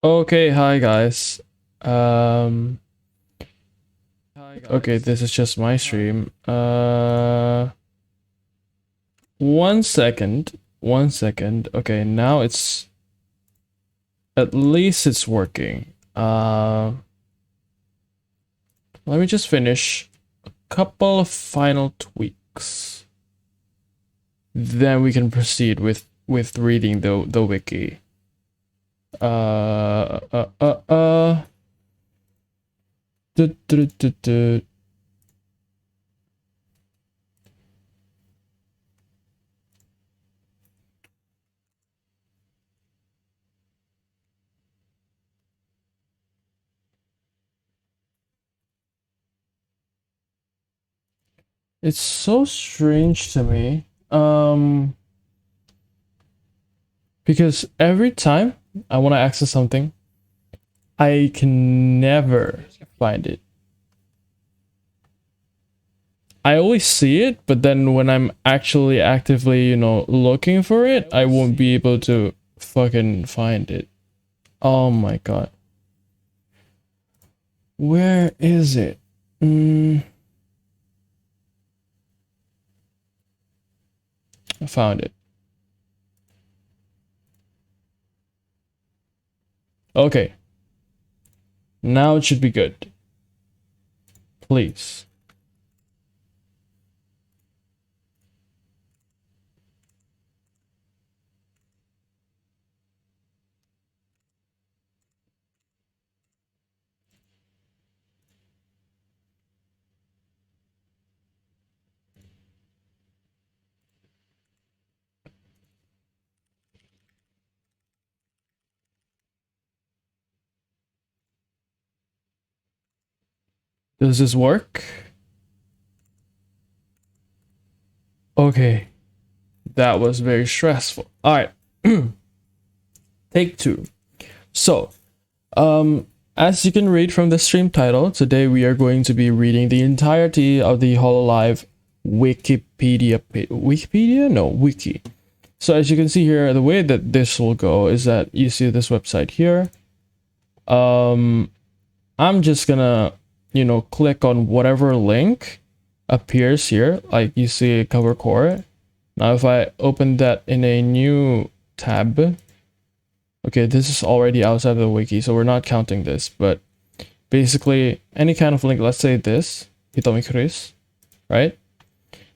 Okay, hi guys. Um, okay, this is just my stream. 1 second. 1 second. Okay, now it's at least it's working. Let me just finish a couple of final tweaks. Then we can proceed with reading the wiki. Uh, uh, uh, uh. Du, du, du, du. It's so strange to me. Because every time I want to access something, I can never find it. I always see it, but then when I'm actually actively, looking for it, I won't be able to fucking find it. Oh my god. Where is it? I found it. Okay. Now it should be good. Please. Does this work? Okay. That was very stressful. Alright. Take two. So, as you can read from the stream title, today we are going to be reading the entirety of the HoloLive Wikipedia? No, wiki. So as you can see here, the way that this will go is that you see this website here. I'm just gonna, click on whatever link appears here, like you see cover core. Now if I open that in a new tab, okay, this is already outside of the wiki, so we're not counting this, but basically any kind of link, let's say this, Hitomi Chris, right?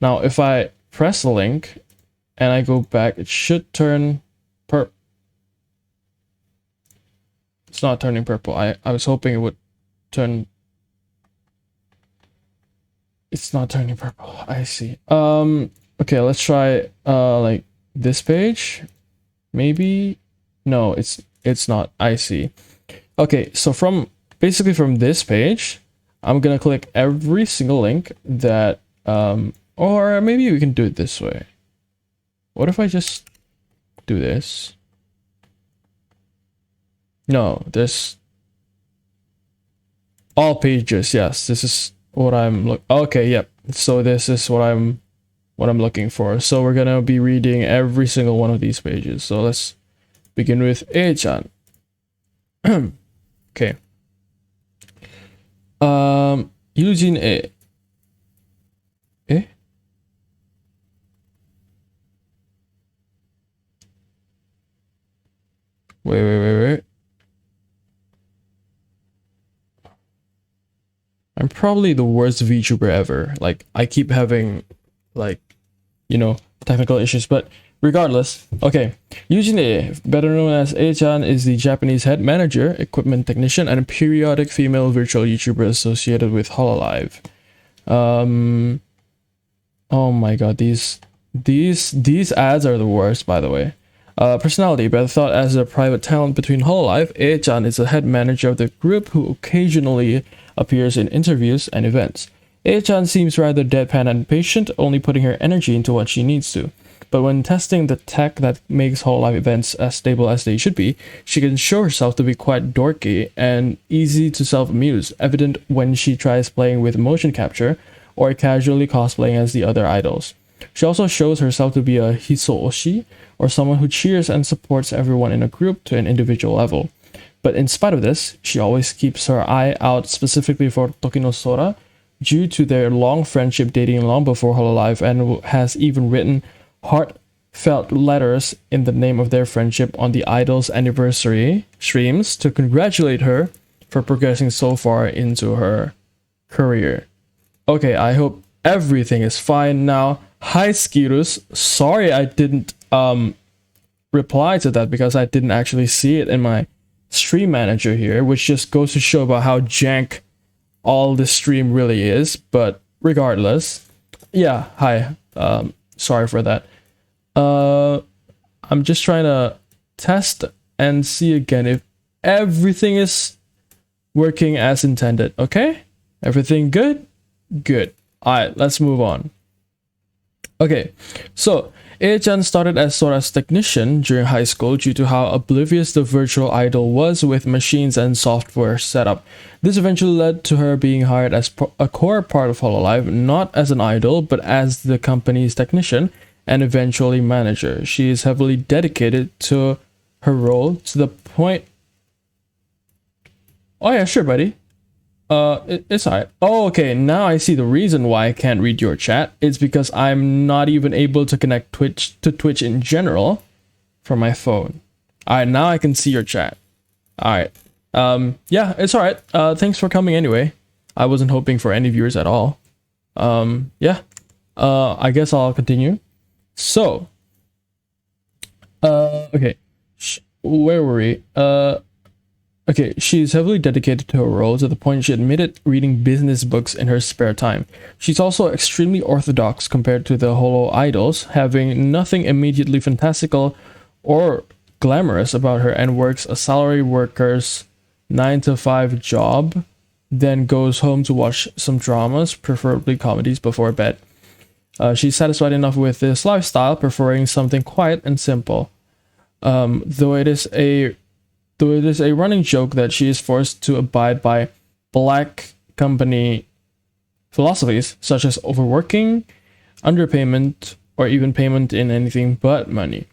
Now if I press the link and I go back, it should turn purple. It's not turning purple. I was hoping it would turn. It's not turning purple. I see. Okay, let's try like this page. Maybe. No, it's not. I see. Okay, so from this page, I'm gonna click every single link that or maybe we can do it this way. What if I just do this? No, this all pages. Yes, this is what I'm look. Okay, yep. So this is what I'm looking for. So we're gonna be reading every single one of these pages. So let's begin with A-chan. Okay. Eugene A. Eh? Wait. I'm probably the worst VTuber ever. Like, I keep having, like, technical issues, but regardless. Okay, Eugene A, better known as A-chan, is the Japanese head manager, equipment technician, and a periodic female virtual YouTuber associated with HoloLive. Oh my god, these ads are the worst, by the way. Personality, better thought as a private talent between HoloLive, A-chan is the head manager of the group who occasionally appears in interviews and events. A-chan seems rather deadpan and patient, only putting her energy into what she needs to. But when testing the tech that makes HoloLive events as stable as they should be, she can show herself to be quite dorky and easy to self-amuse, evident when she tries playing with motion capture or casually cosplaying as the other idols. She also shows herself to be a hisooshi, or someone who cheers and supports everyone in a group to an individual level. But in spite of this, she always keeps her eye out specifically for Tokino Sora due to their long friendship dating long before Hololive, and has even written heartfelt letters in the name of their friendship on the idol's anniversary streams to congratulate her for progressing so far into her career. Okay, I hope everything is fine now. Hi Skirus, sorry I didn't reply to that because I didn't actually see it in my stream manager here, which just goes to show about how jank all this stream really is. But regardless, yeah, hi, sorry for that. I'm just trying to test and see again if everything is working as intended. Okay, everything good? Good. All right, let's move on. Okay, so A-chan started as Sora's technician during high school due to how oblivious the virtual idol was with machines and software setup. This eventually led to her being hired as a core part of Hololive, not as an idol, but as the company's technician and eventually manager. She is heavily dedicated to her role to the point... Oh yeah, sure, buddy. It's alright. Oh, okay, now I see the reason why I can't read your chat. It's because I'm not even able to connect Twitch to Twitch in general from my phone. Alright, now I can see your chat. Alright. Yeah, it's alright. Thanks for coming anyway. I wasn't hoping for any viewers at all. Yeah. I guess I'll continue. So. Okay. Where were we? Okay, she's heavily dedicated to her role to the point she admitted reading business books in her spare time. She's also extremely orthodox compared to the holo idols, having nothing immediately fantastical or glamorous about her, and works a salary worker's 9-to-5 job, then goes home to watch some dramas, preferably comedies, before bed. She's satisfied enough with this lifestyle, preferring something quiet and simple. Though it is a running joke that she is forced to abide by black company philosophies such as overworking, underpayment, or even payment in anything but money.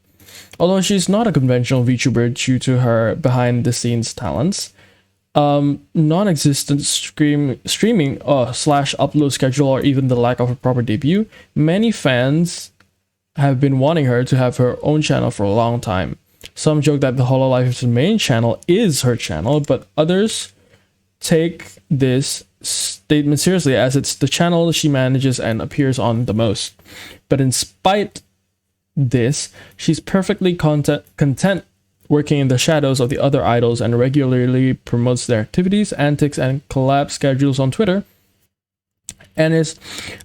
Although she's not a conventional VTuber due to her behind-the-scenes talents, non-existent streaming slash upload schedule, or even the lack of a proper debut, many fans have been wanting her to have her own channel for a long time. Some joke that the Hololive's main channel is her channel, but others take this statement seriously as it's the channel she manages and appears on the most. But in spite this, she's perfectly content working in the shadows of the other idols and regularly promotes their activities, antics, and collab schedules on Twitter, and is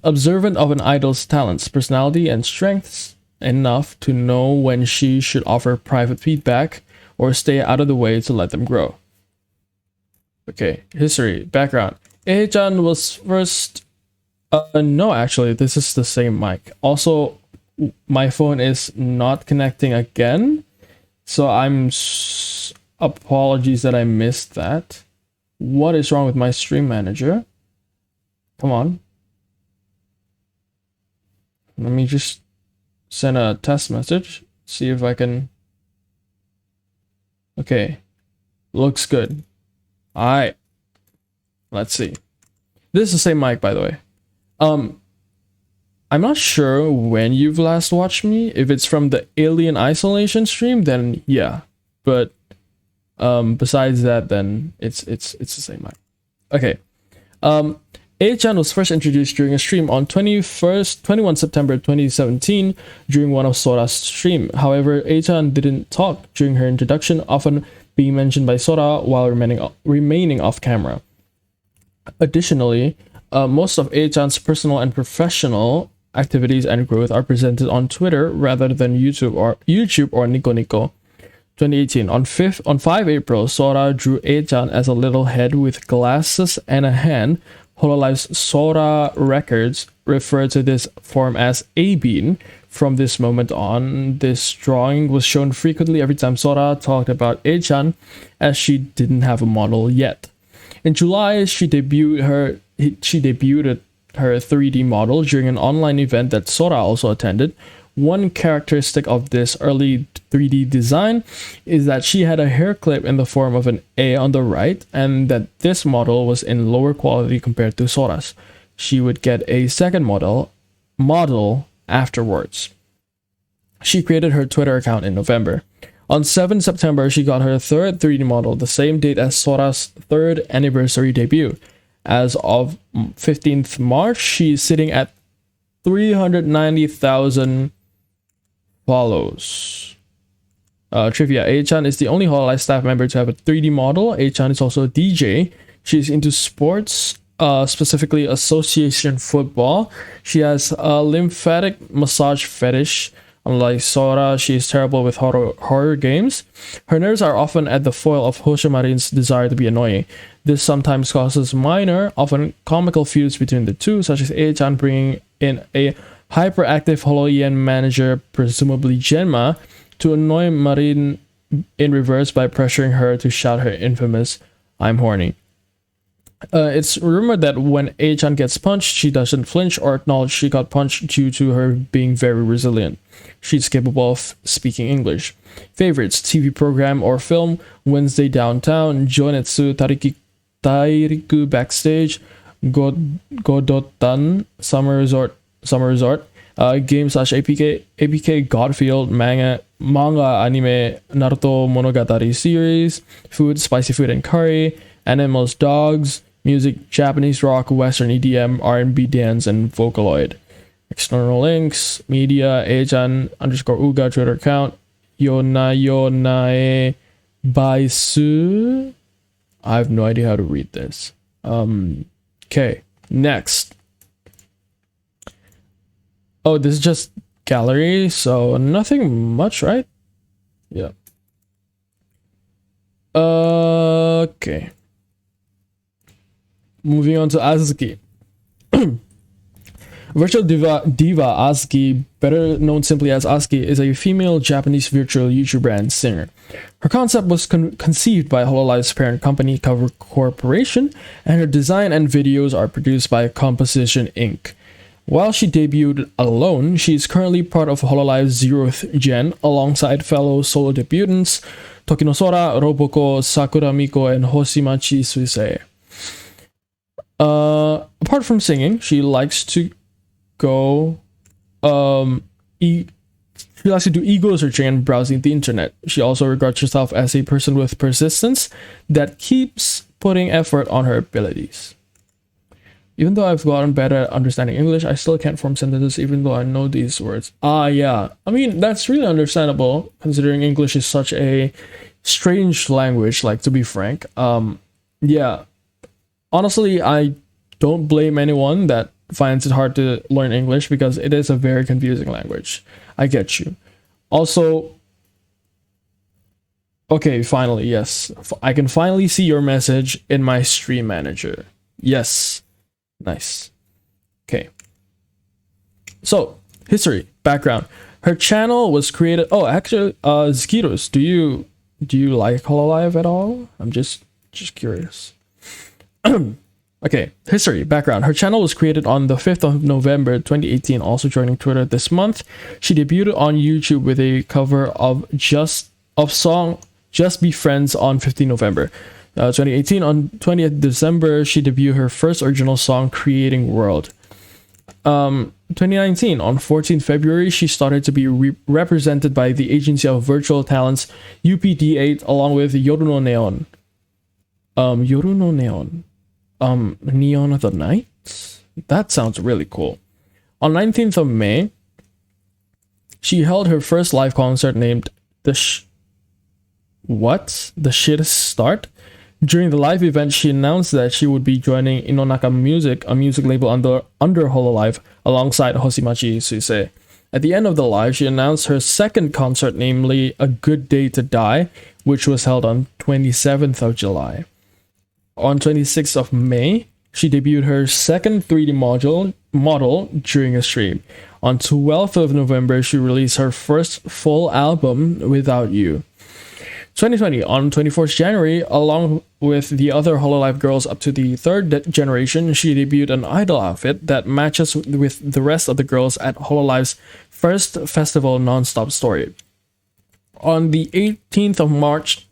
observant of an idol's talents, personality, and strengths enough to know when she should offer private feedback or stay out of the way to let them grow. Okay, history, background. A-chan was first... no, actually, this is the same mic. Also, my phone is not connecting again, so apologies that I missed that. What is wrong with my stream manager? Come on. Let me just send a test message, see if I can... Okay, looks good. Alright, let's see. This is the same mic, by the way. I'm not sure when you've last watched me. If it's from the Alien Isolation stream, then yeah. But besides that, then it's the same mic. Okay. A-chan was first introduced during a stream on 21 September 2017 during one of Sora's stream. However, A-chan didn't talk during her introduction, often being mentioned by Sora while remaining off camera. Additionally, most of A-chan's personal and professional activities and growth are presented on Twitter rather than YouTube or Nico Nico. 2018. On 5 April, Sora drew A-chan as a little head with glasses and a hand. Hololive's Sora records refer to this form as A-bean. From this moment on, this drawing was shown frequently every time Sora talked about A-chan, as she didn't have a model yet. In July, she debuted her 3D model during an online event that Sora also attended, One characteristic of this early 3D design is that she had a hair clip in the form of an A on the right, and that this model was in lower quality compared to Sora's. She would get a second model afterwards. She created her Twitter account in November. On 7 September, she got her third 3D model, the same date as Sora's third anniversary debut. As of 15th March, she's sitting at 390,000 follows. Trivia: A-chan is the only Hololive staff member to have a 3D model. A-chan is also a DJ. She's into sports, specifically association football. She has a lymphatic massage fetish. Unlike Sora, she is terrible with horror games. Her nerves are often at the foil of Hoshimarin's desire to be annoying. This sometimes causes minor, often comical feuds between the two, such as A-chan bringing in a hyperactive Holoien manager, presumably Genma, to annoy Marin in reverse by pressuring her to shout her infamous "I'm horny." It's rumored that when A-chan gets punched, she doesn't flinch or acknowledge she got punched due to her being very resilient. She's capable of speaking English. Favorites: TV program or film, Wednesday Downtown, Jonetsu Tairiku Backstage, Godotan Summer Resort, game/APK, Godfield, manga, anime, Naruto Monogatari series, food, spicy food and curry, animals, dogs, music, Japanese rock, Western EDM, R&B dance, and Vocaloid. External links: media, A-chan_uga Twitter account, Yonae Baisu. I have no idea how to read this. Okay, next. Oh, this is just gallery, so nothing much, right? Yeah. Okay. Moving on to Azuki. Virtual diva Azuki, better known simply as Azuki, is a female Japanese virtual YouTuber and singer. Her concept was conceived by Hololive's parent company, Cover Corporation, and her design and videos are produced by Composition Inc. While she debuted alone, she is currently part of Hololive's 0th Gen, alongside fellow solo debutants Tokinosora, Roboko, Sakura Miko, and Hoshimachi Suisei. Apart from singing, she likes to do ego searching and browsing the internet. She also regards herself as a person with persistence that keeps putting effort on her abilities. Even though I've gotten better at understanding English, I still can't form sentences even though I know these words. Yeah. I mean, that's really understandable considering English is such a strange language, like, to be frank. Yeah. Honestly, I don't blame anyone that finds it hard to learn English because it is a very confusing language. I get you. Also, okay, finally, yes. I can finally see your message in my stream manager. Yes. Nice. Okay. So, history, background. Her channel was created... Oh, actually, Skiros, do you like Hololive at all? I'm just curious. Okay, history, background. Her channel was created on the 5th of November 2018, also joining Twitter this month. She debuted on YouTube with a cover of song Just Be Friends on 15 November 2018. On 20th December, she debuted her first original song, Creating World. 2019, on 14th February, she started to be represented by the Agency of Virtual Talents, UPD8, along with Yoruno Neon. Neon of the Night? That sounds really cool. On 19th of May, she held her first live concert named The Shittest Start. During the live event, she announced that she would be joining Inonaka Music, a music label under Hololive, alongside Hoshimachi Suisei. At the end of the live, she announced her second concert, namely A Good Day to Die, which was held on 27th of July. On 26th of May, she debuted her second 3D model during a stream. On 12th of November, she released her first full album, Without You. 2020, on 24th January, along with the other Hololive girls up to the third generation, she debuted an idol outfit that matches with the rest of the girls at Hololive's first festival non-stop story. On the 18th of March,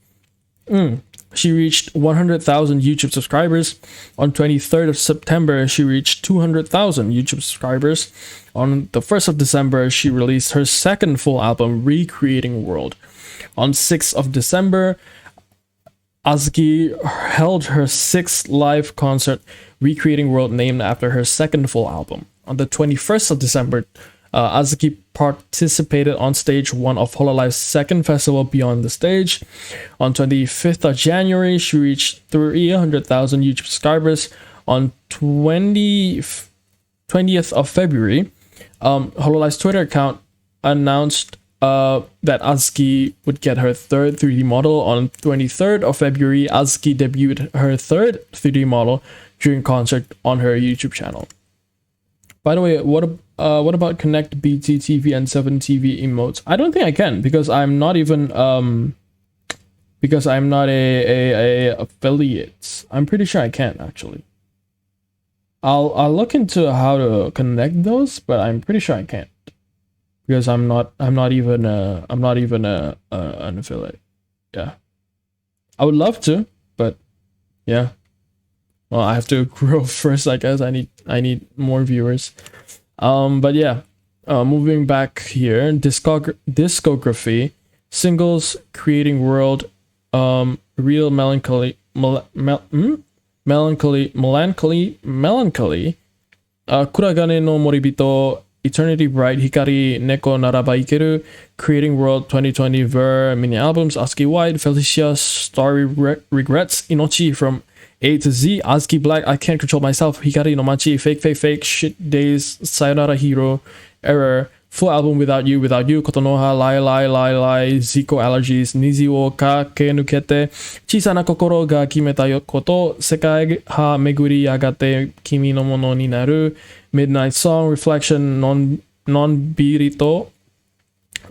she reached 100,000 YouTube subscribers. On 23rd of September, she reached 200,000 YouTube subscribers. On the 1st of December, she released her second full album, Recreating World. On 6th of December, Azuki held her 6th live concert, Recreating World, named after her second full album. On the 21st of December, Azuki participated on stage 1 of Hololive's second festival, Beyond the Stage. On 25th of January, she reached 300,000 YouTube subscribers. On 20th of February, Hololive's Twitter account announced that Azuki would get her third 3D model. On 23rd of February, Azuki debuted her third 3D model during concert on her YouTube channel. By the way, what about Connect BT TV and 7 TV emotes? I don't think I can because I'm not even a affiliate. I'm pretty sure I can't actually. I'll look into how to connect those, but I'm pretty sure I can't because I'm not even an affiliate. Yeah, I would love to, but yeah. Well, I have to grow first, I guess. I need more viewers. But yeah, moving back here, discography, singles, Creating World, Real Melancholy, Melancholy, Kuragane no Moribito, Eternity Bright, Hikari, Neko Naraba Ikeru, Creating World 2020 Ver, mini albums, Azuki White, Felicia, Starry Regrets, Inochi from A to Z, Azuki Black, I Can't Control Myself, Hikari no Machi, Fake, Shit Days, Sayonara Hero, Error, Full Album Without You, Kotonoha, Lie, Zico Allergies, Nizi wo Kakenukete, Chisana Kokoro ga Kimeta Koto, Sekai ha Meguri Yagate, Kimi no Mono ni Naru, Midnight Song, Reflection, Non-Birito,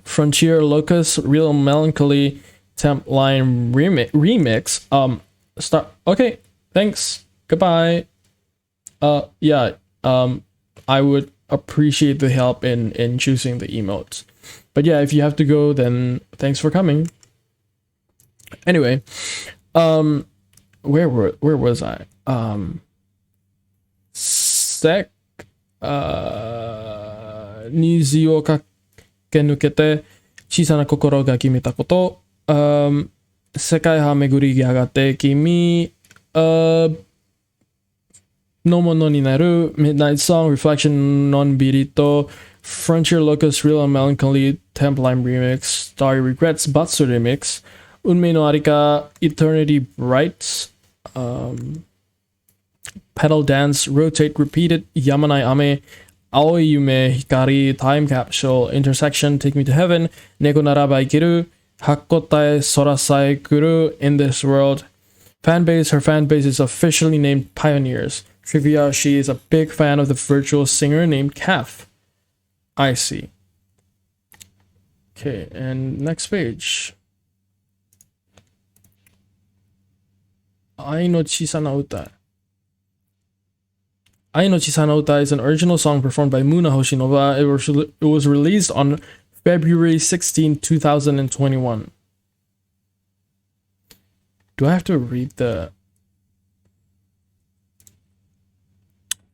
Frontier Locus, Real Melancholy, Temp Line Remix, okay. Thanks. Goodbye. Yeah. I would appreciate the help in choosing the emotes. But yeah, if you have to go, then thanks for coming. Anyway, where was I? Nizi wo kakenukete, Chisana kokoro ga kimeta koto, Sekai ha meguri yagate kimi, no Mono ni Naru, Midnight Song, Reflection, Non-Birito, Frontier Locus, Real Melancholy, Temp Line Remix, Starry Regrets, Batsu Remix, Unmei no Arika, Eternity Bright, Pedal Dance, Rotate Repeated, Yamanai Ame, Aoi Yume, Hikari, Time Capsule, Intersection, Take Me to Heaven, Neko Naraba Ikeru, Hakotai Sorasai Kuru, In This World. Fanbase, her fanbase is officially named Pioneers. Trivia, she is a big fan of the virtual singer named Calf. I see. Okay, and next page. Ai no Chisana Uta. Ai no Chisana Uta is an original song performed by Muna Hoshinova. It was released on February 16, 2021. Do I have to read the...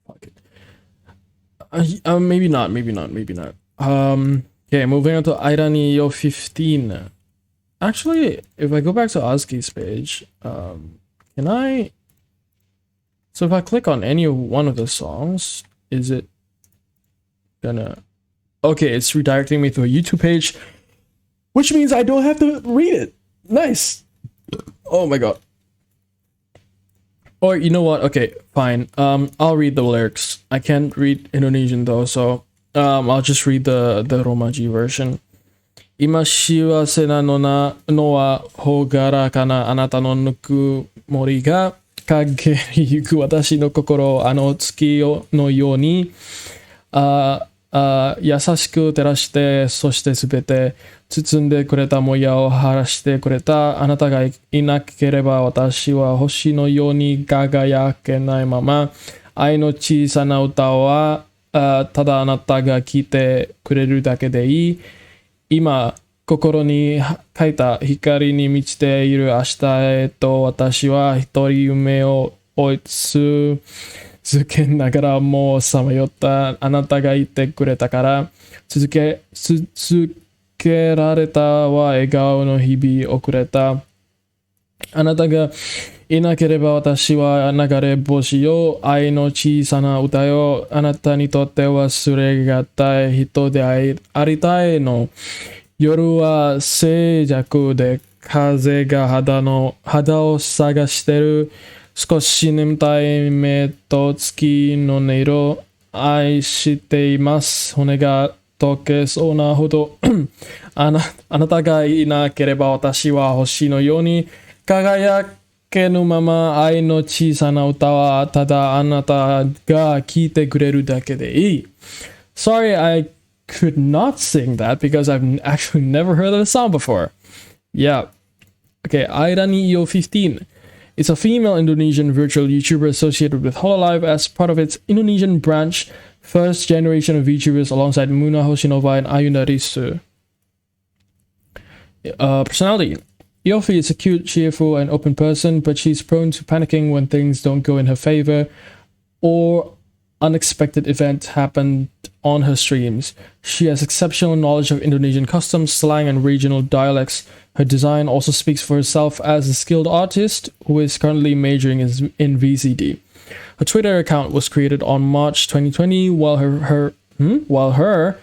Fuck it. Maybe not. Okay, moving on to Irani Yo 15. Actually, if I go back to Azuki's page, can I... So if I click on any one of the songs, is it gonna... Okay, it's redirecting me to a YouTube page, which means I don't have to read it. Nice. Oh my god. Or you know what? Okay, fine. I'll read the lyrics. I can't read Indonesian though, so I'll just read the Romaji version. Ima shiwase na no wa hogara kana anata no nukumori ga kageri yuku watashi no kokoro ano tsuki no you ni 優しく照らして、そしてすべて包んでくれたもやを晴らしてくれた。あなたがいなければ私は星のように輝けないまま、愛の小さな歌はただあなたが聞いてくれるだけでいい。今、心に書いた光に満ちている明日へと私は一人夢を追い続けながらもうさまよったあなたがいてくれたから続けられたは笑顔の日々遅れた。あなたがいなければ私は流れ星よ。愛の小さな歌よ。あなたにとって忘れがたい人でありたいの。夜は静寂で風が肌を探してる。少し眠たい目と月の音色。愛しています。骨が溶けそうなほどあなたがいなければ私は星のように輝けぬまま。愛の小さな歌はただあなたが聞いてくれるだけでいい。Sorry, I could not sing that because I've actually never heard of the song before. Yeah. Okay, Airani EO15. It's a female Indonesian virtual YouTuber associated with Hololive as part of its Indonesian branch, first generation of VTubers alongside Muna Hoshinova and Ayunda Risu. Personality. Yofi is a cute, cheerful, and open person, but she's prone to panicking when things don't go in her favor or unexpected events happen on her streams. She has exceptional knowledge of Indonesian customs, slang, and regional dialects. Her design also speaks for herself as a skilled artist who is currently majoring in VCD. Her Twitter account was created on March 2020, while her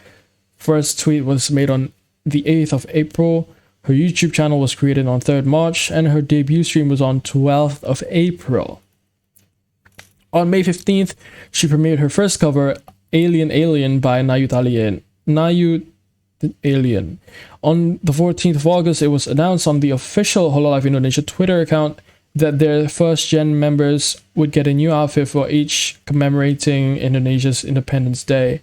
first tweet was made on the 8th of April. Her YouTube channel was created on 3rd March, and her debut stream was on 12th of April. On May 15th, she premiered her first cover, Alien by Nayu Alien. On the 14th of August, it was announced on the official Hololive Indonesia Twitter account that their first-gen members would get a new outfit for each commemorating Indonesia's Independence Day.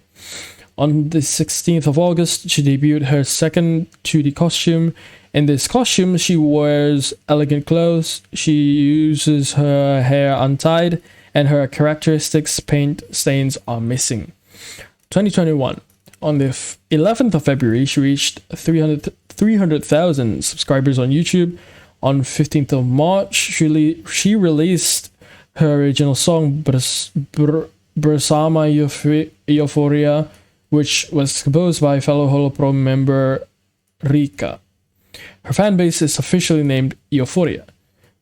On the 16th of August, she debuted her second 2D costume. In this costume, she wears elegant clothes, she uses her hair untied, and her characteristic paint stains are missing. 2021. On the 11th of February, she reached 300,000 subscribers on YouTube. On 15th of March, she released her original song Bersama Euphoria, which was composed by fellow Holopro member Rika. Her fan base is officially named Euphoria.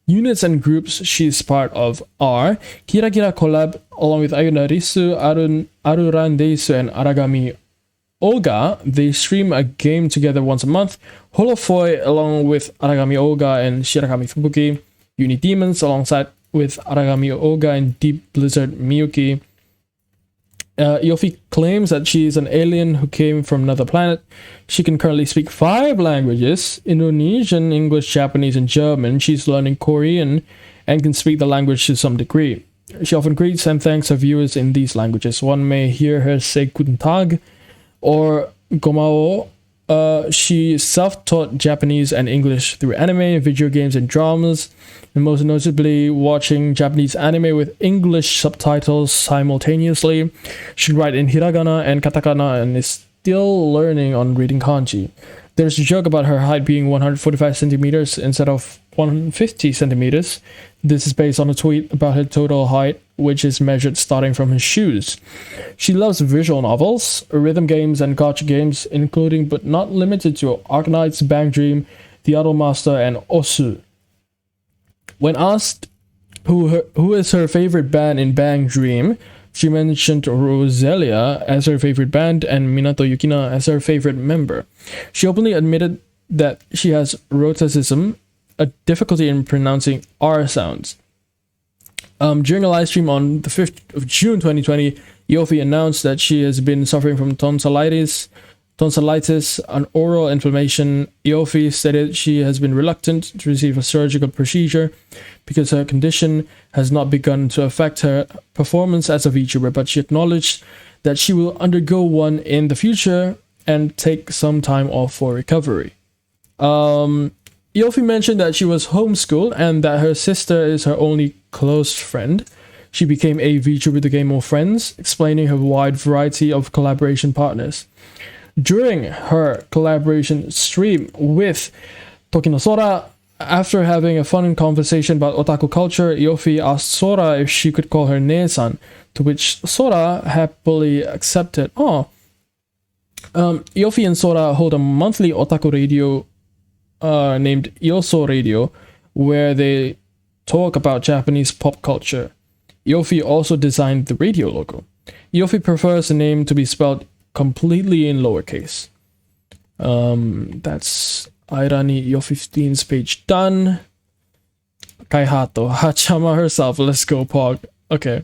Units and groups she is part of are Kira Kira Collab, along with Ayunda Risu, Aruran Deisu, and Aragami Oga. They stream a game together once a month. Holofoy, along with Aragami Oga and Shirakami Fubuki. Uni Demons, alongside with Aragami Oga and Deep Blizzard Miyuki. Yofi claims that she is an alien who came from another planet. She can currently speak 5 languages: Indonesian, English, Japanese, and German. She's learning Korean and can speak the language to some degree. She often greets and thanks her viewers in these languages. One may hear her say Guten Tag or Gomao. She self-taught Japanese and English through anime, video games, and dramas, and most notably watching Japanese anime with English subtitles simultaneously. She can write in hiragana and katakana and is still learning on reading kanji. There's a joke about her height being 145 centimeters instead of 150 centimeters. This is based on a tweet about her total height, which is measured starting from her shoes. She loves visual novels, rhythm games, and gacha games, including but not limited to Arknights, Bang Dream, The Idolmaster, and Osu. When asked who is her favorite band in Bang Dream, she mentioned Roselia as her favorite band and Minato Yukina as her favorite member. She openly admitted that she has rhotacism, a difficulty in pronouncing R sounds. During a live stream on the 5th of June 2020, Yofi announced that she has been suffering from tonsillitis, an oral inflammation. Yofi stated she has been reluctant to receive a surgical procedure because her condition has not begun to affect her performance as a VTuber, but she acknowledged that she will undergo one in the future and take some time off for recovery. Yofi mentioned that she was homeschooled and that her sister is her only close friend. she became a VTuber to gain more friends, explaining her wide variety of collaboration partners. During her collaboration stream with Tokino Sora, after having a fun conversation about otaku culture, Yofi asked Sora if she could call her Ne-san, to which Sora happily accepted. Yofi and Sora hold a monthly otaku radio named Yoso Radio, where they talk about Japanese pop culture. Yofi also designed the radio logo. Yofi prefers the name to be spelled completely in lowercase. That's Irani Yo15's page done. Akaihato, Hachama herself. Let's go, Pog. Okay.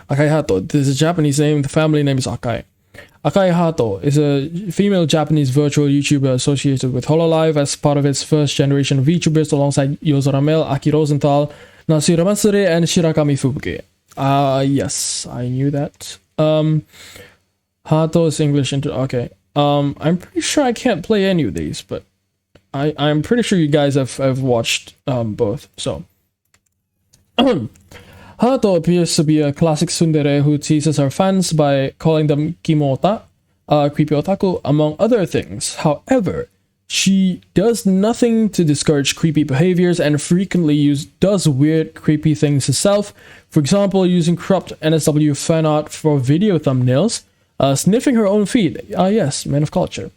Akaihato. This is a Japanese name. The family name is Akai. Akai Hato is a female Japanese virtual YouTuber associated with Hololive as part of its first generation of VTubers alongside Yozora Mel, Aki Rosenthal, Nasira Matsuri, and Shirakami Fubuki. Yes, I knew that. Hato is English into okay. I'm pretty sure I can't play any of these, but I'm pretty sure you guys have watched both. So Hato appears to be a classic tsundere who teases her fans by calling them kimota, creepy otaku, among other things. However, she does nothing to discourage creepy behaviors and frequently does weird, creepy things herself. For example, using cropped NSW fan art for video thumbnails, sniffing her own feet, yes, man of culture,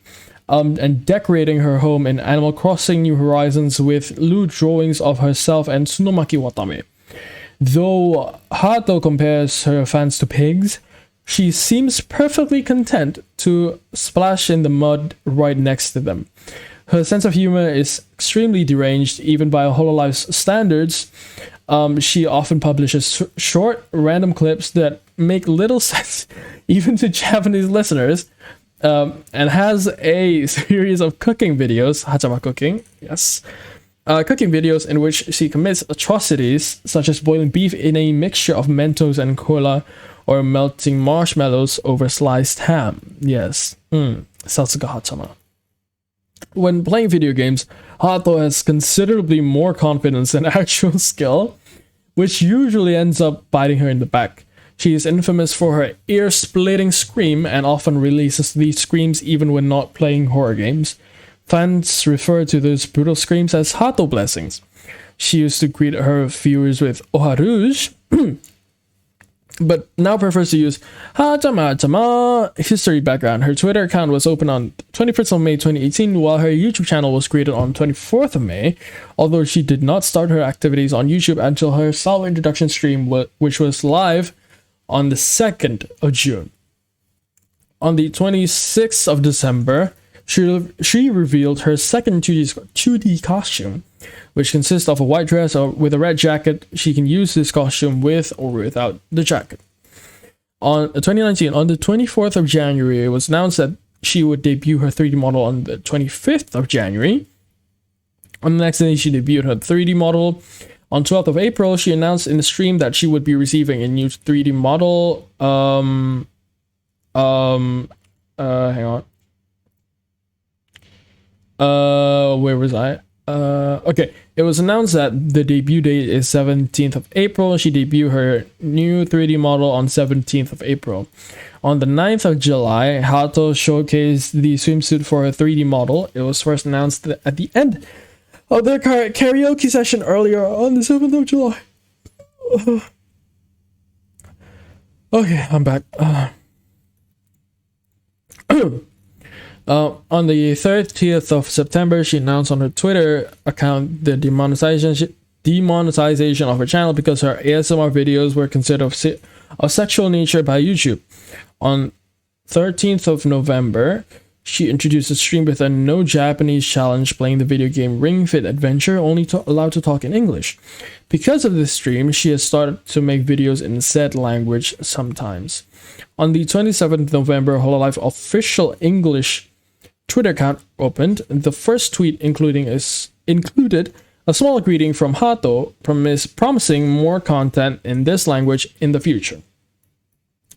and decorating her home in Animal Crossing New Horizons with lewd drawings of herself and Tsunomaki Watame. Though Hato compares her fans to pigs, she seems perfectly content to splash in the mud right next to them. Her sense of humor is extremely deranged, even by Hololive's standards. She often publishes short, random clips that make little sense, even to Japanese listeners, and has a series of cooking videos, Hachama cooking, yes, cooking videos in which she commits atrocities, such as boiling beef in a mixture of Mentos and cola, or melting marshmallows over sliced ham. Yes, Satsuga Hachama. When playing video games, Hato has considerably more confidence than actual skill, which usually ends up biting her in the back. She is infamous for her ear-splitting scream and often releases these screams even when not playing horror games. Fans refer to those brutal screams as Hato blessings. She used to greet her viewers with Oharuj, but now prefers to use Hachama. History background. Her Twitter account was opened on 21st of May 2018, while her YouTube channel was created on 24th of May, although she did not start her activities on YouTube until her self-introduction stream, which was live on the 2nd of June. On the 26th of December, she revealed her second 2D costume, which consists of a white dress or with a red jacket. She can use this costume with or without the jacket. On 2019, on the 24th of January, it was announced that she would debut her 3D model on the 25th of January. On the next day, she debuted her 3D model. On 12th of April, she announced in the stream that she would be receiving a new 3D model. Hang on. Where was I? Okay, it was announced that the debut date is 17th of April. She debuted her new 3D model on 17th of April. On the 9th of July, Hato showcased the swimsuit for her 3D model. It was first announced at the end of their karaoke session earlier on the 7th of July. Okay, I'm back. On the 30th of September, she announced on her Twitter account the demonetization of her channel because her ASMR videos were considered of sexual nature by YouTube. On 13th of November, she introduced a stream with a no Japanese challenge playing the video game Ring Fit Adventure, only allowed to talk in English. Because of this stream, she has started to make videos in said language sometimes. On the 27th of November, Hololive official English Twitter account opened. The first tweet included a small greeting from Hato promising more content in this language in the future.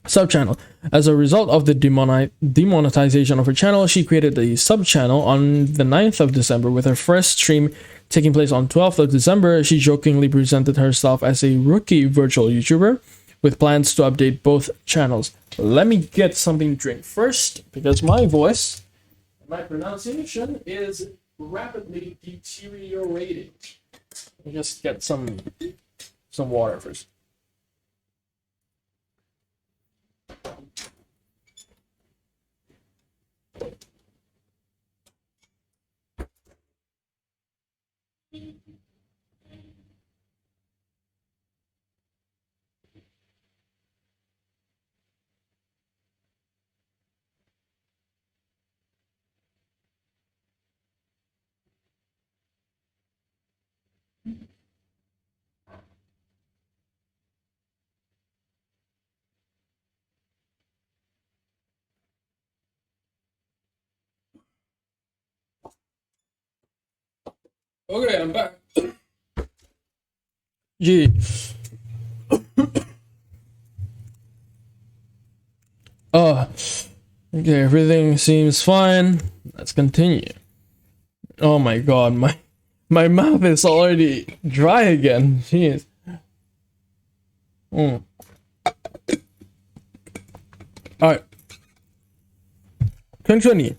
sub-channel. As a result of the demonetization of her channel, she created a sub-channel on the 9th of December. With her first stream taking place on 12th of December, she jokingly presented herself as a rookie virtual YouTuber with plans to update both channels. Let me get something to drink first, because my voice, my pronunciation is rapidly deteriorating. Let me just get some water first. Okay, I'm back. Gee. Okay, everything seems fine. Let's continue. Oh my god, my mouth is already dry again. Jeez. Alright. Continue.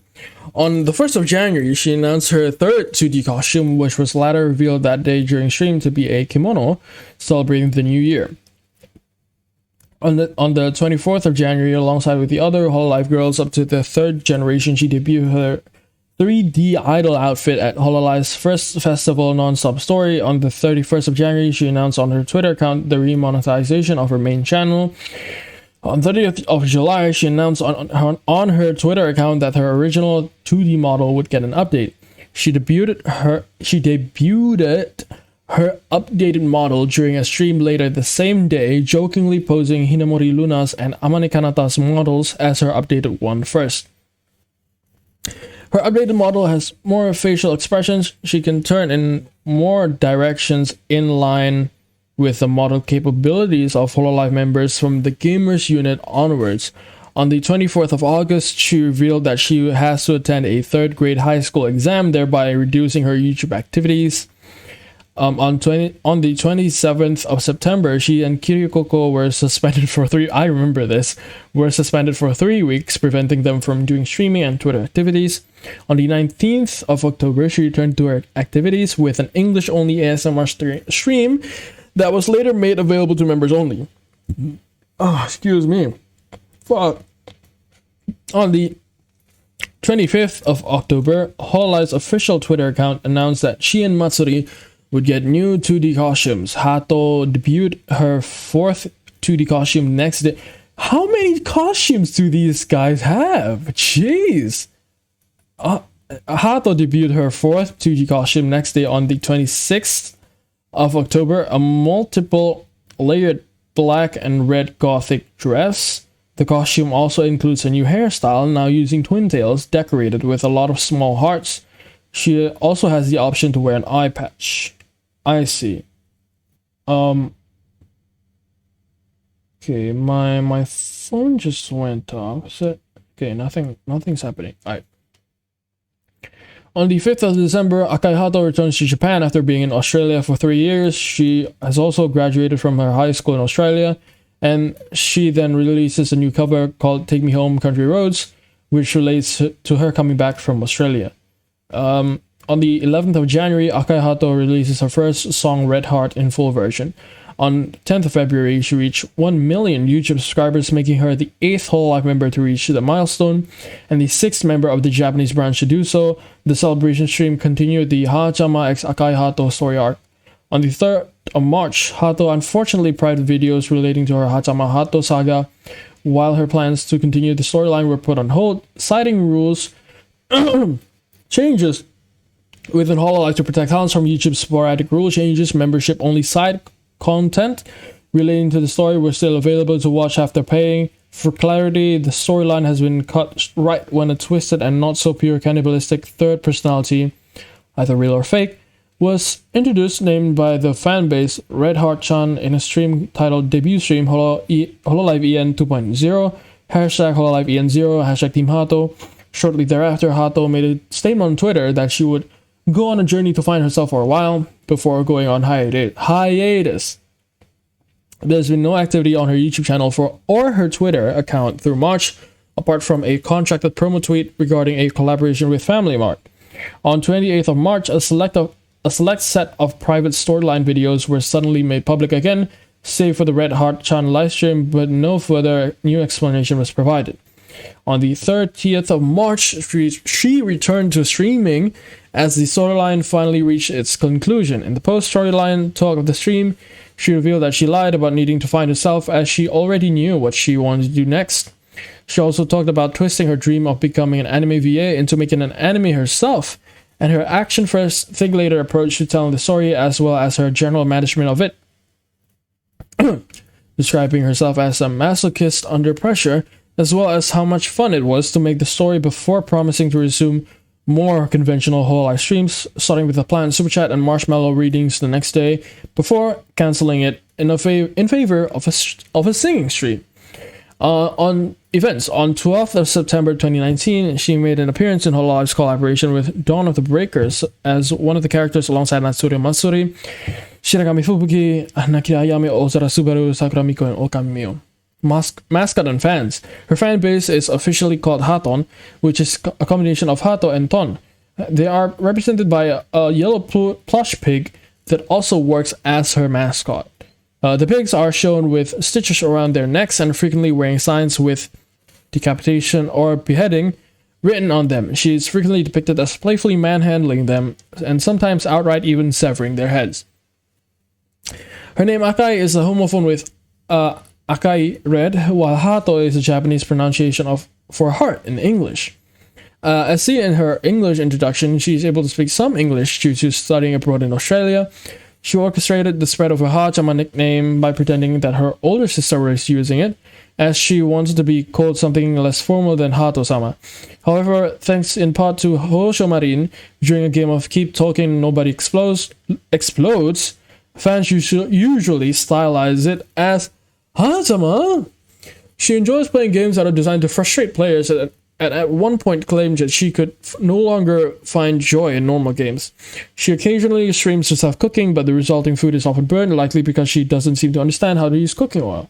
On the 1st of January, she announced her third 2D costume, which was later revealed that day during stream to be a kimono, celebrating the new year. On the 24th of January, alongside with the other Hololive girls up to the third generation, she debuted her 3D idol outfit at Hololive's first festival non-stop story. On the 31st of January, she announced on her Twitter account the remonetization of her main channel. On 30th of July, she announced on her Twitter account that her original 2D model would get an update. She debuted her updated model during a stream later the same day, jokingly posing Hinamori Luna's and Amane Kanata's models as her updated one first. Her updated model has more facial expressions. She can turn in more directions in line with the model capabilities of Hololive members from the Gamers unit onwards. On the 24th of August, she revealed that she has to attend a 3rd grade high school exam, thereby reducing her YouTube activities. On the 27th of September, she and Kirikoko were suspended for 3 weeks, preventing them from doing streaming and Twitter activities. On the 19th of October, she returned to her activities with an English-only ASMR stream that was later made available to members only. Oh, excuse me. Fuck. On the 25th of October, Hololive's official Twitter account announced that she and Matsuri would get new 2D costumes. Hato debuted her 4th 2D costume next day. How many costumes do these guys have? Jeez. Hato debuted her 4th 2D costume next day on the 26th of October, a multiple layered black and red gothic dress. The costume also includes a new hairstyle, now using twin tails decorated with a lot of small hearts. She also has the option to wear an eye patch. I see. Okay, my phone just went off. So, okay, nothing's happening. Alright. On the 5th of December, Akai Hato returns to Japan after being in Australia for 3 years. She has also graduated from her high school in Australia, and she then releases a new cover called Take Me Home Country Roads, which relates to her coming back from Australia. On the 11th of January, Akai Hato releases her first song Red Heart in full version. On 10th of February, she reached 1 million YouTube subscribers, making her the 8th Hololive member to reach the milestone, and the 6th member of the Japanese branch to do so. The celebration stream continued the Hachama x Akai Hato story arc. On the 3rd of March, Hato unfortunately private videos relating to her Hachama Hato saga, while her plans to continue the storyline were put on hold, citing rules changes within Hololive to protect talents from YouTube's sporadic rule changes. Membership only side content relating to the story were still available to watch after paying. For clarity, the storyline has been cut right when a twisted and not so pure cannibalistic third personality, either real or fake, was introduced, named by the fanbase Red Heart Chan in a stream titled Debut Stream Hololive EN 2.0, hashtag Hololive EN0, hashtag Team Hato. Shortly thereafter, Hato made a statement on Twitter that she would go on a journey to find herself for a while before going on hiatus. There's been no activity on her YouTube channel or her Twitter account through March, apart from a contracted promo tweet regarding a collaboration with Family Mart. On 28th of March, a select set of private storyline videos were suddenly made public again, save for the Red Heart Chan livestream, but no further new explanation was provided. On the 30th of March, she returned to streaming as the storyline finally reached its conclusion. In the post-storyline talk of the stream, she revealed that she lied about needing to find herself, as she already knew what she wanted to do next. She also talked about twisting her dream of becoming an anime VA into making an anime herself, and her action-first, think-later approach to telling the story, as well as her general management of it. Describing herself as a masochist under pressure, as well as how much fun it was to make the story, before promising to resume more conventional Hololive streams, starting with a planned super chat and marshmallow readings the next day, before cancelling it in favor of a singing stream. On events, on 12th of September 2019, she made an appearance in Hololive's collaboration with Dawn of the Breakers as one of the characters alongside Natsuri Matsuri, Shiragami Fubuki, Nakira Ayame, Ozara Subaru, Sakura Miko, and Okami Mio. Mascot and fans. Her fan base is officially called Haton, which is a combination of Hato and Ton. They are represented by a yellow plush pig that also works as her mascot. The pigs are shown with stitches around their necks and frequently wearing signs with decapitation or beheading written on them. She is frequently depicted as playfully manhandling them and sometimes outright even severing their heads. Her name Akai is a homophone with Akai red, while Hato is a Japanese pronunciation for heart in English. As seen in her English introduction, she is able to speak some English due to studying abroad in Australia. She orchestrated the spread of her Hachama nickname by pretending that her older sister was using it, as she wanted to be called something less formal than Hato-sama. However, thanks in part to Hosho Marin, during a game of Keep Talking Nobody Explodes, fans usually stylize it as Hatama. She enjoys playing games that are designed to frustrate players, and at one point claimed that she could no longer find joy in normal games. She occasionally streams herself cooking, but the resulting food is often burned, likely because she doesn't seem to understand how to use cooking oil.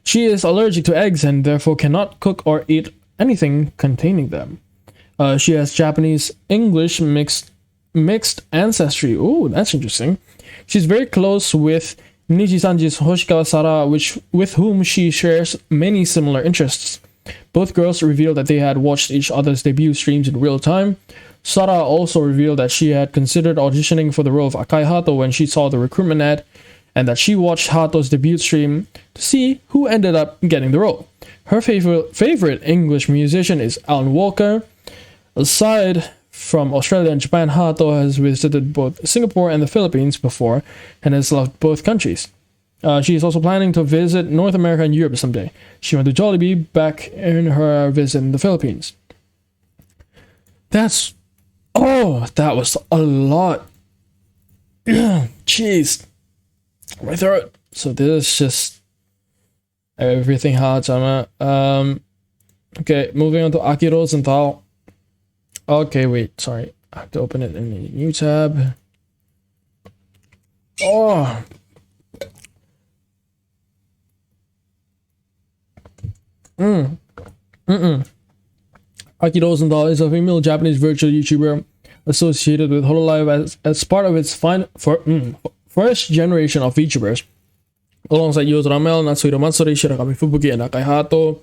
She is allergic to eggs and therefore cannot cook or eat anything containing them. She has Japanese-English mixed ancestry. Ooh, that's interesting. She's very close with Nijisanji's Hoshikawa Sara, with whom she shares many similar interests. Both girls revealed that they had watched each other's debut streams in real time. Sara also revealed that she had considered auditioning for the role of Akai Hato when she saw the recruitment ad, and that she watched Hato's debut stream to see who ended up getting the role. Her favorite English musician is Alan Walker. Aside from Australia and Japan, Hato has visited both Singapore and the Philippines before and has loved both countries. She is also planning to visit North America and Europe someday. She went to Jollibee back in her visit in the Philippines. That was a lot. Jeez. My throat. So this is just everything hot. Okay, moving on to Aki Rosenthal. Okay, wait, sorry. I have to open it in a new tab. Oh. Aki Rosenthal is a female Japanese virtual YouTuber associated with Hololive as part of its first generation of VTubers, alongside Yozo Ramel, Natsuhiro Matsuri, Shiragami Fubuki, and Akai Hato.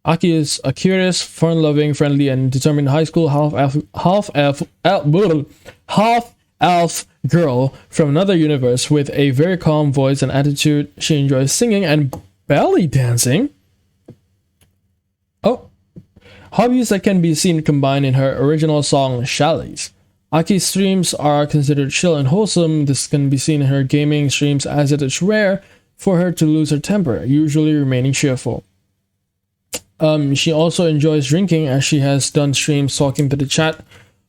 Aki is a curious, fun-loving, friendly, and determined high school half-elf girl from another universe with a very calm voice and attitude. She enjoys singing and belly dancing. Hobbies that can be seen combined in her original song, Shallies. Aki's streams are considered chill and wholesome. This can be seen in her gaming streams, as it is rare for her to lose her temper, usually remaining cheerful. She also enjoys drinking, as she has done streams talking to the chat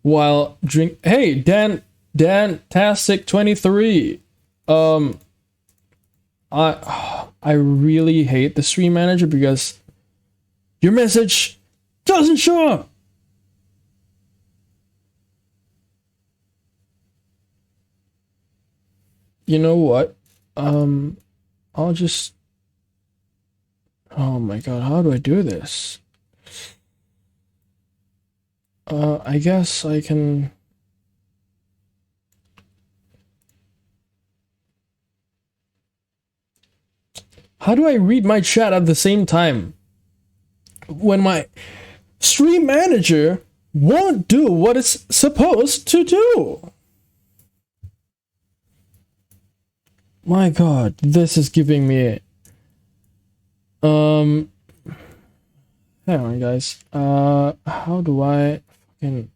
while drink. Hey, Dan-tastic 23. I really hate the stream manager because your message doesn't show up. You know what? I'll just. Oh my god, how do I do this? I guess I can. How do I read my chat at the same time when my stream manager won't do what it's supposed to do? My god, this is giving me hang on guys. How do I fucking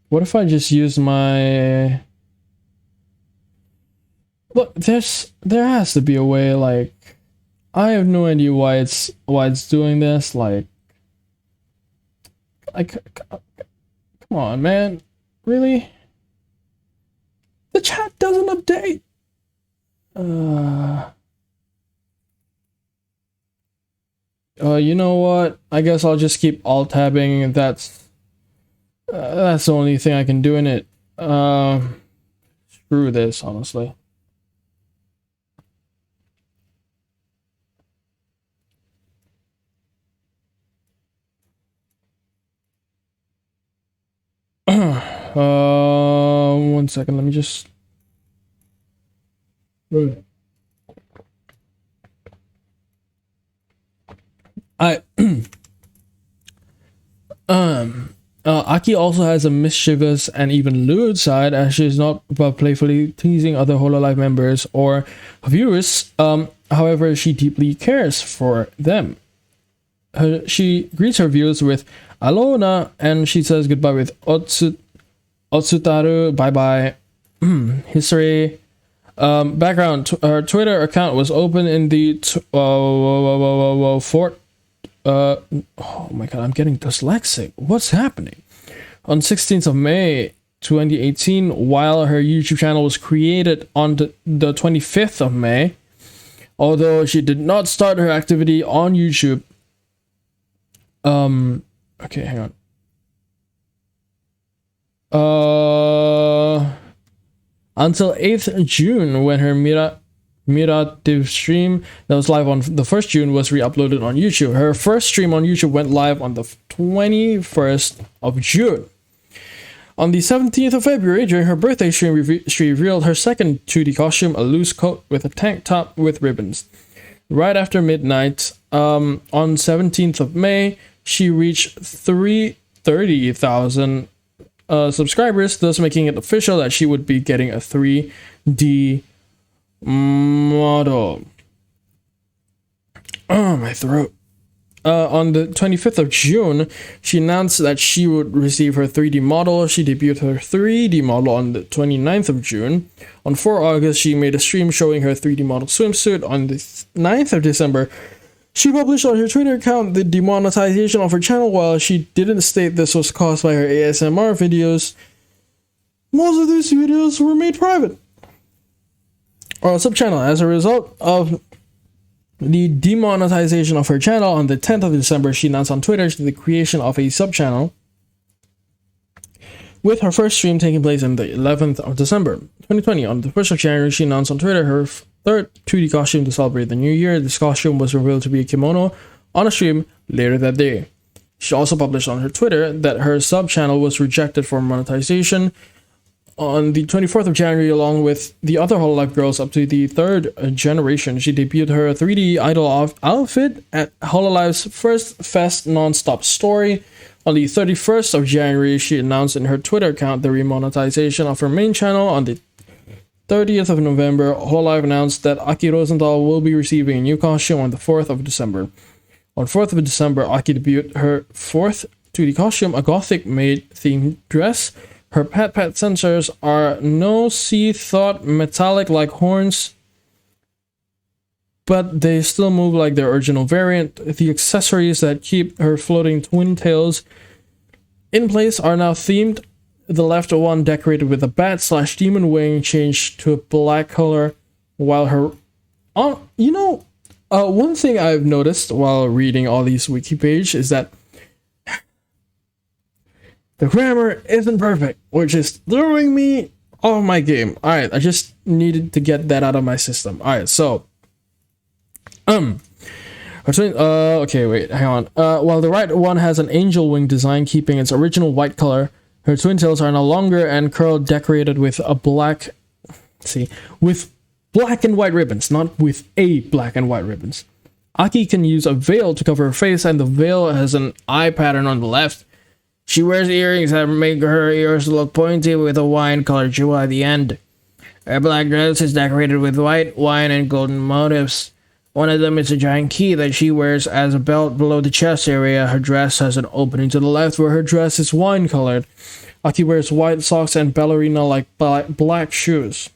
what if I just use my look, there has to be a way, like I have no idea why it's doing this, like come on man, really? The chat doesn't update. You know what? I guess I'll just keep alt tabbing. That's the only thing I can do in it. Screw this, honestly. One second, let me just. Aki also has a mischievous and even lewd side, as she is not about playfully teasing other Hololive members or viewers. However, she deeply cares for them. She greets her viewers with Alona, and she says goodbye with Otsutaru, bye bye. History. Background, her Twitter account was open in the oh my god, I'm getting dyslexic. What's happening? On 16th of May 2018, while her YouTube channel was created on the 25th of May. Although she did not start her activity on YouTube. Okay, hang on. Until 8th June, when her Mirative stream that was live on the 1st June was re-uploaded on YouTube. Her first stream on YouTube went live on the 21st of June. On the 17th of February, during her birthday stream, she revealed her second 2D costume, a loose coat with a tank top with ribbons. Right after midnight, on 17th of May, she reached 330,000 subscribers, thus making it official that she would be getting a 3D model. Oh, my throat. On the 25th of June, she announced that she would receive her 3D model. She debuted her 3D model on the 29th of June. On 4 August, she made a stream showing her 3D model swimsuit. On the 9th of December, she published on her Twitter account the demonetization of her channel. While she didn't state this was caused by her ASMR videos, most of these videos were made private on a sub-channel. As a result of the demonetization of her channel, on the 10th of December, she announced on Twitter the creation of a sub-channel, with her first stream taking place on the 11th of December 2020. On the 1st of January, she announced on Twitter her third 2D costume to celebrate the new year. This costume was revealed to be a kimono on a stream later that day. She also published on her Twitter that her sub-channel was rejected for monetization. On the 24th of January, along with the other Hololive girls up to the 3rd generation, she debuted her 3D idol outfit at Hololive's first Fest Non-Stop Story. On the 31st of January, she announced in her Twitter account the remonetization of her main channel. On the 30th of November, Hololive announced that Aki Rosenthal will be receiving a new costume on the 4th of December. On 4th of December, Aki debuted her 4th 2D costume, a gothic maid themed dress Her pet sensors are no thought metallic like horns, but they still move like their original variant. The accessories that keep her floating twin tails in place are now themed. The left one decorated with a bat / demon wing changed to a black color, while her one thing I've noticed while reading all these wiki pages is that the grammar isn't perfect, which is throwing me off my game. Alright, I just needed to get that out of my system. Alright, so okay, wait, hang on. While the right one has an angel wing design keeping its original white color, her twin tails are no longer and curled, decorated with a with black and white ribbons, not with a black and white ribbons. Aki can use a veil to cover her face, and the veil has an eye pattern on the left. She wears earrings that make her ears look pointy with a wine-colored jewel at the end. Her black dress is decorated with white, wine, and golden motifs. One of them is a giant key that she wears as a belt below the chest area. Her dress has an opening to the left where her dress is wine-colored. Aki wears white socks and ballerina-like black shoes.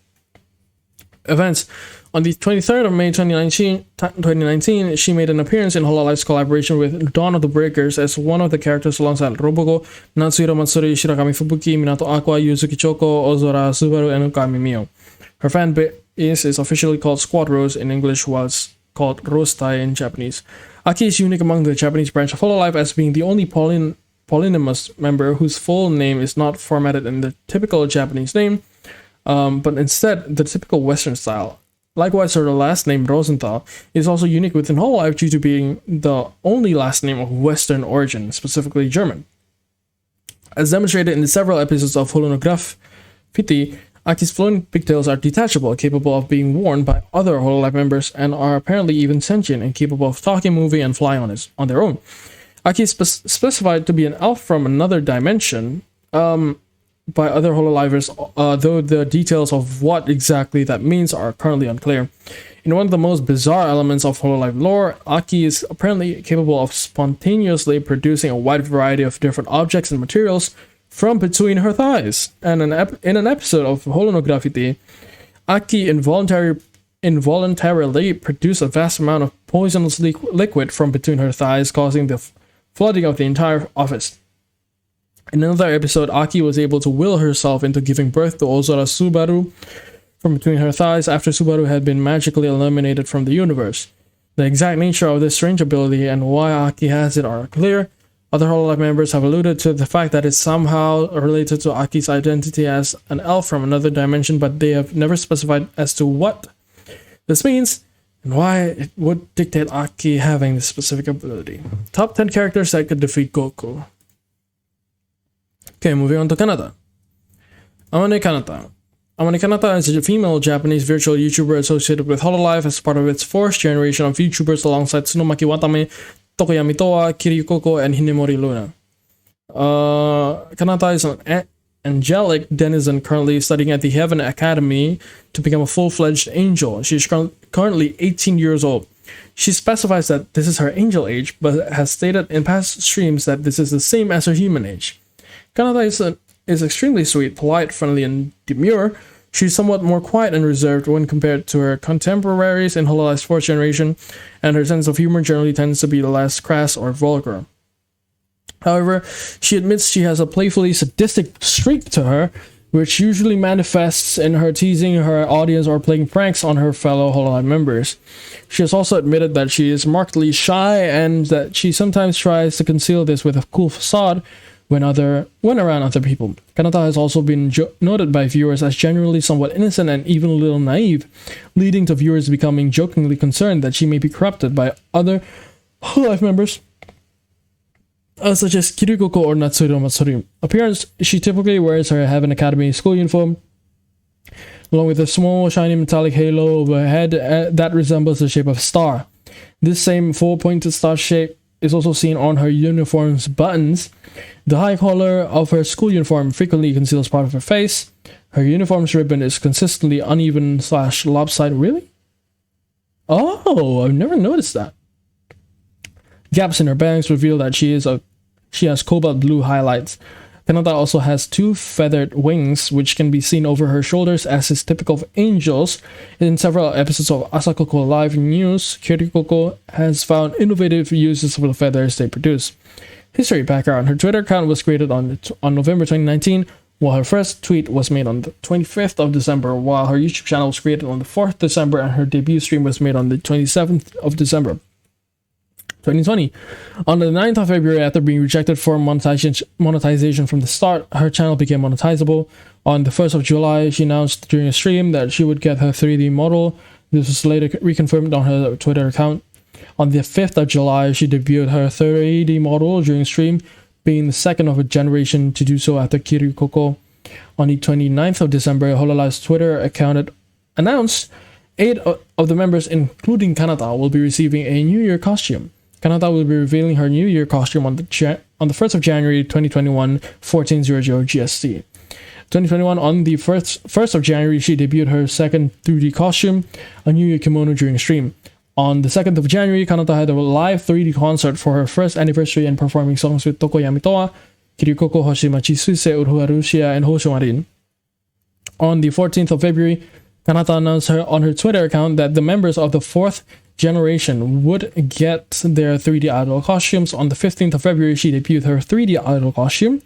Events. On the 23rd of May 2019, she made an appearance in Hololive's collaboration with Dawn of the Breakers as one of the characters alongside Roboco, Natsuhiro Matsuri, Shirakami Fubuki, Minato Aqua, Yuzuki Choko, Ozora Subaru, and Ukami Mio. Her fan base is officially called Squad Rose in English, while it's called Rostai in Japanese. Aki is unique among the Japanese branch of Hololive as being the only polynymous member whose full name is not formatted in the typical Japanese name, but instead the typical Western style. Likewise, her last name, Rosenthal, is also unique within Hololive due to being the only last name of Western origin, specifically German. As demonstrated in the several episodes of Holonograph Fiti, Aki's flowing pigtails are detachable, capable of being worn by other Hololive members, and are apparently even sentient and capable of talking, moving, and flying on their own. Aki is specified to be an elf from another dimension, by other Hololivers, though the details of what exactly that means are currently unclear. In one of the most bizarre elements of Hololive lore, Aki is apparently capable of spontaneously producing a wide variety of different objects and materials from between her thighs. And in an episode of Holonographity, Aki involuntarily produced a vast amount of poisonous liquid from between her thighs, causing the flooding of the entire office. In another episode, Aki was able to will herself into giving birth to Ozora Subaru from between her thighs after Subaru had been magically eliminated from the universe. The exact nature of this strange ability and why Aki has it are clear. Other Hololive members have alluded to the fact that it's somehow related to Aki's identity as an elf from another dimension, but they have never specified as to what this means and why it would dictate Aki having this specific ability. Top 10 characters that could defeat Goku. Okay, moving on to Kanata. Amane Kanata. Amane Kanata is a female Japanese virtual YouTuber associated with Hololive as part of its fourth generation of YouTubers alongside Tsunomaki Watame, Tokoyami Toa, Kiryu and Hinemori Luna. Kanata is an angelic denizen currently studying at the Heaven Academy to become a full-fledged angel. She is currently 18 years old. She specifies that this is her angel age, but has stated in past streams that this is the same as her human age. Kanata is extremely sweet, polite, friendly, and demure. She's somewhat more quiet and reserved when compared to her contemporaries in Hololive's fourth generation, and her sense of humor generally tends to be less crass or vulgar. However, she admits she has a playfully sadistic streak to her, which usually manifests in her teasing her audience or playing pranks on her fellow Hololive members. She has also admitted that she is markedly shy and that she sometimes tries to conceal this with a cool facade when around other people. Kanata has also been noted by viewers as generally somewhat innocent and even a little naive, leading to viewers becoming jokingly concerned that she may be corrupted by other Hololive members, such as Kiryu or Natsuhiro Matsuri. Appearance: she typically wears her Heaven Academy school uniform, along with a small shiny metallic halo over her head that resembles the shape of a star. This same full-pointed star shape is also seen on her uniform's buttons. The high collar of her school uniform frequently conceals part of her face. Her uniform's ribbon is consistently uneven / lopsided. Really? Oh, I've never noticed that. Gaps in her bangs reveal that she has cobalt blue highlights. Kanata also has 2 feathered wings, which can be seen over her shoulders as is typical of angels. In several episodes of Asako Live News, Kirikoko has found innovative uses for the feathers they produce. History background: her Twitter account was created on November 2019, while her first tweet was made on the 25th of December, while her YouTube channel was created on the 4th December, and her debut stream was made on the 27th of December. 2020. On the 9th of February, after being rejected for monetization from the start, her channel became monetizable. On the 1st of July, she announced during a stream that she would get her 3D model. This was later reconfirmed on her Twitter account. On the 5th of July, she debuted her 3D model during a stream, being the second of a generation to do so after Kirikoko. On the 29th of December, Hololive's Twitter account announced 8 of the members, including Kanata, will be receiving a New Year costume. Kanata will be revealing her New Year costume on the 1st of January 2021, 14:00 GST. 2021, on the 1st of January, she debuted her second 3D costume, a New Year kimono, during a stream. On the 2nd of January, Kanata had a live 3D concert for her first anniversary and performing songs with Toko Yamitoa, Kirikoko, Hoshimachi Suse, Uruharushia, and Hoshomarin. On the 14th of February, Kanata announced on her Twitter account that the members of the 4th generation would get their 3D idol costumes. On the 15th of February, she debuted her 3D idol costume.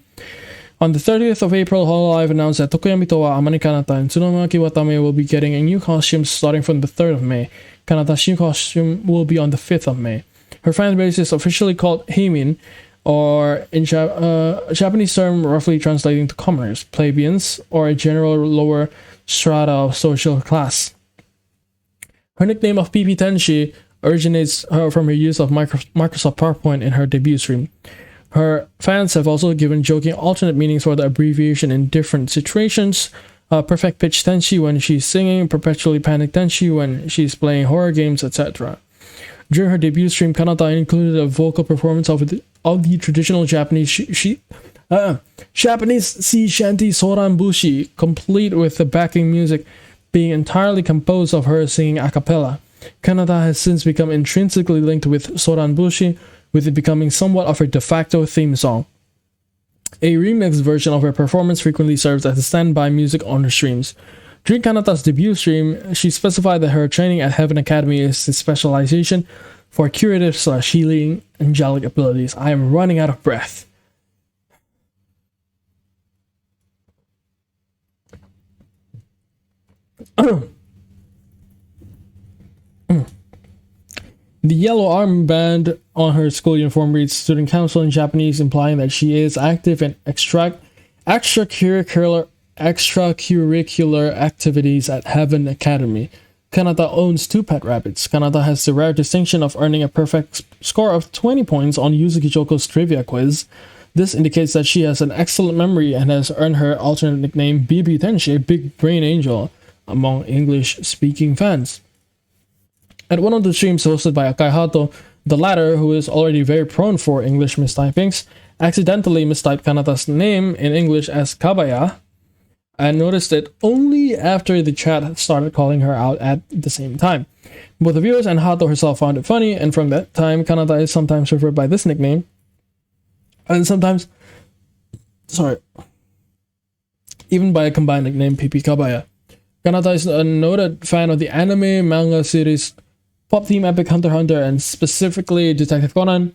On the 30th of April, Hololive announced that Tokoyami Towa, Amane Kanata, and Tsunomaki Watame will be getting a new costume starting from the 3rd of May. Kanata's new costume will be on the 5th of May. Her fan base is officially called Heimin, or in Japanese term roughly translating to commoners, plebeians, or a general lower strata of social class. Her nickname of PP Tenshi originates from her use of Microsoft PowerPoint in her debut stream. Her fans have also given joking alternate meanings for the abbreviation in different situations. Perfect pitch Tenshi when she's singing, perpetually panic Tenshi when she's playing horror games, etc. During her debut stream, Kanata included a vocal performance of the traditional Japanese Japanese sea shanty Soran Bushi, complete with the backing music being entirely composed of her singing a cappella. Kanata has since become intrinsically linked with Soran Bushi, with it becoming somewhat of her de facto theme song. A remixed version of her performance frequently serves as a standby music on her streams. During Kanata's debut stream, she specified that her training at Heaven Academy is a specialization for curative/healing angelic abilities. I am running out of breath. The yellow armband on her school uniform reads Student Council in Japanese, implying that she is active in extracurricular activities at Heaven Academy. Kanata owns 2 pet rabbits. Kanata has the rare distinction of earning a perfect score of 20 points on Yuzuki Choko's trivia quiz. This indicates that she has an excellent memory and has earned her alternate nickname BB Tenshi, Big Brain Angel, among English-speaking fans. At one of the streams hosted by Akai Hato, the latter, who is already very prone for English mistypings, accidentally mistyped Kanata's name in English as Kabaya, and noticed it only after the chat started calling her out at the same time. Both the viewers and Hato herself found it funny, and from that time, Kanata is sometimes referred by this nickname, and sometimes, even by a combined nickname, PP Kabaya. Kanata is a noted fan of the anime manga series Pop Team Epic Hunter x Hunter, and specifically Detective Conan,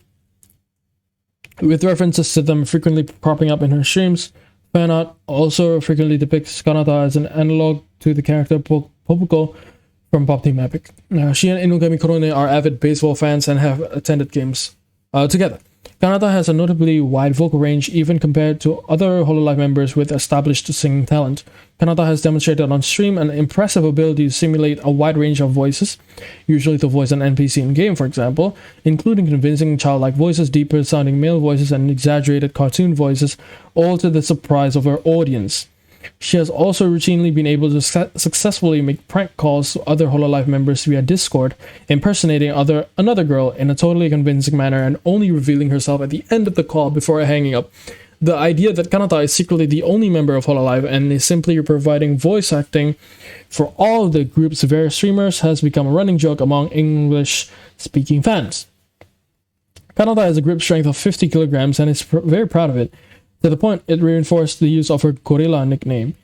with references to them frequently cropping up in her streams. Fan art also frequently depicts Kanata as an analog to the character Popuko from Pop Team Epic. She and Inugami Korone are avid baseball fans and have attended games together. Kanata has a notably wide vocal range even compared to other Hololive members with established singing talent. Kanata has demonstrated on stream an impressive ability to simulate a wide range of voices, usually to voice an NPC in-game, for example, including convincing childlike voices, deeper sounding male voices, and exaggerated cartoon voices, all to the surprise of her audience. She has also routinely been able to successfully make prank calls to other Hololive members via Discord, impersonating another girl in a totally convincing manner and only revealing herself at the end of the call before hanging up. The idea that Kanata is secretly the only member of Hololive and is simply providing voice acting for all of the group's various streamers has become a running joke among English-speaking fans. Kanata has a grip strength of 50 kilograms and is very proud of it. To the point, it reinforced the use of her gorilla nickname.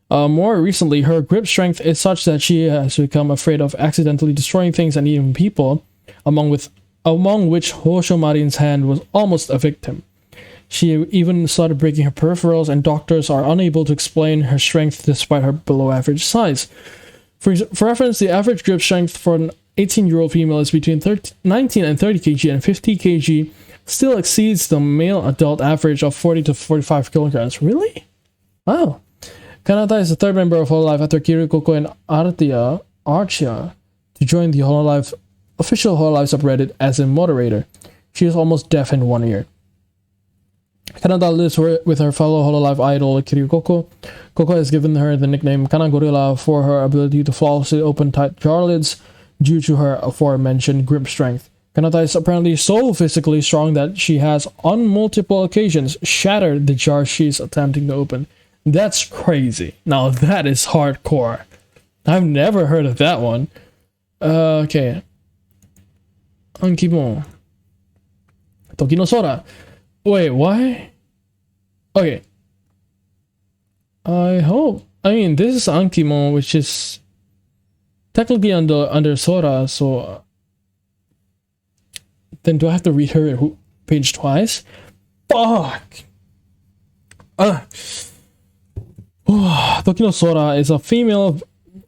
More recently, her grip strength is such that she has become afraid of accidentally destroying things and even people, among which Hosho Marin's hand was almost a victim. She even started breaking her peripherals, and doctors are unable to explain her strength despite her below-average size. For reference, the average grip strength for an 18-year-old female is between 19 and 30 kg, and 50 kg still exceeds the male adult average of 40 to 45 kilograms. Really? Wow. Kanata is the third member of Hololive after Kirikoko and Archia to join the Hololive official Hololive subreddit as a moderator. She is almost deaf in one ear. Kanata lives with her fellow Hololive idol Kirikoko. Koko has given her the nickname Kana Gorilla for her ability to flawlessly open tight jar lids due to her aforementioned grip strength. Kanata is apparently so physically strong that she has, on multiple occasions, shattered the jar she's attempting to open. That's crazy. Now that is hardcore. I've never heard of that one. Okay. Ankimon. Toki no Sora. Wait, why? Okay. I mean, this is Ankimon, which is technically under Sora, so then do I have to read her page twice? Fuck! Toki no Sora is a female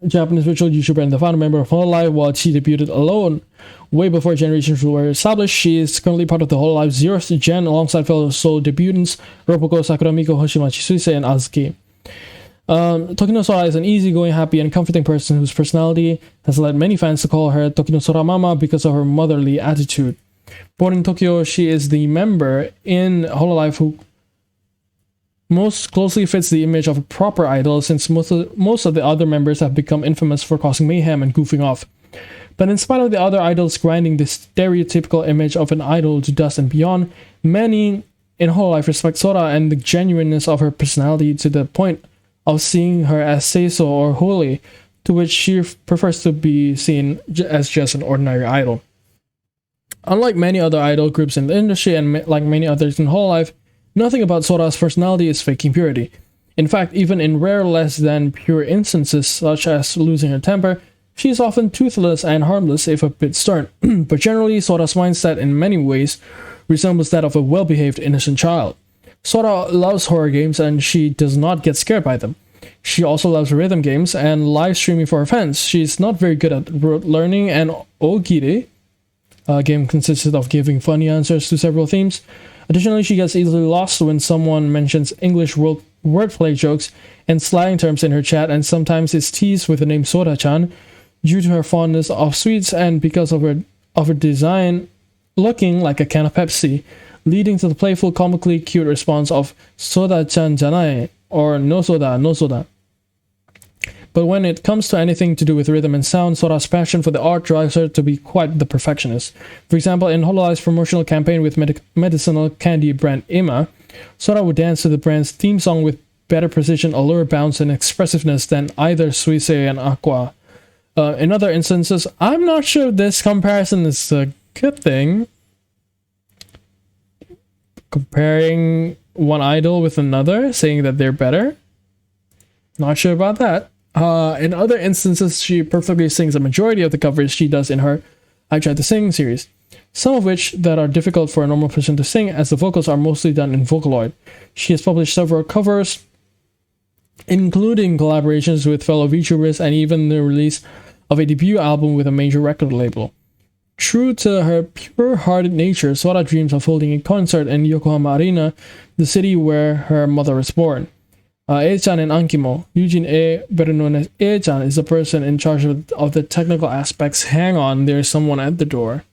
Japanese virtual YouTuber and the founder member of Hololive. While she debuted alone way before generations were established, she is currently part of the Hololive 0th Gen alongside fellow solo debutants Ropoko, Sakuramiko, Hoshimachi Suisei, and Azuki. Toki no Sora is an easygoing, happy, and comforting person whose personality has led many fans to call her Toki no Sora Mama because of her motherly attitude. Born in Tokyo, she is the member in Hololive who most closely fits the image of a proper idol, since most of the other members have become infamous for causing mayhem and goofing off. But in spite of the other idols grinding the stereotypical image of an idol to dust and beyond, many in Hololive respect Sora and the genuineness of her personality to the point of seeing her as Seiso or holy, to which she prefers to be seen as just an ordinary idol. Unlike many other idol groups in the industry and like many others in Hololive, nothing about Sora's personality is faking purity. In fact, even in rare less than pure instances such as losing her temper, she is often toothless and harmless if a bit stern. But generally, Sora's mindset in many ways resembles that of a well-behaved innocent child. Sora loves horror games and she does not get scared by them. She also loves rhythm games and live streaming for her fans. She's not very good at rote learning, and Ogiri, a game consisted of giving funny answers to several themes. Additionally, she gets easily lost when someone mentions English wordplay jokes and slang terms in her chat, and sometimes is teased with the name Sora-chan due to her fondness of sweets and because of her design looking like a can of Pepsi, leading to the playful, comically cute response of Soda-chan janai, or no soda, no soda. But when it comes to anything to do with rhythm and sound, Sora's passion for the art drives her to be quite the perfectionist. For example, in Hololive's promotional campaign with medicinal candy brand Ima, Sora would dance to the brand's theme song with better precision, allure, bounce, and expressiveness than either Suisei and Aqua. In other instances, I'm not sure if this comparison is a good thing. Comparing one idol with another, saying that they're better. Not sure about that. In other instances, she perfectly sings a majority of the covers she does in her I Tried to Sing series, some of which that are difficult for a normal person to sing, as the vocals are mostly done in Vocaloid. She has published several covers, including collaborations with fellow VTubers and even the release of a debut album with a major record label. True to her pure-hearted nature, Sora dreams of holding a concert in Yokohama Arena, the city where her mother was born. E-chan and Ankimo, Eugene A., better known as E-chan, is the person in charge of the technical aspects. Hang on, there's someone at the door.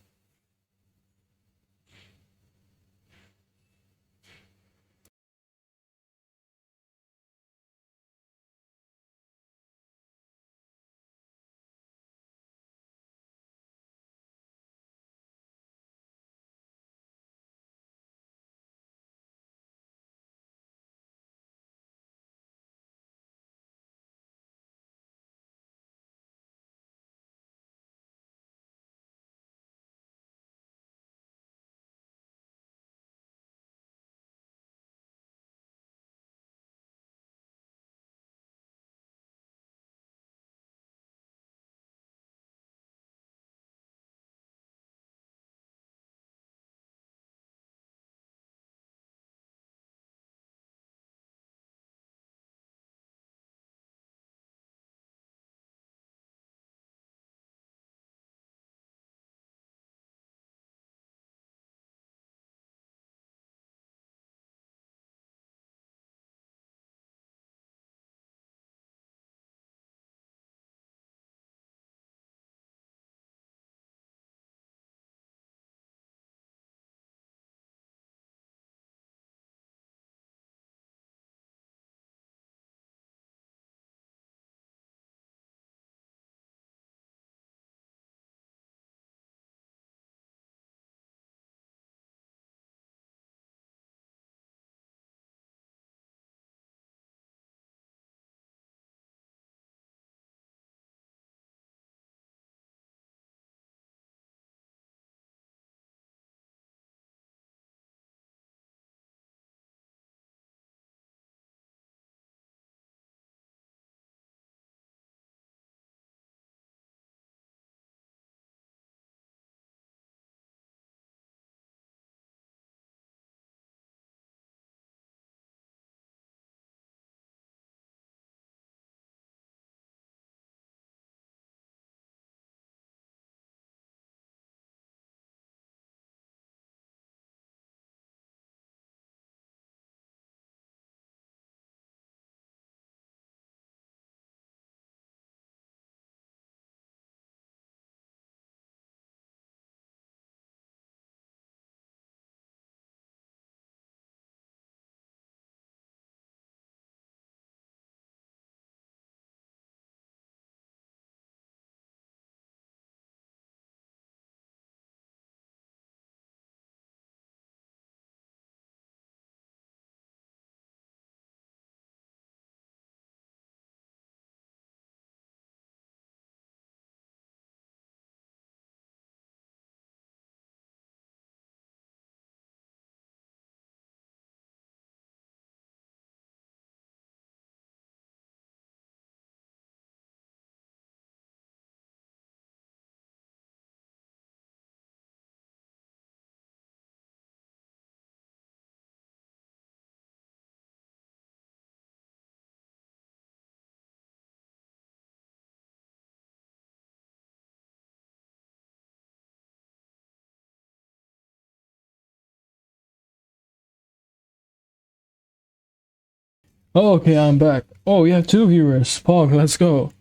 Oh, okay, I'm back. Oh, we have 2 viewers. Pog, let's go.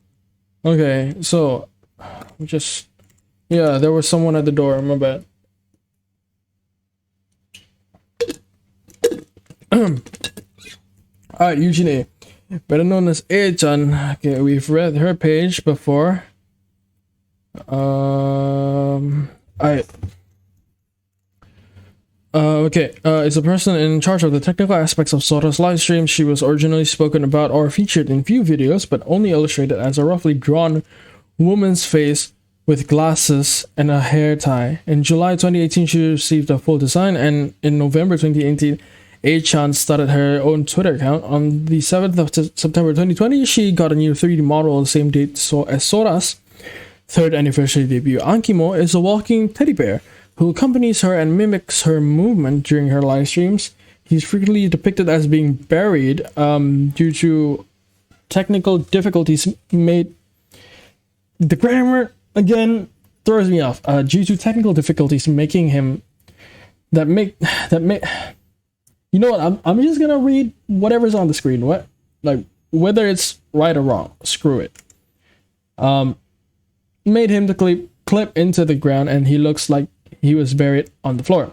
Okay, so just yeah, there was someone at the door. My bad. Alright, Eugenie, better known as A-chan. Okay, we've read her page before. I okay, is a person in charge of the technical aspects of Sora's live stream. She was originally spoken about or featured in few videos, but only illustrated as a roughly drawn woman's face with glasses and a hair tie. In July 2018, she received a full design, and in November 2018, A-chan started her own Twitter account. On the 7th of September 2020, she got a new 3D model on the same date as Sora's 3rd anniversary debut. Ankimo is a walking teddy bear who accompanies her and mimics her movement during her live streams. He's frequently depicted as being buried due to technical difficulties made. The grammar again throws me off. Due to technical difficulties making him that make you know what? I'm just gonna read whatever's on the screen. What, like, whether it's right or wrong, screw it. Made him to clip into the ground, and he looks like he was buried on the floor.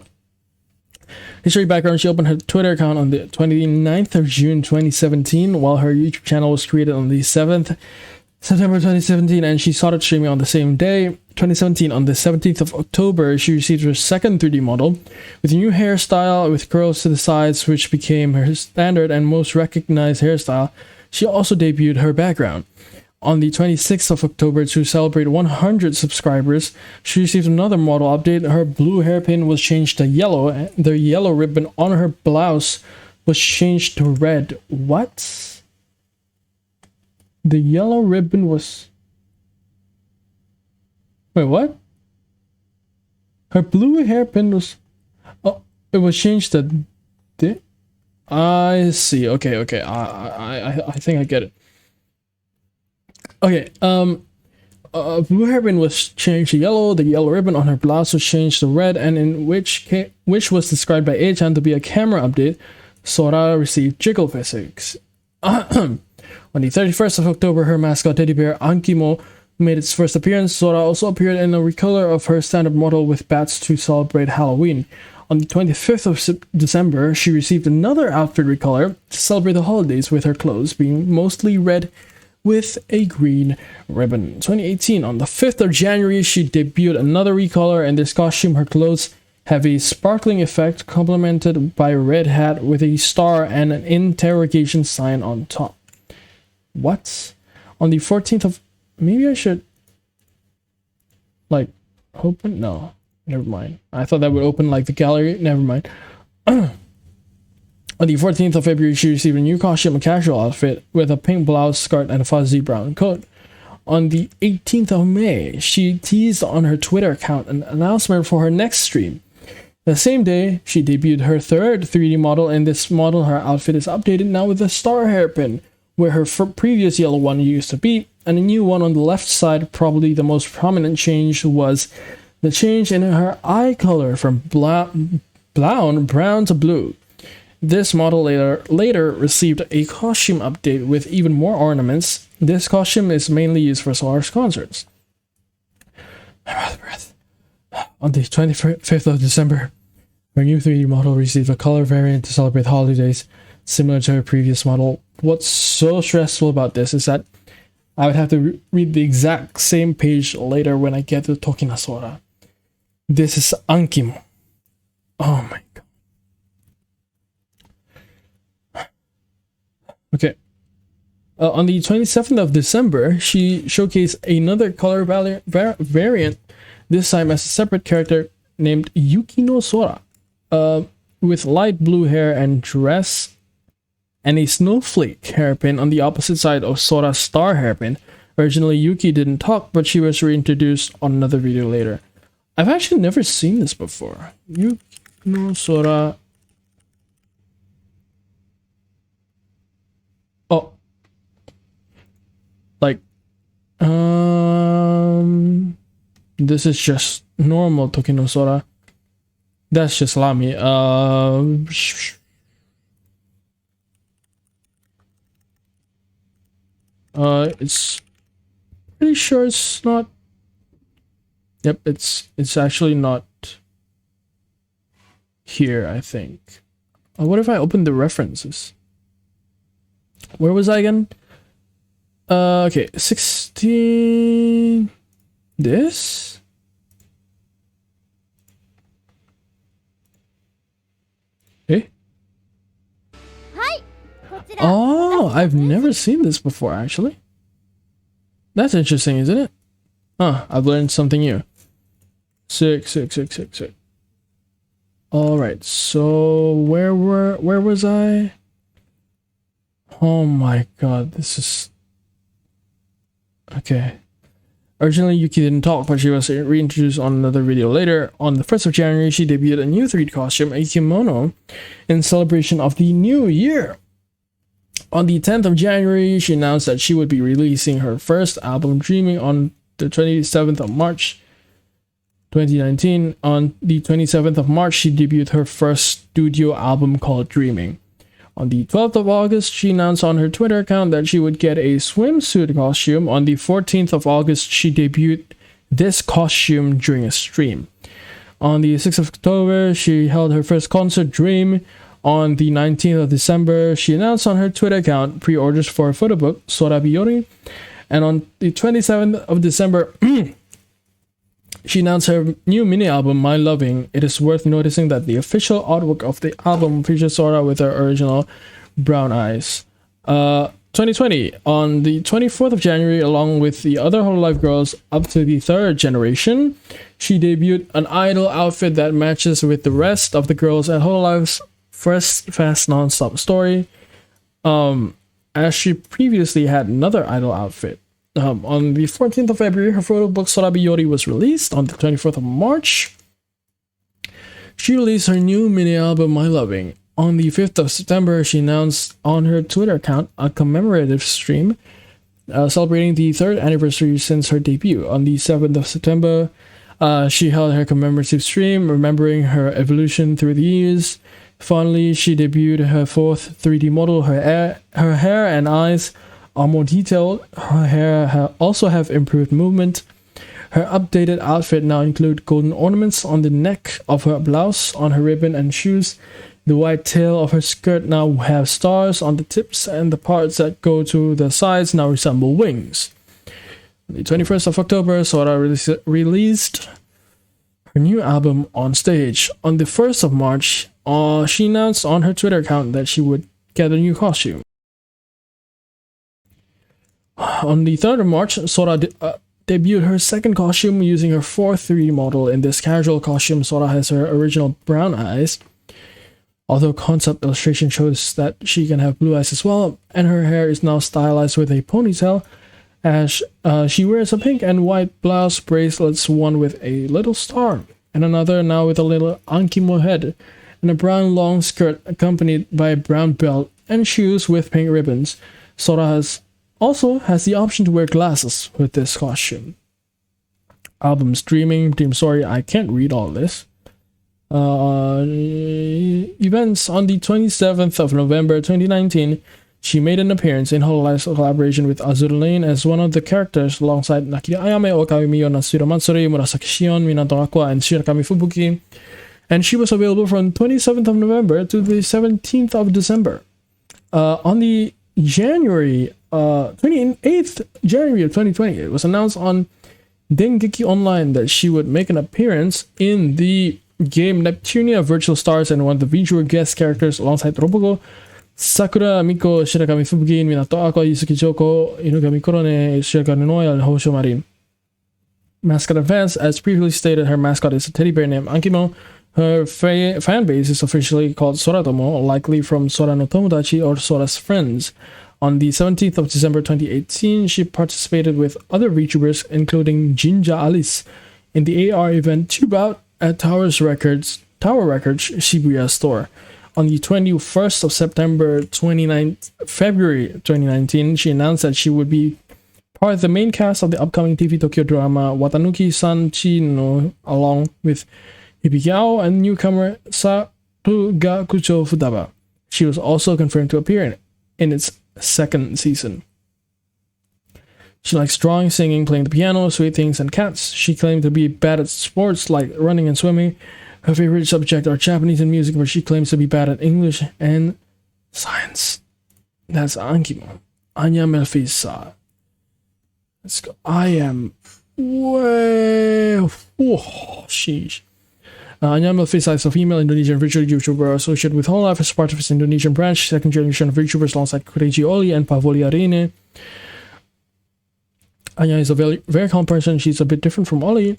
History background: she opened her Twitter account on the 29th of June 2017, while her YouTube channel was created on the 7th September 2017, and she started streaming on the same day, 2017. On the 17th of October, she received her second 3D model with a new hairstyle with curls to the sides, which became her standard and most recognized hairstyle. She also debuted her background. On the 26th of October, to celebrate 100 subscribers, she received another model update. Her blue hairpin was changed to yellow. The yellow ribbon on her blouse was changed to red. What? The yellow ribbon was... Wait, what? Her blue hairpin was... Oh, it was changed to... I see. Okay. I think I get it. Okay, blue hairpin was changed to yellow. The yellow ribbon on her blouse was changed to red, and in which was described by A-chan to be a camera update. Sora received jiggle physics. On the 31st of October, her mascot teddy bear Ankimo made its first appearance. Sora also appeared in a recolor of her standard model with bats to celebrate Halloween. On the 25th of December, she received another outfit recolor to celebrate the holidays, with her clothes being mostly red with a green ribbon. 2018, on the 5th of January, she debuted another recolor. In this costume, her clothes have a sparkling effect, complemented by a red hat with a star and an interrogation sign on top. What? On the 14th of... Maybe I should... like, open? No, never mind. I thought that would open, like, the gallery. Never mind. On the 14th of February, she received a new costume, a casual outfit with a pink blouse, skirt, and a fuzzy brown coat. On the 18th of May, she teased on her Twitter account an announcement for her next stream. The same day, she debuted her third 3D model. In this model, her outfit is updated now with a star hairpin, where her previous yellow one used to be, and a new one on the left side. Probably the most prominent change was the change in her eye color from brown to blue. This model later received a costume update with even more ornaments. This costume is mainly used for Sora's concerts. I'm out of breath. On the 25th of December, her new 3D model received a color variant to celebrate holidays, similar to her previous model. What's so stressful about this is that I would have to read the exact same page later when I get to Tokina Sora. This is Ankimo. Oh my god. Okay. On the 27th of December, she showcased another color variant, this time as a separate character named Yukino Sora, with light blue hair and dress, and a snowflake hairpin on the opposite side of Sora's star hairpin. Originally, Yuki didn't talk, but she was reintroduced on another video later. I've actually never seen this before. Yukino Sora... Oh, like, this is just normal Tokino Sora. That's just Lami. It's pretty sure it's not. Yep, it's actually not here, I think. What if I open the references? Where was I again? Okay, 16. This? Eh? Oh, I've never seen this before, actually. That's interesting, isn't it? Huh, I've learned something new. Sick. Alright, so where was I? Oh my god, this is... Okay. Originally, Yuki didn't talk, but she was reintroduced on another video later. On the 1st of January, she debuted a new 3D costume, a kimono, in celebration of the new year. On the 10th of January, she announced that she would be releasing her first album, Dreaming, on the 27th of March, 2019. On the 27th of March, she debuted her first studio album called Dreaming. On the 12th of August, she announced on her Twitter account that she would get a swimsuit costume. On the 14th of August, she debuted this costume during a stream. On the 6th of October, she held her first concert, Dream. On the 19th of December, she announced on her Twitter account pre-orders for a photo book, Sorabi Yori. And on the 27th of December, she announced her new mini-album, My Loving. It is worth noticing that the official artwork of the album features Sora with her original brown eyes. 2020, on the 24th of January, along with the other Hololive girls up to the third generation, she debuted an idol outfit that matches with the rest of the girls at Hololive's first Fast Non-Stop story, as she previously had another idol outfit. On the 14th of February, her photo book Sorabi Yori was released. On the 24th of March, she released her new mini-album, My Loving. On the 5th of September, she announced on her Twitter account a commemorative stream celebrating the 3rd anniversary since her debut. On the 7th of September, she held her commemorative stream, remembering her evolution through the years. Finally, she debuted her 4th 3D model. Her hair and eyes are more detailed. Her hair also have improved movement. Her updated outfit now include golden ornaments on the neck of her blouse, on her ribbon and shoes. The white tail of her skirt now have stars on the tips, and the parts that go to the sides now resemble wings. On the 21st of October, Sora released her new album On Stage. On the 1st of March, she announced on her Twitter account that she would get a new costume. On the 3rd of March, Sora debuted her second costume using her 4th 3D model. In this casual costume, Sora has her original brown eyes, although concept illustration shows that she can have blue eyes as well, and her hair is now stylized with a ponytail, as she wears a pink and white blouse bracelets, one with a little star, and another now with a little Ankimo head, and a brown long skirt accompanied by a brown belt and shoes with pink ribbons. Sora also has the option to wear glasses with this costume. Albums Dreaming, Dream Story, I can't read all this. Events on the 27th of November 2019, she made an appearance in Hololive's collaboration with Azure Lane as one of the characters alongside Nakira Ayame, Okawi Miyo, Natsuhiro Matsuri, Murasaki Shion, Minato Aqua, and Shirakami Fubuki. And she was available from 27th of November to the 17th of December. On the 28th January of 2020, it was announced on Dengeki Online that she would make an appearance in the game Neptunia Virtual Stars and one of the visual guest characters alongside Robogo, Sakura, Miko, Shirakami Fubuki, Minato Aqua, Yusuke Joko, Inugami Korone, Shirakami Noya, and Hosho Marin. Mascot advance, as previously stated, her mascot is a teddy bear named Ankimo. Her fan base is officially called Soratomo, likely from Sora no Tomodachi or Sora's friends. On the 17th of December 2018, she participated with other VTubers, including Jinja Alice, in the AR event Tube Out at Tower Records Shibuya store. On the 21st of February 2019, she announced that she would be part of the main cast of the upcoming TV Tokyo drama Watanuki-san Chi-no, along with Hibikiao and newcomer Sarugakucho Futaba. She was also confirmed to appear in its second season. She likes drawing, singing, playing the piano, sweet things, and cats. She claimed to be bad at sports like running and swimming. Her favorite subject are Japanese and music, where she claims to be bad at English and science. That's Ankimo. Anya Melfisa. Let's go. I am way. Whoa, sheesh. Anya Melfisa is a female Indonesian virtual YouTuber associated with Hololive as part of its Indonesian branch, second generation of VTubers alongside Kureji Oli and Pavoli Arine. Anya is a very, very calm person. She's a bit different from Oli.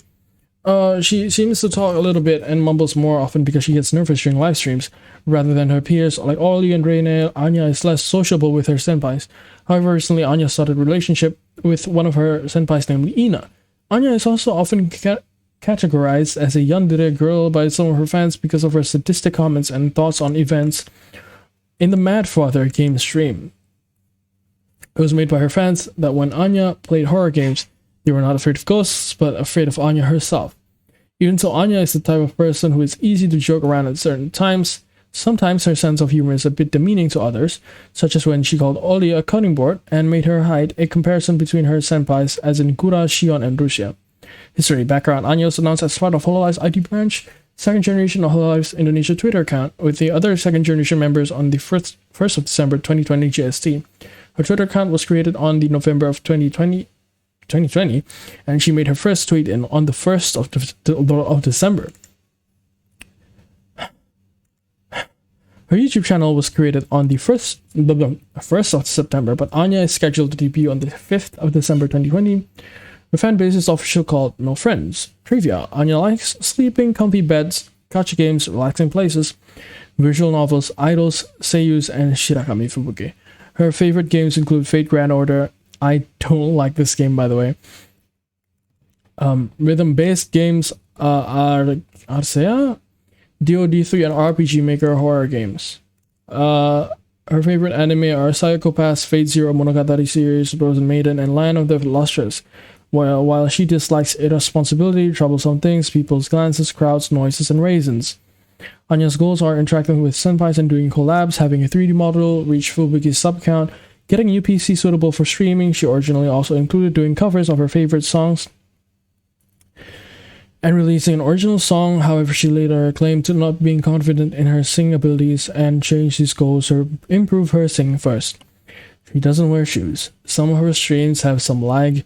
She seems to talk a little bit and mumbles more often because she gets nervous during live streams. Rather than her peers like Oli and Reine, Anya is less sociable with her senpais. However, recently Anya started a relationship with one of her senpais, namely Ina. Anya is also often categorized as a yandere girl by some of her fans because of her sadistic comments and thoughts on events in the Mad Father game stream. It was made by her fans that when Anya played horror games, they were not afraid of ghosts, but afraid of Anya herself. Even so, Anya is the type of person who is easy to joke around at certain times. Sometimes her sense of humor is a bit demeaning to others, such as when she called Oli a cutting board and made her hide a comparison between her senpais as in Gura, Shion, and Rusia. History background: Anya was announced as part of Hololive's IT branch, second generation of Hololive's Indonesia Twitter account, with the other second generation members on the 1st of December 2020 GST. Her Twitter account was created on the November of 2020, and she made her first tweet on the 1st of December. Her YouTube channel was created on the 1st of September, but Anya is scheduled to debut on the 5th of December 2020. Her fan base is officially called No Friends. Trivia: Anya likes sleeping, comfy beds, gacha games, relaxing places, visual novels, idols, seiyus, and shirakami fubuki. Her favorite games include Fate Grand Order. I don't like this game, by the way. Rhythm-based games are Arcea, DoD3, and RPG Maker horror games. Her favorite anime are Psycho Pass, Fate Zero, Monogatari series, Frozen Maiden, and Lion of the Lustrous. While she dislikes irresponsibility, troublesome things, people's glances, crowds, noises, and raisins. Anya's goals are interacting with senpais and doing collabs, having a 3D model, reach Fubuki's sub count, getting a new PC suitable for streaming. She originally also included doing covers of her favorite songs and releasing an original song. However, she later claimed to not being confident in her singing abilities and changed these goals to improve her singing first. She doesn't wear shoes. Some of her streams have some lag.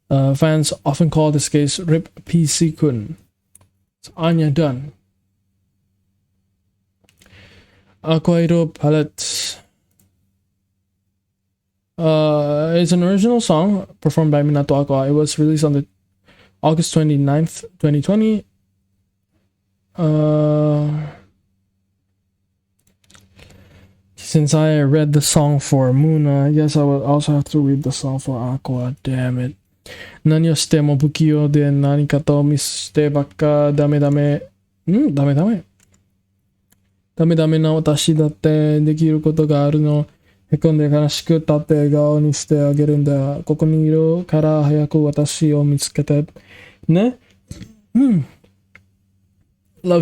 Fans often call this case Rip PC Kun. So Anya done. Aquairo Palette. It's an original song performed by Minato Aqua. It was released on the August 29th, 2020. Since I read the song for Muna, I guess I will also have to read the song for Aqua. Damn it. 何をしても不器用で何かとミスしてばっかダメダメな私だってできることがあるの。へこんで悲しく立って笑顔にしてあげるんだ。ここにいるから早く私を見つけてね。Love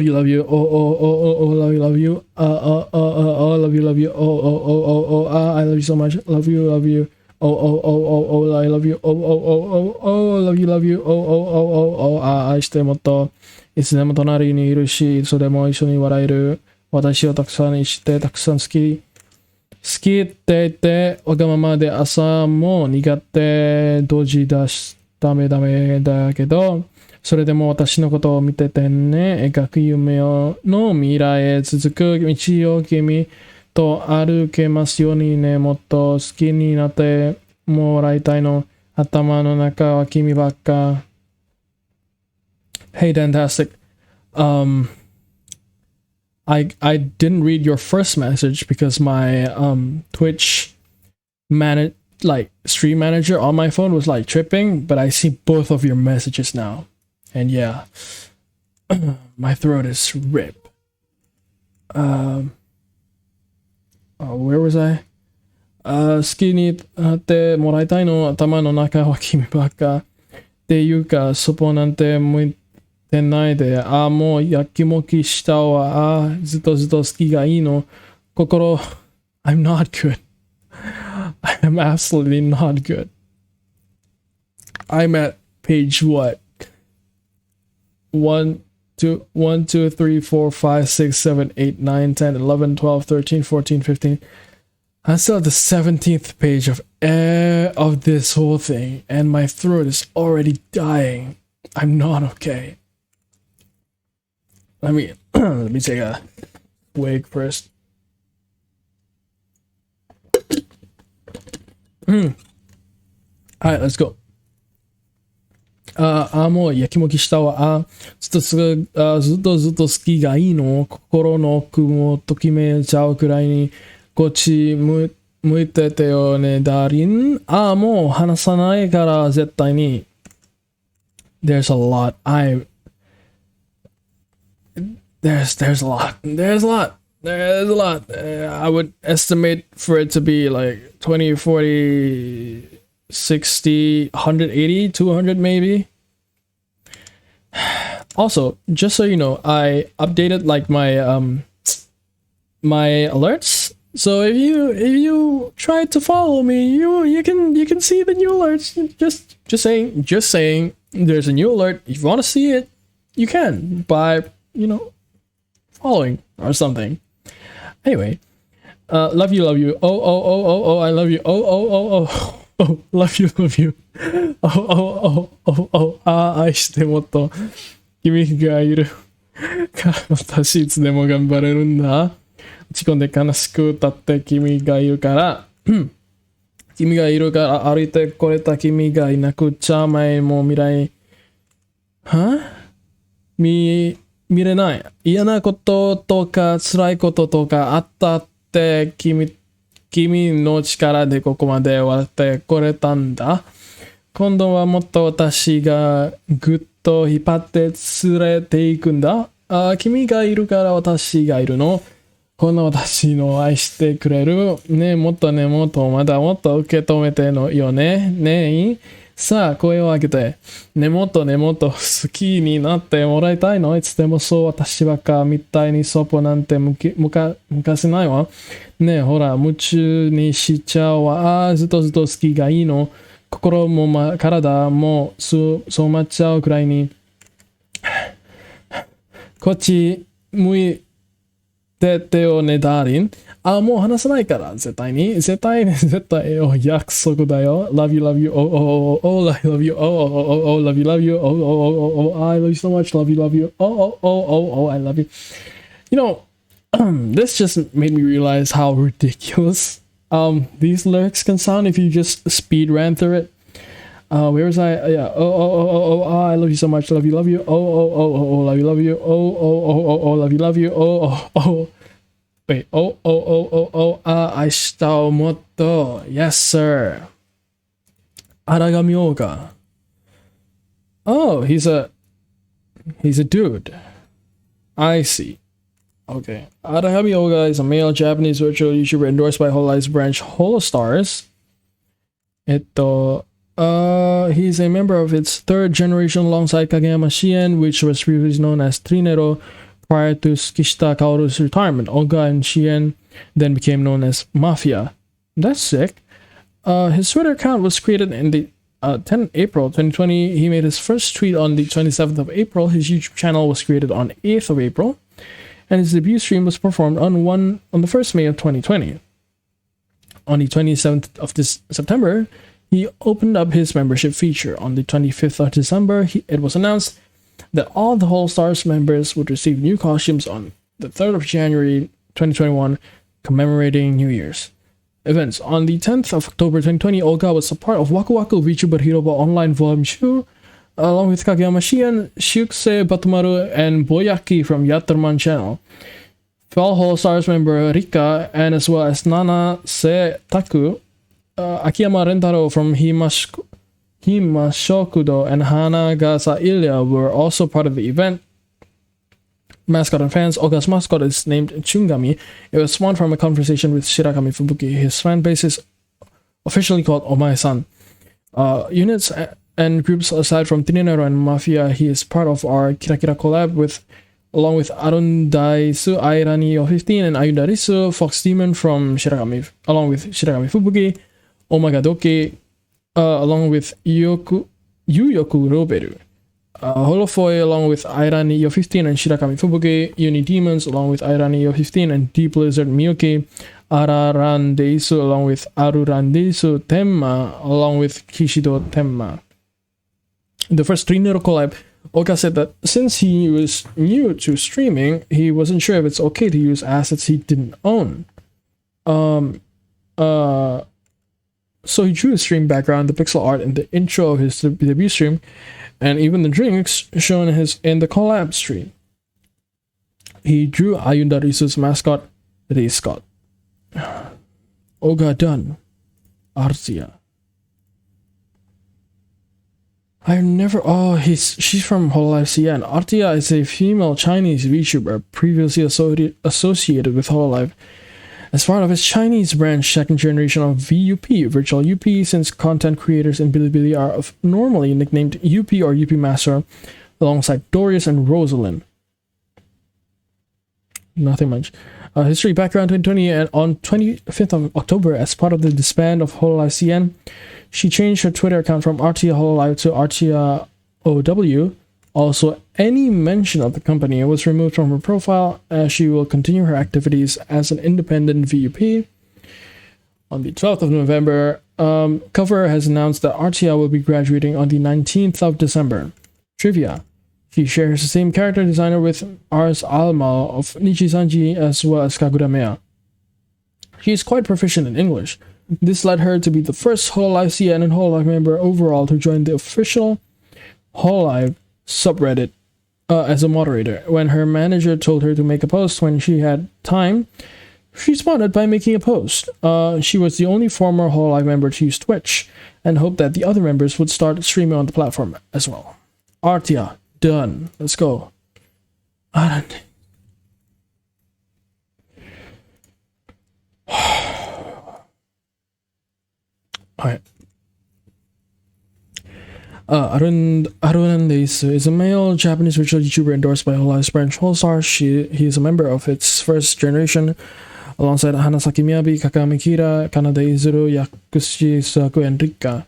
you, love you. Love you, love you. Love you, love you. I love you so much. Love you, love you. I love you. Love you, love you. 愛してもっといつでも隣にいるし、いつでも一緒に笑える。私をたくさんにしてたくさん好きって言ってわがままで朝も苦手ドジだしダメだけどそれでも私のことを見ててね。描く夢の未来へ続く道を君と歩けますようにね。もっと好きになってもらいたいの。頭の中は君ばっか。Hey, fantastic. I didn't read your first message because my Twitch stream manager on my phone was like tripping, but I see both of your messages now. And yeah, my throat is ripped. Where was I? 好きになってもらいたいの。頭の中は君ばっか。っていうか、そこなんて向いてないで。もうやきもきしたわ。ずっと好きがいいの。心、I'm not good. I'm absolutely not good. I'm at page what? 1, 2, 1, 2, 3, 4, 5, 6, 7, 8, 9, 10, 11, 12, 13, 14, 15. I'm still at the 17th page of this whole thing, and my throat is already dying. I'm not okay. Let me take a wig first. Alright, let's go. もうやきもきしたわ。ずっと好きがいいの。心の奥もときめちゃうくらいにこっち向いててよね、ダーリン。もう話さないから絶対に。There's a lot. There's a lot. I would estimate for it to be like 20, 40, 60, 180, 200 maybe. Also, just so you know, I updated like my my alerts. So if you try to follow me, you can see the new alerts. Just saying. There's a new alert. If you want to see it, you can by following or something. Anyway, love you. Oh, I love you. Oh, love you. Oh, 愛してもっと君がいるから私いつでも頑張れるんだ。落ち込んで悲しく歌って君がいるから君がいるから歩いてこれた君がいなくちゃ前も未来見れない。嫌なこととか辛いこととかあったって君の力でここまで笑ってこれたんだ。今度はもっと私がぐっと引っ張って連れていくんだ。君がいるから私がいるの。この私の愛してくれる。ね、もっとまだもっと受け止めてのよね。ねえ。さあ、声を上げて。ねもっと好きになってもらいたいの。いつでもそう私ばっかみたいにそぽなんて昔ないわ。ねえ、ほら、夢中にしちゃうわ。ずっと好きがいいの。心も体もそうまっちゃうくらいに。こっち向いててよね、ダーリン。もう話さないから、絶対よ、約束だよ。Love you, I love you, love you, I love you so much, love you, I love you. This just made me realize how ridiculous these lyrics can sound if you just speed ran through it. Where was I? Yeah. I love you so much. Love you. Love you. Love you. Love you. Love you. Wait. I stole motto. Yes, sir. Aragami Oga. Oh, he's a dude. I see. Okay. Aragami Oga is a male Japanese virtual YouTuber endorsed by Hololive's branch Holostars. He's a member of its third generation alongside Kageyama Shien, which was previously known as Trinero prior to Kishita Kaoru's retirement. Oga and Shien then became known as Mafia. That's sick. His Twitter account was created in the 10th April 2020. He made his first tweet on the 27th of April. His YouTube channel was created on 8th of April. And his debut stream was performed on the 1st May of 2020. On the 27th of this September, he opened up his membership feature. On the 25th of December, it was announced that all the Holostars members would receive new costumes on the 3rd of January 2021, commemorating New Year's events. On the 10th of October 2020, Olga was a part of Waku Waku VTuber Hiroba Online Volume 2, along with Kageyama Shien, Shukse Batumaru, and Boyaki from Yatterman channel. Fellow Holostars member Rika, and as well as Nana Se Taku, Akiyama Rentaro from Himashokudo, and Hanagasa Ilya were also part of the event. Mascot and fans. Olga's mascot is named Chungami. It was spawned from a conversation with Shirakami Fubuki. His fan base is officially called Omae-san. Units and groups aside from Trinero and Mafia, he is part of our Kira Kira collab along with Arun Daisu, Airani 15, and Ayuda Risu, Fox Demon from Shirakami, along with Shirakami Fubuki, Omagadoki, along with Yuyoku Roberu. Holofoy along with Irani Yo 15 and Shirakami Fubuge, Uni Demons along with Irani Yo 15 and Deep Lizard Miyuki, Ararandeisu along with Arurandeisu Tenma along with Kishido Tenma. The first 3 Nero collab, Oka said that since he was new to streaming, he wasn't sure if it's okay to use assets he didn't own. So he drew his stream background, the pixel art, and the intro of his debut stream, and even the drinks shown in the collab stream. He drew Ayundarisu's mascot, Ray Scott. Oga done. Artia. She's from Hololive CN. Artia is a female Chinese VTuber previously associated with Hololive as part of its Chinese branch, second generation of VUP, Virtual UP, since content creators in Bilibili are normally nicknamed UP or UP Master, alongside Dorius and Rosalind. Nothing much. History background 2020, and on 25th of October, as part of the disband of Hololive CN, she changed her Twitter account from Artia Hololive to Artia OW. Also, any mention of the company was removed from her profile, as she will continue her activities as an independent VUP. On the 12th of November, Cover has announced that Artia will be graduating on the 19th of December. Trivia. She shares the same character designer with Ars lmao of Nijisanji as well as Kaguramea. She is quite proficient in English. This led her to be the first Hololive CN and Hololive member overall to join the official Hololive subreddit as a moderator. When her manager told her to make a post when she had time, she responded by making a post. She was the only former Hololive member to use Twitch, and hoped that the other members would start streaming on the platform as well. Artia, done. Let's go. Alright. Arurandeisu is a male Japanese virtual YouTuber endorsed by Hololive's branch Holstars. He is a member of its first generation, alongside Hanasaki Miyabi, Kakami Kira, Kanada Izuru, Yakushi Saku, and Rika.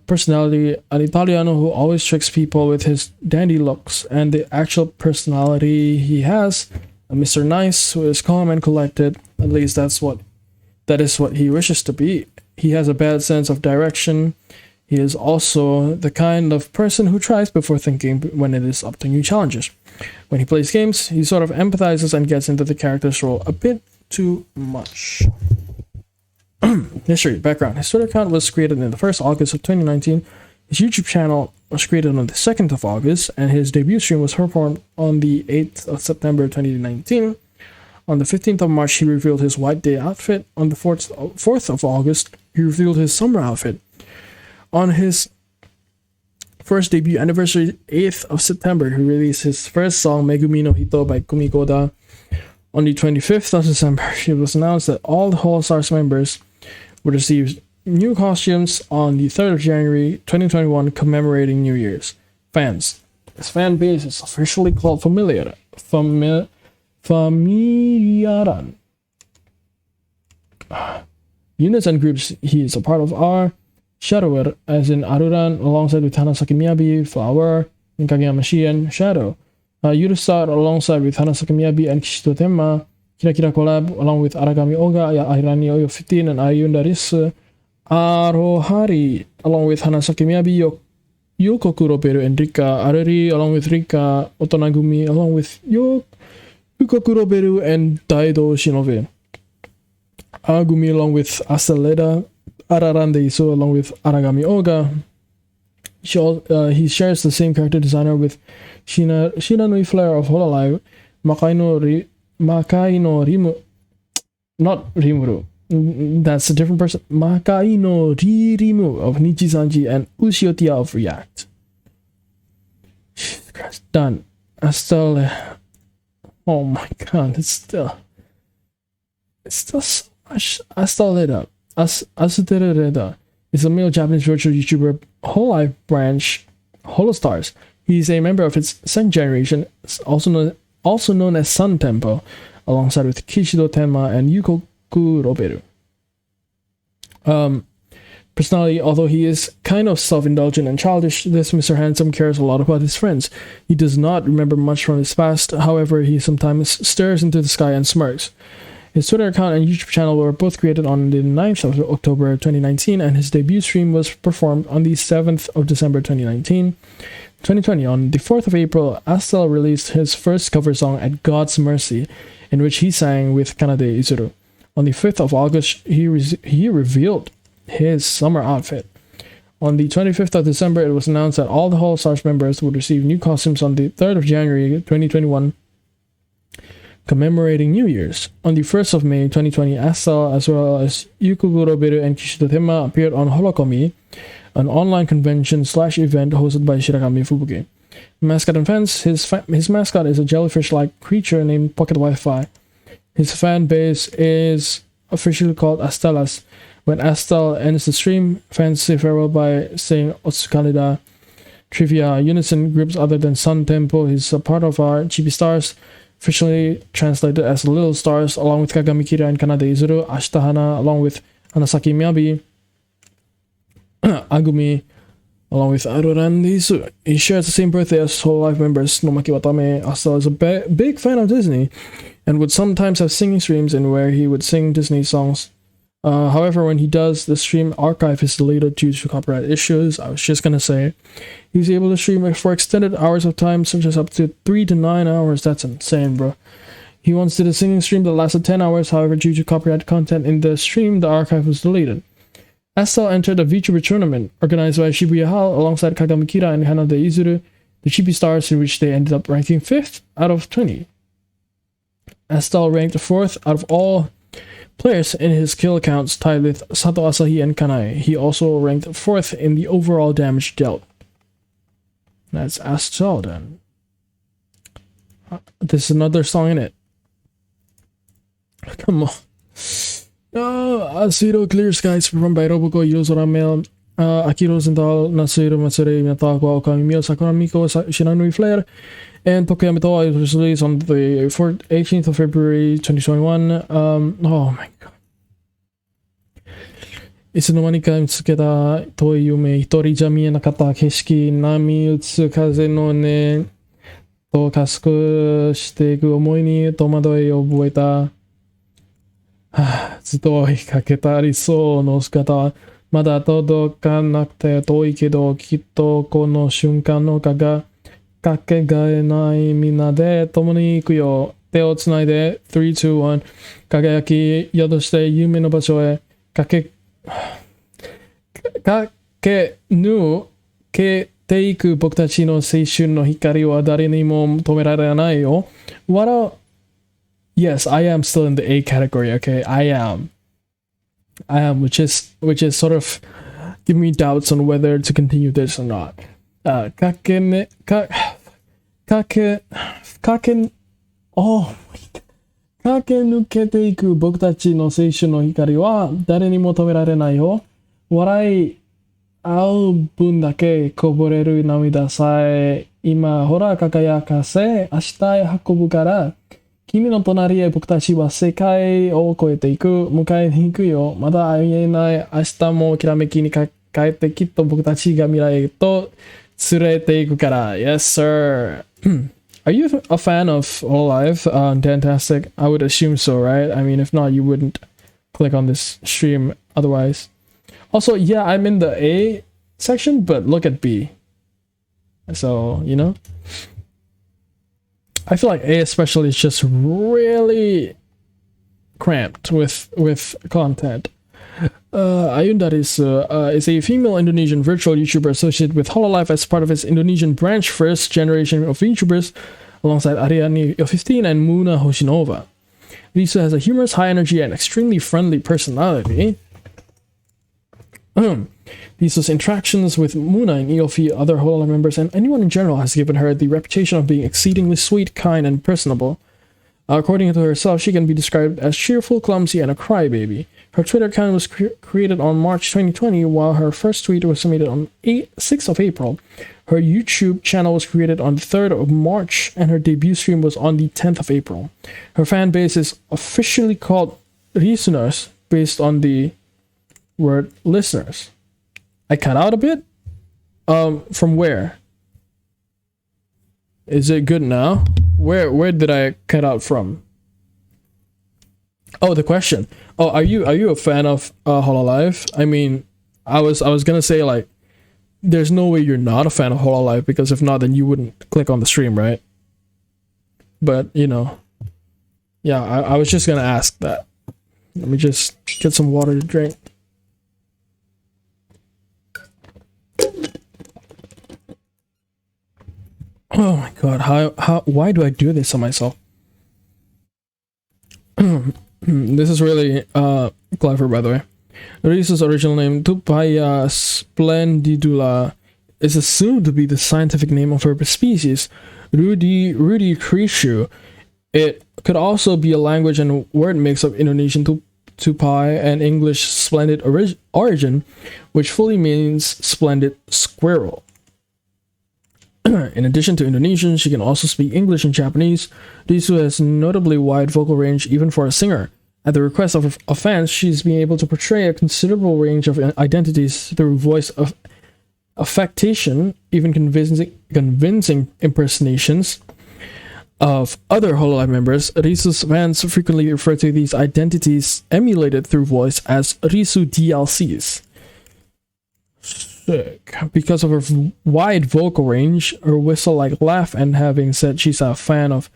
Personality, an Italiano who always tricks people with his dandy looks, and the actual personality he has, a Mr. Nice who is calm and collected. At least that is what he wishes to be. He has a bad sense of direction. He is also the kind of person who tries before thinking when it is up to new challenges. When he plays games, he sort of empathizes and gets into the character's role a bit too much. History, background. His Twitter account was created in the 1st of August of 2019. His YouTube channel was created on the 2nd of August, and his debut stream was performed on the 8th of September 2019. On the 15th of March, he revealed his White Day outfit. On the 4th of August, he revealed his summer outfit. On his first debut anniversary, 8th of September, he released his first song, Megumi no Hito by Kumi Coda. On the 25th of December, it was announced that all the Holostars members would receive new costumes on the 3rd of January 2021, commemorating New Year's. Fans. His fan base is officially called Familiaran. Units and groups he is a part of are Shadower, as in Aruran, alongside with Hanasaki Miyabi, Flower, and Kageyama Shien, Shadow. Yurustar, alongside with Hanasaki Miyabi and Kishido Tenma. Kira collab, along with Aragami Oga, Airani Oyo 15, and Ayundarisu. Arohari, along with Hanasaki Miyabi, Yokoku Roberu, and Rika. Aruri, along with Rika. Otonagumi, along with Yukoku Roberu, and Daido Shinobe. Agumi, along with Asaleda. Ararandeisu, along with Aragami Oga. He shares the same character designer with Shiranui Flare of Hololive, Makai no Rimu, not Rimuru, that's a different person, Makai no Ririmu of Nijisanji, and Ushiotia of React. Jesus Christ, done. Oh my god, it's still so much. Astereda is a male Japanese virtual YouTuber Hololive branch Holostars. He is a member of its second generation, also known as Sun Tempo, alongside with Kishido Tenma and Yukoku Roberu. personality. Although he is kind of self-indulgent and childish, this Mr. Handsome cares a lot about his friends. He does not remember much from his past. However, he sometimes stares into the sky and smirks. His Twitter account and YouTube channel were both created on the 9th of October 2019, and his debut stream was performed on the 7th of December 2020. On the 4th of April, Astel released his first cover song, At God's Mercy, in which he sang with Kanade Izuru. On the 5th of August, he revealed his summer outfit. On the 25th of December, it was announced that all the Hall Stars members would receive new costumes on the 3rd of January 2021, commemorating New Year's. On the 1st of May 2020, Astel, as well as Yukuguro Beru and Kishito Tenma, appeared on Holokomi, an online convention/event hosted by Shiragami Fubuki. Mascot and fans, his mascot is a jellyfish-like creature named Pocket Wi-Fi. His fan base is officially called Astelas. When Astel ends the stream, fans say farewell by saying Otsukaneda. Trivia: unison groups other than Sun Tempo. He's a part of our Chibi Stars, officially translated as Little Stars, along with Kagami Kira and Kanade Izuru. Ashitahana, along with Hanasaki Miyabi. Agumi, along with Aruran Isu. He shares the same birthday as Hololive members Nomaki Watame. Astel is a big fan of Disney and would sometimes have singing streams in where he would sing Disney songs. However, when he does, the stream archive is deleted due to copyright issues. I was just gonna say, he's able to stream for extended hours of time, such as up to 3 to 9 hours. That's insane, bro. He once did a singing stream that lasted 10 hours. However, due to copyright content in the stream, the archive was deleted. Astel entered a VTuber tournament organized by Shibuya Hall alongside Kagami Kira and Hanade Izuru, the Chibi Stars, in which they ended up ranking 5th out of 20. Astel ranked 4th out of all players in his kill accounts, tied with Sato Asahi and Kanae. He also ranked 4th in the overall damage dealt. That's Astel then. There's another song in it. Come on. Asiro Clear Skies performed by Roboco, Yozora Mail, Aki Rosenthal, Natsuhiro Matsuri, Minataka, Okami Mio, Sakura Miko, Shinanui Flare, and Tokuyami Toa. It was released on the 18th of February 2021. Oh my god. いつの間にか見つけた遠い夢、一人じゃ見えなかった景色、波打つ風の音と加速していく思いに戸惑いを覚えた。ずっと追いかけた理想の姿はまだ届かなくて遠いけど、きっとこの瞬間のかけがえないみんなで共に行くよ。手をつないで3、2、1輝き宿して夢の場所へかけ抜けていく僕たちの青春の光は誰にも止められないよ。Yes, I am still in the A category, okay? I am, which is sort of giving me doubts on whether to continue this or not. Oh my god. 駆け抜けていく僕たちの青春の光は誰にも止められないよ。笑い合う分だけこぼれる涙さえ今ほら輝かせ明日へ運ぶから君の隣へ僕たちは世界を越えていく迎えに行くよ。まだ会えない明日もきらめきに帰ってきっと僕たちが未来へと連れていくから。Yes, sir. Are you a fan of Hololive? Fantastic. I would assume so, right? I mean, if not, you wouldn't click on this stream otherwise. Also, yeah, I'm in the A section, but look at B. So, you know? I feel like A especially is just really cramped with content. Ayunda is a female Indonesian virtual YouTuber associated with Hololive as part of its Indonesian branch, first generation of VTubers, alongside Ariani 15 and Muna Hoshinova. Risu has a humorous, high energy, and extremely friendly personality. Risu's interactions with Muna and EOFI, other Hololive members, and anyone in general has given her the reputation of being exceedingly sweet, kind, and personable. According to herself, she can be described as cheerful, clumsy, and a crybaby. Her Twitter account was created on March 2020, while her first tweet was submitted on 6th of April. Her YouTube channel was created on the 3rd of March, and her debut stream was on the 10th of April. Her fan base is officially called listeners, based on the word listeners. I cut out a bit. From where? Is it good now? Where did I cut out from? Oh, the question. Oh, are you a fan of Hololive? I mean, I was gonna say, like, there's no way you're not a fan of Hololive, because if not, then you wouldn't click on the stream, right? But you know, yeah, I was just gonna ask that. Let me just get some water to drink. Oh my god, why do I do this to myself? This is really clever, by the way. Risu's original name, Tupaya splendidula, is assumed to be the scientific name of her species, Rudi Krishu. It could also be a language and word mix of Indonesian Tupai and English splendid origin, which fully means splendid squirrel. In addition to Indonesian, she can also speak English and Japanese. Risu has notably wide vocal range even for a singer. At the request of fans, she's been able to portray a considerable range of identities through voice affectation, even convincing impersonations of other Hololive members. Risu's fans frequently refer to these identities emulated through voice as Risu DLCs. Sick. Because of her wide vocal range, her whistle-like laugh, and having said she's a fan of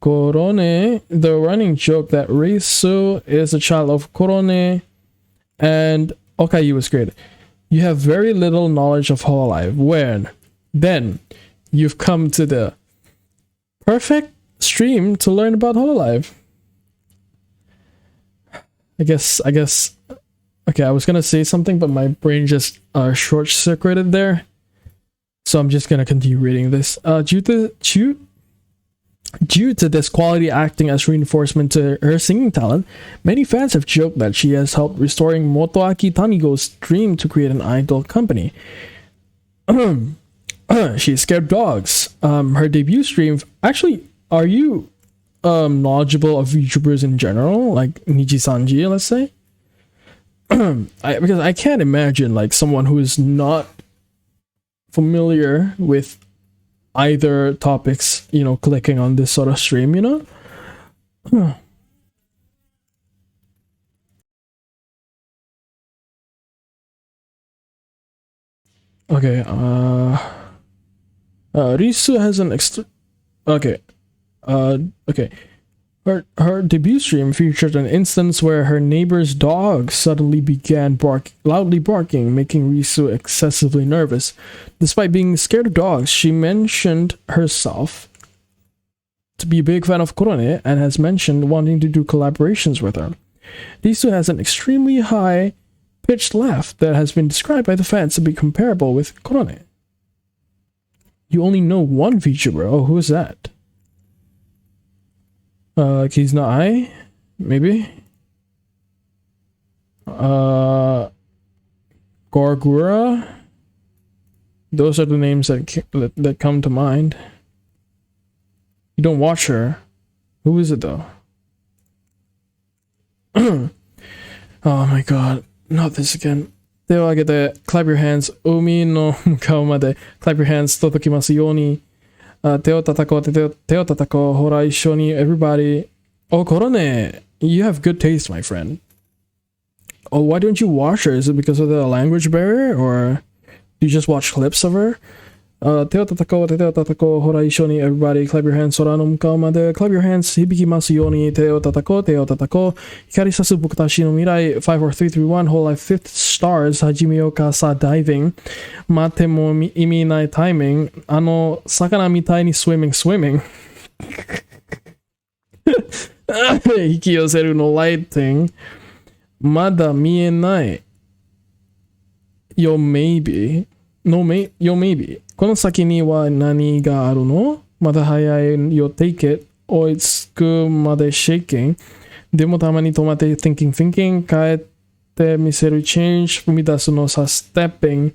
Korone, the running joke that Risu is a child of Korone and Okayu was great. You have very little knowledge of Hololive. Then you've come to the perfect stream to learn about Hololive. I guess okay, I was gonna say something, but my brain just short-circuited there, so I'm just gonna continue reading this. Due to this quality acting as reinforcement to her singing talent, many fans have joked that she has helped restoring Motoaki Tanigo's dream to create an idol company. She scared dogs. Her debut stream. Actually, are you knowledgeable of VTubers in general, like Nijisanji, let's say? Because I can't imagine like someone who is not familiar with either topics, you know, clicking on this sort of stream, you know? Okay, Risu has an okay. Her debut stream featured an instance where her neighbor's dog suddenly began loudly barking, making Risu excessively nervous. Despite being scared of dogs, she mentioned herself to be a big fan of Korone and has mentioned wanting to do collaborations with her. Risu has an extremely high-pitched laugh that has been described by the fans to be comparable with Korone. You only know one VTuber. Oh, who is that? He's not I, maybe. Gorgura. Those are the names that come to mind. You don't watch her. Who is it though? Oh my god, not this again. Clap your hands. Umi no mukau made. Clap your hands. Totokimasu yoni. Teo tatako, hora ishoni, everybody. Oh, Korone, you have good taste, my friend. Oh, why don't you watch her? Is it because of the language barrier, or do you just watch clips of her? Teo tatako, hora ishoni, everybody. Clap your hands, sora no mukau made. Clap your hands, hibikimasu yoni, teo tatako. Hikari sasu bukutashi no mirai, 5 4 3 3 1, whole life 5th stars, hajime ka sa diving. Mate mo imi nai timing. Ano, sakana mitai ni swimming. Hikiyoseru no lighting. Mada mienai. Yo maybe. Yo maybe. Kono saki ni wa nani ga aru no? Mada hayai yo take it. Oitsuku made shaking. Demo tamani tomate thinking. Kaete miseru change. Fumidasu no sa stepping.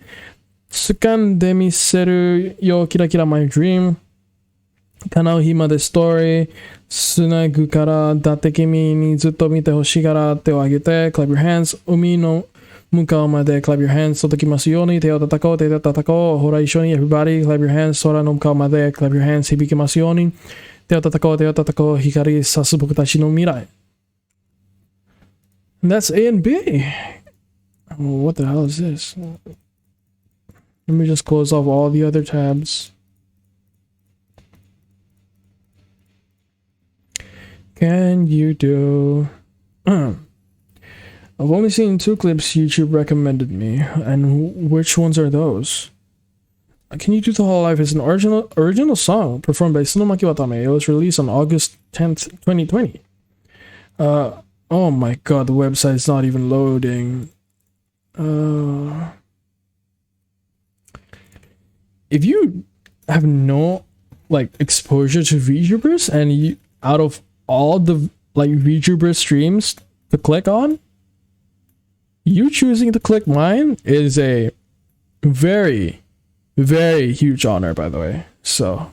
Tsukan de miseru yo kira my dream. Kanao himade story. Sunagu kara date kimi ni zutto mite hoshi kara te o agete. Clap your hands. Umi no 向かうまで clap your hands 届きますように手を叩こう手を叩こうほら一緒に everybody clap your hands 空の向かうまで clap your hands 響きますように手を叩こう手を叩こう光さす僕たちの未来 That's A and B. What the hell is this? Let me just close off all the other tabs. Can you do... I've only seen 2 clips YouTube recommended me, and which ones are those? Can You Do the Hololive is an original song performed by Tsunomaki Watame. It was released on August 10th, 2020. Oh my god, the website's not even loading. If you have no like exposure to VTubers and you out of all the like VTuber streams to click on, you choosing to click mine is a very, very huge honor, by the way. So,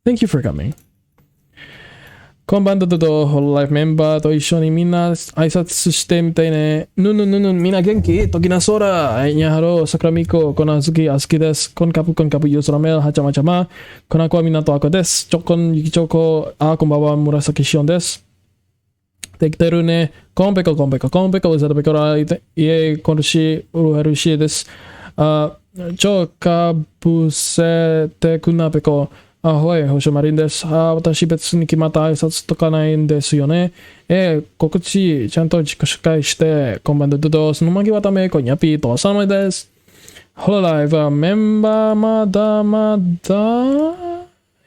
thank you for coming. こんばんどどど、ホロライフメンバーと一緒にみんな挨拶してみたいね。ぬぬぬぬ、みんな元気時なそら。にゃはろ、さくらみこ、こなずき、あすきです。こんかぷ、ゆそらめ、はちゃまちゃま。こなこはみなとあかです。ちょこん、ゆきちょこ、あ、こんばんは、紫しおんです。できてるね。コンペコ、うざとぺこら、いえ、こるし、うるはるしです。ちょかぶせてくなぺこ。はい、星マリンです。私別に決まった挨拶とかないんですよね。告知、ちゃんと自己紹介して、こんばんど、そのまぎわため、こんやぴーと、さまです。ホロライブはメンバーまだ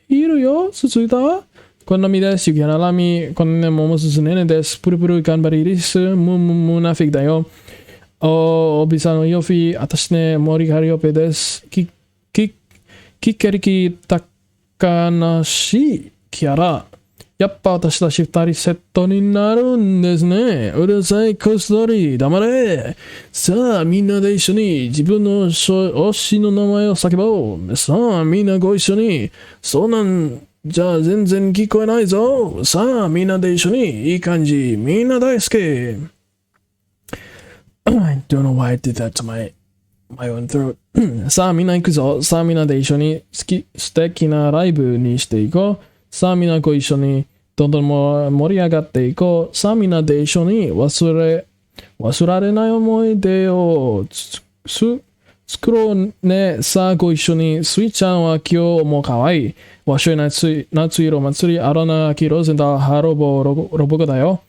いるよ。続いたこんなみです。ゆきはならみ、こんなももすすねねです。プルプル頑張りです。むなフィクだよ。おびさんのよフィ、あたしね、森がりよぺです。きけりきた悲しいキャラ。やっぱ私たち二人セットになるんですね。うるさいこっそり黙れ。さあみんなで一緒に自分の推しの名前を叫ぼう。さあみんなご一緒に。そうなんじゃ全然聞こえないぞ。さあみんなで一緒に。いい感じ。みんな大好き。I don't know why I did that to my own throat. さあみんな行くぞ。さあみんなで一緒に素敵なライブにしていこう。さあみんなご一緒にどんどん盛り上がっていこう。さあみんなで一緒に忘られない思い出を作ろうね。さあご一緒に。スイちゃんは今日も可愛い。わしょい夏色祭り、アロナキロゼンダハロボだよ。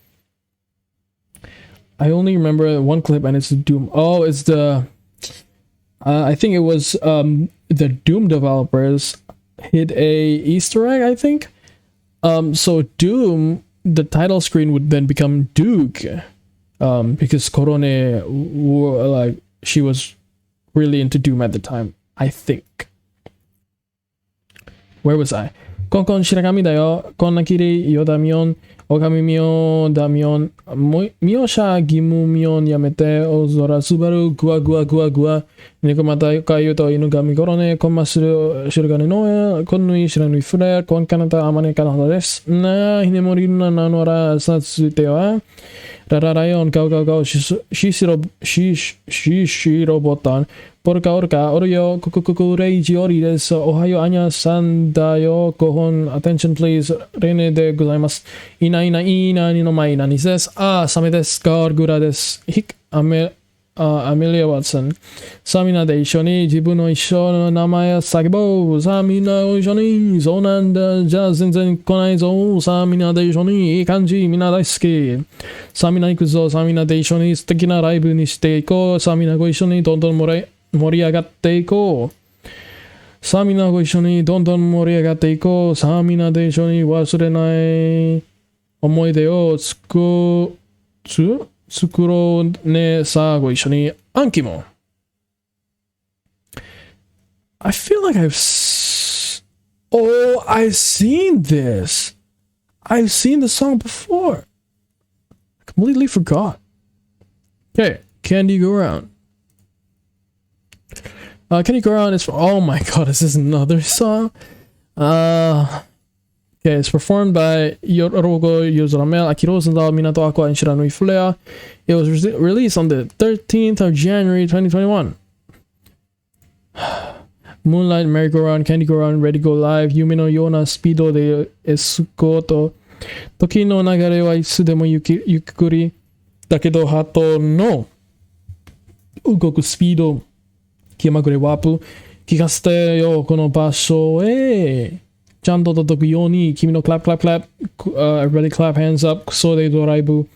I only remember one clip and it's Doom. Oh, it's the... I think it was the Doom developers hit a Easter egg, I think. So Doom, the title screen would then become Duke. Because Korone, like, she was really into Doom at the time, I think. Where was I? コンコン白髪だよ。こんなきりよだみょん。おかみみょだみょん。みよしゃぎむみょんやめて。おぞらすばるぐわ。猫またかゆと犬がみごろね。こんまするしるがねのえ。こんぬいしらぬいふれ。こんかなたあまねかなほです。なあ、ひねもりななのらさついては。ラララヨンガウシシロボタン。ポルカオルよ、レイジオリです。おはよう、アニャさんだよ。5本、attention please。レネでございます。いなにの前なにです。サメです。ガールグラです。アメリア・ワッツン。さあみんなで一緒に自分の一生の名前を叫ぼう。さあみんな一緒に。そうなんだ。じゃあ全然来ないぞ。さあみんなで一緒に。いい感じ。みんな大好き。さあみんな行くぞ。さあみんなで一緒に素敵なライブにしていこう。さあみんなご一緒にどんどん盛り上がっていこう。さあみんなご一緒にどんどん盛り上がっていこう。さあみんなで一緒に忘れない思い出を作ろうね。さあご一緒に。アンキモン。I feel like I've seen this. I've seen the song before. I completely forgot. Okay, Candy Go Around. Candy Go Around is for... Oh my god, is this another song? Candy Okay, it's performed by Yorogo Yozoramel, Aki Rosendahl, Minato Aqua, and Shiranui Flea. It was released on the 13th of January 2021. Moonlight, Merry-Go-Round, Candy-Go-Round, Ready-Go-Live, Yume no Yona, Speedo de Esukoto, Toki no Nagare wa Itsudemo Yukikuri, Dakedo Hato no Ugoku Speedo, Kiamagure Wapu, Kikaste yo kono basho e Chanto totoku yo ni Kimi no clap clap clap, everybody clap hands up, Kusode Doraibu,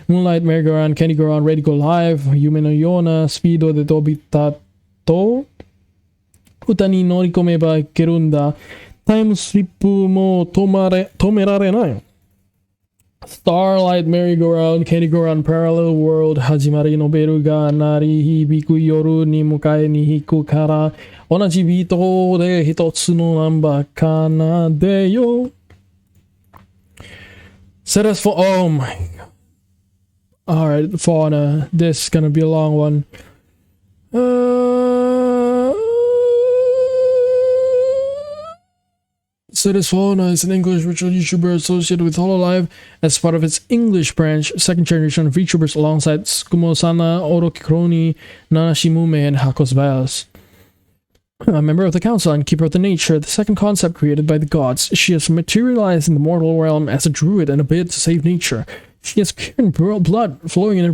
Moonlight, Merry-Go-Round, Candy-Go-Round, Ready-Go-Live, Yume no Yona, Speedo de Tobitato, 歌に乗り込めばいけるんだ。タイムスリップも止められない。Starlight, Merry-Go-Round, Candy-Go-Round, Parallel World 始まりのベルが鳴り響く夜に迎えに行くから同じビートで一つのナンバー奏でよ。Set us for oh my god. Alright, Fauna. This is gonna be a long one. Cetus Fauna is an English virtual YouTuber associated with HoloLive as part of its English branch, second generation of VTubers alongside Tsukumo-sana, Oroki Kroni, Nanashimume, and Hakos Vales. A member of the Council and Keeper of the Nature, the second concept created by the gods, she has materialized in the mortal realm as a druid in a bid to save nature. She has pure blood flowing in her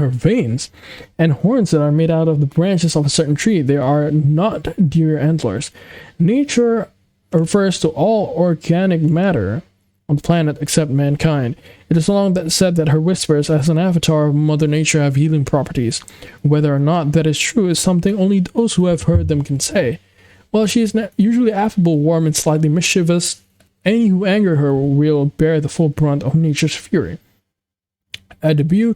veins, and horns that are made out of the branches of a certain tree. They are not deer antlers. Nature refers to all organic matter on the planet except mankind. It is long said that her whispers as an avatar of Mother Nature have healing properties. Whether or not that is true is something only those who have heard them can say. While she is usually affable, warm, and slightly mischievous, any who anger her will bear the full brunt of nature's fury. At debut,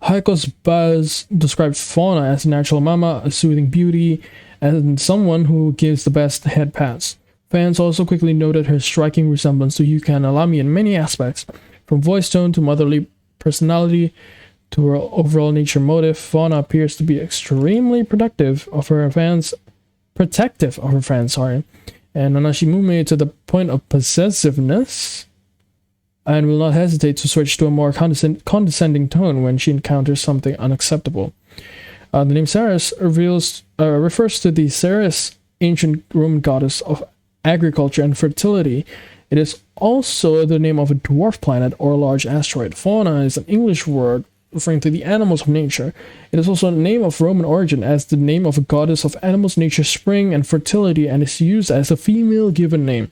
Haiko's Buzz described Fauna as a natural mama, a soothing beauty, and someone who gives the best head pats. Fans also quickly noted her striking resemblance to Yuka and Alami in many aspects, from voice tone to motherly personality to her overall nature motive. Fauna appears to be extremely protective of her fans, and Nanashimume to the point of possessiveness, and will not hesitate to switch to a more condescending tone when she encounters something unacceptable. The name Ceres refers to the Ceres, ancient Roman goddess of agriculture and fertility. It is also the name of a dwarf planet or a large asteroid. Fauna is an English word referring to the animals of nature. It is also a name of Roman origin as the name of a goddess of animals, nature, spring, and fertility, and is used as a female given name.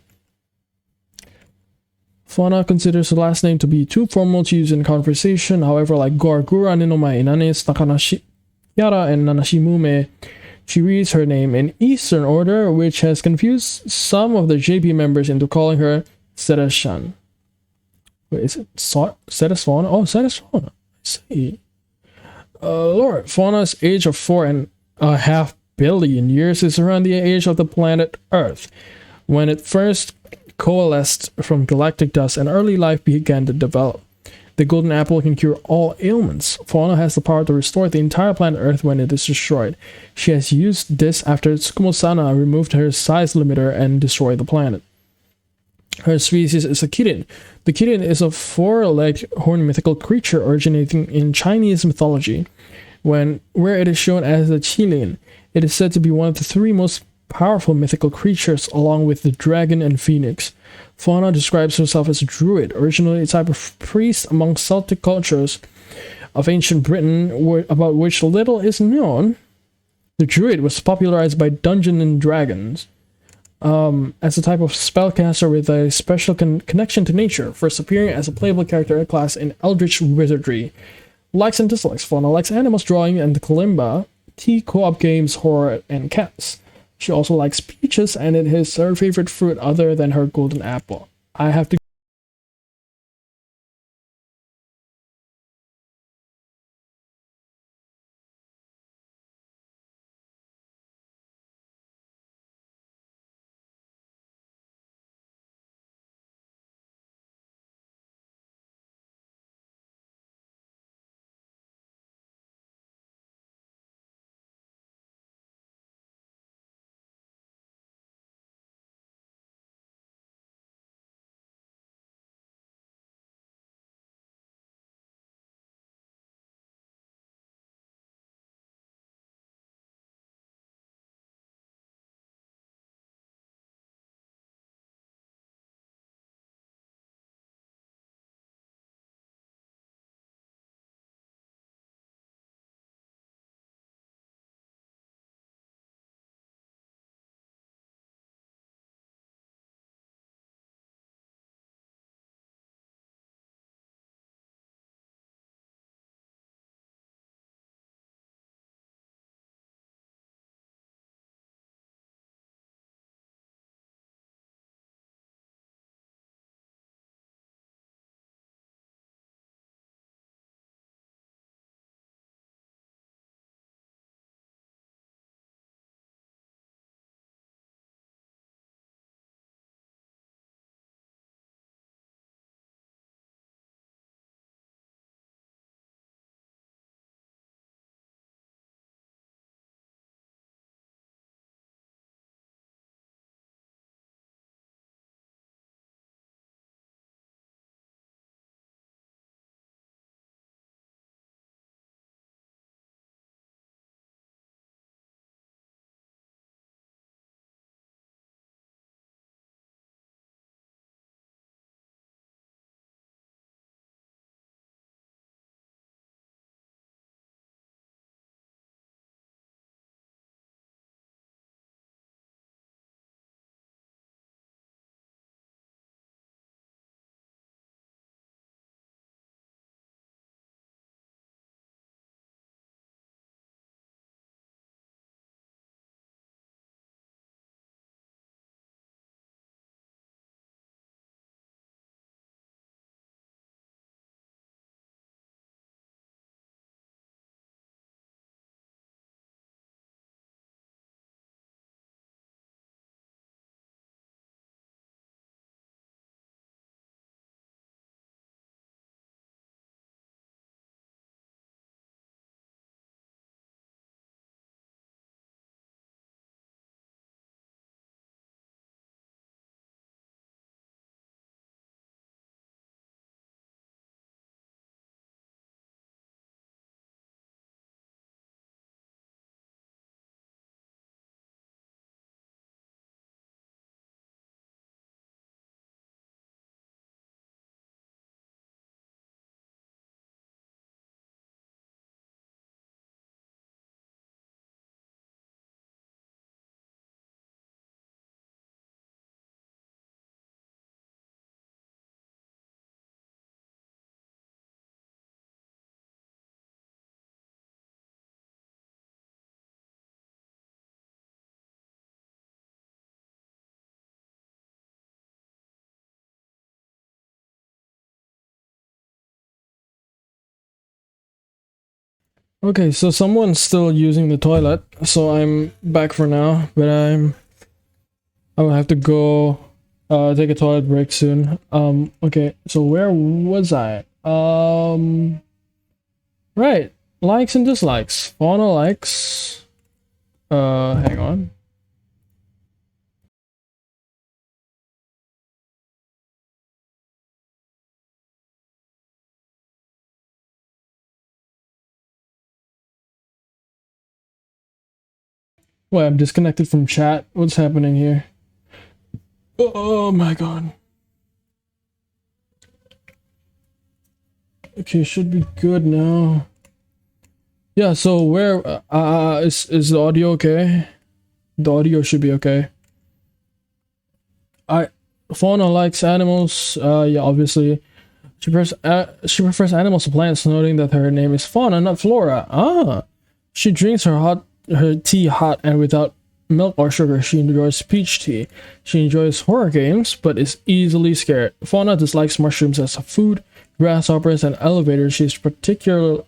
Fauna considers her last name to be too formal to use in conversation. However, like Gorgura, Ninomai, Inanes, Takanashiara, and Nanashimume, she reads her name in Eastern order, which has confused some of the JP members into calling her Ceres-shan. Wait, is it Ceres Fauna? Oh, Ceres Fauna. I see. Lord, Fauna's age of 4.5 billion years is around the age of the planet Earth, when it first coalesced from galactic dust and early life began to develop. The golden apple can cure all ailments. Fauna has the power to restore the entire planet Earth when it is destroyed. She has used this after Tsukumo-sana removed her size limiter and destroyed the planet. Her species is a kirin. The kirin is a four-legged horned mythical creature originating in Chinese mythology, where it is shown as a qilin. It is said to be one of the three most powerful mythical creatures along with the dragon and phoenix. Fauna describes herself as a druid, originally a type of priest among Celtic cultures of ancient Britain, about which little is known. The druid was popularized by Dungeons and Dragons as a type of spellcaster with a special connection to nature, first appearing as a playable character class in Eldritch Wizardry. Likes and dislikes. Fauna likes animals, drawing, and kalimba, tea, co-op games, horror, and cats. She also likes peaches, and it is her favorite fruit other than her golden apple. I have to Okay, so someone's still using the toilet, so I'm back for now, but I will have to go take a toilet break soon. Okay, so where was I? Right. Likes and dislikes. Fauna likes. Hang on. Wait, I'm disconnected from chat. What's happening here? Oh my god. Okay, should be good now. Yeah, so where is the audio okay? The audio should be okay. Fauna likes animals. Yeah, obviously. She prefers animals to plants, noting that her name is Fauna, not Flora. Ah. She drinks her tea hot and without milk or sugar. She enjoys peach tea. She enjoys horror games, but is easily scared. Fauna dislikes mushrooms as a food, grasshoppers, and elevators. She's particularly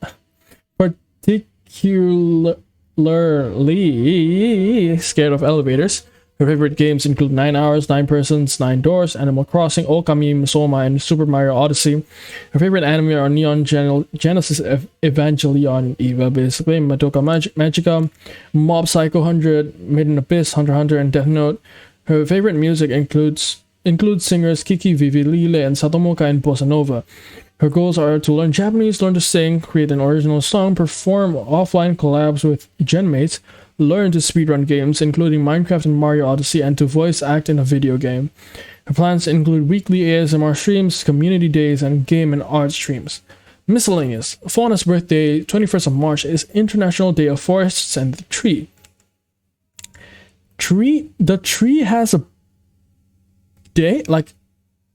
scared of elevators. Her favorite games include 9 Hours, 9 Persons, 9 Doors, Animal Crossing, Okami, Soma, and Super Mario Odyssey. Her favorite anime are Neon Genesis Evangelion, Eva, basically, Madoka Magica, Mob Psycho 100, Maiden Abyss, Hunter x Hunter, and Death Note. Her favorite music includes singers Kiki, Vivi Lile, and Satomoka in Bossa Nova. Her goals are to learn Japanese, learn to sing, create an original song, perform offline collabs with genmates, learn to speedrun games, including Minecraft and Mario Odyssey, and to voice act in a video game. Her plans include weekly ASMR streams, community days, and game and art streams. Miscellaneous. Fauna's birthday, 21st of March, is International Day of Forests and the Tree. The tree has a day? Like,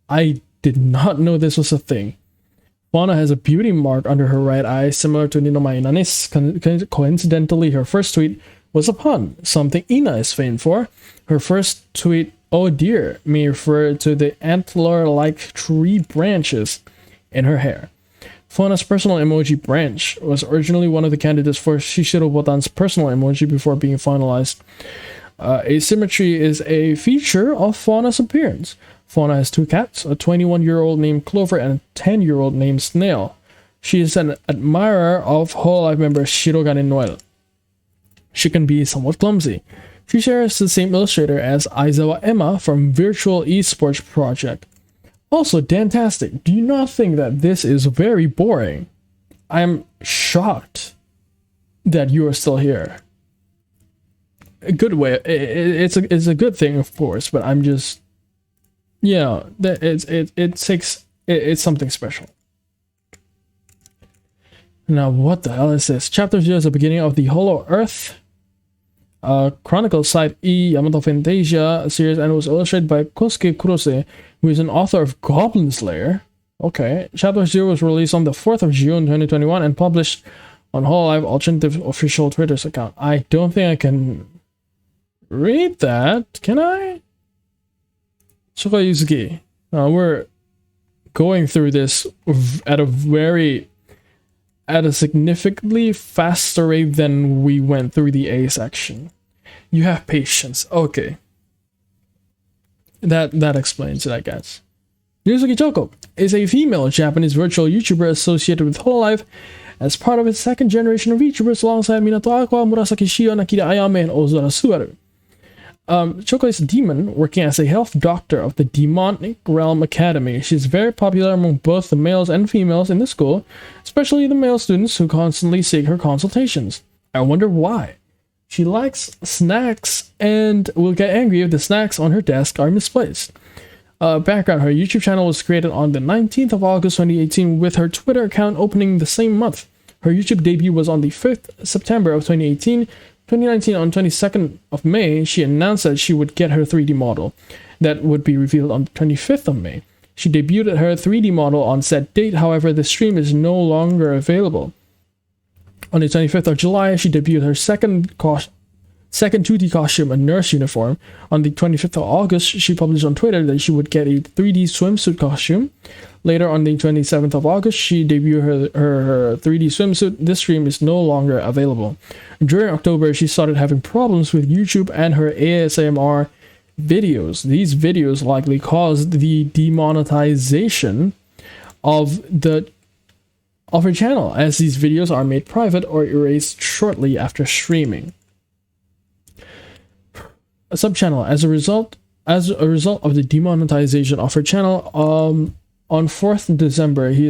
I did not know this was a thing. Fauna has a beauty mark under her right eye, similar to Nino Mainanis. Coincidentally, her first tweet was a pun, something Ina is famed for. Her first tweet, "Oh dear," may refer to the antler-like tree branches in her hair. Fauna's personal emoji branch was originally one of the candidates for Shishiro Botan's personal emoji before being finalized. Asymmetry is a feature of Fauna's appearance. Fauna has 2 cats, a 21-year-old named Clover and a 10-year-old named Snail. She is an admirer of Hololive member Shirogane Noel. She can be somewhat clumsy. She shares the same illustrator as Aizawa Emma from Virtual Esports Project. Also, Dantastic, do you not think that this is very boring? I am shocked that you are still here. A good way. It's a good thing, of course, but I'm just, you know, that it's something special. Now, what the hell is this? Chapter 0 is the beginning of the Hollow Earth Chronicle Side E Yamato Fantasia series, and was illustrated by Kosuke Kurose, who is an author of Goblin Slayer. Okay. Chapter 0 was released on the 4th of June 2021 and published on Hololive Alternative official Twitter's account. I don't think I can read that. Can I? Shokayuzuki. We're going through this at a significantly faster rate than we went through the A section. You have patience. Okay. That explains it, I guess. Yuzuki Choko is a female Japanese virtual YouTuber associated with Hololive as part of its second generation of YouTubers alongside Minato Aqua, Murasaki Shio, Nakira Ayame, and Ozora Subaru. Choko is a demon working as a health doctor of the Demonic Realm Academy. She's very popular among both the males and females in the school, especially the male students who constantly seek her consultations. I wonder why. She likes snacks and will get angry if the snacks on her desk are misplaced. Background, her YouTube channel was created on the 19th of August 2018 with her Twitter account opening the same month. Her YouTube debut was on the 5th September of 2018. 2019, on 22nd of May, she announced that she would get her 3D model. That would be revealed on the 25th of May. She debuted her 3D model on said date, however, the stream is no longer available. On the 25th of July, she debuted her second second 2D costume, a nurse uniform. On the 25th of August, she published on Twitter that she would get a 3D swimsuit costume. Later, on the 27th of August, she debuted her 3D swimsuit. This stream is no longer available. During October, she started having problems with YouTube and her ASMR videos. These videos likely caused the demonetization of her channel, as these videos are made private or erased shortly after streaming. A subchannel. As a result of the demonetization of her channel, on 4th December, she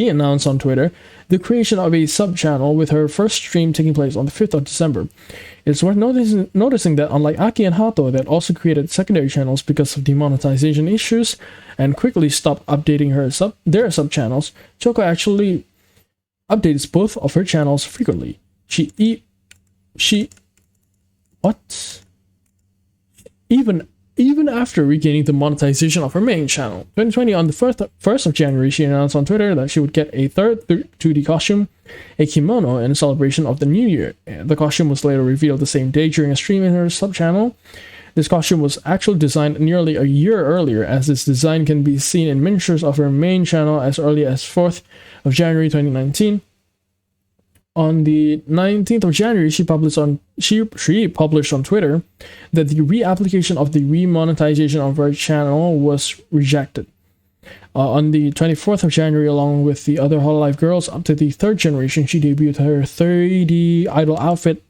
announced on Twitter the creation of a subchannel, with her first stream taking place on the 5th of December. It's worth noticing that unlike Aki and Hato, that also created secondary channels because of demonetization issues and quickly stopped updating their subchannels, Choco actually updates both of her channels frequently. Even after regaining the monetization of her main channel. 2020, on the 1st of January, she announced on Twitter that she would get a third 2D costume, a kimono, in celebration of the new year. The costume was later revealed the same day during a stream in her sub-channel. This costume was actually designed nearly a year earlier, as this design can be seen in miniatures of her main channel as early as 4th of January 2019. On the 19th of January, she published on Twitter that the reapplication of the remonetization of her channel was rejected. On the 24th of January, along with the other Hololive girls up to the 3rd generation, she debuted her 3D idol outfit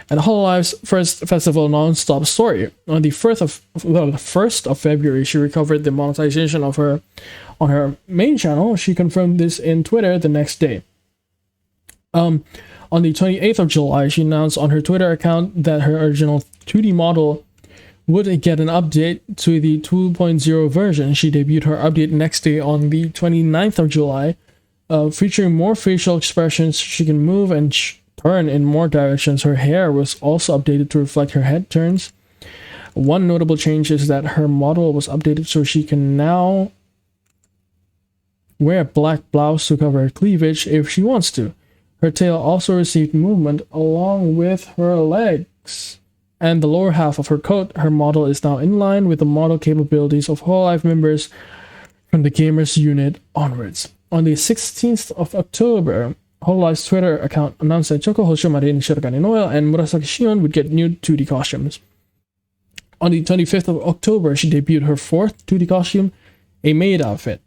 at Hololive's first festival, Non-Stop Story. On the 1st of February, she recovered the monetization of her on her main channel. She confirmed this in Twitter the next day. On the 28th of July, she announced on her Twitter account that her original 2D model would get an update to the 2.0 version. She debuted her update next day on the 29th of July, featuring more facial expressions. She can move and turn in more directions. Her hair was also updated to reflect her head turns. One notable change is that her model was updated so she can now wear a black blouse to cover her cleavage if she wants to. Her tail also received movement along with her legs and the lower half of her coat. Her model is now in line with the model capabilities of Hololive members from the Gamers unit onwards. On the 16th of October, Hololive's Twitter account announced that Choco Hoshomari, Shirogane Noel, and Murasaki Shion would get new 2D costumes. On the 25th of October, she debuted her 4th 2D costume, a maid outfit.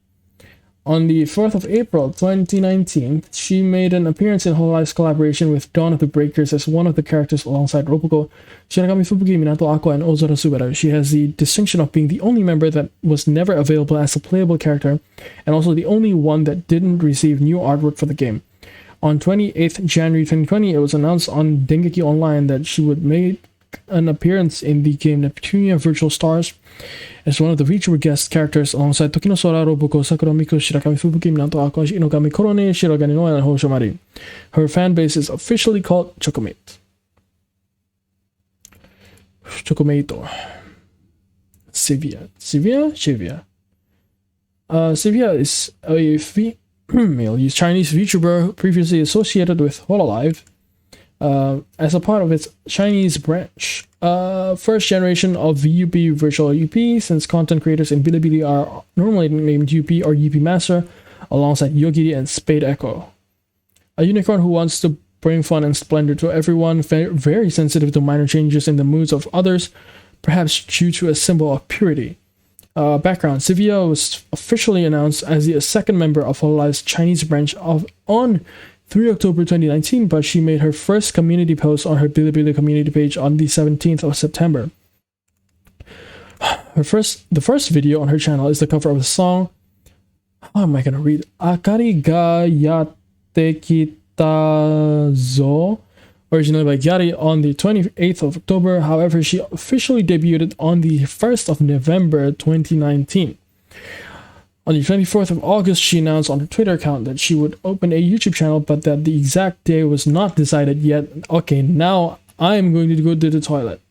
On the 4th of April 2019, she made an appearance in Hololive's collaboration with Dawn of the Breakers as one of the characters alongside Roboco, Shinigami Fubuki, Minato Aqua, and Ozora Subaru. She has the distinction of being the only member that was never available as a playable character, and also the only one that didn't receive new artwork for the game. On 28th January 2020, it was announced on Dengeki Online that she would make an appearance in the game Neptunia Virtual Stars as one of the featured guest characters alongside Tokino Sora, Roboco, Sakura Miku, Shirakami Fubuki, Minato Aqua, Inogami Korone, Shirogane Noel, and Hoshomari. Her fan base is officially called Chocomate. Chocomato. Sevilla. Sevilla is a female Chinese VTuber previously associated with Hololive. As a part of its Chinese branch, first generation of UP Virtual UP, since content creators in Bilibili are normally named UP or UP Master, alongside Yogiri and Spade Echo. A unicorn who wants to bring fun and splendor to everyone, very sensitive to minor changes in the moods of others, perhaps due to a symbol of purity. Background: Sevilla was officially announced as the second member of Hololive's Chinese branch on 3 October 2019, but she made her first community post on her Bilibili community page on the 17th of September. The first video on her channel is the cover of the song, how am I gonna read? Akari ga yatte kita zo, originally by Gyari, on the 28th of October. However, she officially debuted on the 1st of November 2019. On the 24th of August, she announced on her Twitter account that she would open a YouTube channel, but that the exact day was not decided yet. Okay, now I'm going to go to the toilet.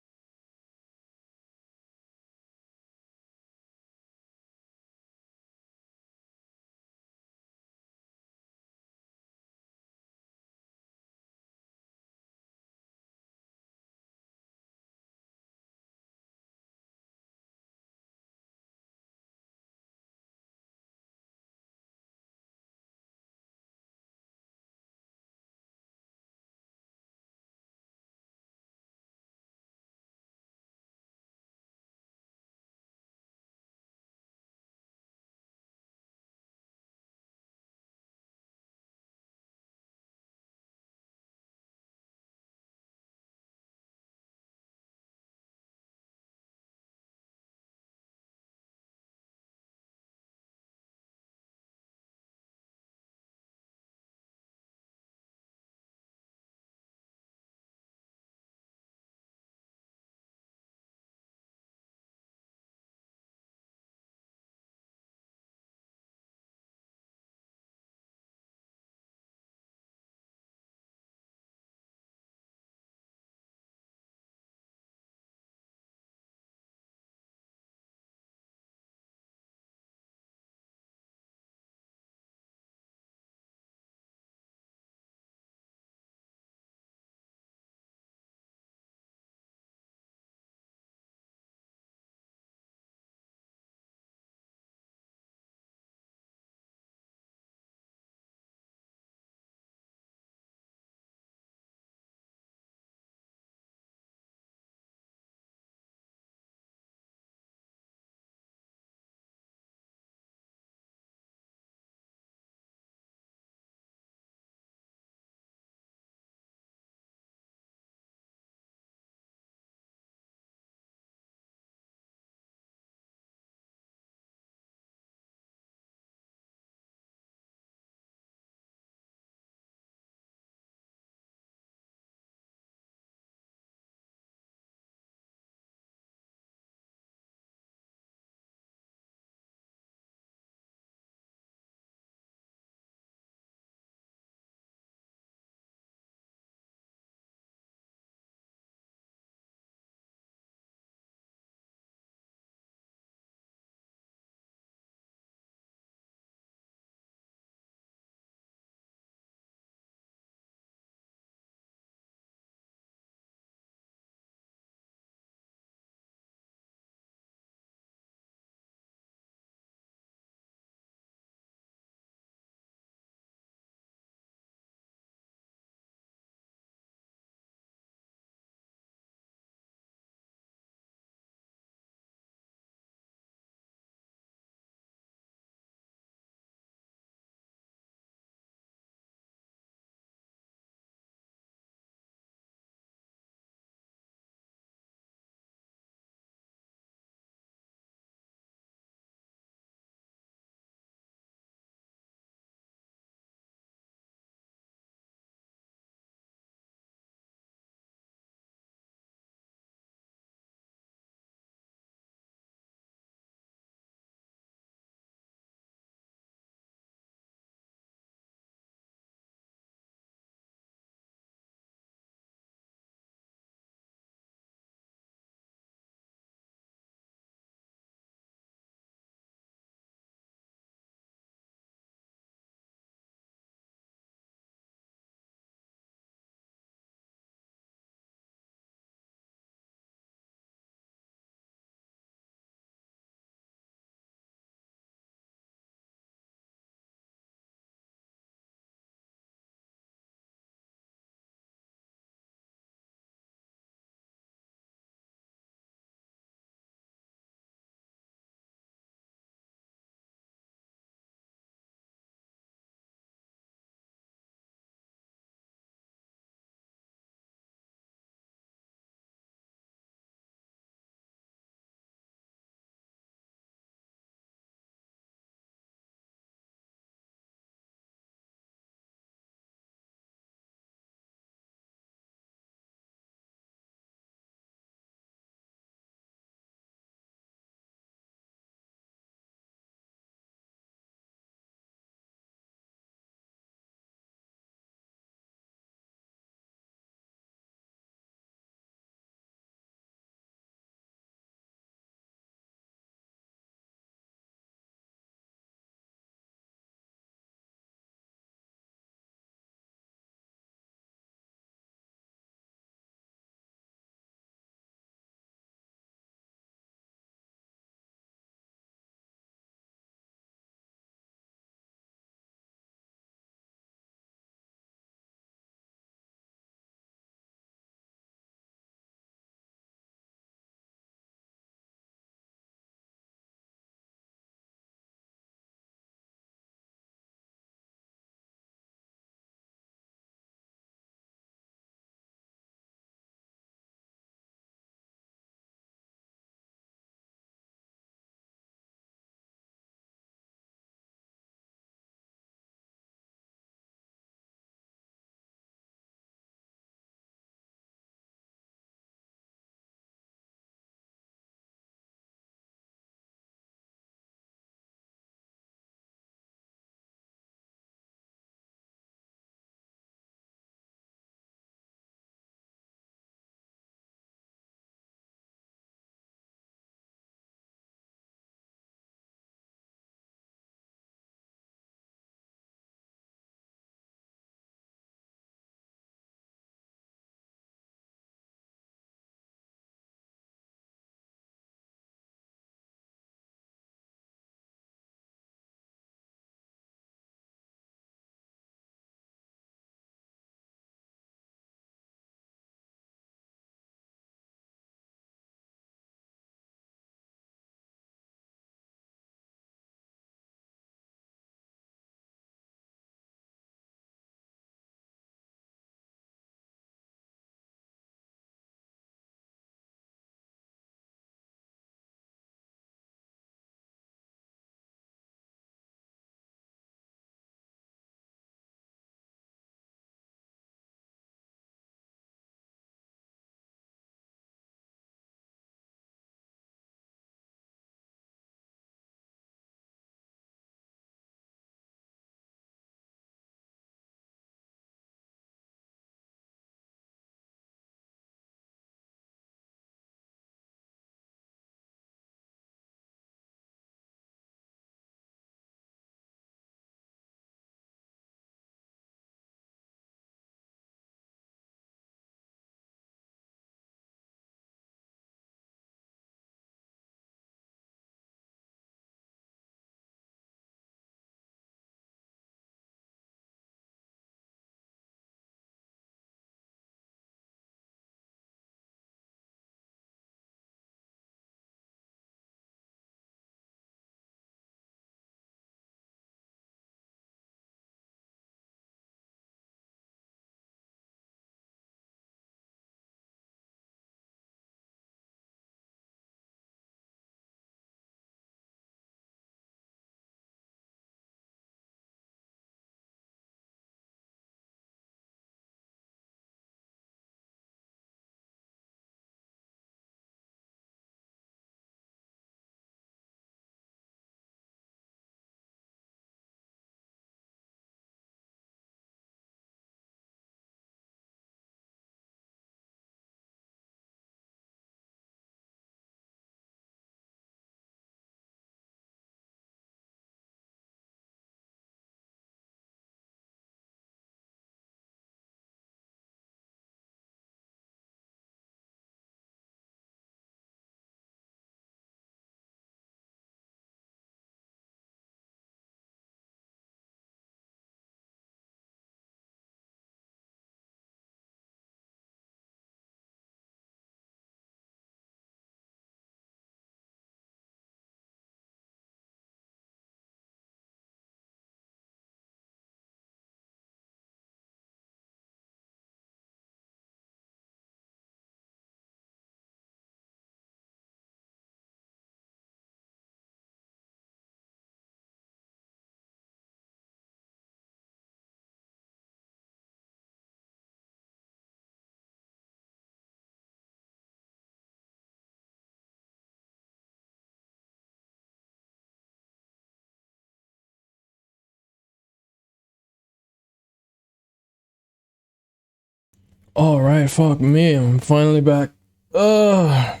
All right, fuck me, I'm finally back. Okay,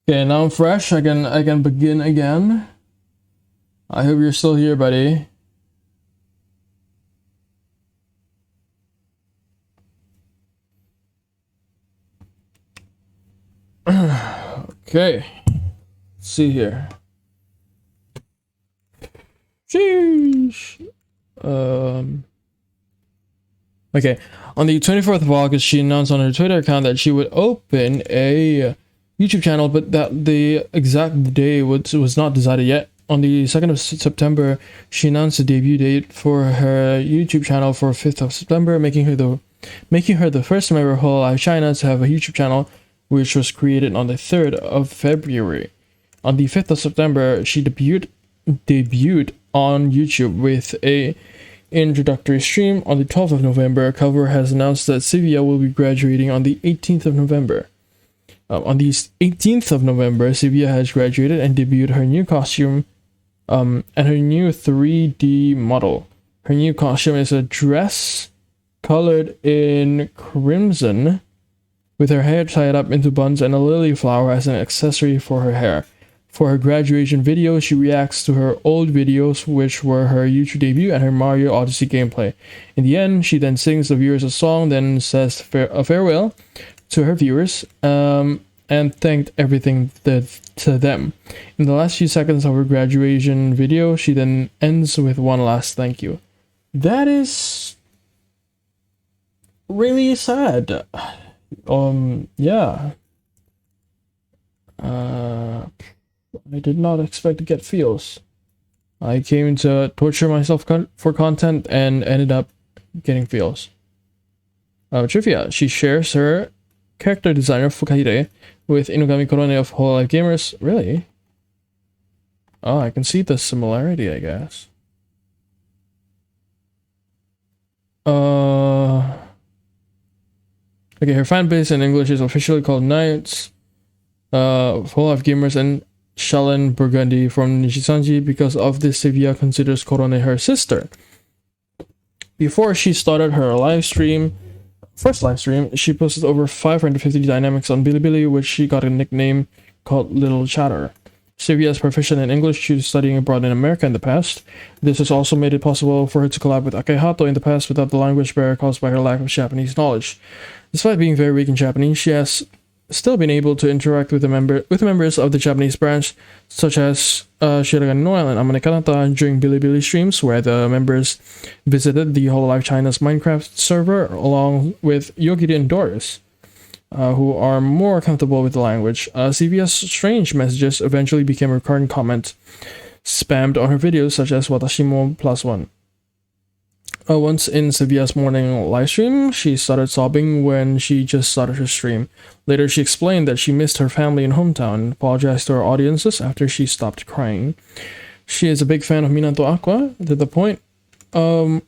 now I'm fresh. I can begin again. I hope you're still here, buddy. Okay, let's see here. Sheesh. Okay, on the 24th of August, she announced on her Twitter account that she would open a YouTube channel, but that the exact day was not decided yet. On the 2nd of September, she announced the debut date for her YouTube channel for 5th of September, making her the first member of Hololive China to have a YouTube channel, which was created on the 3rd of February. On the 5th of September, she debuted on YouTube with a introductory stream. On the 12th of November, Cover has announced that Sylvia will be graduating on the 18th of November. On the 18th of November, Sylvia has graduated and debuted her new costume and her new 3D model. Her new costume is a dress colored in crimson with her hair tied up into buns and a lily flower as an accessory for her hair. For her graduation video, she reacts to her old videos, which were her YouTube debut and her Mario Odyssey gameplay. In the end, she then sings the viewers a song, then says a farewell to her viewers, and thanked everything to them. In the last few seconds of her graduation video, she then ends with one last thank you. That is really sad. Yeah. I did not expect to get feels. I came to torture myself for content and ended up getting feels. Trivia. She shares her character designer Fukahire with Inugami Korone of Hololive Gamers. Really? Oh, I can see the similarity, I guess. Okay, her fan base in English is officially called Knights of Hololive Gamers and Shalin Burgundy from Nijisanji. Because of this, Sylvia considers Korone her sister. Before she started her first live stream, she posted over 550 dynamics on Bilibili, which she got a nickname called Little Chatter. Sylvia is proficient in English due to studying abroad in America in the past. This has also made it possible for her to collab with Akehato in the past without the language barrier caused by her lack of Japanese knowledge. Despite being very weak in Japanese, she has still been able to interact with members of the Japanese branch, such as Shiragan Noel and Amane Kanata during Bilibili streams, where the members visited the Hololive China's Minecraft server along with Yogiri and Doris, who are more comfortable with the language. Sylvia's strange messages eventually became a recurring comment spammed on her videos, such as Watashimo +1. Once in Sylvia's morning live stream, she started sobbing when she just started her stream. Later, she explained that she missed her family and hometown and apologized to her audiences after she stopped crying. She is a big fan of Minato Aqua, to the point that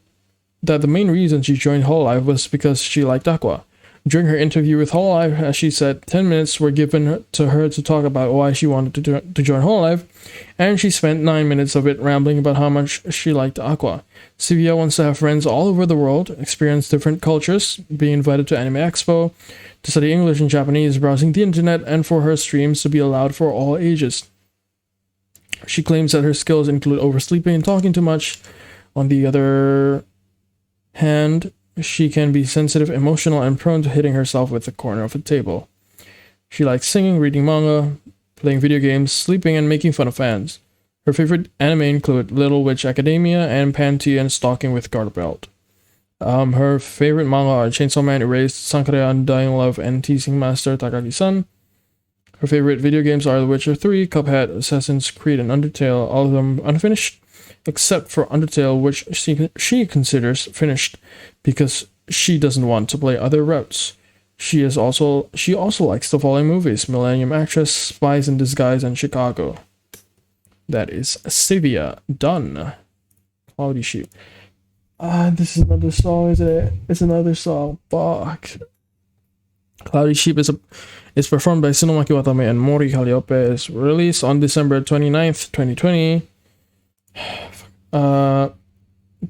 the main reason she joined Hololive was because she liked Aqua. During her interview with Hololive, as she said, 10 minutes were given to her to talk about why she wanted to join Hololive, and she spent 9 minutes of it rambling about how much she liked Aqua. Sylvia wants to have friends all over the world, experience different cultures, be invited to Anime Expo, to study English and Japanese, browsing the internet, and for her streams to be allowed for all ages. She claims that her skills include oversleeping and talking too much. On the other hand, she can be sensitive, emotional, and prone to hitting herself with the corner of a table. She likes singing, reading manga, playing video games, sleeping, and making fun of fans. Her favorite anime include Little Witch Academia and Panty and Stalking with Garter Belt. Her favorite manga are Chainsaw Man, Erased, Sankarea, Undying Love, and Teasing Master Takagi-san. Her favorite video games are The Witcher 3, Cuphead, Assassin's Creed, and Undertale, all of them unfinished, except for Undertale, which she considers finished because she doesn't want to play other routes. She also likes the following movies: Millennium Actress, Spies in Disguise, and Chicago. That is Sylvia. Done. Cloudy Sheep. This is another song, isn't it? It's another song. Fuck. Cloudy Sheep is performed by Sunomaki Watame and Mori Calliope. It's released on December 29th, 2020.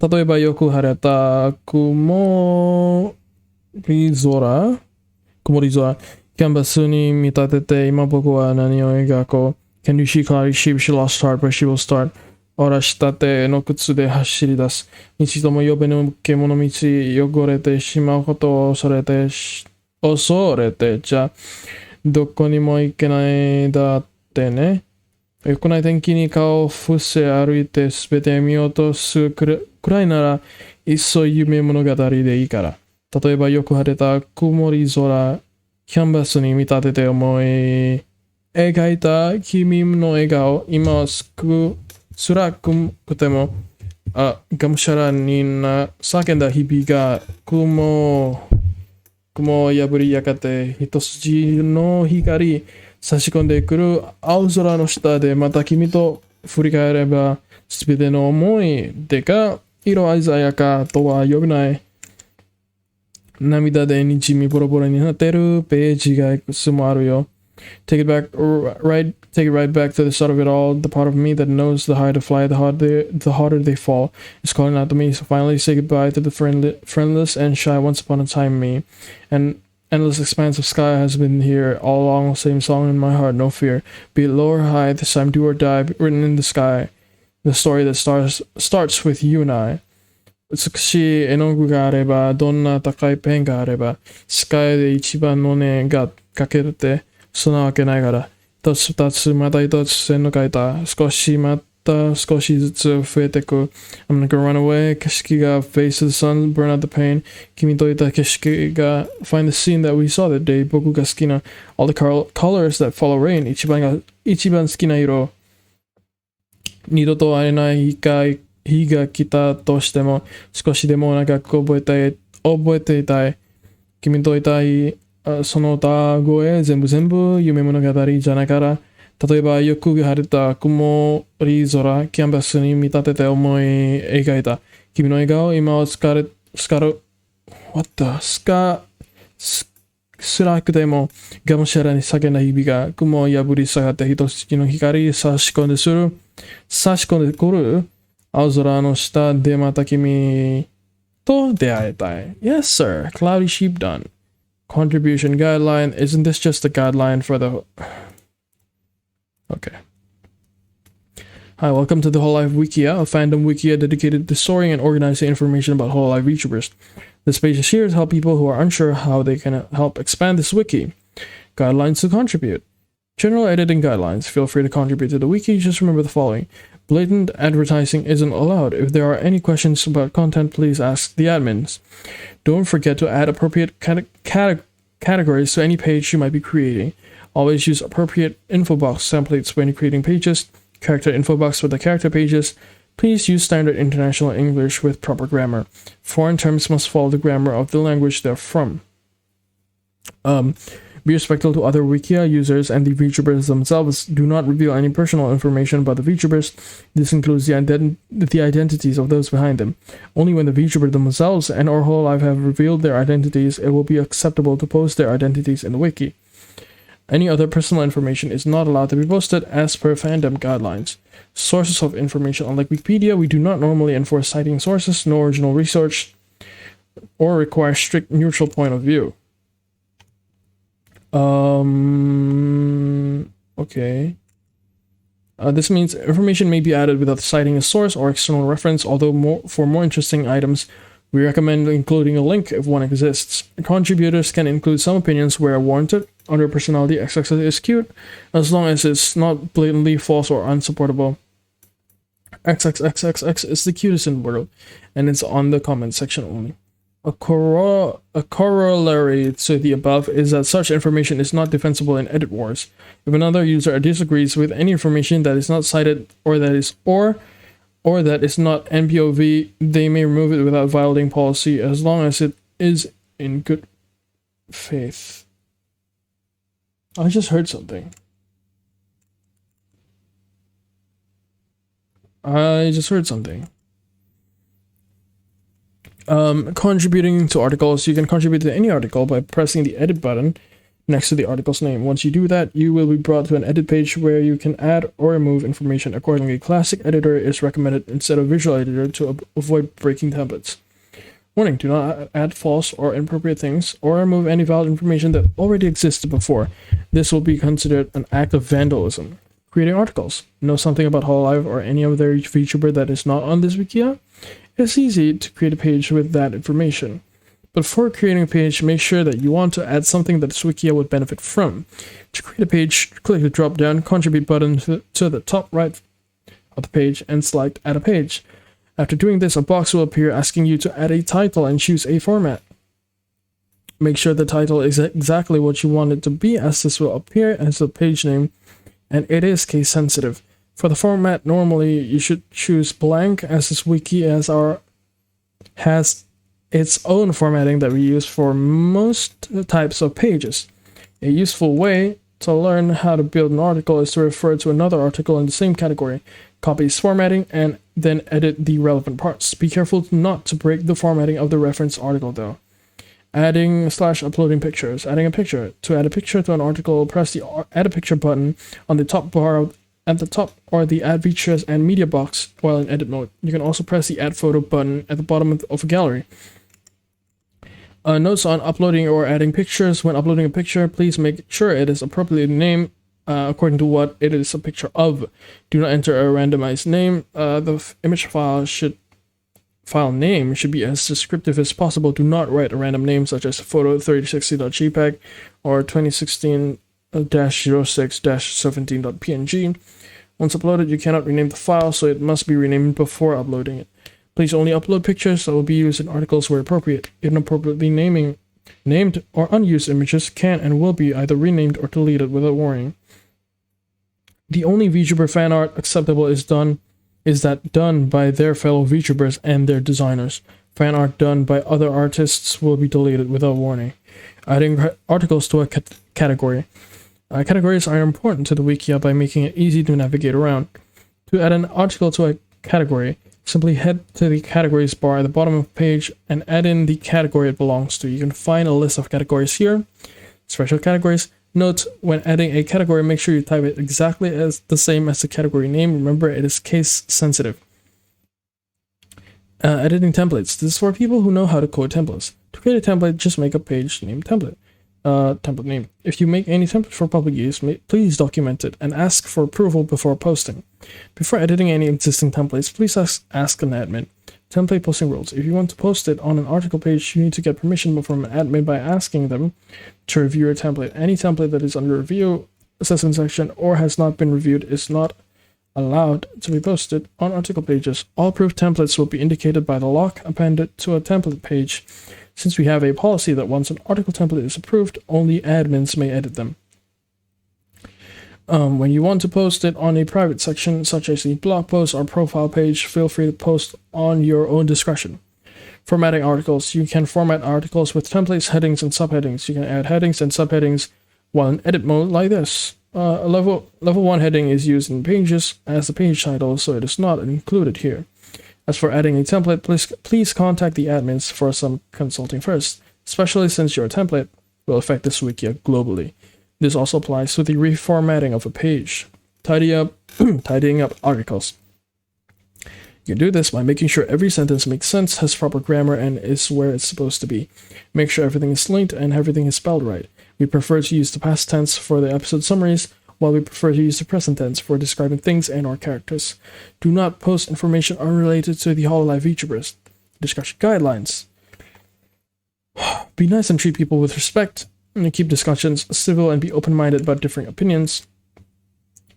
例えばよく晴れた雲曇り空。キャンバスに見立てて今僕は何を描こう。Can you see cloudy sheep? She lost heart, but she will start. おらしたての靴で走り出す。一度も呼べぬ獣道汚れてしまうことを恐れてじゃどこにも行けないだってね。良くない天気に顔を伏せ歩いてすべて見落とすくらいならいっそ夢物語でいいから。例えばよく晴れた曇り空、キャンバスに見立てて思い描いた君の笑顔、今は辛くても、がむしゃらに叫んだ日々が雲を破りやがて一筋の光差し込んでくる青空の下でまた君と振り返ればすべての思い出が色鮮やかとは呼べない涙でにじみボロボロになってるページがいくつもあるよ。Take it right back to the start of it all. The part of me that knows the higher to fly, the harder they fall, is calling out to me. So finally say goodbye to the friendless and shy once upon a time me. An endless expanse of sky has been here all along, same song in my heart, no fear. Be it low or high, this time do or die, written in the sky. The story that starts with you and I. 美しい絵の具があれば、どんな高いペンがあれば、世界で一番の音がかけて、そんなわけないから。一つ二つ、また一つ線の書いた。少しまた少しずつ増えてく。I'm not gonna run away. 景色が face the sun, burn out the pain. 君といた景色が find the scene that we saw that day. 僕が好きな all the colors that follow rain. 一番好きな色。二度と会えない日が来たとしても、少しでも長く覚えていたい。君といたい、その歌声、全部夢物語じゃないから。例えば、よく晴れた曇り空、キャンバスに見立てて思い描いた。君の笑顔、今は辛くても、がむしゃらに叫んだ日々が、雲を破り下がって一筋の光差し込んでくる。青空の下でまた君と出会えたい。Yes, sir. Cloudy sheep done. Contribution guideline. Isn't this just a guideline for the... Okay. Hi, welcome to the Hololive Wiki, a fandom wiki dedicated to storing and organizing information about Hololive VTubers. This page is here to help people who are unsure how they can help expand this wiki. Guidelines to contribute. General editing guidelines. Feel free to contribute to the wiki. Just remember the following. Blatant advertising isn't allowed. If there are any questions about content, please ask the admins. Don't forget to add appropriate categories to any page you might be creating. Always use appropriate info box templates when creating pages. Character info box for the character pages. Please use standard international English with proper grammar. Foreign terms must follow the grammar of the language they're from. Be respectful to other Wikia users and the VTubers themselves. Do not reveal any personal information about the VTubers. This includes the identities of those behind them. Only when the VTuber themselves and or Hololive have revealed their identities, it will be acceptable to post their identities in the wiki. Any other personal information is not allowed to be posted as per fandom guidelines. Sources of information. Unlike Wikipedia, we do not normally enforce citing sources, no original research, or require strict neutral point of view. Okay. This means information may be added without citing a source or external reference, although for more interesting items, we recommend including a link if one exists. Contributors can include some opinions where warranted. Under personality, XX is cute, as long as it's not blatantly false or unsupportable. XXXXX is the cutest in the world, and it's on the comment section only. A corollary to the above is that such information is not defensible in edit wars. If another user disagrees with any information that is not cited or that is not NPOV, they may remove it without violating policy as long as it is in good faith. I just heard something. Contributing to articles. You can contribute to any article by pressing the edit button next to the article's name. Once you do that, you will be brought to an edit page where you can add or remove information accordingly. Classic editor is recommended instead of visual editor to avoid breaking templates. Warning, do not add false or inappropriate things or remove any valid information that already existed before. This will be considered an act of vandalism. Creating articles. Know something about Hololive or any other VTuber that is not on this Wikia? It's easy to create a page with that information. But before creating a page, make sure that you want to add something that this Wikia would benefit from. To create a page, click the drop-down Contribute button to the top right of the page and select Add a Page. After doing this, a box will appear asking you to add a title and choose a format. Make sure the title is exactly what you want it to be, as this will appear as a page name, and it is case sensitive. For the format, normally you should choose blank, as this wiki has its own formatting that we use for most types of pages. A useful way to learn how to build an article is to refer to another article in the same category, copy its formatting, and then edit the relevant parts. Be careful not to break the formatting of the reference article though. Adding/uploading pictures. Adding a picture. To add a picture to an article, press the Add a Picture button on the top bar at the top, or the Add Features and Media box while in edit mode. You can also press the Add Photo button at the bottom of a gallery. Notes on uploading or adding pictures. When uploading a picture, please make sure it is appropriately named according to what it is a picture of. Do not enter a randomized name. The image file name should be as descriptive as possible. Do not write a random name such as photo3060.jpg or 2016-06-17.png. Once uploaded, you cannot rename the file, so it must be renamed before uploading it. Please only upload pictures that will be used in articles where appropriate. Inappropriately named or unused images can and will be either renamed or deleted without warning. The only VTuber fan art acceptable is that done by their fellow VTubers and their designers. Fan art done by other artists will be deleted without warning. Adding articles to a category. Categories are important to the Wikia by making it easy to navigate around. To add an article to a category, simply head to the categories bar at the bottom of the page and add in the category it belongs to. You can find a list of categories here. Special categories. Note, when adding a category, make sure you type it exactly as the same as the category name. Remember, it is case sensitive. Editing templates. This is for people who know how to code templates. To create a template, just make a page name template. Template name. If you make any template for public use, please document it and ask for approval before posting. Before editing any existing templates, please ask an admin. Template posting rules. If you want to post it on an article page, you need to get permission from an admin by asking them to review your template. Any template that is under review, assessment section, or has not been reviewed is not allowed to be posted on article pages. All approved templates will be indicated by the lock appended to a template page. Since we have a policy that once an article template is approved, only admins may edit them. When you want to post it on a private section, such as the blog post or profile page, feel free to post on your own discretion. Formatting articles. You can format articles with templates, headings, and subheadings. You can add headings and subheadings while in edit mode like this. Level 1 heading is used in pages as the page title, so it is not included here. As for adding a template, please contact the admins for some consulting first, especially since your template will affect this Wikia globally. This also applies to the reformatting of a page. Tidying up articles. You can do this by making sure every sentence makes sense, has proper grammar, and is where it's supposed to be. Make sure everything is linked and everything is spelled right. We prefer to use the past tense for the episode summaries, while we prefer to use the present tense for describing things and or characters. Do not post information unrelated to the Hololive VTubers. Discussion guidelines. Be nice and treat people with respect, and keep discussions civil and be open-minded about differing opinions.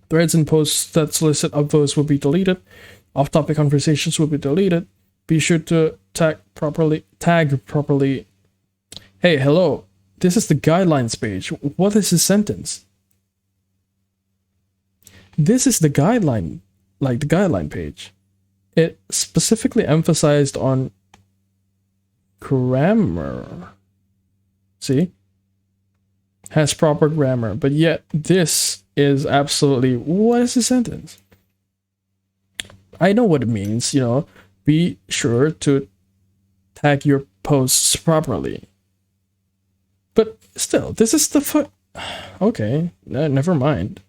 Threads and posts that solicit upvotes will be deleted. Off-topic conversations will be deleted. Be sure to tag properly. Hey, hello. This is the guidelines page. What is this sentence? This is the guideline, like the guideline page. It specifically emphasized on grammar. See? Has proper grammar, but yet this is absolutely, what is the sentence? I know what it means, you know, be sure to tag your posts properly. But still, this is the okay, never mind.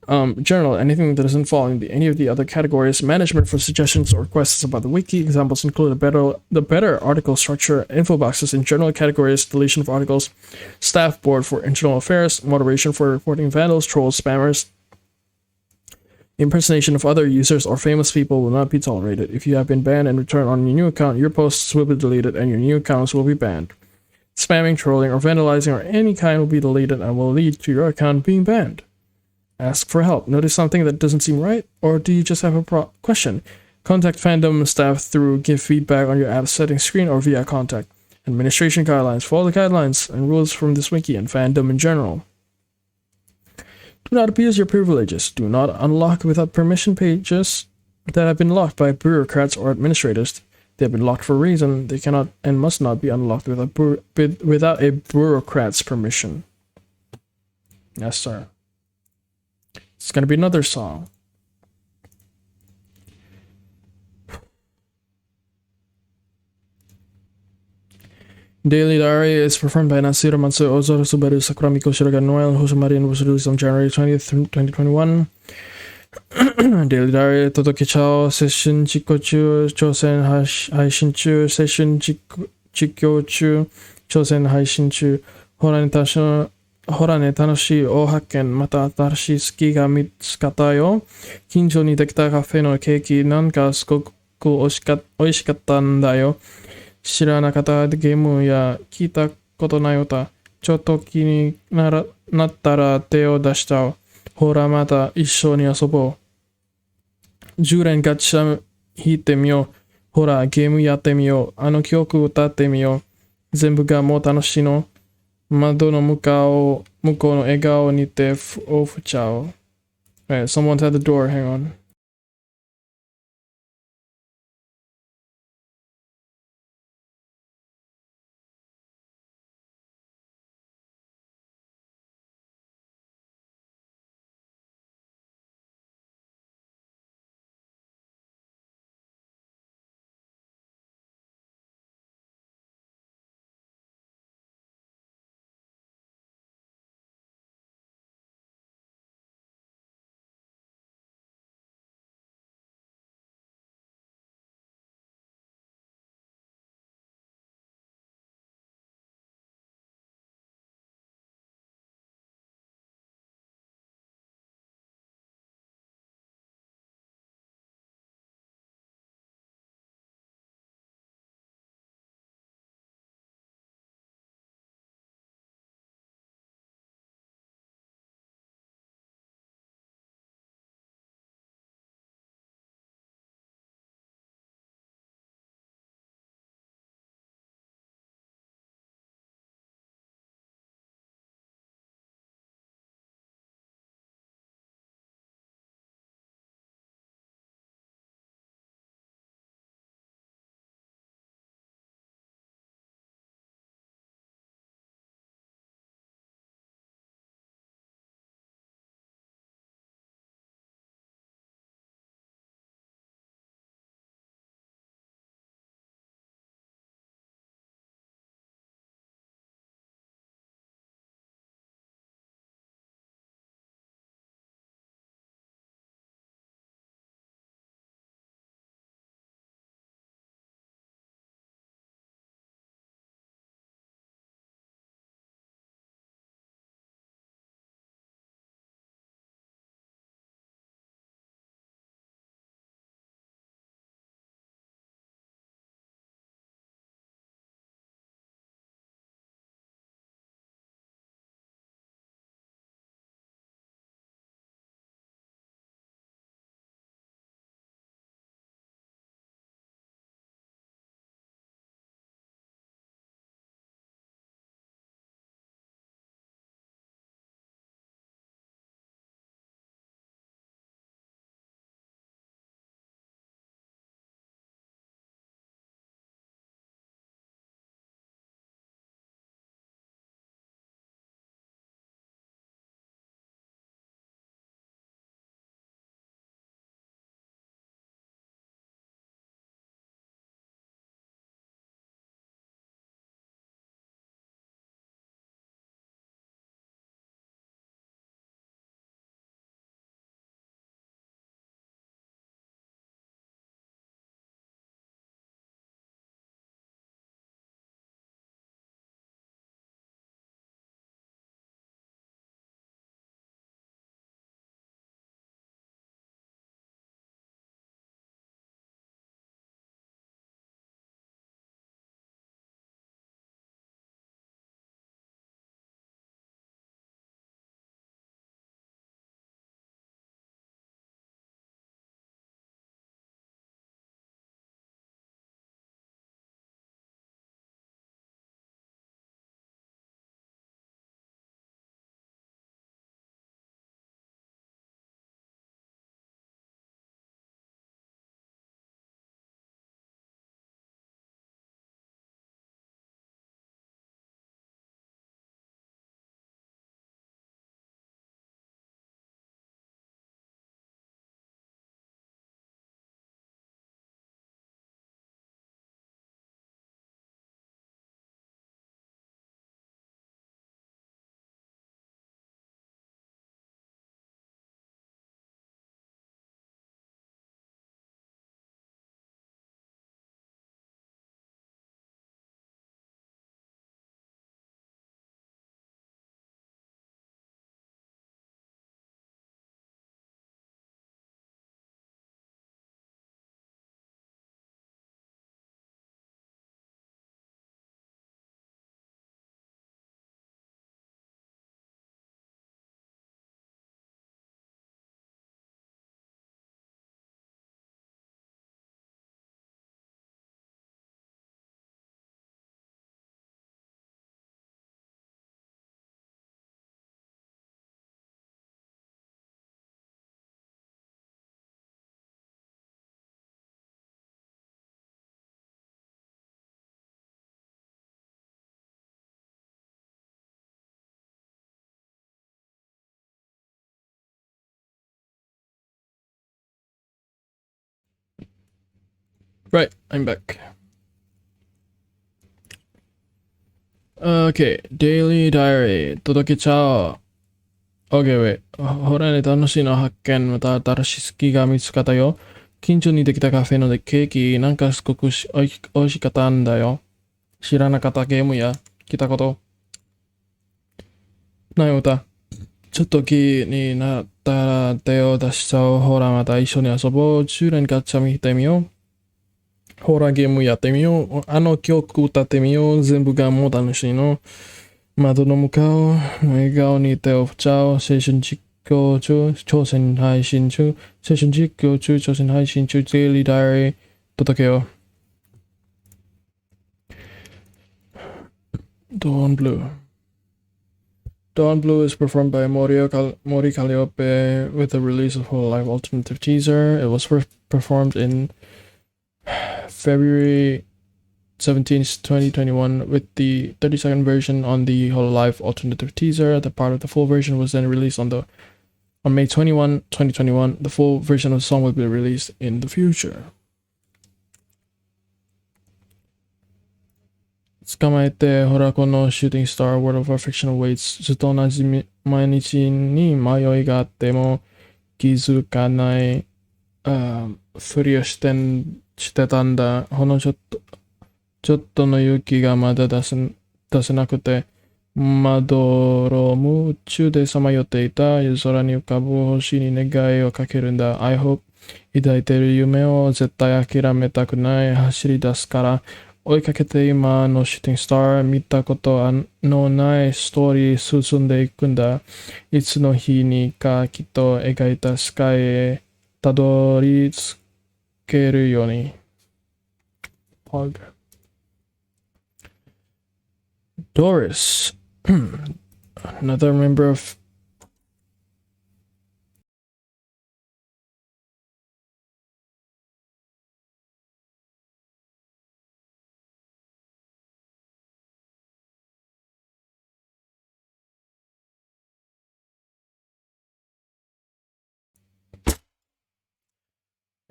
General, anything that doesn't fall into any of the other categories. Management for suggestions or questions about the wiki. Examples include the better article structure, info boxes in general categories, deletion of articles, staff board for internal affairs, moderation for reporting vandals, trolls, spammers. Impersonation of other users or famous people will not be tolerated. If you have been banned and return on your new account, your posts will be deleted and your new accounts will be banned. Spamming, trolling, or vandalizing of any kind will be deleted and will lead to your account being banned. Ask for help. Notice something that doesn't seem right? Or do you just have a question? Contact fandom staff through give feedback on your app settings screen or via contact. Administration guidelines. Follow the guidelines and rules from this wiki and fandom in general. Do not abuse your privileges. Do not unlock without permission pages that have been locked by bureaucrats or administrators. They have been locked for a reason. They cannot and must not be unlocked without a bureaucrat's permission. Yes, sir. It's gonna be another song. Daily Diary is performed by Nasir Mansur Ozor Subaru Sakramiko Shiraga Noel, whose Marian was released on January 20th, 2021. Daily Diary Totoki Chao Session Chikochu Chosen Haishinchu Session Chikyochu Chosen Haishinchu Horane Tanoshi O Hakken Mata Tarashi Ski ga Mitsukata yo. Kinjo ni dekita kafe no keiki nanka sugoku oishikattaんだよ。知らなかったゲームや聞いたことない歌。ちょっと気になったら手を出しちゃおう。ほらまた一緒に遊ぼう。10連ガチャ引いてみよう。ほらゲームやってみよう。あの曲歌ってみよう。全部がもう楽しいの。窓の向こうの笑顔にてオフちゃおう。Right, someone's at the door, hang on. Right, I'm back. Okay, daily diary. 届けちゃおう。Okay, wait. ほらね、楽しいの発見。また新しい好きが見つかったよ。近所にできたカフェのでケーキ、なんかすごくおいしかったんだよ。知らなかったゲームや、来たこと。なよ、歌。ちょっと気になったら手を出しちゃおう。ほら、また一緒に遊ぼう。10年ガチャ見てみよう。ホラーゲームやってみよう。あの曲歌ってみよう。全部がもう楽しいの。窓の向かう。笑顔に手を振っちゃおう。青春実況中。挑戦配信中。青春実況中。挑戦配信中。デイリーダイアリー。届けよう。Dawn Blue. Dawn Blue is performed by Mori Calliope with the release of Hololive Alternative Teaser. It was first performed in February 17th, 2021 with the 30-second version on the Hololive Alternative Teaser. The part of the full version was then released on May 21, 2021. The full version of the song will be released in the future. 捕まえて、ほらこのシューティングスター、World of Our Fictional Waits。ずっと同じ毎日に迷いがあっても気づかないふりをしてたんだ。ほんのちょっとの勇気がまだ出せなくて、まどろ夢中でさまよっていた。夜空に浮かぶ星に願いをかけるんだ。I hope 抱いている夢を絶対諦めたくない。走り出すから。追いかけて今のシューティングスター。見たことのないストーリー進んでいくんだ。いつの日にかきっと描いたスカイへたどり着けるように。Pog. Doris. Another member of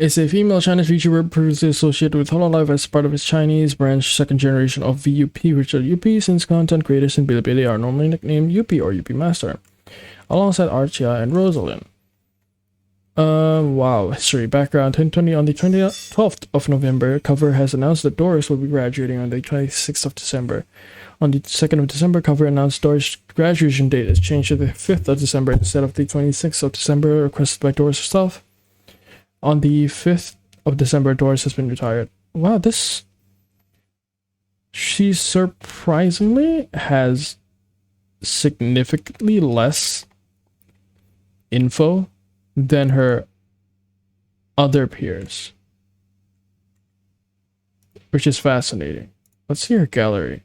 is a female Chinese VTuber previously associated with Hololive as part of its Chinese branch, second generation of VUP, Richard UP, since content creators in Bilibili are normally nicknamed UP or UP Master, alongside Archia and Rosalind. Wow, history background 2020 on the 12th of November, Cover has announced that Doris will be graduating on the 26th of December. On the 2nd of December, Cover announced Doris' graduation date is changed to the 5th of December instead of the 26th of December requested by Doris herself. On the 5th of December, Doris has been retired. Wow, she surprisingly has significantly less info than her other peers, which is fascinating. Let's see her gallery.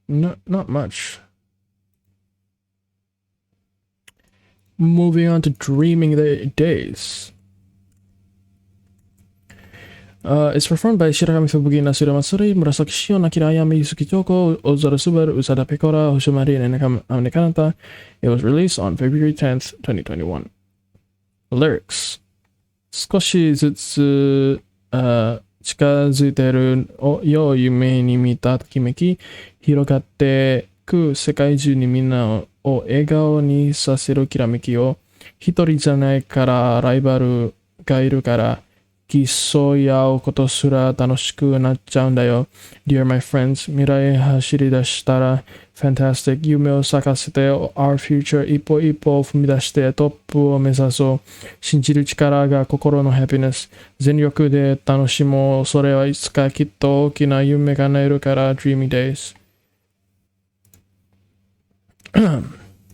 No, not much. Moving on to Dreaming the Days. It's performed by Shirakami Fubuki, Nasura Matsuri, Murasaki Shion, Akira Ayami, Yusuki Toko, Ozora Subaru, Usada Pekora, Hoshimari, and Amne Kanata. It was released on February 10th, 2021. Lyrics. 少しずつ近づいてるよう夢に見たときめき、広がってく世界中にみんなを笑顔にさせるきらめきを、一人じゃないからライバルがいるから競い合うことすら楽しくなっちゃうんだよ。Dear my friends, 未来へ走り出したら Fantastic 夢を咲かせて Our future 一歩一歩踏み出してトップを目指そう。信じる力が心のハピネス。全力で楽しもう。それはいつかきっと大きな夢が叶えるから Dreamy Days.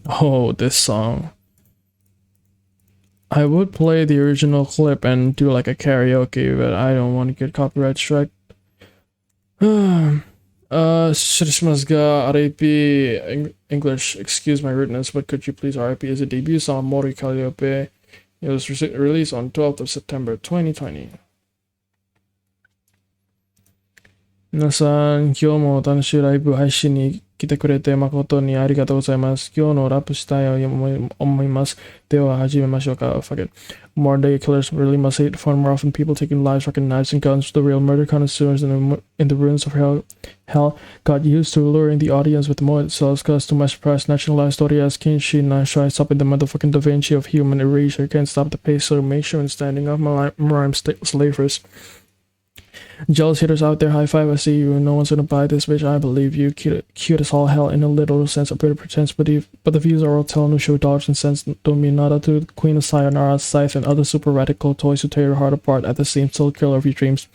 Oh, this song. I would play the original clip and do like a karaoke, but I don't want to get copyright strike. 失礼しますが RIP English, excuse my rudeness, but could you please RIP is a debut song, Mori Calliope. It was released on 12th of September 2020. 皆さん、今日も楽しいライブ配信に来てくれて誠にありがとうございます。今日のラップしたいと思います。では始めましょうか。Fuck it. Modern day killers really must hate fun more often. People taking lives, rocking knives and guns. The real murder connoisseurs in the ruins of hell got used to luring the audience with more itself. Cause to my surprise, nationalized story as Kinshi Nashai stopping the motherfucking Da Vinci of human erasure. Can't stop the pace, so make sure and standing up my rhyme slavers. Jealous haters out there, high five, I see you. No one's gonna buy this, bitch, I believe you. Cute as all hell in a literal sense, a bit of pretense, but the views are all telling who show dollars and cents don't mean nada to the Queen of Sayonara, Scythe, and other super radical toys who tear your heart apart at the seams, still killer of your dreams.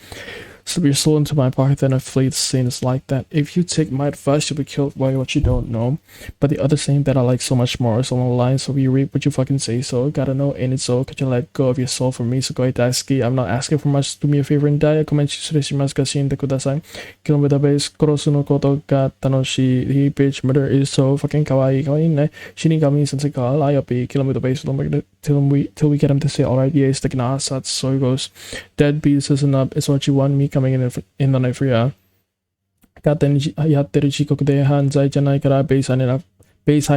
Slip your soul into my pocket, then I flee. The scene is like that. If you take my advice, you'll be killed by what you don't know. But the other saying that I like so much more is along the lines of you reap what you fucking say. So gotta know, ain't it so? Could you let go of your soul for me? So go daisuki. I'm not asking for much. Do me a favor and die. Comment 失礼しますが死んでください。Kill me the base. 殺すのことが楽しい。He bitch murder is so fucking kawaii. Kawaii ne. 死神先生が lie up. Kill me the base. Till we get him to say alright, yeah, it's like nah, so it goes. Dead beats isn't up. It's what you want me coming in the night for ya. 勝手にやってる時刻で犯罪じゃないからbase high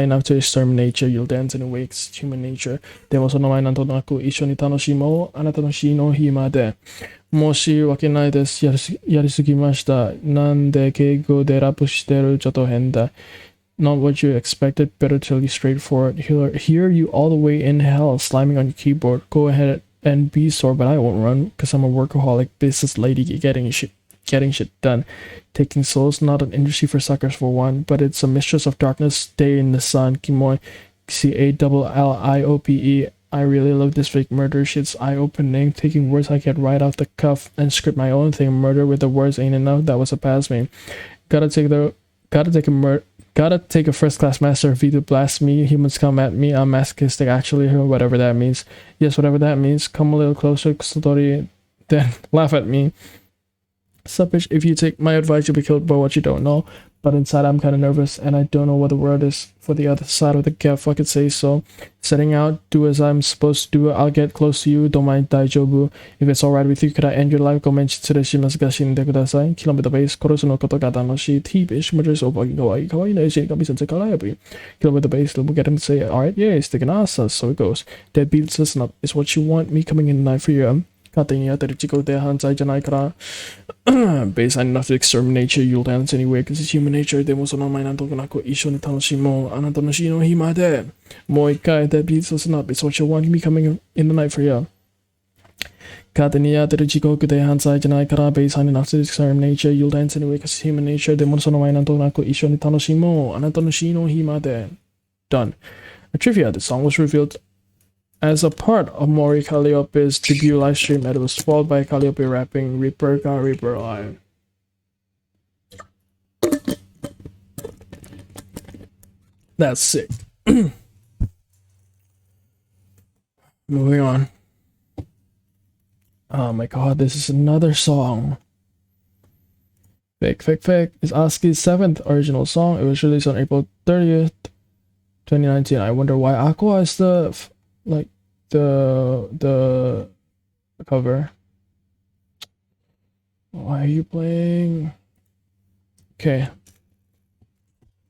enough to exterminate you. You'll dance in a way, it's human nature. でもその前なんとなく一緒に楽しもう。あなたの死の日まで。申し訳ないです。やりすぎました。なんで敬語でラップしてるちょっと変だ。Not what you expected, better tell you straightforward. Hear you all the way in hell, slamming on your keyboard. Go ahead and be sore, but I won't run, because I'm a workaholic business lady getting shit done. Taking souls, not an industry for suckers for one, but it's a mistress of darkness, stay in the sun. Kimoy, CALLIOPE. I really love this fake murder shit's eye-opening. Taking words I get right off the cuff and script my own thing. Murder with the words ain't enough, that was a pass me. Gotta take a first-class master V to blast me. Humans come at me. I'm masochistic, actually, or whatever that means. Yes, whatever that means. Come a little closer, Satori, then laugh at me. Sup, bitch, if you take my advice, you'll be killed by what you don't know. But inside, I'm kind of nervous, and I don't know what the word is for the other side of the gap. Fuck it, say so. Setting out, do as I'm supposed to do. I'll get close to you. Don't mind, daijobu. If it's alright with you, could I end your life? Go mention to the shimasu ga shinde kudasai. Kill me the base. Korosu no koto ga tanoshii. T-bish. Murder so fucking kawaii. Kawaii no shinigami sensei karayabi. Kill me the base. We'll get him to say, alright, yeah, it's taking asa. So it goes. Dead beats, listen up. It's what you want. Me coming in the night for you. 勝手にやってる事故で犯罪じゃないから Base enough to exterminate you, you'll dance anyway, because it's human nature. でもその前なんとなく一緒に楽しもう。あなたの死の日まで。もう一回 That beats listen up. It's what you want me coming in the night for you. 勝手にやってる時刻で犯罪じゃないから Base enough to exterminate you, you'll dance anyway, because it's human nature. でもその前なんとなく一緒に楽しもう。あなたの死の日まで。Done. A trivia, the song was revealed as a part of Mori Calliope's debut livestream, and it was followed by Calliope rapping Reaper Got Reaper Alive. That's sick. Moving on. Oh my god, this is another song. Fake is Asuki's 7th original song. It was released on April 30th, 2019. I wonder why Aqua is the cover. Why are you playing? Okay.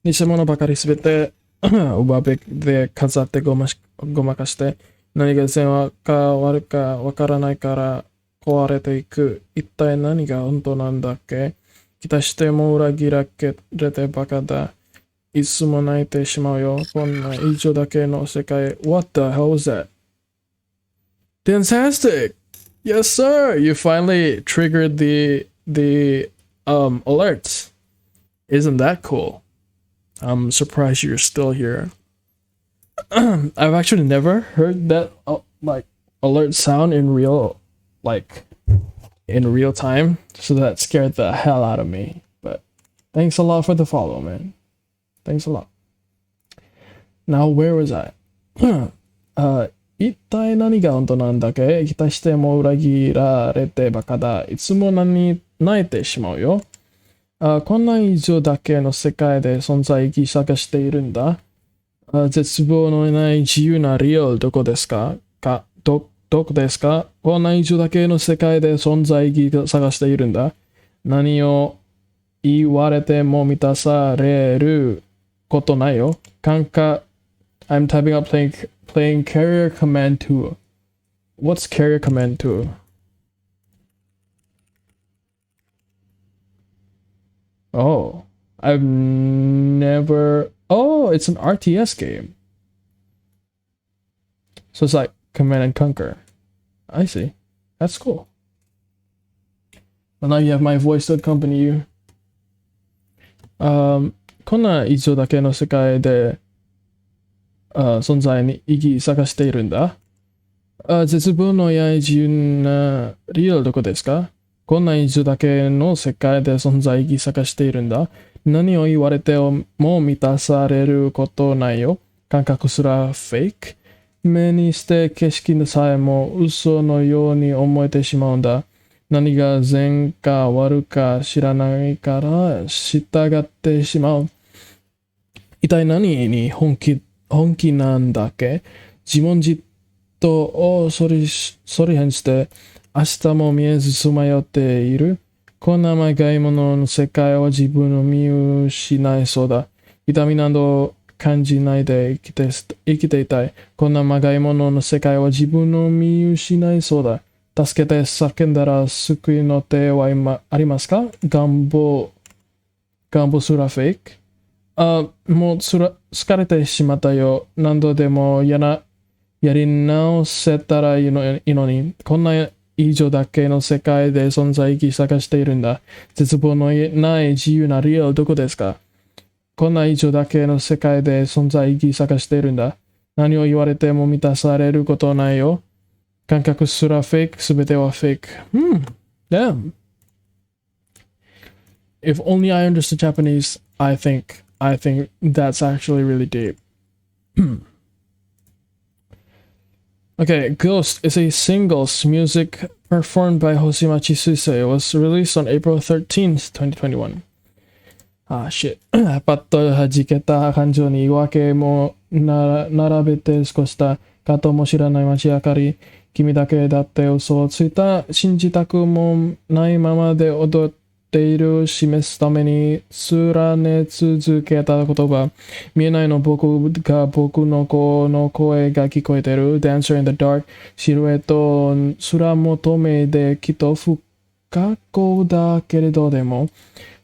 偽物ばかりすべて上辺で飾ってごまかして何が善か悪かわからないから壊れていく。一体何が本当なんだっけ。期待しても裏切られてバカだ。いつも泣いてしまうよ。こんな以上だけの世界。What the hell was that? Fantastic! Yes, sir! You finally triggered the alerts. Isn't that cool? I'm surprised you're still here. I've actually never heard that alert sound in real time, so that scared the hell out of me. But thanks a lot for the follow, man. Thanks a lot. Now, where was I? 一体何が本当なんだっけ。期待しても裏切られてバカだ。いつも泣いてしまうよ。こんな以上だけの世界で存在意義探しているんだ。絶望のない自由なリオルどこですか？どこですか？こんな以上だけの世界で存在意義探しているんだ。何を言われても満たされることないよ。I'm typing up playing carrier command 2. What's carrier command 2? Oh, I've never. Oh, it's an RTS game. So it's like Command and Conquer. I see. That's cool. Well, now you have my voice to accompany you. こんな以上だけの世界で、存在に意義探しているんだ。絶望のや自由なリアルどこですか？こんな以上だけの世界で存在意義探しているんだ。何を言われても満たされることないよ。感覚すらフェイク。目にして景色さえも嘘のように思えてしまうんだ。何が善か悪か知らないから従ってしまう。一体何に本気なんだっけ？自問自答をそり変して、明日も見えずさまよっている。こんなまがいものの世界は自分を見失いそうだ。痛みなど感じないで生きていたい。こんなまがいものの世界は自分を見失いそうだ。助けて叫んだら救いの手はありますか？願望すらフェイク。もう疲れてしまったよ。何度でもやり直せたらいいのに。こんな以上だけの世界で存在意義探しているんだ。絶望のない自由なリアルどこですか？こんな以上だけの世界で存在意義探しているんだ。何を言われても満たされることないよ。感覚すらフェイク、すべてはフェイク。Damn. If only I understood Japanese, I think that's actually really deep. Okay, Ghost is a singles music performed by Hoshimachi Suse. It was released on April 13th, 2021. Ah, shit. パッと弾けた感情に言い訳も並べて少したかとも知らない街明かり。君だけだって嘘をついた。信じたくもないままで踊っている。示すために連ね続けた言葉。見えないの僕が僕の子の声が聞こえてる。Dancer in the dark。シルエットすら求めできっと不可抗だけれどでも。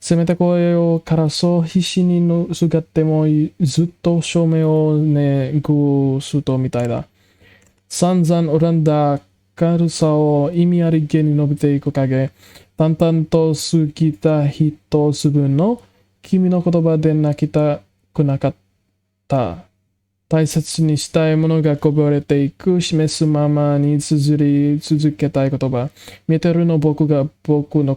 せめて声をからそう必死にすがってもずっと証明をねぐすとみたいだ。散々恨んだ軽さを意味ありげに伸びていく影。淡々と過ぎた一粒の君の言葉で泣きたくなかった。大切にしたいものがこぼれていく。示すままに綴り続けたい言葉。見えてるの僕が僕の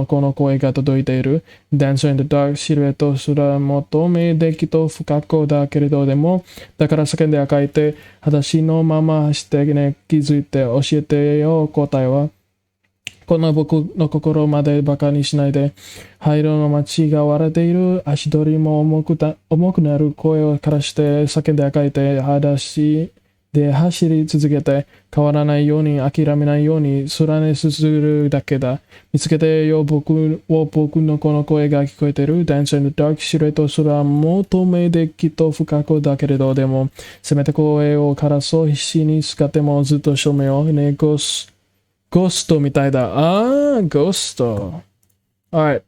子の声が届いている。Dancer in the dark シルエットすら求めできと不格好だけれどでも、だから叫んで赤いて、裸足のまま走ってね、気づいて教えてよ、答えは。こんな僕の心までバカにしないで。灰色の街が割れている。足取りも重くなる声をからして叫んで赤いて、裸足で走り続けて、変わらないように諦めないように連ねするだけだ。見つけてよ僕のこの声が聞こえてる。Dancer in the dark シルエットすら求めできっと不可抗だけれどでも、せめて声をからそう必死に使ってもずっと証明をね、ゴーストみたいだ。ゴースト。Alright.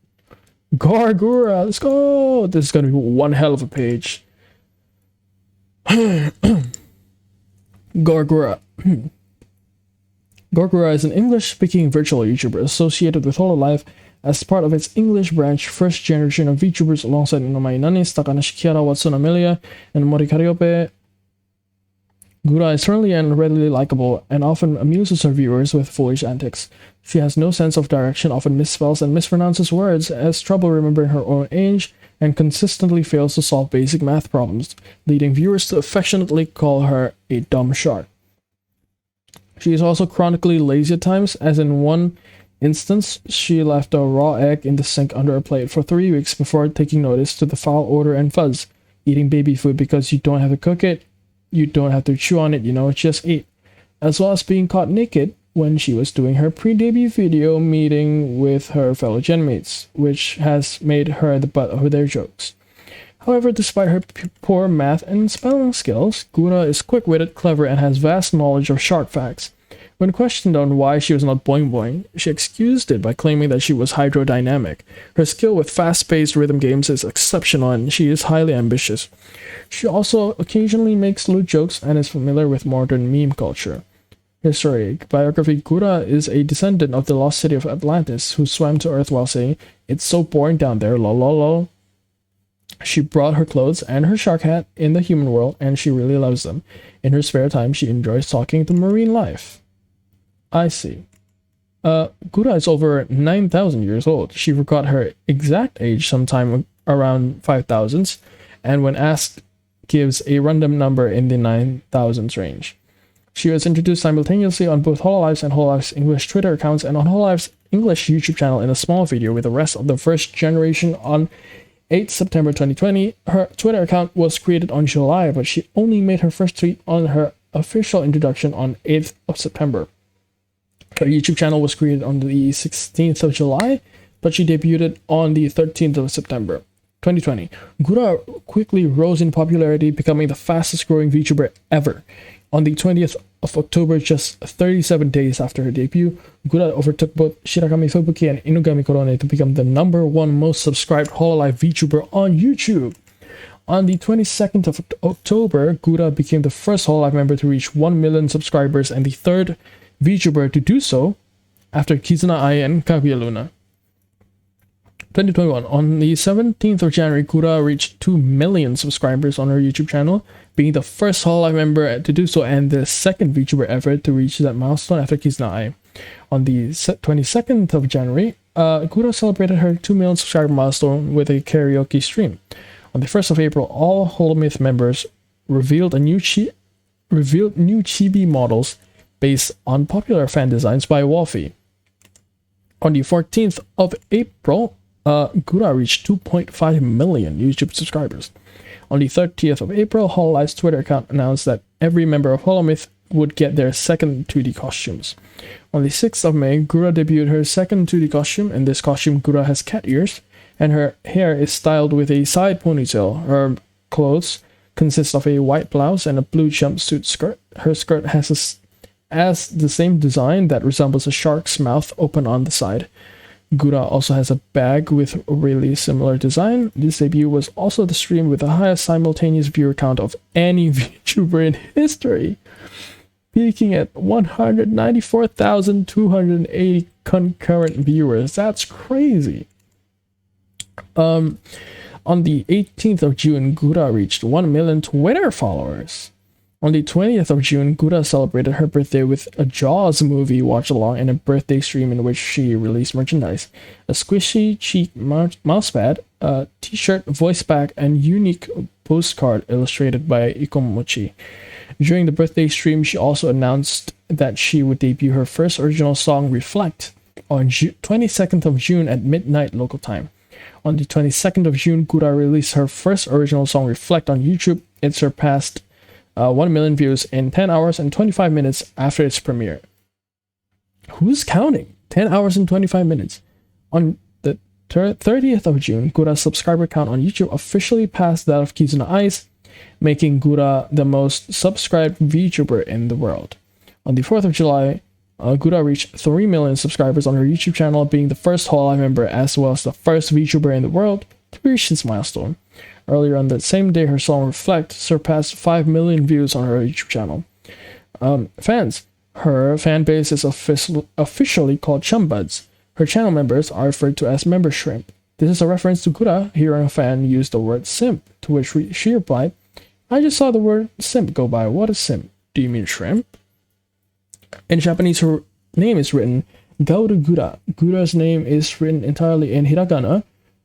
Gargura, let's go! This is gonna be one hell of a page. Gargura. Gargura is an English-speaking virtual YouTuber associated with Hololive as part of its English branch, first generation of VTubers alongside Inomai Nanis, Takanashi Kiara, Watson Amelia, and Mori Kariope. Gura is friendly and readily likable, and often amuses her viewers with foolish antics. She has no sense of direction, often misspells and mispronounces words, has trouble remembering her own age, and consistently fails to solve basic math problems, leading viewers to affectionately call her a dumb shark. She is also chronically lazy at times, as in one instance, she left a raw egg in the sink under a plate for 3 weeks before taking notice to the foul odor and fuzz. Eating baby food because you don't have to cook it, you don't have to chew on it, just eat. As well as being caught naked when she was doing her pre-debut video meeting with her fellow genmates, which has made her the butt of their jokes. However, despite her poor math and spelling skills, Gura is quick-witted, clever, and has vast knowledge of shark facts. When questioned on why she was not boing boing, she excused it by claiming that she was hydrodynamic. Her skill with fast-paced rhythm games is exceptional and she is highly ambitious. She also occasionally makes lewd jokes and is familiar with modern meme culture. History. Biography. Gura is a descendant of the lost city of Atlantis who swam to Earth while saying, "It's so boring down there, lol lol lol." She brought her clothes and her shark hat in the human world and she really loves them. In her spare time, she enjoys talking to marine life. I see. Gura is over 9,000 years old. She forgot her exact age sometime around 5,000s, and when asked, gives a random number in the 9,000s range. She was introduced simultaneously on both Hololive's and Hololive's English Twitter accounts and on Hololive's English YouTube channel in a small video with the rest of the first generation on 8 September 2020. Her Twitter account was created on July, but she only made her first tweet on her official introduction on 8th of September. Her YouTube channel was created on the 16th of July, but she debuted on the 13th of September 2020. Gura quickly rose in popularity, becoming the fastest growing VTuber ever. On the 20th of October, just 37 days after her debut, Gura overtook both Shirakami Fubuki and Inugami Korone to become the #1 most subscribed Hololive VTuber on YouTube. On the 22nd of October, Gura became the first Hololive member to reach 1 million subscribers and the third VTuber to do so after Kizuna Ai and Kaguya Luna. 2021. On the 17th of January, Gura reached 2 million subscribers on her YouTube channel, being the first Hololive member to do so and the second VTuber ever to reach that milestone after Kizuna Ai. On the 22nd of January, Gura celebrated her 2 million subscriber milestone with a karaoke stream. On the 1st of April, all Holomyth members revealed new chibi models based on popular fan designs by Wolfie. On the 14th of April, Gura reached 2.5 million YouTube subscribers. On the 30th of April, Hololive's Twitter account announced that every member of Holomyth would get their second 2D costumes. On the 6th of May, Gura debuted her second 2D costume. In this costume, Gura has cat ears, and her hair is styled with a side ponytail. Her clothes consist of a white blouse and a blue jumpsuit skirt. Her skirt has the same design that resembles a shark's mouth open on the side. Gura also has a bag with a really similar design. This debut was also the stream with the highest simultaneous viewer count of any VTuber in history, peaking at 194,280 concurrent viewers. That's crazy. On the 18th of June, Gura reached 1 million Twitter followers. On the 20th of June, Gura celebrated her birthday with a Jaws movie watch-along and a birthday stream in which she released merchandise. A squishy cheek mousepad, a t-shirt, voice pack, and unique postcard illustrated by Ikomochi. During the birthday stream, she also announced that she would debut her first original song, Reflect, on 22nd of June at midnight local time. On the 22nd of June, Gura released her first original song, Reflect, on YouTube. It surpassed 1 million views in 10 hours and 25 minutes after its premiere. Who's counting? 10 hours and 25 minutes. On the 30th of June, Gura's subscriber count on YouTube officially passed that of Kizuna Ai's, making Gura the most subscribed VTuber in the world. On the 4th of July, Gura reached 3 million subscribers on her YouTube channel, being the first Hololive member as well as the first VTuber in the world to reach this milestone. Earlier on that same day, her song Reflect surpassed 5 million views on her YouTube channel. Her fan base is officially called Chumbuds. Her channel members are referred to as Member Shrimp. This is a reference to Gura hearing a fan use the word simp, to which she replied, "I just saw the word simp go by. What is simp? Do you mean shrimp?" In Japanese, her name is written Gauru Gura. Gura's name is written entirely in hiragana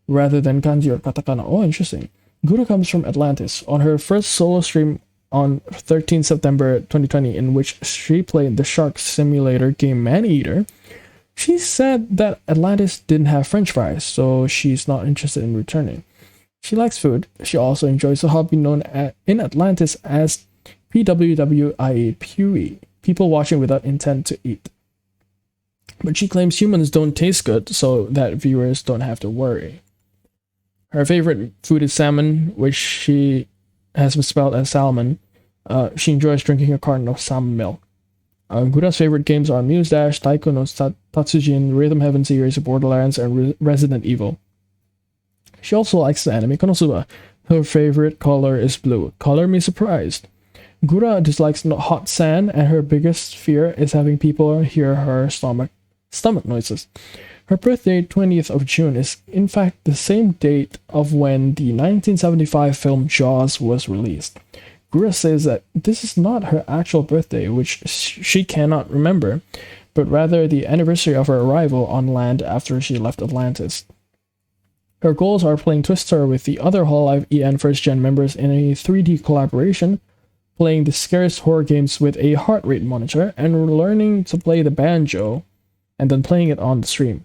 rather than kanji or katakana. Oh, interesting. Gura comes from Atlantis. On her first solo stream on 13 September 2020, in which she played the shark simulator game Maneater, she said that Atlantis didn't have french fries, so she's not interested in returning. She likes food. She also enjoys a hobby known in Atlantis as PWWIE, people watching without intent to eat. but she claims humans don't taste good, so that viewers don't have to worry. Her favorite food is salmon, which she has misspelled as salmon. She enjoys drinking a carton of salmon milk. Gura's favorite games are Muse Dash, Taiko no Tatsujin, Rhythm Heaven series, Borderlands, and Resident Evil. She also likes the anime Konosuba. Her favorite color is blue. Color me surprised. Gura dislikes hot sand, and her biggest fear is having people hear her stomach noises. Her birthday, 20th of June, is in fact the same date of when the 1975 film Jaws was released. Gura says that this is not her actual birthday, which she cannot remember, but rather the anniversary of her arrival on land after she left Atlantis. Her goals are playing Twister with the other Hololive EN first gen members in a 3D collaboration, playing the scariest horror games with a heart rate monitor, and learning to play the banjo, and then playing it on the stream.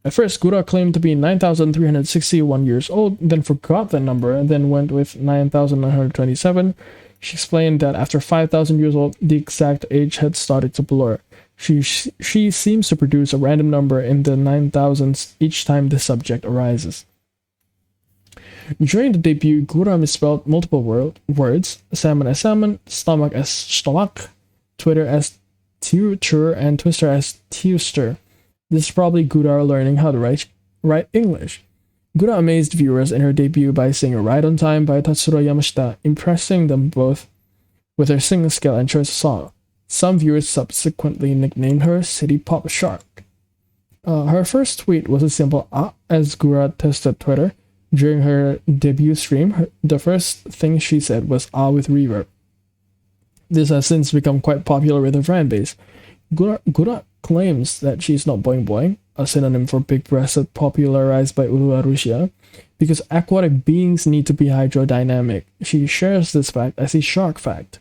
At first, Gura claimed to be 9,361 years old, then forgot that number, and then went with 9,927. She explained that after 5,000 years old, the exact age had started to blur. She seems to produce a random number in the 9,000s each time the subject arises. During the debut, Gura misspelled multiple words, salmon as salmon, stomach as stomach, Twitter as tutor, and Twister as tuster. This is probably Gura learning how to write English. Gura amazed viewers in her debut by singing Ride on Time by Tatsuro Yamashita, impressing them both with her singing skill and choice of song. Some viewers subsequently nicknamed her City Pop Shark. Her first tweet was a simple "ah" as Gura tested Twitter. During her debut stream, the first thing she said was "ah" with reverb. This has since become quite popular with her fan base. Gura claims that she's not boing boing, a synonym for big breasted popularized by Urua Russia, because aquatic beings need to be hydrodynamic. She shares this fact as a shark fact.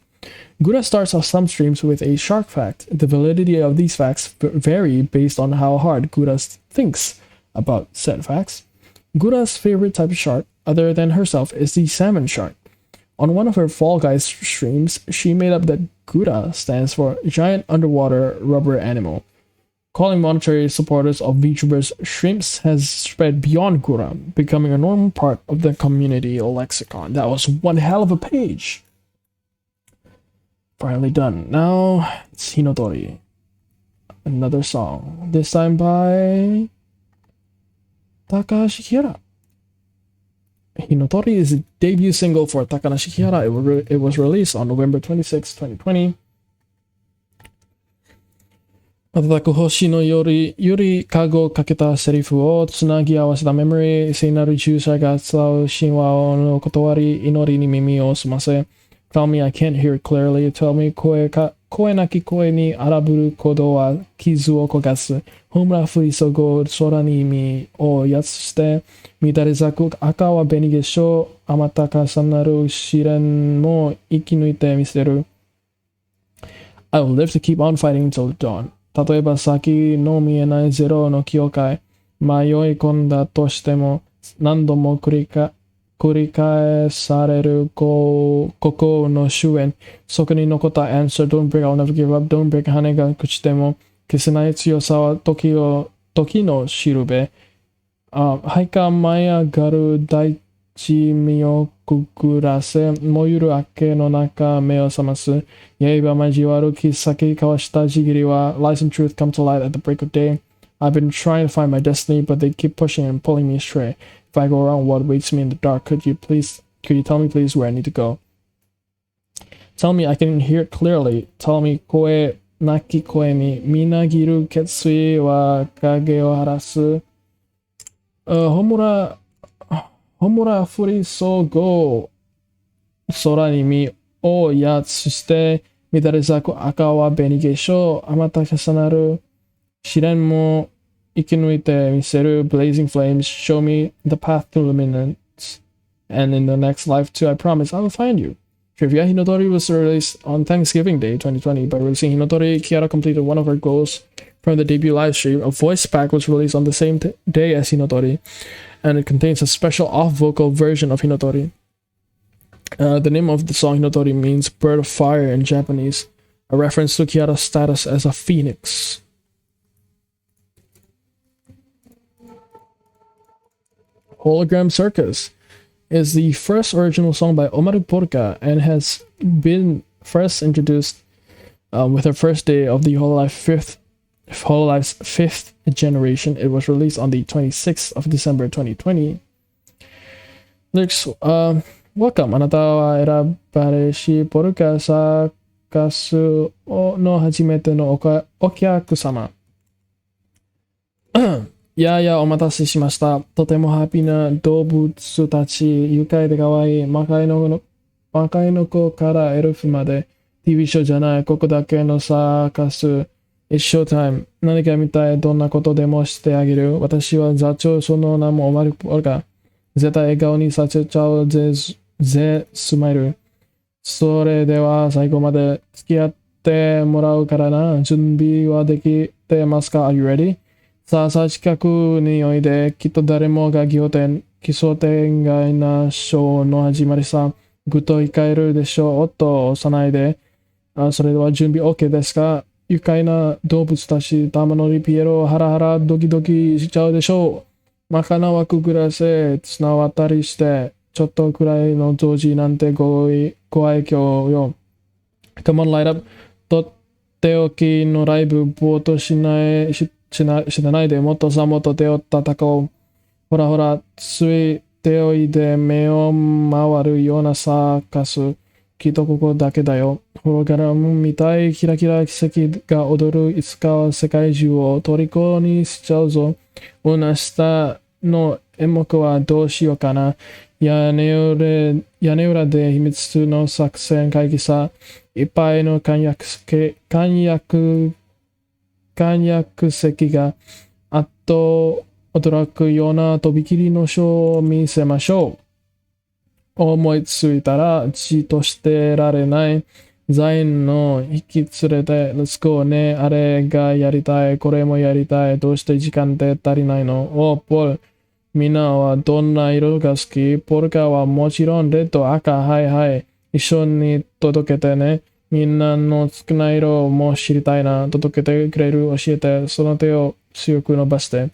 Gura starts off some streams with a shark fact. The validity of these facts vary based on how hard Gura thinks about said facts. Gura's favorite type of shark, other than herself, is the salmon shark. On one of her Fall Guys streams, she made up that Gura stands for Giant Underwater Rubber Animal. Calling monetary supporters of VTubers shrimps has spread beyond Gura, becoming a normal part of the community lexicon. That was one hell of a page! Finally done. Now, it's Hinotori. Another song. This time by Takahashi Kihara. Hinotori is the debut single for Takahashi Kihara. It was released on November 26, 2020. 瞬く星のより籠かけたセリフをつなぎ合わせたメモリー、聖なる従者が伝う神話の断り、祈りに耳を澄ませ。Tell me I can't hear clearly. Tell me 声なき声に荒ぶる鼓動は傷を焦がす。炎降り注ぐ空に身をやつして、乱れ咲く赤は紅化粧、あまた重なる試練も生き抜いてみせる。I will live to keep on fighting until the dawn. 例えば先の見えないゼロの境界、迷い込んだとしても何度も繰り返されるここの終焉。そこに残った answer, don't break, I'll never give up, don't break 羽が朽ちても消せない強さは時のしるべ。はいか舞い上がる大地身をくぐらせ、燃ゆる明けの中目を覚ます。刃交わる切っ先交わしたちぎりは lies and truth come to light at the break of day. I've been trying to find my destiny, but they keep pushing and pulling me astray. If I go around, what waits me in the dark? Could you tell me please where I need to go? Tell me I can hear it clearly. Tell me 声なき声にみなぎる決意は影を晴らす。炎降り注ぐ空に身をやつして乱れ咲く赤は紅化粧、あまた重なる試練も生き抜いてみせる blazing flames, show me the path to luminance, and in the next life too, I promise I will find you. Trivia: Hinotori was released on Thanksgiving Day 2020. By releasing Hinotori, Kihara completed one of her goals from the debut livestream. A voice pack was released on the same day as Hinotori, and it contains a special off-vocal version of Hinotori. The name of the song Hinotori means bird of fire in Japanese, a reference to Kihara's status as a phoenix. Hologram Circus is the first original song by Omaru Porca and has been first introduced with her first day of the Hololive's fifth generation. It was released on the 26th of December 2020. Lyrics, welcome. あなたは選ばれしポルカサーカスの初めてのお客様。いやいや、お待たせしました。とてもハッピーな動物たち、愉快で可愛い、魔界の子からエルフまで、TV ショーじゃない、ここだけのサーカス、It's showtime。何か見たい、どんなことでもしてあげる。私は座長、その名もオマルポルカ。絶対笑顔にさせちゃうぜ、スマイル。それでは最後まで付き合ってもらうからな。準備はできてますか？ Are you ready? さあ近くにおいで、きっと誰もが奇想天外なショーの始まりさ。ぐっと控えるでしょう。おっと、押さないで。それでは準備 OK ですか？愉快な動物たち、玉乗りピエロ、ハラハラドキドキしちゃうでしょう。まかなわくぐらせ、綱渡りして、ちょっとくらいの同時なんてご愛嬌よ。Come on, light up. とっておきのライブ、ぼーっとしないで、もっとさ、もっと手を叩こう。ほらほら、ついておいで、目を回るようなサーカス。きっとここだけだよ。ホログラムみたいキラキラ奇跡が踊る。いつかは世界中を虜にしちゃうぞ。明日の演目はどうしようかな。屋根裏で秘密の作戦会議さ。いっぱいの観客席があっと驚くようなとびきりのショーを見せましょう。思いついたらじっとしてられない。ザインの引き連れて、Let's go ね。あれがやりたい。これもやりたい。どうして時間って足りないの？ポール。みんなはどんな色が好き？ポルカはもちろんレッド、赤、はいはい。一緒に届けてね。みんなの好きな色も知りたいな。届けてくれる？教えて。その手を強く伸ばして。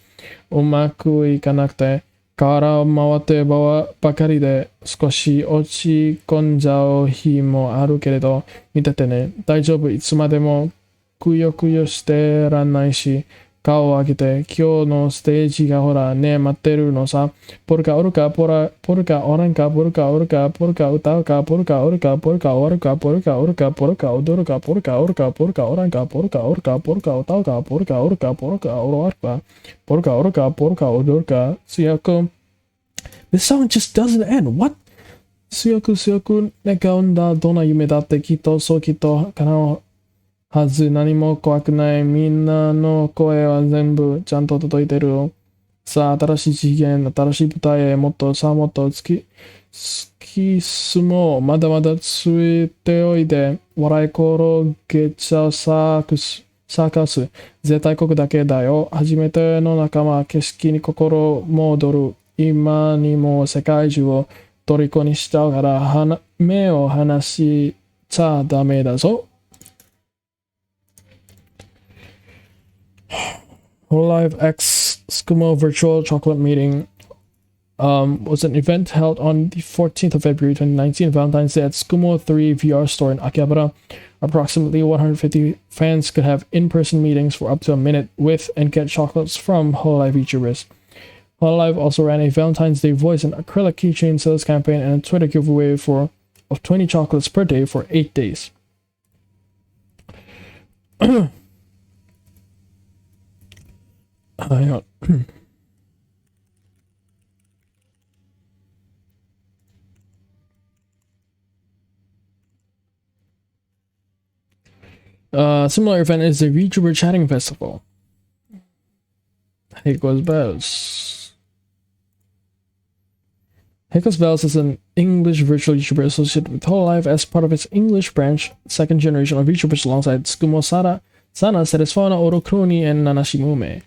うまくいかなくて。から回ってばかりで少し落ち込んじゃう日もあるけれど、見ててね。大丈夫。いつまでもくよくよしてらんないし、顔を上げて、今日のステージがほらね、待ってるのさ。ポルカおるか、ポルカおらんか、ポルカおるか、ポルカ歌うか、ポルカおるか、ポルカおるか、ポルカおるか、ポルカ踊るか、ポルカおるか、ポルカおらんか、ポルカおるか、ポルカ歌うか、ポルカおるか、ポルカおるか、ポルカおるか、ポルカ踊るか、強く。This song just doesn't end. What? 強く願うんだ。どんな夢だってきっとそうきっと叶うはず。何も怖くない。みんなの声は全部ちゃんと届いてるよ。さあ、新しい次元、新しい舞台へもっと突き進もう。まだまだついておいで。笑い転げちゃうサーカス。絶対ここだけだよ。初めての仲間、景色に心戻る。今にも世界中を虜にしちゃうから目を離しちゃダメだぞ。Hololive X Skumo Virtual Chocolate Meeting was an event held on the 14th of February 2019, Valentine's Day at Skumo 3 VR store in Akihabara. Approximately 150 fans could have in-person meetings for up to a minute with and get chocolates from Hololive VTubers. Hololive also ran a Valentine's Day voice and acrylic keychain sales campaign and a Twitter giveaway of 20 chocolates per day for 8 days. Hang on. Similar event is the VTuber Chatting Festival. Heiko's Bells. Heiko's Bells is an English virtual YouTuber associated with Hololive as part of its English branch, second generation of VTubers alongside Tsukumo Sana, Seresfauna, Orokroni, and Nanashimume.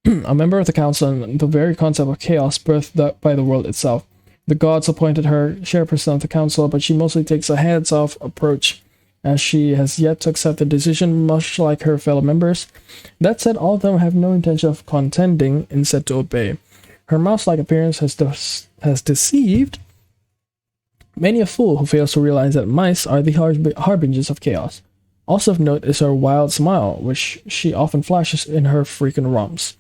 A member of the council and the very concept of chaos birthed by the world itself. The gods appointed her chairperson of the council, but she mostly takes a hands-off approach, as she has yet to accept the decision, much like her fellow members. That said, all of them have no intention of contending, instead to obey. Her mouse-like appearance has deceived many a fool who fails to realize that mice are the harbingers of chaos. Also of note is her wild smile, which she often flashes in her frequent romps.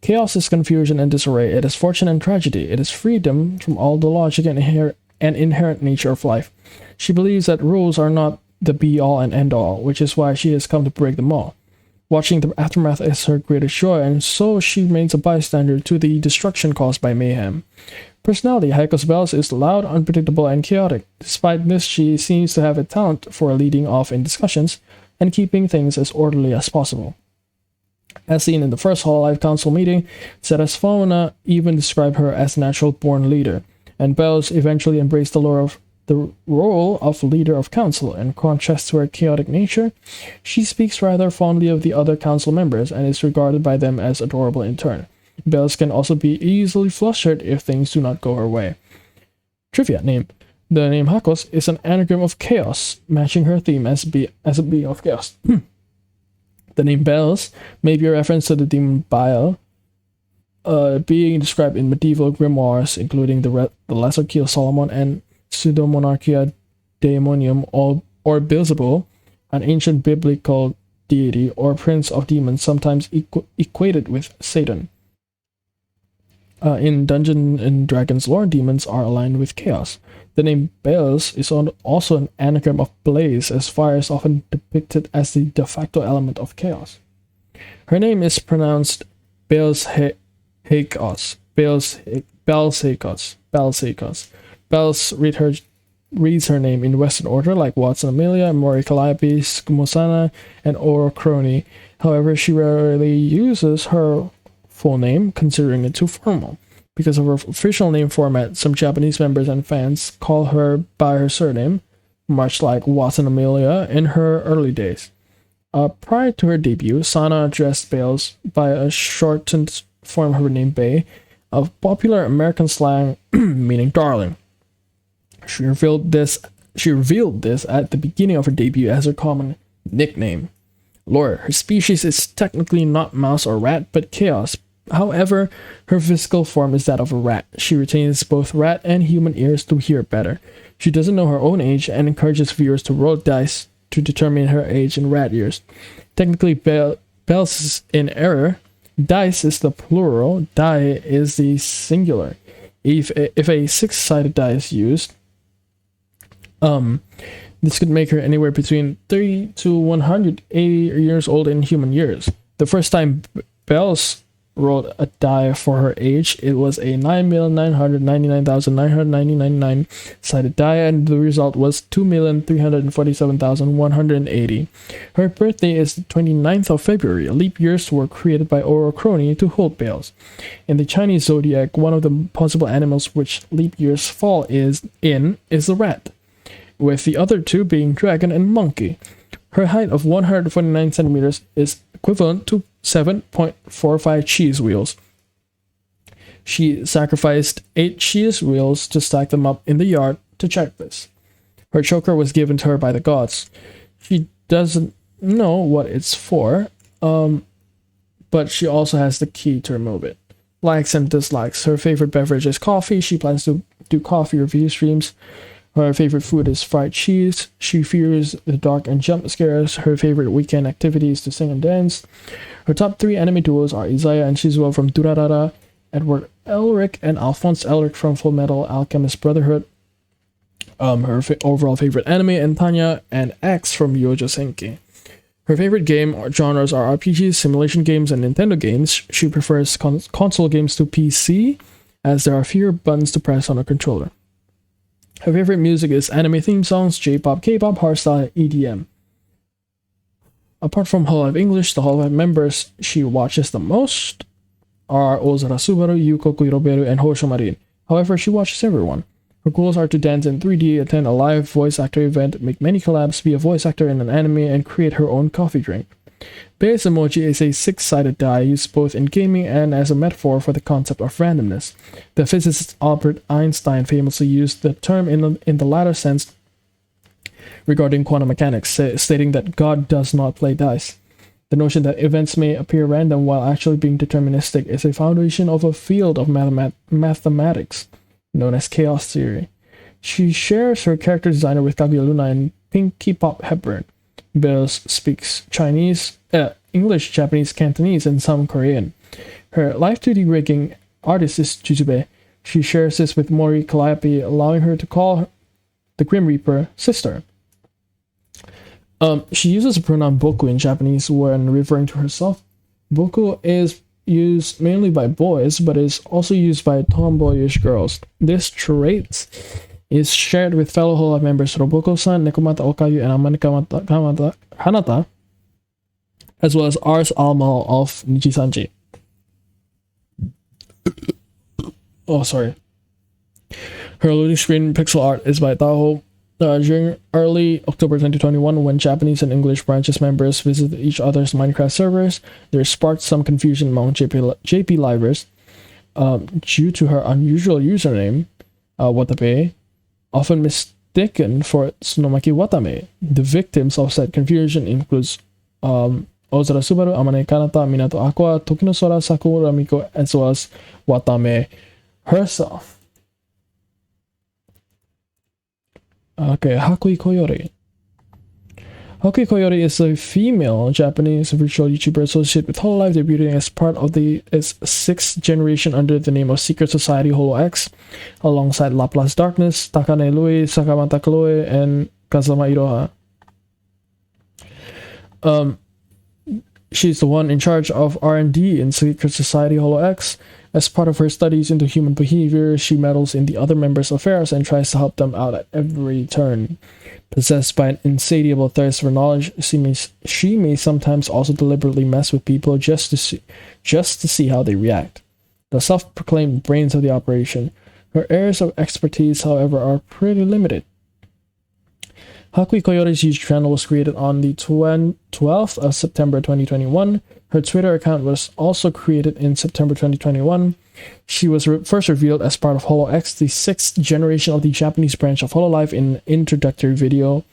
Chaos is confusion and disarray. It is fortune and tragedy. It is freedom from all the logic and inherent nature of life. She believes that rules are not the be-all and end-all, which is why she has come to break them all. Watching the aftermath is her greatest joy, and so she remains a bystander to the destruction caused by mayhem. Personality, Heiko's Bells is loud, unpredictable, and chaotic. Despite this, she seems to have a talent for leading off in discussions and keeping things as orderly as possible. As seen in the first Hololive Council meeting, Sarasfauna even described her as a natural-born leader, and Bells eventually embraced the role of leader of council. In contrast to her chaotic nature, she speaks rather fondly of the other council members and is regarded by them as adorable in turn. Bells can also be easily flustered if things do not go her way. Trivia name. The name Hakos is an anagram of chaos, matching her theme as a being of chaos. The name Bells may be a reference to the demon Baal, being described in medieval grimoires, including the Lesser Keel Solomon and Pseudomonarchia Daemonium, or Beelzebul, an ancient biblical deity or prince of demons, sometimes equated with Satan. In Dungeons and Dragons lore, demons are aligned with chaos. The name Bells is also an anagram of blaze, as fire is often depicted as the de facto element of chaos. Her name is pronounced Bells-Hakos. Bells reads her name in Western order like Watson Amelia, Mori Calliope, Skumosana, and Orocroni. However, she rarely uses her full name, considering it too formal. Because of her official name format, some Japanese members and fans call her by her surname, much like Watson Amelia in her early days. Prior to her debut, Sana addressed Bells by a shortened form of her name Bay, of popular American slang meaning darling. She revealed this at the beginning of her debut as her common nickname. Lore. Her species is technically not mouse or rat, but chaos. However, her physical form is that of a rat. She retains both rat and human ears to hear better. She doesn't know her own age and encourages viewers to roll dice to determine her age in rat years. Technically, Bells is in error. Dice is the plural, die is the singular. If a six-sided die is used, this could make her anywhere between 30 to 180 years old in human years. The first time Bells rolled a die for her age, it was a 9,999,999 sided die, and the result was 2,347,180. Her birthday is the 29th of February. Leap years were created by Orocroni to hold Bells. In the Chinese zodiac, one of the possible animals which leap years fall is the rat, with the other two being dragon and monkey. Her height of 149 centimeters is equivalent to 7.45 cheese wheels. She sacrificed 8 cheese wheels to stack them up in the yard to check this. Her choker was given to her by the gods. She doesn't know what it's for, but she also has the key to remove it. Likes and dislikes. Her favorite beverage is coffee. She plans to do coffee review streams. Her favorite food is fried cheese. She fears the dark and jump scares. Her favorite weekend activity is to sing and dance. Her top 3 enemy duos are Isaiah and Shizuo from Durarara, Edward Elric and Alphonse Elric from Full Metal Alchemist Brotherhood. Her overall favorite anime, Entanya and X from Yojo Senki. Her favorite game or genres are RPGs, simulation games, and Nintendo games. She prefers console games to PC, as there are fewer buttons to press on a controller. Her favorite music is anime theme songs, J-pop, K-pop, hardstyle, EDM. Apart from Hololive English, the Hololive members she watches the most are Ozara Subaru, Yukoku Hiroberu, and Hosho Marin. However, she watches everyone. Her goals are to dance in 3D, attend a live voice actor event, make many collabs, be a voice actor in an anime, and create her own coffee drink. Base emoji is a 6-sided die used both in gaming and as a metaphor for the concept of randomness. The physicist Albert Einstein famously used the term in the latter sense regarding quantum mechanics, stating that God does not play dice. The notion that events may appear random while actually being deterministic is a foundation of a field of mathematics known as chaos theory. She shares her character designer with Kaguya Luna and Pinky Pop Hepburn. Bills speaks Chinese, English, Japanese, Cantonese, and some Korean. Her live 2D rigging artist is Jujube. She shares this with Mori Calliope, allowing her to call the Grim Reaper sister. She uses the pronoun boku in Japanese when referring to herself. Boku is used mainly by boys, but is also used by tomboyish girls. This trait is shared with fellow Hololive members Roboko-san, Nekomata Okayu, and Amane Hanata, as well as Ars Almal of Nijisanji. Oh, sorry. Her loading screen pixel art is by Taho. During early October 2021, when Japanese and English branches members visited each other's Minecraft servers, there sparked some confusion among JP Livers due to her unusual username, Watabe, often mistaken for Tsunomaki Watame. The victims of said confusion includes Ozura Subaru, Amane Kanata, Minato Aqua, Tokino Sora, Sakura Miko, as well as Watame herself. Okay, Hakui Koyori. Hakui Koyori is a female Japanese virtual YouTuber associated with Hololive, debuting as part of its 6th generation under the name of Secret Society HoloX, alongside Laplace Darkness, Takane Lui, Sakamata Chloe, and Kazama Iroha. She's the one in charge of R&D in Secret Society HoloX. As part of her studies into human behavior, she meddles in the other members' affairs and tries to help them out at every turn. Possessed by an insatiable thirst for knowledge, she may sometimes also deliberately mess with people just to see how they react. The self-proclaimed brains of the operation, her areas of expertise, however, are pretty limited. Hakui Koyori's YouTube channel was created on the 12th of September 2021. Her Twitter account was also created in September 2021. She was first revealed as part of HoloX, the 6th generation of the Japanese branch of Hololive, in an introductory video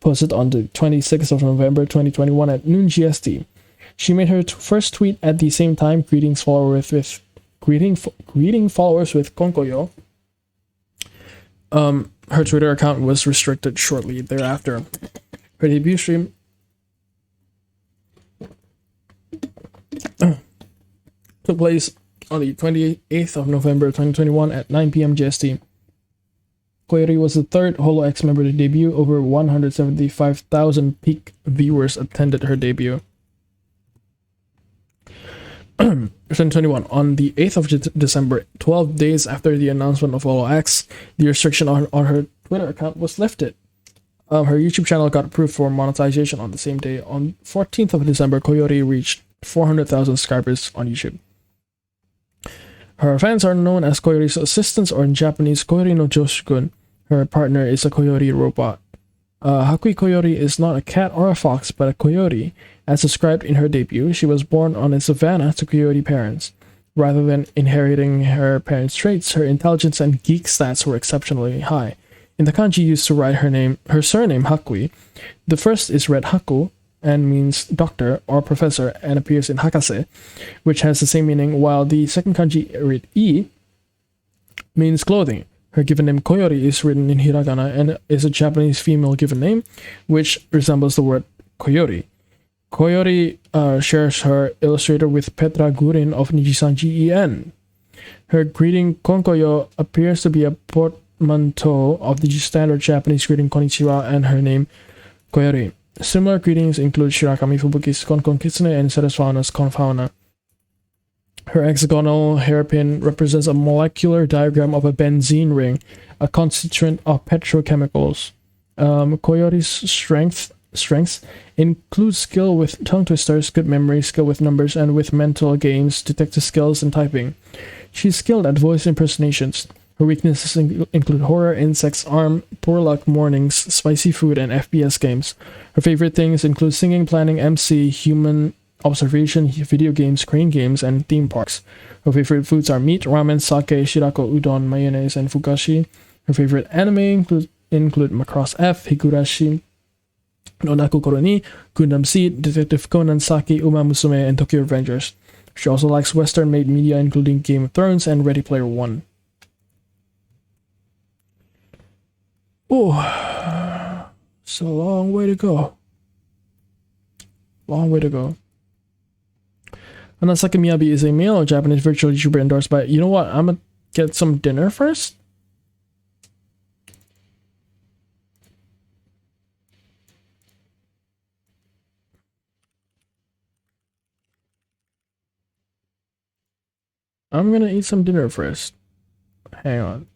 posted on the 26th of November 2021 at noon GST. She made her first tweet at the same time, greeting followers with Konkoyo. Her Twitter account was restricted shortly thereafter. Her debut stream took place on the 28th of November 2021 at 9 p.m. GST. Koyori was the third HoloX member to debut. Over 175,000 peak viewers attended her debut. 2021. On the 8th of December, 12 days after the announcement of HoloX, the restriction on her Twitter account was lifted. Her YouTube channel got approved for monetization on the same day. On 14th of December, Koyori reached 400,000 subscribers on YouTube. Her fans are known as Koyori's assistants, or in Japanese, Koyori no Joshikun. Her partner is a Koyori robot. Hakui Koyori is not a cat or a fox, but a Koyori. As described in her debut, she was born on a savannah to Koyori parents. Rather than inheriting her parents' traits, her intelligence and geek stats were exceptionally high. In the kanji used to write her surname Hakui, the first is read Haku and means doctor or professor and appears in Hakase, which has the same meaning, while the second kanji read I means clothing. Her given name Koyori is written in hiragana and is a Japanese female given name, which resembles the word Koyori. Koyori shares her illustrator with Petra Gurin of Nijisanji EN. Her greeting Konkoyo appears to be a portmanteau of the standard Japanese greeting Konnichiwa and her name Koyori. Similar greetings include Shirakami Fubuki's Konkon Kitsune and Saraswana's Konfauna. Her hexagonal hairpin represents a molecular diagram of a benzene ring, a constituent of petrochemicals. Koyori's strengths include skill with tongue twisters, good memory, skill with numbers, and with mental games, detective skills, and typing. She's skilled at voice impersonations. Her weaknesses include horror, insects, arm, poor luck, mornings, spicy food, and FPS games. Her favorite things include singing, planning, MC, human observation, video games, crane games, and theme parks. Her favorite foods are meat, ramen, sake, shirako, udon, mayonnaise, and fugashi. Her favorite anime include Macross F, Higurashi, no Naku Koro ni, Gundam Seed, Detective Conan Saki, Uma Musume, and Tokyo Revengers. She also likes Western-made media including Game of Thrones and Ready Player One. Oh, it's a long way to go. Long way to go. Anasaki Miyabi is a male or Japanese virtual YouTuber endorsed by. You know what? I'm gonna get some dinner first. I'm gonna eat some dinner first. Hang on.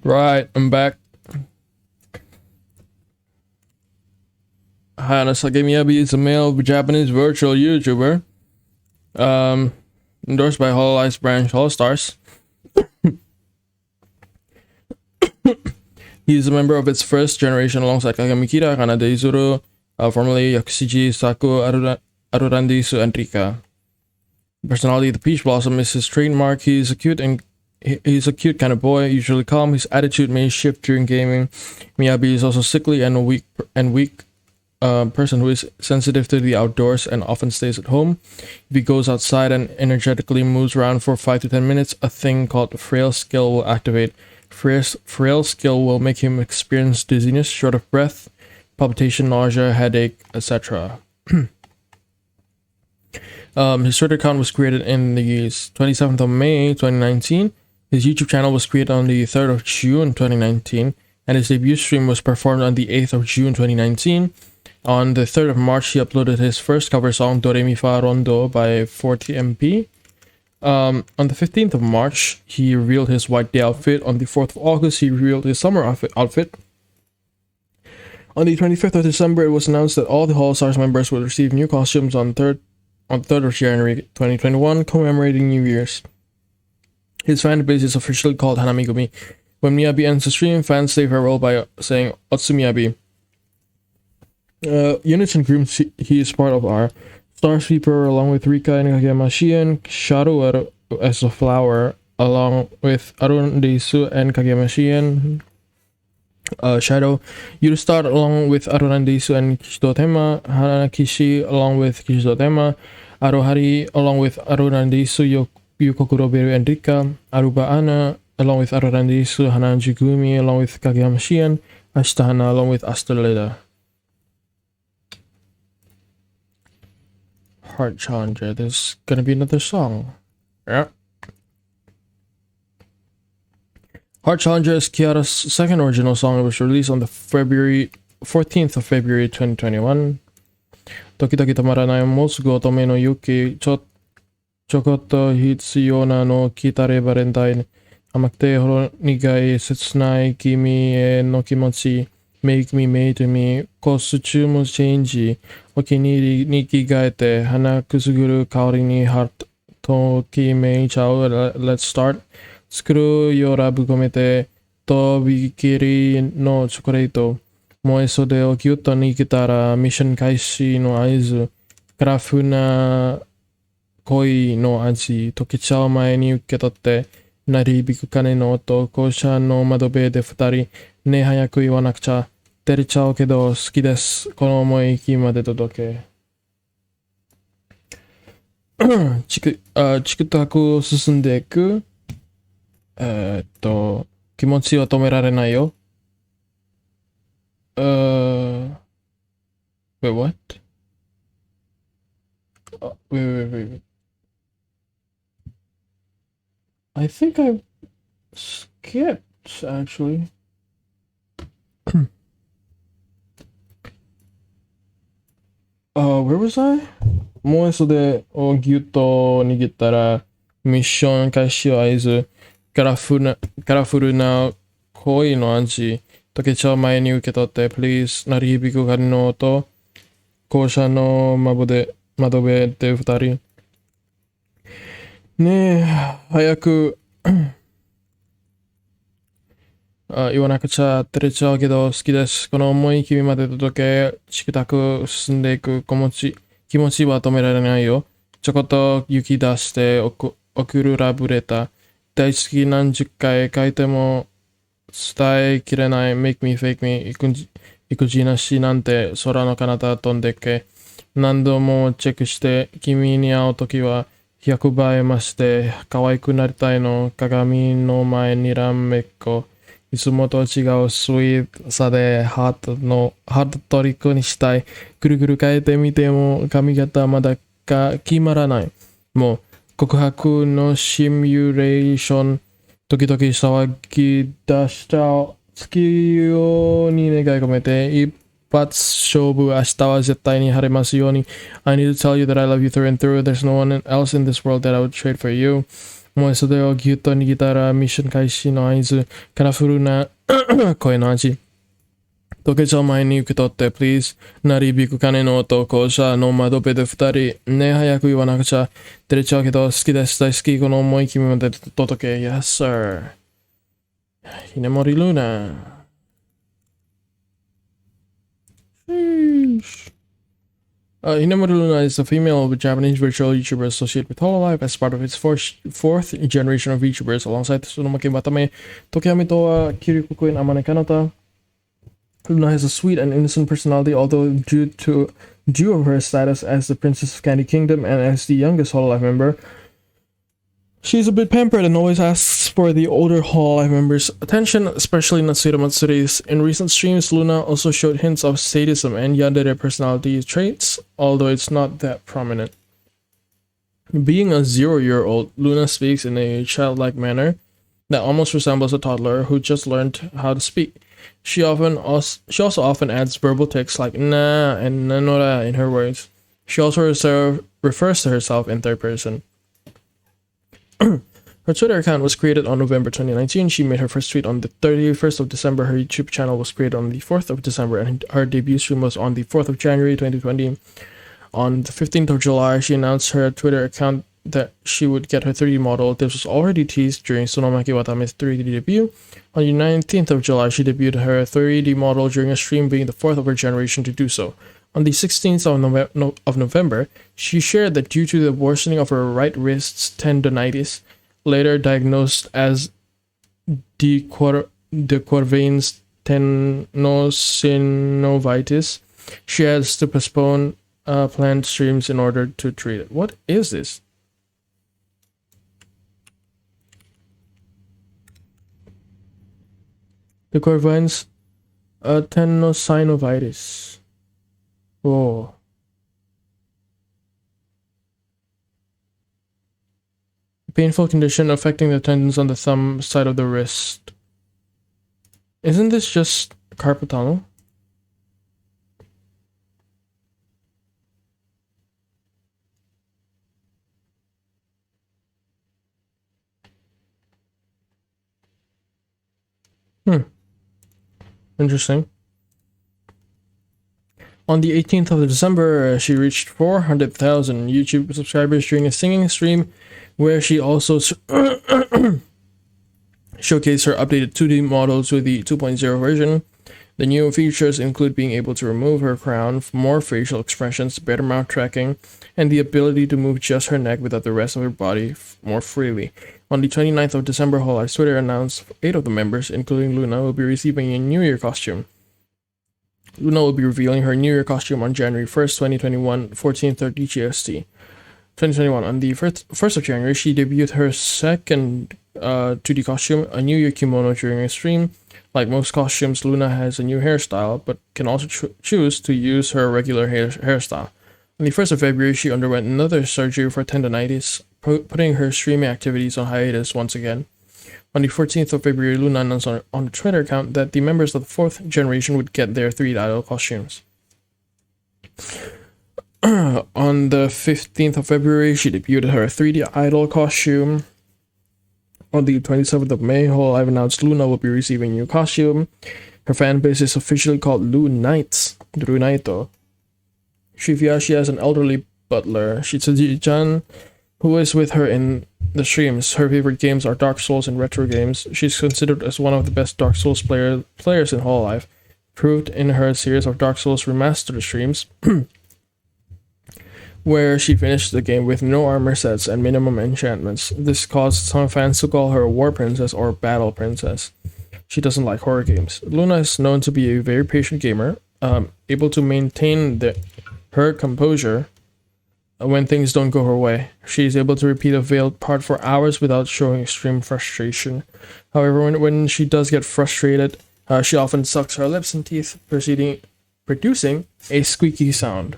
Right, I'm back. Hana Sakemiyabi is a male Japanese virtual YouTuber. Endorsed by Hololive's branch All Stars. He is a member of its first generation alongside Kagami Kira, Kanade Izuru, formerly Yakushiji, Saku, Arurandisu, and Rika. Personality, the Peach Blossom is his trademark. He's a cute kind of boy, usually calm. His attitude may shift during gaming. Miyabi is also sickly and weak person who is sensitive to the outdoors and often stays at home. If he goes outside and energetically moves around for 5 to 10 minutes, a thing called frail skill will activate. Frail skill will make him experience dizziness, short of breath, palpitation, nausea, headache, etc. His Twitter account was created in the 27th of May 2019. His YouTube channel was created on the 3rd of June 2019, and his debut stream was performed on the 8th of June 2019. On the 3rd of March, he uploaded his first cover song, Do Re Mi Fa Rondo by 40MP. On the 15th of March, he revealed his white day outfit. On the 4th of August, he revealed his summer outfit. On the 25th of December, it was announced that all the Holostars members would receive new costumes on the 3rd of January 2021, commemorating New Year's. His fan base is officially called Hanamigumi. When Miyabi ends the stream, fans say farewell by saying Otsu Miyabi. Units and groups he is part of are Star Sweeper along with Rika and Kageyama Shien, Shadow as a flower along with Arun Deisu and Kageyama Shien, Shadow, Yurustar along with Arun Deisu and Kishido Tema, Hanakishi along with Kishido Tema, Arohari along with Arun Deisu, Yukokuro Beru and Rika, Aruba Ana along with Arun Deisu, Hananji Gumi along with Kageyama Shien, Ashitahana along with Astroleda. Heart Challenger, there's gonna be another song. Yeah. Heart Challenger is Kiara's second original song. It was released on the 14th of February 2021. Toki-toki tamaranai mosugu otome no yuki chokotto hitsuyo na no kitareba rentai amakute horo nigai setsunai kimi e no kimochi make me made to me costume change okini ni kigaete hana kusuguru kaori ni heart toki mei chao. Let's start. Tsukuru yo rabu komete tobikiri no chocolate moe sode o gyutto ni kitara mission kaishi no aizu karafu na koi no aji tokechao mae ni uketotte naribiku kane no oto kousha no madobe de futari ne hayaku iwanakucha terechao kedo suki desu kono omoi iki made todoke. チクタクを進んでいく気持ちは止められないよ。Wait, what? Wait. I think I skipped, actually. Where was I? もう袖をギュッと握ったらミッション開始を合図カラフルな恋の味溶けちゃう前に受け取って Please 鳴り響く鐘の音校舎の窓辺で二人ねえ早く言わなくちゃ照れちゃうけど好きですこの思い君まで届けチクタク進んでいく気持ちは止められないよ。ちょこっと雪出して送るラブレター。大好き何十回書いても伝えきれない。Make me fake me。育児なしなんて空の彼方飛んでけ。何度もチェックして君に会うときは100倍増して可愛くなりたいの。鏡の前にらめっこ。いつもと違うスイートさでハートトリックにしたい。ぐるぐる変えてみても髪型まだか決まらない。もう告白のシミュレーション時々騒ぎ出しちゃう。月夜に願い込めて一発勝負明日は絶対に晴れますように。I need to tell you that I love you through and through. There's no one else in this world that I would trade for you. もうそれをギュッと握ったらミッション開始の合図、カラフルな声の味。溶けちゃう前に受け取って、please。鳴り響く鐘の音、校舎の窓辺で二人。ねえ、早く言わなくちゃ。照れちゃうけど、好きです、大好き。この思い君まで届け。Yes, sir. ひねもりルナ。Hinemori Luna is a female Japanese virtual YouTuber associated with Hololive as part of its fourth generation of YouTubers alongside Tsunumaki Watame, Tokiami Toa, Kirikuko, and Amane Kanata. Luna has a sweet and innocent personality, although due of her status as the Princess of Candy Kingdom and as the youngest Hololive member, she's a bit pampered and always asks for the older Hololive members' attention, especially Natsuhiro Matsuri's. In recent streams, Luna also showed hints of sadism and yandere personality traits, although it's not that prominent. Being a 0-year-old, Luna speaks in a childlike manner that almost resembles a toddler who just learned how to speak. She also often adds verbal tics like na and nanora in her words. She also refers to herself in third person. Her Twitter account was created on November 2019. She made her first tweet on the 31st of December. Her YouTube channel was created on the 4th of December, and her debut stream was on the 4th of January 2020. On the 15th of July, she announced her Twitter account that she would get her 3D model. This was already teased during Tsunumaki Watame's 3D debut. On the 19th of July, she debuted her 3D model during a stream, being the fourth of her generation to do so. On the 16th of November, she shared that due to the worsening of her right wrist's tendonitis, later diagnosed as de Quervain's tenosynovitis, she has to postpone planned streams in order to treat it. What is this? De Quervain's tenosynovitis. Oh. Painful condition affecting the tendons on the thumb side of the wrist. Isn't this just carpal tunnel? Interesting. On the 18th of December, she reached 400,000 YouTube subscribers during a singing stream where she also showcased her updated 2D model to the 2.0 version. The new features include being able to remove her crown, more facial expressions, better mouth tracking, and the ability to move just her neck without the rest of her body more freely. On the 29th of December, Hololive's Twitter announced 8 of the members, including Luna, will be receiving a New Year costume. Luna will be revealing her New Year costume on January 1st, 2021, 14:30 GST. 2021. On the 1st of January, she debuted her second 2D costume, a New Year kimono, during a stream. Like most costumes, Luna has a new hairstyle, but can also choose to use her regular hairstyle. On the 1st of February, she underwent another surgery for tendonitis, putting her streaming activities on hiatus once again. On the 14th of February, Luna announced on her Twitter account that the members of the fourth generation would get their 3D idol costumes. On the 15th of February, she debuted her 3D idol costume. On the 27th of May, Hololive announced Luna will be receiving a new costume. Her fan base is officially called Lunites, Runaito. She has an elderly butler, Shitsuji-chan, who is with her in the streams. Her favorite games are Dark Souls and retro games. She's considered as one of the best Dark Souls players in Hololive, proved in her series of Dark Souls Remastered streams, where she finished the game with no armor sets and minimum enchantments. This caused some fans to call her War Princess or Battle Princess. She doesn't like horror games. Luna is known to be a very patient gamer, able to maintain her composure when things don't go her way. She is able to repeat a veiled part for hours without showing extreme frustration. However, when she does get frustrated, she often sucks her lips and teeth, producing a squeaky sound.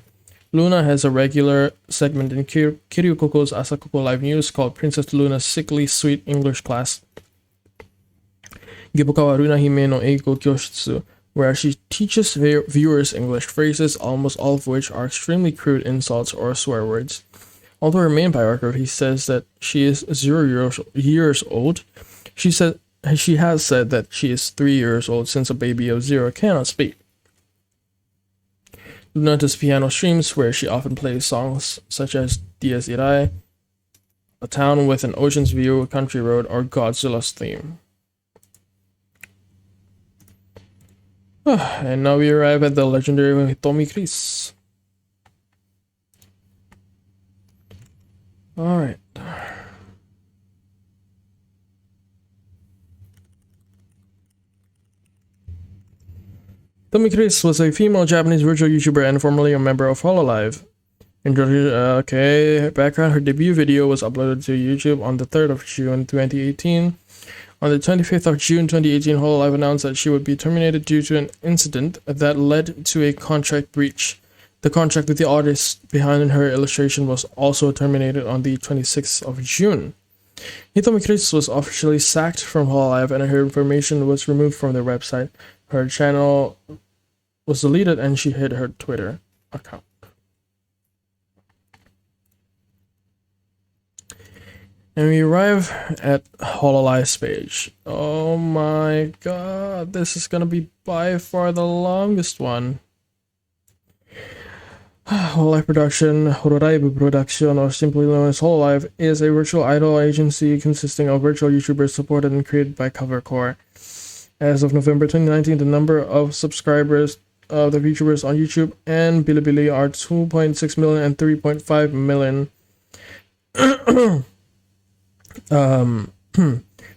Luna has a regular segment in Kiryu-koko's Asakoko Live News called Princess Luna's Sickly Sweet English Class, Giboka wa Runa Hime no Eigo Kyoshitsu, where she teaches viewers English phrases, almost all of which are extremely crude insults or swear words. Although her main bio record, he says that she is 0 years old. She has said that she is 3 years old since a baby of 0 cannot speak. Luna does piano streams where she often plays songs such as Dies Irae, A Town with an Ocean's View, Country Road, or Godzilla's theme. And now we arrive at the legendary Tommy Chris. Alright. Tommy Chris was a female Japanese virtual YouTuber and formerly a member of Hololive. Background, her debut video was uploaded to YouTube on the 3rd of June 2018. On the 25th of June 2018, Hololive announced that she would be terminated due to an incident that led to a contract breach. The contract with the artist behind her illustration was also terminated on the 26th of June. Hitomi Chris was officially sacked from Hololive and her information was removed from their website. Her channel was deleted and she hid her Twitter account. And we arrive at Hololive's page. Oh my god, this is gonna be by far the longest one. Hololive Production, or simply known as Hololive, is a virtual idol agency consisting of virtual YouTubers supported and created by Covercore. As of November 2019, the number of subscribers of the VTubers on YouTube and Bilibili are 2.6 million and 3.5 million.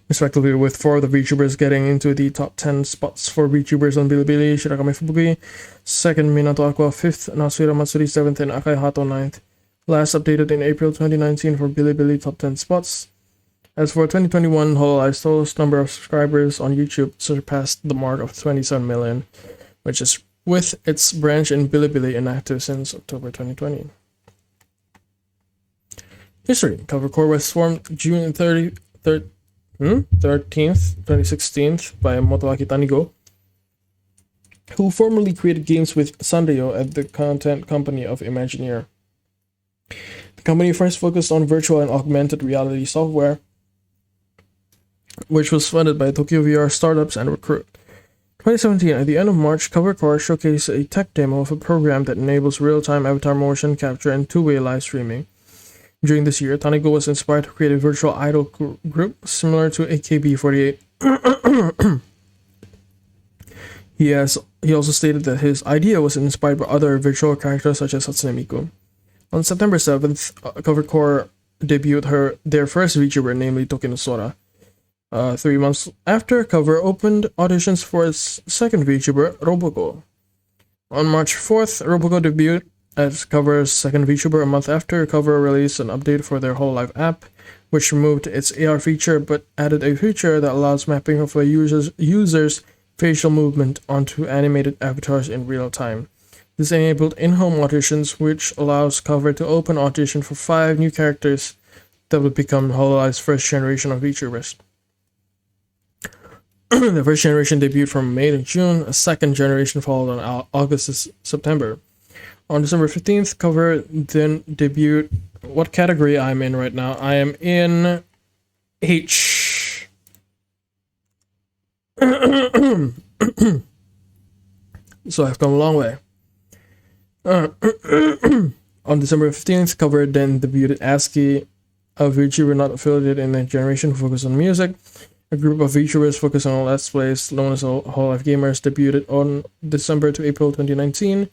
Respectively, with 4 of the VTubers getting into the top 10 spots for VTubers on Bilibili: Shirakami Fubuki, 2nd Minato Aqua, 5th Natsuhira Matsuri, 7th, and Akai Hato, 9th. Last updated in April 2019 for Bilibili top 10 spots. As for 2021, Hololive's total number of subscribers on YouTube surpassed the mark of 27 million, which is with its branch in Bilibili inactive since October 2020. History. Covercore was formed June 13th, 2016 by Motoaki Tanigo, who formerly created games with Sanrio at the content company of Imagineer. The company first focused on virtual and augmented reality software, which was funded by Tokyo VR startups and Recruit. 2017, at the end of March, Covercore showcased a tech demo of a program that enables real-time avatar motion capture and two-way live streaming. During this year, Tanigo was inspired to create a virtual idol group similar to AKB48. He also stated that his idea was inspired by other virtual characters such as Hatsune Miku. On September 7th, Covercore debuted their first VTuber, namely Tokinosora. 3 months after, Cover opened auditions for its second VTuber, Roboco. On March 4th, Roboco debuted as Cover's second VTuber. A month after, Cover released an update for their Hololive app, which removed its AR feature but added a feature that allows mapping of a user's facial movement onto animated avatars in real time. This enabled in-home auditions, which allows Cover to open audition for 5 new characters that would become Hololive's first generation of VTubers. The first generation debuted from May to June. A second generation followed on August to September. On December 15th, Cover then debuted what category I'm in right now. I am in H. So I've come a long way. On December 15th, Cover then debuted ASCII, a VTuber not affiliated in a generation focused on music. A group of VTubers focused on Let's Plays, known as Hololive Gamers, debuted on December to April 2019.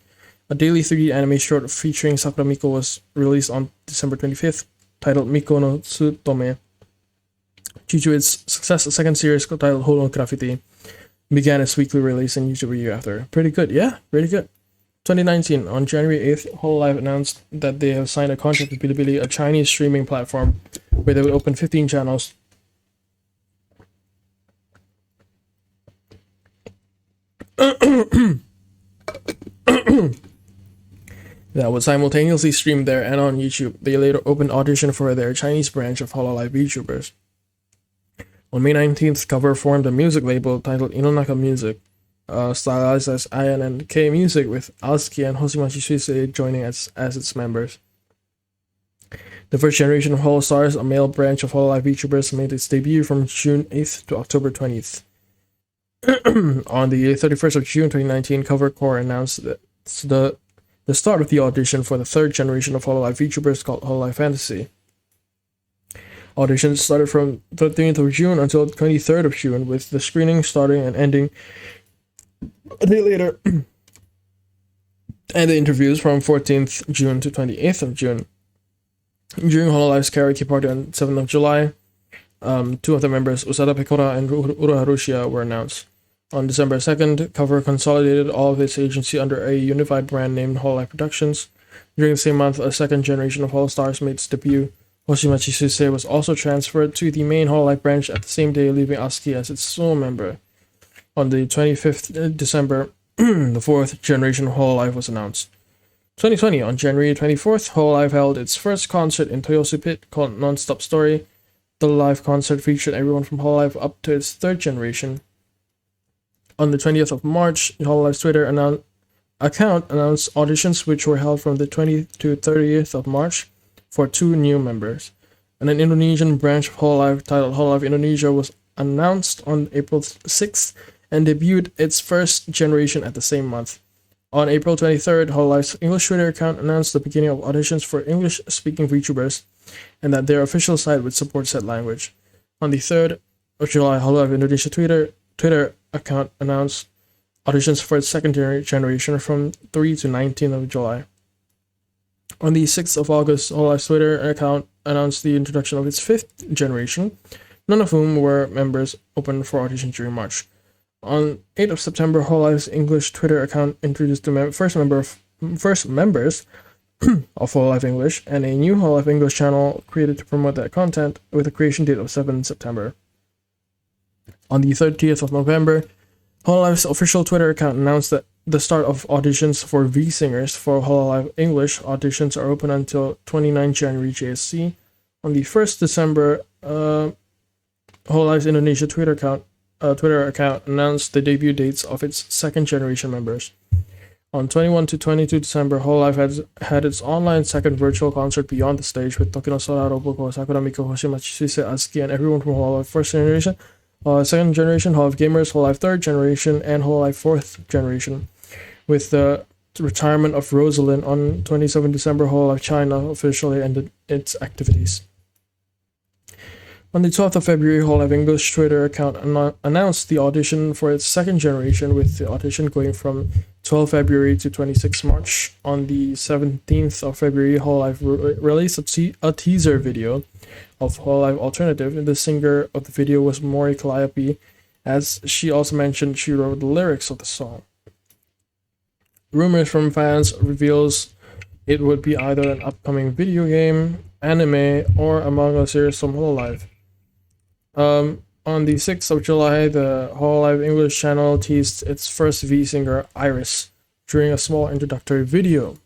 A daily 3D anime short featuring Sakura Miko was released on December 25th, titled Miko no Tsutome. Due to its success, a second series titled Holo Graffiti began its weekly release in YouTube a year after. Pretty good, yeah, pretty good. 2019, on January 8th, Hololive announced that they have signed a contract with Bilibili, a Chinese streaming platform, where they would open 15 channels. That would simultaneously stream there and on YouTube. They later opened audition for their Chinese branch of Hololive VTubers. On May 19th, Cover formed a music label titled Inonaka Music, stylized as INNK Music, with Azuki and Hosimachi Suisei joining as its members. The first generation of Holostars, a male branch of Hololive VTubers, made its debut from June 8th to October 20th. On the 31st of June 2019, Covercore announced that the start of the audition for the third generation of Hololive VTubers called Hololive Fantasy. Auditions started from 13th of June until 23rd of June, with the screening starting and ending a day later, and the interviews from 14th June to 28th of June. During Hololive's karaoke party on 7th of July, two of the members, Usada Pekora and Uru Harushia, were announced. On December 2nd, Cover consolidated all of its agency under a unified brand named Hololive Productions. During the same month, a second generation of Holostars made its debut. Hoshimachi Suse was also transferred to the main Hololive branch at the same day, leaving ASCII as its sole member. On the 25th December, the fourth generation of Hololive was announced. 2020, on January 24th, Hololive held its first concert in Toyosu Pit called Non-Stop Story. The live concert featured everyone from Hololive up to its third generation. On the 20th of March, Hololive's Twitter account announced auditions which were held from the 20th to 30th of March for two new members. And an Indonesian branch of Hololive titled Hololive Indonesia was announced on April 6th and debuted its first generation at the same month. On April 23rd, Hololive's English Twitter account announced the beginning of auditions for English-speaking VTubers and that their official site would support said language. On the 3rd of July, Hololive Indonesia Twitter account announced auditions for its second generation from 3 to 19 of July. On the 6th of August, Hololive's Twitter account announced the introduction of its fifth generation, none of whom were members open for audition during March. On 8th of September, Hololive's English Twitter account introduced the first members of Hololive English and a new Hololive English channel created to promote that content with a creation date of 7 September. On the 30th of November, Hololive's official Twitter account announced that the start of auditions for V-Singers for Hololive English. Auditions are open until 29 January JSC. On the 1st December, Hololive's Indonesia Twitter account announced the debut dates of its second generation members. On 21 to 22 December, Hololive had its online second virtual concert Beyond the Stage with Tokino Sora, Roboko, Sakura Miko, Hoshimachi Suse, ASCII, and everyone from Hololive first generation, Hololive second generation, Hololive Gamers, Hololive third generation, and Hololive fourth generation. With the retirement of Rosalind on 27 December, Hololive China officially ended its activities. On the 12th of February, Hololive English Twitter account announced the audition for its second generation, with the audition going from 12 February to 26 March. On the 17th of February, Hololive released a teaser video of Hololive Alternative. The singer of the video was Mori Calliope, as she also mentioned she wrote the lyrics of the song. Rumors from fans reveals it would be either an upcoming video game, anime, or a manga series from Hololive. On the 6th of July, the Hololive English channel teased its first V-singer, Iris, during a small introductory video.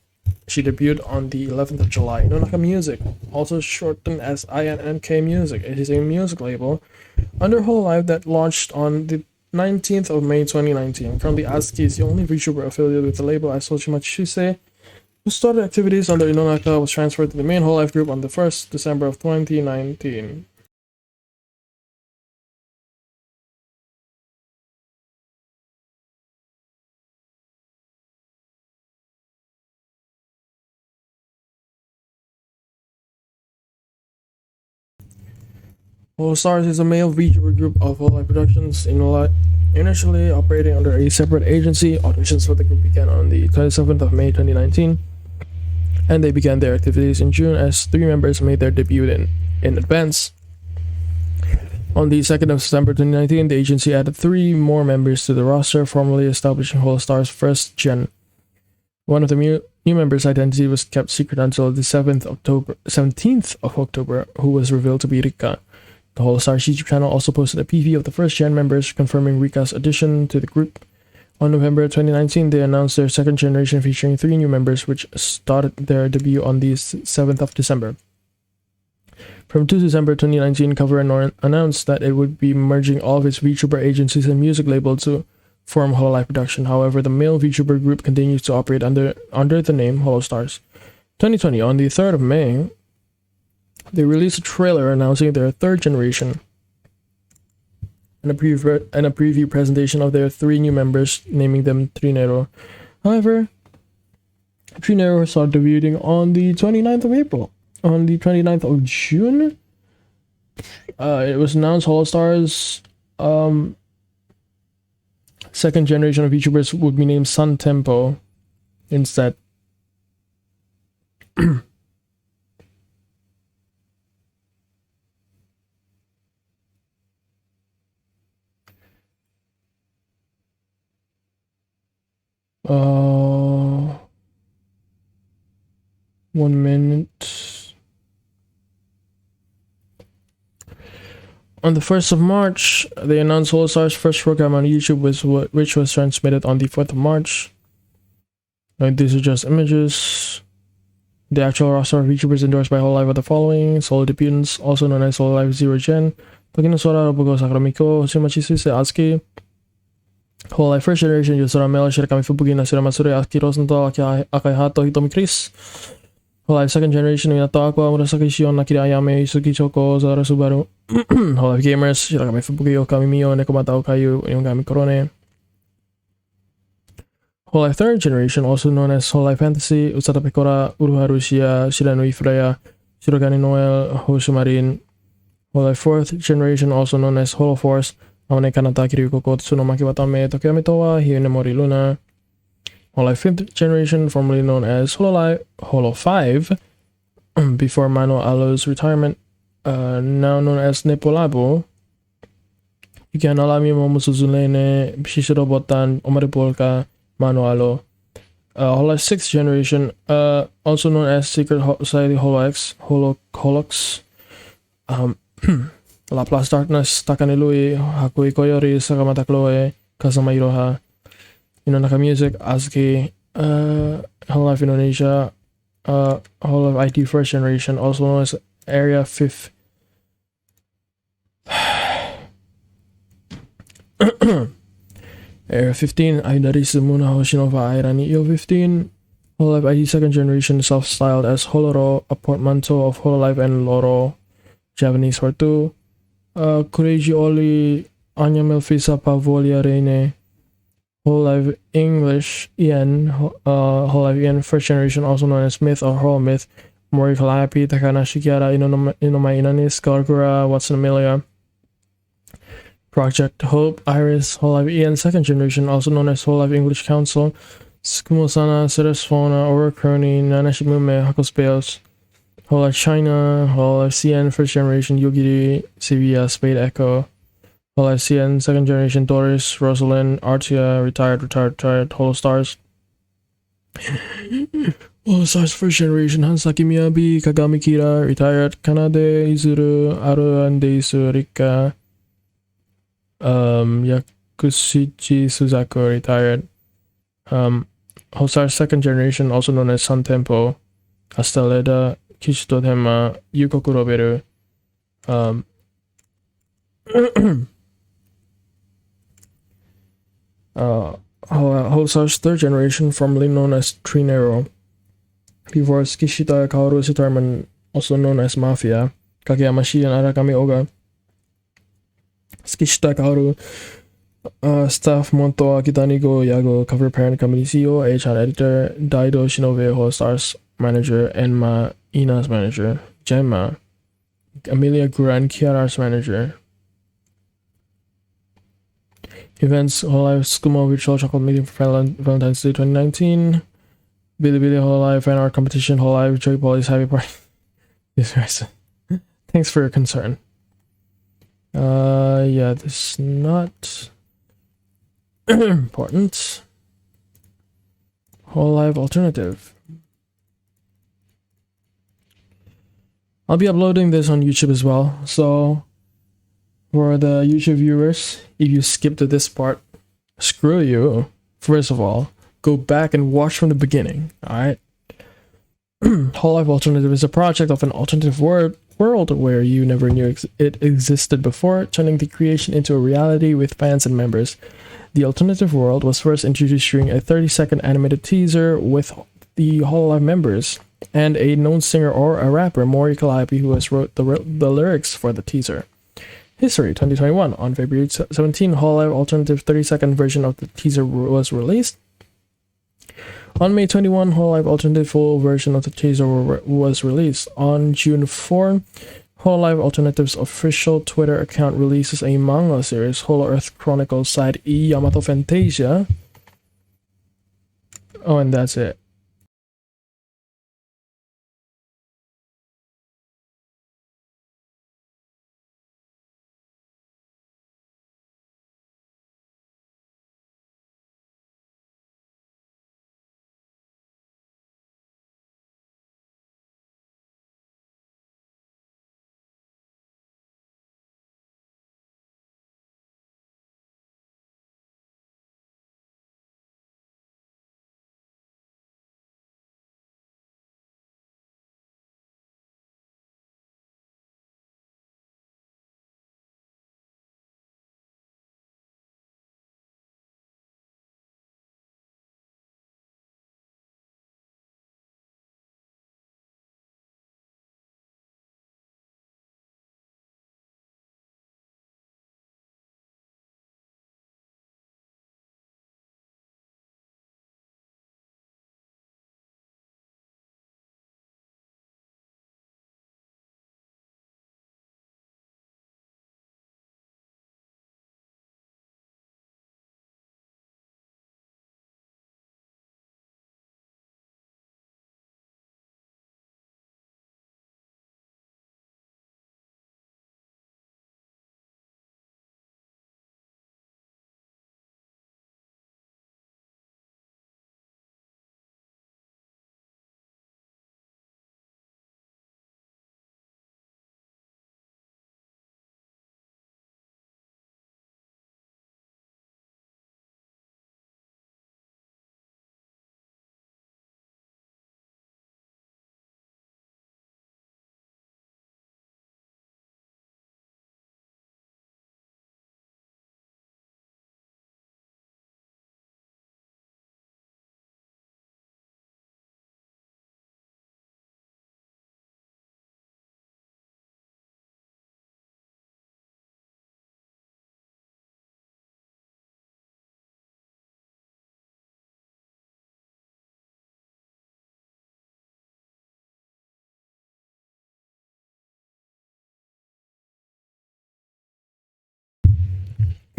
She debuted on the 11th of July. Inonaka Music, also shortened as INNK Music, it is a music label under Hololive that launched on the 19th of May 2019. Currently, ASCII is the only VTuber affiliated with the label, as Hoshimachi Suse, who started activities under Inonaka, was transferred to the main Hololive group on the 1st December of 2019. Holostars is a male VTuber group of Hololive Productions, initially operating under a separate agency. Auditions for the group began on the 27th of May 2019, and they began their activities in June as 3 members made their debut in advance. On the 2nd of September 2019, the agency added 3 more members to the roster, formally establishing Holostars' first gen. One of the new members' identity was kept secret until the 17th of October, who was revealed to be Rika. The Holostars YouTube channel also posted a PV of the first gen members, confirming Rika's addition to the group. On November 2019, they announced their second generation featuring 3 new members, which started their debut on the 7th of December. From 2 December 2019, Cover announced that it would be merging all of its VTuber agencies and music labels to form Hololive Production. However, the male VTuber group continues to operate under the name Holostars. 2020, on the 3rd of May, They released a trailer announcing their third generation and a preview presentation of their 3 new members, naming them Trinero. However, Trinero started debuting on the 29th of April. On the 29th of June, it was announced Holostars second generation of VTubers would be named Sun Tempo instead. One minute. On the 1st of March, they announced Holostar's first program on YouTube, which was transmitted on the 4th of March. These are just images. The actual roster of VTubers endorsed by Hololive are the following: Solo debutants, also known as Hololive 0 Gen, Tokinosora, Robogo Sakramiko, Shimachi Atsuki. Hololive first generation, Yusura Mel, Shirakami Fubuki, Nasira Matsuri, Aki Rosenthal, Akai Hato, Hitomi Chris. Hololive second generation, Minato Aqua, Murasaki Shion, Nakiri Ayame, Yusuki Choko, Zara Subaru. Hololive gamers, Shirakami Fubuki, Okami Mio, Nekomata Okayu, Yongami Korone. Hololive third generation, also known as Hololive Fantasy, Usata Pekora, Uruharu Shia, Shiranui Freya, Shirogane Noel, Hoshimarin. Hololive fourth generation, also known as Holoforce, Aone Kanata, Kiryuko, Tsunomaki Watame, Tokyomi Towa, Hionemori Luna. Hololive 5th generation, formerly known as Holo 5, before Mano Alo's retirement, now known as Nepolabo. Ikan Alami Momosuzulene, Shishiro Botan, Omaripolka, Mano Alo. Hololive 6th generation, also known as Secret Society Holox, Laplace Darkness, Takanelui, Hakui Koyori, Sakamata Chloe, Kazama Iroha. Inonaka Music, Azuki, Hololive Indonesia, Hololive IT first generation, also known as Area 5th. Area 15, Aidari Sumuna Hoshinova Airani Io 15. Hololive IT second generation, self-styled as Holoro, a portmanteau of Hololive and Loro, Japanese for 2. Kureiji Oli, Anya Melfisa Pavolia Reine. Hololive English EN, Hololive EN first generation, also known as Myth or Holo Myth, Mori Calliope, Takana Shikiara, Inomai Inanis, Gargura, Watson Amelia. Project Hope, Iris, Hololive EN second generation, also known as Hololive English Council, Sukumosana, Ceresfona, Aura Crony, Nanashimume, Hakospeos. Hololive China, Hololive CN first generation, Yogiri, Sevilla, Spade Echo. Hololive CN second generation, Doris, Rosalind, Artia, retired, Holostars. Holostars first generation, Hansaki Miyabi, Kagami Kira, retired, Kanade, Izuru, Aru, and Deisu, Rika, Yakushichi Suzaku, retired. Holostars second generation, also known as Sun Tempo, Astaleda, Kishito Tenma, Yukoku Roberu. Holostars third generation, formerly known as Trinero, before Kishita Kaoru's retirement, also known as Mafia, Kageyama Shi and Arakami Oga. Kishita Kaoru, staff Monto Akitanigo Yago, cover parent company CEO, HR editor, Daido Shinobe, Holostars manager, Enma Ina's manager, Gemma, Amelia Guran, Kiara's manager. Events: Hololive Skumo Virtual Chocolate Meeting for Valentine's Day 2019. Bilibili Hololive Fan Art Competition. Hololive Joy Polly's Happy Party. Thanks for your concern. Yeah, this is not important. Hololive Alternative. I'll be uploading this on YouTube as well, so for the YouTube viewers, if you skip to this part, screw you. First of all, go back and watch from the beginning, alright? Hololive Alternative is a project of an alternative world where you never knew it existed before, turning the creation into a reality with fans and members. The alternative world was first introduced during a 30-second animated teaser with the Hololive members. and a known singer or a rapper, Mori Calliope, who has wrote the lyrics for the teaser. History 2021. On February 17, Hololive alternative 30-second version of the teaser was released. On May 21, Hololive alternative full version of the teaser was released. On June 4, Hololive Alternative's official Twitter account releases a manga series, Holo Earth Chronicles Side E Yamato Fantasia. Oh, and that's it.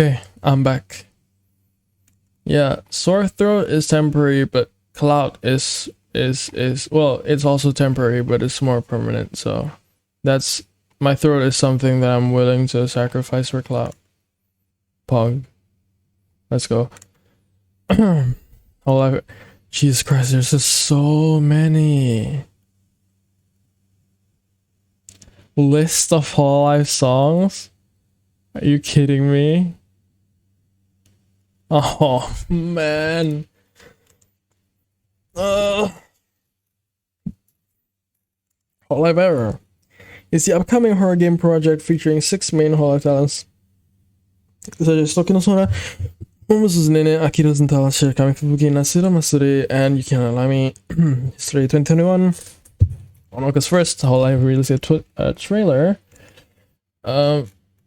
Okay, I'm back. Yeah, sore throat is temporary, but clout is well, it's also temporary, but it's more permanent. So that's my throat is something that I'm willing to sacrifice for clout. Pog. Let's go. Hololive. Jesus Christ, there's just so many. List of Hololive songs? Are you kidding me? Oh man. Hololive Error is the upcoming horror game project featuring 6 main Hololive talents such as Tokino Sora, Momosu's Nene, Akira's Ntala, Shirikami Fubuki, Nasura Masuri, and Yukina Lami. History 2021. On August 1st, Hololive released a trailer.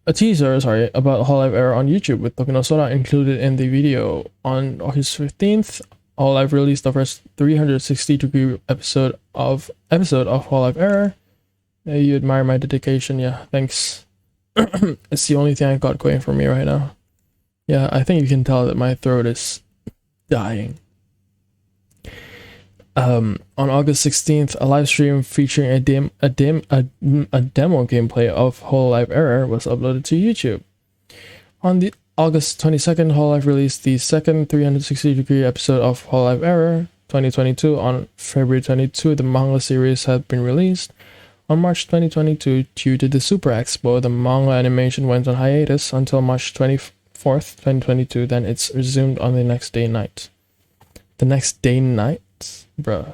A teaser, about Hololive Error on YouTube with Tokino Sora included in the video. On August 15th, Hololive released the first 360-degree episode of Hololive Error. You admire my dedication, yeah, thanks. It's the only thing I got going for me right now. Yeah, I think you can tell that my throat is dying. On August 16th, a live stream featuring a demo gameplay of Hololive Error was uploaded to YouTube. On the August 22nd, Hololive released the second 360-degree episode of Hololive Error 2022. On February 22, the manga series had been released. On March 2022, due to the Super Expo, the manga animation went on hiatus until March 24th, 2022. Then it's resumed on the next day night. The next day night? Bruh.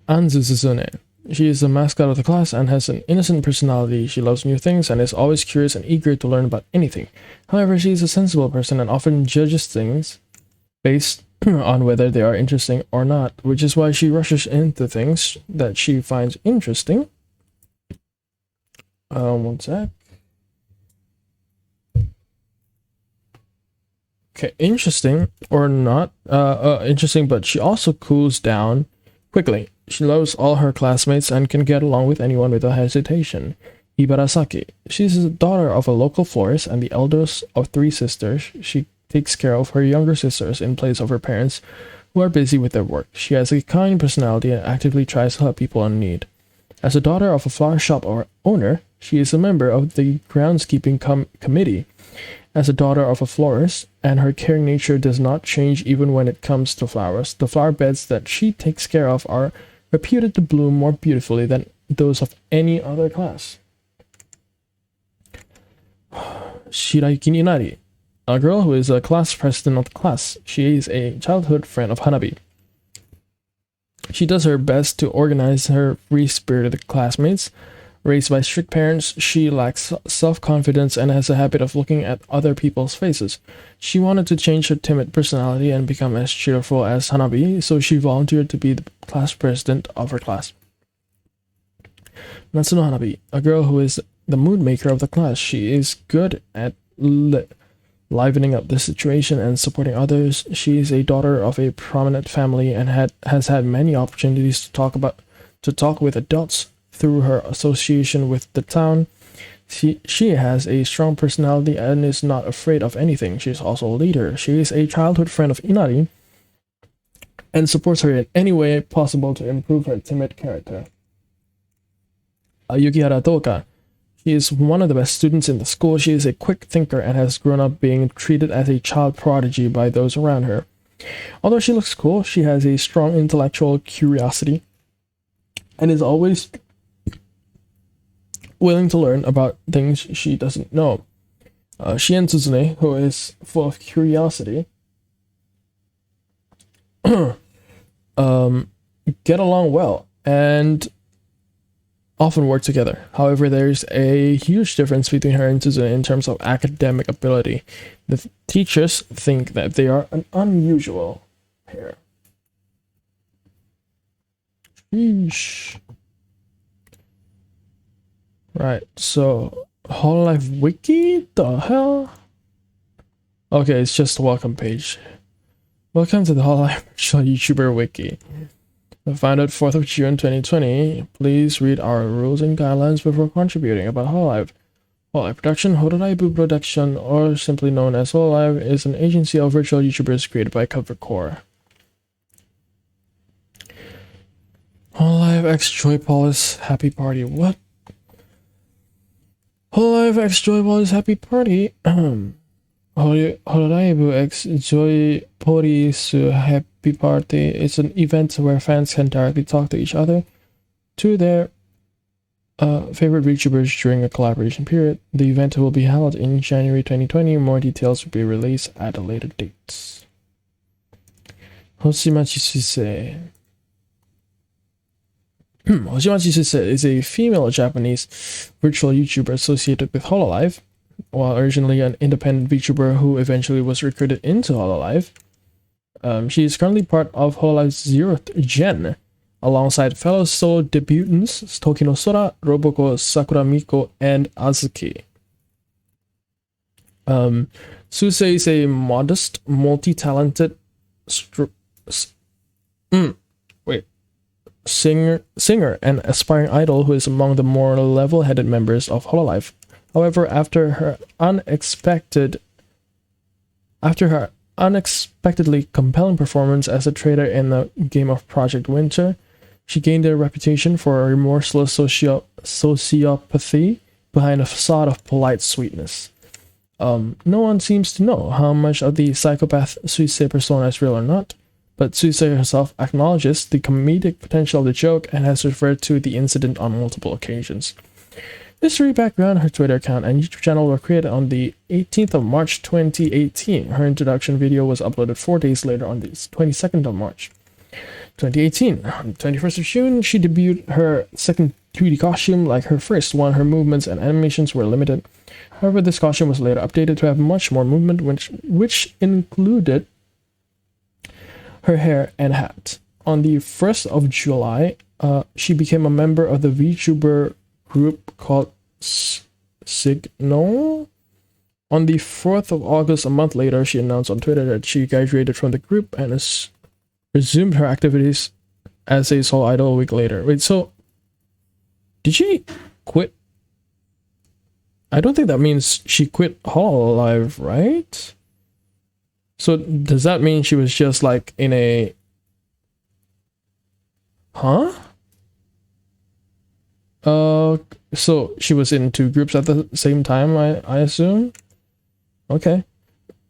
Anzu Suzune. She is the mascot of the class and has an innocent personality. She loves new things and is always curious and eager to learn about anything. However, she is a sensible person and often judges things based on whether they are interesting or not, which is why she rushes into things that she finds interesting. One sec. Okay, interesting or not, interesting, but she also cools down quickly. She loves all her classmates and can get along with anyone without hesitation. Ibarasaki. She's the daughter of a local florist and the eldest of 3 sisters. She takes care of her younger sisters in place of her parents, who are busy with their work. She has a kind personality and actively tries to help people in need. As a daughter of a flower shop owner, she is a member of the groundskeeping committee. As a daughter of a florist, and her caring nature does not change even when it comes to flowers. The flower beds that she takes care of are reputed to bloom more beautifully than those of any other class. Shirayuki Inari, a girl who is a class president of the class. She is a childhood friend of Hanabi. She does her best to organize her free-spirited classmates. Raised by strict parents, she lacks self-confidence and has a habit of looking at other people's faces. She wanted to change her timid personality and become as cheerful as Hanabi, so she volunteered to be the class president of her class. Natsuno Hanabi, a girl who is the mood maker of the class. She is good at livening up the situation and supporting others. She is a daughter of a prominent family and has had many opportunities to talk with adults through her association with the town. She has a strong personality and is not afraid of anything. She is also a leader. She is a childhood friend of Inari and supports her in any way possible to improve her timid character. Yukihara Toka. She is one of the best students in the school. She is a quick thinker and has grown up being treated as a child prodigy by those around her. Although she looks cool, she has a strong intellectual curiosity and is always willing to learn about things she doesn't know. Shien Tsuzune, who is full of curiosity, get along well and often work together. However, there's a huge difference between her and Tsuzune in terms of academic ability. The teachers think that they are an unusual pair. Sheesh. Right, so Hololive Wiki? The hell? Okay, it's just a welcome page. Welcome to the Hololive Virtual YouTuber Wiki. Founded 4th of June 2020. Please read our rules and guidelines before contributing about Hololive. Hololive Production, Hororaibu Production, or simply known as Hololive, is an agency of virtual YouTubers created by Cover Core. Hololive X Joy Polis Happy Party. What? Hololive X Joy Polis Happy Party. Hororaibu X Joy Polis Happy Party is an event where fans can directly talk to each other to their favorite VTubers during a collaboration period. The event will be held in January 2020. More details will be released at a later date. Hoshimachi Suse. Hoshimachi Suse is a female Japanese virtual YouTuber associated with Hololive. While originally an independent VTuber who eventually was recruited into Hololive, she is currently part of Hololive's 0th Gen, alongside fellow solo debutants Tokino Sora, Roboko, Sakura Miko, and Azuki. Suse is a modest, multi-talented singer and aspiring idol who is among the more level-headed members of Hololive. However, after her unexpectedly compelling performance as a trader in the game of Project Winter, she gained a reputation for a remorseless sociopathy behind a facade of polite sweetness. No one seems to know how much of the psychopath Suse persona is real or not, but Suse herself acknowledges the comedic potential of the joke and has referred to the incident on multiple occasions. History, background, her Twitter account and YouTube channel were created on the 18th of March 2018. Her introduction video was uploaded 4 days later on the 22nd of March 2018. On the 21st of June, she debuted her second 3D costume. Like her first one, her movements and animations were limited. However, this costume was later updated to have much more movement, which included her hair and hat. On the 1st of July, she became a member of the VTuber group called Signal. On the 4th of August, a month later, she announced on Twitter that she graduated from the group and has resumed her activities as a sole idol a week later. Wait, so did she quit? I don't think that means she quit Hololive, right? So does that mean she was just like in a... Huh? So she was in two groups at the same time, I assume? Okay.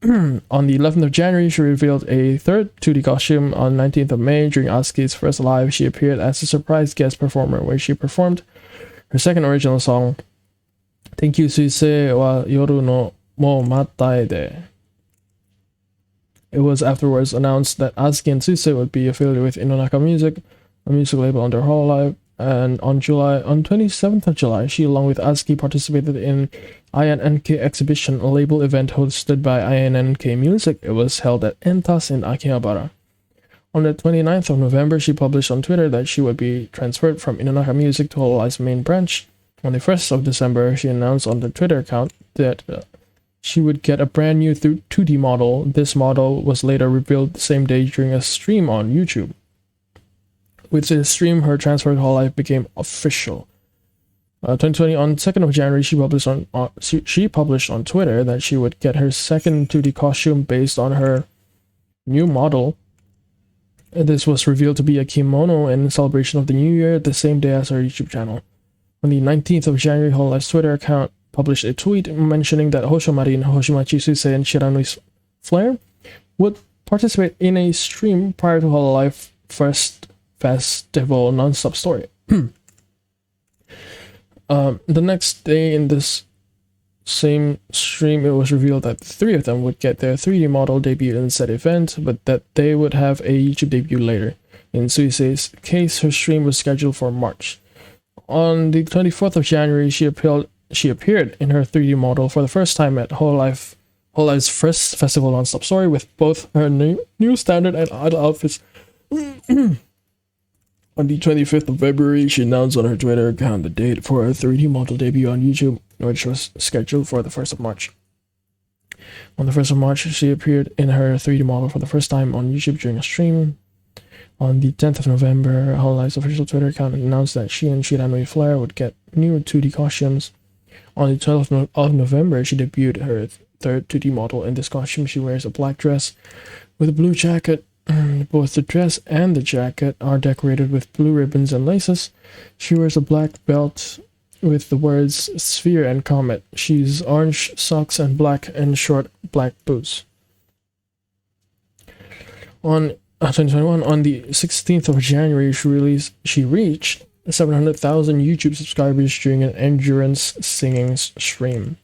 On the 11th of January, she revealed a third 2D costume. On 19th of May, during Atsuki's first live, she appeared as a surprise guest performer, where she performed her second original song, Thank You Suisei wa Yoru no mo Matai de. It was afterwards announced that Atsuki and Suisei would be affiliated with Inonaka Music, a music label under Hololive, and on 27th of July, she along with Atsuki participated in INNK exhibition, a label event hosted by INNK Music. It was held at Entas in Akihabara. On the 29th of November, she published on Twitter that she would be transferred from Inonaka Music to Hololive's main branch. On the 1st of December, she announced on the Twitter account that she would get a brand new 2D model. This model was later revealed the same day during a stream on YouTube. With the stream, her transfer to Hololive became official. 2020, on 2nd of January, she published on Twitter that she would get her second 2D costume based on her new model. This was revealed to be a kimono in celebration of the new year, the same day as her YouTube channel. On the 19th of January, Hololive's Twitter account published a tweet mentioning that Hoshomarin, Hoshimachi Suisei, and Shiranui's Flare would participate in a stream prior to Hololive first festival non-stop story. The next day in this same stream, it was revealed that the three of them would get their 3D model debut in said event, but that they would have a YouTube debut later. In Suisei's case, her stream was scheduled for March. On the 24th of January, she appeared in her 3D model for the first time at Hololive's first festival non-stop story with both her new standard and idol outfits. On the 25th of February, she announced on her Twitter account the date for her 3D model debut on YouTube, which was scheduled for the 1st of March. On the 1st of March, she appeared in her 3D model for the first time on YouTube during a stream. On the 10th of November, Hololive's official Twitter account announced that she and Shiranui Flare would get new 2D costumes. On the 12th of November, she debuted her third 2D model. In this costume, she wears a black dress with a blue jacket. Both the dress and the jacket are decorated with blue ribbons and laces. She wears a black belt with the words Sphere and Comet. She's orange socks and black and short black boots. On 2021, on the 16th of January, she reached 700,000 YouTube subscribers during an endurance singing stream.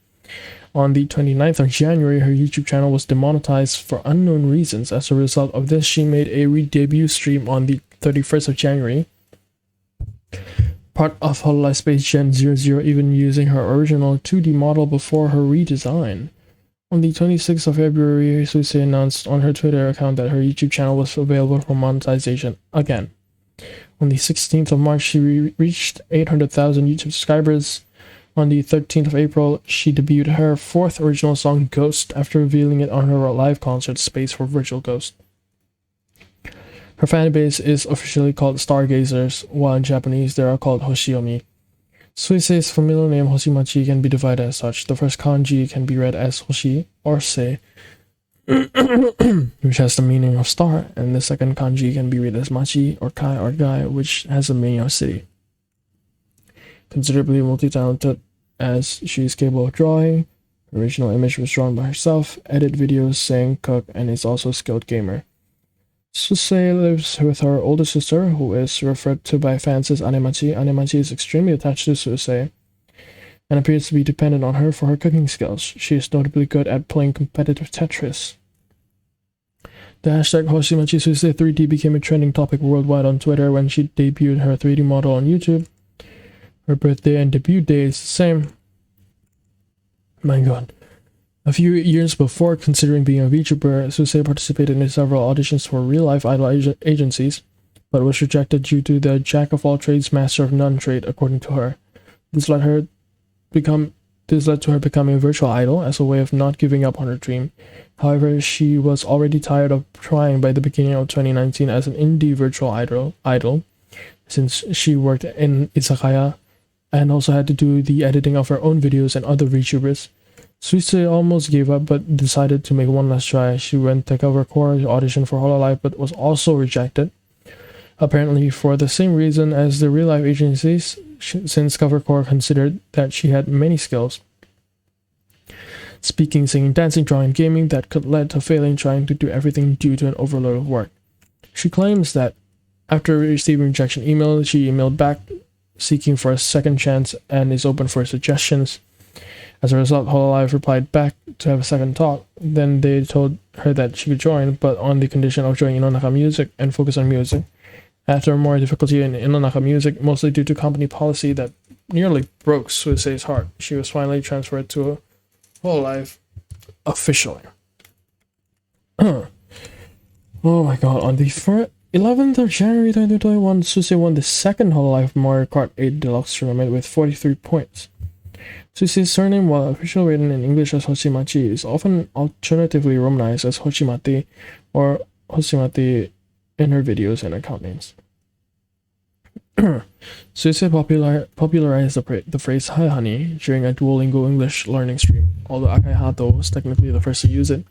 On the 29th of January, her YouTube channel was demonetized for unknown reasons. As a result of this, she made a re-debut stream on the 31st of January, part of Hololive Space Gen 00, even using her original 2D model before her redesign. On the 26th of February, Suisei announced on her Twitter account that her YouTube channel was available for monetization again. On the 16th of March, she reached 800,000 YouTube subscribers. On the 13th of April, she debuted her fourth original song, Ghost, after revealing it on her live concert, Space for Virtual Ghost. Her fan base is officially called Stargazers, while in Japanese they are called Hoshiomi. Suisei's familiar name Hoshimachi can be divided as such. The first kanji can be read as Hoshi or Se, which has the meaning of star, and the second kanji can be read as Machi or Kai or Gai, which has the meaning of city. Considerably multi-talented as she is capable of drawing, her original image was drawn by herself, edit videos, sing, cook, and is also a skilled gamer. Suisei lives with her older sister, who is referred to by fans as Anemachi. Anemachi is extremely attached to Suisei and appears to be dependent on her for her cooking skills. She is notably good at playing competitive Tetris. The hashtag Hoshimachi Suisei 3D became a trending topic worldwide on Twitter when she debuted her 3D model on YouTube. Her birthday and debut day is the same. My god. A few years before considering being a VTuber, Suse participated in several auditions for real-life idol agencies, but was rejected due to the jack-of-all-trades, master-of-none trait, according to her. This led to her becoming a virtual idol as a way of not giving up on her dream. However, she was already tired of trying by the beginning of 2019 as an indie virtual idol, since she worked in izakaya and also had to do the editing of her own videos and other VTubers. Suise almost gave up but decided to make one last try. She went to cover core audition for Hololive but was also rejected, apparently for the same reason as the real-life agencies, since cover core considered that she had many skills: speaking, singing, dancing, drawing, gaming, that could lead to failing trying to do everything due to an overload of work. She claims that after receiving rejection email, she emailed back seeking for a second chance and is open for suggestions. As a result, Hololive replied back to have a second talk. Then they told her that she could join, but on the condition of joining Inonaka Music and focus on music. After more difficulty in Inonaka Music, mostly due to company policy that nearly broke Suise's heart, she was finally transferred to Hololive officially. Oh my god, on the 11th of January 2021, Suise won the second Hololive Mario Kart 8 Deluxe tournament with 43 points. Suise's surname, while officially written in English as Hoshimachi, is often alternatively romanized as Hoshimate or Hoshimate in her videos and account names. Suise popularized the phrase "Hi honey" during a Duolingo English learning stream, although Akai Hato was technically the first to use it.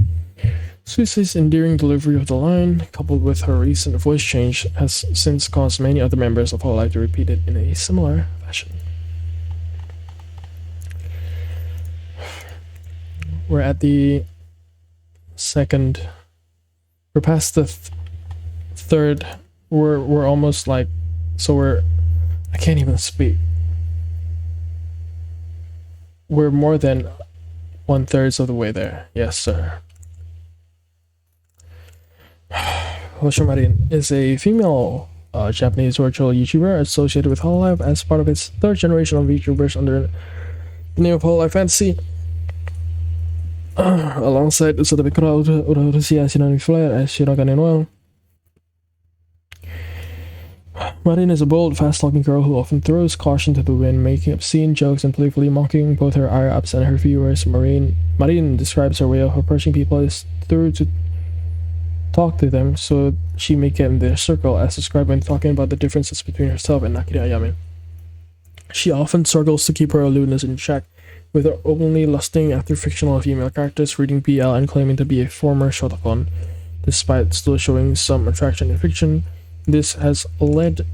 Suise's endearing delivery of the line, coupled with her recent voice change, has since caused many other members of Hololive to repeat it in a similar fashion. We're at the second. We're past the third. We're almost like, so I can't even speak. We're more than 1/3 of the way there. Yes, sir. Hoshimarin is a female Japanese virtual YouTuber associated with Hololive as part of its third generation of VTubers under the name of Hololive Fantasy. Alongside Usodabikura Urarusia Shinari Flare as Shirogane Noel. Marin is a bold, fast-talking girl who often throws caution to the wind, making obscene jokes and playfully mocking both her higher-ups and her viewers. Marin describes her way of approaching people is through to talk to them so she may get in their circle, as described when talking about the differences between herself and Nakiri Ayame. She often struggles to keep her aloofness in check, with her openly lusting after fictional female characters, reading BL and claiming to be a former shotacon. Despite still showing some attraction in fiction, this has led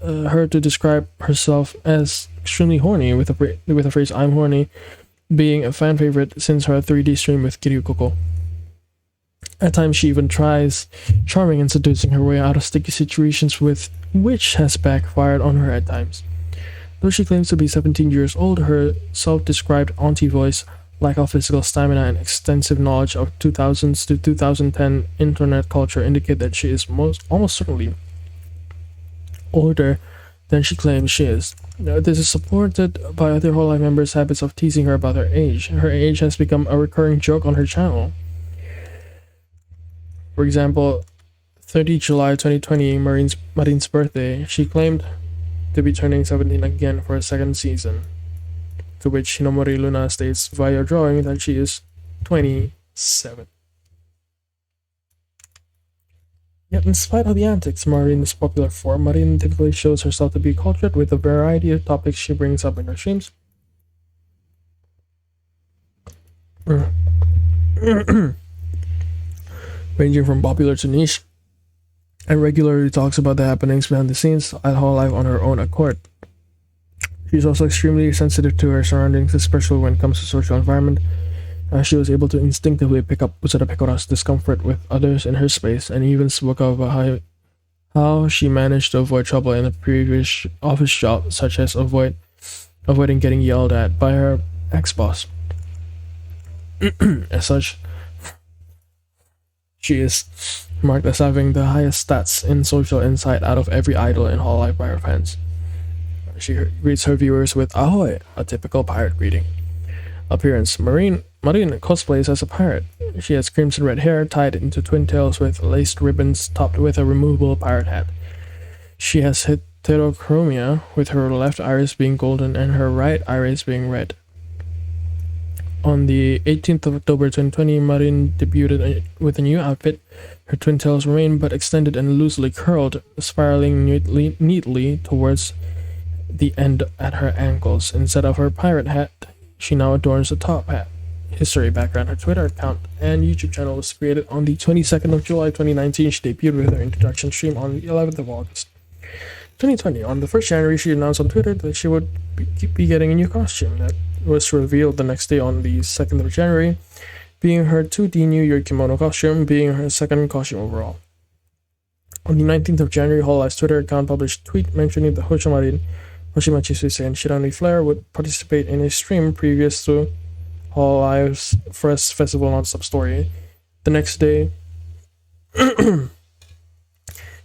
her to describe herself as extremely horny, with the phrase "I'm horny" being a fan favorite since her 3D stream with Kiryu Koko. At times she even tries charming and seducing her way out of sticky situations, with which has backfired on her at times. Though she claims to be 17 years old, her self-described auntie voice, lack of physical stamina, and extensive knowledge of 2000s to 2010 internet culture indicate that she is almost certainly older than she claims she is. This is supported by other Hololive members' habits of teasing her about her age. Her age has become a recurring joke on her channel. For example, 30 July 2020, Marin's birthday, she claimed to be turning 17 again for a second season, to which Hinomori Luna states via drawing that she is 27. Yet in spite of the antics Marin is popular for, Marin typically shows herself to be cultured with a variety of topics she brings up in her streams. Ranging from popular to niche, and regularly talks about the happenings behind the scenes at Hololive on her own accord. She's also extremely sensitive to her surroundings, especially when it comes to social environment. She was able to instinctively pick up Usada Pekora's discomfort with others in her space, and even spoke of how she managed to avoid trouble in a previous office job, such as avoiding getting yelled at by her ex-boss. As such, she is marked as having the highest stats in social insight out of every idol in Hololive by her fans. She greets her viewers with "Ahoy," a typical pirate greeting. Appearance: Marin Marin cosplays as a pirate. She has crimson red hair tied into twin tails with laced ribbons topped with a removable pirate hat. She has heterochromia, with her left iris being golden and her right iris being red. On the 18th of October 2020, Marin debuted with a new outfit. Her twin tails remain but extended and loosely curled, spiraling neatly towards the end at her ankles. Instead of her pirate hat, she now adorns a top hat. History background: her Twitter account and YouTube channel was created on the 22nd of July 2019. She debuted with her introduction stream on the 11th of August 2020. On the 1st January, she announced on Twitter that she would be getting a new costume that was revealed the next day on the 2nd of January, being her 2D New Year kimono costume, being her second costume overall. On the 19th of January, Hololive's Twitter account published a tweet mentioning that Marin, Hoshimachi Suisei, and Shirani Flare would participate in a stream previous to Hololive's first festival non-stop story. The next day,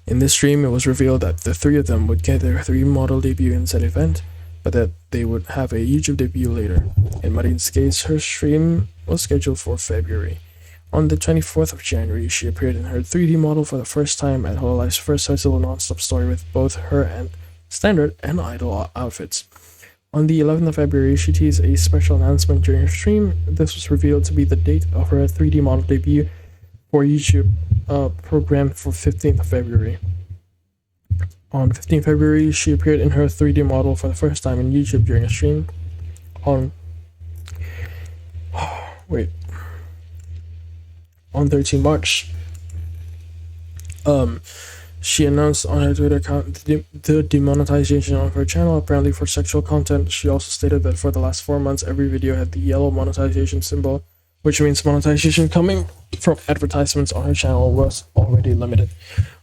in this stream, it was revealed that the three of them would get their 3 model debut in said event, but that they would have a YouTube debut later. In Marin's case, her stream was scheduled for February. On the 24th of January, she appeared in her 3D model for the first time at Hololive's first festival non-stop story with both her and standard and idol outfits. On the 11th of February, she teased a special announcement during her stream. This was revealed to be the date of her 3D model debut for YouTube, programmed for 15th of February. On 15th February, she appeared in her 3D model for the first time in YouTube during a stream. On 13 March, she announced on her Twitter account the demonetization of her channel, apparently for sexual content. She also stated that for the last 4 months, every video had the yellow monetization symbol, which means monetization coming from advertisements on her channel was already limited.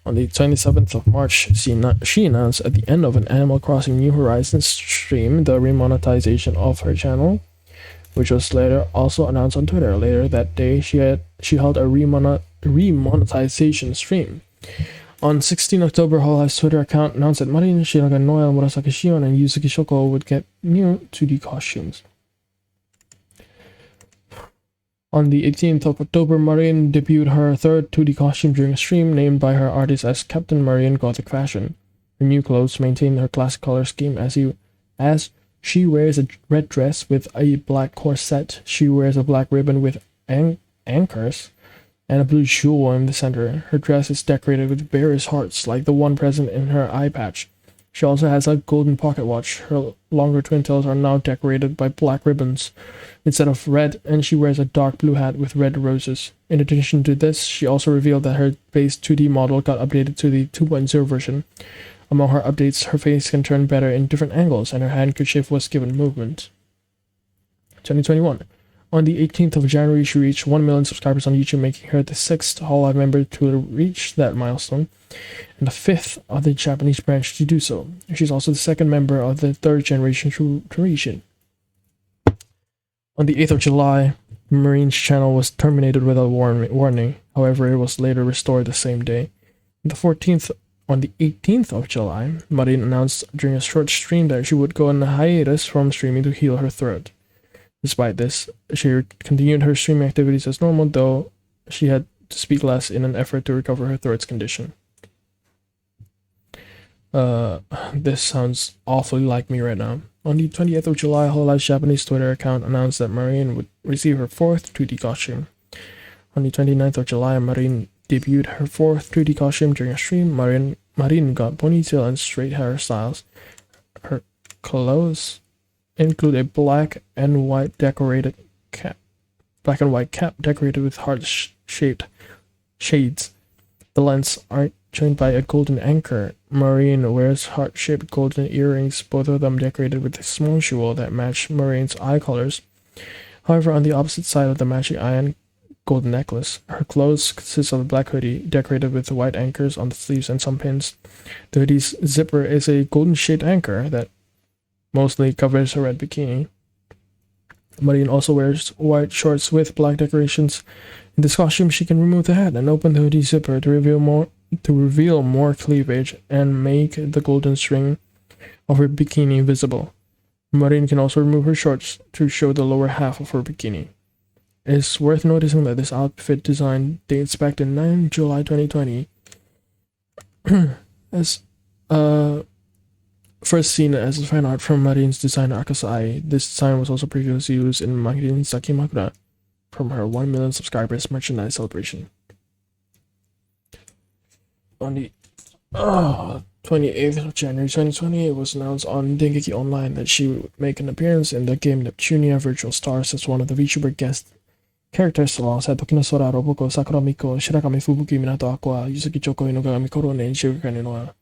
On the 27th of March, she announced at the end of an Animal Crossing New Horizons stream the remonetization of her channel, which was later also announced on Twitter. Later that day, she held a remonetization stream. On 16 October, Hololive's Twitter account announced that Marin, Shiraga Noel, Murasaki Shion, and Yuzuki Shoko would get new 2D costumes. On the 18th of October, Marin debuted her third 2D costume during a stream named by her artist as Captain Marin Gothic Fashion. Her new clothes maintain her classic color scheme as she wears a red dress with a black corset. She wears a black ribbon with anchors and a blue jewel in the center. Her dress is decorated with various hearts like the one present in her eye patch. She also has a golden pocket watch. Her longer twin tails are now decorated by black ribbons instead of red, and she wears a dark blue hat with red roses. In addition to this, she also revealed that her base 2D model got updated to the 2.0 version. Among her updates, her face can turn better in different angles, and her handkerchief was given movement. 2021. On the 18th of January, she reached 1 million subscribers on YouTube, making her the 6th Hololive member to reach that milestone, and the 5th of the Japanese branch to do so. She's also the 2nd member of the 3rd generation to reach it. On the 8th of July, Marin's channel was terminated without warning. However, it was later restored the same day. On the 18th of July, Marin announced during a short stream that she would go on a hiatus from streaming to heal her throat. Despite this, she continued her streaming activities as normal, though she had to speak less in an effort to recover her throat's condition. This sounds awfully like me right now. On the 20th of July, Hololive's Japanese Twitter account announced that Marin would receive her 4th 2D costume. On the 29th of July, Marin debuted her 4th 2D costume during a stream. Marin got ponytail and straight hairstyles. Her clothes include a black and white cap decorated with heart-shaped shades. The lens are joined by a golden anchor. Marin wears heart-shaped golden earrings, both of them decorated with a small jewel that match Marin's eye colors. However, on the opposite side of the matching eye and golden necklace, her clothes consist of a black hoodie decorated with white anchors on the sleeves and some pins. The hoodie's zipper is a golden-shaped anchor that mostly covers her red bikini. Marin also wears white shorts with black decorations. In this costume, she can remove the hat and open the hoodie zipper to reveal more cleavage and make the golden string of her bikini visible. Marin can also remove her shorts to show the lower half of her bikini. It's worth noticing that this outfit design dates back to 9 July 2020. As first seen as a fan art from Marin's designer Akasai, this design was also previously used in Marin Sakimakura from her 1 million subscribers merchandise celebration. On the 28th of January 2020, it was announced on Dengeki Online that she would make an appearance in the game Neptunia Virtual Stars as one of the VTuber guest characters alongside Tokinosora, Roboko, Sakura Miko, Shirakami Fubuki, Minato Aqua, Yusuki Choko, Inugami Korone, and Shigukane Noa.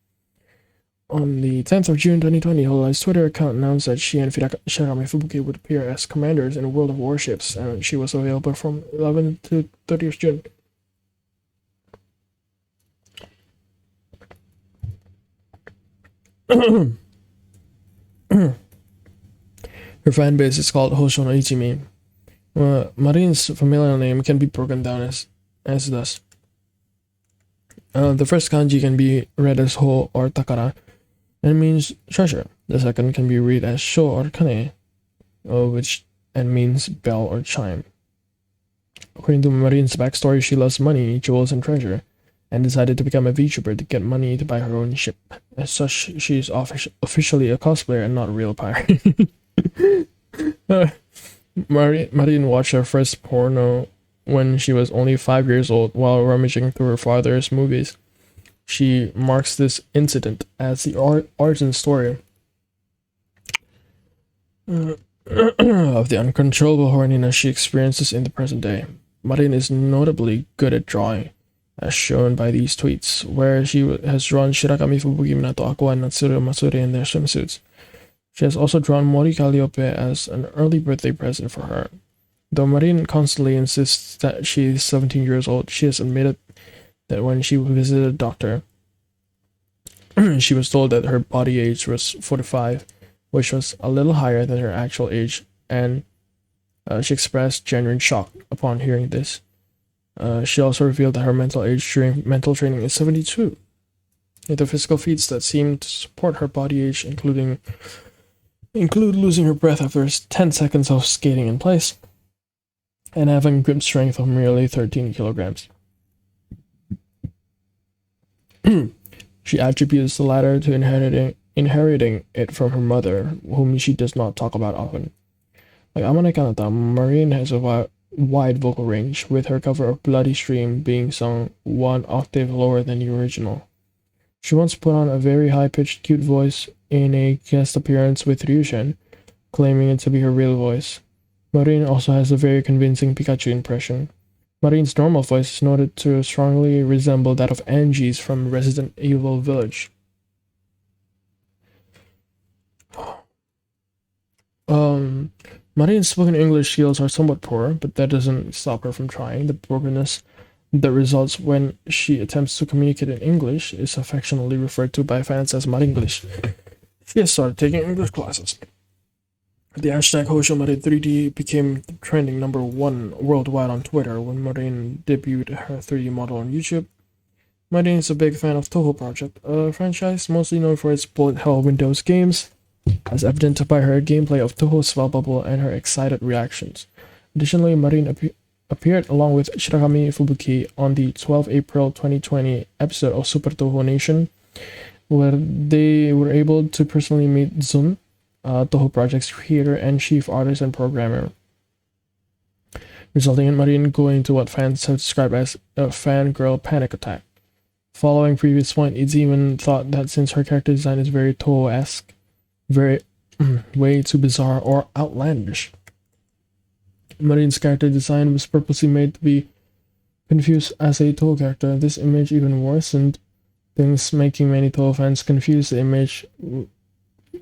On the 10th of June 2020, Hololive's Twitter account announced that she and Shirakami Fubuki would appear as commanders in World of Warships, and she was available from 11th to 30th June. Her fan base is called Hosho no Ichimi. Marin's familial name can be broken down as thus. The first kanji can be read as Ho or Takara, and means treasure. The second can be read as Sho or Kane, which means bell or chime. According to Marin's backstory, she loves money, jewels, and treasure, and decided to become a VTuber to get money to buy her own ship. As such, she is officially a cosplayer and not a real pirate. Marin watched her first porno when she was only 5 years old while rummaging through her father's movies. She marks this incident as the origin story of the uncontrollable horniness she experiences in the present day. Marin is notably good at drawing, as shown by these tweets, where she has drawn Shirakami Fubuki, Minato Aqua, and Natsuru Matsuri in their swimsuits. She has also drawn Mori Calliope as an early birthday present for her. Though Marin constantly insists that she is 17 years old, she has admitted that when she visited a doctor, she was told that her body age was 45, which was a little higher than her actual age, and she expressed genuine shock upon hearing this. She also revealed that her mental age during mental training is 72. The physical feats that seem to support her body age include losing her breath after 10 seconds of skating in place, and having grip strength of merely 13 kilograms. She attributes the latter to inheriting it from her mother, whom she does not talk about often. Like Amane Kanata, Marin has a wide vocal range, with her cover of Bloody Stream being sung 1 octave lower than the original. She once put on a very high-pitched cute voice in a guest appearance with Ryushen, claiming it to be her real voice. Marin also has a very convincing Pikachu impression. Marin's normal voice is noted to strongly resemble that of Angie's from Resident Evil Village. Marin's spoken English skills are somewhat poor, but that doesn't stop her from trying. The brokenness that results when she attempts to communicate in English is affectionately referred to by fans as Maringlish. She has started taking English classes. The hashtag HoshoMarin3D became trending #1 worldwide on Twitter when Marin debuted her 3D model on YouTube. Marin is a big fan of Toho Project, a franchise mostly known for its bullet hell Windows games, as evident by her gameplay of Toho's Spell Bubble and her excited reactions. Additionally, Marin appeared along with Shirakami Fubuki on the 12 April 2020 episode of Super Toho Nation, where they were able to personally meet Zun, Toho Project's creator and chief artist and programmer, resulting in Marin going to what fans have described as a fangirl panic attack. Following previous point, it's even thought that since her character design is very Toho-esque, very way too bizarre or outlandish, Marin's character design was purposely made to be confused as a Toho character. This image even worsened things, making many Toho fans confuse the image.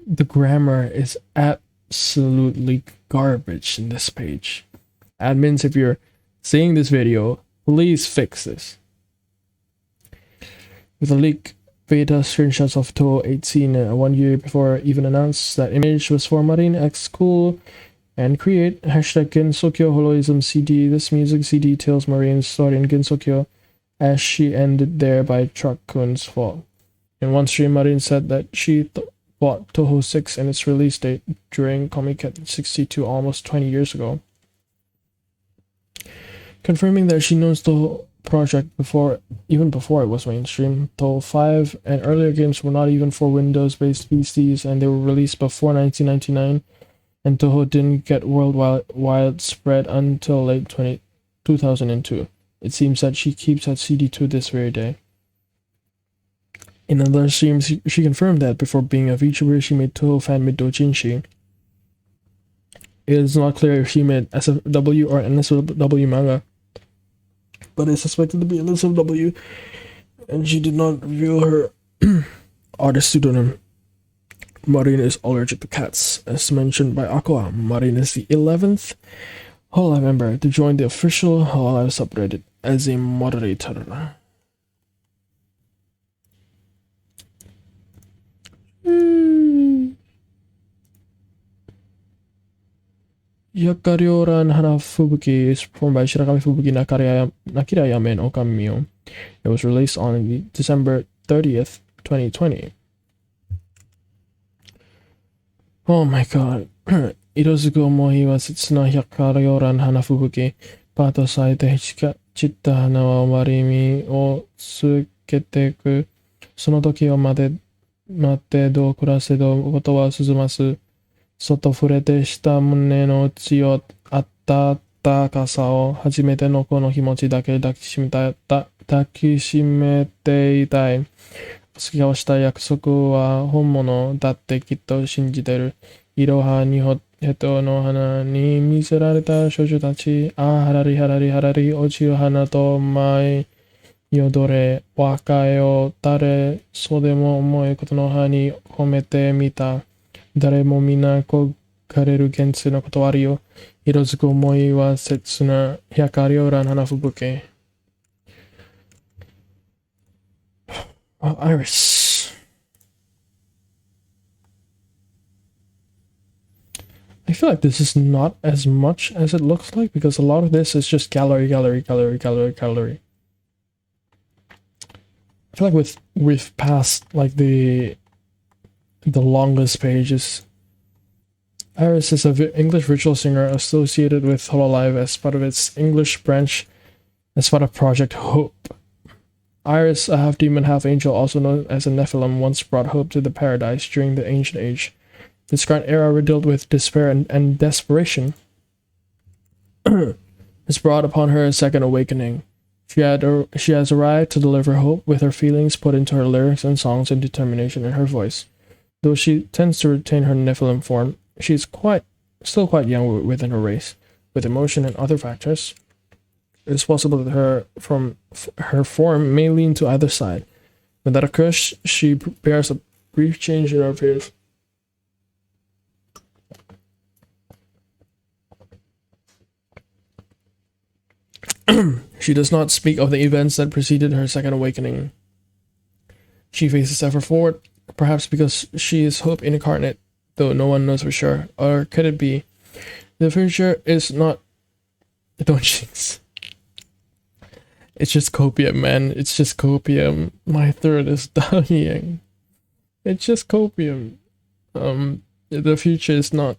The grammar is absolutely garbage in this page. Admins, if you're seeing this video, please fix this. With a leak beta screenshots of Toho 18 1 year before even announced that image was for Marin X Cool and Create, hashtag Gensokyo Holoism CD. This music CD tells Marin's story in Gensokyo as she ended there by Truck-kun's fault. In one stream, Marin said that she bought Toho 6 and its release date during Comiket 62 almost 20 years ago. confirming that she knows the whole project even before it was mainstream. Toho 5 and earlier games were not even for Windows-based PCs, and they were released before 1999, and Toho didn't get widespread until late 2002. It seems that she keeps that CD to this very day. In another stream, she confirmed that before being a VTuber, she made Toho fan made doujinshi. It is not clear if she made SFW or NSFW manga, but it's suspected to be NSFW, and she did not reveal her artist pseudonym. Marin is allergic to cats. As mentioned by Aqua, Marin is the 11th Hololive member to join the official Hololive subreddit as a moderator. Yakaryoran Hanafubuki is performed by Shirakami Fubuki Nakira Yame and Okamio. It was released on December 30th, 2020. Oh my god. Irozuku Mohi wa Setsuna Yakaryoran Hanafubuki. Pato saite chitta hana wa omarimi o tsuketeku. Sono toki wa mate do kurase do koto wa suzumasu. 外触れてした胸の内を温かさを初めてのこの気持ちだけ抱きしめていたい。付き合わした約束は本物だってきっと信じてる。いろはにほへとの花に見せられた少女たち。ああ、はらりはらりはらり落ちる花と舞い踊れ。若いを誰そうでも思いことの葉に込めてみた。誰も皆焦がれる現世の断りを色づく思いは切な光をらん花吹雪 Iris. I feel like this is not as much as it looks like because a lot of this is just gallery. I feel like we've passed like the longest pages. Iris is an English virtual singer associated with Hololive as part of its English branch as part of Project Hope. Iris, a half-demon, half-angel, also known as a Nephilim, once brought hope to the paradise during the Ancient Age. This current era, riddled with despair and desperation, has brought upon her a second awakening. She has arrived to deliver hope with her feelings put into her lyrics and songs and determination in her voice. Though she tends to retain her Nephilim form, she is still quite young within her race. With emotion and other factors, it is possible that her form may lean to either side. When that occurs, she bears a brief change in her appearance. She does not speak of the events that preceded her second awakening. She faces ever forward, perhaps because she is hope incarnate, though no one knows for sure. Or could it be the future is not jinx. It's just copium, man. It's just copium. My throat is dying. It's just copium. The future is not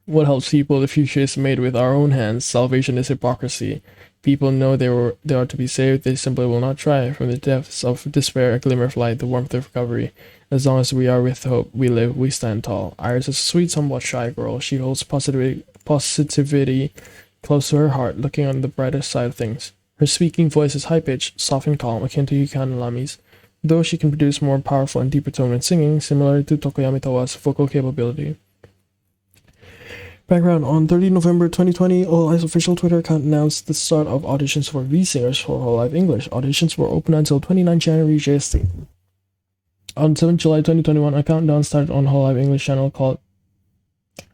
what helps people. The future is made with our own hands. Salvation is hypocrisy. People know they are to be saved. They simply will not try. From the depths of despair, a glimmer of light, the warmth of recovery. As long as we are with hope, we live, we stand tall. Iris is a sweet, somewhat shy girl. She holds positivity close to her heart, looking on the brighter side of things. Her speaking voice is high-pitched, soft and calm, akin to Yukan Lami's, though she can produce more powerful and deeper tone when singing, similar to Tokoyami Tawa's vocal capability. Background: on 30 November 2020, Hololive's official Twitter account announced the start of auditions for V-Singers for Hololive English. Auditions were open until 29 January JST. On 7 July 2021, a countdown started on Hololive English channel called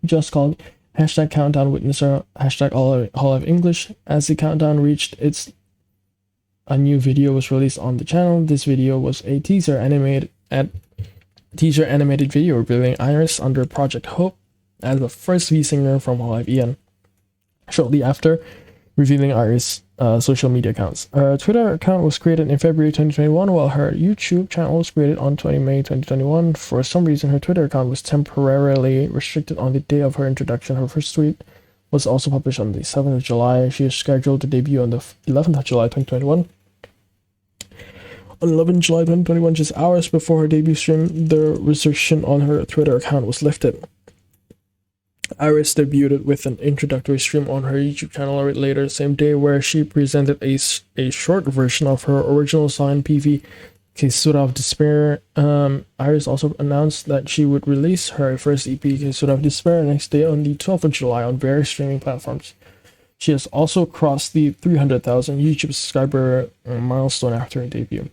#CountdownWitnesser, #Hololive English. As the countdown reached a new video was released on the channel. This video was a teaser animated video revealing Iris under Project Hope as the first V-singer from Hololive EN. Shortly after, revealing Iris' social media accounts. Her Twitter account was created in February 2021, while her YouTube channel was created on 20 May 2021. For some reason, her Twitter account was temporarily restricted on the day of her introduction. Her first tweet was also published on the 7th of July. She is scheduled to debut on the 11th of July 2021. On 11th July 2021, just hours before her debut stream, the restriction on her Twitter account was lifted. Iris debuted with an introductory stream on her YouTube channel later the same day, where she presented a short version of her original song PV, Kesura of Despair. Iris also announced that she would release her first EP, Kesura of Despair, next day on the 12th of July on various streaming platforms. She has also crossed the 300,000 YouTube subscriber milestone after her debut.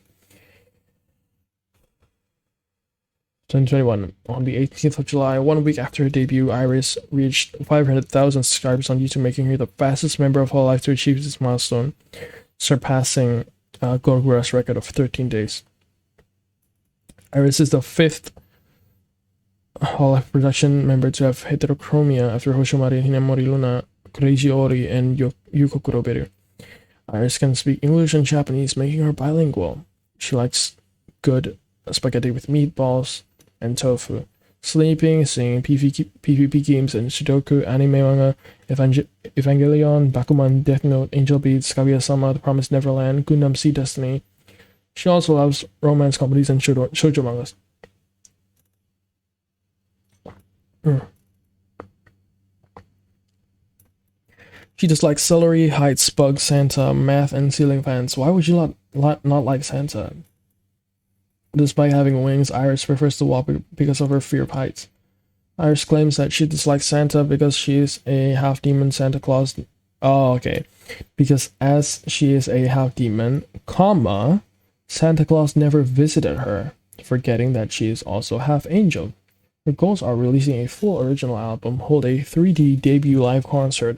2021. On the 18th of July, 1 week after her debut, Iris reached 500,000 subscribers on YouTube, making her the fastest member of Hololive to achieve this milestone, surpassing Gogura's record of 13 days. Iris is the 5th Hololive production member to have heterochromia after Hoshomari, Hinemori Luna, Koreiji Ori, and Yuko Kuroberu. Iris can speak English and Japanese, making her bilingual. She likes good spaghetti with meatballs and tofu, sleeping, singing PvP games and Sudoku, anime manga, Evangelion, Bakuman, Death Note, Angel Beats, Kaguya-sama, The Promised Neverland, Gundam Seed Destiny. She also loves romance comedies and shoujo mangas. She dislikes celery, heights, bugs, Santa, math, and ceiling fans. Why would you not like Santa? Despite having wings, Iris prefers to walk because of her fear of heights. Iris claims that she dislikes Santa because she is a half-demon Santa Claus. Oh, okay. Because as she is a half-demon, Santa Claus never visited her, forgetting that she is also half-angel. Her goals are releasing a full original album, hold a 3D debut live concert,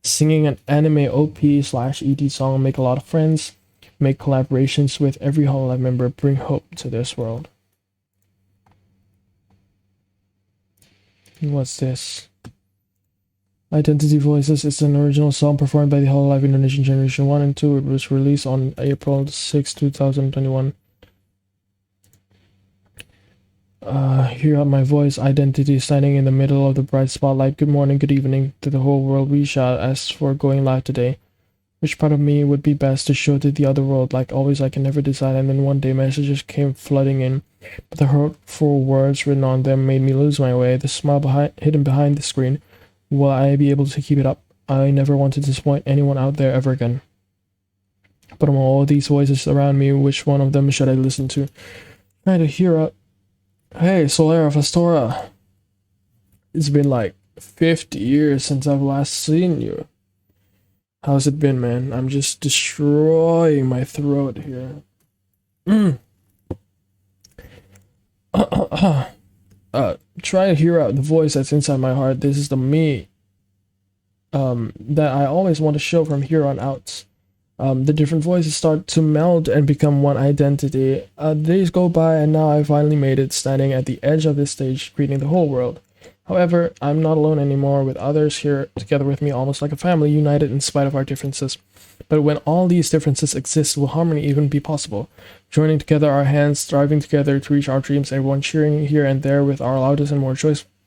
singing an anime OP/ED song, make a lot of friends, make collaborations with every Hololive member, bring hope to this world. What's this? Identity Voices is an original song performed by the Hololive Indonesian Generation 1 and 2. It was released on April 6, 2021. Hear out my voice, identity standing in the middle of the bright spotlight. Good morning, good evening to the whole world. We shout as for going live today. Which part of me would be best to show to the other world? Like always, I can never decide. And then one day messages came flooding in, but the hurtful words written on them made me lose my way. The smile hidden behind the screen. Will I be able to keep it up? I never want to disappoint anyone out there ever again. But among all these voices around me, which one of them should I listen to? Trying to hear out. Hey, Solera Fastora. It's been like 50 years since I've last seen you. How's it been, man? I'm just destroying my throat here. Try to hear out the voice that's inside my heart. This is the me that I always want to show from here on out. The different voices start to meld and become one identity. Days go by and now I finally made it, standing at the edge of this stage, greeting the whole world. However, I'm not alone anymore, with others here together with me, almost like a family, united in spite of our differences. But when all these differences exist, will harmony even be possible? Joining together our hands, striving together to reach our dreams, everyone cheering here and there with our loudest and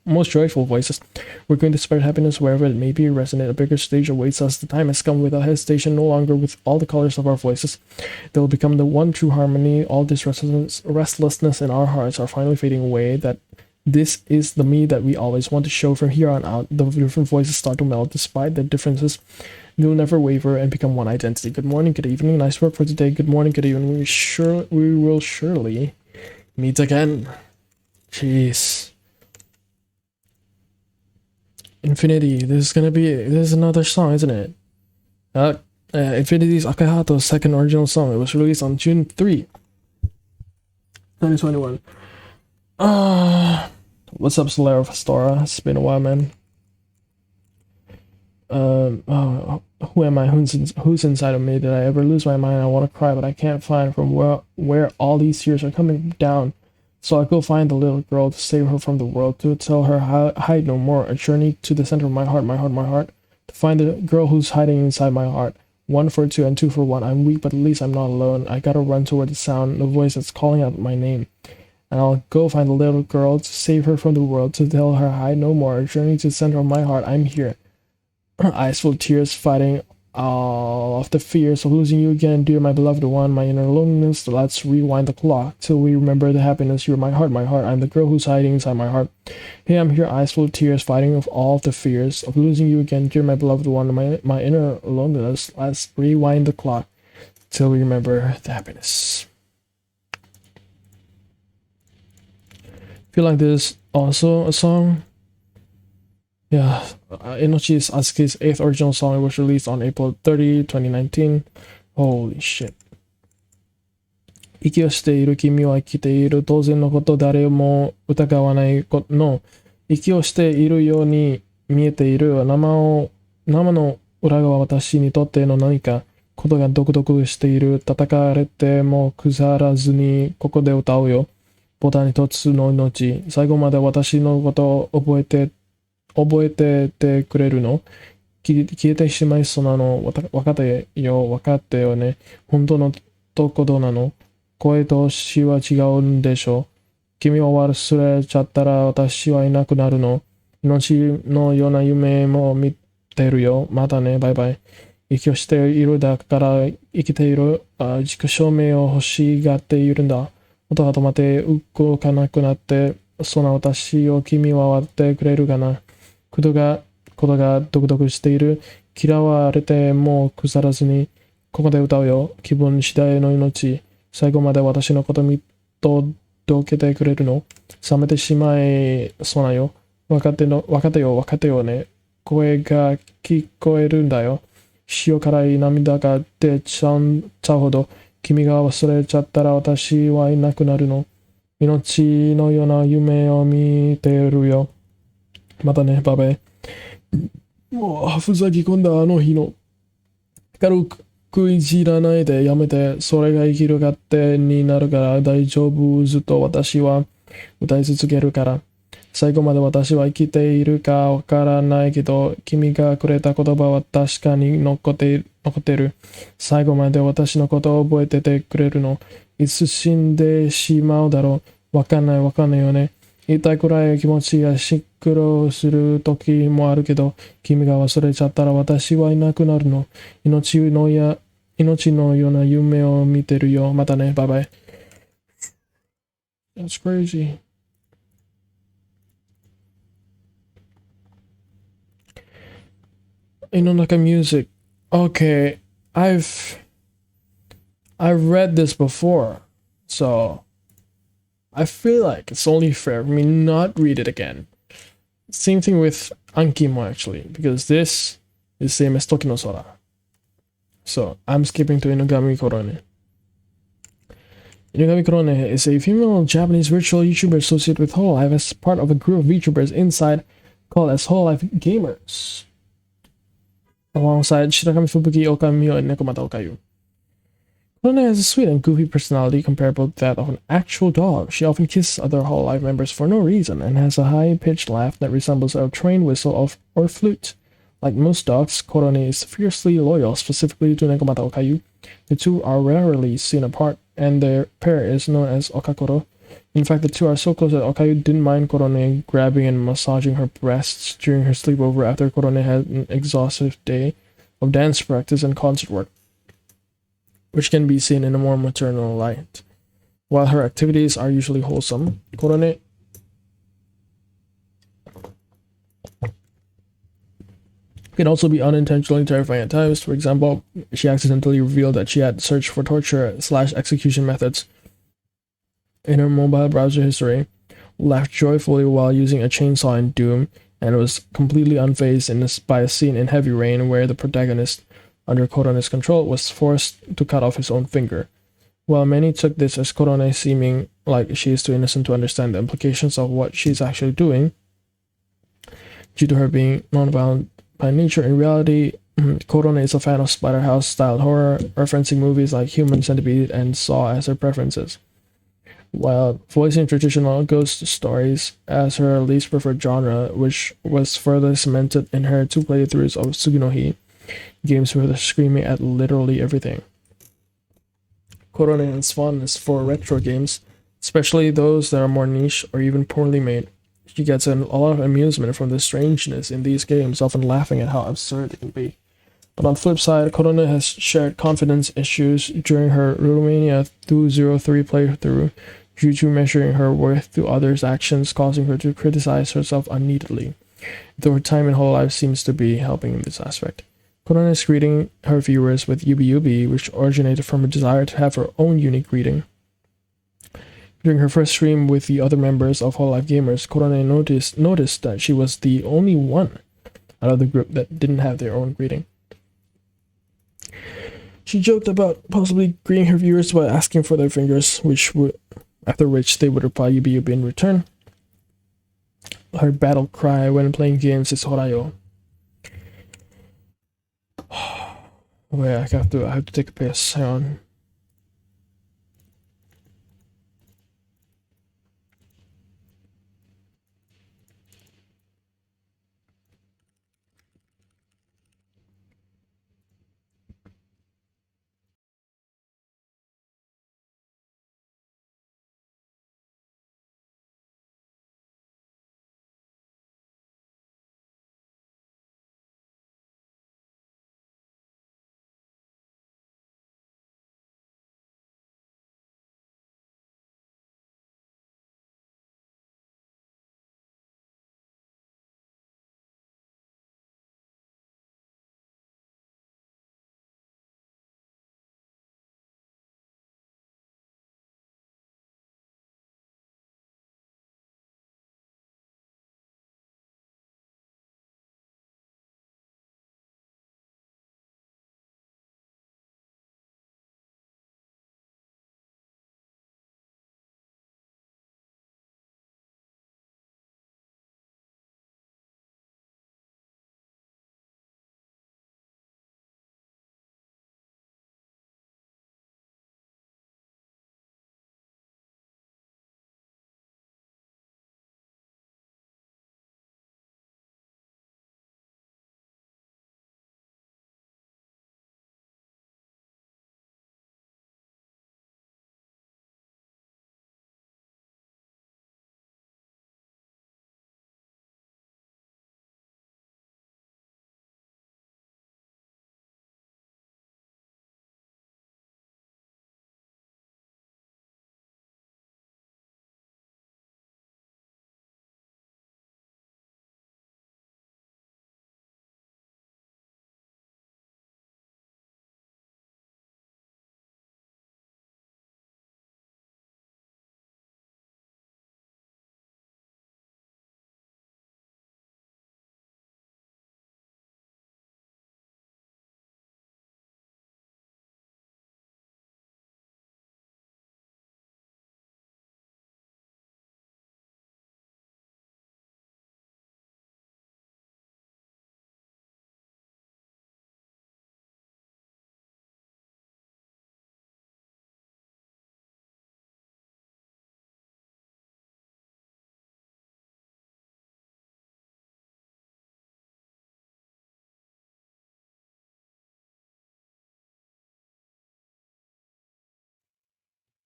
most joyful voices. We're going to spread happiness wherever it may be, resonate. A bigger stage awaits us. The time has come, without hesitation, no longer with all the colors of our voices. They will become the one true harmony. All this restlessness in our hearts are finally fading away. That this is the me that we always want to show from here on out. The different voices start to melt despite their differences. They will never waver and become one identity. Good morning, good evening, nice work for today. Good morning, good evening. We will surely meet again. Jeez. Infinity. This is another song, isn't it? Infinity's Akahato's second original song. It was released on June 3, 2021. What's up, Solera Fastora? It's been a while, man. Who am I? Who's inside of me? Did I ever lose my mind? I want to cry, but I can't find from where all these tears are coming down. So I go find the little girl to save her from the world, to tell her hide no more. A journey to the center of my heart, to find the girl who's hiding inside my heart. 1 for 2 and 2 for 1. I'm weak, but at least I'm not alone. I gotta run toward the sound, the voice that's calling out my name. And I'll go find the little girl to save her from the world, to tell her hide no more. A journey to the center of my heart. I'm here. eyes full of tears, fighting all of the fears of losing you again, dear my beloved one, my inner loneliness. Let's rewind the clock till we remember the happiness. You're my heart, my heart. I'm the girl who's hiding inside my heart. Hey, I'm here, eyes full of tears, fighting of all of the fears of losing you again, dear my beloved one, my inner loneliness. Let's rewind the clock till we remember the happiness. Feel like this also a song. Yeah, Inochi is Asuke's 8th original song. It was released on April 30, 2019. Holy shit. 息をしている君は生きている。当然のこと、誰も疑わないことの。息をしているように見えている。生の裏側は私にとっての何かことがドクドクしている。叩かれても腐らずにここで歌うよ。ボタン一つの命。最後まで私のことを覚えててくれるの？消えてしまいそうなの。分かってよね。本当のとこどうなの？声と詩は違うんでしょ？君は忘れちゃったら私はいなくなるの。命のような夢も見てるよ。またね、バイバイ。息をしているだから生きている。自己証明を欲しがっているんだ。音が止まって動かなくなって、そんな私を君は割ってくれるかな。ことがドクドクしている。嫌われても腐らずに、ここで歌うよ。気分次第の命。最後まで私のこと見届けてくれるの？冷めてしまいそうなよ。分かってよね。声が聞こえるんだよ。塩辛い涙が出ちゃうほど、君が忘れちゃったら私はいなくなるの。命のような夢を見てるよ。またね、バイバイ。もう、ふざけ込んだあの日の。軽くいじらないでやめて、それが生きる糧になるから大丈夫。ずっと私は歌い続けるから。最後まで私は生きているかわからないけど、君がくれた言葉は確かに残ってる。最後まで私のことを覚えててくれるの。いつ死んでしまうだろう。わかんないよね。言いたいくらい気持ちがシンクロする時もあるけど、君が忘れちゃったら私はいなくなるの。命のような夢を見てるよ。またね、バイバイ。That's crazy. Inonaka music. Okay, I've read this before, so I feel like it's only fair for me not read it again. Same thing with Ankimo actually, because this is same as Toki no Sora. So I'm skipping to Inugami Korone. Inugami Korone is a female Japanese virtual YouTuber associated with Hololive as part of a group of VTubers inside called as Hololive Gamers, alongside Shirakami Fubuki, Okamio, and Nekomata Okayu. Korone has a sweet and goofy personality comparable to that of an actual dog. She often kisses other Hololive members for no reason and has a high-pitched laugh that resembles a train whistle or flute. Like most dogs, Korone is fiercely loyal, specifically to Nekomata Okayu. The two are rarely seen apart, and their pair is known as Okakoro. In fact, the two are so close that Okayu didn't mind Korone grabbing and massaging her breasts during her sleepover after Korone had an exhaustive day of dance practice and concert work, which can be seen in a more maternal light. While her activities are usually wholesome, Korone can also be unintentionally terrifying at times. For example, she accidentally revealed that she had searched for torture/execution methods in her mobile browser history, laughed joyfully while using a chainsaw in Doom, and was completely unfazed by a scene in Heavy Rain where the protagonist, under Korone's control, was forced to cut off his own finger. While many took this as Korone seeming like she is too innocent to understand the implications of what she's actually doing, due to her being non-violent by nature, in reality, Korone is a fan of Splatterhouse-styled horror, referencing movies like Human Centipede and Saw as her preferences, while voicing traditional ghost stories as her least preferred genre, which was further cemented in her 2 playthroughs of Suginohi, games with her screaming at literally everything. Korone has fondness for retro games, especially those that are more niche or even poorly made. She gets a lot of amusement from the strangeness in these games, often laughing at how absurd it can be. But on the flip side, Corona has shared confidence issues during her Romania 203 playthrough due to measuring her worth to others' actions, causing her to criticize herself unneededly. Though her time in Hololive seems to be helping in this aspect. Corona is greeting her viewers with Yubi Yubi, which originated from a desire to have her own unique greeting. During her first stream with the other members of Hololive Gamers, Corona noticed that she was the only one out of the group that didn't have their own greeting. She joked about possibly greeting her viewers by asking for their fingers, after which they would reply Yubi Yubi in return. Her battle cry when playing games is Horayo. Wait, I have to take a piss. Hang on.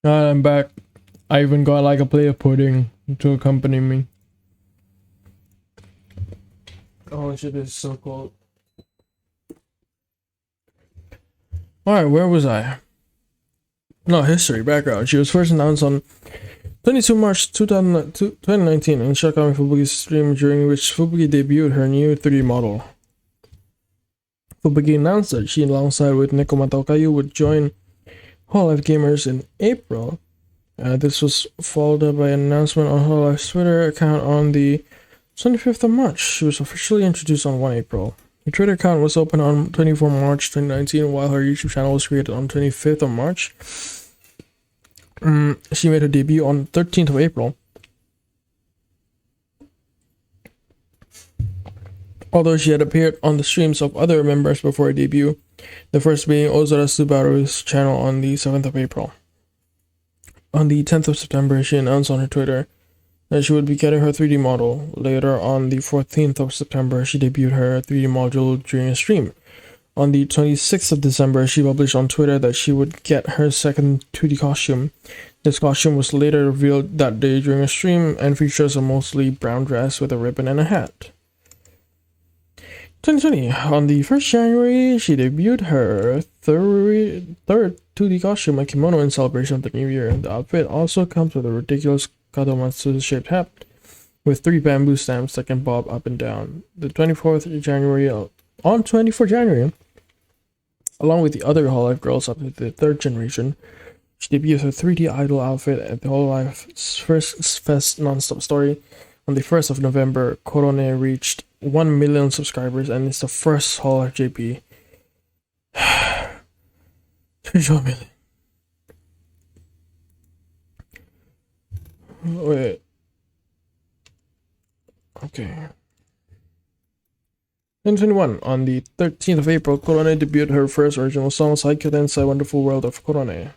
I'm back. I even got like a plate of pudding to accompany me. Oh shit, it's so cold. Alright, where was I? No, history, background. She was first announced on 22 March 2019 in Shakami Fubuki's stream, during which Fubuki debuted her new 3D model. Fubuki announced that she, alongside with Nekomata Okayu, would join Hololive Gamers in April. This was followed up by an announcement on Hololive's Twitter account on the 25th of March. She was officially introduced on 1 April. Her Twitter account was opened on 24 March 2019, while her YouTube channel was created on 25th of March. She made her debut on 13th of April. Although she had appeared on the streams of other members before her debut, the first being Ozora Subaru's channel on the 7th of April. On the 10th of September, she announced on her Twitter that she would be getting her 3D model. Later, on the 14th of September, she debuted her 3D module during a stream. On the 26th of December, she published on Twitter that she would get her second 2D costume. This costume was later revealed that day during a stream and features a mostly brown dress with a ribbon and a hat. 2020. On the 1st January, she debuted her third 2D costume, a kimono, in celebration of the new year. The outfit also comes with a ridiculous kadomatsu-shaped hat with 3 bamboo stamps that can bob up and down. The 24th January, on 24th January, along with the other Hololive girls up to the 3rd generation, she debuted her 3D idol outfit at the Hololive's first Fest non-stop story. On the 1st of November, Korone reached 1 million subscribers and is the first Hololive JP to reach 1 million. Wait. Okay. 2021. On the 13th of April, Korone debuted her first original song, Saikyo Tensai Wonderful World of Korone.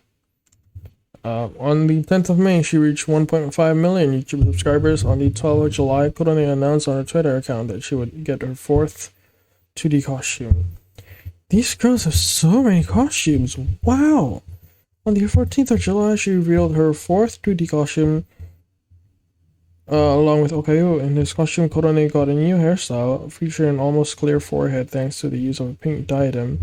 On the 10th of May, she reached 1.5 million YouTube subscribers. On the 12th of July, Korone announced on her Twitter account that she would get her 4th 2D costume. These girls have so many costumes. Wow! On the 14th of July, she revealed her 4th 2D costume along with Okayu. In this costume, Korone got a new hairstyle featuring an almost clear forehead thanks to the use of a pink diadem.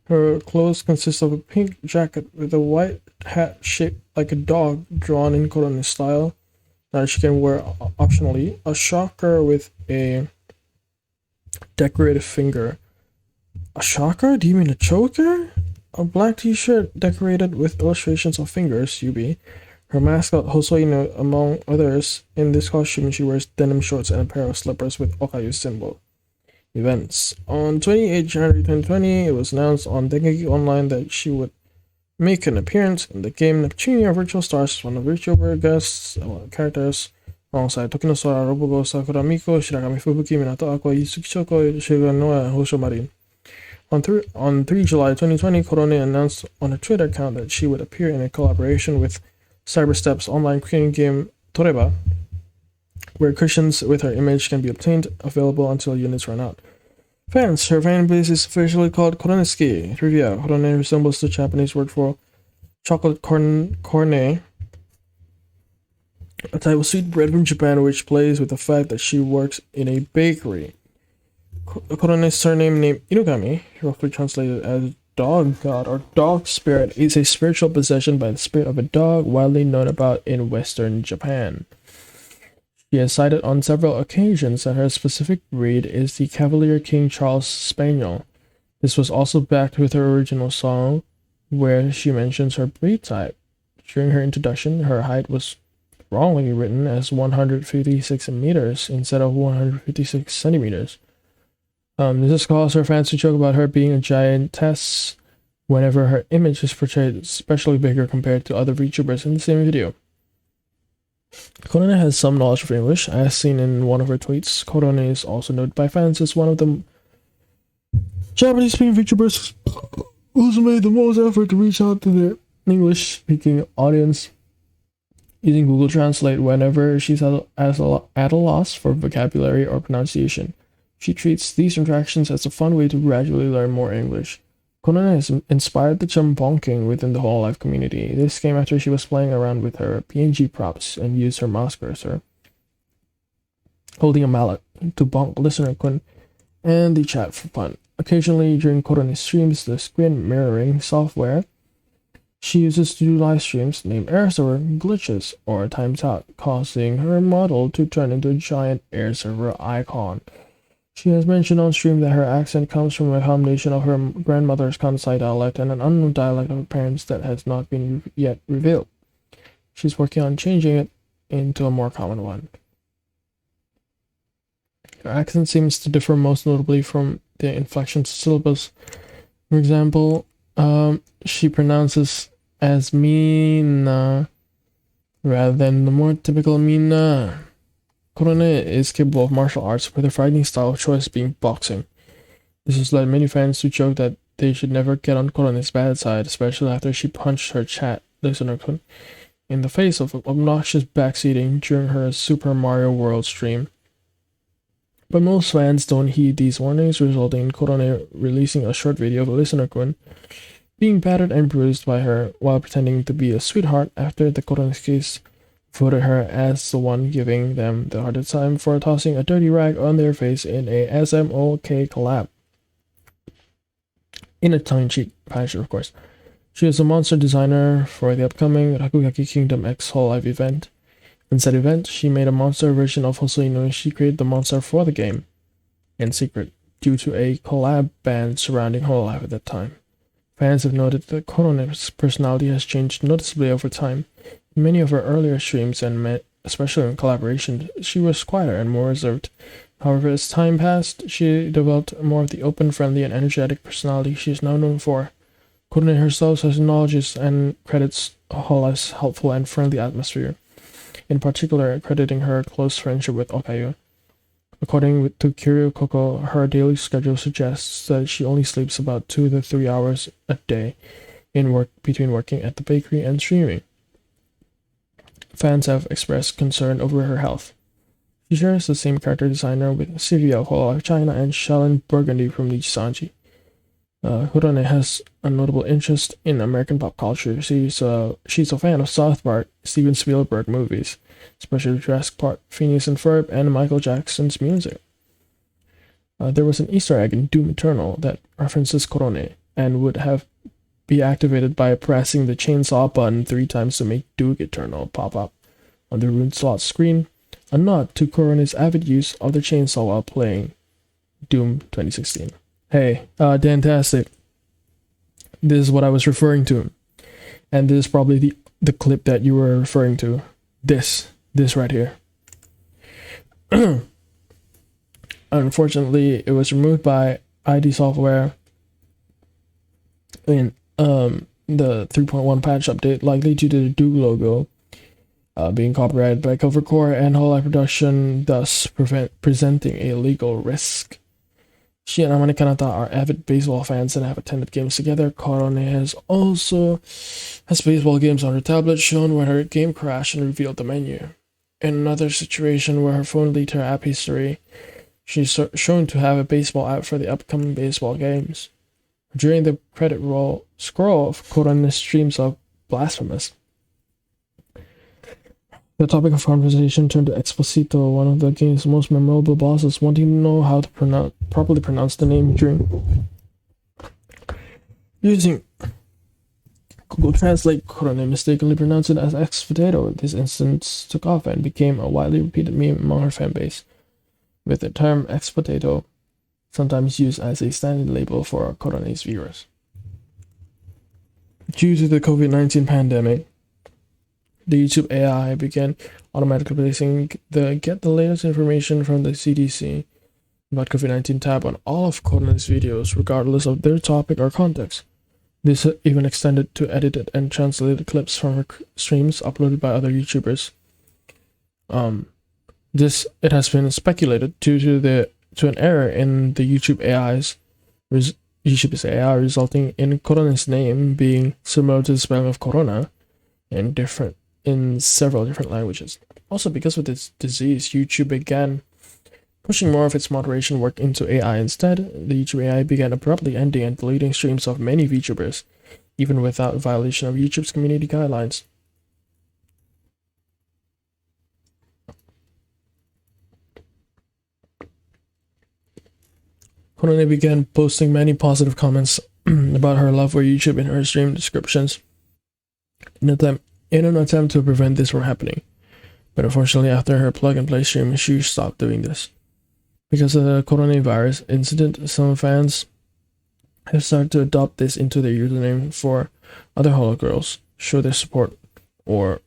Her clothes consist of a pink jacket with a white hat shaped like a dog drawn in Korone style that she can wear optionally, a shocker with a decorated finger. A shocker? Do you mean a choker? A black t-shirt decorated with illustrations of fingers, Yubi. Her mascot, Hosoino, among others. In this costume, she wears denim shorts and a pair of slippers with Okayu symbol. Events. On 28 January 2020, it was announced on Dengeki Online that she would make an appearance in the game Neptunia Virtual Stars as one of the vtuber guests characters, alongside Tokinosora, Robogo, Sakura Miko, Shirakami Fubuki, Minato Aqua, Yusuke Shoko, Shiga Noa, and Hosho Marin. On 3 July 2020, Korone announced on her Twitter account that she would appear in a collaboration with Cyberstep's online creating game Toreba, where cushions with her image can be obtained, available until units run out. Fans. Her fan base is officially called Koroneski. Trivia. Korone resembles the Japanese word for chocolate corne, a type of sweet bread from Japan, which plays with the fact that she works in a bakery. Korone's surname name Inugami, roughly translated as dog god or dog spirit, is a spiritual possession by the spirit of a dog widely known about in Western Japan. She has cited on several occasions that her specific breed is the Cavalier King Charles Spaniel. This was also backed with her original song, where she mentions her breed type. During her introduction, her height was wrongly written as 156 meters instead of 156 centimeters. This has caused her fans to joke about her being a giantess whenever her image is portrayed especially bigger compared to other VTubers in the same video. Korone has some knowledge of English, as seen in one of her tweets. Korone is also noted by fans as one of the Japanese-speaking VTubers who's made the most effort to reach out to their English-speaking audience using Google Translate whenever she's at a loss for vocabulary or pronunciation. She treats these interactions as a fun way to gradually learn more English. Korone has inspired the chambonking within the Hololive community. This came after she was playing around with her PNG props and used her mouse cursor, holding a mallet, to bonk listener Kun and the chat for fun. Occasionally, during Korone streams, the screen mirroring software she uses to do live streams named Air Server glitches or times out, causing her model to turn into a giant Air Server icon. She has mentioned on stream that her accent comes from a combination of her grandmother's Kansai dialect and an unknown dialect of her parents that has not been yet revealed. She's working on changing it into a more common one. Her accent seems to differ most notably from the inflection syllables. For example, she pronounces as Mina rather than the more typical Mina. Korone is capable of martial arts, with her fighting style of choice being boxing. This has led many fans to joke that they should never get on Korone's bad side, especially after she punched her chat listener in the face of obnoxious backseating during her Super Mario World stream. But most fans don't heed these warnings, resulting in Korone releasing a short video of a listener Kun being battered and bruised by her while pretending to be a sweetheart after the Korone's case voted her as the one giving them the hardest time for tossing a dirty rag on their face in a SMOK collab. In a tongue-in-cheek fashion, of course. She is a monster designer for the upcoming Rakugaki Kingdom X Hololive event. In said event, she made a monster version of Hosoino. She created the monster for the game, in secret, due to a collab ban surrounding Hololive at that time. Fans have noted that Korone's personality has changed noticeably over time. In many of her earlier streams, and especially in collaboration, she was quieter and more reserved. However, as time passed, she developed more of the open, friendly, and energetic personality she is now known for. Korone herself acknowledges and credits Hololive's helpful and friendly atmosphere, in particular crediting her close friendship with Okayu. According to Kiryu Koko, her daily schedule suggests that she only sleeps about 2 to 3 hours a day between working at the bakery and streaming. Fans have expressed concern over her health. She shares the same character designer with Sylvia of Hololive China and Shaolin Burgundy from Nijisanji. Korone has a notable interest in American pop culture. She's a fan of South Park, Steven Spielberg movies, especially Jurassic Park, Phineas and Ferb, and Michael Jackson's music. There was an Easter egg in Doom Eternal that references Korone and would have be activated by pressing the chainsaw button 3 times to make Duke Eternal pop up on the rune slot screen, a nod to Korone's avid use of the chainsaw while playing Doom 2016. Hey, fantastic. This is what I was referring to. And this is probably the clip that you were referring to. This right here. Unfortunately, it was removed by ID Software in the 3.1 patch update, likely due to the Duke logo being copyrighted by Covercore and Hololive Production, thus presenting a legal risk. She and Amane Kanata are avid baseball fans and have attended games together. Korone has baseball games on her tablet, shown when her game crashed and revealed the menu. In another situation where her phone leaked her app history, she's shown to have a baseball app for the upcoming baseball games. During the credit roll scroll, Korone's streams are blasphemous. The topic of conversation turned to Exposito, one of the game's most memorable bosses, wanting to know how to properly pronounce the name during using Google Translate. Korone mistakenly pronounced it as Exposito. This instance took off and became a widely repeated meme among her fan base, with the term Exposito sometimes used as a standing label for Korone's viewers. Due to the COVID-19 pandemic, the YouTube AI began automatically placing the Get the Latest Information from the CDC about COVID-19 tab on all of Korone's videos, regardless of their topic or context. This even extended to edited and translated clips from her streams uploaded by other YouTubers. It has been speculated due to an error in the YouTube's AI, resulting in Korone's name being similar to the spelling of Corona in several different languages. Also, because of this disease, YouTube began pushing more of its moderation work into AI instead. The YouTube AI began abruptly ending and deleting streams of many VTubers, even without violation of YouTube's community guidelines. Korone began posting many positive comments about her love for YouTube in her stream descriptions in an attempt to prevent this from happening. But unfortunately, after her plug-and-play stream, she stopped doing this. Because of the coronavirus incident, some fans have started to adopt this into their username for other Holo girls, show their support, or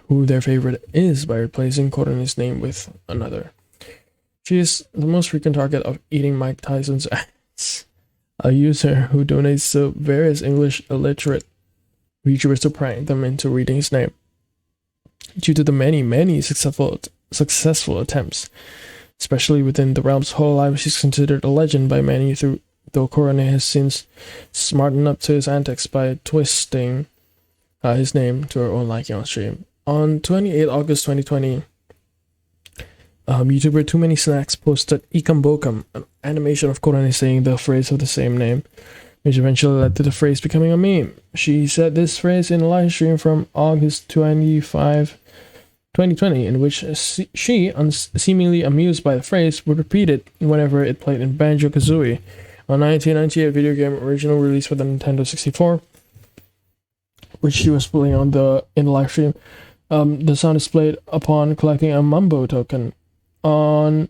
who their favorite is by replacing Korone's name with another. She is the most frequent target of eating Mike Tyson's ass, a user who donates to various English illiterate VTubers to prank them into reading his name. Due to the many successful attempts, especially within the realms of Hololive, she's considered a legend by many, though Korone has since smartened up to his antics by twisting his name to her own liking on stream. On 28 August 2020, YouTuber Too Many Snacks posted Ikam Bokam, an animation of Korane saying the phrase of the same name, which eventually led to the phrase becoming a meme. She said this phrase in a live stream from August 25, 2020, in which she, seemingly amused by the phrase, would repeat it whenever it played in Banjo-Kazooie, a 1998 video game original released for the Nintendo 64, which she was playing in the live stream. The sound is played upon collecting a Mumbo token. On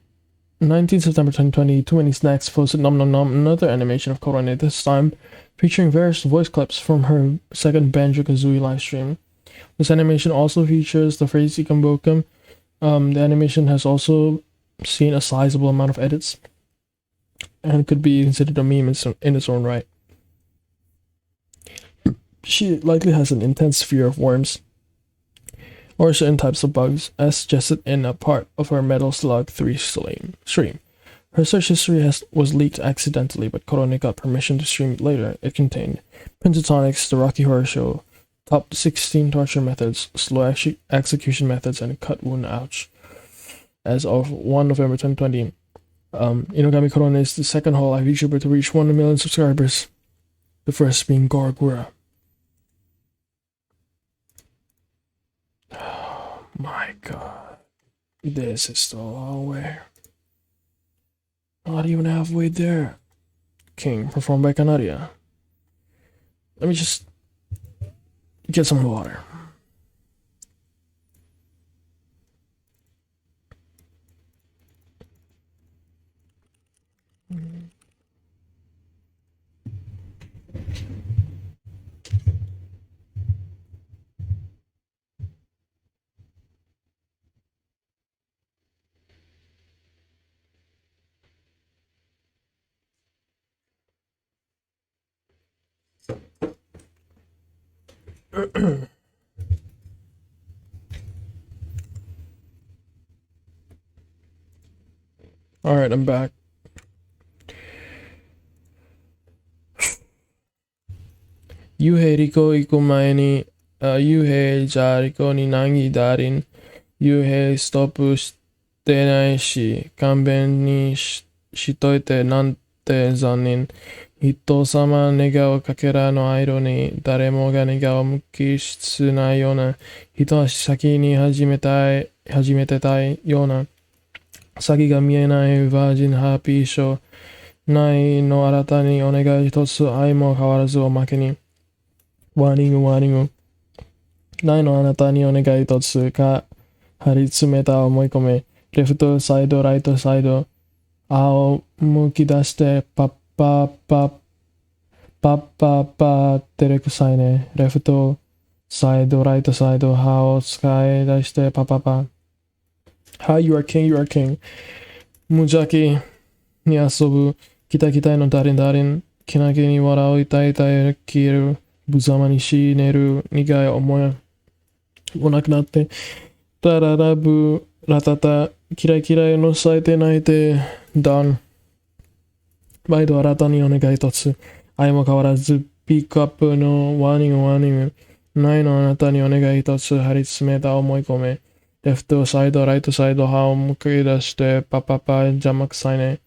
19 September 2020, Too Many Snacks posted Nom Nom Nom, another animation of Korone, this time featuring various voice clips from her second Banjo-Kazooie livestream. This animation also features the phrase Ikam Bokam. The animation has also seen a sizable amount of edits and could be considered a meme in its own right. She likely has an intense fear of worms or certain types of bugs, as suggested in a part of her Metal Slug 3 stream. Her search history was leaked accidentally, but Korone got permission to stream it later. It contained Pentatonics, The Rocky Horror Show, Top 16 Torture Methods, Slow Execution Methods, and Cut Wound Ouch. As of 1 November 2020, Inogami Korone is the second hololive YouTuber to reach 1 million subscribers, the first being Gorgura. My god, this is still a long way. Not even halfway there. King, performed by Canaria. Let me just get some water. Alright, I'm back. Yuhei Riko Iko Maeni, Yuhei ja Riko ni nangi darin, Yuhei stopu shite nai shi, kanben ni shitoite nante zannin, Hito sama nega o kakera no airo ni daremo ga nega o mukitsu nai yona, hito wa saki ni hajimete tai yona, saki ga mienai virgin happy show nai no arata ni onegai hitotsu ai mo kawarazu o make ni. Warningu. Nai no anata ni onegai hitotsu ka haritsumeta omoikome. Left side, right side. Ao mukidashite pappa terekusai ne. Left side, right side. How sky dashite pappa. Hi, you are king. Mujaki ni asobu. Kita no darin. Kinage ni warao itai kiru. Buzama ni shineru. Nigai omoya. Onakunatte. Tararabu. Ratata. Kirai no saite naite. Dan. Baido arata ni onegai hitotsu. Ai mo kawarazu. Pick up no warning. Nai no anata ni onegai hitotsu. Haritsumeta omoikome. Left side, right side, how mukidashite pappa jamakusai ne.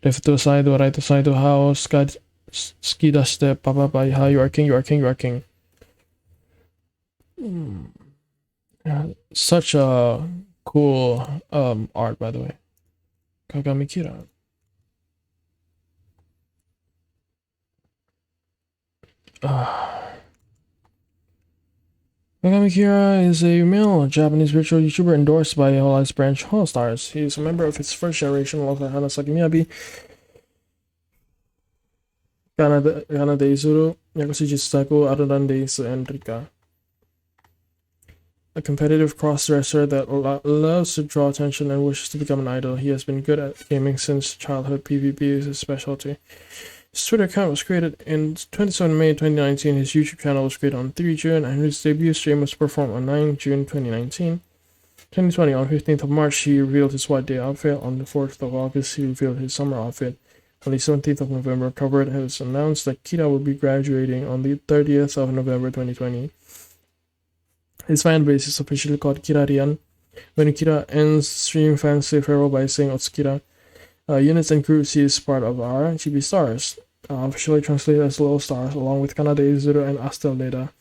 Left side, right side, how skidashite pappa. How you are king. Such a cool art, by the way. Kagami Kira. Kagami Kira is a male Japanese virtual YouTuber endorsed by Hololive's branch Holostars. He is a member of its first generation alongside Hanasaki Miyabi, Kanade Izuru, Yakushi Jitsuko, Arudan Deisu, and Rika. A competitive cross-dresser that loves to draw attention and wishes to become an idol, he has been good at gaming since childhood. PvP is his specialty. His Twitter account was created in 27 May 2019. His YouTube channel was created on 3 June, and his debut stream was performed on 9 June 2019. 2020, on 15th of March, he revealed his white day outfit. On the 4th of August, he revealed his summer outfit. On the 17th of November, Covered has announced that Kira will be graduating on the 30th of November 2020. His fan base is officially called Kirarian. When Kira ends stream, fans say farewell by saying Otsukira. Units and groups he is part of are GB Stars, officially translated as Little Stars, along with Kanade Izuru and Astel Leda.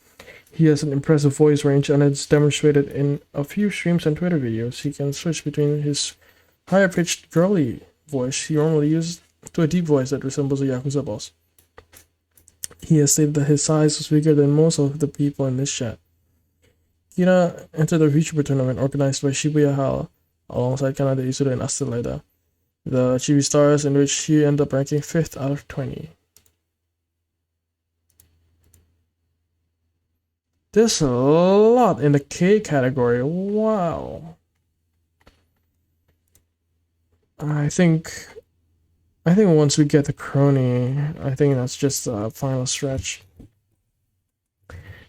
He has an impressive voice range, and it's demonstrated in a few streams and Twitter videos. He can switch between his higher-pitched girly voice he normally uses to a deep voice that resembles a Yakuza boss. He has stated that his size was bigger than most of the people in this chat. Kira entered the VTuber tournament organized by Shibuya Hall alongside Kanade Izuru and Astel Leda, the Chibi Stars, in which he ended up ranking 5th out of 20. There's a lot in the K category. Wow. I think once we get the crony, I think that's just the final stretch.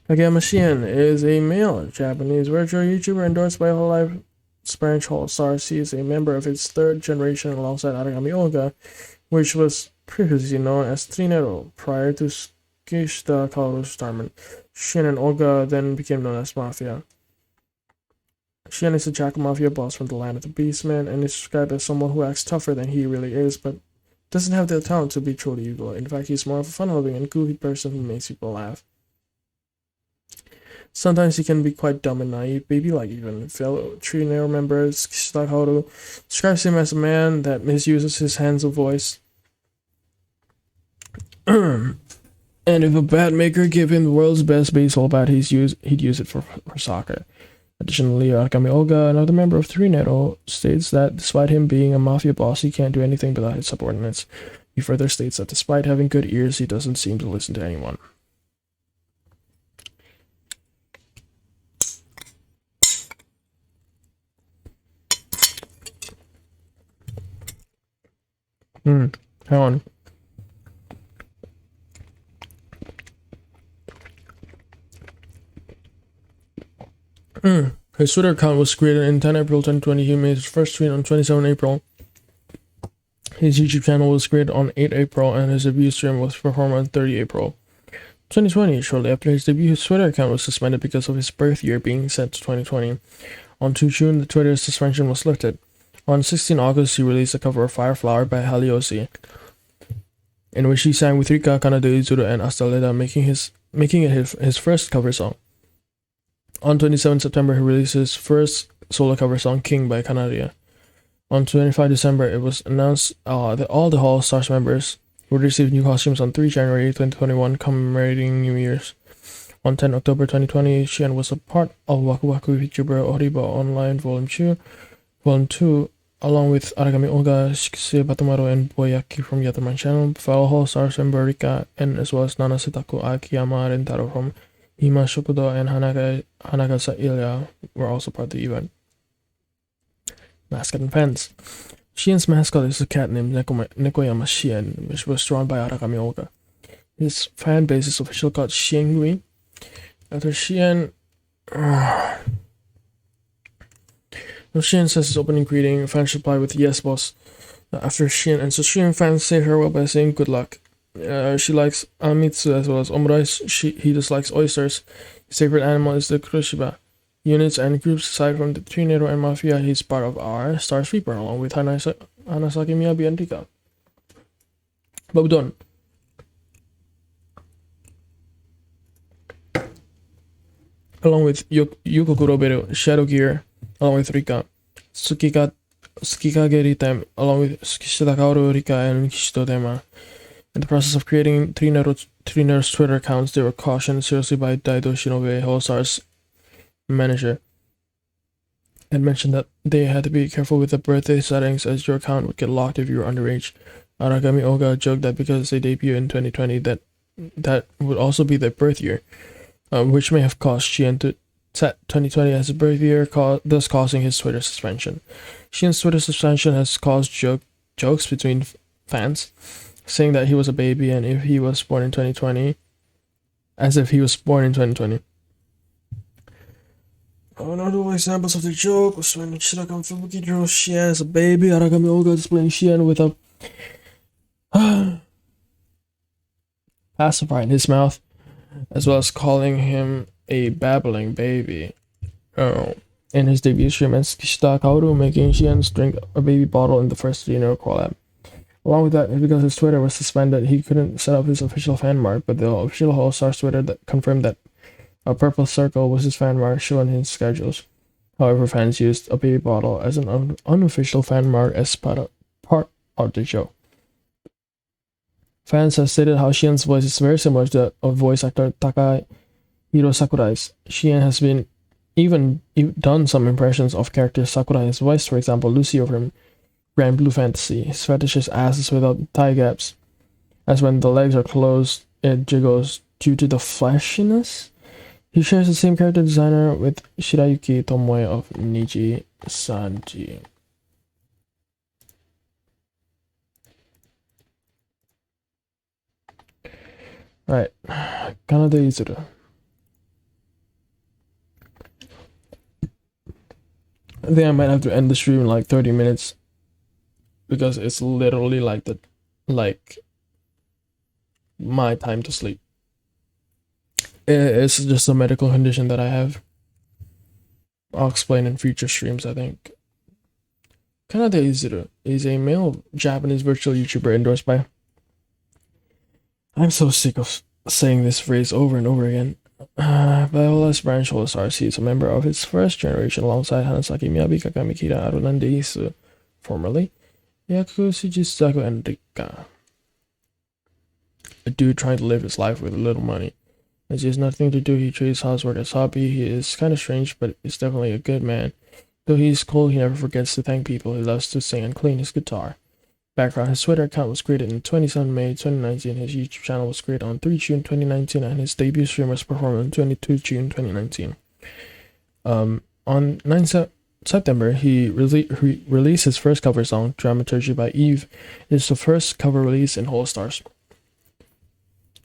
Kageyama Shien is a male Japanese virtual YouTuber endorsed by Hololive Branch Hall Stars. He is a member of its third generation alongside Aragami Olga, which was previously known as Trinero prior to Kishida Kaoru's retirement. Shien and Olga then became known as Mafia. Shien is a Jackal Mafia boss from the land of the Beastmen and is described as someone who acts tougher than he really is, but doesn't have the talent to be truly evil. In fact, he's more of a fun-loving and goofy person who makes people laugh. Sometimes he can be quite dumb and naive, baby-like even. Fellow Trineo members Kishida Kaoru describes him as a man that misuses his handsome voice. And if a bat maker gave him the world's best baseball bat, he'd use it for soccer. Additionally, Aragami Olga, another member of Trinero, states that despite him being a mafia boss, he can't do anything without his subordinates. He further states that despite having good ears, he doesn't seem to listen to anyone. Hang on. His Twitter account was created in 10 April 2020. He made his first tweet on 27 April. His YouTube channel was created on 8 April, and his debut stream was performed on 30 April 2020. Shortly after his debut, his Twitter account was suspended because of his birth year being set to 2020. On 2 June, the Twitter suspension was lifted. On 16 August, he released a cover of Fireflower by Haliosi, in which he sang with Rika, Kanade Izuru, and Astel Leda, making it his first cover song. On 27 September, he released his first solo cover song, King by Canaria. On 25 December, it was announced that all the Hall Stars members would receive new costumes on 3 January 2021, commemorating New Year's. On 10 October 2020, Shien was a part of Waku Waku VTuber Oriba Online Volume 2, along with Aragami Olga, Shikise Batomaru, and Boyaki from Yatterman channel, fellow Hall Stars member Rika, and as well as Nana Setaku, Akiyama Rentaro from Ima Shokudo, and Hanagasa Ilya were also part of the event. Mascot and fans. Shien's mascot is a cat named Nekoyama Shien, which was drawn by Aragami Olga. His fan base is officially called Shiengui. After Shien says his opening greeting, fans reply with "Yes, boss." After Shien ends the stream, fans say farewell by saying "Good luck." She likes amitsu as well as omurice. He dislikes oysters. His favorite animal is the kuroshiba. Units and groups aside from the Trinero and Mafia he's part of are Star Sweeper, along with Hanasaki Miyabi and Rika. Babudon. Along with Yuko Kuroberu, Shadow Gear, along with Rika. Tsukikage Ritem, along with Kishida Kaoru, Rika, and Kishito Dema. In the process of creating Trinero's Twitter accounts, they were cautioned seriously by Daido Shinobe, Holostar's manager, and mentioned that they had to be careful with the birthday settings as your account would get locked if you were underage. Aragami Oga joked that because they debuted in 2020 that would also be their birth year, which may have caused Shien to set 2020 as a birth year, thus causing his Twitter suspension. Shien's Twitter suspension has caused jokes between fans, saying that he was a baby and if he was born in 2020, as if he was born in 2020. Notable examples of the joke was when Shiraka Fubuki drew Shien as a baby, Aragami Olga displaying Shien with a pacifier in his mouth, as well as calling him a babbling baby. Oh, in his debut stream as Kishida Kaoru, making Shien's drink a baby bottle in the first Junior collab. Along with that, because his Twitter was suspended, he couldn't set up his official fan mark, but the official All-Stars Twitter that confirmed that a purple circle was his fan mark shown in his schedules. However, fans used a baby bottle as an unofficial fan mark as part of the show. Fans have stated how Shien's voice is very similar to that of voice actor Takahiro Sakurai's. Shien has been even done some impressions of character Sakurai's voice, for example, Lucio from Grand Blue Fantasy. His fetish is asses without thigh gaps, as when the legs are closed, it jiggles due to the fleshiness. He shares the same character designer with Shirayuki Tomoe of Nijisanji. Right, Kanade Izuru. I think I might have to end the stream in like 30 minutes because it's literally like my time to sleep. It's just a medical condition that I have. I'll explain in future streams, I think. Kanade Izuru is a male Japanese virtual YouTuber endorsed by... I'm so sick of saying this phrase over and over again. By OLS branch All-Stars, he is a member of its first generation alongside Hanasaki Miyabi, Kakamikira, Arunan Deisu, formerly Yaku Sujisaku, and Rika. A dude trying to live his life with little money. As he has nothing to do, he treats housework as hobby. He is kind of strange, but is definitely a good man. Though he is cool, he never forgets to thank people. He loves to sing and clean his guitar. Background: his Twitter account was created on 27 May 2019, his YouTube channel was created on 3 June 2019, and his debut stream was performed on 22 June 2019. On 9 September, he released his first cover song, Dramaturgy by Eve. It is the first cover release in Whole Stars.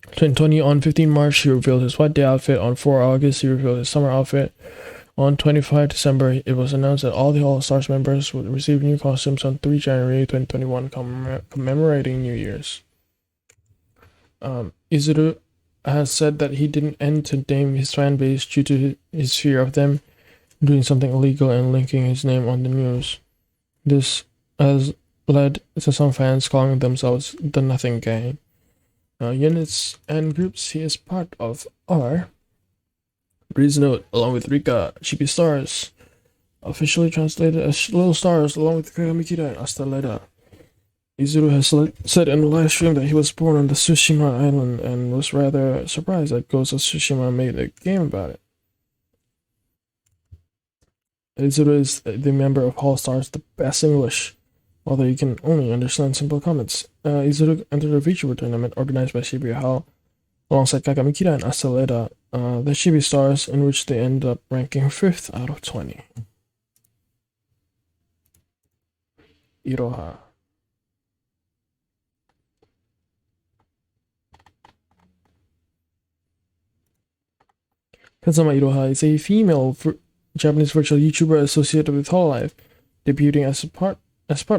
2020, on 15 March, he revealed his white day outfit. On 4 August, he revealed his summer outfit. On 25 December, it was announced that all the All-Stars members would receive new costumes on 3 January 2021, commemorating New Year's. Izuru has said that he didn't end to name his fan base due to his fear of them doing something illegal and linking his name on the news. This has led to some fans calling themselves the Nothing Gang. Units and groups he is part of are... Please note, along with Rika, Chibi Stars, officially translated as Little Stars, along with Kagamikira and Astaleda. Izuru has said in a live stream that he was born on the Tsushima Island and was rather surprised that Ghost of Tsushima made a game about it. Izuru is the member of All Stars, the best English, although you can only understand simple comments. Izuru entered a VTuber tournament organized by Shibuya Hall alongside Kakamikira and Astaleda, the Chibi Stars, in which they ended up ranking 5th out of 20. Iroha. Kazama Iroha is a female Japanese virtual YouTuber associated with Hololive, debuting as part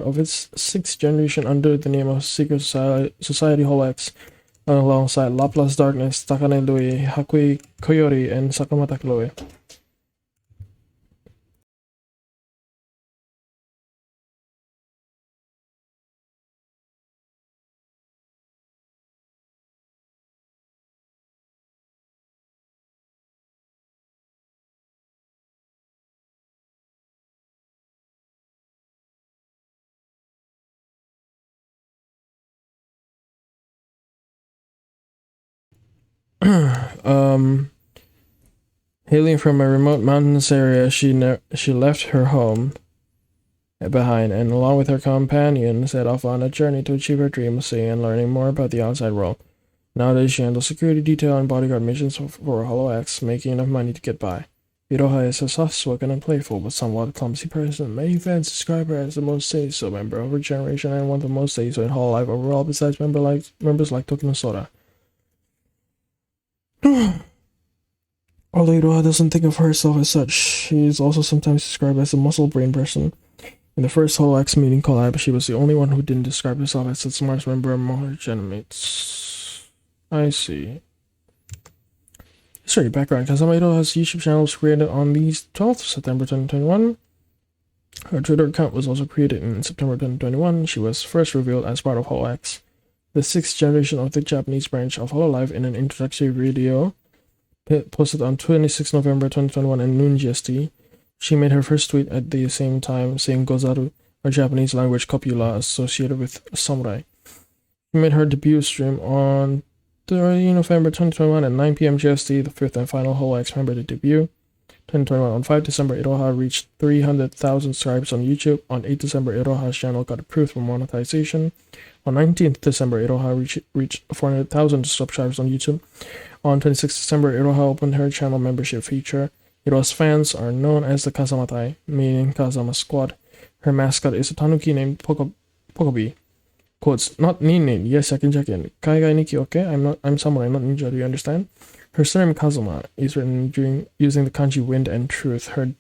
of its 6th generation under the name of Secret Society HoloX, alongside Laplace Darkness, Takane Lui, Hakui Koyori, and Sakamata Chloe. Hailing from a remote mountainous area, she left her home behind, and along with her companion, set off on a journey to achieve her dream of seeing and learning more about the outside world. Nowadays, she handles security detail and bodyguard missions for HoloX, making enough money to get by. Iroha is a soft-spoken and playful, but somewhat clumsy person. Many fans describe her as the most say-so member of her generation and one of the most say-so in Hololive overall, besides members like Tokino Sora. Although Iroha doesn't think of herself as such, she is also sometimes described as a muscle brain person. In the first HoloX meeting collab, she was the only one who didn't describe herself as a smart member among her genmates. I see. Sorry, background. Kazama Iroha's YouTube channel was created on the 12th of September 2021. Her Twitter account was also created in September 2021. She was first revealed as part of HoloX, the 6th generation of the Japanese branch of HoloLive, in an introductory video posted on 26 November 2021 at noon GST. She made her first tweet at the same time, saying Gozaru, a Japanese language copula associated with samurai. She made her debut stream on 30 November 2021 at 9 p.m. GST, the 5th and final HoloX member to debut. 2021 on 5 December, Iroha reached 300,000 subscribers on YouTube. On 8 December, Iroha's channel got approved for monetization. On 19th December, Iroha reached 400,000 subscribers on YouTube. On 26 December, Iroha opened her channel membership feature. Iroha's fans are known as the Kazamatai, meaning Kazama Squad. Her mascot is a tanuki named Pokobi. Quotes, not Nin, yes, I can check in. Kaigai Nikki, okay? I'm samurai, not ninja, do you understand? Her surname Kazuma is written using the kanji wind and truth. In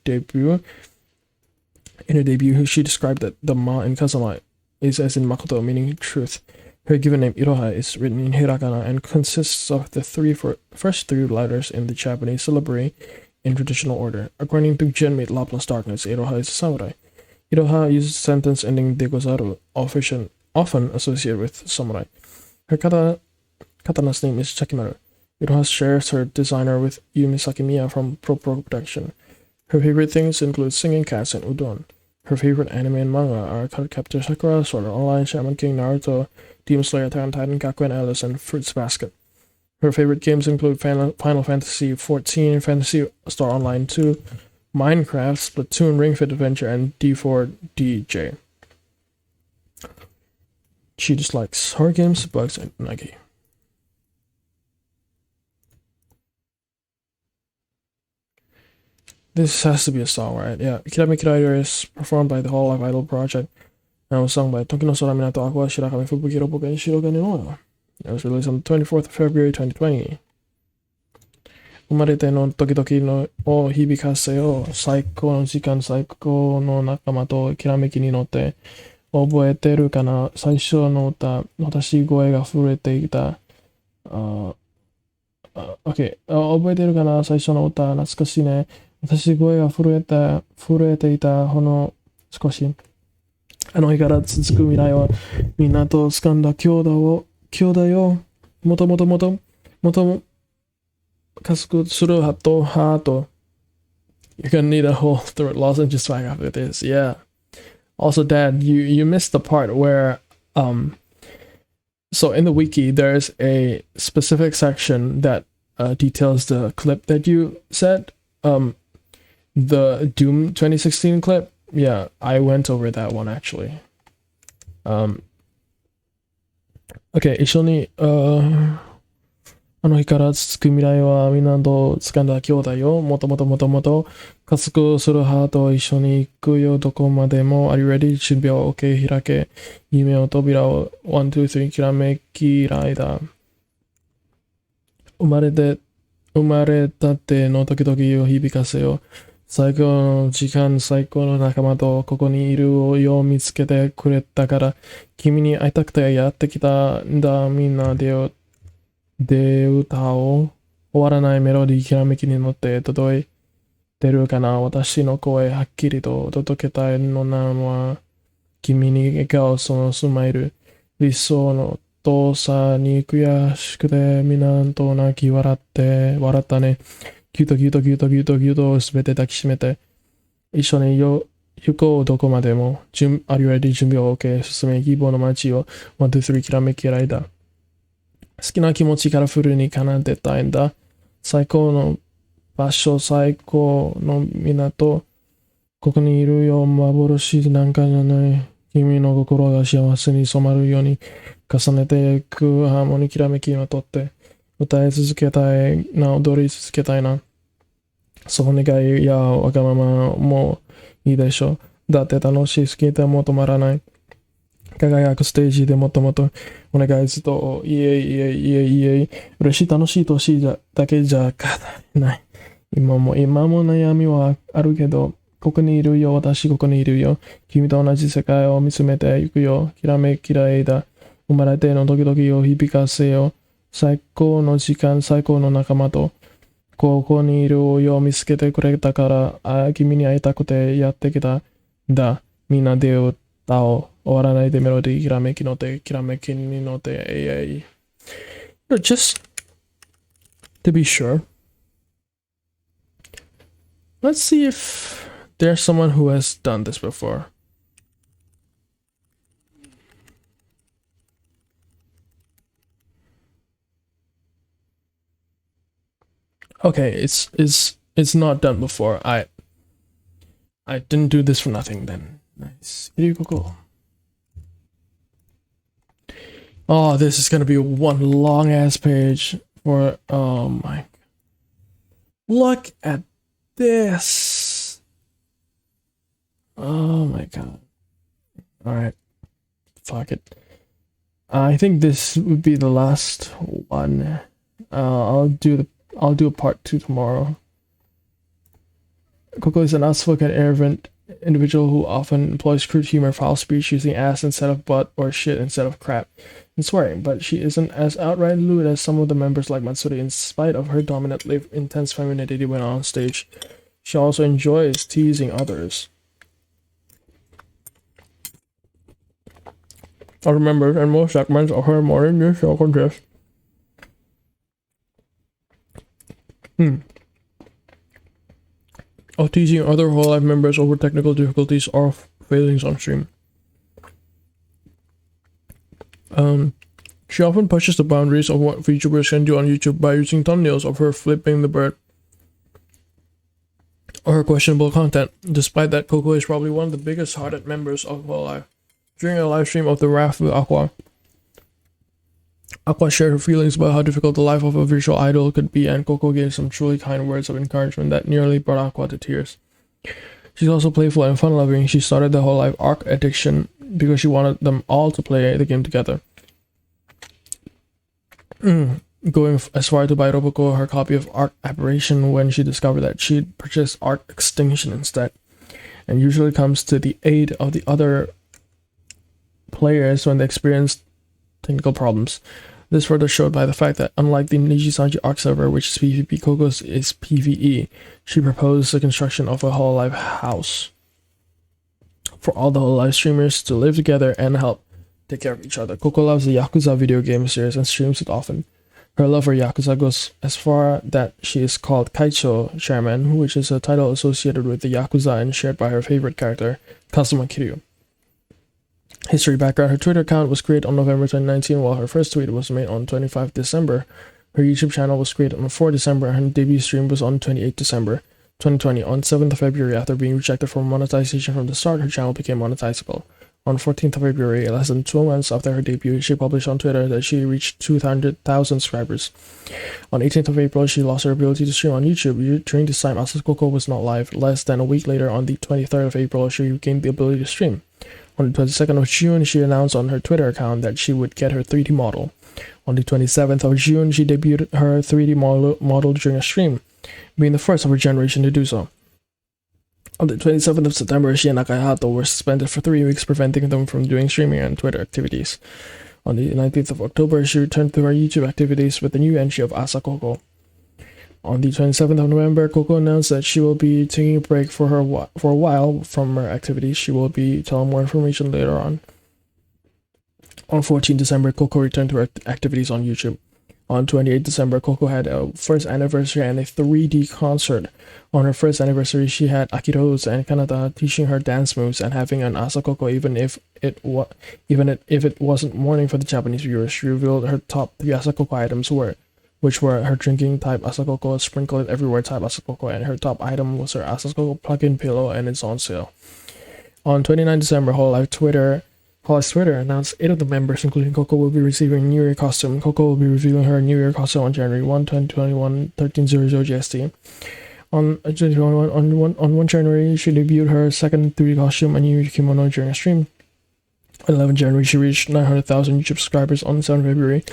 her debut, she described that the ma in Kazuma is as in Makoto, meaning truth. Her given name Iroha is written in hiragana and consists of the first three letters in the Japanese syllabary in traditional order. According to Genmate Laplace Darkness, Iroha is a samurai. Iroha uses a sentence ending degozaru, often associated with samurai. Her katana's name is Chakimaru. Iroha shares her designer with Yumisaki Miya from Pro Production. Her favorite things include singing cats and udon. Her favorite anime and manga are Cardcaptor Sakura, Sword Art Online, Shaman King, Naruto, Demon Slayer, Attack on Titan, Gakuen Alice, and Fruits Basket. Her favorite games include Final Fantasy XIV, Fantasy Star Online 2, Minecraft, Splatoon, Ring Fit Adventure, and D4DJ. She dislikes horror games, bugs, and Nagi. This has to be a song, right? Yeah. Kirame Kirayo is performed by the HoloLive Idol Project and was sung by Tokino Sora Minato Aqua, Shirakami Fubuki Roboka, and Shirogane no. It was released on the 24th of February 2020. Umarete no Tokidoki no o hibikase yo saiko no jikan saiko no nakama to kirameki ni notte. Oboeteru kana saisho no uta watashi goe ga furete ita. Okay. 覚えてるかな最初の歌懐かしいね。私声が震えていたほの少し。あの日から続く未来はみんなと掴んだ兄弟よ。もと加速するハート。You're gonna need a whole throat lozenge swag after this. Yeah. Also, Dad, you missed the part where so in the wiki there's a specific section that details the clip that you said. The Doom 2016 clip. Yeah, I went over that one actually. Okay, 一緒にあの日から続く未来はみんなと掴んだ兄弟よ。もともと加速するハートを一緒に行くよ。どこまでも Are you ready? 準備を OK 開け。夢を扉を1、2、3きらめきライダー。生まれたての時々を響かせよ。最高の時間、最高の仲間とここにいるよう見つけてくれたから、君に会いたくてやってきたんだ。みんなで歌おう。終わらないメロディーきらめきに乗って届いてるかな。私の声はっきりと届けたいのなのは、君に笑顔そのスマイル。理想の遠さに悔しくてみんなと泣き笑ったね。ギューとすべて抱きしめて。一緒に行こうどこまでも。Are you ready? 準備を OK。進め希望の街を1、2、3きらめきライダー。好きな気持ちからフルに奏でたいんだ。最高の場所、最高の港。ここにいるよ、幻なんかじゃない。君の心が幸せに染まるように重ねていくハーモニーきらめきをとって歌い続けたいな、踊り続けたいな。そう願いやわがままもいいでしょう。だって楽しい好きでも止まらない。輝くステージでもっとお願いずっとイエイ嬉しい楽しい年だけじゃない。今も悩みはあるけどここにいるよ、私ここにいるよ。君と同じ世界を見つめていくよ。きらめきらいだ。生まれての時々を響かせよ。最高の時間、最高の仲間とここにいる俺を見つけてくれたから、君に会いたくてやってきたんだ。みんなで歌おう。終わらないでメロディー、きらめきの手、きらめきにの手、えい。Just to be sure. Let's see if there's someone who has done this before. Okay, it's not done before. I didn't do this for nothing then. Nice. Here you go. Oh, this is gonna be one long ass page for oh my. Look at this. Oh my god. Alright. Fuck it. I think this would be the last one. I'll do a part 2 tomorrow. Coco is an outspoken, arrogant individual who often employs crude humor, foul speech, using ass instead of butt or shit instead of crap, and swearing, but she isn't as outright lewd as some of the members like Matsuri. In spite of her dominantly intense femininity when on stage, she also enjoys teasing others. I remember in most segments of her morning news show contest. Of teasing other Hololive members over technical difficulties or failings on stream. She often pushes the boundaries of what VTubers can do on YouTube by using thumbnails of her flipping the bird or her questionable content. Despite that, Coco is probably one of the biggest hearted members of Hololive. During a live stream of The Wrath with Aqua shared her feelings about how difficult the life of a visual idol could be, and Coco gave some truly kind words of encouragement that nearly brought Aqua to tears. She's also playful and fun-loving. She started the Hololive Arc Addiction because she wanted them all to play the game together. Going as far to buy Roboco her copy of Arc Aberration when she discovered that she'd purchased Arc Extinction instead, and usually comes to the aid of the other players when they experience technical problems. This further showed by the fact that, unlike the Nijisanji Arc server, which is PvP, Coco's is PvE. She proposed the construction of a Hololive house for all the Hololive streamers to live together and help take care of each other. Coco loves the Yakuza video game series and streams it often. Her love for Yakuza goes as far that she is called Kaicho Chairman, which is a title associated with the Yakuza and shared by her favorite character, Kazuma Kiryu. History background: her Twitter account was created on November 2019, while her first tweet was made on 25 December. Her YouTube channel was created on 4 December, and her debut stream was on 28 December 2020. On 7th February, after being rejected for monetization from the start, her channel became monetizable. On 14th February, less than 2 months after her debut, she published on Twitter that she reached 200,000 subscribers. On 18th of April, she lost her ability to stream on YouTube. During this time, Coco was not live. Less than a week later, on the 23rd of April, she regained the ability to stream. On the 22nd of June, she announced on her Twitter account that she would get her 3D model. On the 27th of June, she debuted her 3D model during a stream, being the first of her generation to do so. On the 27th of September, she and Nakahato were suspended for 3 weeks, preventing them from doing streaming and Twitter activities. On the 19th of October, she returned to her YouTube activities with the new entry of Coco. On the 27th of November, Coco announced that she will be taking a break for a while from her activities. She will be telling more information later on. On 14 December, Coco returned to her activities on YouTube. On 28 December, Coco had a first anniversary and a 3D concert. On her first anniversary, she had Akirose and Kanata teaching her dance moves and having an Asakoko even if it wasn't morning for the Japanese viewers. She revealed her top 3 Asakoko items which were her drinking type Asakoko, sprinkle it everywhere type Asakoko, and her top item was her Asakoko plug-in pillow, and it's on sale. On 29 December, Hololive Twitter announced 8 of the members, including Coco, will be receiving a New Year costume. Coco will be revealing her New Year costume on January 1, 2021, 13:00 GST. On 1 January, she debuted her second 3D costume, a New Year kimono, during a stream. On 11 January, she reached 900,000 YouTube subscribers. On 7 February,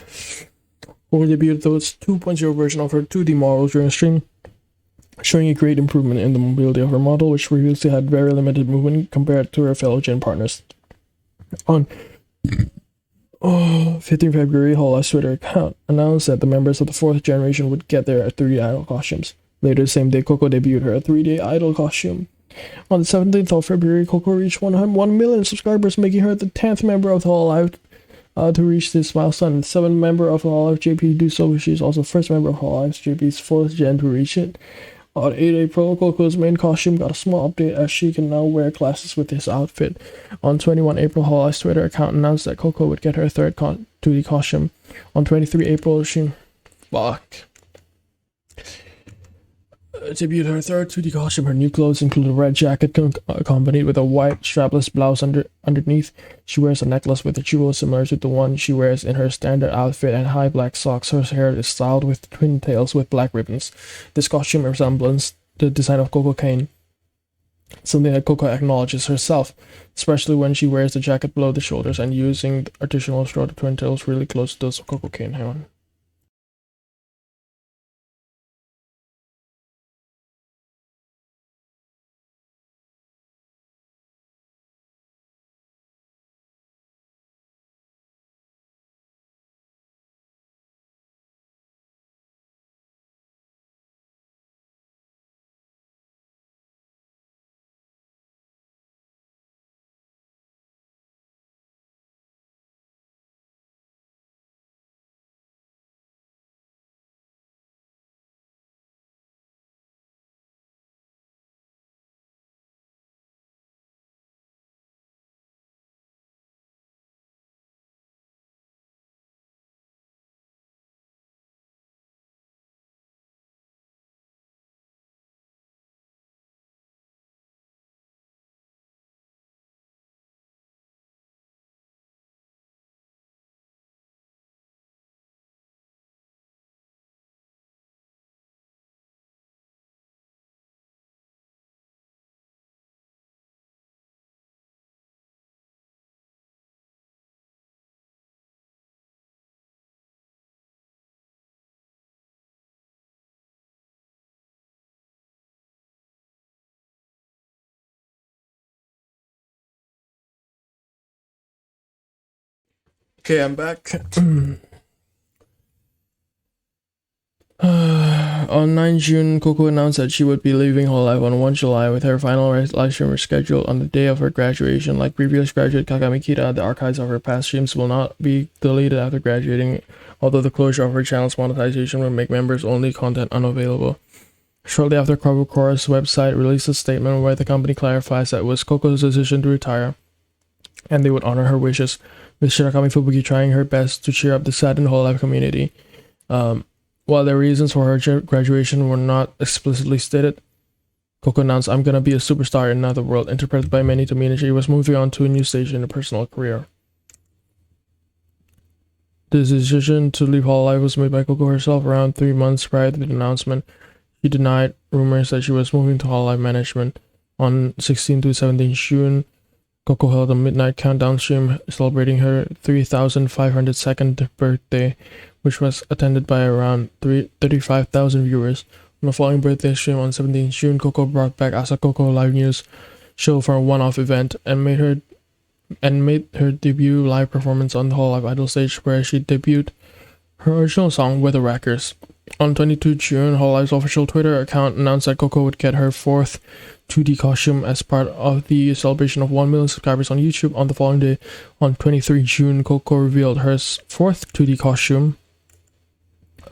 Coco debuted the 2.0 version of her 2D model during a stream, showing a great improvement in the mobility of her model, which previously had very limited movement compared to her fellow gen partners. On 15 February, Hololive's Twitter account announced that the members of the fourth generation would get their 3D idol costumes. Later the same day, Coco debuted her 3D idol costume. On the 17th of February, Coco reached 1 million subscribers, making her the 10th member of the Hololive to reach this milestone. The 7th member of the Hololive JP do so. She is also the first member of Hololive's JP's 4th gen to reach it. On 8 April, Coco's main costume got a small update as she can now wear glasses with this outfit. On 21 April, Hololive's Twitter account announced that Coco would get her third 2D costume. On 23 April, she debuted her third 2D costume. Her new clothes include a red jacket accompanied with a white strapless blouse underneath. She wears a necklace with a jewel similar to the one she wears in her standard outfit and high black socks. Her hair is styled with twin tails with black ribbons. This costume resembles the design of Coco Cane, something that Coco acknowledges herself, especially when she wears the jacket below the shoulders and using the additional straw twin tails really close to those of Coco Cane. Hang on. Okay, I'm back. On 9 June, Coco announced that she would be leaving Hololive on 1 July with her final live stream scheduled on the day of her graduation. Like previous graduate Kagami Kira, the archives of her past streams will not be deleted after graduating, although the closure of her channel's monetization will make members-only content unavailable. Shortly after, Coco's website released a statement where the company clarifies that it was Coco's decision to retire, and they would honor her wishes, with Shirakami Fubuki trying her best to cheer up the saddened Hololive community. While the reasons for her graduation were not explicitly stated, Coco announced, "I'm gonna be a superstar in another world," interpreted by many to mean she was moving on to a new stage in her personal career. The decision to leave Hololive was made by Coco herself around 3 months prior to the announcement. She denied rumors that she was moving to Hololive management. On 16 to 17 June, Coco held a midnight countdown stream celebrating her 3,502nd birthday, which was attended by around 35,000 viewers. On the following birthday stream on 17 June, Coco brought back Asa Coco Live News show for a one-off event and made her debut live performance on the Hololive Idol stage, where she debuted her original song "Weather Rackers." On 22 June, Hololive's official Twitter account announced that Coco would get her fourth 2D costume as part of the celebration of 1 million subscribers on YouTube. On the following day, on 23 June, Coco revealed her fourth 2D costume,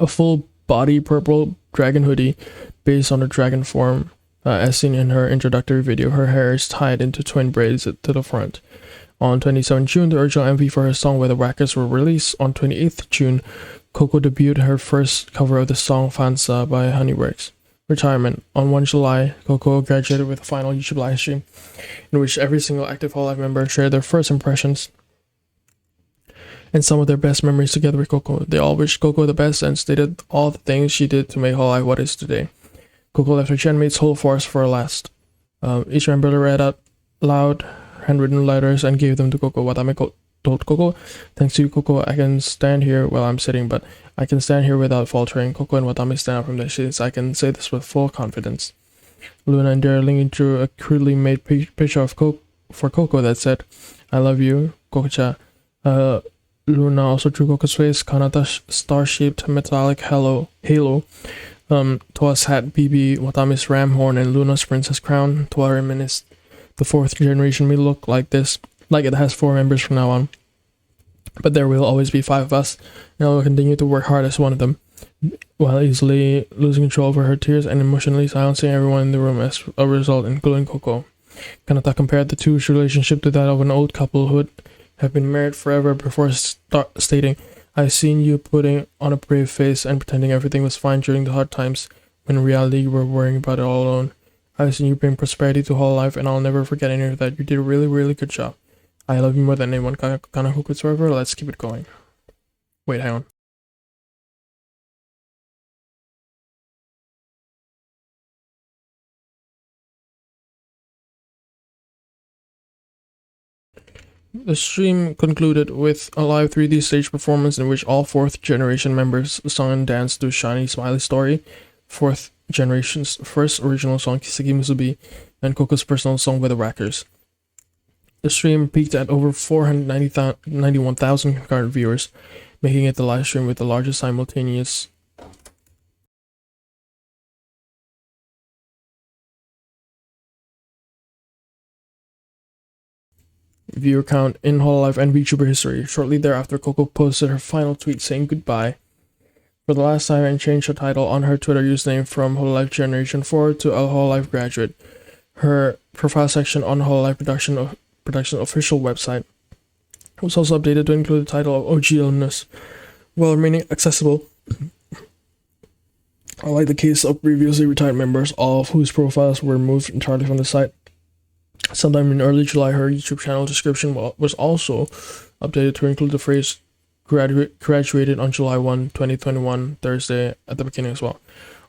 a full-body purple dragon hoodie based on the dragon form, as seen in her introductory video. Her hair is tied into twin braids to the front. On 27 June, the original MV for her song "Weather Rackers" were released. On 28th June, Coco debuted her first cover of the song "Fansa" by Honeyworks. Retirement. On 1 July, Coco graduated with a final YouTube live stream in which every single active Hololive member shared their first impressions and some of their best memories together with Coco. They all wished Coco the best and stated all the things she did to make Hololive what it is today. Coco left her genmate's whole force for her last. Each member read out loud handwritten letters and gave them to Coco. Watame told Coco, "Thanks to you, Coco, I can stand here while I'm sitting, but I can stand here without faltering." Coco and Watame stand up from their seats. "I can say this with full confidence." Luna and Darling drew a crudely made picture of for Coco that said, "I love you, Coco-cha." Luna also drew Coco's face, Kanata's star-shaped metallic halo, Toa's hat, BB, Watami's ram horn, and Luna's princess crown. Toa reminisced the 4th generation may look like this, like it has 4 members from now on. But there will always be 5 of us, and I will continue to work hard as one of them, while easily losing control over her tears and emotionally silencing everyone in the room as a result, including Coco. Kanata compared the two's relationship to that of an old couple who would have been married forever before stating, "I've seen you putting on a brave face and pretending everything was fine during the hard times, when in reality you were worrying about it all alone. I've seen you bring prosperity to Hololive, and I'll never forget any of that. You did a really, really good job. I love you more than anyone. Kanahoku forever. Let's keep it going." Wait, hang on. The stream concluded with a live 3D stage performance in which all 4th generation members sung and danced to Shiny Smiley Story, 4th generation's first original song Kiseki Musubi, and Coco's personal song by the Rackers. The stream peaked at over 491,000 concurrent viewers, making it the live stream with the largest simultaneous viewer count in Hololive and VTuber history. Shortly thereafter, Coco posted her final tweet saying goodbye for the last time and changed her title on her Twitter username from Hololive Generation 4 to a Hololive Graduate. Her profile section on Hololive Production official website was also updated to include the title of OG alumnus, while remaining accessible. Unlike the case of previously retired members, all of whose profiles were removed entirely from the site. Sometime in early July, her YouTube channel description was also updated to include the phrase graduated on July 1, 2021, Thursday at the beginning as well.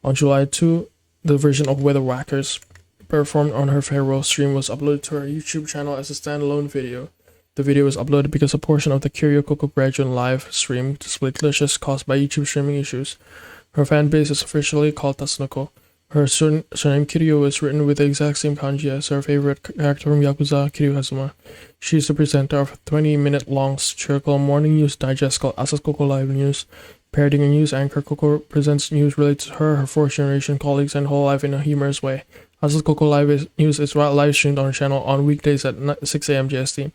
On July 2, the version of Weather Whackers performed on her farewell stream was uploaded to her YouTube channel as a standalone video. The video was uploaded because a portion of the Kiryu Coco graduate live stream displayed glitches caused by YouTube streaming issues. Her fan base is officially called Tatsunoko. Her surname Kiryu is written with the exact same kanji as her favorite character from Yakuza, Kiryu Hazuma. She is the presenter of a 20-minute long satirical morning news digest called Asakoko Live News. Parodying a news anchor, Coco presents news related to her, 4th generation colleagues, and whole life in a humorous way. Asakoko Live News is live streamed on her channel on weekdays at 6 a.m. GST.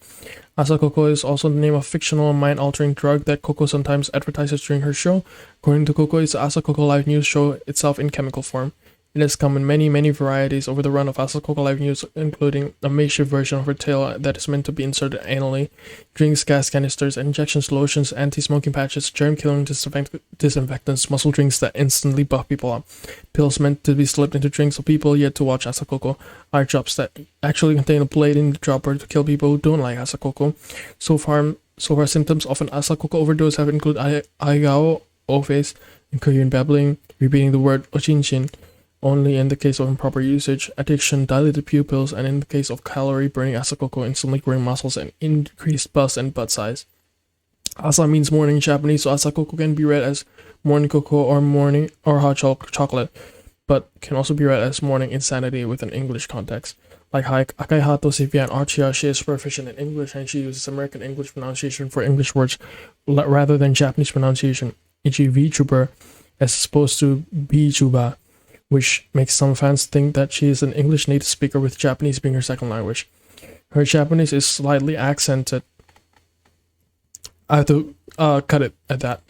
Asakoko is also the name of a fictional mind-altering drug that Coco sometimes advertises during her show. According to Coco, it's the Asakoko Live News show itself in chemical form. It has come in many varieties over the run of Asakoko Live News, including a makeshift version of her tail that is meant to be inserted anally, drinks, gas canisters, injections, lotions, anti-smoking patches, germ-killing disinfectants, muscle drinks that instantly buff people up, pills meant to be slipped into drinks of people yet to watch Asakoko, eye drops that actually contain a blade in the dropper to kill people who don't like Asakoko. So far symptoms of an Asakoko overdose have included aigao, O-face, incoherent babbling, repeating the word ochinchin, only in the case of improper usage, addiction, dilated pupils, and in the case of calorie-burning Asakoko, instantly growing muscles and increased bust and butt size. Asa means morning in Japanese, so Asakoko can be read as morning cocoa or morning or hot chocolate, but can also be read as morning insanity with an English context. Like Akai Hato Sifian Archia, she is proficient in English and she uses American English pronunciation for English words rather than Japanese pronunciation, e.g. VTuber, as opposed to VTuber, which makes some fans think that she is an English native speaker with Japanese being her second language. Her Japanese is slightly accented. I have to cut it at that.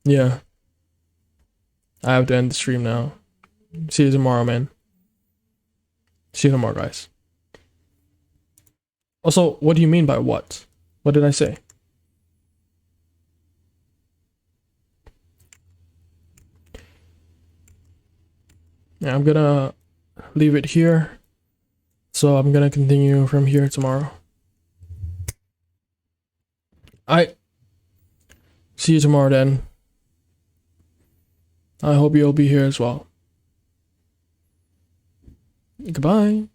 Yeah. I have to end the stream now. See you tomorrow, man. See you tomorrow, guys. Also, what do you mean by what? What did I say? Yeah, I'm gonna leave it here. So I'm gonna continue from here tomorrow. I see you tomorrow then. I hope you'll be here as well. Goodbye.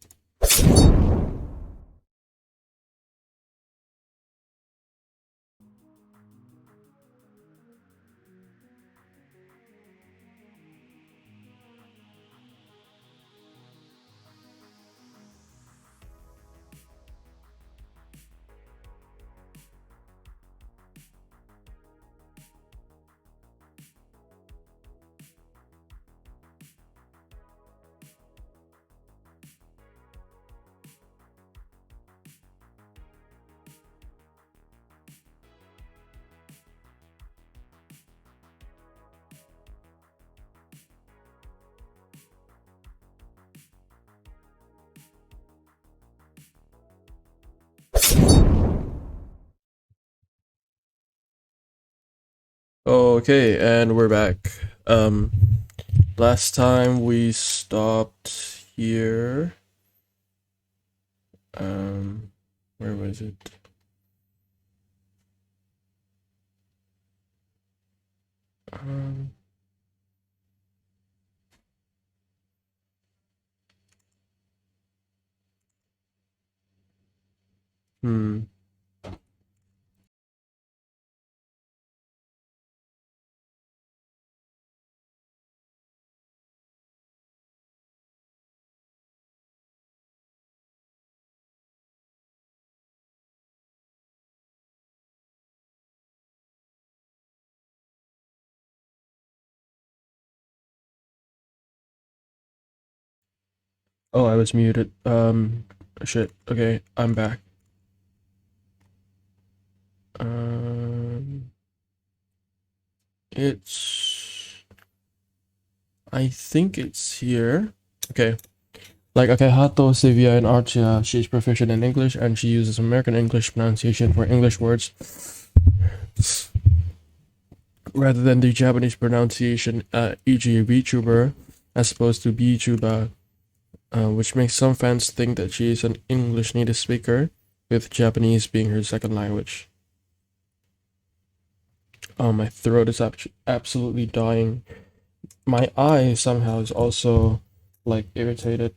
Okay, and we're back. Last time we stopped here. Where was it? Um, hmm. Oh, I was muted. Shit. Okay, I'm back. Um, it's. I think it's here. Okay. Like Akehato, Sylvia, and Archia, she's proficient in English and she uses American English pronunciation for English words rather than the Japanese pronunciation, e.g. VTuber, as opposed to VTuber, which makes some fans think that she is an English native speaker, with Japanese being her second language. Oh, my throat is absolutely dying. My eye somehow is also like irritated.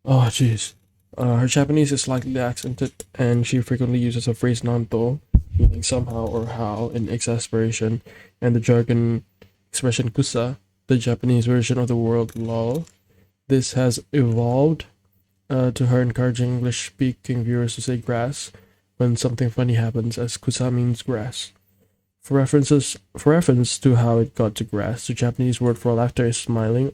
Oh, jeez. Her Japanese is slightly accented, and she frequently uses the phrase nanto, meaning somehow or how, in exasperation, and the jargon expression kusa, the Japanese version of the word lol. This has evolved to her encouraging English-speaking viewers to say grass when something funny happens, as kusa means grass. For reference to how it got to grass, the Japanese word for laughter is smiling.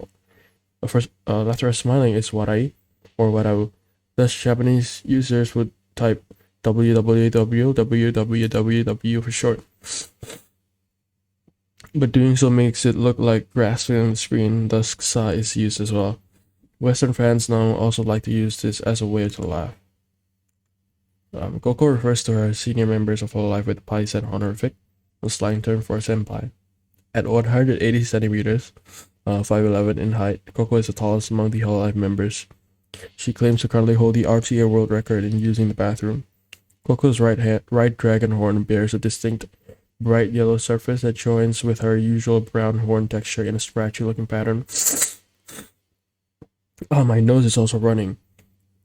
Laughter is smiling is warai, or warau. Thus, Japanese users would type www for short. But doing so makes it look like grass on the screen, thus sa is used as well. Western fans now also like to use this as a way to laugh. Coco refers to her senior members of Hololive with Pais and honorific, a slang term for senpai. At 180 centimeters, 5'11" in height, Coco is the tallest among the Hololive members. She claims to currently hold the RTA world record in using the bathroom. Coco's right dragon horn bears a distinct bright yellow surface that joins with her usual brown horn texture in a scratchy-looking pattern. Oh, my nose is also running.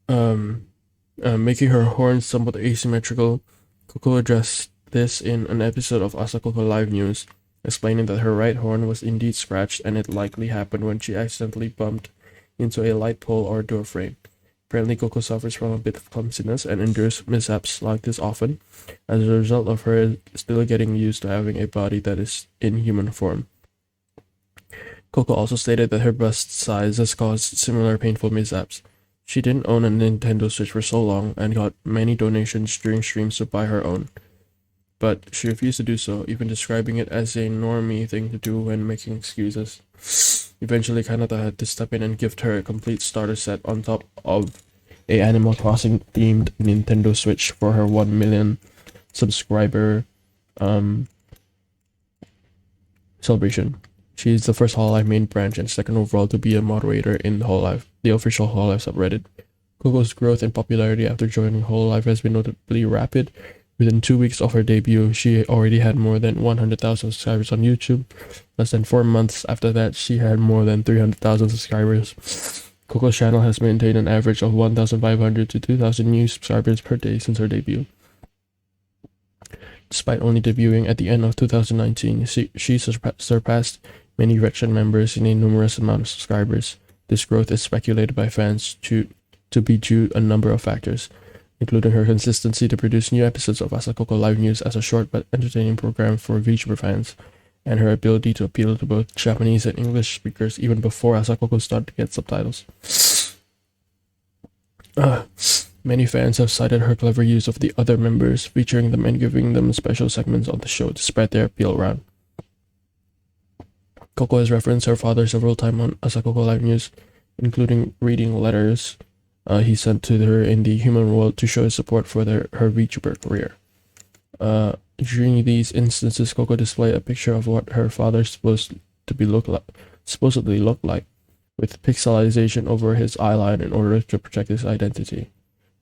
Making her horns somewhat asymmetrical. Coco addressed this in an episode of Asakoko Live News, explaining that her right horn was indeed scratched and it likely happened when she accidentally bumped into a light pole or door frame. Apparently, Coco suffers from a bit of clumsiness and endures mishaps like this often, as a result of her still getting used to having a body that is in human form. Coco also stated that her bust size has caused similar painful mishaps. She didn't own a Nintendo Switch for so long and got many donations during streams to buy her own, but she refused to do so, even describing it as a normie thing to do when making excuses. Eventually, Kanata had to step in and gift her a complete starter set on top of a Animal Crossing themed Nintendo Switch for her 1 million subscriber celebration. She is the first Hololive main branch and second overall to be a moderator in Hololive, the official Hololive subreddit. Coco's growth in popularity after joining Hololive has been notably rapid. Within 2 weeks of her debut, she already had more than 100,000 subscribers on YouTube. Less than 4 months after that, she had more than 300,000 subscribers. Coco's channel has maintained an average of 1,500 to 2,000 new subscribers per day since her debut. Despite only debuting at the end of 2019, she surpassed many veteran members in a numerous amount of subscribers. This growth is speculated by fans to be due to a number of factors, including her consistency to produce new episodes of Asakoko Live News as a short but entertaining program for VTuber fans, and her ability to appeal to both Japanese and English speakers even before Asakoko started to get subtitles. Many fans have cited her clever use of the other members, featuring them and giving them special segments on the show to spread their appeal around. Coco has referenced her father several times on Asakoko Live News, including reading letters he sent to her in the human world to show his support for her VTuber career. During these instances, Coco displayed a picture of what her father supposedly looked like, with pixelization over his eyeline in order to protect his identity.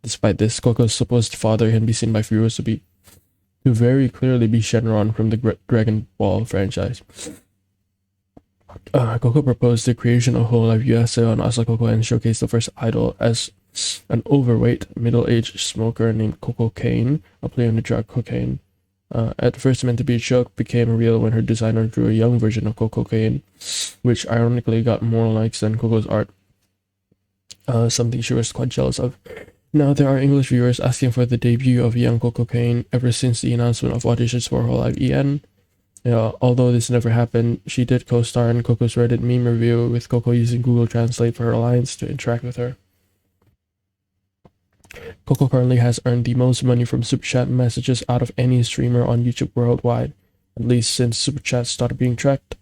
Despite this, Coco's supposed father can be seen by viewers to very clearly be Shenron from the Dragon Ball franchise. Coco proposed the creation of Hololive USA on Asakoko and showcased the first idol as an overweight, middle-aged smoker named Coco Kane, a play on the drug cocaine. At first meant to be a joke, became real when her designer drew a young version of Coco Kane, which ironically got more likes than Coco's art, something she was quite jealous of. Now there are English viewers asking for the debut of young Coco Kane ever since the announcement of auditions for Hololive EN. Although this never happened, she did co-star in Coco's Reddit meme review, with Coco using Google Translate for her lines to interact with her. Coco currently has earned the most money from Super Chat messages out of any streamer on YouTube worldwide, at least since Super Chat started being tracked.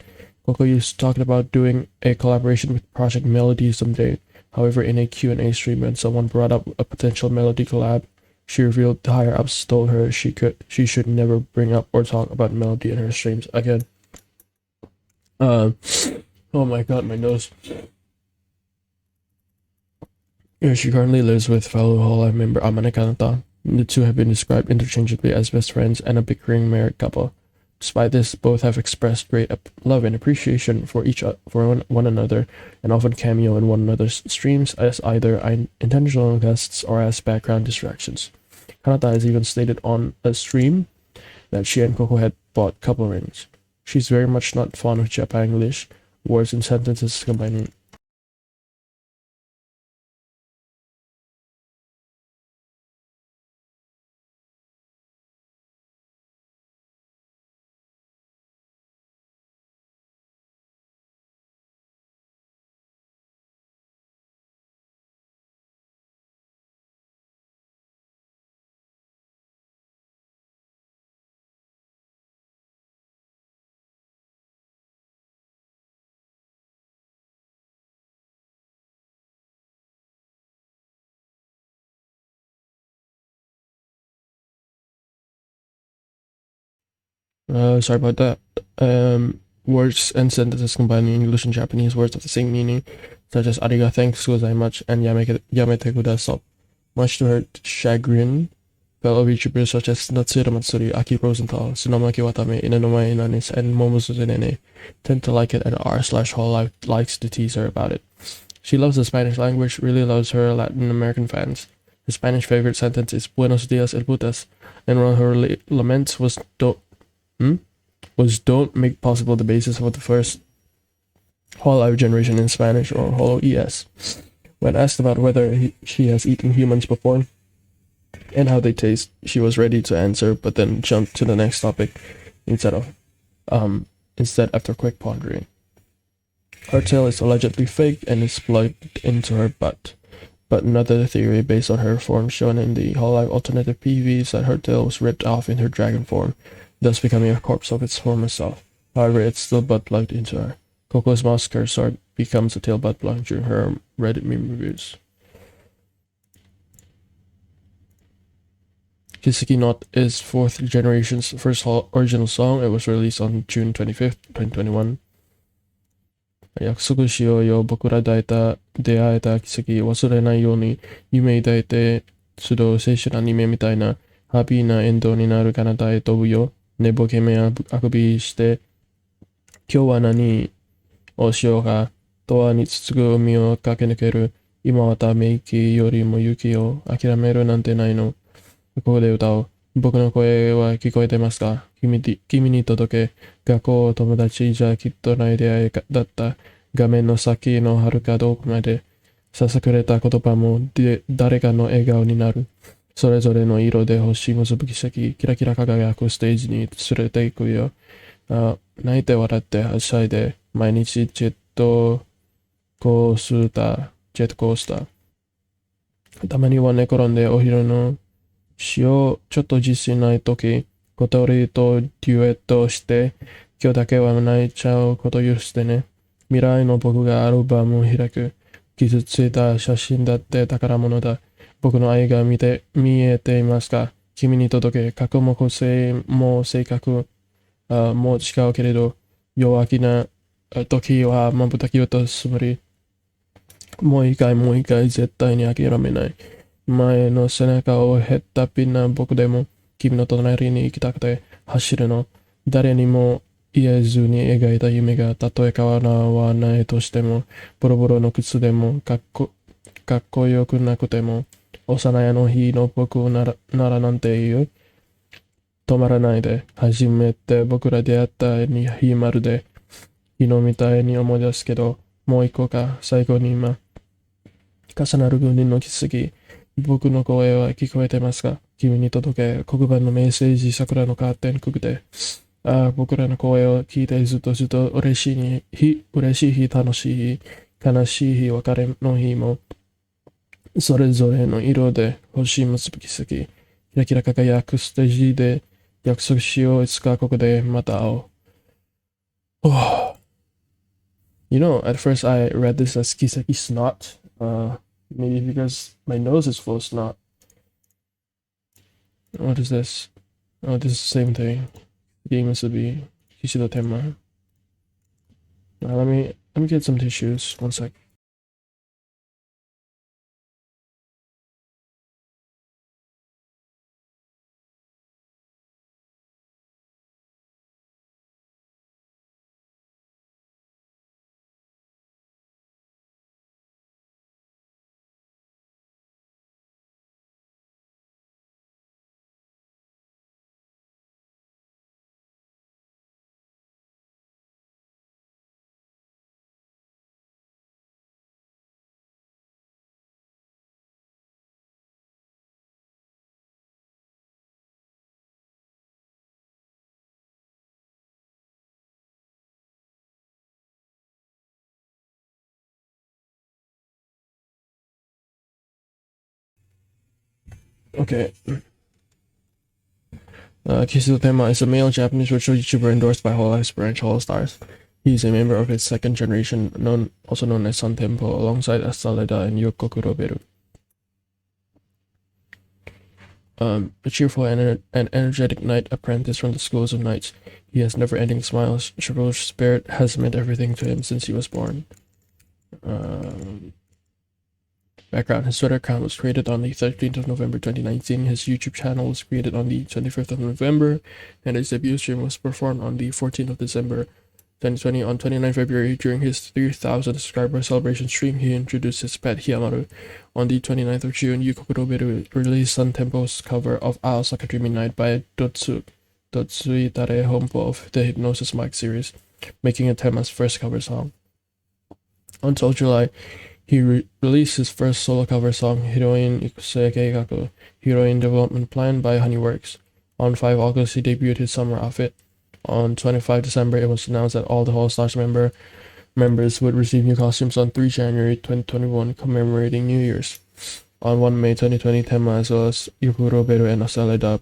Coco used to talk about doing a collaboration with Project Melody someday. However, in a Q&A stream when someone brought up a potential Melody collab, she revealed the higher-ups told her she should never bring up or talk about Melody in her streams again. Oh my god, my nose. She currently lives with fellow Hololive member Amane Kanata. The two have been described interchangeably as best friends and a bickering married couple. Despite this, both have expressed great love and appreciation for one another, and often cameo in one another's streams as either intentional guests or as background distractions. Kanata has even stated on a stream that she and Coco had bought couple rings. She's very much not fond of Japanglish, words and sentences combining. Sorry about that. Words and sentences combining English and Japanese words of the same meaning, such as ariga thanks gozaimasu and yamete kudasai. Much to her chagrin, fellow VTubers such as Natsura Matsuri, Aki Rosenthal, Tsunomaki Watame, Inanomae Inanis, and Momozu Nene tend to like it, and r/hololive likes to tease her about it. She loves the Spanish language, really loves her Latin American fans. Her Spanish favorite sentence is Buenos dias el putas, and one of her laments was don't make possible the basis of the first Hololive generation in Spanish, or Holo ES. When asked about whether she has eaten humans before and how they taste, she was ready to answer, but then jumped to the next topic instead after quick pondering. Her tail is allegedly fake and is plugged into her butt, but another theory based on her form shown in the Hololive alternative PV is that her tail was ripped off in her dragon form, thus becoming a corpse of its former self. However, it's still butt plugged into her. Coco's mouse cursor becomes a tail butt plug during her Reddit meme reviews. Kiseki Not is fourth generation's first original song. It was released on June 25th, 2021. 約束しようよ、僕ら出会えた奇跡、忘れないように、夢抱いて、集う青春アニメみたいな、ハッピーなエンドになる彼方へ飛ぶよ。寝ぼけ目あくびして、今日は何をしようか、永遠に続く海を駆け抜ける、今はため息よりも雪を諦めるなんてないの。ここで歌おう。僕の声は聞こえてますか？君に届け。学校友達じゃきっとない出会いだった。画面の先の遥か遠くまで。ささくれた言葉も誰かの笑顔になる。それぞれの色で星結ぶ奇跡。キラキラ輝くステージに連れて行くよ。泣いて笑ってはしゃいで。毎日ジェットコースター。たまには寝転んでお昼のしよう、ちょっと自信ないとき、小鳥とデュエットして、今日だけは泣いちゃうこと許してね。未来の僕がアルバムを開く。傷ついた写真だって宝物だ。僕の愛が見えていますか？君に届け、過去も個性も性格も違うけれど、弱気な時は瞬きをとすむり、もう一回絶対に諦めない。前の背中をへったっぴな僕でも、君の隣に行きたくて走るの。誰にも言えずに描いた夢がたとえ変わらないとしても、ボロボロの靴でもかっこよくなくても、幼いあの日の僕ならなんて言う。止まらないで、初めて僕ら出会った日まるで、昨日みたいに思い出すけど、もう一個か、最後に今、重なる分輪の奇跡、僕の声は聞こえてますか？君に届け、黒板のメッセージ、桜のカーテンくぐて、僕らの声を聞いてずっと嬉しい日、楽しい日、悲しい日、別れの日も、それぞれの色で星結ぶ奇跡、キラキラ輝くステージで約束しよう、いつかここでまた会おう。at first I read this as kiseki snot, maybe because my nose is full of snot. What is this? Oh, this is the same thing. Game must be Kishido Tenma. Let me get some tissues. One sec. Okay. Kishido Tenma is a male Japanese virtual YouTuber endorsed by Hololive's branch Holostars. He is a member of its second generation, also known as Sun Tempo, alongside Asaleda and Yoko Kuroberu. A cheerful and energetic knight apprentice from the schools of knights, he has never-ending smiles. Chivalrous spirit has meant everything to him since he was born. Background: his Twitter account was created on the 13th of November 2019. His YouTube channel was created on the 25th of November, and his debut stream was performed on the 14th of December 2020. On 29 February, during his 3,000 subscriber celebration stream, he introduced his pet Hiyamaru. On the 29th of June, Yuko Kuroberu released Sun Tempo's cover of Aosaka Dreamy Night by Dotsui Tare Hompo of the Hypnosis Mic series, making it Tenma's first cover song. Until July, he released his first solo cover song, Heroine Ikusei Keigaku, Heroine Development Plan by Honeyworks. On 5 August, he debuted his summer outfit. On 25 December, it was announced that all the Holostars members would receive new costumes on 3 January 2021, commemorating New Year's. On 1 May 2020, Tenma as well as Yukuroberu and Asaleda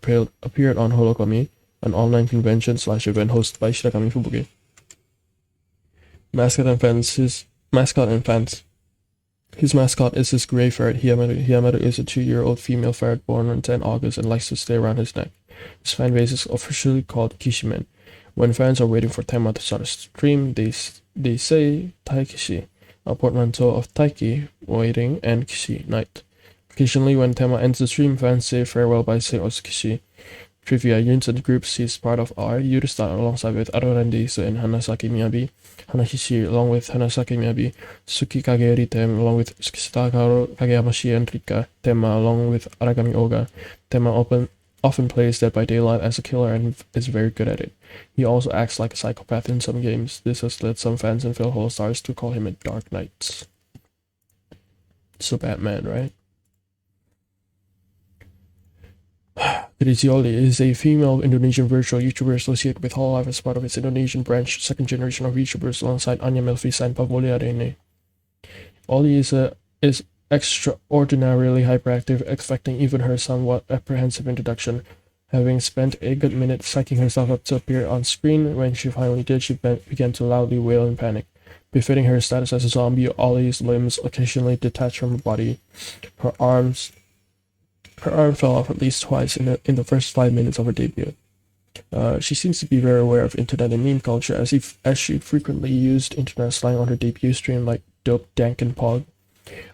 appeared on Holokami, an online convention/event hosted by Shirakami Fubuki. Mascot and fans. His mascot is his gray ferret, Hiyamaru. Hiyamaru is a 2-year-old female ferret born on 10 August and likes to stay around his neck. His fan base is officially called Kishimen. When fans are waiting for Tenma to start a stream, they say Taikishi, a portmanteau of Taiki, waiting, and Kishi, night. Occasionally, when Tenma ends the stream, fans say farewell by saying Osukishi. Trivia: units and groups he is part of are Yurista alongside with Arorandisu and Hanasaki Miyabi, Hanahishi along with Hanasaki Miyabi, Suki Kageri-tem along with Tsukishita Kageyamashi and Rika, Tenma along with Aragami Oga. Tenma often plays Dead by Daylight as a killer and is very good at it. He also acts like a psychopath in some games. This has led some fans and fellow Holostars to call him a Dark Knight. So Batman, right? Trizioli is a female Indonesian virtual YouTuber associated with Hololive as part of its Indonesian branch, second generation of YouTubers alongside Anya Melfisa and Pavoliarene. Oli is extraordinarily hyperactive, expecting even her somewhat apprehensive introduction. Having spent a good minute psyching herself up to appear on screen, when she finally did, she began to loudly wail in panic. Befitting her status as a zombie, Ollie's limbs occasionally detach from her body. Her arms Her arm fell off at least twice in the first 5 minutes of her debut. She seems to be very aware of internet and meme culture, as she frequently used internet slang on her debut stream like dope, dank, and pog,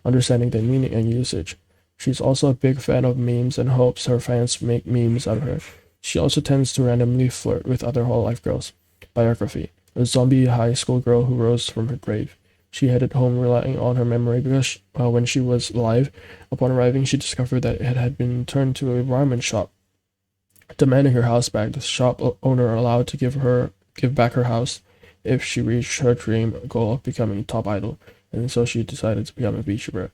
understanding their meaning and usage. She's also a big fan of memes and hopes her fans make memes out of her. She also tends to randomly flirt with other Hololive girls. Biography: a zombie high school girl who rose from her grave. She headed home relying on her memory because when she was alive, upon arriving, she discovered that it had been turned to a ramen shop. Demanding her house back, the shop owner allowed to give back her house if she reached her dream goal of becoming a top idol, and so she decided to become a VTuber.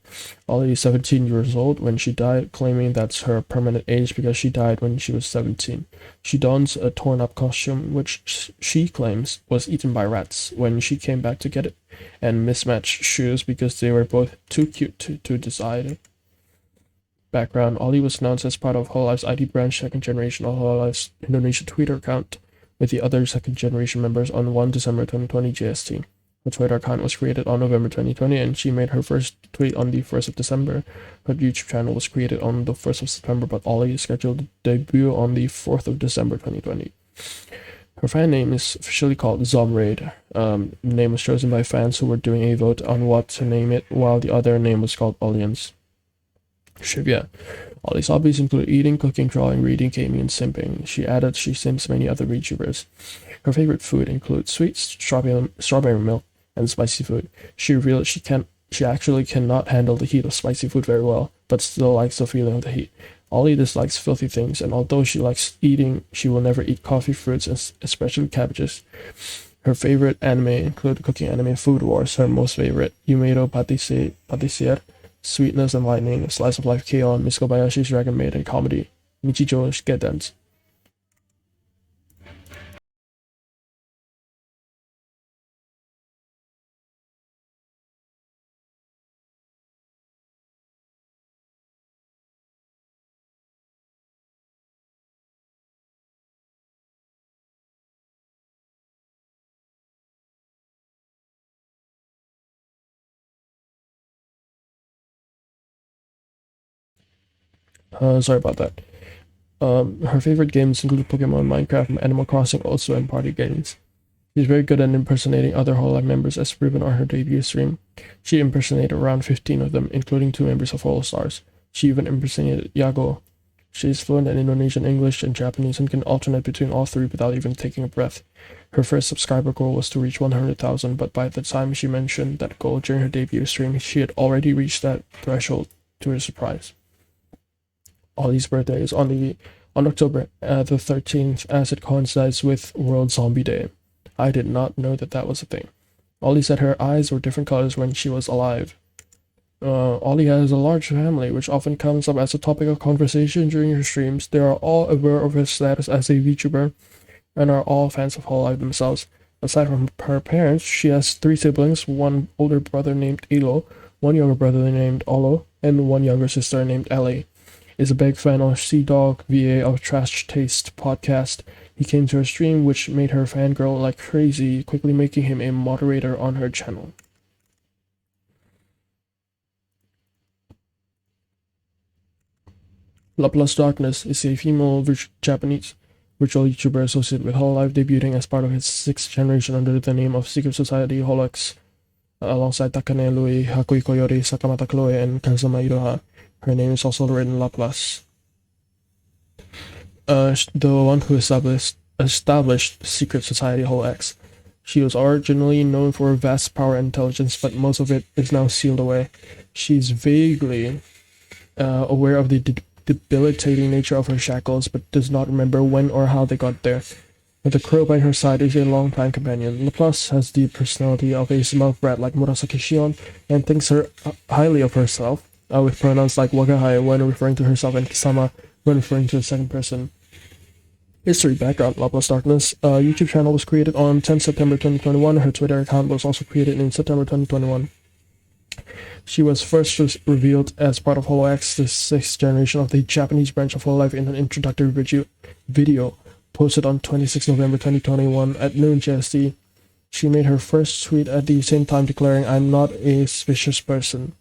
Ollie is 17 years old when she died, claiming that's her permanent age because she died when she was 17. She dons a torn-up costume, which she claims was eaten by rats when she came back to get it, and mismatched shoes because they were both too cute to decide. Background: Ollie was announced as part of Hololive's ID branch, second generation of Hololive's Indonesia Twitter account, with the other second generation members on 1 December 2020 GST. Her Twitter account was created on November 2020, and she made her first tweet on the 1st of December. Her YouTube channel was created on the 1st of September, but Ollie is scheduled to debut on the 4th of December 2020. Her fan name is officially called Zomraid. The name was chosen by fans who were doing a vote on what to name it, while the other name was called Olians. Trivia: Ollie's hobbies include eating, cooking, drawing, reading, gaming, and simping. She added she simps many other VTubers. Her favorite food includes sweets, strawberry milk, and spicy food. She revealed she actually cannot handle the heat of spicy food very well, but still likes the feeling of the heat. Ollie dislikes filthy things, and although she likes eating, she will never eat coffee, fruits, especially cabbages. Her favorite anime include cooking anime Food Wars, her most favorite, Yumeiro Patissier, Sweetness and Lightning, Slice of Life K-On!, Miss Kobayashi's Dragon Maid, and comedy, Nijijo Gedans. Sorry about that. Her favorite games include Pokemon, Minecraft, Animal Crossing, also and party games. She's very good at impersonating other Hololive members, as proven on her debut stream. She impersonated around 15 of them, including 2 members of Holostars. She even impersonated Yago. She is fluent in Indonesian, English, and Japanese and can alternate between all 3 without even taking a breath. Her first subscriber goal was to reach 100,000, but by the time she mentioned that goal during her debut stream, she had already reached that threshold, to her surprise. Ollie's birthday is on October the 13th, as it coincides with World Zombie Day. I did not know that was a thing. Ollie said her eyes were different colors when she was alive. Ollie has a large family, which often comes up as a topic of conversation during her streams. They are all aware of her status as a VTuber, and are all fans of Hololive themselves. Aside from her parents, she has 3 siblings, 1 older brother named Elo, 1 younger brother named Olo, and 1 younger sister named Ellie. Is a big fan of Sea Dog, VA of Trash Taste podcast. He came to her stream, which made her fangirl like crazy, quickly making him a moderator on her channel. Laplace Darkness is a female Japanese virtual YouTuber associated with Hololive, debuting as part of its 6th generation under the name of Secret Society Holox, alongside Takane Lui, Hakui Koyori, Sakamata Chloe, and Kazama Iroha. Her name is also written Laplace. The one who established Secret Society Holox. She was originally known for vast power and intelligence, but most of it is now sealed away. She's vaguely aware of the debilitating nature of her shackles, but does not remember when or how they got there. With a crow by her side is a longtime companion. Laplace has the personality of a smug brat like Murasaki Shion, and thinks highly of herself, with pronouns like wagahai when referring to herself and kisama when referring to the second person. History background: Laplace Darkness. YouTube channel was created on 10 September 2021. Her Twitter account was also created in September 2021. She was first revealed as part of HoloX, the 6th generation of the Japanese branch of Hololive, in an introductory video posted on 26 November 2021 at noon GST. She made her first tweet at the same time, declaring, "I'm not a suspicious person."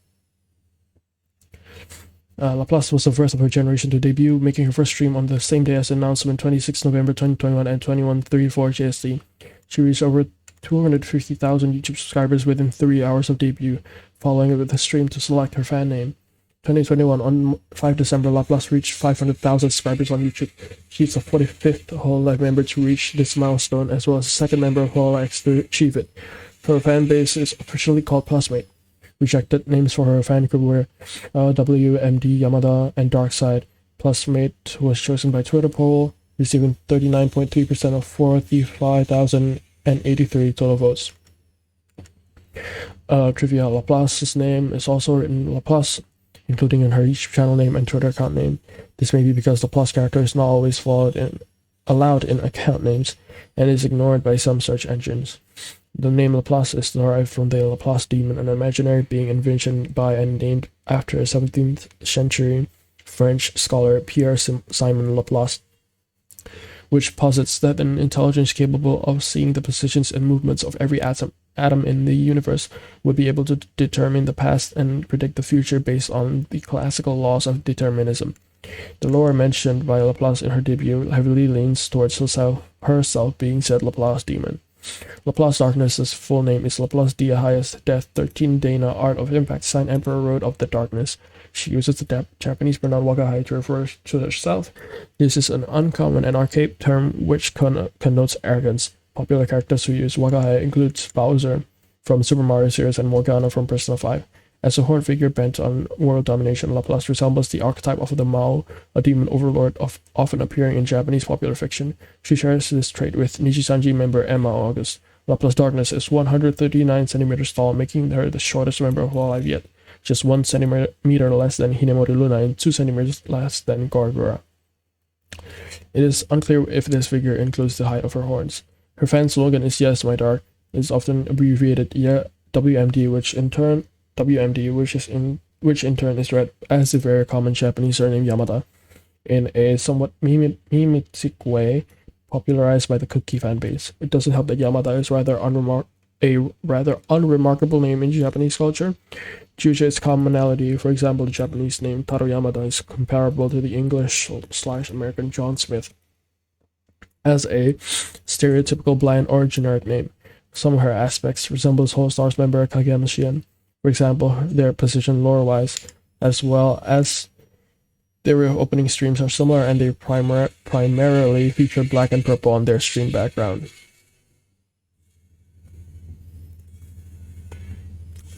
Laplace was the first of her generation to debut, making her first stream on the same day as the announcement, 26 November 2021 at 21:34 JST. She reached over 250,000 YouTube subscribers within 3 hours of debut, following it with a stream to select her fan name. 2021, on 5 December, Laplace reached 500,000 subscribers on YouTube. She's the 45th Hololive member to reach this milestone, as well as the second member of Hololive to achieve it. Her fan base is officially called Plusmate. Rejected names for her fan group were WMD, Yamada, and Darkside. Plusmate was chosen by Twitter poll, receiving 39.3% of 45,083 total votes. Trivia: Laplace's name is also written Laplace, including in her YouTube channel name and Twitter account name. This may be because the plus character is not always allowed in account names, and is ignored by some search engines. The name Laplace is derived from the Laplace demon, an imaginary being envisioned by and named after a 17th century French scholar Pierre Simon Laplace, which posits that an intelligence capable of seeing the positions and movements of every atom in the universe would be able to determine the past and predict the future based on the classical laws of determinism. The lore mentioned by Laplace in her debut heavily leans towards herself being said Laplace demon. Laplace Darkness's full name is Laplace Dia Highest Death 13 Dana Art of Impact Sign Emperor Road of the Darkness. She uses the Japanese pronoun wakahai to refer to herself. This is an uncommon and archaic term which connotes arrogance. Popular characters who use wakahai include Bowser from Super Mario series and Morgana from Persona 5. As a horned figure bent on world domination, Laplace resembles the archetype of the Mao, a demon overlord often appearing in Japanese popular fiction. She shares this trait with Nijisanji member lmao August. Laplace Darkness is 139 centimeters tall, making her the shortest member of Hololive yet, just 1 centimeter less than Hinemori Luna and 2 centimeters less than Gargura. It is unclear if this figure includes the height of her horns. Her fan slogan is Yes, My Dark. It is often abbreviated WMD, which in turn is read as the very common Japanese surname Yamada, in a somewhat mimetic way popularized by the Cookie fan base. It doesn't help that Yamada is a rather unremarkable name in Japanese culture. Due to its commonality, for example, the Japanese name Taro Yamada is comparable to the English/American John Smith as a stereotypical blind or generic name. Some of her aspects resembles Whole Stars member Kageyama Shien. For example, their position lore-wise, as well as their opening streams are similar, and they primarily feature black and purple on their stream background.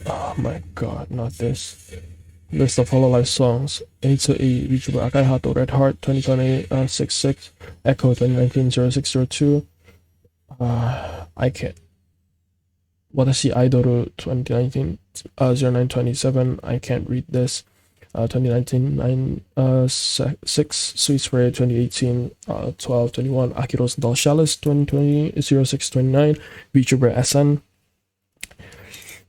Oh my god, not this. List of Hololive songs. A to E, VTuber Akai Hato, Red Heart 2020 66, Echo 2019 0602. I can't. Watashi Aidoru 2019 0927. I can't read this. 2019 6, Sweet Spray 2018 1221, Akiros Dal Chalice 2020 0629, VTuber SN.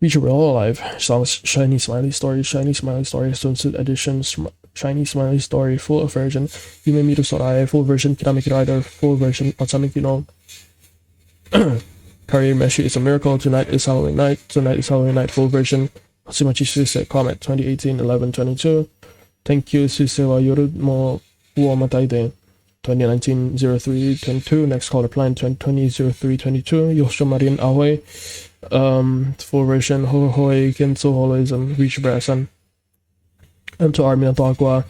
VTuber Hololive songs Shiny Smiley Story, Swimsuit Edition, Shiny Smiley Story, full version, Yume Miru Sorae, full version, Kirameki Rider, full version, Otsameki no Career Meshi is a Miracle, Tonight is Halloween Night, full version, Hatsumachi Suisei Comet 2018 1122, Thank You Suisei wa Yoru mo Uo Mataide 2019 0322, Next Caller Plan 2020 0322, Yosho Marin Aoi, full version, Hohoi Genso Holoism, VTuber SN, to Arminato Aqua,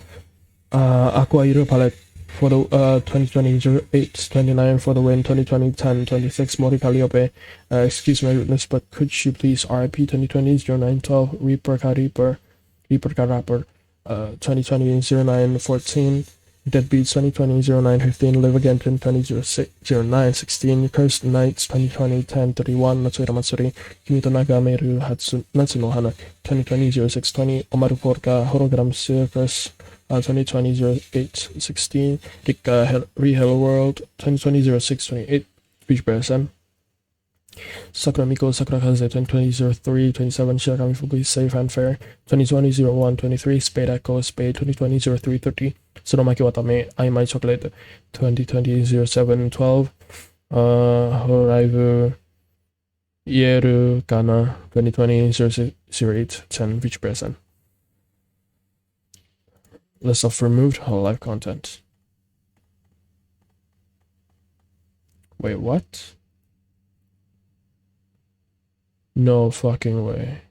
Aqua Iru Palette for the 2020 08 29 for the win, 2020 10 26, Mori Calliope, excuse my rudeness, but could you please RIP 2020 09 12, Reaper Ka Rapper, 2020 09 14, Deadbeats 2020 09 15, Live Again 2020 09 16, Cursed Nights 2020 10 31, Natsuira Matsuri, Kimito Naga Meru Natsu no Hana 2020 06 20, Omaru Porka, Hologram Circus 2020 08 16, Rika Rehello World 2020 06 28, Beach Bear SM, Sakura Miko Sakura Kaze 2020 03 27, Shirakami Fukui Say Fanfare 2020 01 23, Spade Echo Spade 2020 03 30, Tsuromaki Watame I My Chocolate 2020 07 12, Horaivu Ieru Kana 2020 06 08 10, Beach Bear SM. List of removed Hololive content. Wait, what? No fucking way.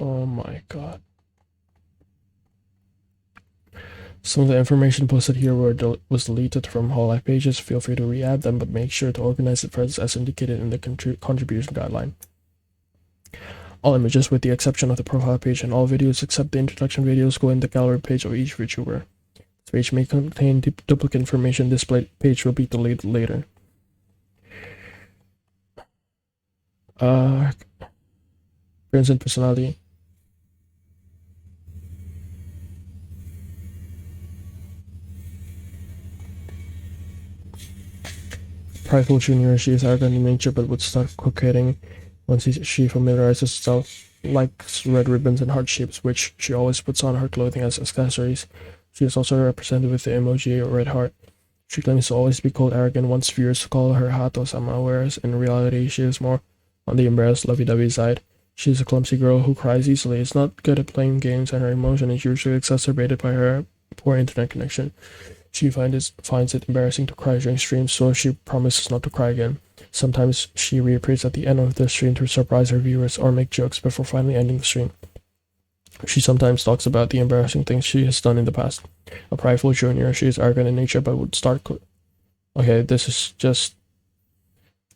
Oh my god. Some of the information posted here was deleted from Hololive pages. Feel free to re-add them, but make sure to organize the threads as indicated in the contribution guideline. All images, with the exception of the profile page, and all videos except the introduction videos go in the gallery page of each VTuber. This page may contain duplicate information. This page will be deleted later. Appearance and personality. Prideful Junior, she is arrogant in nature but would start coquetting once she familiarizes herself, likes red ribbons and heart shapes, which she always puts on her clothing as accessories. She is also represented with the emoji or red heart. She claims to always be called arrogant once viewers call her Hato-sama, whereas in reality she is more on the embarrassed lovey-dovey side. She is a clumsy girl who cries easily, is not good at playing games, and her emotion is usually exacerbated by her poor internet connection. She finds it embarrassing to cry during streams, so she promises not to cry again. Sometimes she reappears at the end of the stream to surprise her viewers or make jokes before finally ending the stream. She sometimes talks about the embarrassing things she has done in the past. A prideful junior, she is arrogant in nature but would start okay, this is just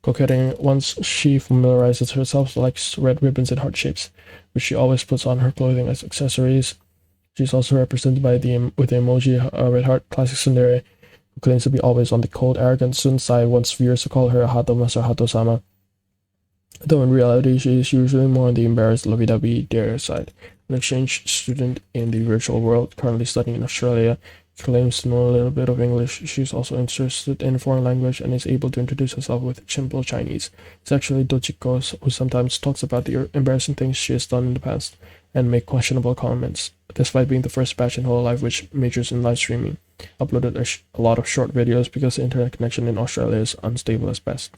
coquetting once she familiarizes herself, likes red ribbons and heart shapes, which she always puts on her clothing as accessories. She's also represented by with the emoji red heart, classic tsundere, who claims to be always on the cold, arrogant student side once viewers call her a Hato-mas or Hato-sama. Though in reality, she is usually more on the embarrassed, lovey-dovey, dare side. An exchange student in the virtual world, currently studying in Australia, claims to know a little bit of English. She is also interested in foreign language and is able to introduce herself with simple Chinese. It's actually Dochiko, who sometimes talks about the embarrassing things she has done in the past and make questionable comments. Despite being the first batch in Hololive which majors in live streaming, uploaded a lot of short videos because the internet connection in Australia is unstable as best.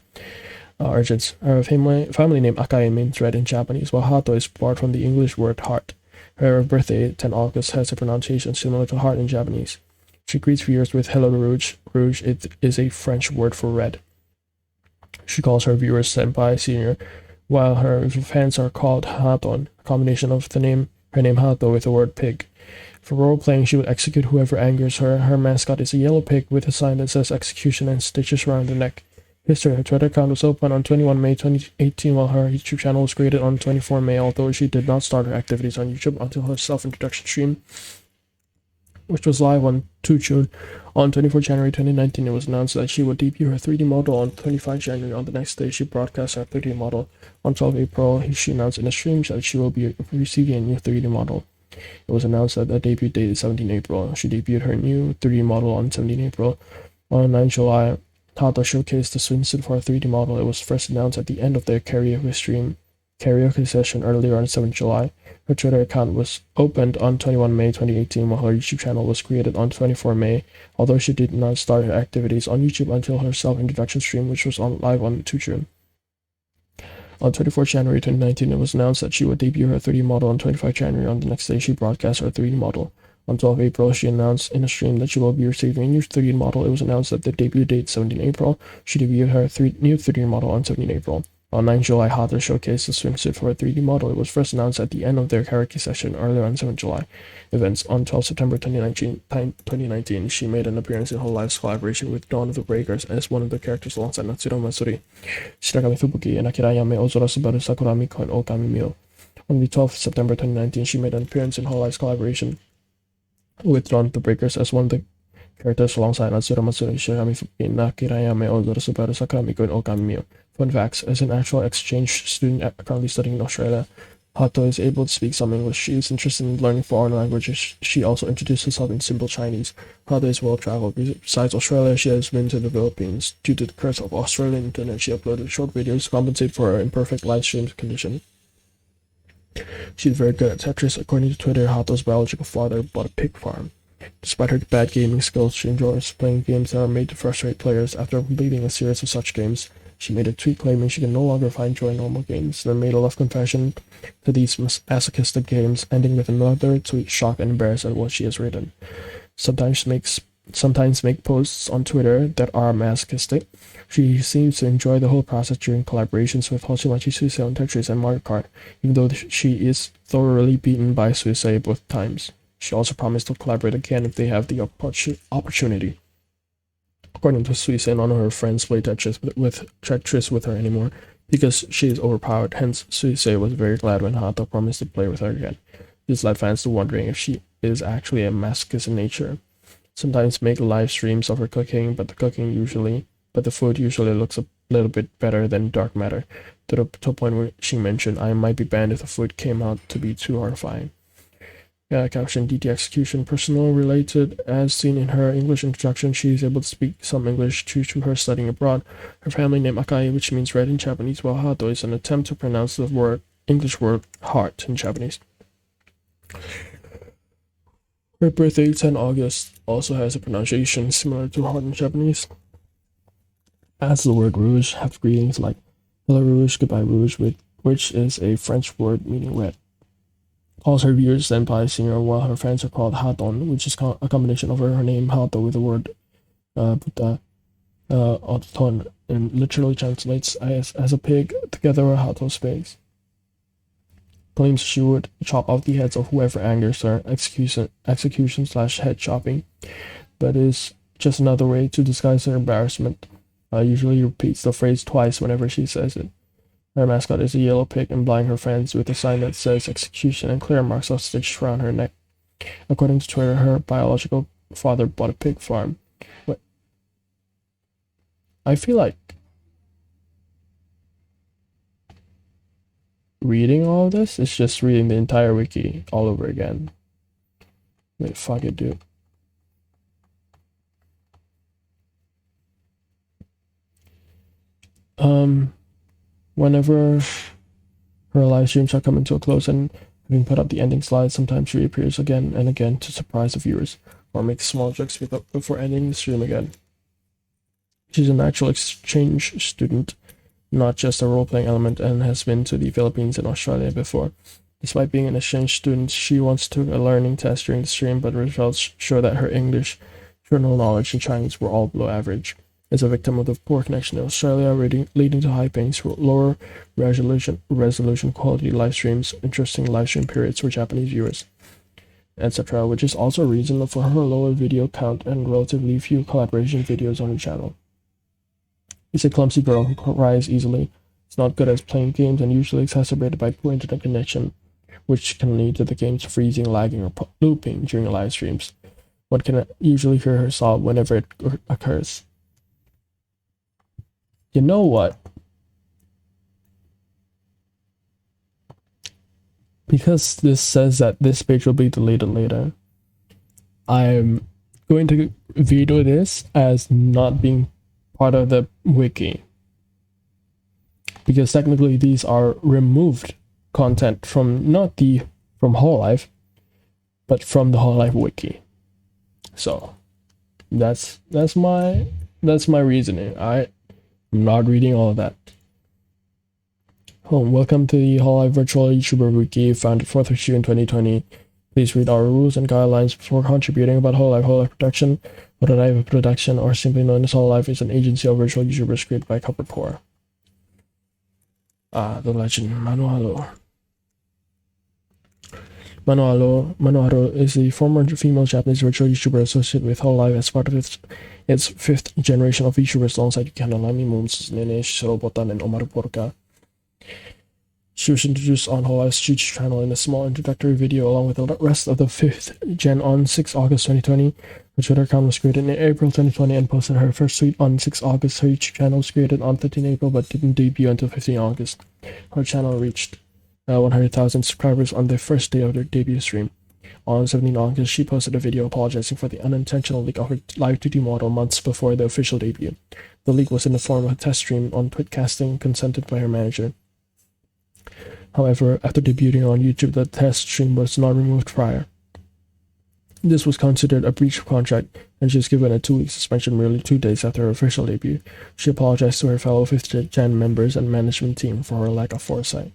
Origins. Her family name Akai means red in Japanese, while Hato is borrowed from the English word heart. Her birthday, 10 August, has a pronunciation similar to heart in Japanese. She greets viewers with Hello Rouge. Rouge is a French word for red. She calls her viewers senpai, senior, while her fans are called Haton, a combination of her name Hato with the word pig. For role-playing, she would execute whoever angers her. Her mascot is a yellow pig with a sign that says execution and stitches around the neck. History. Her Twitter account was opened on 21 May 2018 while her YouTube channel was created on 24 May, although she did not start her activities on YouTube until her self-introduction stream, which was live on 2 June. On 24 January 2019, it was announced that she would debut her 3D model on 25 January. On the next day, she broadcast her 3D model. On 12 April, she announced in a stream that she will be receiving a new 3D model. It was announced that the debut date is 17 April. She debuted her new 3D model on 17 April. On 9 July, Hato showcased the swimsuit for a 3D model. It was first announced at the end of their karaoke session earlier on 7 July. Her Twitter account was opened on 21 May 2018 while her YouTube channel was created on 24 May, although she did not start her activities on YouTube until her self-introduction stream, which was live on 2 June. On 24 January 2019, it was announced that she would debut her 3D model on 25 January. On the next day, she broadcast her 3D model. On 12 April, she announced in a stream that she will be receiving a new 3D model. It was announced that the debut date 17 April. She debuted her new 3D model on 17 April. On 9 July, Hato showcased the swimsuit for a 3D model. It was first announced at the end of their karaoke session earlier on 7 July. Events. On 12 September 2019, she made an appearance in Hololive's collaboration with Dawn of the Breakers as one of the characters alongside Natsuro Matsuri, Shirakami Fubuki, and Akira Yame Ozora Subaru Sakuramiko, and Okami Mio. On the 12th September 2019, she made an appearance in Hololive's collaboration with Dawn of the Breakers as one of the characters alongside Natsuro Matsuri, Shirakami Fubuki, Akira Yame Ozora Subaru Sakuramiko, and Okami Mio. Fun facts. As an actual exchange student currently studying in Australia, Hato is able to speak some English. She is interested in learning foreign languages. She also introduced herself in simple Chinese. Hato is well-traveled. Besides Australia, she has been to the Philippines. Due to the curse of Australian internet, she uploaded short videos to compensate for her imperfect live stream condition. She's very good at Tetris. According to Twitter, Hato's biological father bought a pig farm. Despite her bad gaming skills, she enjoys playing games that are made to frustrate players. After completing a series of such games, She made a tweet claiming she can no longer find joy in normal games, then made a love confession to these masochistic games, ending with another tweet shocked and embarrassed at what she has written. Sometimes make posts on Twitter that are masochistic. She seems to enjoy the whole process during collaborations with Hoshimachi Suisei on Tetris and Mario Kart, even though she is thoroughly beaten by Suisei both times. She also promised to collaborate again if they have the opportunity. According to Suisei, none of her friends play Tetris with her anymore because she is overpowered. Hence, Suisei was very glad when Hato promised to play with her again. This led fans to wondering if she is actually a masochist in nature. Sometimes make live streams of her cooking, but the food usually looks a little bit better than dark matter, to a point where she mentioned, "I might be banned if the food came out to be too horrifying." Caption DT execution personal related. As seen in her English introduction, she is able to speak some English due to her studying abroad. Her family name Akai, which means red in Japanese, while Hato is an attempt to pronounce the English word heart in Japanese. Her birthday, 10 August, also has a pronunciation similar to heart in Japanese. As the word rouge, have greetings like hello rouge, goodbye rouge, which is a French word meaning red. Calls her viewers senpai singer, while her fans are called Haton, which is a combination of her name Hato with the word Buddha, Oton, and literally translates as a pig, together with Hato's face. Claims she would chop off the heads of whoever angers her, execution/head chopping, but is just another way to disguise her embarrassment. Usually repeats the phrase twice whenever she says it. Her mascot is a yellow pig, implying her fans with a sign that says execution and clear marks are stitched around her neck. According to Twitter, her biological father bought a pig farm. But I feel like reading all of this is just reading the entire wiki all over again. Wait, fuck it, dude. Whenever her live streams are coming to a close and having put up the ending slides, sometimes she reappears again and again to surprise the viewers, or make small jokes before ending the stream again. She's a natural exchange student, not just a role-playing element, and has been to the Philippines and Australia before. Despite being an exchange student, she once took a learning test during the stream, but results show that her English, journal knowledge, and Chinese were all below average. Is a victim of the poor connection in Australia, leading to high pings, lower resolution quality live streams, interesting live stream periods for Japanese viewers, etc., which is also a reason for her lower video count and relatively few collaboration videos on her channel. She's a clumsy girl who cries easily, is not good at playing games, and usually exacerbated by poor internet connection, which can lead to the games freezing, lagging, or looping during live streams. One can usually hear her sob whenever it occurs. You know what? Because this says that this page will be deleted later, I'm going to veto this as not being part of the wiki. Because technically these are removed content from from Hololive, but from the Hololive wiki. So that's my reasoning. I'm not reading all of that. Welcome to the Hololive Virtual YouTuber Wiki, founded 4th of June 2020. Please read our rules and guidelines before contributing about Hololive. Hololive Production, Hololive Production, or simply known as Hololive, is an agency of virtual YouTubers created by Copper Core. The legend, Manohalo. Manoharo is a former female Japanese virtual YouTuber associated with Hololive as part of its fifth generation of YouTubers alongside Yukihana Lami, Moons, Nene, Shirobotan, and Omaru Porka. She was introduced on Hololive's YouTube channel in a small introductory video along with the rest of the fifth gen on 6 August 2020. Her Twitter account was created in April 2020 and posted her first tweet on 6 August. Her YouTube channel was created on 13 April but didn't debut until 15 August. Her channel reached 100,000 subscribers on the first day of their debut stream. On 17 August, she posted a video apologizing for the unintentional leak of her live 2D model months before the official debut. The leak was in the form of a test stream on Twitcasting consented by her manager. However, after debuting on YouTube, the test stream was not removed prior. This was considered a breach of contract, and she was given a 2-week suspension merely 2 days after her official debut. She apologized to her fellow 5th Gen members and management team for her lack of foresight.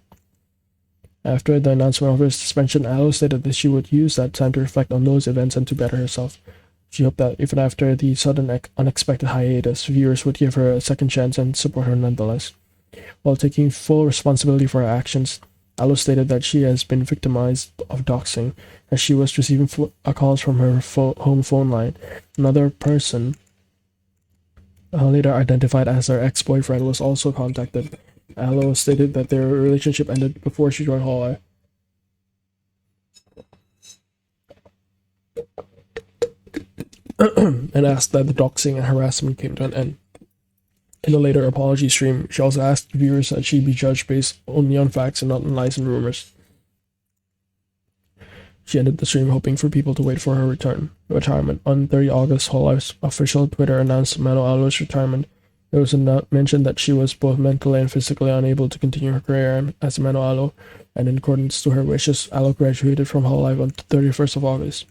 After the announcement of her suspension, Aloe stated that she would use that time to reflect on those events and to better herself. She hoped that even after the sudden unexpected hiatus, viewers would give her a second chance and support her nonetheless. While taking full responsibility for her actions, Aloe stated that she has been victimized of doxing, as she was receiving calls from her home phone line. Another person, later identified as her ex-boyfriend, was also contacted. Aloe stated that their relationship ended before she joined Hololive. And asked that the doxing and harassment came to an end. In a later apology stream, she also asked viewers that she be judged based only on facts and not on lies and rumors. She ended the stream hoping for people to wait for her retirement. On 30 August, Hololive's official Twitter announced Mano Aloe's retirement. It was mentioned that she was both mentally and physically unable to continue her career as Mano Aloe, and in accordance to her wishes, Aloe graduated from Hololive on the 31st of August.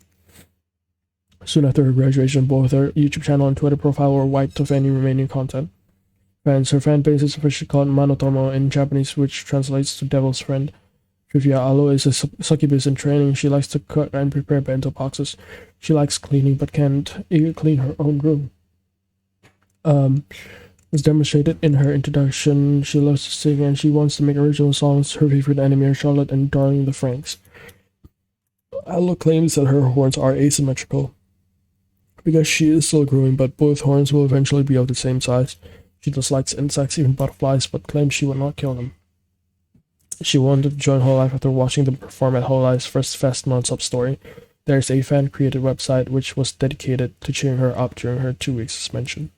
Soon after her graduation, both her YouTube channel and Twitter profile were wiped of any remaining content. Her fan base is officially called Manotomo in Japanese, which translates to Devil's Friend. Trivia: Aloe is a succubus in training. She likes to cut and prepare bento boxes. She likes cleaning but can't even clean her own room. As demonstrated in her introduction, she loves to sing and she wants to make original songs. Her favorite anime are Charlotte and Darling the Franxx. Aloe claims that her horns are asymmetrical because she is still growing, but both horns will eventually be of the same size. She dislikes insects, even butterflies, but claims she would not kill them. She wanted to join Hololive after watching them perform at Hololive's first Fest non-stop story. There's a fan-created website which was dedicated to cheering her up during her 2-week suspension.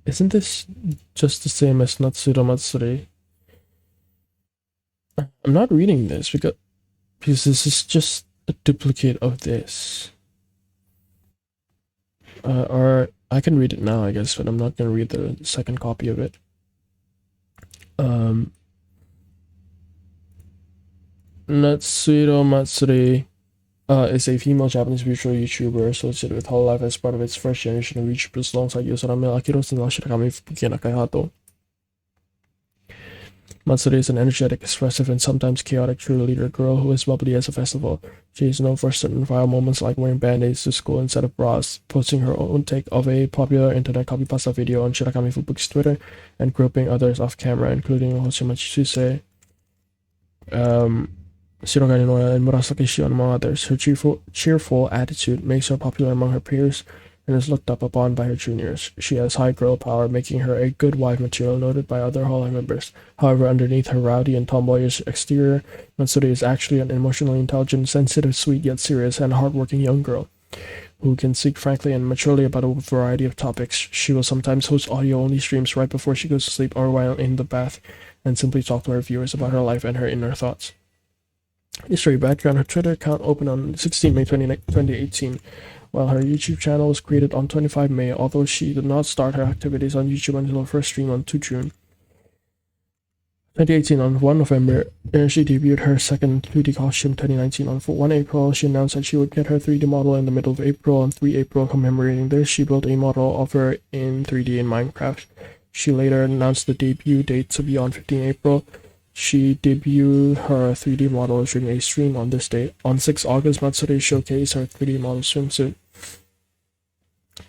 Isn't this just the same as Natsuro Matsuri? I'm not reading this because this is just a duplicate of this. Or I can read it now, I guess, but I'm not going to read the second copy of it. Natsuro Matsuri is a female Japanese virtual YouTuber associated with Hololive as part of its first generation of YouTubers alongside Yosorame Akiros and Shirakami Fuki and Nakahato. Matsuri is an energetic, expressive, and sometimes chaotic cheerleader girl who is bubbly as a festival. She is known for certain viral moments like wearing band-aids to school instead of bras, posting her own take of a popular internet copypasta video on Shirakami Fubuki's Twitter, and groping others off camera, including Hoshimachi Chusei, Shirogane Noya, and Murasaki Shio, among others. Her cheerful attitude makes her popular among her peers and is looked up upon by her juniors. She has high girl power, making her a good wife material, noted by other Hololive members. However, underneath her rowdy and tomboyish exterior, Matsuri is actually an emotionally intelligent, sensitive, sweet yet serious, and hardworking young girl who can speak frankly and maturely about a variety of topics. She will sometimes host audio-only streams right before she goes to sleep or while in the bath, and simply talk to her viewers about her life and her inner thoughts. History background: her Twitter account opened on 16 May 2018, while her YouTube channel was created on 25 May, although she did not start her activities on YouTube until her first stream on 2 June 2018. On 1 November, she debuted her second 2D costume. 2019, on 1 April, she announced that she would get her 3D model in the middle of April. On 3 April, commemorating this, she built a model of her in 3D in Minecraft. She later announced the debut date to be on 15 April. She debuted her 3D model during a stream on this date. On 6 August, Matsuri showcased her 3D model swimsuit.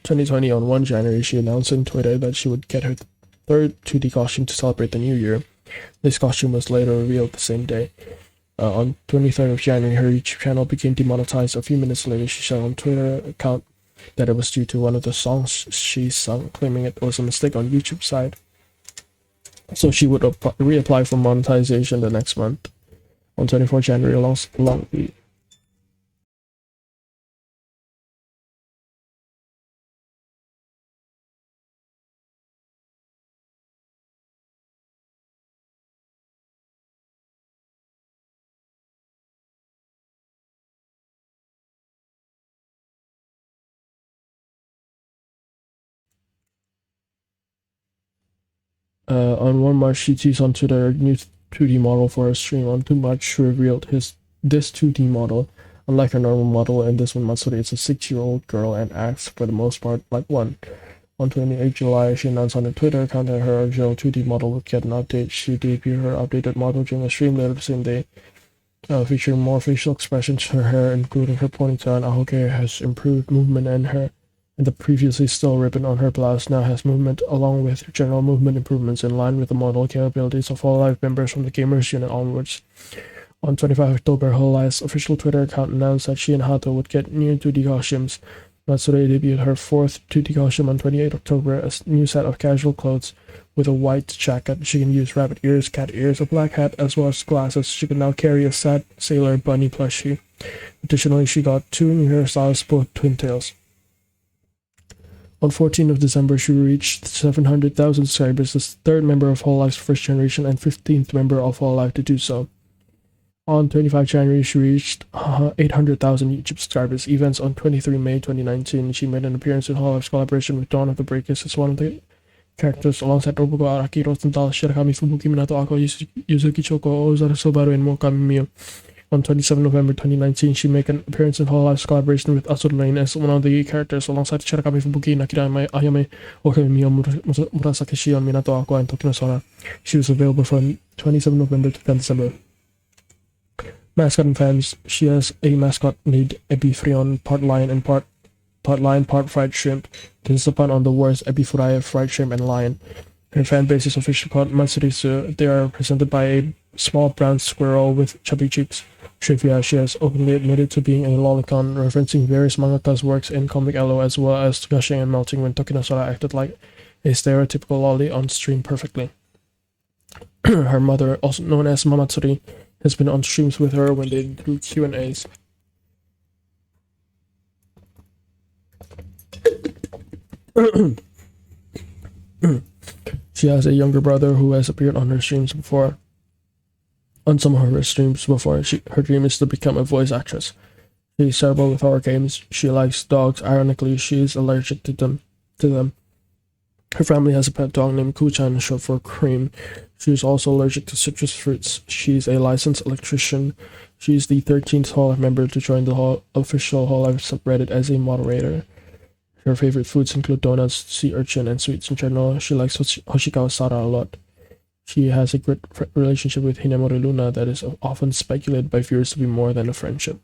2020, on 1 January, she announced on Twitter that she would get her third 2D costume to celebrate the new year. This costume was later revealed the same day. On 23rd of January, her YouTube channel became demonetized. A few minutes later, she said on Twitter account that it was due to one of the songs she sung, claiming it was a mistake on YouTube's side. So she would reapply for monetization the next month. On 24 January, on 1 March, she teased on Twitter new 2D model for her stream. On Too Much, she revealed this 2D model. Unlike her normal model, in this one, Matsuri is a 6-year-old girl and acts, for the most part, like one. On 28 July, she announced on her Twitter account that her original 2D model would get an update. She debuted her updated model during a stream later the same day, featuring more facial expressions. Her hair, including her ponytail and ahoge, has improved movement, and the previously still ribbon on her blouse now has movement, along with general movement improvements in line with the model capabilities of Hololive members from the Gamers Unit onwards. On 25 October, Hololive's official Twitter account announced that she and Hato would get new 2D costumes. Matsuri debuted her fourth 2D costume on 28 October, a new set of casual clothes with a white jacket. She can use rabbit ears, cat ears, a black hat, as well as glasses. She can now carry a sad sailor bunny plushie. Additionally, she got 2 new hairstyles, both twin tails. On 14th of December, she reached 700,000 subscribers, the third member of Hololive's first generation and 15th member of Hololive to do so. On 25 January, she reached 800,000 YouTube subscribers. Events on 23 May 2019, she made an appearance in Hololive's collaboration with Dawn of the Breakers as one of the characters, alongside Robogo Araki, Rosenthal, Shirakami Fubuki, Minato Ako, Yuzuki Choko, Ozara Sobaru, and Mokami Mio. On 27 November 2019, she made an appearance in Hololive's collaboration with Azur Lane as one of the characters, alongside Shirakami Fubuki, Nakira Ayame, Okami Mio, Murasaki Shion, Minato Ako, and Tokino Sora. She was available from 27 November to 10 December. Mascot and fans. She has a mascot named Ebifrion, part lion, part fried shrimp. This is a pun on the words Ebifuraya, fried shrimp, and lion. Her fan base is officially called Matsurisu. They are represented by a small brown squirrel with chubby cheeks. Trivia: she has openly admitted to being a lolicon, referencing various mangaka's works in Comic Elo, as well as gushing and melting when Tokinosora acted like a stereotypical lolly on stream perfectly. Her mother, also known as Mamatsuri, has been on streams with her when they do Q&As. She has a younger brother who has appeared on her streams before. On some of her streams before, her dream is to become a voice actress. She is terrible with horror games. She likes dogs. Ironically, she is allergic to them. Her family has a pet dog named Kuchan, short for Cream. She is also allergic to citrus fruits. She's a licensed electrician. She is the 13th Hololive member to join the official Hololive subreddit as a moderator. Her favorite foods include donuts, sea urchin, and sweets in general. She likes Hoshikawa Sara a lot. She has a great relationship with Hinemori Luna that is often speculated by viewers to be more than a friendship.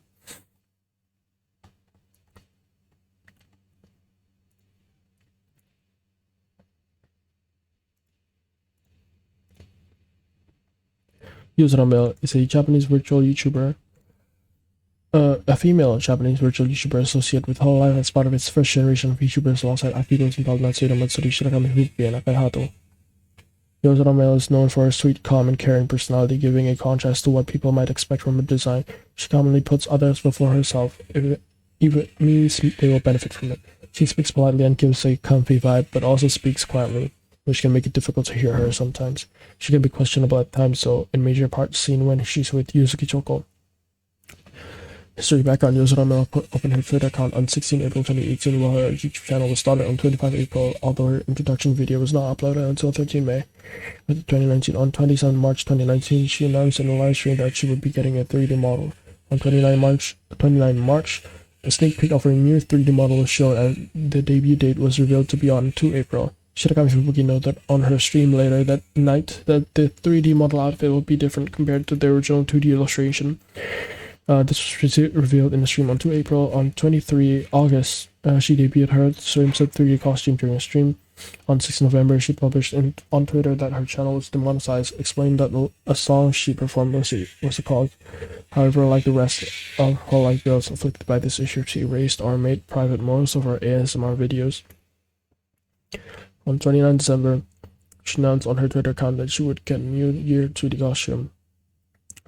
Yuzurame is a Japanese virtual YouTuber. A female Japanese virtual YouTuber associated with Hololive as part of its first generation of YouTubers alongside Akito Rosenthal, Natsuhiro Matsuri, Shirakami Fubuki, and Akai Hato. Yuzurame is known for her sweet, calm, and caring personality, giving a contrast to what people might expect from a design. She commonly puts others before herself, if it means they will benefit from it. She speaks politely and gives a comfy vibe, but also speaks quietly, which can make it difficult to hear her sometimes. She can be questionable at times, so in major parts seen when she's with Yuzuki Choko. History background: Yuzurame opened her Twitter account on 16 April 2018 while her YouTube channel was started on 25 April, although her introduction video was not uploaded until 13 May 2019. On 27 March 2019, she announced in a live stream that she would be getting a 3D model. On 29 March, a sneak peek of her new 3D model was shown, and the debut date was revealed to be on 2 April. Shirakami Fubuki noted on her stream later that night that the 3D model outfit would be different compared to the original 2D illustration. This was revealed in the stream on 2 April. On 23 August, she debuted her swimsuit 3D costume during a stream. On 6 November, she published on Twitter that her channel was demonetized, explaining that a song she performed was a cause. However, like the rest of Hololive girls afflicted by this issue, she erased or made private most of her ASMR videos. On 29 December, she announced on her Twitter account that she would get a New Year 2D costume.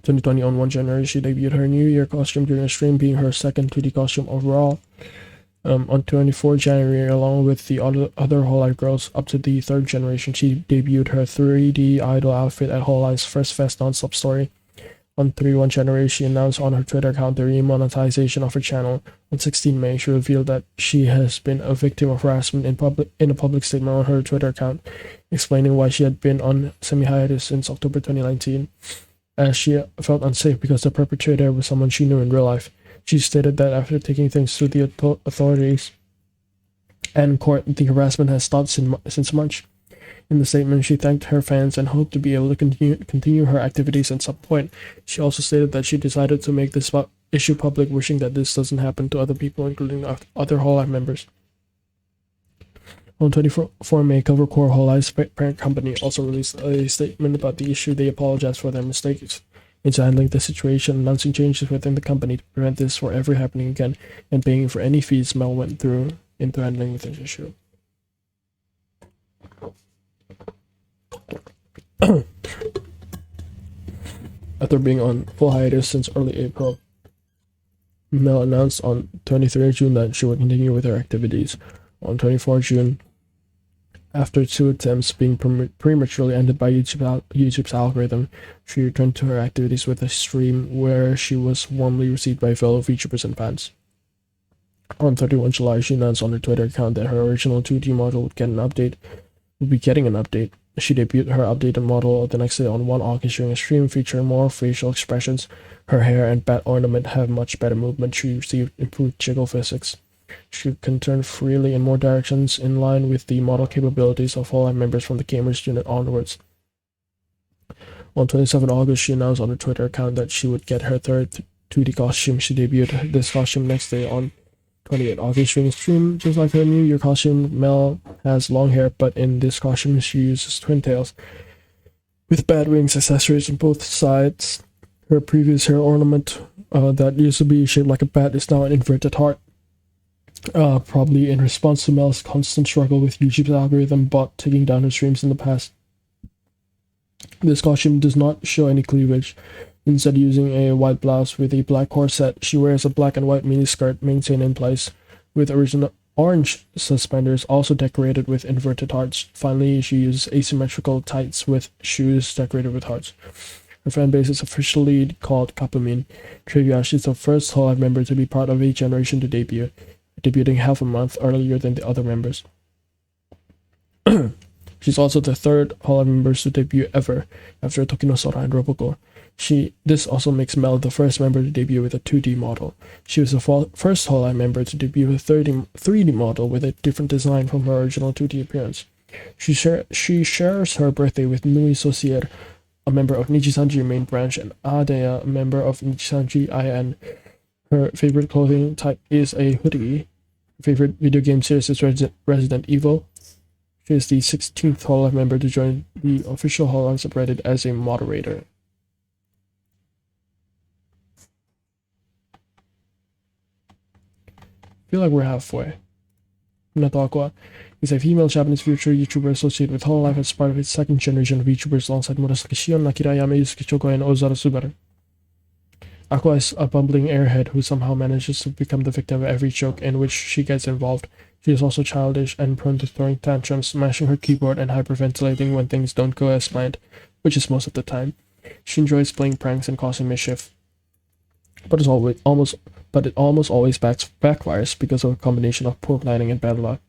2020 on 1 January, she debuted her New Year costume during a stream, being her second 2D costume overall. On 24 January, along with the other Hololive girls up to the third generation, she debuted her 3D idol outfit at Hololive's first Fest non-stop story. On 31 January, she announced on her Twitter account the remonetization of her channel. On 16 May, she revealed that she has been a victim of harassment in a public statement on her Twitter account, explaining why she had been on semi-hiatus since October 2019, as she felt unsafe because the perpetrator was someone she knew in real life. She stated that after taking things to the authorities and court, the harassment has stopped since March. In the statement, she thanked her fans and hoped to be able to continue her activities at some point. She also stated that she decided to make this issue public, wishing that this doesn't happen to other people, including other Hololive members. On 24 May, Covercore, Hololive's parent company, also released a statement about the issue. They apologized for their mistakes into handling the situation, announcing changes within the company to prevent this from ever happening again, and paying for any fees Mel went through into handling with this issue. After being on full hiatus since early April, Mel announced on 23 June that she would continue with her activities. On 24 June, after 2 attempts being prematurely ended by YouTube's algorithm, she returned to her activities with a stream where she was warmly received by fellow VTubers and fans. On 31 July, she announced on her Twitter account that her original 2D model would be getting an update. She debuted her updated model the next day on 1 August during a stream featuring more facial expressions. Her hair and bat ornament have much better movement. She received improved jiggle physics. She can turn freely in more directions in line with the model capabilities of Hololive members from the gamers unit onwards. On 27 August, she announced on her Twitter account that she would get her third 2D costume. She debuted this costume next day on 28 August during a stream. Just like her New Year costume, Mel has long hair, but in this costume she uses twin tails with bat wings accessories on both sides. Her previous hair ornament that used to be shaped like a bat is now an inverted heart, probably in response to Mel's constant struggle with YouTube's algorithm bot taking down her streams in the past. This costume does not show any cleavage. Instead, using a white blouse with a black corset, she wears a black and white miniskirt maintained in place, with original orange suspenders also decorated with inverted hearts. Finally, she uses asymmetrical tights with shoes decorated with hearts. Her fan base is officially called Kapamin. Trivia: she's the first Hololive member to be part of a generation to debut, debuting half a month earlier than the other members. She's also the third Hololive member to debut ever, after Tokinosora and Roboko. This also makes Mel the first member to debut with a 2D model. She was the first Hololive member to debut with a 3D model with a different design from her original 2D appearance. She shares her birthday with Nui Sosier, a member of Nijisanji main branch, and Adea, a member of Nijisanji IN. Her favorite clothing type is a hoodie. Her favorite video game series is Resident Evil. She is the 16th Hololive member to join the official Hololive subreddit as a moderator. I feel like we're halfway. Nataqua is a female Japanese future YouTuber associated with Hololive as part of its second generation of YouTubers alongside Murasaki Shion, Nakirayama, Yusuke Choko, and Ozara Subaru. Aqua is a bumbling airhead who somehow manages to become the victim of every joke in which she gets involved. She is also childish and prone to throwing tantrums, smashing her keyboard, and hyperventilating when things don't go as planned, which is most of the time. She enjoys playing pranks and causing mischief, but it almost always backfires because of a combination of poor planning and bad luck.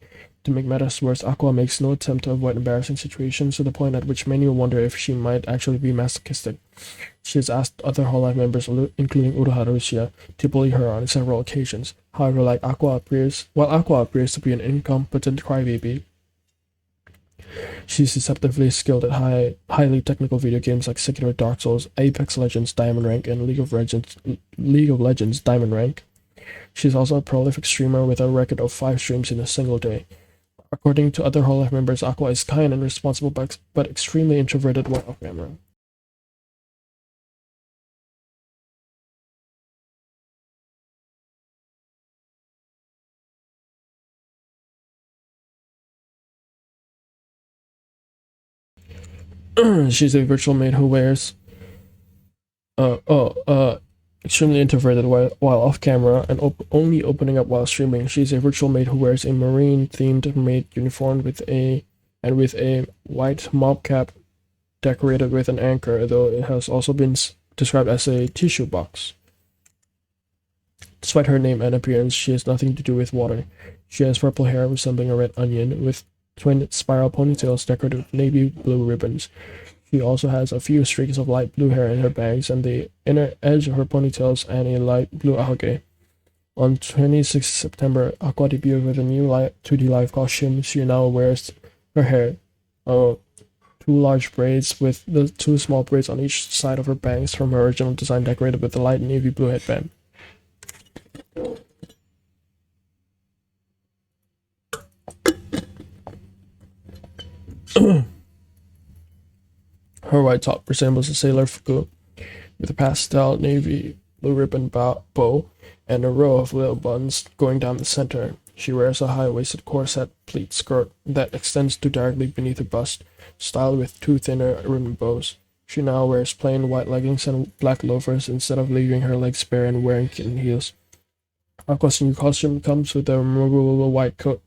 To make matters worse, Aqua makes no attempt to avoid embarrassing situations, to the point at which many will wonder if she might actually be masochistic. She has asked other Hololive members, including Uruha Rushia, to bully her on several occasions. However, while Aqua appears to be an incompetent crybaby, she's deceptively skilled at highly technical video games like Sekiro, Dark Souls, Apex Legends Diamond Rank, and League of Legends Diamond Rank. She's also a prolific streamer with a record of 5 streams in a single day. According to other Hololive members, Aqua is kind and responsible but extremely introverted while off camera. She's a virtual maid who wears extremely introverted while off camera and only opening up while streaming. She's a virtual maid who wears a marine themed maid uniform with a white mob cap decorated with an anchor, though it has also been described as a tissue box. Despite her name and appearance, she has nothing to do with water. She has purple hair resembling a red onion with twin spiral ponytails decorated with navy blue ribbons. She also has a few streaks of light blue hair in her bangs and the inner edge of her ponytails and a light blue algae. On 26 September, Aqua debuted with a new 2D live costume. She now wears her hair, two large braids with the two small braids on each side of her bangs from her original design decorated with a light navy blue headband. Her white top resembles a sailor fuku with a pastel navy blue ribbon bow and a row of little buttons going down the center. She wears a high-waisted corset pleat skirt that extends to directly beneath her bust, styled with two thinner ribbon bows. She now wears plain white leggings and black loafers instead of leaving her legs bare and wearing kitten heels. Aqua's new costume comes with a removable white coat,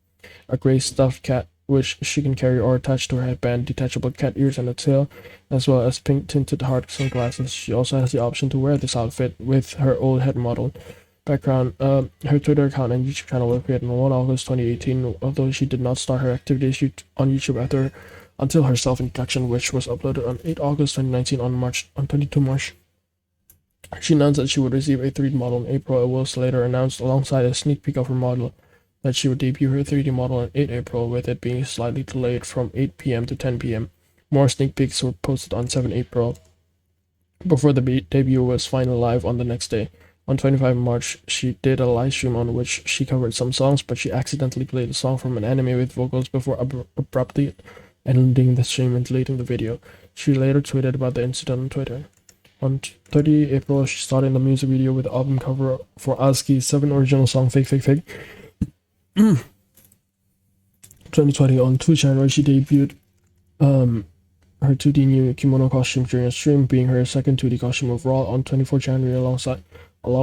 a gray stuffed cat, which she can carry or attach to her headband, detachable cat ears and a tail, as well as pink tinted hard sunglasses. She also has the option to wear this outfit with her old head model. Background, her Twitter account and YouTube channel were created on 1 August 2018, although she did not start her activities on YouTube until her self-introduction, which was uploaded on 8 August 2019 on 22 March. She announced that she would receive a 3D model in April. It was later announced alongside a sneak peek of her model that she would debut her 3D model on 8 April, with it being slightly delayed from 8 p.m. to 10 p.m. More sneak peeks were posted on 7 April, before the debut was finally live on the next day. On 25 March, she did a live stream on which she covered some songs, but she accidentally played a song from an anime with vocals before abruptly ending the stream and deleting the video. She later tweeted about the incident on Twitter. On 30 April, she starred in the music video with the album cover for Azuki's 7 original song Fake Fake Fake. 2020, on 2 January, she debuted her 2D new kimono costume during a stream, being her second 2D costume overall. On 24 January, along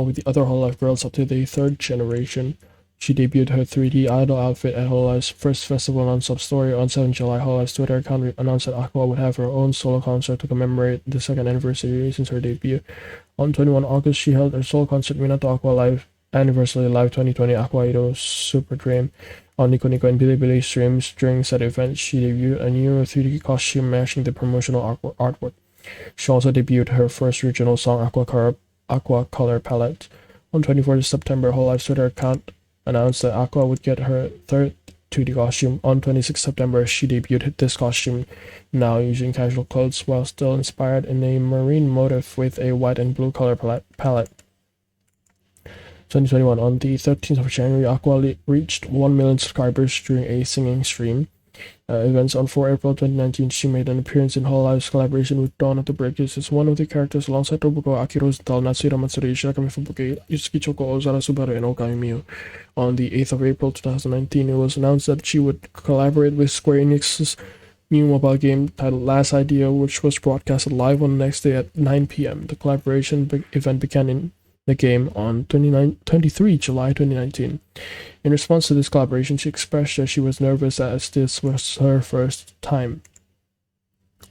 with the other Hololive girls up to the 3rd generation, she debuted her 3D idol outfit at Hololive's first festival non-stop story. On 7 July, Hololive's Twitter account announced that Aqua would have her own solo concert to commemorate the 2nd anniversary since her debut. On 21 August, she held her solo concert Minato Aqua Live Anniversary Live 2020 Aqua Ido Super Dream on Nico Nico and Bilibili streams. During said event, she debuted a new 3D costume matching the promotional artwork. She also debuted her first original song Aqua Color Palette. On 24th September, Hololive's Twitter account announced that Aqua would get her 3rd 2D costume. On 26 September, she debuted this costume, now using casual clothes while still inspired in a marine motif with a white and blue color palette. 2021, on the 13th of January, Aqua reached 1 million subscribers during a singing stream. Events on 4 April 2019, she made an appearance in Hololive's collaboration with Dawn of the Breakers as one of the characters alongside Robuko, Akiro Zental, Natsuhira Matsuri, Shirakami Fubuki, Yusuki Choko, Ozara Subaru, and Okami Miyu. On the 8th of April 2019, it was announced that she would collaborate with Square Enix's new mobile game titled Last Idea, which was broadcasted live on the next day at 9 p.m. The collaboration event began in the game on 23 July 2019. In response to this collaboration, she expressed that she was nervous as this was her first time.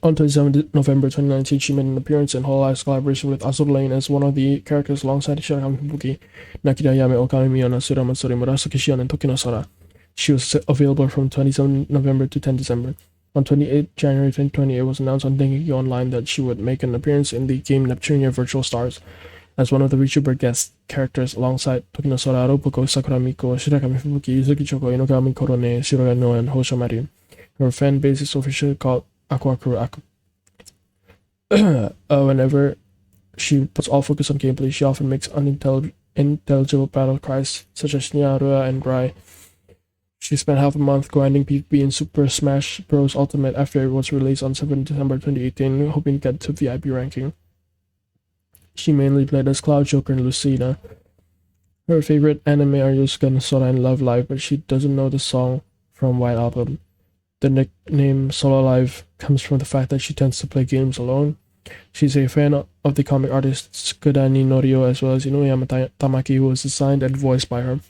On 27 November 2019, she made an appearance in Hololive's collaboration with Azur Lane as one of the characters alongside Shirakami Fubuki, Nakira Yame, Okami Miyo, Natsuhira Matsuri, Murasaki Shion, and Toki no Sora. She was available from 27 November to 10 December. On 28 January 2020, it was announced on Dengeki Online that she would make an appearance in the game Neptunia Virtual Stars as one of the VTuber guest characters alongside Toki no Sora, Robuko, Sakura Miko, Shirakami Fubuki, Yuzuki Choko, Inogami Korone, Shiroya No, and Hosho Mari. Her fan base is officially called Aqua Crew. Whenever she puts all focus on gameplay, she often makes unintelligible battle cries such as Nyarua and Rai. She spent half a month grinding PvP in Super Smash Bros. Ultimate after it was released on 7 December 2018, hoping to get to VIP ranking. She mainly played as Cloud, Joker, and Lucina. Her favorite anime are Yusuke, Sora, and Love Live, but she doesn't know the song from White Album. The nickname Hololive comes from the fact that she tends to play games alone. She's a fan of the comic artists Kudani Norio as well as Inuyama Tamaki, who was designed and voiced by her.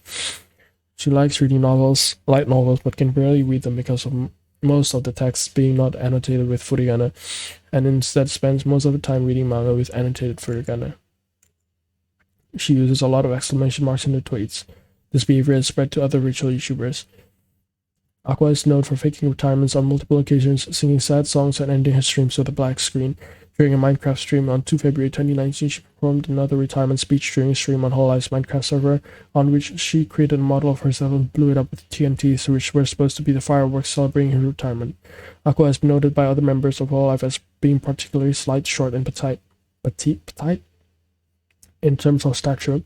She likes reading light novels, but can barely read them because of most of the text being not annotated with furigana, and instead spends most of the time reading manga with annotated furigana. She uses a lot of exclamation marks in her tweets. This behavior has spread to other virtual YouTubers. Aqua is known for faking retirements on multiple occasions, singing sad songs and ending her streams with a black screen. During a Minecraft stream on 2 February 2019, she performed another retirement speech during a stream on Hololive's Minecraft server, on which she created a model of herself and blew it up with TNTs, which were supposed to be the fireworks celebrating her retirement. Aqua has been noted by other members of Hololive as being particularly slight, short, and petite in terms of stature.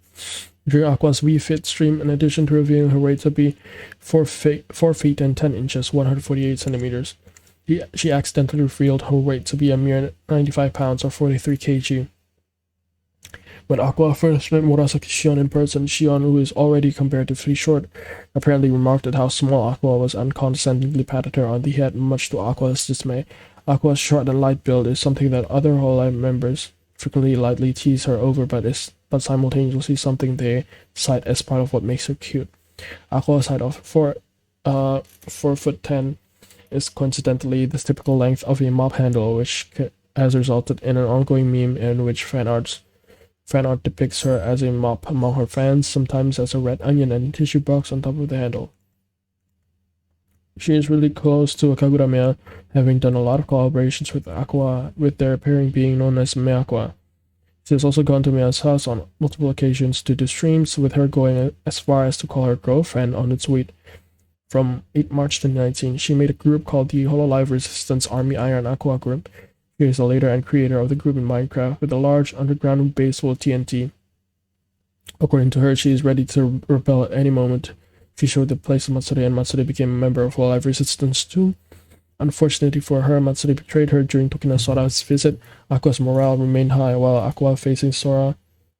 During Aqua's Wii Fit stream, in addition to revealing her weight to be 4 feet and 10 inches, 148 centimeters, she accidentally revealed her weight to be a mere 95 pounds or 43 kg. When Aqua first met Murasaki Shion in person, Shion, who is already comparatively short, apparently remarked at how small Aqua was and condescendingly patted her on the head, much to Aqua's dismay. Aqua's short and light build is something that other Hololive members frequently lightly tease her over, but simultaneously something they cite as part of what makes her cute. Aqua's height of 4'10" is coincidentally the typical length of a mop handle, which has resulted in an ongoing meme in which fan art depicts her as a mop among her fans, sometimes as a red onion and a tissue box on top of the handle. She is really close to Kaguramiya, having done a lot of collaborations with Aqua, with their pairing being known as Meaqua. She has also gone to Mia's house on multiple occasions to do streams, with her going as far as to call her girlfriend on its tweet. From 8 March 2019, she made a group called the Hololive Resistance Army Iron Aqua Group. She is the leader and creator of the group in Minecraft, with a large underground base full of TNT. According to her, she is ready to rebel at any moment. She showed the place to Matsuri, and Matsuri became a member of Hololive Resistance too. Unfortunately for her, Matsuri betrayed her during Tokina Sora's visit. Aqua's morale remained high while Aqua facing Sora,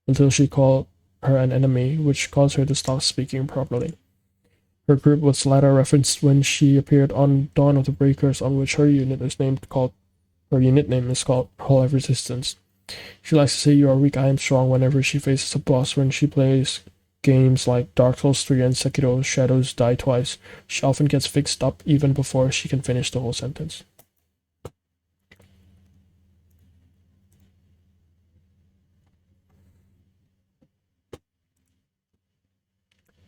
until she called her an enemy, which caused her to stop speaking properly. Her group was later referenced when she appeared on Dawn of the Breakers, on which her unit name is called Hololive Resistance. She likes to say, "You are weak, I am strong," whenever she faces a boss. When she plays games like Dark Souls 3 and Sekiro Shadows Die Twice, she often gets fixed up even before she can finish the whole sentence.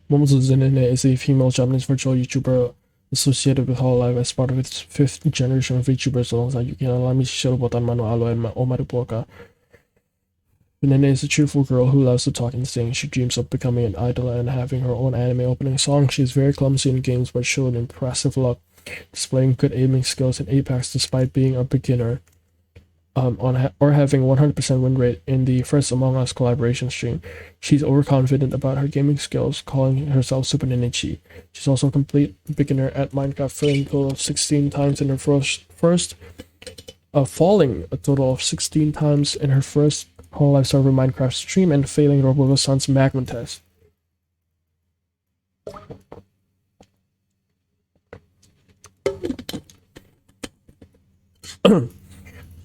Momozu Zenene is a female Japanese virtual YouTuber associated with Hololive as part of its 5th generation of VTubers alongside Yuki Nalami, Shirow Botan, Mano Alo, and Omaru Poka. Nene is a cheerful girl who loves to talk and sing. She dreams of becoming an idol and having her own anime opening song. She is very clumsy in games but showed impressive luck, displaying good aiming skills in Apex despite being a beginner, or having 100% win rate in the first Among Us collaboration stream. She's overconfident about her gaming skills, calling herself Super Ninichi. She's also a complete beginner at Minecraft, failing a total of 16 times in her falling a total of 16 times in her first Hololive server Minecraft stream and failing Robo-Sun's Magma test.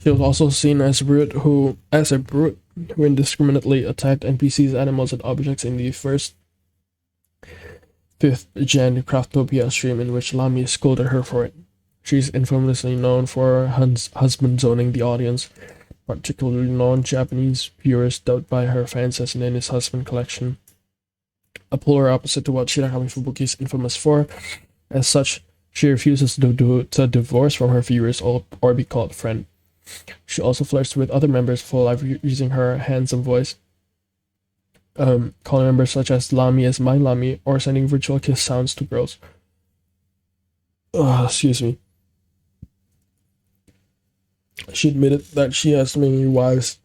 She was also seen as a brute who indiscriminately attacked NPCs, animals, and objects in the first 5th gen Craftopia stream, in which Lami scolded her for it. She's infamously known for husband zoning the audience, particularly non-Japanese viewers dubbed by her fans as Nene's husband collection, a polar opposite to what Shirakami Fubuki is infamous for. As such, she refuses to divorce from her viewers or be called friend. She also flirts with other members of Hololive using her handsome voice, calling members such as Lami as my Lami, or sending virtual kiss sounds to girls. Excuse me. She admitted that she has many wives,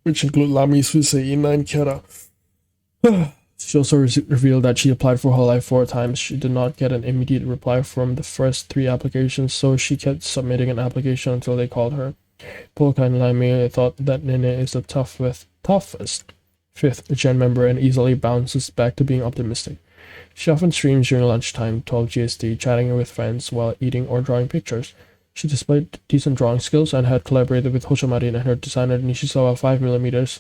which include Lami, Susei, Ina, and Kera. She also revealed that she applied for Hololive 4 times. She did not get an immediate reply from the first 3 applications, so she kept submitting an application until they called her. Polka and Lami thought that Nene is the toughest 5th gen member and easily bounces back to being optimistic. She often streams during lunchtime, 12 GST, chatting with friends while eating or drawing pictures. She displayed decent drawing skills and had collaborated with Hoshomarin and her designer Nishizawa 5mm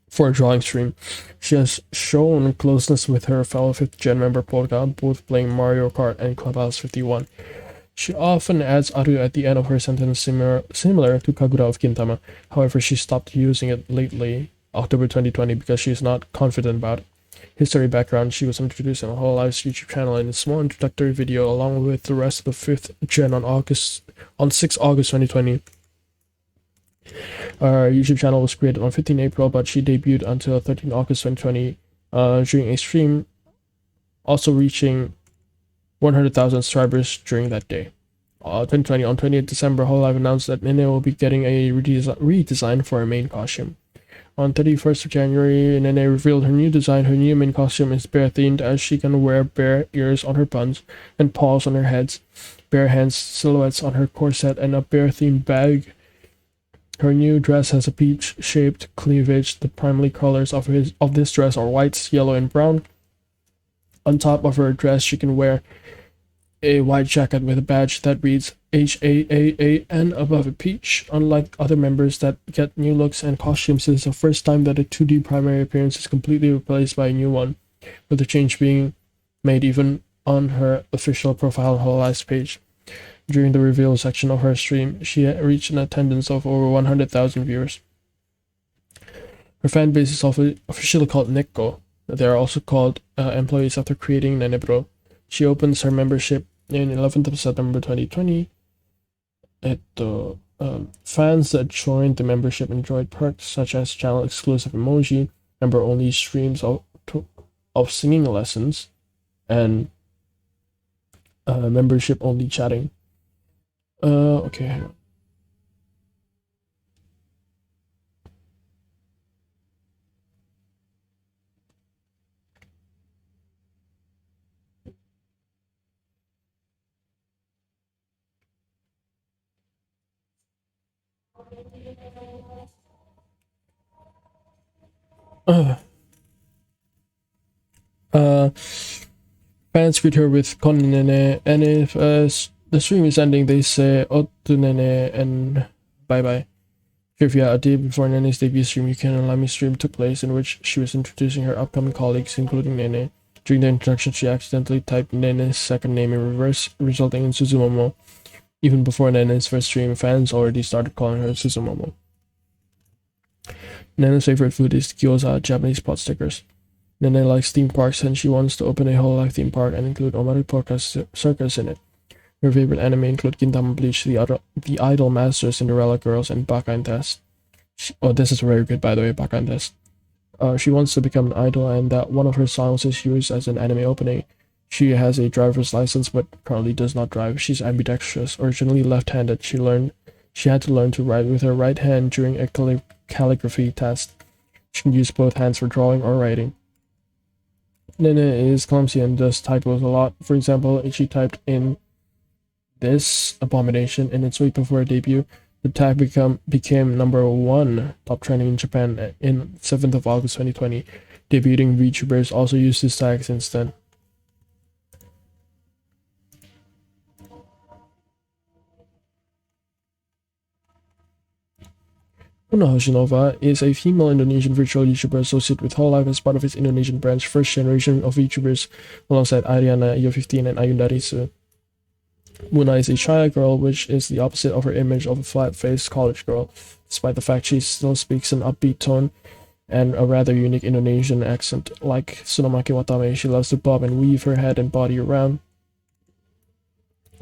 for a drawing stream. She has shown closeness with her fellow 5th gen member Polka, both playing Mario Kart and Clubhouse 51. She often adds aru at the end of her sentence similar to Kagura of Gintama. However, she stopped using it lately, October 2020, because she is not confident about it. History background: she was introduced on Hololive's YouTube channel in a small introductory video along with the rest of the 5th gen on 6 August 2020. Our YouTube channel was created on 15 April, but she debuted until 13 August 2020 during a stream, also reaching 100,000 subscribers during that day. 2020, on 20th December, Hololive announced that Nene will be getting a redesign for her main costume. On 31st of January, Nene revealed her new design. Her new main costume is bear-themed, as she can wear bear ears on her buns and paws on her heads, bear hands silhouettes on her corset, and a bear-themed bag. Her new dress has a peach-shaped cleavage. The primary colors of this dress are white, yellow, and brown. On top of her dress, she can wear a white jacket with a badge that reads HAAAN above a peach. Unlike other members that get new looks and costumes, this is the first time that a 2D primary appearance is completely replaced by a new one, with the change being made even on her official profile on Hololive's page. During the reveal section of her stream, she reached an attendance of over 100,000 viewers. Her fan base is officially called Neko. They are also called employees after creating Nenebro. She opens her membership in 11th of September 2020. Fans that joined the membership enjoyed perks such as channel-exclusive emoji, member-only streams of singing lessons, and membership-only chatting. Okay, hang on. Fans greet her with Konene, and if the stream is ending, they say Otu Nene and bye bye. Trivia: a day before Nene's debut stream, Yuki Lami stream took place in which she was introducing her upcoming colleagues, including Nene. During the introduction, she accidentally typed Nene's second name in reverse, resulting in Suzumomo. Even before Nene's first stream, fans already started calling her Suzumomo. Nene's favorite food is gyoza, Japanese pot stickers. Nene likes theme parks, and she wants to open a Hololive theme park and include Omaripoka Circus in it. Her favorite anime include Gintama, Bleach, the Idol Masters, Cinderella Girls, and Bakan Test. This is very good, by the way, Bakan Test. She wants to become an idol, and that one of her songs is used as an anime opening. She has a driver's license, but currently does not drive. She's ambidextrous, originally left-handed. She had to learn to write with her right hand during a calligraphy test. She can use both hands for drawing or writing. Nene is clumsy and does typos a lot. For example, she typed in this abomination in its week before her debut. The tag became #1 top trending in Japan in 7th of August 2020. Debuting VTubers also used this tag since then. Una Hoshinova is a female Indonesian virtual YouTuber associated with Hololive as part of its Indonesian branch, first generation of YouTubers, alongside Ariana, Yo15, and Ayunda Risu. Muna is a shy girl, which is the opposite of her image of a flat-faced college girl. Despite the fact she still speaks an upbeat tone and a rather unique Indonesian accent. Like Tsunamaki Watame, she loves to bob and weave her head and body around.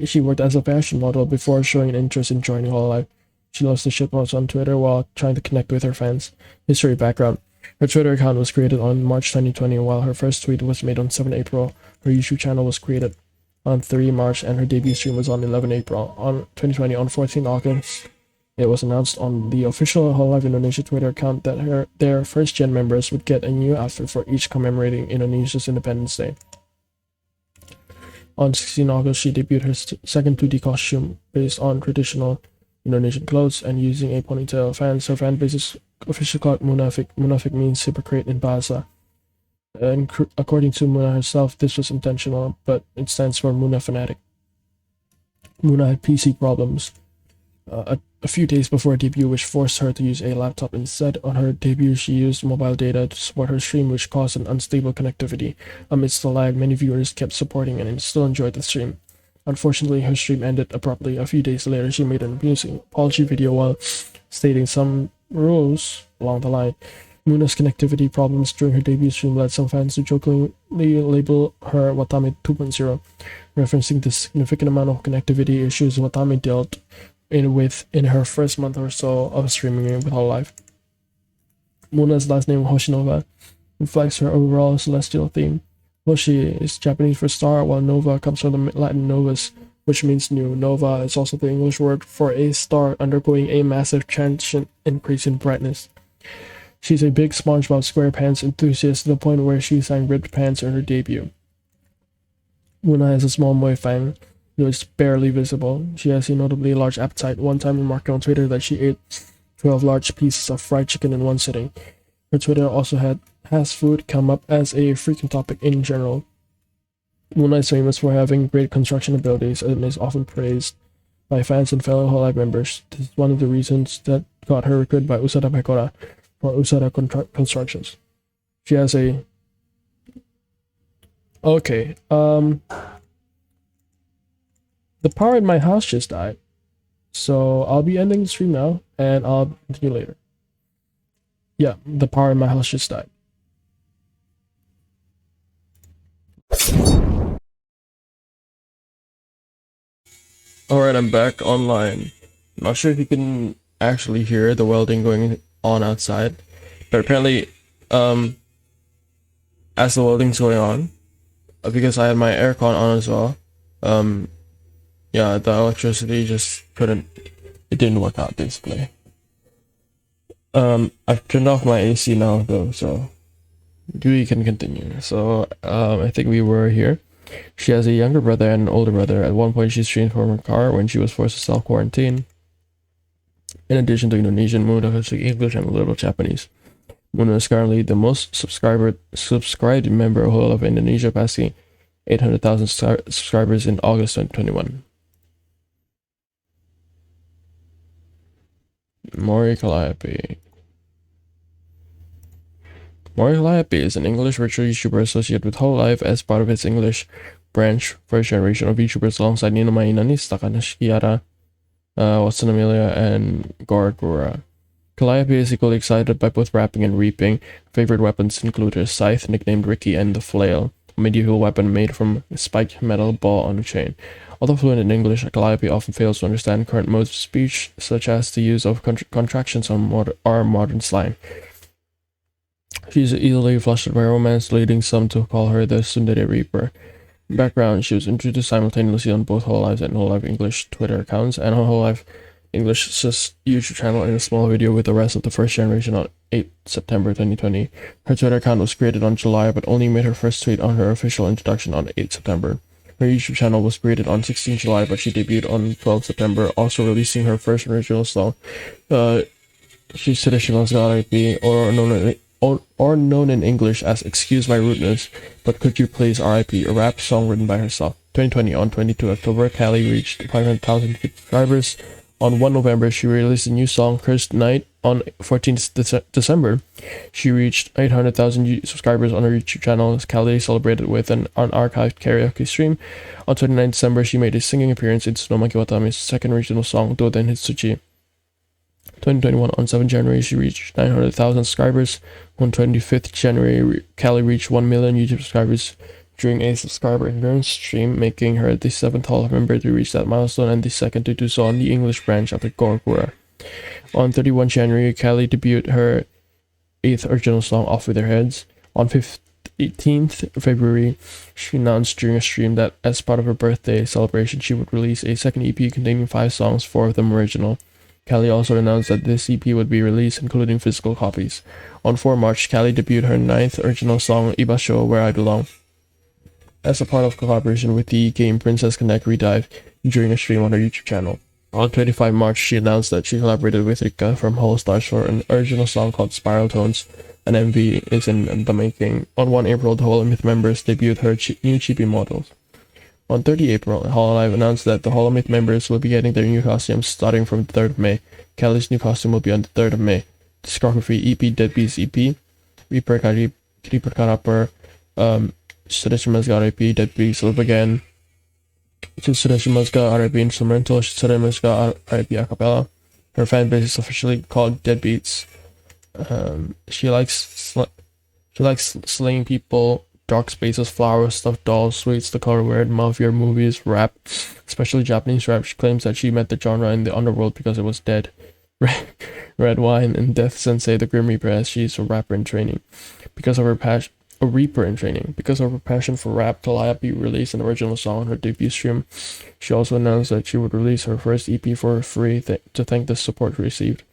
She worked as a fashion model before showing an interest in joining Hololive. She loves to shitpost on Twitter while trying to connect with her fans. History background: her Twitter account was created on March 2020, while her first tweet was made on 7 April. Her YouTube channel was created on 3 March, and her debut stream was on 11 April. On 2020, on 14 August, it was announced on the official Hololive Indonesia Twitter account that their first-gen members would get a new outfit for each commemorating Indonesia's Independence Day. On 16 August, she debuted her second 2D costume based on traditional Indonesian clothes and using a ponytail. Her fan base is officially called Munafik. Munafik means hypocrite in Bahasa. And according to Muna herself, this was intentional, but it stands for Muna Fanatic. Muna had PC problems. a few days before her debut, which forced her to use a laptop instead. On her debut, she used mobile data to support her stream, which caused an unstable connectivity. Amidst the lag, many viewers kept supporting and still enjoyed the stream. Unfortunately, her stream ended abruptly. A few days later, she made an amusing apology video while stating some rules along the line. Muna's connectivity problems during her debut stream led some fans to jokingly label her Watame 2.0, referencing the significant amount of connectivity issues Watame dealt in her first month or so of streaming with Hololive. Muna's last name, Hoshinova, reflects her overall celestial theme. Hoshi is Japanese for star, while Nova comes from the Latin novus, which means new. Nova is also the English word for a star undergoing a massive transient increase in brightness. She's a big SpongeBob SquarePants enthusiast to the point where she sang ripped pants in her debut. Muna has a small moe fang, though it's barely visible. She has a notably large appetite, one time remarking on Twitter that she ate 12 large pieces of fried chicken in one sitting. Her Twitter also has food come up as a frequent topic in general. Muna is famous for having great construction abilities and is often praised by fans and fellow Hololive members. This is one of the reasons that got her recruited by Usada Pekora for Usada Constructions. She has a... Okay, the power in my house just died, so I'll be ending the stream now, and I'll continue later. Yeah, the power in my house just died. Alright, I'm back online. Not sure if you can actually hear the welding going on outside, but apparently, as the welding's going on, because I had my aircon on as well, yeah, the electricity just it didn't work out basically. I've turned off my AC now though, so we can continue. So, I think we were here. She has a younger brother and an older brother. At one point, she streamed from her car when she was forced to self-quarantine. In addition to Indonesian, Muna can speak English and a little Japanese. Muna is currently the most subscribed member of Hololive Indonesia, passing 800,000 subscribers in August 2021. Mori Calliope. Mori Calliope is an English virtual YouTuber associated with Hololive as part of its English branch, first generation of YouTubers alongside Nino Mainanis, Takanashi Kiara, Watson Amelia, and Gorgura. Calliope is equally excited by both rapping and reaping. Favorite weapons include her scythe, nicknamed Ricky, and the flail, a medieval weapon made from a spiked metal ball on a chain. Although fluent in English, Calliope often fails to understand current modes of speech, such as the use of contractions or modern slang. She's easily flustered by romance, leading some to call her the Tsundere Reaper. Background: she was introduced simultaneously on both Hololive and Hololive English Twitter accounts, and on Hololive English YouTube channel in a small video with the rest of the first generation on 8 September 2020. Her Twitter account was created on July, but only made her first tweet on her official introduction on 8 September. Her YouTube channel was created on 16 July, but she debuted on 12 September, also releasing her first original song. She said that she loves R.I.P. or known in English as Excuse My Rudeness, but Could You Please R.I.P., a rap song written by herself. 2020, on 22 October, Callie reached 500,000 subscribers. On 1 November, she released a new song, Cursed Night. On 14th December, she reached 800,000 subscribers on her YouTube channel. Callie celebrated with an unarchived karaoke stream. On 29th December, she made a singing appearance in Tsunomaki Watame's second original song, Doden Hitsuchi. 2021, on 7 January, she reached 900,000 subscribers. On 25th January, Callie reached 1 million YouTube subscribers during a subscriber endurance stream, making her the 7th Hololive member to reach that milestone and the second to do so on the English branch after Gorgura. On 31 January, Callie debuted her 8th original song, Off With Their Heads. On 18th February, she announced during a stream that as part of her birthday celebration, she would release a second EP containing 5 songs, 4 of them original. Callie also announced that this EP would be released, including physical copies. On 4 March, Callie debuted her 9th original song, Ibasho, Where I Belong, as a part of collaboration with the game Princess Connect Redive during a stream on her YouTube channel. On 25 March, she announced that she collaborated with Rika from Holostars for an original song called Spiral Tones. An MV is in the making. On 1 April, the Hololive members debuted her new chibi models. On 30 April, Hololive announced that the Holomyth members will be getting their new costumes starting from the 3rd of May. Kelly's new costume will be on the 3rd of May. Discography EP Deadbeats EP, Reaper Karapper, Shirashimazga RIP, Deadbeats Live Again, Shirashimazga RIP Instrumental, Shirashimazga RIP Acapella. Her fan base is officially called Deadbeats. She likes slaying people, dark spaces, flowers, stuffed dolls, sweets, the color weird, mafia movies, rap, especially Japanese rap. She claims that she met the genre in the underworld because it was dead. Red Wine and Death Sensei, the Grim Reaper, as she's a rapper in training. Because of her passion, a reaper in training. Because of her passion for rap, Calliope released an original song on her debut stream. She also announced that she would release her first EP for free to thank the support received,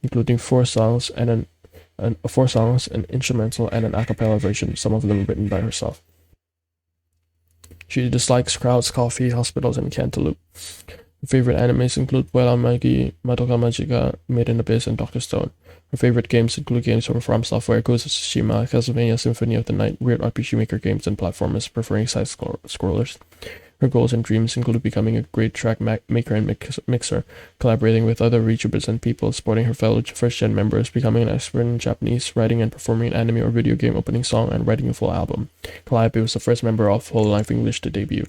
including 4 songs, an instrumental, and an a cappella version, some of them written by herself. She dislikes crowds, coffee, hospitals, and Cantaloupe. Her favorite animes include Puella Magi, Madoka Magica, Made in Abyss, and Dr. Stone. Her favorite games include games from From Software, Ghost of Tsushima, Castlevania Symphony of the Night, weird RPG Maker games, and platformers, preferring side-scrollers. Her goals and dreams include becoming a great track maker and mixer, collaborating with other VTubers and people, supporting her fellow first-gen members, becoming an expert in Japanese, writing and performing an anime or video game opening song, and writing a full album. Calliope was the first member of Hololive English to debut.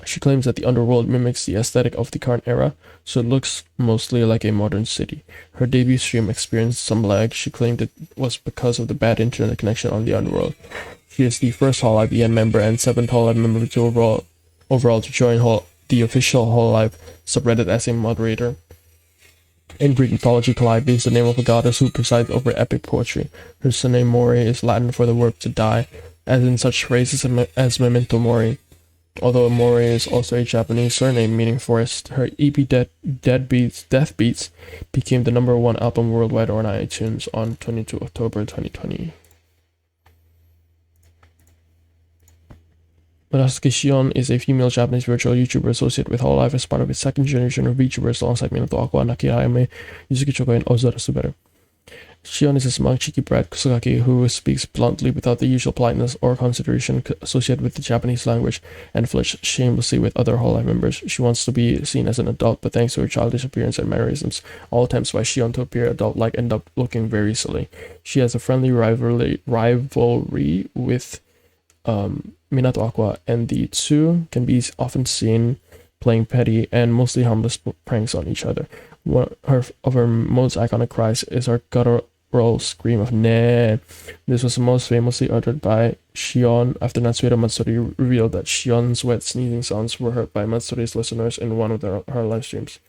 She claims that the underworld mimics the aesthetic of the current era, so it looks mostly like a modern city. Her debut stream experienced some lag. She claimed it was because of the bad internet connection on the underworld. She is the first Hololive EN member and 7th Hololive member to overall to join the official Hololive subreddit as a moderator. In Greek mythology, Calliope is the name of a goddess who presides over epic poetry. Her surname Mori is Latin for the verb to die, as in such phrases as memento mori. Although Mori is also a Japanese surname meaning forest, her EP Death Beats became the #1 album worldwide on iTunes on 22 October 2020. Murasaki Shion is a female Japanese virtual YouTuber associated with Hololive as part of its 2nd generation of VTubers alongside Minato Aqua, Naki Hayame, Yuzuki Choko, and Ozora Suberu. Shion is a smug, cheeky brat Kusagaki who speaks bluntly without the usual politeness or consideration associated with the Japanese language and flirts shamelessly with other Hololive members. She wants to be seen as an adult, but thanks to her childish appearance and mannerisms, all attempts by Shion to appear adult-like end up looking very silly. She has a friendly rivalry with Minato Aqua, and the two can be often seen playing petty and mostly harmless pranks on each other. One of her most iconic cries is her guttural scream of "nah." This was most famously uttered by Shion after Natsuhiro Matsuri revealed that Shion's wet sneezing sounds were heard by Matsuri's listeners in one of her live streams.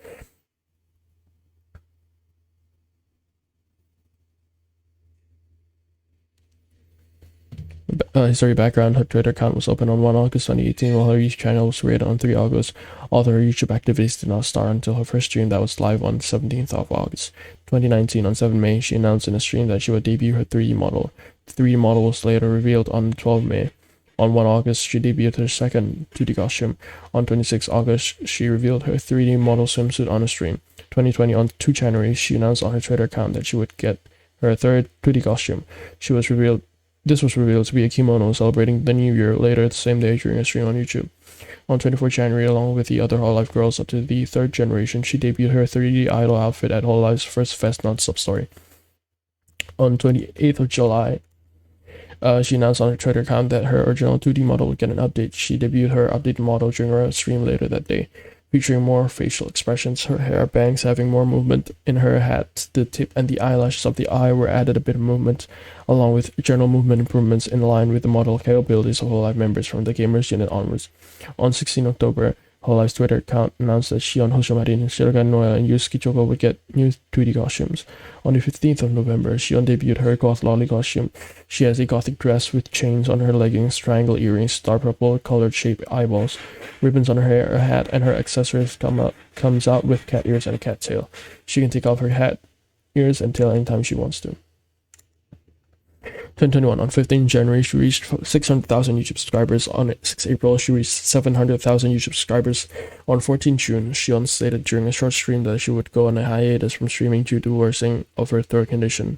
History background: her Twitter account was opened on 1 August 2018, while her YouTube channel was created on 3 August. Although her YouTube activities did not start until her first stream that was live on 17th of August 2019. On 7 May, she announced in a stream that she would debut her 3D model. The 3D model was later revealed on 12 May. On 1 August, she debuted her second 2D costume. On 26 August, she revealed her 3D model swimsuit on a stream. 2020, on 2 January, she announced on her Twitter account that she would get her third 2D costume. This was revealed to be a kimono celebrating the new year later the same day during a stream on YouTube. On 24 January, along with the other Hololive girls up to the 3rd generation, she debuted her 3D idol outfit at Hololive's first Fest Not Substory. On 28th of July, she announced on her Twitter account that her original 2D model would get an update. She debuted her updated model during her stream later that day, featuring more facial expressions, her hair bangs having more movement in her hat, the tip and the eyelashes of the eye were added a bit of movement, along with general movement improvements in line with the model capabilities of Hololive members from the Gamers Unit onwards. On 16 October, Hololive's Twitter account announced that Shion Hoshomarin, Shirogane Noya, and Yusuke Choko would get new 2D costumes. On the 15th of November, Shion debuted her Goth Lolly costume. She has a gothic dress with chains on her leggings, triangle earrings, star purple colored shaped eyeballs, ribbons on her hair, a hat, and her accessories comes out with cat ears and a cat tail. She can take off her hat, ears, and tail anytime she wants to. 2021, on 15 January, she reached 600,000 YouTube subscribers. On 6 April, she reached 700,000 YouTube subscribers. On 14 June, Shion stated during a short stream that she would go on a hiatus from streaming due to worsening of her throat condition.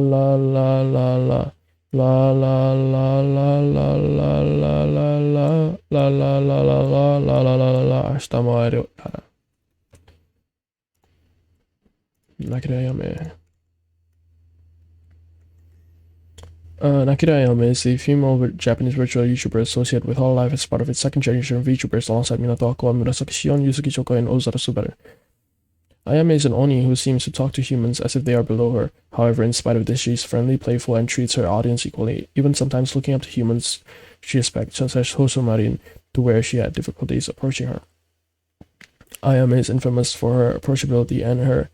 La la la la la. La la la la la la la la la la la la la la la la la la. 明日も会えるから。Nakira Yame. Nakira Yame is a female Japanese virtual YouTuber associated with Hololive as part of its second generation of VTubers alongside Minato Aqua, Murasaki Shion, Yuzuki Chokai, and Ozara Subaru. Ayame is an Oni who seems to talk to humans as if they are below her. However, in spite of this, she is friendly, playful, and treats her audience equally, even sometimes looking up to humans she respects, such as Hosomarin, to where she had difficulties approaching her. Ayame is infamous for her approachability and her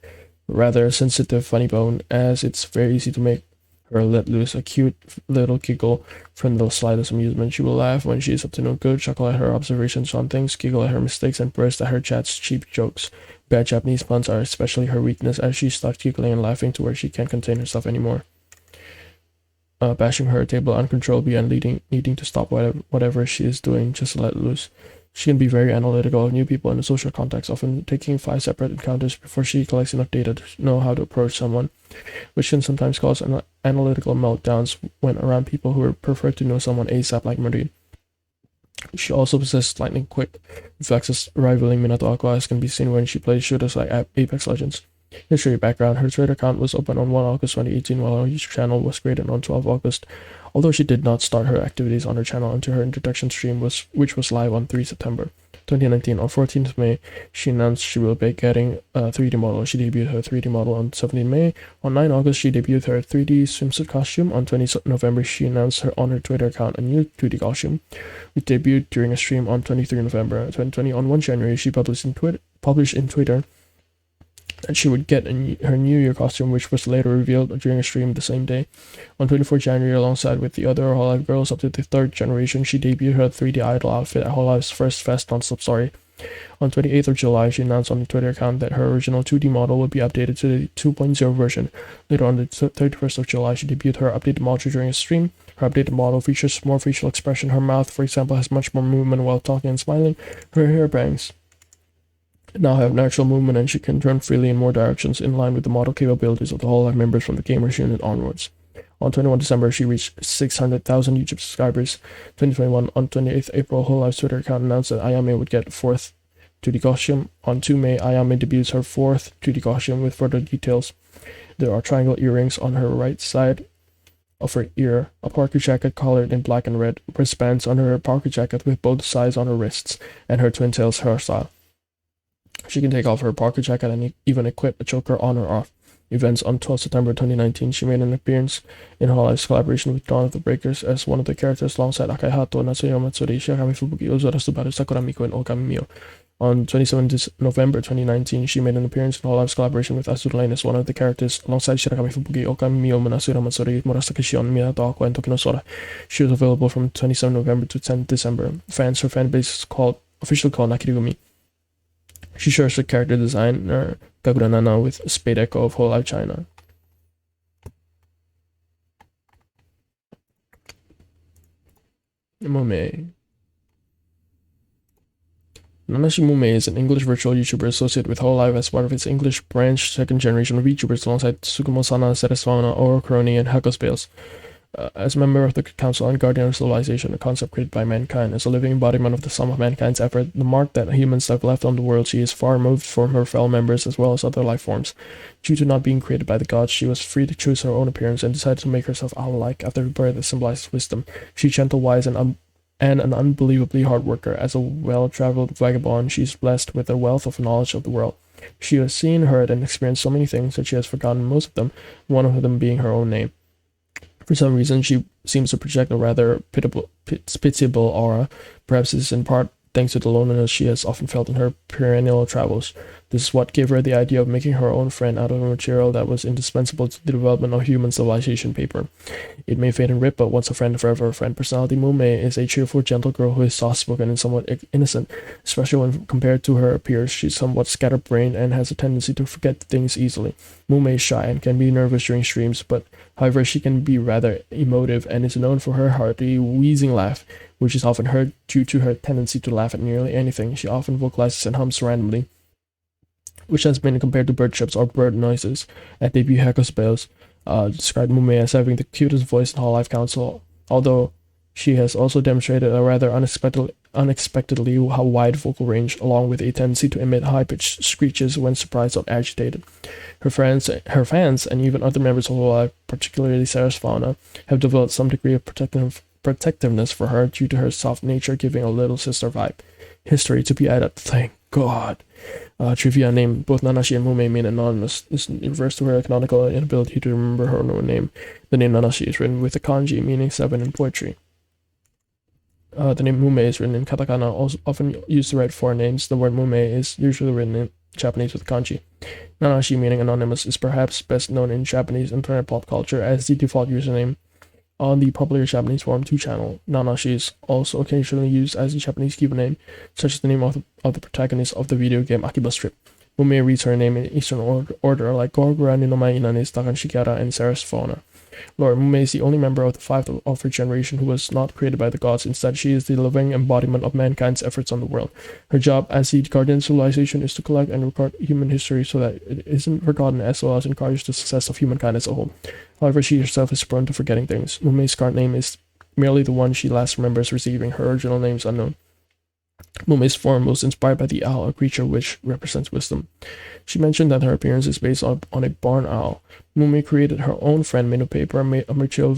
rather sensitive funny bone, as it's very easy to make her let loose a cute little giggle from the slightest amusement. She will laugh when she is up to no good, chuckle at her observations on things, giggle at her mistakes, and burst at her chat's cheap jokes. Bad Japanese puns are especially her weakness, as she starts giggling and laughing to where she can't contain herself anymore. Bashing her table uncontrollably and needing to stop whatever she is doing just to let loose. She can be very analytical of new people in a social context, often taking 5 separate encounters before she collects enough data to know how to approach someone, which can sometimes cause analytical meltdowns when around people who prefer to know someone ASAP like Marie. She also possesses lightning quick reflexes rivaling Minato Aqua, as can be seen when she plays shooters like Apex Legends. History background. Her Twitter account was opened on 1 August 2018 while her YouTube channel was created on 12 August. Although she did not start her activities on her channel until her introduction stream, which was live on 3 September 2019. On 14th May, she announced she will be getting a 3D model. She debuted her 3D model on 17 May. On 9 August, she debuted her 3D swimsuit costume. On 20 November, she announced on her Twitter account a new 2D costume, which debuted during a stream on 23 November 2020. On 1 January, she published in Twitter that she would get her New Year costume, which was later revealed during a stream the same day. On 24 January, alongside with the other Hololive girls up to the 3rd generation, she debuted her 3D idol outfit at Hololive's first Fest non-stop story. On 28th of July, she announced on the Twitter account that her original 2D model would be updated to the 2.0 version. Later on the 31st of July, she debuted her updated model during a stream. Her updated model features more facial expression. Her mouth, for example, has much more movement while talking and smiling. Her hair bangs now have natural movement, and she can turn freely in more directions in line with the model capabilities of the Hololive members from the Gamers unit onwards. On 21 December, she reached 600,000 YouTube subscribers. 2021, on 28th April, Hololive's Twitter account announced that Ayame would get a 4th 2D costume. On 2 May, Ayame debuts her 4th 2D costume with further details. There are triangle earrings on her right side of her ear, a parka jacket colored in black and red, wristbands on her parka jacket with both sides on her wrists, and her twin tails hairstyle. She can take off her parka jacket and even equip a choker on or off. Events on 12 September 2019, she made an appearance in Hololive's collaboration with Dawn of the Breakers as one of the characters alongside Akai Hato, Natsuya Matsuri, Shirakami Fubuki, Ozora Subaru, Sakura Miko, and Okami Mio. On 27 November 2019, she made an appearance in Hololive's collaboration with Azure Lane as one of the characters alongside Shirakami Fubuki, Okami Mio, Natsuya Matsuri, Murasaki Shion, Minato Aqua, and Tokino Sora. She was available from 27 November to 10 December. Her fan base is officially called Nakirigumi. She shares her character designer Kagura Nana with Spade Echo of Hololive China. Mume. Nanashi Mume is an English virtual YouTuber associated with Hololive as part of its English branch, second generation of YouTubers alongside Tsukumo-sana, Seresfauna, Oro Crony, and Hakosbales. As a member of the Council on Guardian of Civilization, a concept created by mankind, as a living embodiment of the sum of mankind's effort, the mark that humans have left on the world, she is far removed from her fellow members as well as other life forms. Due to not being created by the gods, she was free to choose her own appearance and decided to make herself owl-like after her birth that symbolizes wisdom. She's gentle, wise, and an unbelievably hard worker. As a well-traveled vagabond, she is blessed with a wealth of knowledge of the world. She has seen, heard, and experienced so many things that she has forgotten most of them, one of them being her own name. For some reason, she seems to project a rather pitiable aura. Perhaps this is in part thanks to the loneliness she has often felt in her perennial travels. This is what gave her the idea of making her own friend out of a material that was indispensable to the development of human civilization, paper. It may fade and rip, but once a friend, forever a friend. Personality, Mume is a cheerful, gentle girl who is soft-spoken and somewhat innocent. Especially when compared to her peers, she's somewhat scatterbrained and has a tendency to forget things easily. Mume is shy and can be nervous during streams, but however, she can be rather emotive and is known for her hearty, wheezing laugh, which is often heard due to her tendency to laugh at nearly anything. She often vocalizes and hums randomly, which has been compared to bird chirps or bird noises. At debut, Hakosbales described Mume as having the cutest voice in Hololive Council, although she has also demonstrated a rather unexpectedly wide vocal range, along with a tendency to emit high-pitched screeches when surprised or agitated. Her fans, and even other members of Hololive, particularly Seresfauna, have developed some degree of protectiveness for her due to her soft nature, giving a little sister vibe. History to be added, thank God. Trivia name: both Nanashi and Mume mean anonymous. This refers to her canonical inability to remember her own name. The name Nanashi is written with a kanji meaning 7 in poetry. The name Mume is written in katakana, also often used to write foreign names. The word Mume is usually written in Japanese with kanji. Nanashi, meaning anonymous, is perhaps best known in Japanese internet pop culture as the default username on the popular Japanese Forum 2 channel. Nanashi is also occasionally used as a Japanese keyboard name, such as the name of the protagonist of the video game Akiba Strip. Mume reads her name in Eastern order like Gorgora, Ninomai, Inanis, Takan Shikiara, and Seresfauna. Lord, Mume is the only member of the 5th of her generation who was not created by the gods. Instead, she is the living embodiment of mankind's efforts on the world. Her job as the guardian of civilization is to collect and record human history so that it isn't forgotten, as well as encourage the success of humankind as a whole. However, she herself is prone to forgetting things. Mume's current name is merely the one she last remembers receiving. Her original name is unknown. Mume's form was inspired by the owl, a creature which represents wisdom. She mentioned that her appearance is based on a barn owl. Mume created her own friend made of paper, a material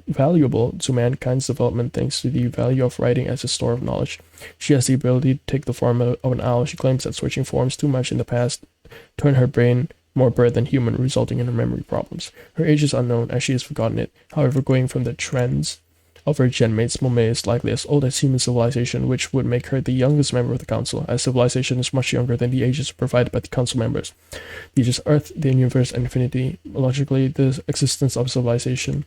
valuable to mankind's development thanks to the value of writing as a store of knowledge. She has the ability to take the form of an owl. She claims that switching forms too much in the past turned her brain more bird than human, resulting in her memory problems. Her age is unknown, as she has forgotten it. However, going from the trends of her genmates, Mume is likely as old as human civilization, which would make her the youngest member of the council, as civilization is much younger than the ages provided by the council members. The ages Earth, the universe, and infinity. Logically, the existence of civilization,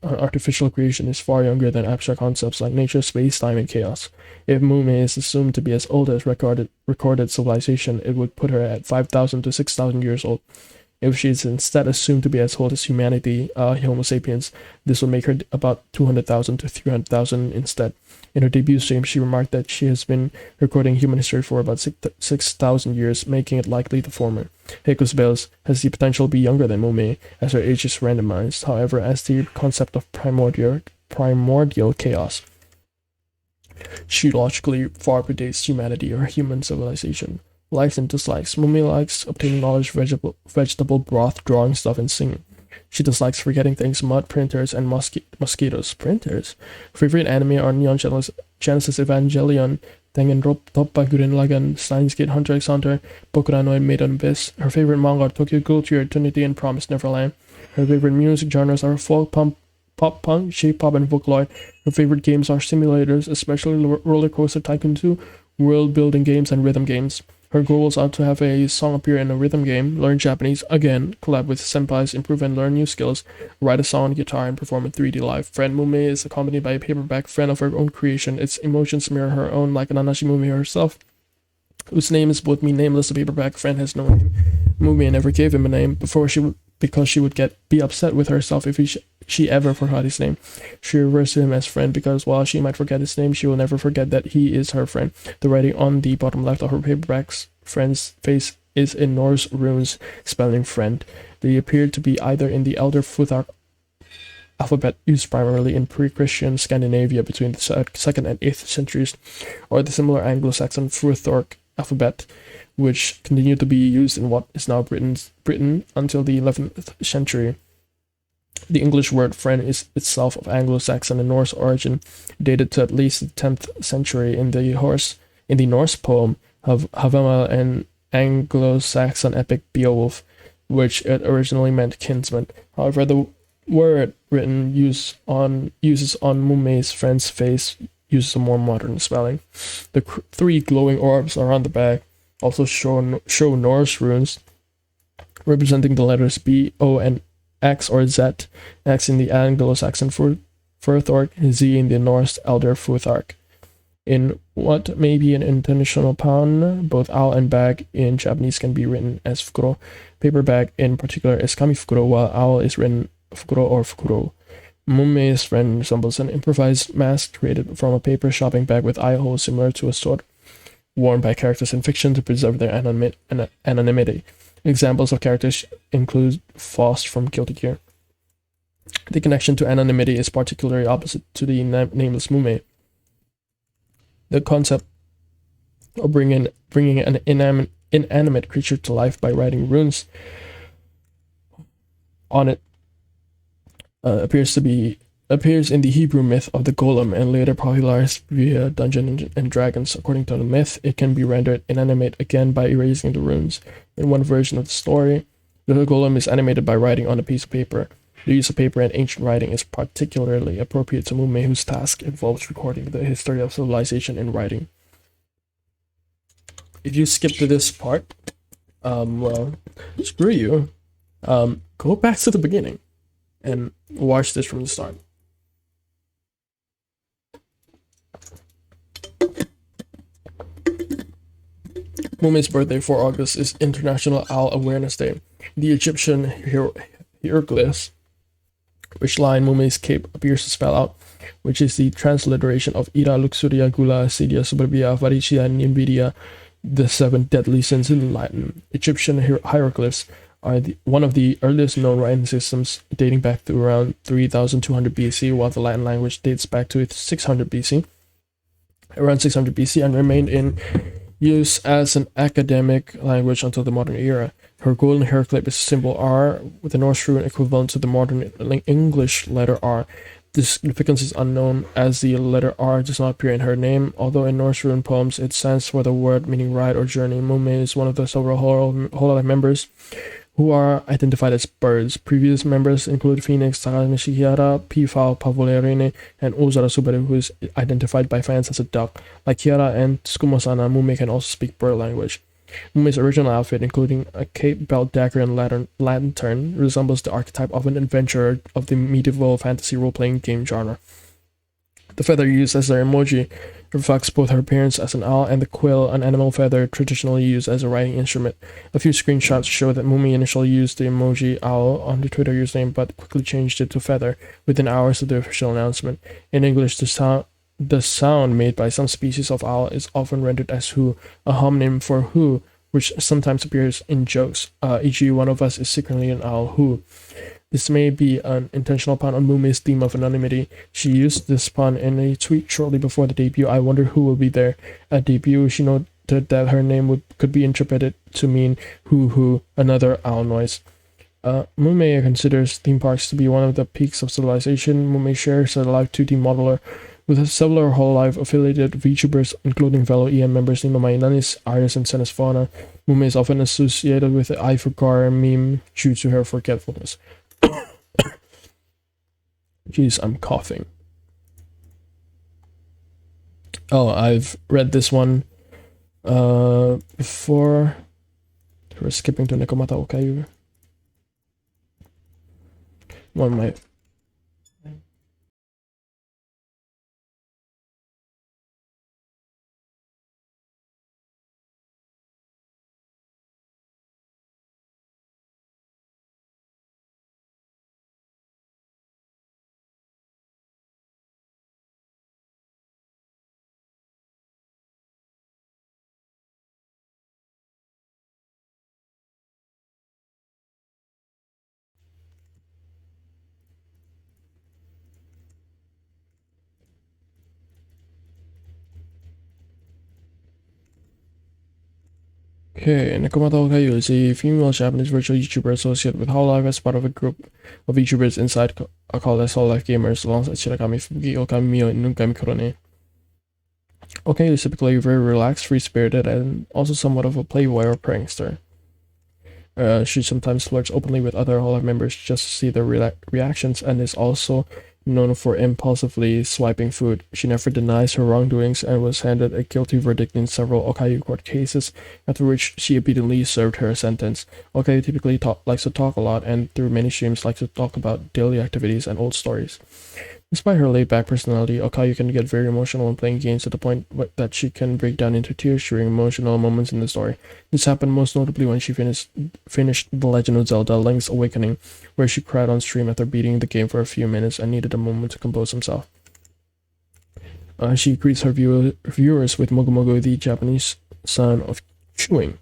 artificial creation, is far younger than abstract concepts like nature, space, time, and chaos. If Mume is assumed to be as old as recorded civilization, it would put her at 5,000 to 6,000 years old. If she is instead assumed to be as old as humanity, Homo sapiens, this would make her about 200,000 to 300,000 instead. In her debut stream, she remarked that she has been recording human history for about 6,000 years, making it likely the former. Heiko's Bells has the potential to be younger than Mume, as her age is randomized, however, as the concept of primordial chaos. She logically far predates humanity or human civilization. Likes and dislikes. Mume likes obtaining knowledge, vegetable broth, drawing stuff, and singing. She dislikes forgetting things, mud, printers, and mosquitoes. Printers? Favorite anime are Neon Genesis Evangelion, Danganronpa Gurren Lagann, Steins Gate Hunter x Hunter, Bokura no Maiden Abyss. Her favorite manga are Tokyo Ghoul, Your Eternity, and Promised Neverland. Her favorite music genres are folk, pop punk, J-pop, and Vocaloid. Her favorite games are simulators, especially Roller Coaster Tycoon 2, world-building games, and rhythm games. Her goals are to have a song appear in a rhythm game, learn Japanese again, collab with senpais, improve and learn new skills, write a song on guitar, and perform in 3D live. Friend Mume is accompanied by a paperback friend of her own creation. Its emotions mirror her own, like Nanashi Mume herself, whose name is both nameless. The paperback friend has no name. Mume never gave him a name because she would be upset with herself if she ever forgot his name. She refers to him as friend because while she might forget his name, she will never forget that he is her friend. The writing on the bottom left of her paperback's friend's face is in Norse runes spelling friend. They appear to be either in the Elder Futhark alphabet used primarily in pre-Christian Scandinavia between the 2nd and 8th centuries, or the similar Anglo-Saxon Futhark alphabet, which continued to be used in what is now Britain until the 11th century. The English word friend is itself of Anglo-Saxon and Norse origin, dated to at least the 10th century. In the Norse poem of Havamal and Anglo-Saxon epic Beowulf, which it originally meant kinsman. However, the word written uses on Mume's friend's face uses a more modern spelling. The 3 glowing orbs around the back also show Norse runes representing the letters B, O, and X or Z. X in the Anglo-Saxon Futhark, Z in the Norse Elder Futhark. In what may be an intentional pun, both owl and bag in Japanese can be written as fukuro. Paperback in particular is kamifukuro, while owl is written fukuro or fukuro. Mume's friend resembles an improvised mask created from a paper shopping bag with eye holes similar to a sword, worn by characters in fiction to preserve their anonymity. Examples of characters include Faust from Guilty Gear. The connection to anonymity is particularly opposite to the nameless Mume. The concept of bringing an inanimate creature to life by writing runes on it appears in the Hebrew myth of the golem and later popularized via Dungeons and Dragons. According to the myth, it can be rendered inanimate again by erasing the runes. In one version of the story, the golem is animated by writing on a piece of paper. The use of paper and ancient writing is particularly appropriate to Mume, whose task involves recording the history of civilization in writing. If you skip to this part, well, screw you. Go back to the beginning and watch this from the start. Mume's birthday, 4 August, is International Owl Awareness Day. The Egyptian hieroglyphs, which lie in Mume's cape, appears to spell out, which is the transliteration of Ira, Luxuria, Gula, Acedia, Soberbia, Avaricia, and Envidia, the 7 deadly sins in Latin. Egyptian hieroglyphs are one of the earliest known writing systems, dating back to around 3200 BC, while the Latin language dates back to 600 BC. around 600 BC and remained in use as an academic language until the modern era. Her golden hair clip is symbol R, with the Norse rune equivalent to the modern English letter R. The significance is unknown, as the letter R does not appear in her name, although in Norse rune poems it stands for the word meaning ride or journey. Mume is one of the several Hololive members who are identified as birds. Previous members include Phoenix, Takamichi Kiara, Pifao, Pavolerine, and Ozara Subaru, who is identified by fans as a duck. Like Kiara and Tsukumo-sana, Mume can also speak bird language. Mume's original outfit, including a cape, belt, dagger, and lantern, resembles the archetype of an adventurer of the medieval fantasy role-playing game genre. The feather used as their emoji reflects both her appearance as an owl and the quill, an animal feather traditionally used as a writing instrument. A few screenshots show that Mume initially used the emoji owl on the Twitter username, but quickly changed it to feather within hours of the official announcement. In English, the sound made by some species of owl is often rendered as who, a homonym for who, which sometimes appears in jokes, e.g. one of us is secretly an owl who. This may be an intentional pun on Mume's theme of anonymity. She used this pun in a tweet shortly before the debut. I wonder who will be there. At debut, she noted that her name could be interpreted to mean who, another owl noise. Mume considers theme parks to be one of the peaks of civilization. Mume shares a live 2D modeler with several Hololive affiliated VTubers, including fellow EM members Nino Mainanis, Iris, and Senesfauna. Mume is often associated with the I Forgot meme due to her forgetfulness. Jeez, I'm coughing. Oh, I've read this one before. We're skipping to Nekomata Okayu. One of my Okay, Nekomata Okayu is a female Japanese virtual YouTuber associated with Hololive as part of a group of YouTubers inside called as Hololive Gamers, alongside Shirakami Fuki, Okami Mio, and Nukami Kurone. Okayu is typically very relaxed, free-spirited, and also somewhat of a playboy or prankster. She sometimes flirts openly with other Hololive members just to see their reactions, and is also known for impulsively swiping food. She never denies her wrongdoings and was handed a guilty verdict in several Okayu court cases, after which she obediently served her sentence. Okayu typically likes to talk a lot, and through many streams likes to talk about daily activities and old stories. Despite her laid-back personality, Okayu can get very emotional when playing games to the point that she can break down into tears during emotional moments in the story. This happened most notably when she finished The Legend of Zelda: Link's Awakening, where she cried on stream after beating the game for a few minutes and needed a moment to compose herself. She greets her viewers with Mogu Mogu, the Japanese sound of chewing.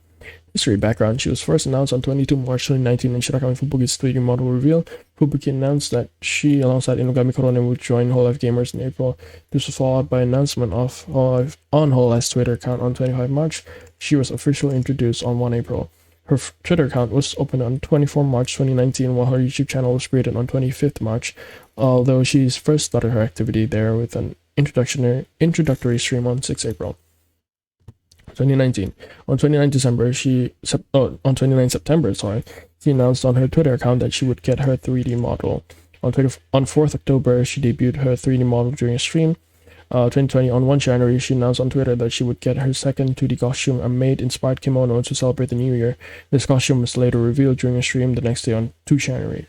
History background: she was first announced on 22 March 2019 in Shirakami Fubuki's 3D model reveal. Fubuki announced that she, alongside Inugami Kurone, would join Hololive Gamers in April. This was followed by an announcement of Hololive on Hololive's Twitter account on 25 March. She was officially introduced on 1 April. Her Twitter account was opened on 24 March 2019, while her YouTube channel was created on 25th March, although she first started her activity there with an introductory stream on 6 April. 2019. On 29 September, she announced on her Twitter account that she would get her 3D model. On 4th October, she debuted her 3D model during a stream. 2020, on 1 January, she announced on Twitter that she would get her second 2D costume, a maid-inspired kimono, to celebrate the new year. This costume was later revealed during a stream the next day on 2 January.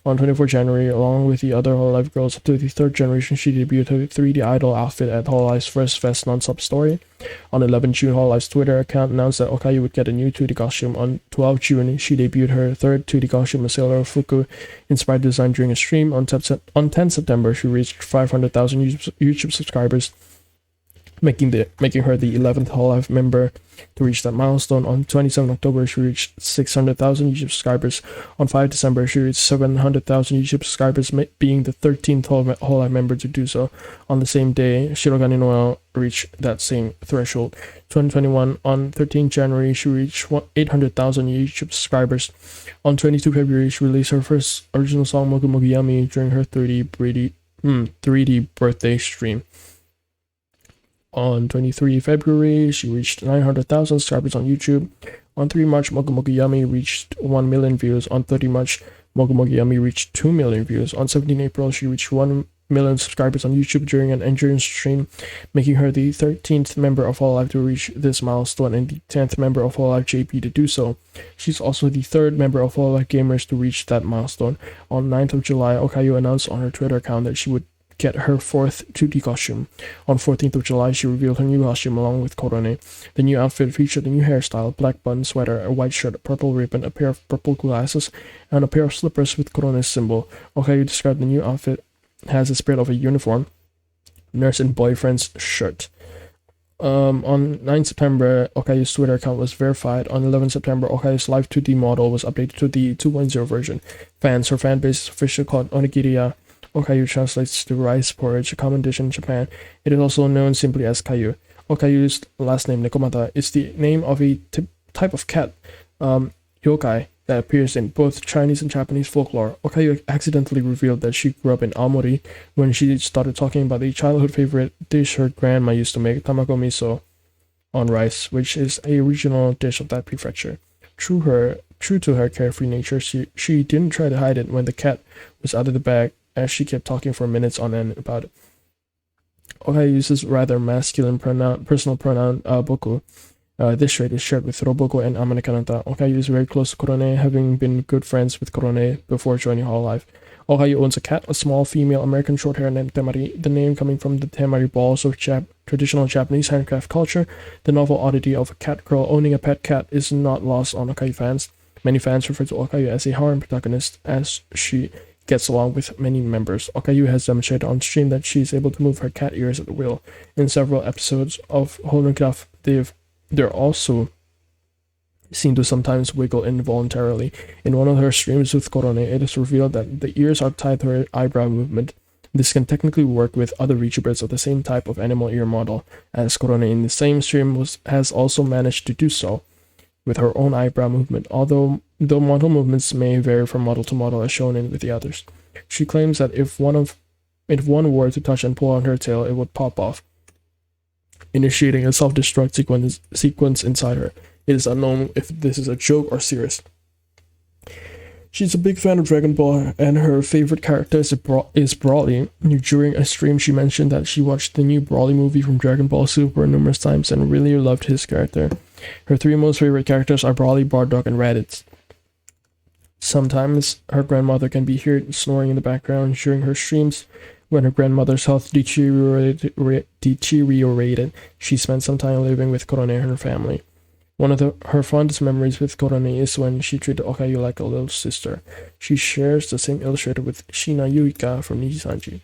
On 24 January, along with the other Hololive girls up to the 3rd generation, she debuted her 3D idol outfit at Hololive's first Fest non-stop story. On 11 June, Hololive's Twitter account announced that Okayu would get a new 2D costume. On 12 June, she debuted her 3rd 2D costume, a Sailor Fuku-inspired design, during a stream. On 10 September, she reached 500,000 YouTube subscribers making her the 11th Hololive member to reach that milestone. On 27 October, she reached 600,000 YouTube subscribers. On 5 December, she reached 700,000 YouTube subscribers, being the 13th Hololive member to do so. On the same day, Shirogane Noel reached that same threshold. 2021, on 13 January, she reached 800,000 YouTube subscribers. On 22 February, she released her first original song, Mogu Mogu Yummy, during her 3D birthday stream. On 23 February, she reached 900,000 subscribers on YouTube. On 3 March, Mogu Mogu Yummy reached 1 million views. On 30 March, Mogu Mogu Yummy reached 2 million views. On 17 April, she reached 1 million subscribers on YouTube during an endurance stream, making her the 13th member of Hololive to reach this milestone and the 10th member of Hololive JP to do so. She's also the 3rd member of Hololive Gamers to reach that milestone. On 9th of July, Okayu announced on her Twitter account that she would get her 4th 2D costume. On 14th of July, she revealed her new costume along with Korone. The new outfit featured a new hairstyle, black button sweater, a white shirt, a purple ribbon, a pair of purple glasses, and a pair of slippers with Korone's symbol. Okayu described the new outfit has the spirit of a uniform, nurse and boyfriend's shirt. On 9 September, Okayu's Twitter account was verified. On 11 September, Okayu's live 2D model was updated to the 2.0 version. Her fan base is officially called Onigiriya. Okayu translates to rice porridge, a common dish in Japan. It is also known simply as Kayu. Okayu's last name, Nekomata, is the name of a type of cat, yokai, that appears in both Chinese and Japanese folklore. Okayu accidentally revealed that she grew up in Aomori when she started talking about the childhood favorite dish her grandma used to make, tamago miso on rice, which is a regional dish of that prefecture. True to her carefree nature, she didn't try to hide it when the cat was out of the bag, as she kept talking for minutes on end about it. Okayu uses rather masculine personal pronoun boku. This trait is shared with Roboko and Amane Kanata. Okayu is very close to Korone, having been good friends with Korone before joining Hololive. Okayu owns a cat, a small female American shorthair named Temari, the name coming from the Temari balls of traditional Japanese handcraft culture. The novel oddity of a cat girl owning a pet cat is not lost on Okayu fans. Many fans refer to Okayu as a harem protagonist, as she gets along with many members. Okayu has demonstrated on stream that she is able to move her cat ears at will. In several episodes of Holograph, they're also seen to sometimes wiggle involuntarily. In one of her streams with Korone, it is revealed that the ears are tied to her eyebrow movement. This can technically work with other VTubers of the same type of animal ear model, as Korone in the same stream has also managed to do so with her own eyebrow movement, though model movements may vary from model to model as shown in with the others. She claims that if one were to touch and pull on her tail, it would pop off, initiating a self-destruct sequence inside her. It is unknown if this is a joke or serious. She's a big fan of Dragon Ball, and her favorite character is Broly. During a stream, she mentioned that she watched the new Broly movie from Dragon Ball Super numerous times and really loved his character. Her 3 most favorite characters are Broly, Bardock, and Raditz. Sometimes her grandmother can be heard snoring in the background during her streams. When her grandmother's health deteriorated, she spent some time living with Korone and her family. One of her fondest memories with Korone is when she treated Okayu like a little sister. She shares the same illustrator with Shina Yuika from Nijisanji.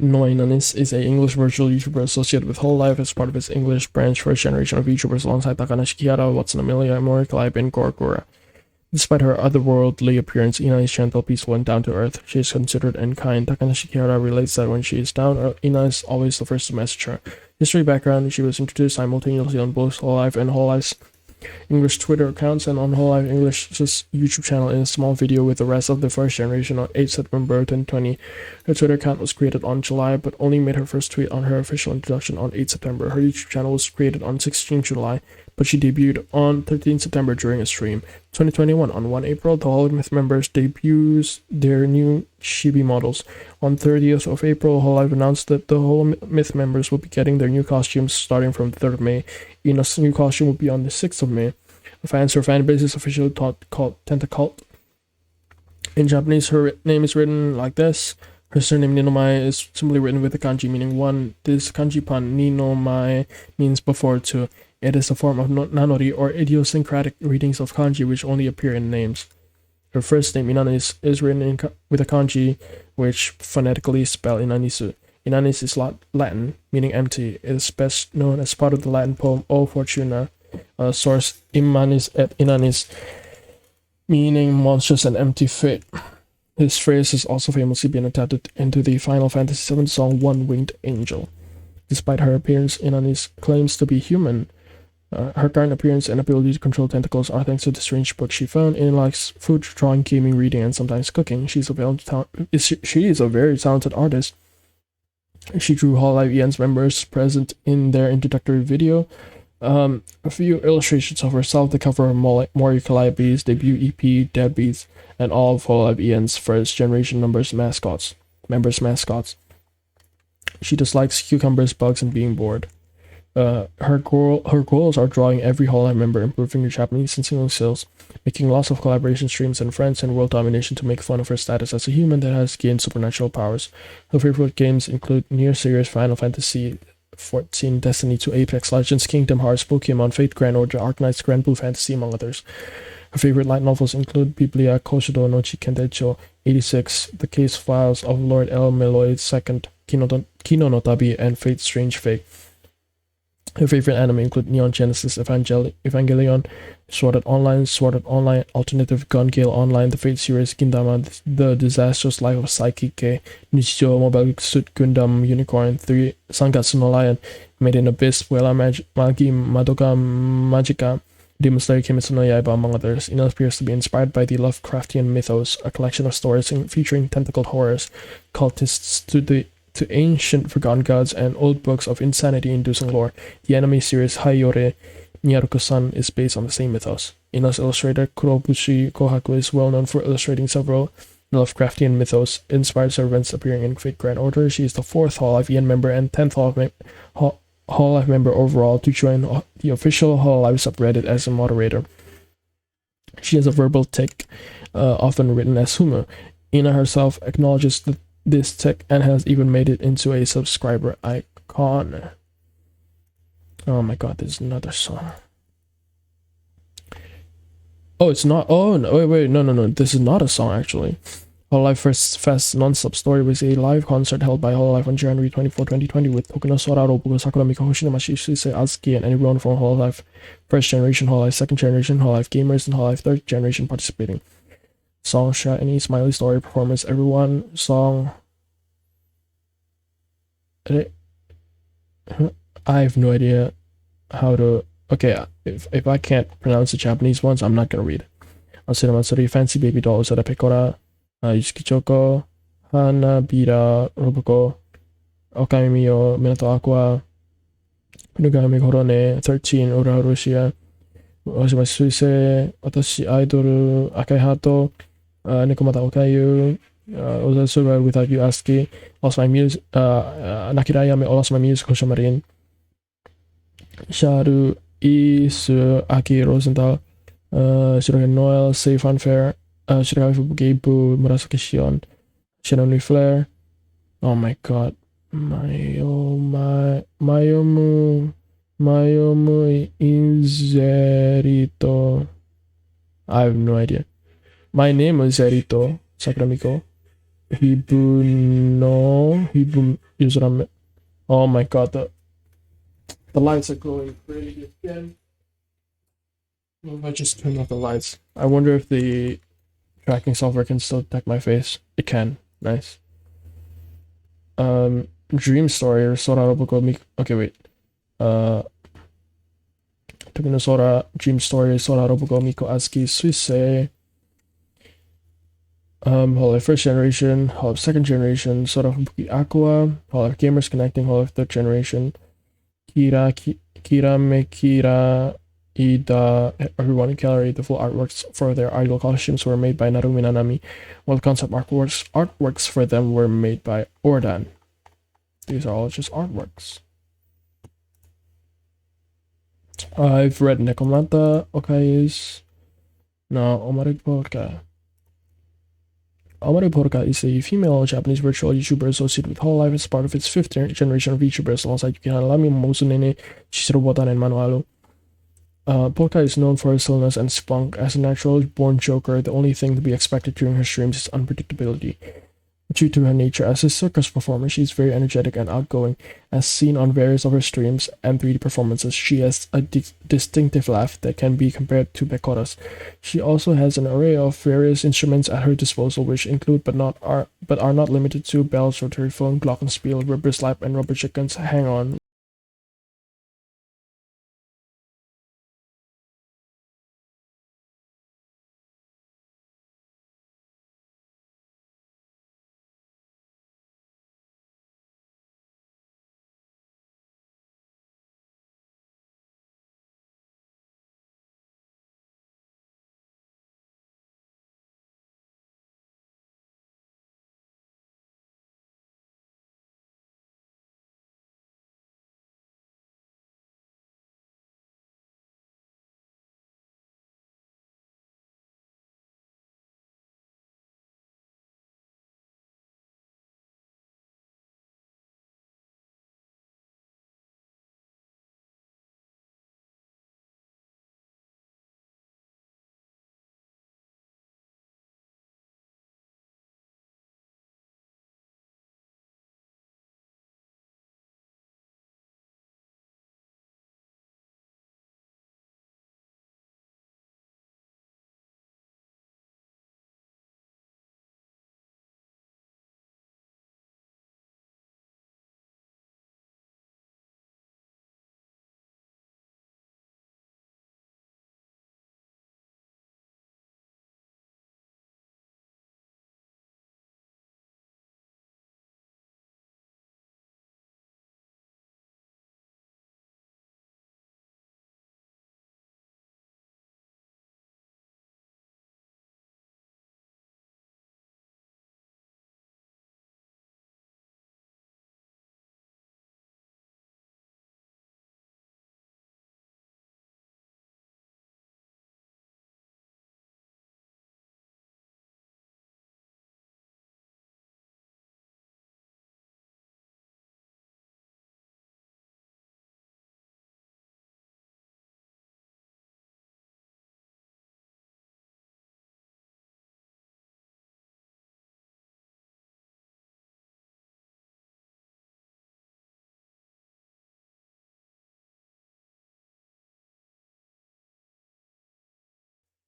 Noinanis is an English virtual YouTuber associated with Hololive as part of its English branch first generation of YouTubers alongside Takanashi Kihara, Watson Amelia, Mori Clive, and Gorgora. Despite her otherworldly appearance, Ina is gentle, peaceful, and down to earth. She is considerate and kind. Takanashi Kihara relates that when she is down, Ina is always the first to message her. History background: she was introduced simultaneously on both Hololive and Hololive's English Twitter accounts and on Hololive English's YouTube channel in a small video with the rest of the first generation on 8 September 2020. Her Twitter account was created on July, but only made her first tweet on her official introduction on 8 September. Her YouTube channel was created on 16 July, but she debuted on 13 September during a stream. 2021, on 1 April, the Hololive members debuts their new chibi models. On 30th of April, Hololive announced that the Holomyth members will be getting their new costumes starting from the 3rd of May. Ina's new costume will be on the 6th of May. Her fan base is officially called Tentacult. In Japanese, her name is written like this. Her surname Ninomai is simply written with a kanji meaning 1. This kanji pun, Ninomai, means before 2. It is a form of nanori, or idiosyncratic readings of kanji, which only appear in names. Her first name, Inanis, is written with a kanji, which phonetically spell Inanisu. Inanis is Latin, meaning empty. It is best known as part of the Latin poem O Fortuna, source Immanis et Inanis, meaning monstrous and empty fate. This phrase has also famously been adapted into the Final Fantasy VII song One Winged Angel. Despite her appearance, Inanis claims to be human. Her current appearance and ability to control tentacles are thanks to the strange book she found. Ina likes food, drawing, gaming, reading, and sometimes cooking. She is a very talented artist. She drew Hololive EN's members present in their introductory video. A few illustrations of herself, the cover of Mori Calliope's debut EP, Deadbeats, and all of Hololive EN's first generation members' mascots. She dislikes cucumbers, bugs, and being bored. Her goals are drawing every Hololive member, improving their Japanese and single skills, making lots of collaboration streams and friends, and world domination to make fun of her status as a human that has gained supernatural powers. Her favorite games include Nier series, Final Fantasy 14, Destiny 2, Apex Legends, Kingdom Hearts, Pokemon, Fate Grand Order, Arknights, Grand Blue Fantasy, among others. Her favorite light novels include Biblia, Koshido no Chikendecho, 86, The Case Files of Lord L. Meloy II, Kino no Tabi, and Fate Strange Fate. Her favorite anime include Neon Genesis Evangelion, Sword Art Online, Alternative Gun Gale Online, The Fate series, Gindama, The Disastrous Life of Saikike, Nichijou Mobile Suit Gundam Unicorn 3, Sangatsu no Lion, Made in Abyss, Puella Magi Madoka Magica, Demon Slayer Kimetsu no Yaiba, among others. Ina appears to be inspired by the Lovecraftian mythos, a collection of stories featuring tentacled horrors, cultists to ancient forgotten gods, and old books of insanity-inducing lore. The anime series Hayore Nyaruko-san is based on the same mythos. Ina's illustrator Kurobushi Kohaku is well known for illustrating several Lovecraftian mythos, inspired servants appearing in Fate Grand Order. She is the 4th Hololive EN member and 10th Hololive member overall to join the official Hololive subreddit as a moderator. She has a verbal tic, often written as Humu. Ina herself acknowledges this tic and has even made it into a subscriber icon. Oh my god, there's another song. Oh, it's not. Oh, no, wait, no. This is not a song, actually. Hololive First Fest Non-Stop Story was a live concert held by Hololive on January 24, 2020 with Tokuno Sora, Robugo, Sakura Mika, Hoshinamashi, Suisei, Azuki, and anyone from Hololive First Generation, Hololive Second Generation, Hololive Gamers, and Hololive Third Generation participating. Song, shot, any smiley story, performance, everyone, song. I have no idea how to. Okay, if I can't pronounce the Japanese ones, I'm not gonna read it. Asura Matsuri, Fancy Baby Doll, Usada Pekora, Yusuki Choko, Hanabira, Roboco, Okami Miyo, Minato Aqua, Pinugami Horone, 13, Ura Russia, Oshima Suise, Watashi Idol, Akai Hato, Nekomata Okayu, Oza Survival Without You Aski, Lost My Music, Nakirayame, Lost My Music, Hoshamarin, Sharu, Isu, Aki Rosenthal, Shirogane Noel, Safe Unfair, Shirogane Geibu, Murasaki Shion, Shinonui Flare, oh my god, Mayomu Inzerito, I have no idea. My name is Zerito, Sakramiko, Hibu Yuzurame, oh my god, the lights are glowing pretty again. What if I just turn off the lights? I wonder if the tracking software can still detect my face. It can. Nice. Dream Story or Sora Roboco Miko. Okay, wait. Tokuno Sora, Dream Story, Sora Roboco Miko Azuki, Suisei. Hololive First Generation, Hololive Second Generation, Sora Fubuki Aqua, Hololive Gamers Connecting, Hololive Third Generation, Kira Mekira Ida, everyone in Gallery. The full artworks for their idol costumes were made by Narumi Nanami, while the concept artworks for them were made by Ordan. These are all just artworks. I've read Nekomata Okai's. No, Omaru Porka. Omaru Porka is a female Japanese virtual YouTuber associated with Hololive as part of its 5th generation of YouTubers alongside Yuki Hanalami, Momozu Nene, Shishiro Botan, and Manualu. Polka is known for her silliness and spunk. As a natural-born joker, the only thing to be expected during her streams is unpredictability. Due to her nature as a circus performer, she is very energetic and outgoing. As seen on various of her streams and 3D performances, she has a distinctive laugh that can be compared to Bekora's. She also has an array of various instruments at her disposal, which include but are not limited to bells, rotary phone, glockenspiel, rubber slap, and rubber chickens. Hang on.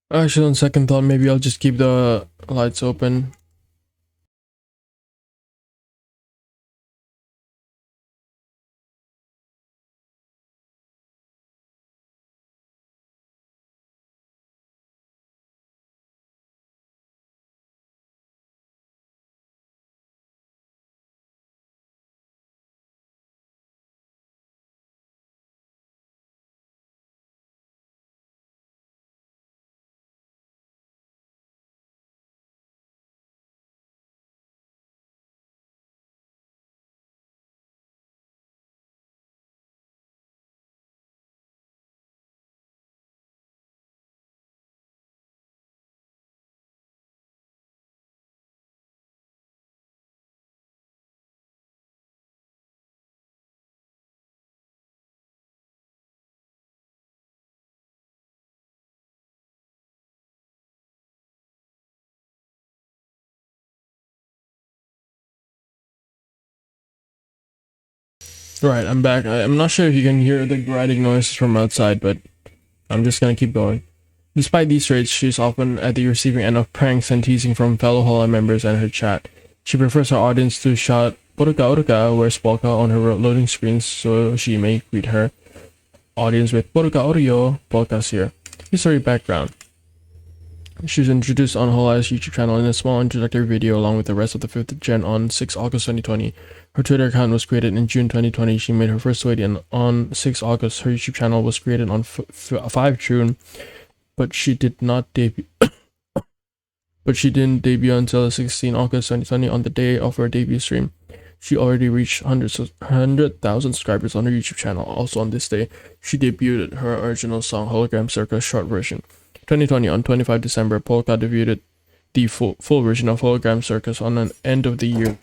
Actually, on second thought, maybe I'll just keep the lights open. Right, I'm back. I'm not sure if you can hear the grinding noises from outside, but I'm just gonna keep going. Despite these traits, she's often at the receiving end of pranks and teasing from fellow Hololive members and her chat. She prefers her audience to shout "Oruka Oruka" where's Polka on her loading screens so she may greet her audience with "Poruka Oryo, Polka's here." History background. She was introduced on Hololive's YouTube channel in a small introductory video along with the rest of the 5th gen on 6 August 2020. Her Twitter account was created in June 2020. She made her first video on 6 August. Her YouTube channel was created on 5 June, but she did not debut. But she didn't debut until 16 August 2020 on the day of her debut stream. She already reached 100,000 subscribers on her YouTube channel. Also on this day, she debuted her original song Hologram Circus short version. 2020 on 25 December, Polka debuted the full version of Hologram Circus on an end of the year.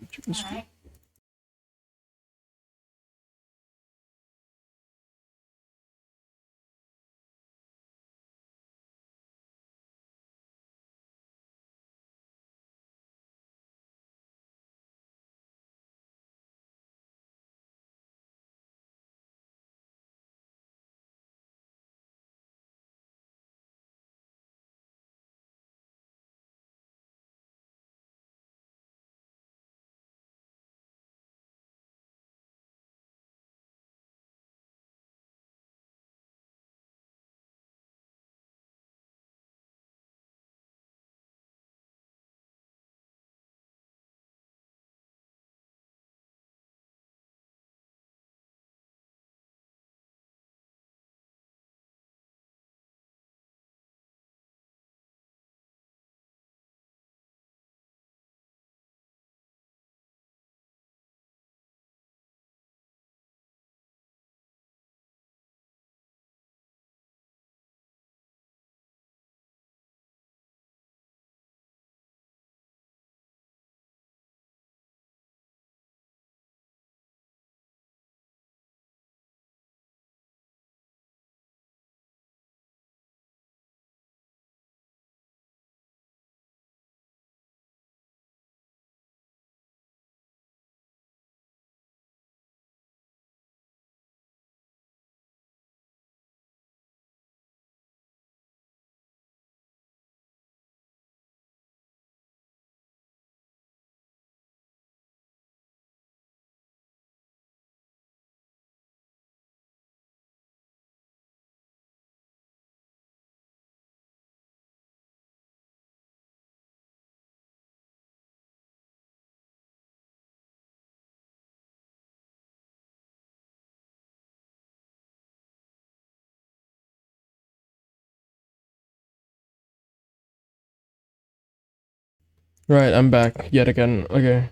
Right, I'm back yet again. Okay.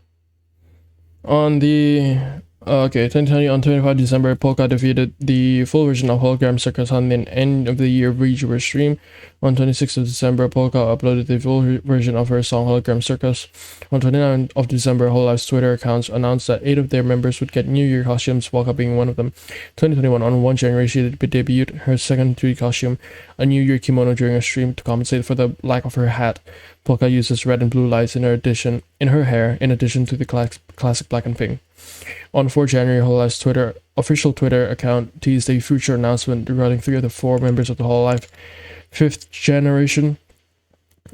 On the 2020 on 25 December, Polka defeated the full version of Hologram Circus on the end of the year VTuber stream. On 26th of December, Polka uploaded the full version of her song Hologram Circus. On 29th of December, Hololive's Twitter accounts announced that 8 of their members would get New Year costumes, Polka being one of them. 2021 on 1 January, she debuted her second 3D costume, a New Year kimono, during a stream to compensate for the lack of her hat. Polka uses red and blue lights in her hair, in addition to the classic black and pink. On 4 January, Hololive's official Twitter account teased a future announcement regarding 3 of the 4 members of the Hololive 5th generation.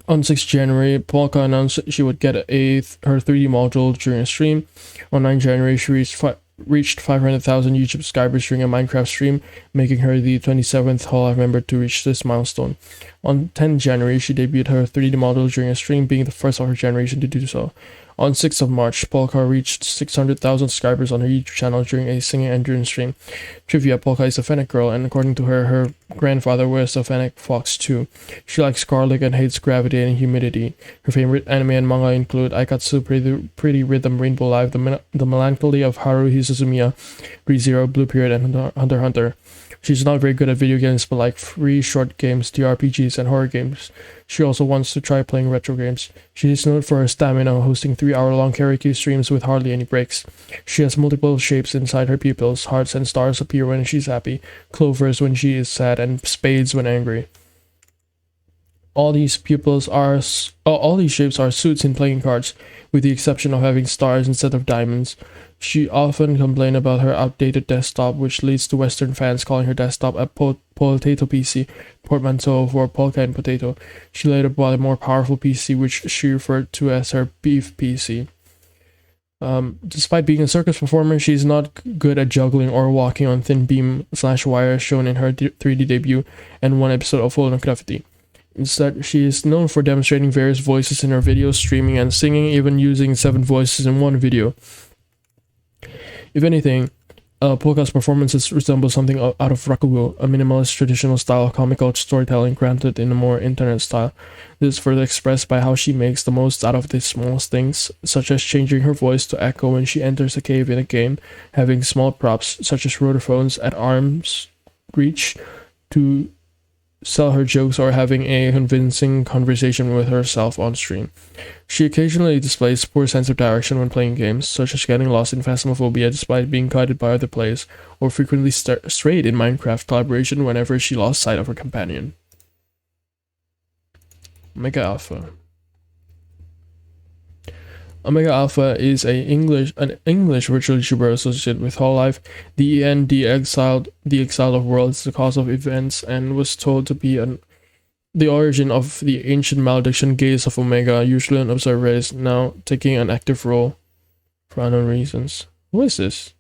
On 6 January, Polka announced she would get her 3D module during a stream. On 9 January, she reached 500,000 YouTube subscribers during a Minecraft stream, making her the 27th Hololive member to reach this milestone. On 10 January, she debuted her 3D model during a stream, being the first of her generation to do so. On 6th of March, Polka reached 600,000 subscribers on her YouTube channel during a singing endurance stream. Trivia: Polka is a Fennec girl, and according to her, her grandfather was a Fennec fox too. She likes garlic and hates gravity and humidity. Her favorite anime and manga include Aikatsu, Pretty Rhythm, Rainbow Live, The Melancholy of Haruhi Suzumiya, ReZero, Blue Period, and Hunter x Hunter. She's not very good at video games, but like free short games, TRPGs, and horror games. She also wants to try playing retro games. She is known for her stamina, hosting 3-hour-long karaoke streams with hardly any breaks. She has multiple shapes inside her pupils. Hearts and stars appear when she's happy, clovers when she is sad, and spades when angry. All these shapes are suits in playing cards, with the exception of having stars instead of diamonds. She often complained about her outdated desktop, which leads to Western fans calling her desktop a potato PC, portmanteau for polka and potato. She later bought a more powerful PC, which she referred to as her beef PC. Despite being a circus performer, she's not good at juggling or walking on thin beam/wire, shown in her 3D debut and one episode of Full Gravity. Instead, she is known for demonstrating various voices in her videos, streaming, and singing, even using 7 voices in one video. If anything, Polka's performances resemble something out of rakugo, a minimalist traditional style of comical storytelling granted in a more internet style. This is further expressed by how she makes the most out of the smallest things, such as changing her voice to echo when she enters a cave in a game, having small props such as rotophones at arm's reach to sell her jokes, or having a convincing conversation with herself on stream. She occasionally displays poor sense of direction when playing games, such as getting lost in Phasmophobia despite being guided by other players, or frequently strayed in Minecraft collaboration whenever she lost sight of her companion. Omega Alpha. Omega Alpha is an English virtual YouTuber associated with Hololive. The EN, the exile of worlds, the cause of events, and was told to be the origin of the ancient malediction Gaze of Omega. Usually an observer, is now taking an active role for unknown reasons. Who is this?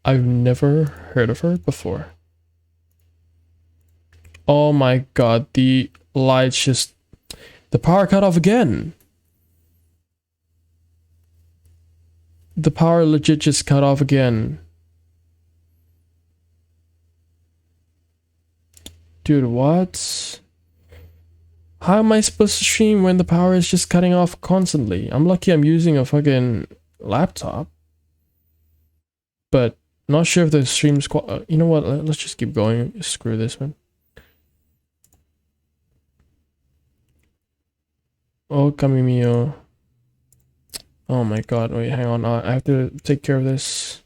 I've never heard of her before. Oh my god, the lights just... The power cut off again! The power legit just cut off again. Dude, what? How am I supposed to stream when the power is just cutting off constantly? I'm lucky I'm using a fucking laptop. But not sure if the stream's... you know what? Let's just keep going. Screw this one. Oh, Kamimio. Oh my god, wait, hang on. I have to take care of this.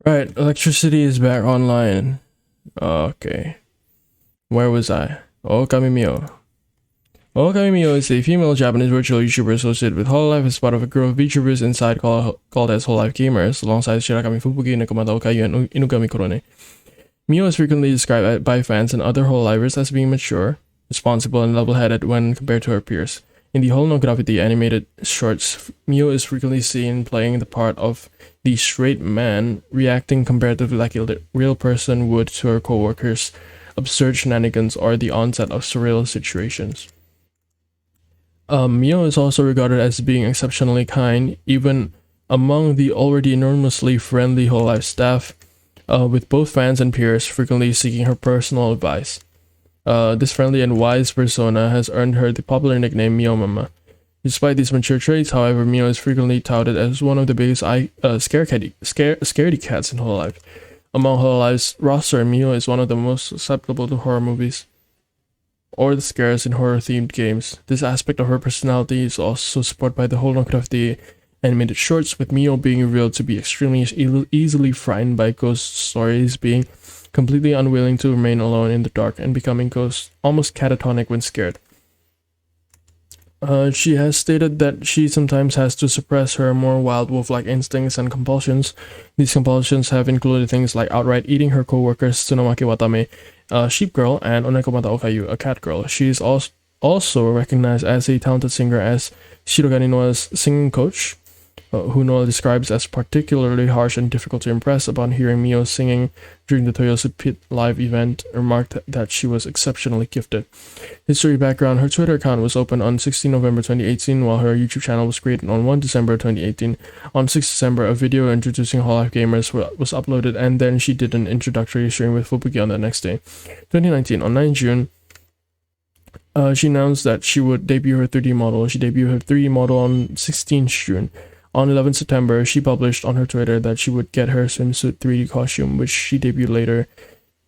Right, electricity is back online. Okay. Where was I? Okami Mio. Okami Mio is a female Japanese virtual YouTuber associated with Hololive as part of a group of VTubers inside called as Hololive Gamers, alongside Shirakami Fubuki, Nakamata Okayu, and Inugami Korone. Mio is frequently described by fans and other Hololivers as being mature, responsible, and level-headed when compared to her peers. In the holography animated shorts, Mio is frequently seen playing the part of the straight man, reacting comparatively like a real person would to her co-workers' absurd shenanigans or the onset of surreal situations. Mio is also regarded as being exceptionally kind, even among the already enormously friendly Hololive staff, with both fans and peers frequently seeking her personal advice. This friendly and wise persona has earned her the popular nickname Mio Mama. Despite these mature traits, however, Mio is frequently touted as one of the biggest scaredy cats in Hololive. Among Hololive's roster, Mio is one of the most susceptible to horror movies or the scares in horror-themed games. This aspect of her personality is also supported by the holography animated shorts, with Mio being revealed to be extremely easily frightened by ghost stories, being completely unwilling to remain alone in the dark, and becoming almost catatonic when scared. She has stated that she sometimes has to suppress her more wild wolf-like instincts and compulsions. These compulsions have included things like outright eating her co-workers Tsunamaki Watame, a sheep girl, and Onekomata Okayu, a cat girl. She is also recognized as a talented singer as Shirogane Noa's singing coach, who Noah describes as particularly harsh and difficult to impress. Upon hearing Mio singing during the Toyosu Pit live event, remarked that she was exceptionally gifted. History background: her Twitter account was opened on 16 November 2018, while her YouTube channel was created on 1 December 2018. On 6 December, a video introducing Hololive Gamers was uploaded, and then she did an introductory stream with Fubuki on the next day. 2019, on 9 June, she announced that she would debut her 3D model. She debuted her 3D model on 16 June. On 11 September, she published on her Twitter that she would get her swimsuit 3D costume, which she debuted later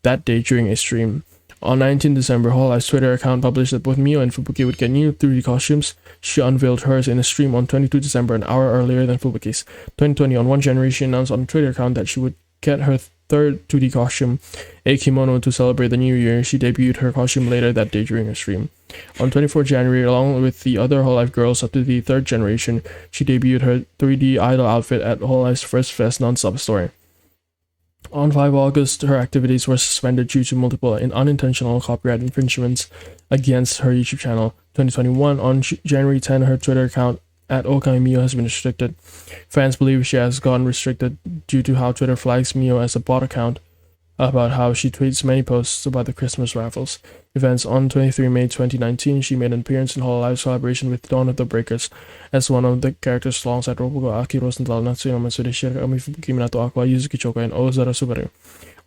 that day during a stream. On 19 December, Hololive's Twitter account published that both Mio and Fubuki would get new 3D costumes. She unveiled hers in a stream on 22 December, an hour earlier than Fubuki's. 2020, on 1 January, she announced on her Twitter account that she would get her third 2D costume, a kimono, to celebrate the new year. She debuted her costume later that day during a stream. On 24 January, along with the other Hololive girls up to the third generation, she debuted her 3D idol outfit at Hololive's First Fest non-stop story. On 5 August, her activities were suspended due to multiple unintentional copyright infringements against her YouTube channel. 2021, on January 10, her Twitter account at Okami Mio has been restricted. Fans believe she has gotten restricted due to how Twitter flags Mio as a bot account about how she tweets many posts about the Christmas raffles. Events: on 23 May 2019, she made an appearance in Hololive's collaboration with Dawn of the Breakers as one of the characters alongside Robogo Aki, Rosenthal, Natsuya Matsuri, Shirakami Fubuki, Minato Aqua, Yuzuki Choka, and Ozara Subaru.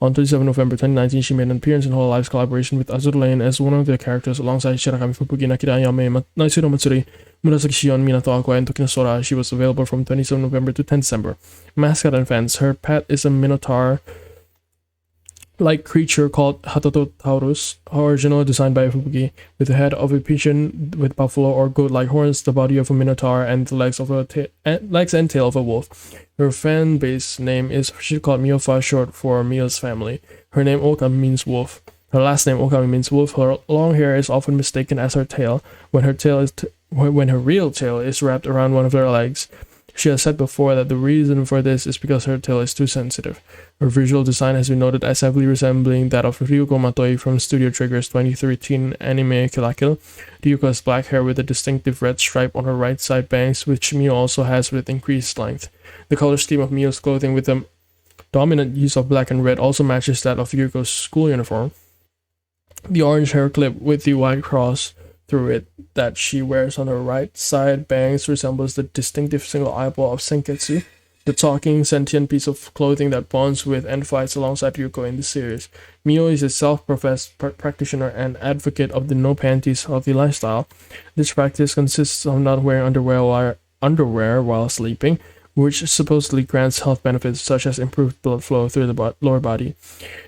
On 27 November 2019, she made an appearance in Hololive's collaboration with Azure Lane as one of the characters alongside Shirakami Fubuki, Nakira Ayame, Natsuya Matsuri, Murasaki Shion, Minato Aqua, and Tokino Sora. She was available from 27 November to 10 December. Mascot and fans: her pet is a minotaur like creature called Hatototaurus, original designed by Fubuki, with the head of a pigeon with buffalo or goat-like horns, the body of a minotaur, and the legs and tail of a wolf. Her fan base name is called Miofa, short for Mio's family. Her name Okami means wolf. Her last name Okami means wolf. Her long hair is often mistaken as her tail when her real tail is wrapped around one of her legs. She has said before that the reason for this is because her tail is too sensitive. Her visual design has been noted as heavily resembling that of Ryuko Matoi from Studio Trigger's 2013 anime Kill la Kill. Ryuko has black hair with a distinctive red stripe on her right side bangs, which Mio also has with increased length. The color scheme of Mio's clothing, with the dominant use of black and red, also matches that of Ryuko's school uniform. The orange hair clip with the white cross through it that she wears on her right side bangs resembles the distinctive single eyeball of Senketsu, the talking, sentient piece of clothing that bonds with and fights alongside Ryuko in the series. Mio is a self-professed practitioner and advocate of the no panties healthy lifestyle. This practice consists of not wearing underwear while sleeping, which supposedly grants health benefits such as improved blood flow through the lower body.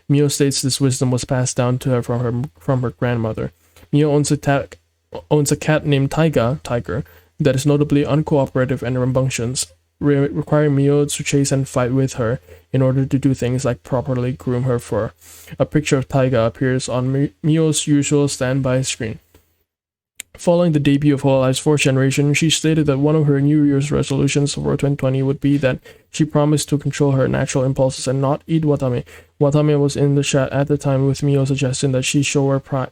Mio states this wisdom was passed down to her from her grandmother. Mio owns a cat named Tiger, that is notably uncooperative and requiring Mio to chase and fight with her in order to do things like properly groom her fur. A picture of Taiga appears on Mio's usual standby screen. Following the debut of Hololive's 4th generation, she stated that one of her New Year's resolutions for 2020 would be that she promised to control her natural impulses and not eat watame. Watame was in the chat at the time, with Mio suggesting that she shower prior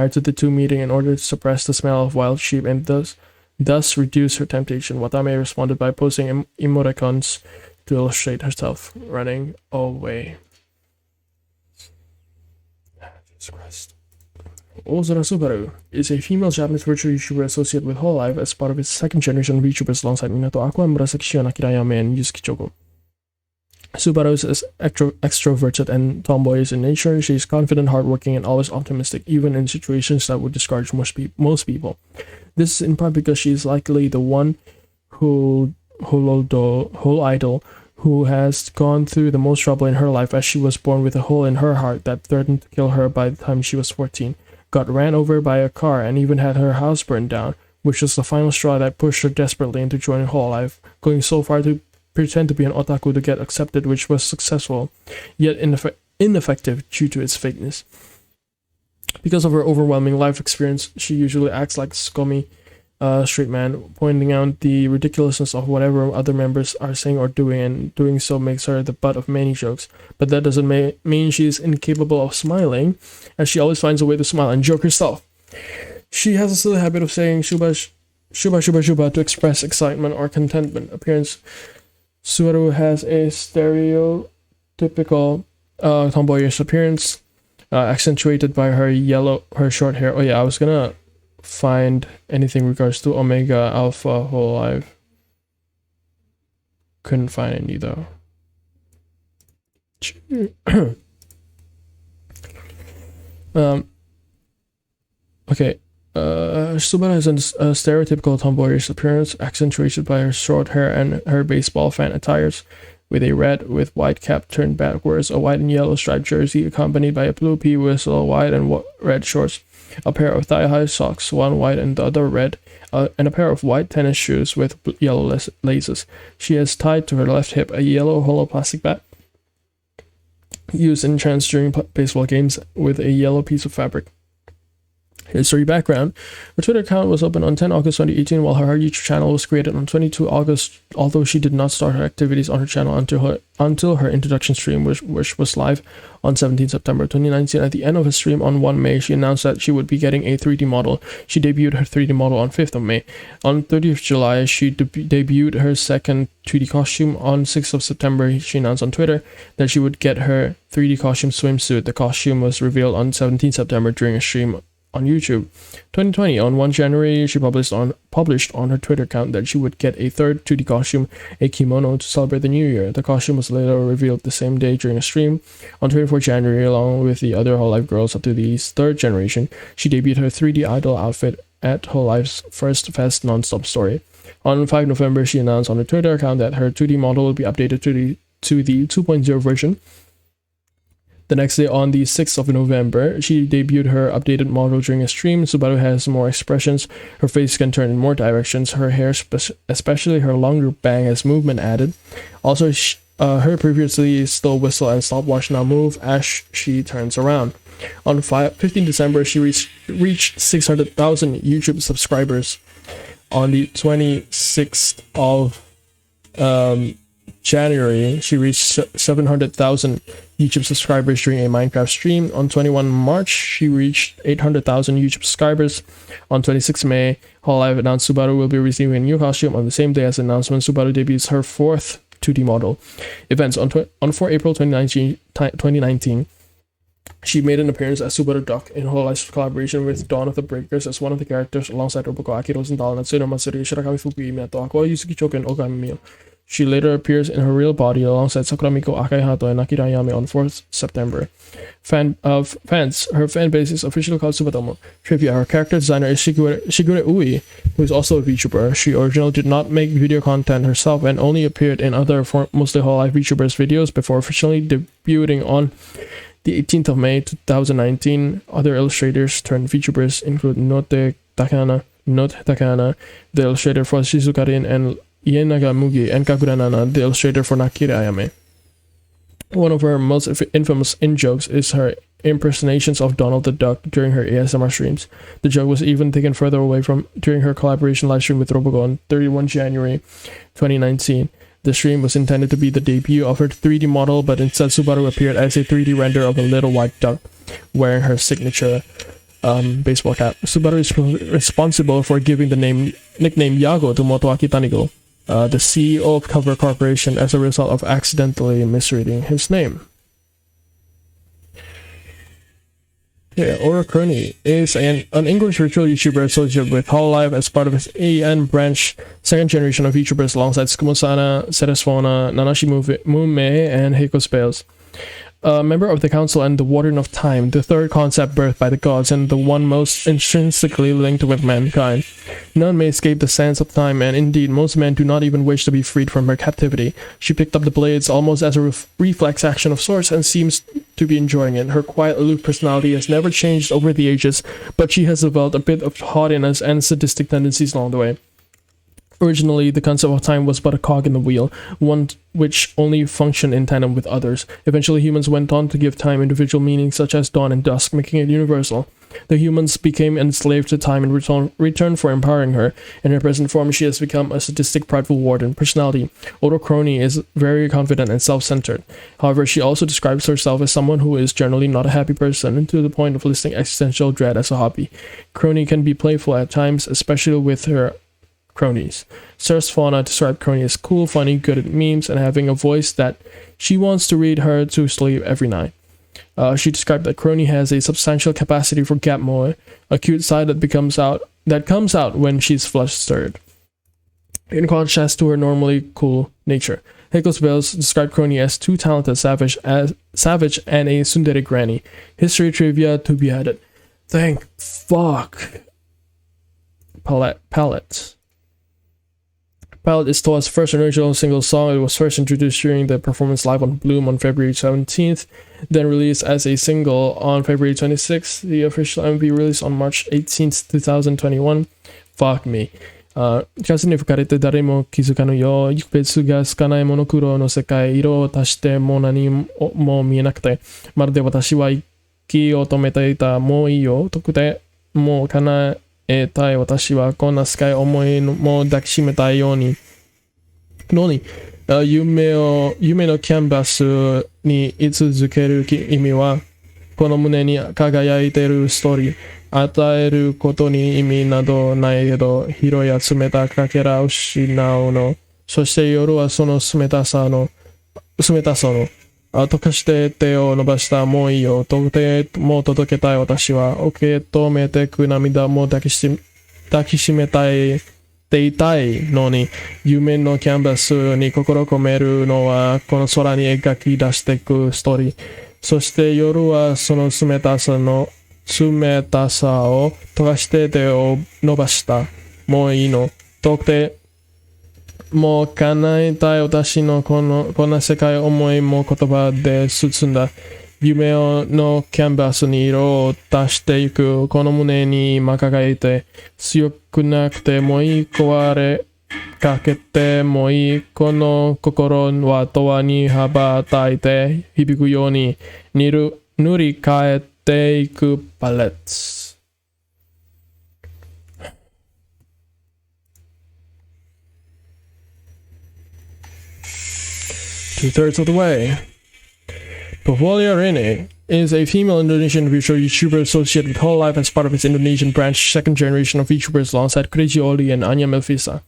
to the two meeting in order to suppress the smell of wild sheep and thus reduce her temptation. Watame responded by posting emoticons to illustrate herself running away. Jesus Christ. Ozora Subaru is a female Japanese virtual YouTuber associated with Hololive as part of its 2nd generation of YouTubers alongside Minato Aqua, Murasaki Shion, Akirayame, and Yusuke Chogo. Subaru is extroverted and tomboyish in nature. She is confident, hardworking, and always optimistic, even in situations that would discourage most people. This is in part because she is likely the one whole idol who has gone through the most trouble in her life, as she was born with a hole in her heart that threatened to kill her by the time she was 14, got ran over by a car, and even had her house burned down, which was the final straw that pushed her desperately into joining Hololive, going so far to pretend to be an otaku to get accepted, which was successful, yet ineffective due to its fakeness. Because of her overwhelming life experience, she usually acts like Skomi straight man, pointing out the ridiculousness of whatever other members are saying or doing, and doing so makes her the butt of many jokes. But that doesn't mean she is incapable of smiling, as she always finds a way to smile and joke herself. She has a silly habit of saying shuba to express excitement or contentment. Appearance: Subaru has a stereotypical tomboyish appearance, accentuated by her short hair. Oh yeah, I was gonna find anything in regards to Omega Alpha Hololive. Couldn't find any though. Okay. Subaru has a stereotypical tomboyish appearance, accentuated by her short hair and her baseball fan attires, with a red with white cap turned backwards, a white and yellow striped jersey accompanied by a blue pea whistle, white and red shorts, a pair of thigh-high socks, one white and the other red, and a pair of white tennis shoes with yellow laces. She has tied to her left hip a yellow hollow plastic bat used in chants during baseball games with a yellow piece of fabric. History background: her Twitter account was opened on 10 August 2018, while her YouTube channel was created on 22 August, although she did not start her activities on her channel until her introduction stream, which was live on 17 September 2019. At the end of her stream on 1 May, she announced that she would be getting a 3D model. She debuted her 3D model on 5th of May. On 30th July, she debuted her second 2D costume. On 6th of September, she announced on Twitter that she would get her 3D costume swimsuit. The costume was revealed on 17 September during a stream on YouTube. 2020, on 1 January, she published on her Twitter account that she would get a third 2D costume, a kimono, to celebrate the new year. The costume was later revealed the same day during a stream. On 24 January, along with the other Hololive girls up to the 3rd generation, she debuted her 3D idol outfit at Hololive's first Fest Nonstop Story. On 5 November, she announced on her Twitter account that her 2D model will be updated to the 2.0 version. The next day, on the 6th of November, she debuted her updated model during a stream. Subaru has more expressions. Her face can turn in more directions. Her hair, especially her longer bang, has movement added. Also, her previously still whistle and stopwatch now move as she turns around. On 15 December, she reached 600,000 YouTube subscribers. On the 26th of January, she reached 700,000 YouTube subscribers during a Minecraft stream. On 21 March, she reached 800,000 YouTube subscribers. On 26 May, Hololive announced Subaru will be receiving a new costume. On the same day as the announcement, Subaru debuts her 4th 2D model. Events: on 4 April 2019, she made an appearance as Subaru Duck in Hololive's collaboration with Dawn of the Breakers as one of the characters, alongside Roboco, Aki Rosenthal, Natsuno Matsuri, Shirakami Fukui, Minato Aqua, Yusuke Choku, and Ogami Mio. She later appears in her real body alongside Sakuramiko, Akai Hato, and Akira Yame on 4th September. Fans, her fan base is officially called Subatomo. Trivia: her character designer is Shigure Ui, who is also a VTuber. She originally did not make video content herself and only appeared in other mostly Hololive VTubers videos before officially debuting on the 18th of May 2019. Other illustrators turned VTubers include Note Takana, the illustrator for Shizukarin, and Ienaga Mugi, and Kakura Nana, the illustrator for Nakira Ayame. One of her most infamous in-jokes is her impersonations of Donald the Duck during her ASMR streams. The joke was even taken further away from during her collaboration live stream with Robogo on 31 January 2019. The stream was intended to be the debut of her 3D model, but instead Subaru appeared as a 3D render of a little white duck wearing her signature baseball cap. Subaru is responsible for giving the nickname Yago to Motoaki Tanigo, the CEO of Cover Corporation, as a result of accidentally misreading his name. Yeah, Ora Crony is an English virtual YouTuber associated with Hololive as part of his AN branch, second generation of YouTubers alongside Skumusana, Seresfona, Nanashi Mume, and Heiko Spales. A member of the Council and the Warden of Time, the third concept birthed by the gods and the one most intrinsically linked with mankind. None may escape the sands of time, and indeed most men do not even wish to be freed from her captivity. She picked up the blades almost as a reflex action of sorts and seems to be enjoying it. Her quiet, aloof personality has never changed over the ages, but she has developed a bit of haughtiness and sadistic tendencies along the way. Originally, the concept of time was but a cog in the wheel, one which only functioned in tandem with others. Eventually, humans went on to give time individual meanings such as dawn and dusk, making it universal. The humans became enslaved to time in return for empowering her. In her present form, she has become a sadistic, prideful warden. Personality: Oro Crony is very confident and self-centered. However, she also describes herself as someone who is generally not a happy person, to the point of listing existential dread as a hobby. Crony can be playful at times, especially with her cronies. Fauna described Crony as cool, funny, good at memes, and having a voice that she wants to read her to sleep every night. She described that Crony has a substantial capacity for gapmoe, a cute side that comes out when she's flustered, in contrast to her normally cool nature. Heiko Spales described Crony as too talented, savage, and a tsundere granny. History trivia to be added. Thank fuck. Palette is Toa's first original single song. It was first introduced during the performance live on Bloom on February 17th, then released as a single on February 26th. The official MV released on March 18th, 2021. Fuck me. 風に吹かれて誰も気づかぬよ。行く別がつかないモノクロの世界。色を足しても何も見えなくて。まるで私は息を止めていた。もういいよ。特でもう叶えたい。私はこんな世界思いも抱きしめたいように。夢のキャンバスに居続ける意味は、この胸に輝いているストーリー。与えることに意味などないけど、広い集めたかけら失うの。そして夜はその冷たさの、溶かして手を伸ばしたもういいよ。とても届けたい私は、受け止めてく涙も抱きしめたい。ていたいのに、夢のキャンバスに心込めるのは、この空に描き出していくストーリー。そして夜はその冷たさを溶かして手を伸ばした。もういいの。とても叶えたい私のこんな世界思いも言葉で包んだ。夢のキャンバスに色を足していく。この胸に今輝いて、強くなくてもいい、壊れかけてもいい。この心は永遠に羽ばたいて、響くように塗り替えていくパレッツ。2/3 of the way. Pavolia Rene is a female Indonesian virtual YouTuber associated with Hololive as part of its Indonesian branch, second generation of YouTubers alongside Crazy Oli and Anya Melfisa.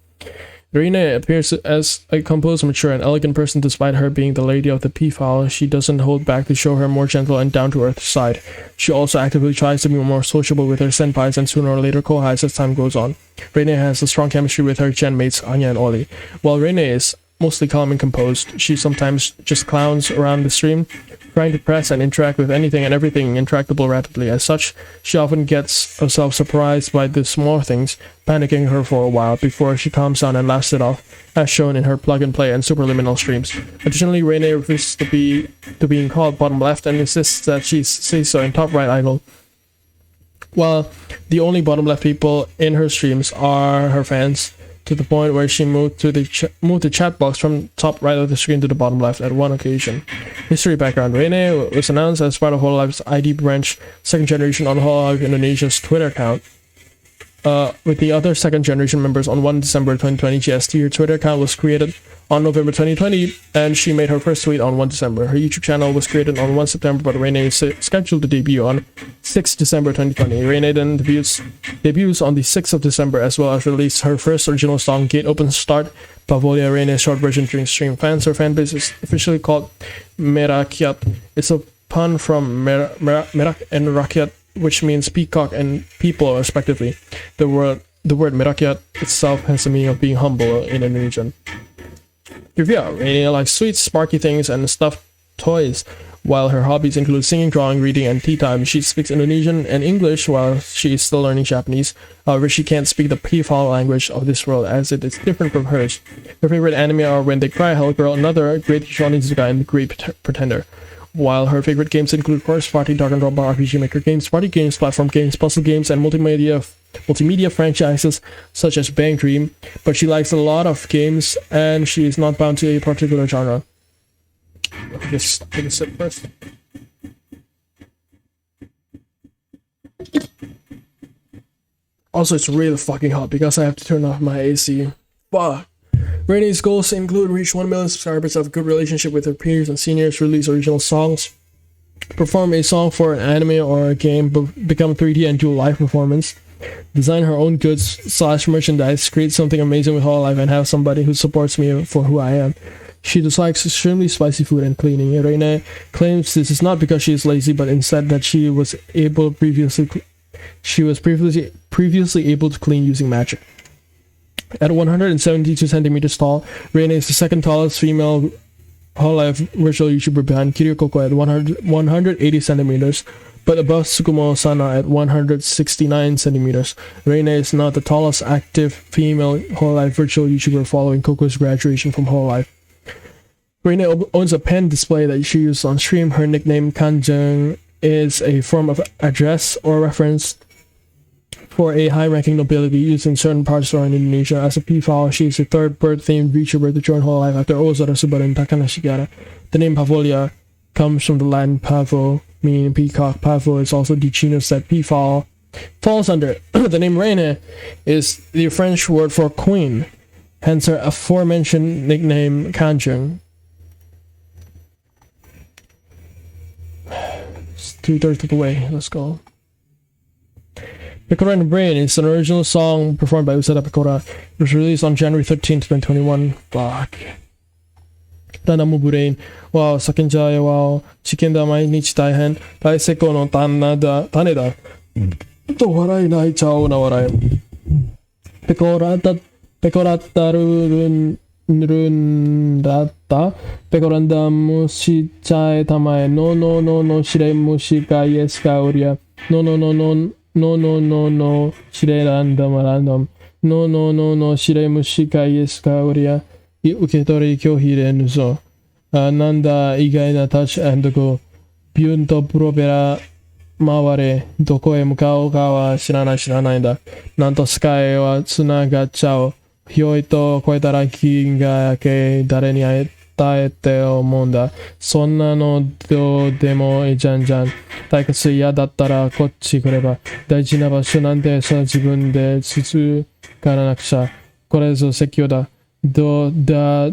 Rene appears as a composed, mature, and elegant person despite her being the lady of the P-file. She doesn't hold back to show her more gentle and down-to-earth side. She also actively tries to be more sociable with her senpais and sooner or later kohais as time goes on. Rene has a strong chemistry with her gen mates Anya and Oli. While Rene is mostly calm and composed, she sometimes just clowns around the stream, trying to press and interact with anything and everything interactable rapidly. As such, she often gets herself surprised by the small things, panicking her for a while before she calms down and laughs it off, as shown in her plug-and-play and superliminal streams. Additionally, Rene refuses to being called bottom left and insists that she says so in top right angle. While the only bottom left people in her streams are her fans, to the point where she moved the chat box from top right of the screen to the bottom left at one occasion. History background. Rene was announced as part of Hololive's ID branch, second generation on Hololive Indonesia's Twitter account. With the other second generation members on 1 December 2020 GST, her Twitter account was created on November 2020, and she made her first tweet on 1 December. Her YouTube channel was created on 1 September, but Rene is scheduled to debut on 6 December 2020. Rene then debuts on the 6th of December, as well as released her first original song, Gate Open Start, Pavolia, Rene's short version during stream. Her fan base is officially called Merakyat. It's a pun from Merak and Rakyat, which means peacock and people, respectively. The word Merakyat itself has the meaning of being humble in Indonesian. Review. Rene likes sweet, sparky things and stuffed toys. While her hobbies include singing, drawing, reading, and tea time, she speaks Indonesian and English while she is still learning Japanese. However, she can't speak the P-file language of this world, as it is different from hers. Her favorite anime are When They Cry, Hell Girl, Another, Great Shonen Isekai, and The Great Pretender. While her favorite games include Course Party, Dark and Robot, RPG Maker games, party games, platform games, puzzle games, and multimedia franchises such as Bang Dream, but she likes a lot of games and she is not bound to a particular genre. Just take a sip first. Also, it's really fucking hot because I have to turn off my AC. Fuck. Rene's goals include reach 1 million subscribers, have a good relationship with her peers and seniors, release original songs, perform a song for an anime or a game, become 3D and do a live performance, design her own goods / merchandise, create something amazing with Hololive, and have somebody who supports me for who I am. She dislikes extremely spicy food and cleaning. Rene claims this is not because she is lazy, but instead that she was previously able to clean using magic. At 172 centimeters tall, Rene is the second tallest female Hololive virtual YouTuber behind Kiryu Coco at 180 centimeters, but above Tsukumo Sana at 169 centimeters. Rene is not the tallest active female Hololive virtual YouTuber following Coco's graduation from Hololive. Rene owns a pen display that she uses on stream. Her nickname Kanjeng is a form of address or reference for a high-ranking nobility used in certain parts of Indonesia. As a P-file, she is the third bird-themed VTuber to join Hololive after Ozora Subaru and Takanashigara. The name Pavolia comes from the Latin pavo, meaning peacock. Pavo is also the genus that P-file falls under. The name Rene is the French word for queen, hence her aforementioned nickname Kanjeng. It's 2/3 of the way. Let's go. Pecora in the Brain is an original song performed by Usada Pecora. It was released on January 13th, 2021. Fuck. Tanamu Burain. Wow, Sakinjaya, wow. Chikenda Mainichi Taihen. Taiseko no Taneda. To warai nai chao na warai. Pecora taru rundata. Pecoranda mushichai tamae. No shirei mushika yes kauria. No, shirei random. No, shirei mushika yes kauria. Uketori kyohire nuzo. Nanda igai na touch and go. Byun to propera maware. Doko e mukao ka wa shiranai da. Nanto sky wa tsunagachao. Hyoi to koetara ki ga yake dare ni aetaete omou nda. Sonna no do demo e jan. Taikatsu iya dattara kochi kureba. Daiji na basho nante so jibun de tsutsukara Kore zo sekkyo da. Do da.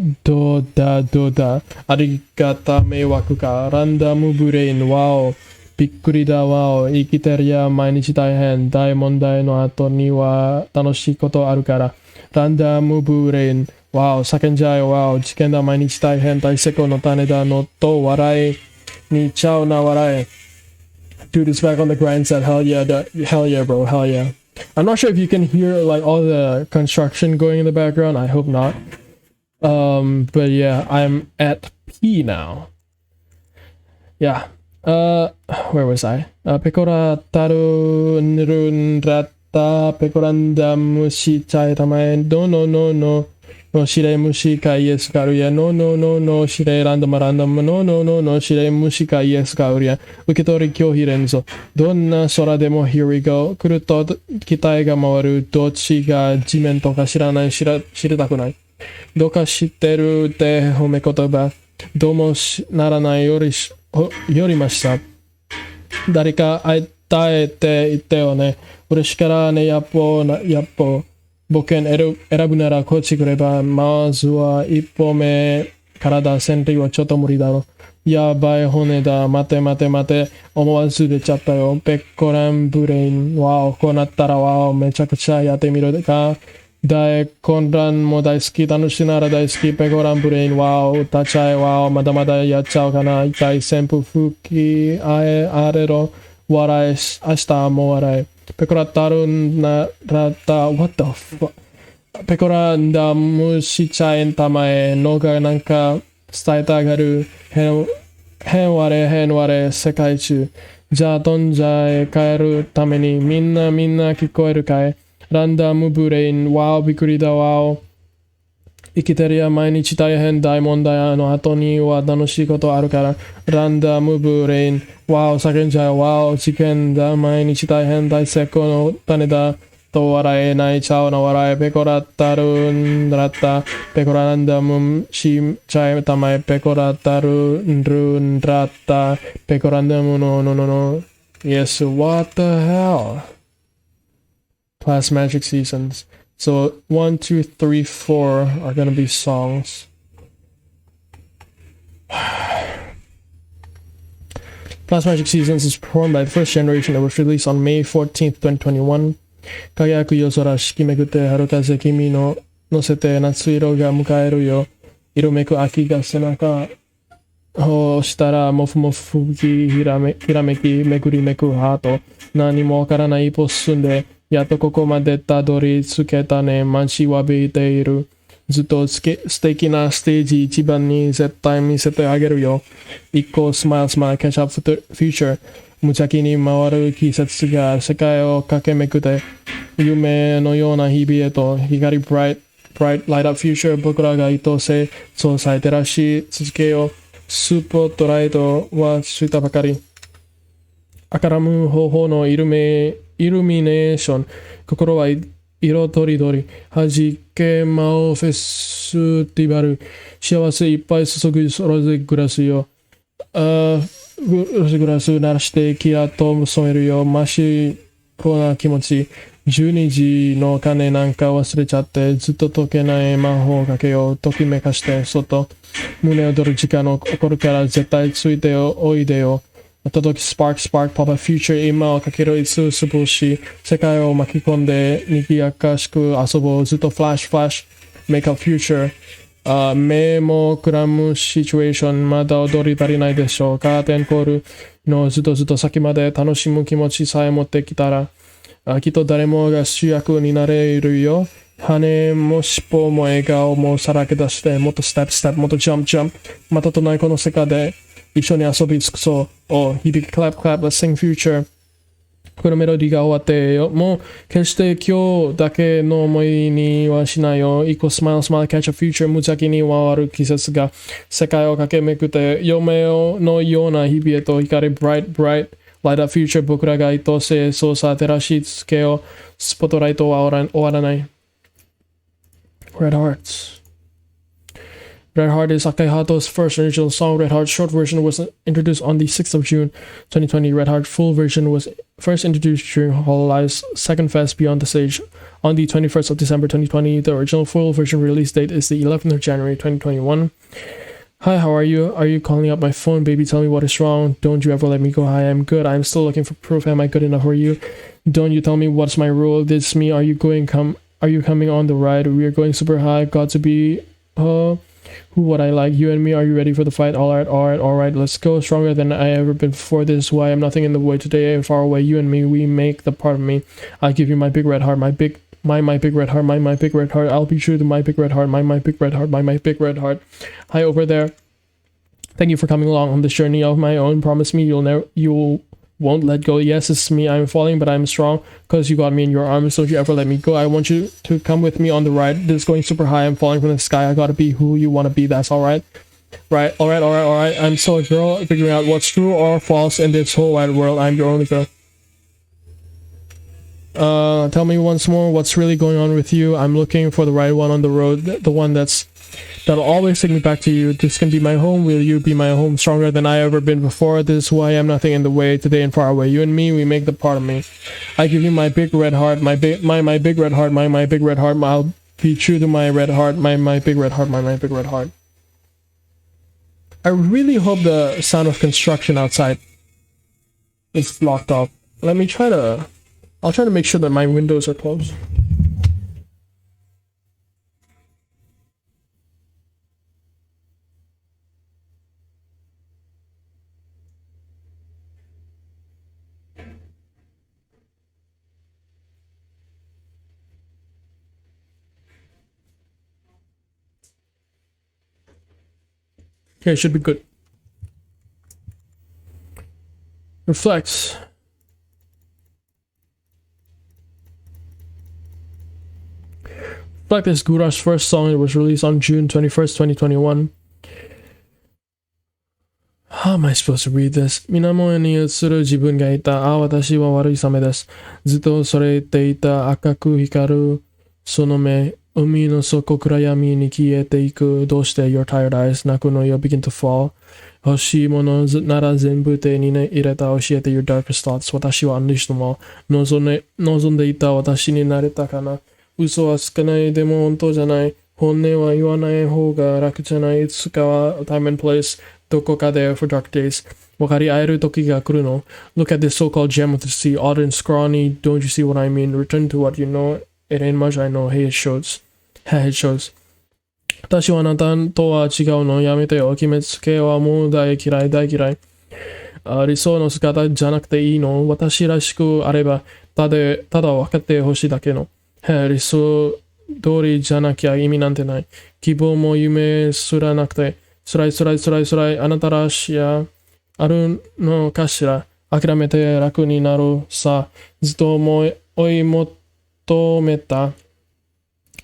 Arigata meiwaku ka. Random brain. Wow. Bikkuri da. Wow. Ikiteru ya mainichi taihen. Dai mondai no ato ni wa tanoshii koto aru kara. Random brain. Wow. Sakenjai. Wow. Jiken da mainichi taihen. Taiseko no taneda no to warai ni chao na warai. Dude is back on the grind set. Hell yeah, bro. Hell yeah. I'm not sure if you can hear like all the construction going in the background. I hope not. But yeah, I'm at P now. Yeah. Where was I? Pecora taru nirun rata pecoranda mushi chai tamae. No. no shire mushi ka yes ga aruya no no no no shire random random no no no no shire mushi ka yes ga aruya uketori kyohi renzo donna sora demo here we go 来ると機体が回るどっちが地面とか知らない知りたくないどうか知ってるって褒め言葉どうもならないよりました誰か会いたいって言ったよね嬉しからねやっぽ僕選ぶならこっち来ればまずは一歩目体戦隊はちょっと無理だろやばい骨だ待て思わず出ちゃったよペッコランブレインわおこうなったらわおめちゃくちゃやってみるか大混乱も大好き楽しいなら大好きペコランブレインわお立ち会いわおまだまだやっちゃおうかな痛い扇風吹きあれろ笑い明日も笑いペコラタルならったwhat the fuck ペコランダムしちゃえんたまえのがなんか伝えたがる変われ世界中じゃあ飛んじゃえ帰るためにみんな聞こえるかいランダムブレインわおびっくりだわお生きてるや毎日大変大問題の後には楽しいことあるからランダムブレインわお叫んじゃえわお事件だ毎日大変大成功の種だと笑えないちゃうの笑いペコラったるんだったペコラランダムしちゃえたまえペコラったるんだったペコランダムの Yes what the hell Class Magic Seasons So 1, 2, 3, 4 are gonna be songs Class Magic Seasons is performed by the first generation that was released on May 14th, 2021輝く夜空しきめくって春風君の乗せて夏色が迎えるよ色めく秋が背中をしたらもふもふ吹きひらめきめくりめくハート何もわからない一歩進んでやっとここまでたどり着けたね待ちわびているずっと素敵なステージ一番に絶対見せてあげるよ一個スマイルキャッチアップフューチャー無邪気に回る季節が世界を駆けめくって夢のような日々へと光 bright light up future 僕らが愛せそうさえ照らし続けようスポットライトはついたばかり明るむ方法のイルミネーション心は色とりどりはじけまおフェスティバル幸せいっぱい注ぐロゼグラスよロゼグラス鳴らしてキラと染めるよ真っ白な気持ち12時の鐘なんか忘れちゃってずっと解けない魔法をかけようときめかして外胸躍る時間を起こるから絶対ついておいでよ届きスパークパパフューチャー今をかけるいつすぶし世界を巻き込んでにぎやかしく遊ぼうずっとフラッシュメイクアップフューチャー目もくらむシチュエーションまだ踊り足りないでしょうカーテンコールのずっと先まで楽しむ気持ちさえ持ってきたらきっと誰もが主役になれるよ羽も尻尾も笑顔もさらけ出してもっとステップもっとジャンプまたとないこの世界で一緒に遊び尽くそう響きクラップ let's sing future このメロディーが終わってよもう決して今日だけの思いにはしないよ一個スマイルキャッチャーフューチャー無邪気に回る季節が世界を駆けめくって夢のような日々へと光bright light up future 僕らが愛せそうさ照らし続けようスポットライトは終わらない Red Heart is Akai Hato's first original song. Red Heart's short version was introduced on the 6th of June 2020. Red Heart full version was first introduced during Hololive's second fest Beyond the Stage on the 21st of December 2020. The original full version release date is the 11th of January 2021. Hi, how are you? Are you calling up my phone? Baby, tell me what is wrong. Don't you ever let me go. Hi, I'm good. I'm still looking for proof. Am I good enough for you? Don't you tell me what's my rule. This is me. Are you coming on the ride? We are going super high. Got to be who would I like? You and me. Are you ready for the fight? All right. Let's go. Stronger than I ever been before. This is why I'm nothing in the way today. And far away, you and me, we make the part of me. I'll give you my big red heart, my big red heart. I'll be true to my big red heart, my big red heart, my big red heart. Hi over there. Thank you for coming along on this journey of my own. Promise me you'll won't let go. Yes, it's me. I'm falling, but I'm strong because you got me in your arms. Don't you ever let me go. I want you to come with me on the ride. This is going super high. I'm falling from the sky. I gotta be who you want to be. That's all right. Right, all right, all right, all right. I'm still a girl figuring out what's true or false in this whole wide world. I'm your only girl. Tell me once more what's really going on with you. I'm looking for the right one on the road, the one that'll always take me back to you. This can be my home. Will you be my home? Stronger than I ever been before. This is who I am. Nothing in the way. Today and far away. You and me, we make the part of me. I give you my big red heart. My big red heart. My big red heart. I'll be true to my red heart. My big red heart. My big red heart. I really hope the sound of construction outside is blocked off. Let me try to... I'll try to make sure that my windows are closed. Okay, it should be good. Reflects. Reflect is Gura's first song. It was released on June 21st, 2021. How am I supposed to read this? 水面に映る自分がいた。ああ、私は悪いサメです。ずっとそれていた赤く光るその目。海の底暗闇に消えていく。どうして Your tired eyes 泣くのよ begin to fall。欲しいものなら全部手に入れた。教えて Your darkest thoughts。私は unleash them all。望んでいた私になれたかな。嘘はつかないでも本当じゃない。本音は言わない方が楽じゃない。いつかは time and place どこかで for dark days 分かり合える時が来るの。 Look at this so-called gem of the sea, odd and scrawny. Don't you see what I mean? Return to what you know. It ain't much I know. Hey, it shows. It shows. 私はあなたとは違うの。やめてよ。決めつけはもう大嫌い。理想の姿じゃなくていいの。私らしくあればただ分かってほしいだけの。理想通りじゃなきゃ意味なんてない。希望も夢すらなくて辛い。あなたらしやあるのかしら。諦めて楽になるさ。ずっと追い求めた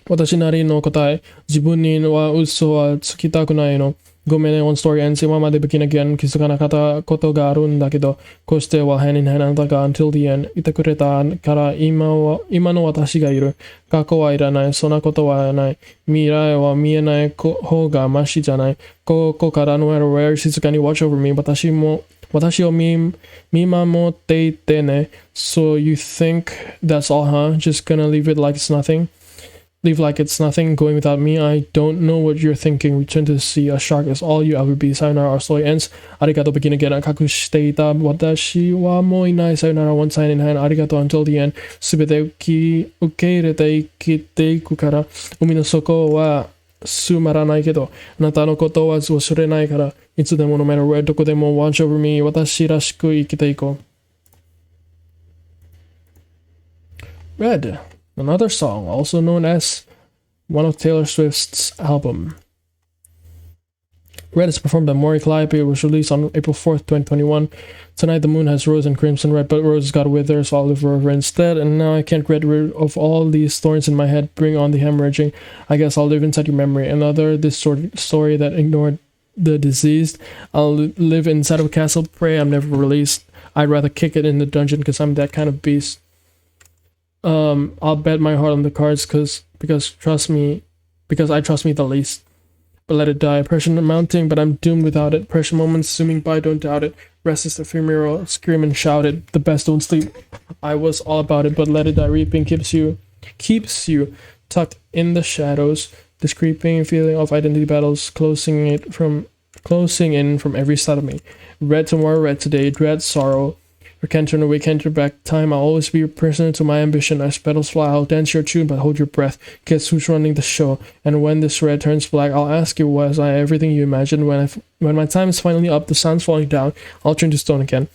私なりの答え。自分には嘘はつきたくないの。ごめんね、on story ends 今まで begin again 気づかなかったことがあるんだけど、こうしては hand in hand あなたが until the end いてくれたから今の私がいる。過去はいらない。そんなことはない。未来は見えない方がマシじゃない。ここから no matter where 静かに watch over me 私を見守っていてね。So you think that's all, huh? Just gonna leave it like it's nothing? Leave like it's nothing, going without me. I don't know what you're thinking. Return to the sea. A shark is all you ever be. Sayonara, our story ends. Arigato, begin again. 隠していた私はもういない。Sayonara, one sign in hand. Arigato, until the end. すべて受け入れて生きていくから。海の底はつまらないけど、あなたのことは忘れないから。いつでも no matter where どこでも watch over me. 私らしく生きていこう。Red. Another song, also known as one of Taylor Swift's album. Red is performed by Maury Calliope. It was released on April 4th, 2021. Tonight the moon has rose and crimson red, but roses got withers, so I'll live forever instead. And now I can't get rid of all these thorns in my head. Bring on the hemorrhaging. I guess I'll live inside your memory. Another distorted story that ignored the deceased. I'll live inside of a castle. Pray I'm never released. I'd rather kick it in the dungeon because I'm that kind of beast. I'll bet my heart on the cards because I trust me the least. But let it die. Pressure mounting, but I'm doomed without it. Pressure moments zooming by, don't doubt it. Rest is ephemeral, scream and shout it. The best don't sleep. I was all about it, but let it die. Reaping keeps you tucked in the shadows. This creeping feeling of identity battles closing in from every side of me. Red tomorrow, red today, dread sorrow. I can't turn away, can't turn back time. I'll always be a prisoner to my ambition. As petals fly, I'll dance your tune, but hold your breath. Guess who's running the show? And when this red turns black, I'll ask you, was I everything you imagined? When my time is finally up, the sun's falling down, I'll turn to stone again.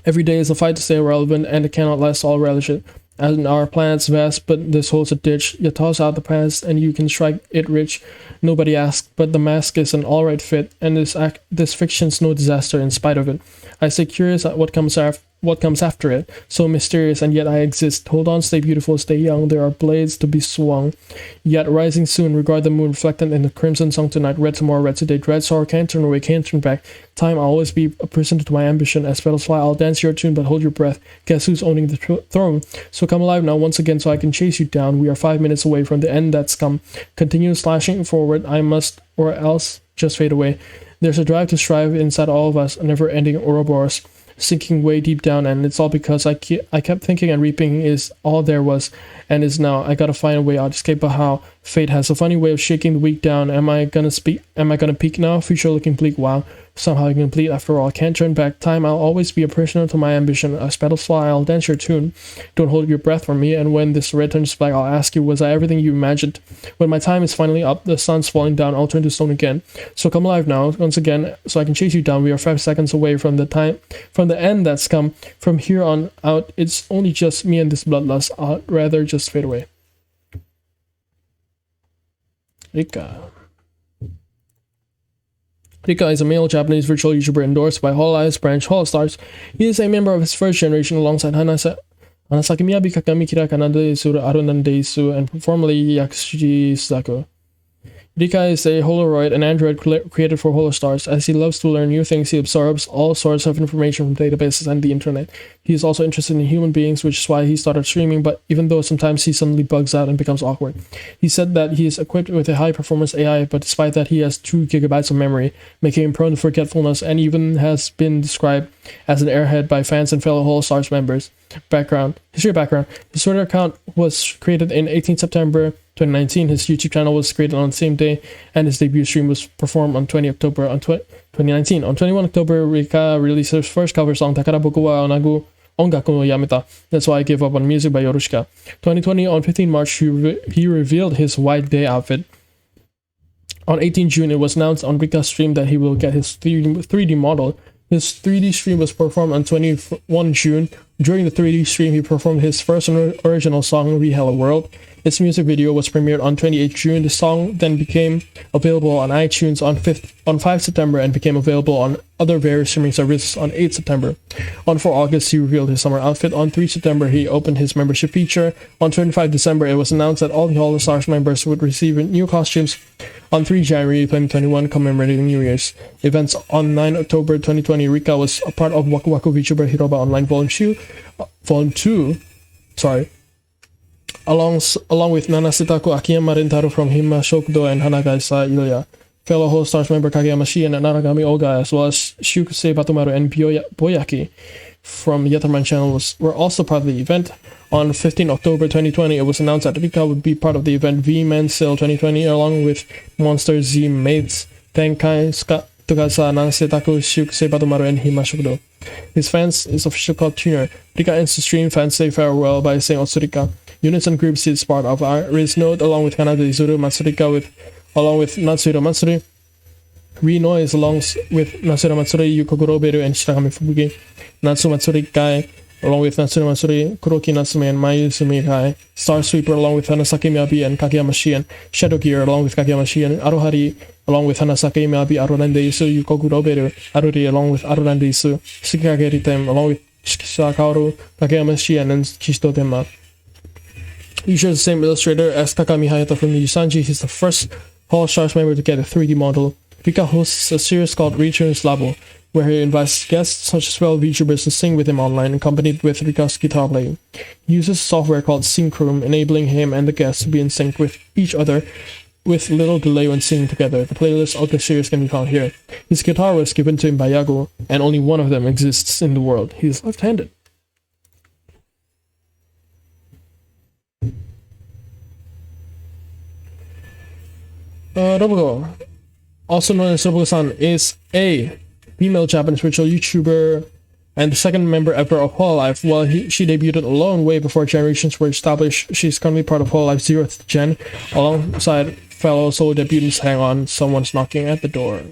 Every day is a fight to stay relevant, and it cannot last, all relish it. And our planet's vast, but this holds a ditch. You toss out the past, and you can strike it rich. Nobody asked, but the mask is an alright fit, and this fiction's no disaster in spite of it. I stay curious at what comes after it. So mysterious, and yet I exist. Hold on, stay beautiful, stay young. There are blades to be swung. Yet rising soon, regard the moon reflected in the crimson song tonight. Red tomorrow, red today. Dread sorrow can't turn away, can't turn back. Time, I'll always be a prisoner to my ambition. As petals fly, I'll dance your tune, but hold your breath. Guess who's owning the throne? So come alive now once again so I can chase you down. We are 5 minutes away from the end that's come. Continue slashing forward, I must, or else just fade away. There's a drive to strive inside all of us, a never-ending Ouroboros, sinking way deep down, and it's all because I kept thinking and reaping is all there was and is now. I gotta find a way out, escape, but how? Fate has a funny way of shaking the weak down. Am I gonna peak now? Future looking bleak, wow. Somehow incomplete after all. Can't turn back time. I'll always be a prisoner to my ambition. As petals fly, I'll dance your tune. Don't hold your breath for me, and when this red turns black, I'll ask you, was I everything you imagined? When my time is finally up, the sun's falling down, I'll turn to stone again. So come alive now, once again, so I can chase you down. We are 5 seconds away from the end that's come. From here on out, it's only just me and this bloodlust. I'd rather just fade away. Rika. Rika is a male Japanese virtual YouTuber endorsed by Hololive's branch Holostars. He is a member of his first generation alongside Hanasaki Miyabi, Kakami Kira Kanade Sura Arunan Deisu, and formerly Yakushi Saku. Rika is a Holoroid, an android created for Holostars. As he loves to learn new things, he absorbs all sorts of information from databases and the internet. He is also interested in human beings, which is why he started streaming, but even though sometimes he suddenly bugs out and becomes awkward. He said that he is equipped with a high-performance AI, but despite that he has 2 gigabytes of memory, making him prone to forgetfulness, and even has been described as an airhead by fans and fellow Holostars members. History background. His Twitter account was created in 18 September 2019. His YouTube channel was created on the same day, and his debut stream was performed on 20 October 2019. On 21 October, Rika released his first cover song, Takara Boku wa Onagu Ongaku no Yameta. That's Why I Gave Up on Music by Yorushika. 2020, on 15 March, he revealed his White Day outfit. On 18 June, it was announced on Rika's stream that he will get his 3D model. His 3D stream was performed on 21 June. During the 3D stream, he performed his first original song, Hello World. Its music video was premiered on 28 June. The song then became available on iTunes on 5 September and became available on other various streaming services on 8 September. On 4 August, he revealed his summer outfit. On 3 September, he opened his membership feature. On 25 December, it was announced that all the Holostars members would receive new costumes. On 3 January 2021, commemorating New Year's events. On 9 October 2020, Rika was a part of Waku Waku VTuber Hiroba Online Volume 2, along with Nanasitaku, Akiyama Rintaro from Hima Shokudo, and Hanagaisa Ilya. Fellow Holostars member Kageyama Shien and Naragami Oga, as well as Shukusei Batomaru and Boyaki from Yatterman channel were also part of the event. On 15 October 2020, it was announced that Rika would be part of the event V-Man Sale 2020, along with Monster Z mates Tenkai, Tukasa, Nanasitaku, Shukusei Batomaru, and Hima Shokudo. His fans is official called Tuner. Rika ends the stream. Fans say farewell by saying Otsurika. Units and groups he is part of are Riz Note along with Kanade Izuru, Matsurika along with Natsuhiro Matsuri, Rino is along with Natsuhiro Matsuri, Yukoguro Beru, and Shirakami Fubuki, Natsu Matsuri Kai along with Natsuhiro Matsuri, Kuroki Natsume, and Mayu Sumikai, Star Sweeper along with Hanasaki Miyabi and Kageyama Shien, Shadow Gear along with Kageyama Shien, Aruhari along with Hanasaki Miyabi, Arurande Isu, Yukoguro Beru, Aruri along with Arurande Isu, Shikage Ritem along with Shikisa Kaoru, Kageyama Shien, and Kishito Tenma. He shares the same illustrator as Takami Hayata from Nijisanji. He's the first Holostars member to get a 3D model. Rika hosts a series called Returns Labo, where he invites guests such as fellow VTubers to sing with him online, accompanied with Rika's guitar playing. He uses software called Sync Room, enabling him and the guests to be in sync with each other with little delay when singing together. The playlist of the series can be found here. His guitar was given to him by Yago, and only one of them exists in the world. He is left-handed. Robogo, also known as Robogo-san, is a female Japanese virtual YouTuber and the second member ever of Hololive. While she debuted alone way before generations were established, she's currently part of Hololive's 0th gen, alongside fellow solo debutants. Hang on, someone's knocking at the door.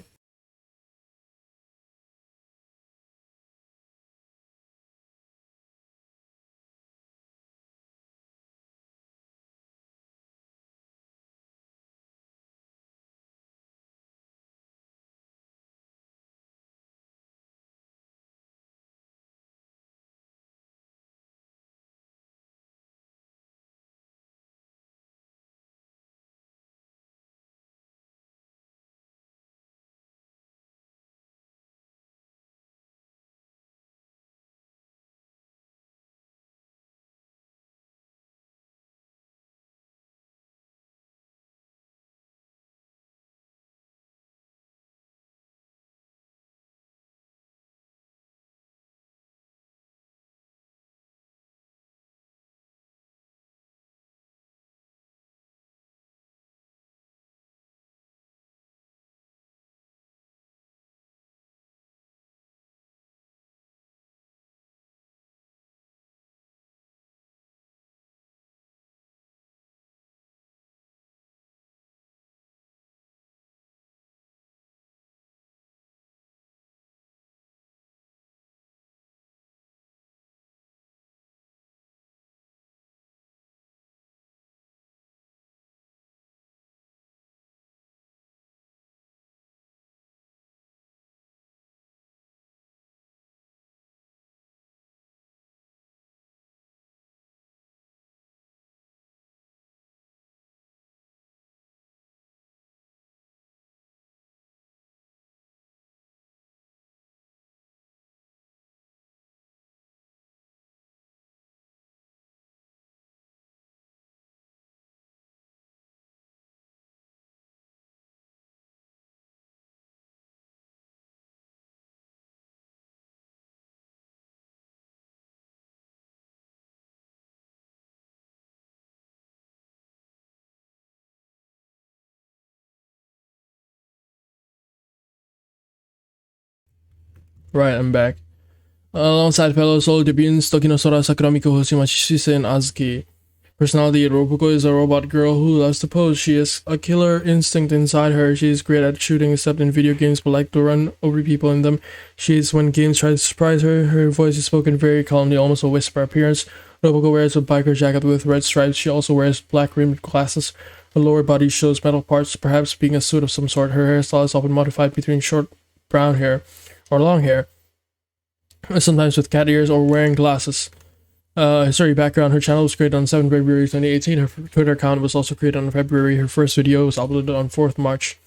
Right, I'm back. Alongside fellow solo debuts Tokinosora, Sakuramiko, Hoshimachi, Shise, and Azuki. Personality: Robuko is a robot girl who loves to pose. She has a killer instinct inside her. She is great at shooting, except in video games, but like to run over people in them. She is when games try to surprise her. Her voice is spoken very calmly, almost a whisper appearance. Robuko wears a biker jacket with red stripes. She also wears black rimmed glasses. Her lower body shows metal parts, perhaps being a suit of some sort. Her hairstyle is often modified between short brown hair or long hair, sometimes with cat ears or wearing glasses. History background: her channel was created on 7 February 2018. Her Twitter account was also created on February. Her first video was uploaded on 4th March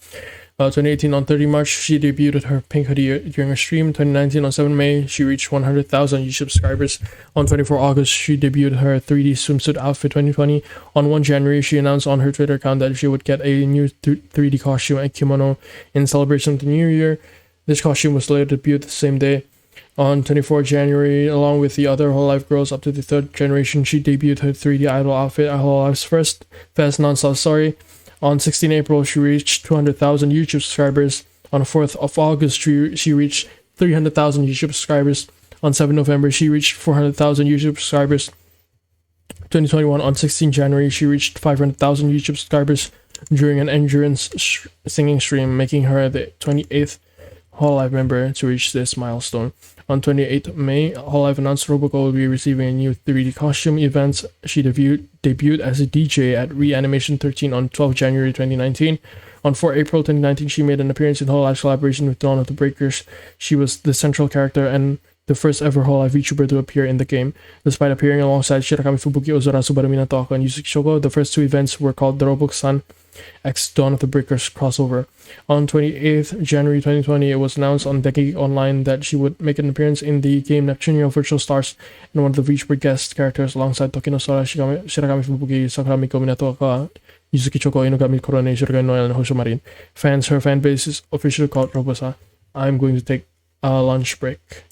2018. On 30 March, she debuted her pink hoodie during a stream. 2019, on 7 May, she reached 100,000 YouTube subscribers. On 24 August, she debuted her 3D swimsuit outfit. 2020, on 1 January, she announced on her Twitter account that she would get a new 3D costume and kimono in celebration of the New Year. This costume was later debuted the same day. On 24 January, along with the other Hololive girls up to the 3rd generation, she debuted her 3D idol outfit at Hololive's first Fast Non-Stop Story. On 16 April, she reached 200,000 YouTube subscribers. On 4th of August, she reached 300,000 YouTube subscribers. On 7 November, she reached 400,000 YouTube subscribers. 2021, on 16 January, she reached 500,000 YouTube subscribers during an endurance singing stream, making her the 28th Hololive member to reach this milestone. On 28th May, Hololive announced Robuko will be receiving a new 3D costume event. She debuted as a DJ at Reanimation 13 on 12 January 2019. On 4 April 2019, she made an appearance in Hololive's collaboration with Dawn of the Breakers. She was the central character and the first ever Hololive VTuber to appear in the game. Despite appearing alongside Shirakami Fubuki, Ozora, Subaru Minato, and Yusuke Shoko, the first two events were called the Robux-san X Dawn of the Breakers crossover. On 28th January 2020, it was announced on Deki Online that she would make an appearance in the game Neptuneo Virtual Stars and one of the VTuber guest characters alongside Tokinosora, Shirakami Fubuki, Sakuramiko Minato, Yusuke Choko, Inugami Korone, Shirogane Noel, and Hosho Marin. Her fan base is officially called Robosa. I'm going to take a lunch break.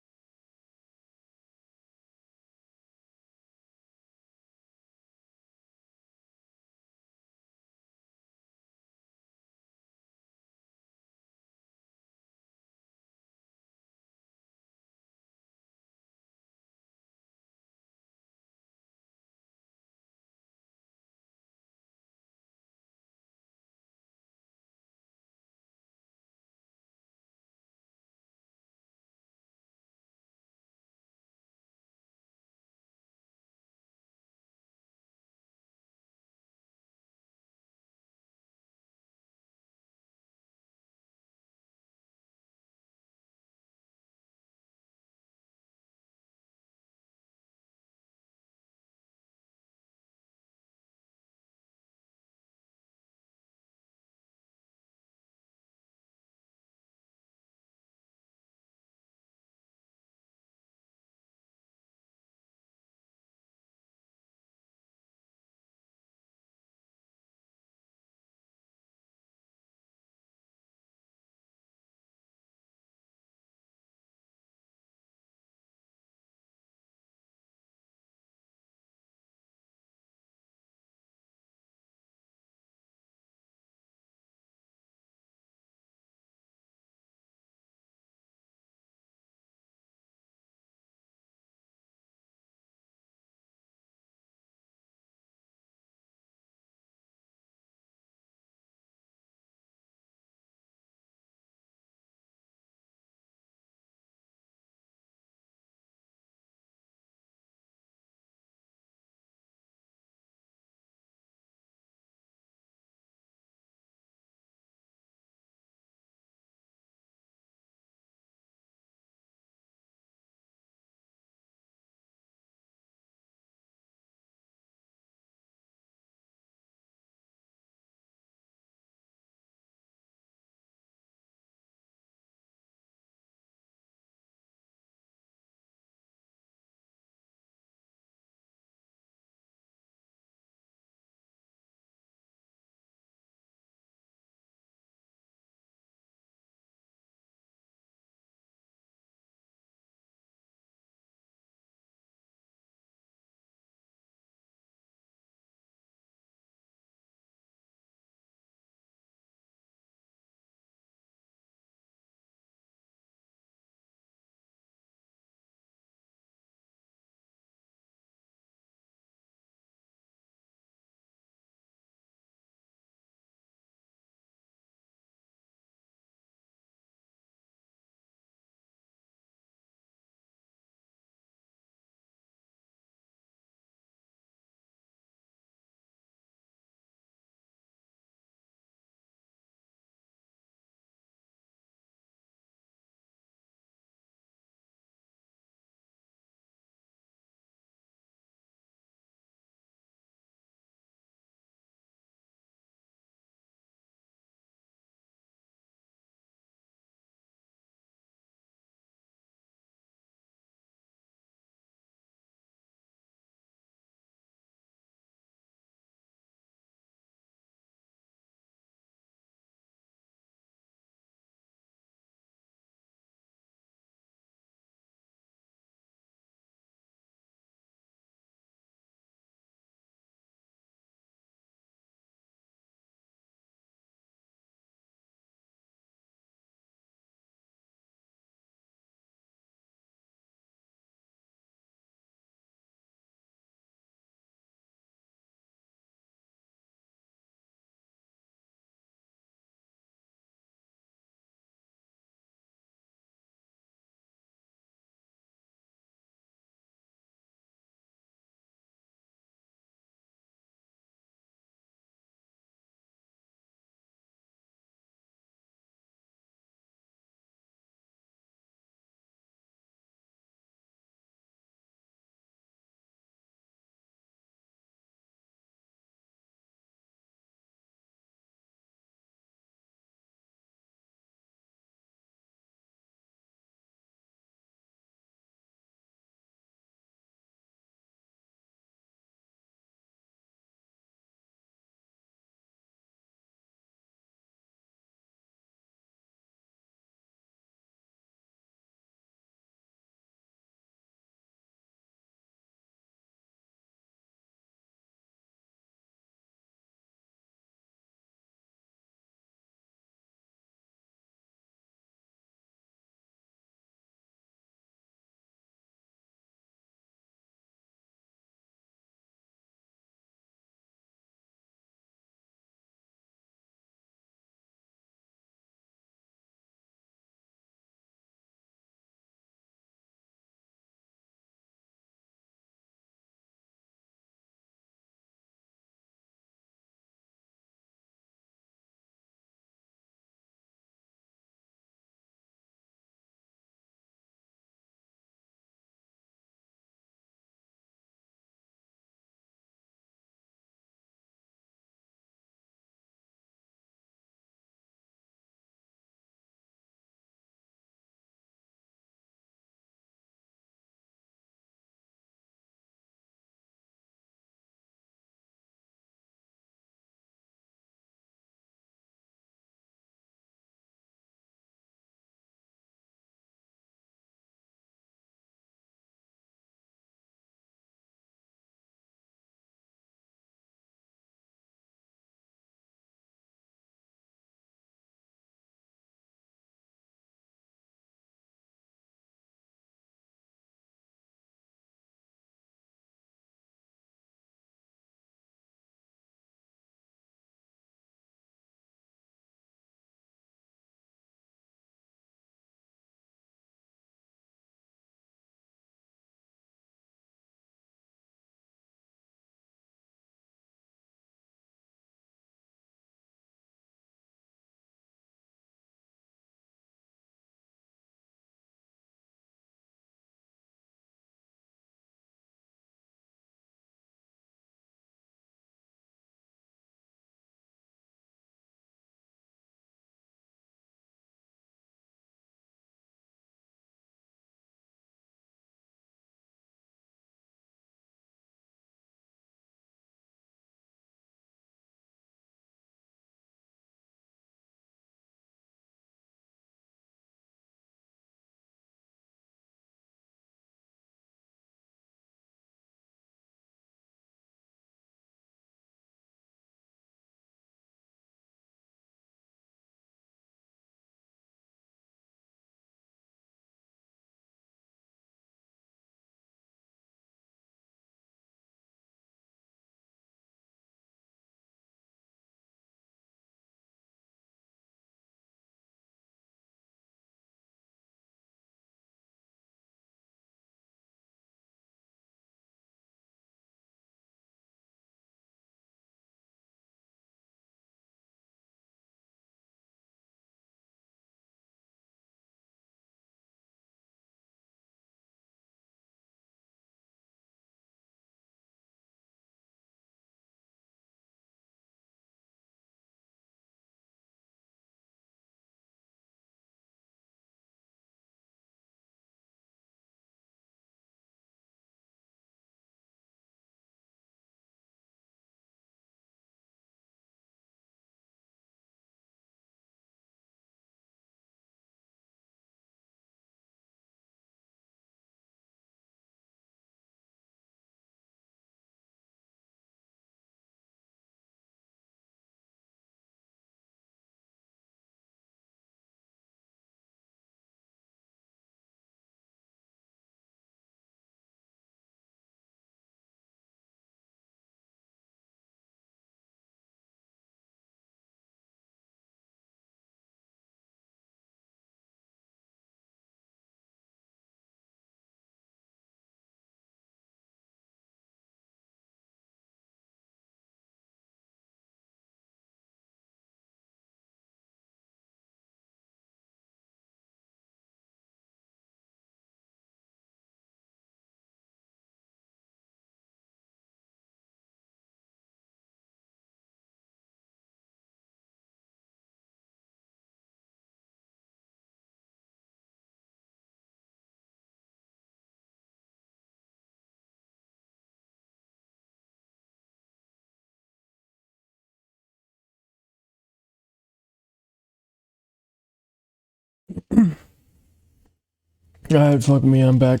Alright, fuck me, I'm back.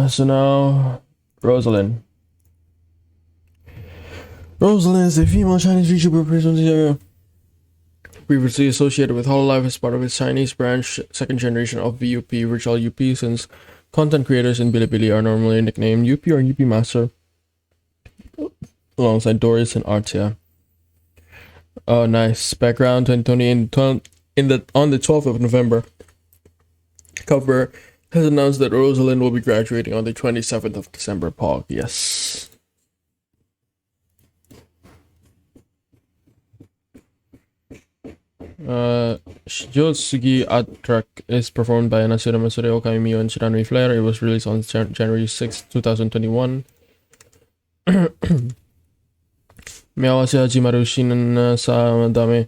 So now, Rosalind. Rosalind is a female Chinese VTuber previously associated with Hololive as part of its Chinese branch, second generation of VUP, Virtual UP, since content creators in Bilibili are normally nicknamed UP or UP Master, alongside Doris and Artia. Oh, nice. Background 2020 on the 12th of November. Cover has announced that Rosalind will be graduating on the 27th of December. Pog, yes. Shijotsugi Art Track is performed by Anasura Masure, Okami Miyo, and Shiranui Flare. It was released on January 6, 2021. 目合わせ始まる死ぬさのため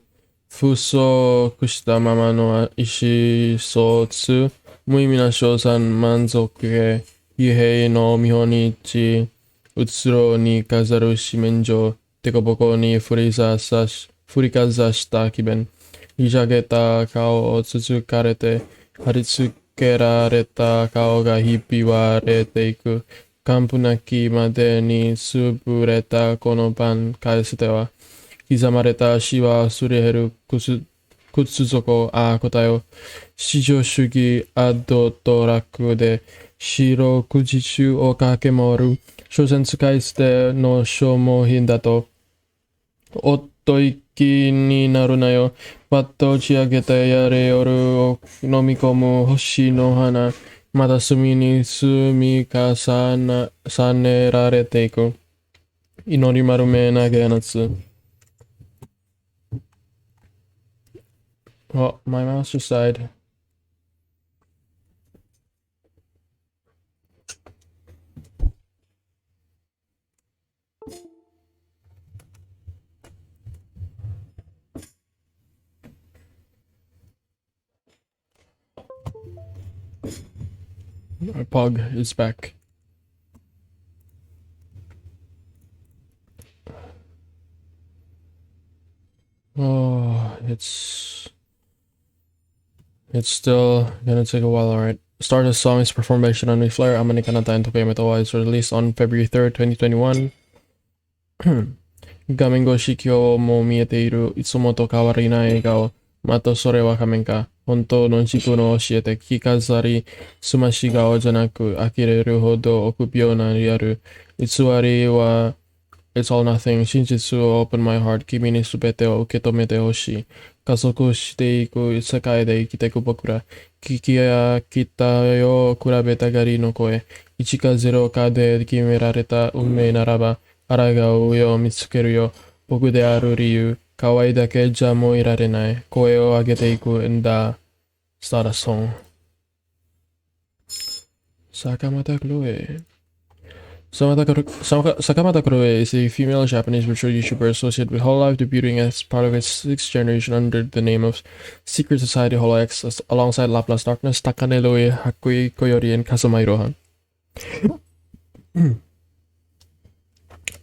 不足したままの意思疎通無意味な賞賛満足へ疲弊の見本日うつろに飾る紙面上デコボコに振りかざした気分いじゃげた顔を続かれて貼り付けられた顔がひび割れていく完膚なきまでに潰れたこの盤返すでは刻まれた死はすり減る靴底答えを至上主義アドトラックで四六時中を駆け回る所詮使い捨ての消耗品だとおっと一気になるなよパッと打ち上げてやれ夜を飲み込む星の花また隅に積み重ねられていく祈り丸め投げ放つ Oh, my mouse just died. My pug is back. Oh, it's still gonna take a while, alright. Start of the song is performed by Shiranui Flare. Amane Kanata and Tokuyama wa is released on February 3rd, 2021. 画面越し今日も見えているいつもと変わりない笑顔。またそれは仮面か。本当の自分を教えて着飾り、すまし顔じゃなく呆れるほど臆病なリアル。偽りは It's all nothing. 真実を open my heart. 君に全てを受け止めてほしい。加速していく世界で生きていく僕ら。聞きや期待を比べたがりの声。1か0かで決められた運命ならば、抗うよ見つけるよ。僕である理由。可愛いだけじゃもういられない。声を上げていくんだ。Start a song. 坂本クロエ。Sakamata Kuroe is a female Japanese virtual YouTuber associated with Hololive, debuting as part of its sixth generation under the name of Secret Society HoloX alongside Laplace Darkness, Takaneloe, Hakui Koyori, and Kazuma Iroha.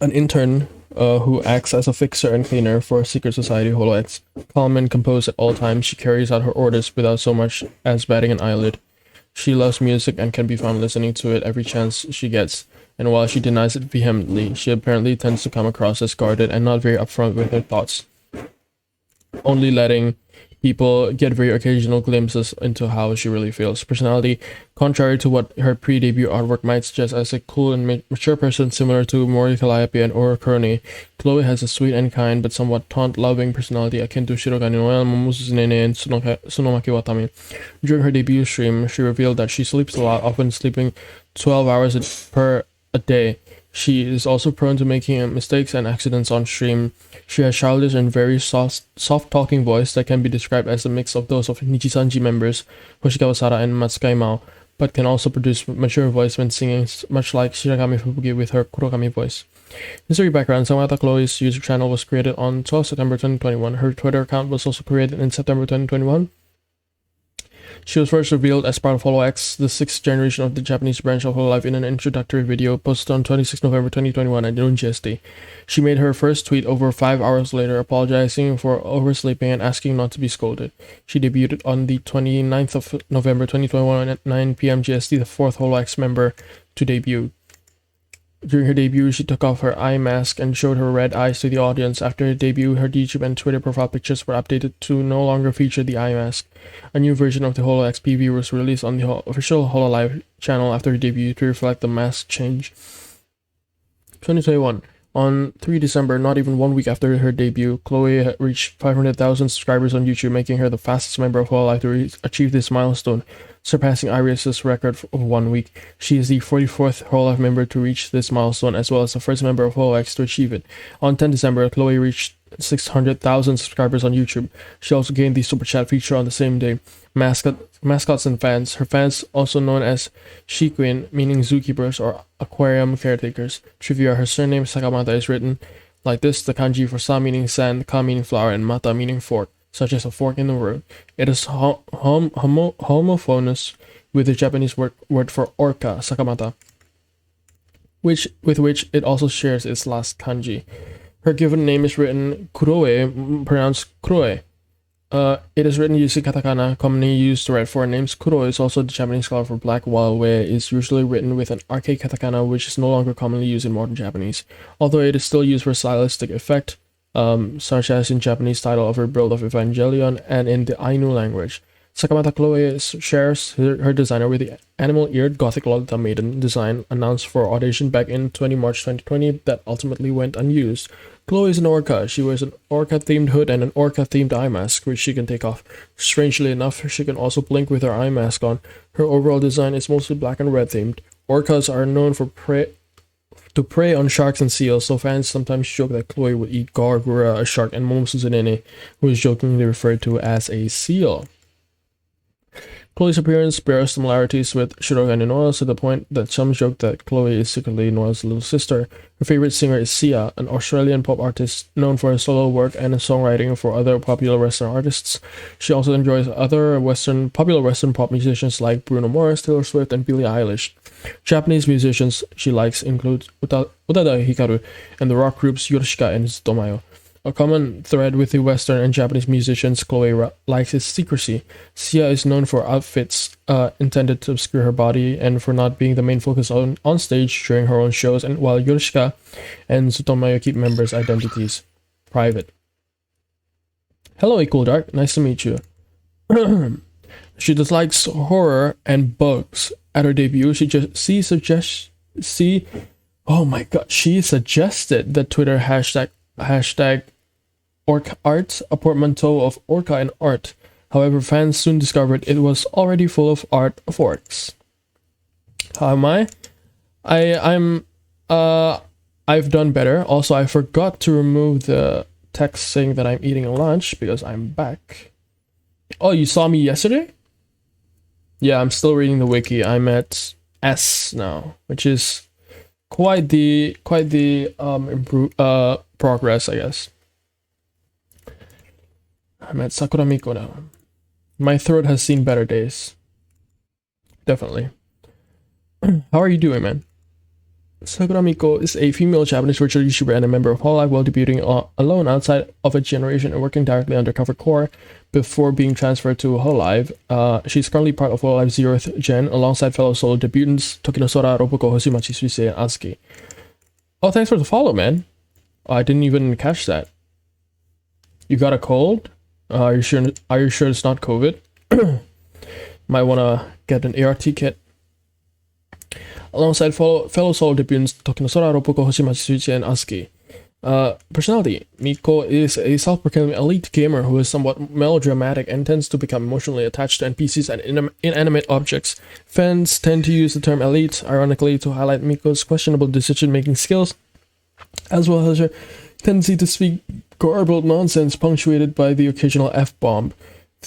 An intern who acts as a fixer and cleaner for Secret Society HoloX. Calm and composed at all times, she carries out her orders without so much as batting an eyelid. She loves music and can be found listening to it every chance she gets. And while she denies it vehemently, she apparently tends to come across as guarded and not very upfront with her thoughts, only letting people get very occasional glimpses into how she really feels. Personality, contrary to what her pre-debut artwork might suggest as a cool and mature person similar to Mori Calliope and Ora Kurone, Chloe has a sweet and kind but somewhat taunt-loving personality akin to Shirogane no Momosuzu Nene and Tsunomaki Watami. During her debut stream, she revealed that she sleeps a lot, often sleeping 12 hours per a day. She is also prone to making mistakes and accidents on stream. She has childish and very soft-talking voice that can be described as a mix of those of Nijisanji members Hoshikawa Sara and Matsukai Mao, but can also produce mature voice when singing, much like Shiragami Fubuki with her Kurogami voice. History background: Samata Chloe's YouTube channel was created on 12 September 2021. Her Twitter account was also created in September 2021. She was first revealed as part of HoloX, the 6th generation of the Japanese branch of Hololive, in an introductory video posted on 26 November 2021 at noon GST. She made her first tweet over 5 hours later, apologizing for oversleeping and asking not to be scolded. She debuted on the 29th of November 2021 at 9 p.m. GST, the 4th HoloX member to debut. During her debut, she took off her eye mask and showed her red eyes to the audience. After her debut, her YouTube and Twitter profile pictures were updated to no longer feature the eye mask. A new version of the HoloX PV was released on the official Hololive channel after her debut to reflect the mask change. 2021. On 3 December, not even 1 week after her debut, Chloe reached 500,000 subscribers on YouTube, making her the fastest member of Hololive to achieve this milestone, surpassing Iris's record of 1 week. She is the 44th Hololive member to reach this milestone, as well as the first member of HoloX to achieve it. On 10 December, Chloe reached 600,000 subscribers on YouTube. She also gained the Super Chat feature on the same day. Mascots and fans. Her fans, also known as Shikuin, meaning zookeepers or aquarium caretakers. Trivia: her surname Sakamata is written like this: the kanji for sa meaning sand, ka meaning flower, and mata meaning fork, such as a fork in the road. It is homophonous with the Japanese word for orca, Sakamata, with which it also shares its last kanji. Her given name is written Kuroe, pronounced Kuroe. It is written using katakana, commonly used to write foreign names. Kuro is also the Japanese color for black, while wei is usually written with an archaic katakana, which is no longer commonly used in modern Japanese, although it is still used for stylistic effect, such as in Japanese title of Rebuild of Evangelion and in the Ainu language. Sakamata Chloe shares her designer with the animal-eared Gothic Lolita Maiden design announced for audition back in 20 March 2020 that ultimately went unused. Chloe is an orca. She wears an orca-themed hood and an orca-themed eye mask, which she can take off. Strangely enough, she can also blink with her eye mask on. Her overall design is mostly black and red themed. Orcas are known for prey on sharks and seals, so fans sometimes joke that Chloe would eat Gargura, a shark, and Momosuzunene, who is jokingly referred to as a seal. Chloe's appearance bears similarities with Shiroga and Noah to the point that some joke that Chloe is secretly Noah's little sister. Her favorite singer is Sia, an Australian pop artist known for her solo work and songwriting for other popular Western artists. She also enjoys other popular Western pop musicians like Bruno Mars, Taylor Swift, and Billie Eilish. Japanese musicians she likes include Utada Hikaru and the rock groups Yorushika and Zutomayo. A common thread with the Western and Japanese musicians Chloe likes is secrecy. Sia is known for outfits intended to obscure her body and for not being the main focus on stage during her own shows, and while Yorushika and Tsutomayo keep members' identities private. Hello, Equal Dark. Nice to meet you. She dislikes horror and bugs. At her debut, she suggested that Twitter hashtag orc art, a portmanteau of orca and art. However, fans soon discovered it was already full of art of orcs. How am I? I've done better. Also, I forgot to remove the text saying that I'm eating lunch because I'm back. Oh, you saw me yesterday? Yeah, I'm still reading the wiki. I'm at S now, which is quite the progress, I guess. I'm at Sakura Miko now. My throat has seen better days. Definitely. How are you doing, man? Sakura Miko is a female Japanese virtual YouTuber and a member of Hololive while debuting alone outside of a generation and working directly undercover core before being transferred to Hololive. She's currently part of Hololive's 0th gen alongside fellow solo debutants Tokinosora, Robuko, Hosimachi, Suisei, and Asuki. Oh, thanks for the follow, man. I didn't even catch that. You got a cold? Are you sure it's not COVID? Might wanna get an ART kit. Alongside fellow solo debutants Tokinosora, Robuko, Hoshimachi, Suichi, and Asuki. Personality. Miko is a self-proclaimed elite gamer who is somewhat melodramatic and tends to become emotionally attached to NPCs and inanimate objects. Fans tend to use the term elite, ironically, to highlight Miko's questionable decision-making skills, as well as her tendency to speak garbled nonsense punctuated by the occasional F-bomb.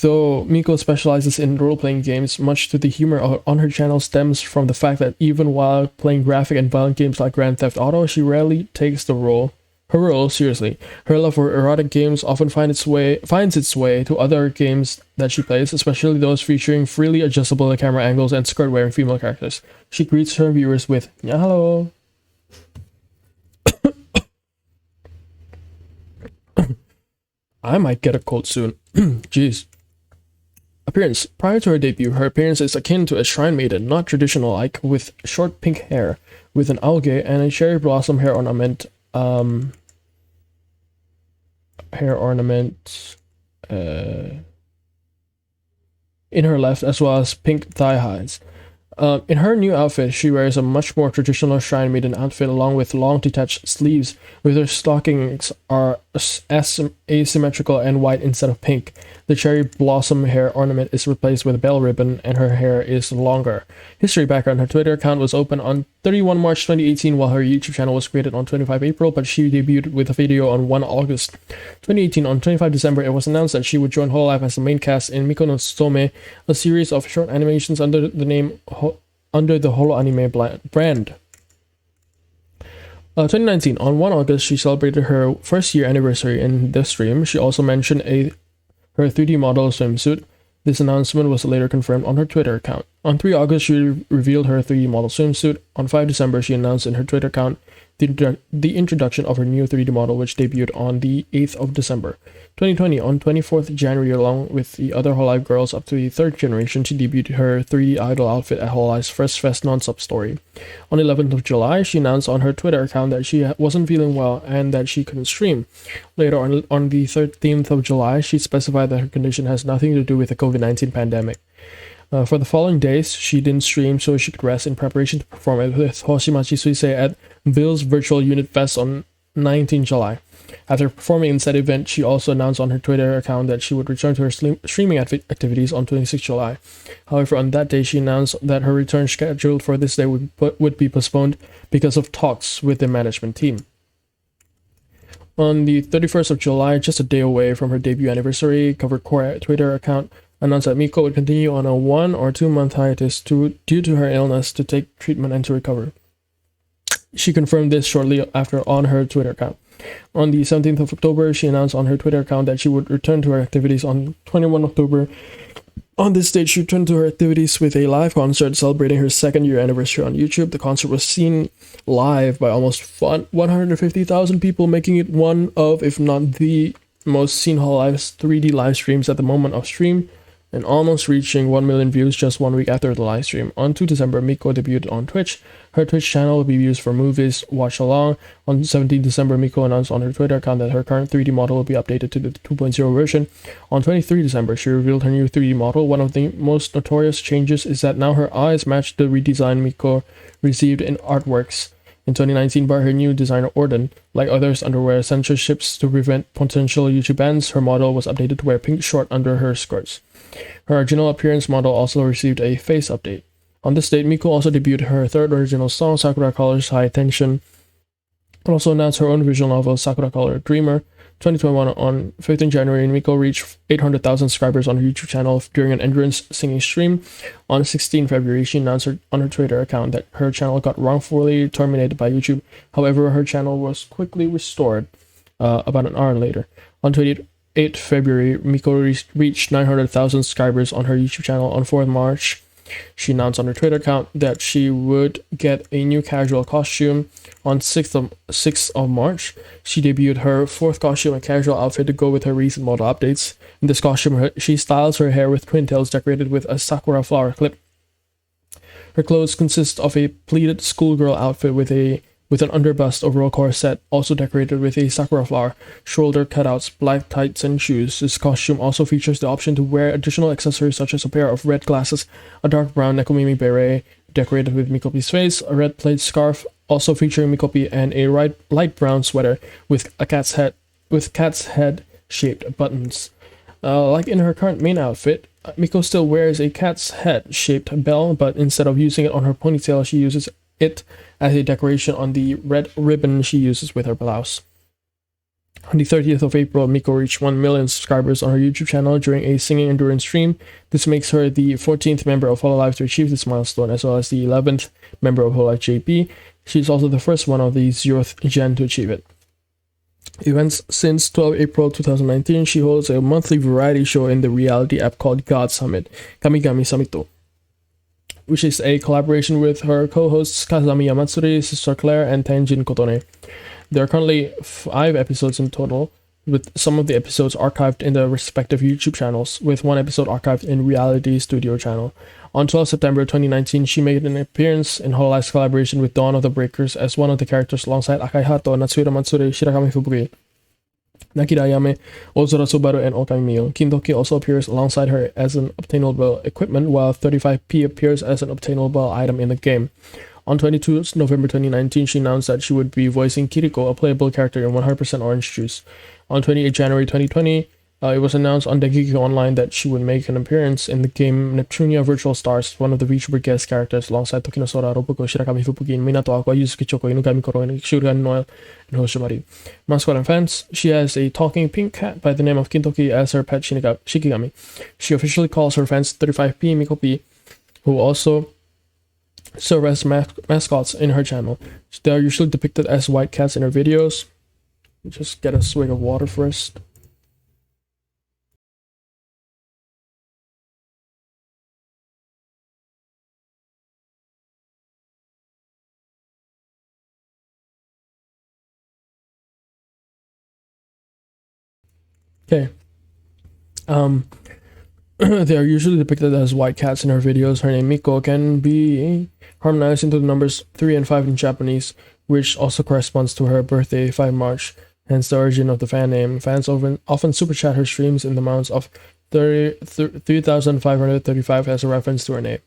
Though Miko specializes in role-playing games, much to the humor on her channel stems from the fact that even while playing graphic and violent games like Grand Theft Auto, she rarely takes her her role seriously. Her love for erotic games often finds its way to other games that she plays, especially those featuring freely adjustable camera angles and skirt-wearing female characters. She greets her viewers with "Hello." I might get a cold soon. Jeez. Appearance. Prior to her debut, her appearance is akin to a shrine maiden, not traditional like, with short pink hair, with an algae and a cherry blossom hair ornament. In her left, as well as pink thigh highs. In her new outfit, she wears a much more traditional shrine maiden outfit along with long detached sleeves, with her stockings are asymmetrical and white instead of pink. The cherry blossom hair ornament is replaced with a bell ribbon and her hair is longer. History background. Her Twitter account was opened on 31 March 2018 while her YouTube channel was created on 25 April, but she debuted with a video on 1 August 2018. On 25 December, it was announced that she would join Hololive as the main cast in Miko no Tsutome, a series of short animations under the Holo Anime brand. 2019, on 1 August, she celebrated her first year anniversary in the stream. She also mentioned her 3D model swimsuit. This announcement was later confirmed on her Twitter account. On 3 August, she revealed her 3D model swimsuit. On 5 December, she announced in her Twitter account the introduction of her new 3D model, which debuted on the 8th of December. 2020, on 24th January, along with the other Hololive girls up to the 3rd generation, she debuted her 3D idol outfit at Hololive's first Fest non-sub story. On 11th of July, she announced on her Twitter account that she wasn't feeling well and that she couldn't stream. Later on the 13th of July, she specified that her condition has nothing to do with the COVID-19 pandemic. For the following days, she didn't stream so she could rest in preparation to perform with Hoshimachi Suisei at Bill's Virtual Unit Fest on 19 July. After performing in said event, she also announced on her Twitter account that she would return to her streaming activities on 26 July. However, on that day, she announced that her return scheduled for this day would be postponed because of talks with the management team. On the 31st of July, just a day away from her debut anniversary, Cover Core Twitter account announced that Miko would continue on a 1 or 2 month hiatus due to her illness to take treatment and to recover. She confirmed this shortly after on her Twitter account. On the 17th of October, she announced on her Twitter account that she would return to her activities on 21 October. On this date, she returned to her activities with a live concert celebrating her 2nd year anniversary on YouTube. The concert was seen live by almost 150,000 people, making it one of, if not the most seen Hololive's 3D live streams at the moment of stream, and almost reaching 1 million views just 1 week after the live stream. On 2 December, Miko debuted on Twitch. Her Twitch channel will be used for movies watch along. On 17 December, Miko announced on her Twitter account that her current 3D model will be updated to the 2.0 version. On 23 December, she revealed her new 3D model. One of the most notorious changes is that now her eyes match the redesign Miko received in artworks in 2019 by her new designer Orden. Like others underwear censorships to prevent potential YouTube bans, her model was updated to wear pink short under her skirts. Her original appearance model also received a face update. On this date, Miko also debuted her 3rd original song, Sakura Colors High Tension, and also announced her own visual novel, Sakura Color Dreamer. 2021, on 15 January, Miko reached 800,000 subscribers on her YouTube channel during an endurance singing stream. On 16 February, she announced on her Twitter account that her channel got wrongfully terminated by YouTube. However, her channel was quickly restored about an hour later. On 28 February, Miko reached 900,000 subscribers on her YouTube channel. On 4th March, she announced on her Twitter account that she would get a new casual costume. On 6th of March, she debuted her 4th costume and casual outfit to go with her recent model updates. In this costume, she styles her hair with twin tails decorated with a sakura flower clip. Her clothes consist of a pleated schoolgirl outfit with an underbust overall corset, also decorated with a sakura flower, shoulder cutouts, black tights, and shoes. This costume also features the option to wear additional accessories such as a pair of red glasses, a dark brown Nekomimi beret decorated with Mikopi's face, a red plaid scarf also featuring Mikopi, and a light brown sweater with cat's head shaped buttons. Like in her current main outfit, Miko still wears a cat's head shaped bell, but instead of using it on her ponytail, she uses it as a decoration on the red ribbon she uses with her blouse. On the 30th of April, Miko reached 1 million subscribers on her YouTube channel during a singing endurance stream. This makes her the 14th member of Hololive to achieve this milestone, as well as the 11th member of Hololive JP. She's also the first one of the 0th gen to achieve it. Events since 12 April 2019, she holds a monthly variety show in the reality app called God Summit, Kamigami Samito, which is a collaboration with her co-hosts Kazami Yamatsuri, Sister Claire, and Tenjin Kotone. There are currently 5 episodes in total, with some of the episodes archived in the respective YouTube channels, with one episode archived in Reality Studio channel. On 12 September 2019, she made an appearance in Hololive's collaboration with Dawn of the Breakers as one of the characters alongside Akai Hato, Natsuhiro Matsuri, Shirakami Fubuki, Nakira Ayame, Ozora Subaru, and Okami Mio. Kintoki also appears alongside her as an obtainable equipment, while 35p appears as an obtainable item in the game. On 22 November 2019, she announced that she would be voicing Kiriko, a playable character in 100% Orange Juice. On 28 January 2020, it was announced on Dengeki Online that she would make an appearance in the game Neptunia Virtual Stars, one of the VTuber guest characters, alongside Tokinosora, Robuko, Shirakami Fubuki, Minato Aqua, Yusuke Choko, Inugami Koro, Shugan Noel, and Hoshimari. Mascot and fans, she has a talking pink cat by the name of Kintoki as her pet Shikigami. She officially calls her fans 35p Mikopi, who also serve as mascots in her channel. They are usually depicted as white cats in her videos. Just get a swig of water first. Okay. They are usually depicted as white cats in her videos. Her name Miko can be harmonized into the numbers 3 and 5 in Japanese, which also corresponds to her birthday, 5 March, hence the origin of the fan name. Fans often super chat her streams in the amounts of 3,535 as a reference to her name.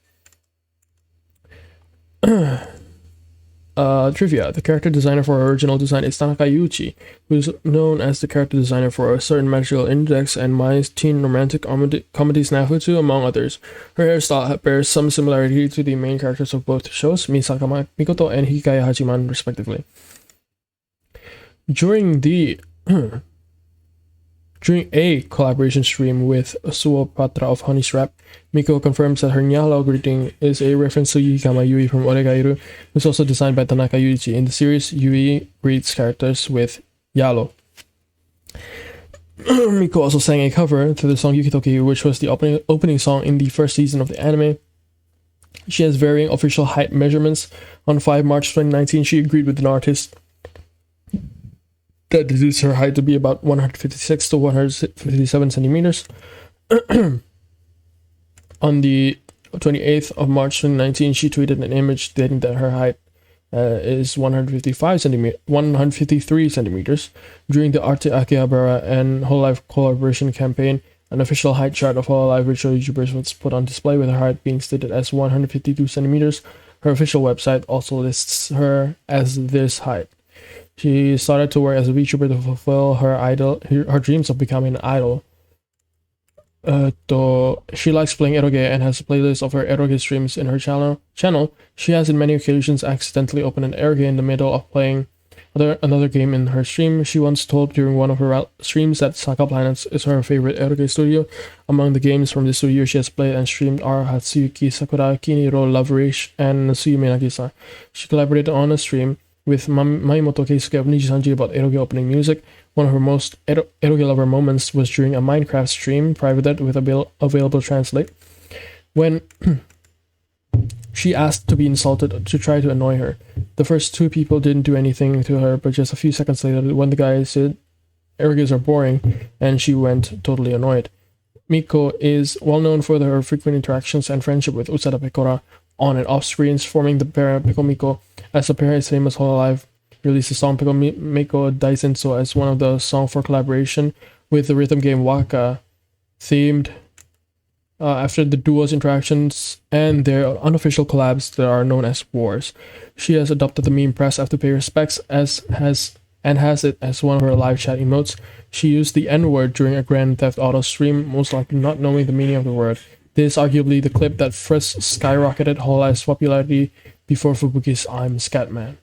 Trivia. The character designer for her original design is Tanaka Yuichi, who is known as the character designer for A Certain Magical Index and My Teen Romantic Comedy Snafutu, among others. Her hairstyle bears some similarity to the main characters of both shows, Misaka Mikoto and Hikaya Hachiman, respectively. During a collaboration stream with Suo Patra of Honey Strap, Miko confirms that her Nyalo greeting is a reference to Yukama Yui from Oregairu, who's also designed by Tanaka Yuichi. In the series, Yui greets characters with Yalo. Miko also sang a cover to the song Yukitoki, which was the opening song in the first season of the anime. She has varying official height measurements. On 5 March 2019, she agreed with an artist that deduced her height to be about 156 to 157 centimeters. On the 28th of March 2019, she tweeted an image stating that her height is 153 centimeters. During the Arte Akihabara and Hololive collaboration campaign, an official height chart of Hololive virtual YouTubers was put on display, with her height being stated as 152 centimeters. Her official website also lists her as this height. She started to work as a VTuber to fulfill her dreams of becoming an idol. She likes playing eroge and has a playlist of her eroge streams in her channel. She has in many occasions accidentally opened an eroge in the middle of playing another game in her stream. She once told during one of her streams that Saka Planets is her favorite eroge studio. Among the games from the studio she has played and streamed are Hatsuyuki Sakura, Kiniro, Love Rage, and Suyume Nagisa. She collaborated on a stream with Maimoto Keisuke of Nijisanji about eroge opening music. One of her most eroge lover moments was during a Minecraft stream, privated with available translate, when she asked to be insulted to try to annoy her. The first 2 people didn't do anything to her, but just a few seconds later, when the guy said eroges are boring, and she went totally annoyed. Miko is well known for her frequent interactions and friendship with Usada Pekora on and off screens, forming the pair Peko Miko. As the pair is famous, Hololive released the song Peko Miko Daisenso as one of the songs for collaboration with the rhythm game Waka, themed after the duo's interactions and their unofficial collabs that are known as wars. She has adopted the meme press after pay respects has it as one of her live chat emotes. She used the N-word during a Grand Theft Auto stream, most likely not knowing the meaning of the word. This is arguably the clip that first skyrocketed Hololive's popularity before Fubuki's I'm Scatman.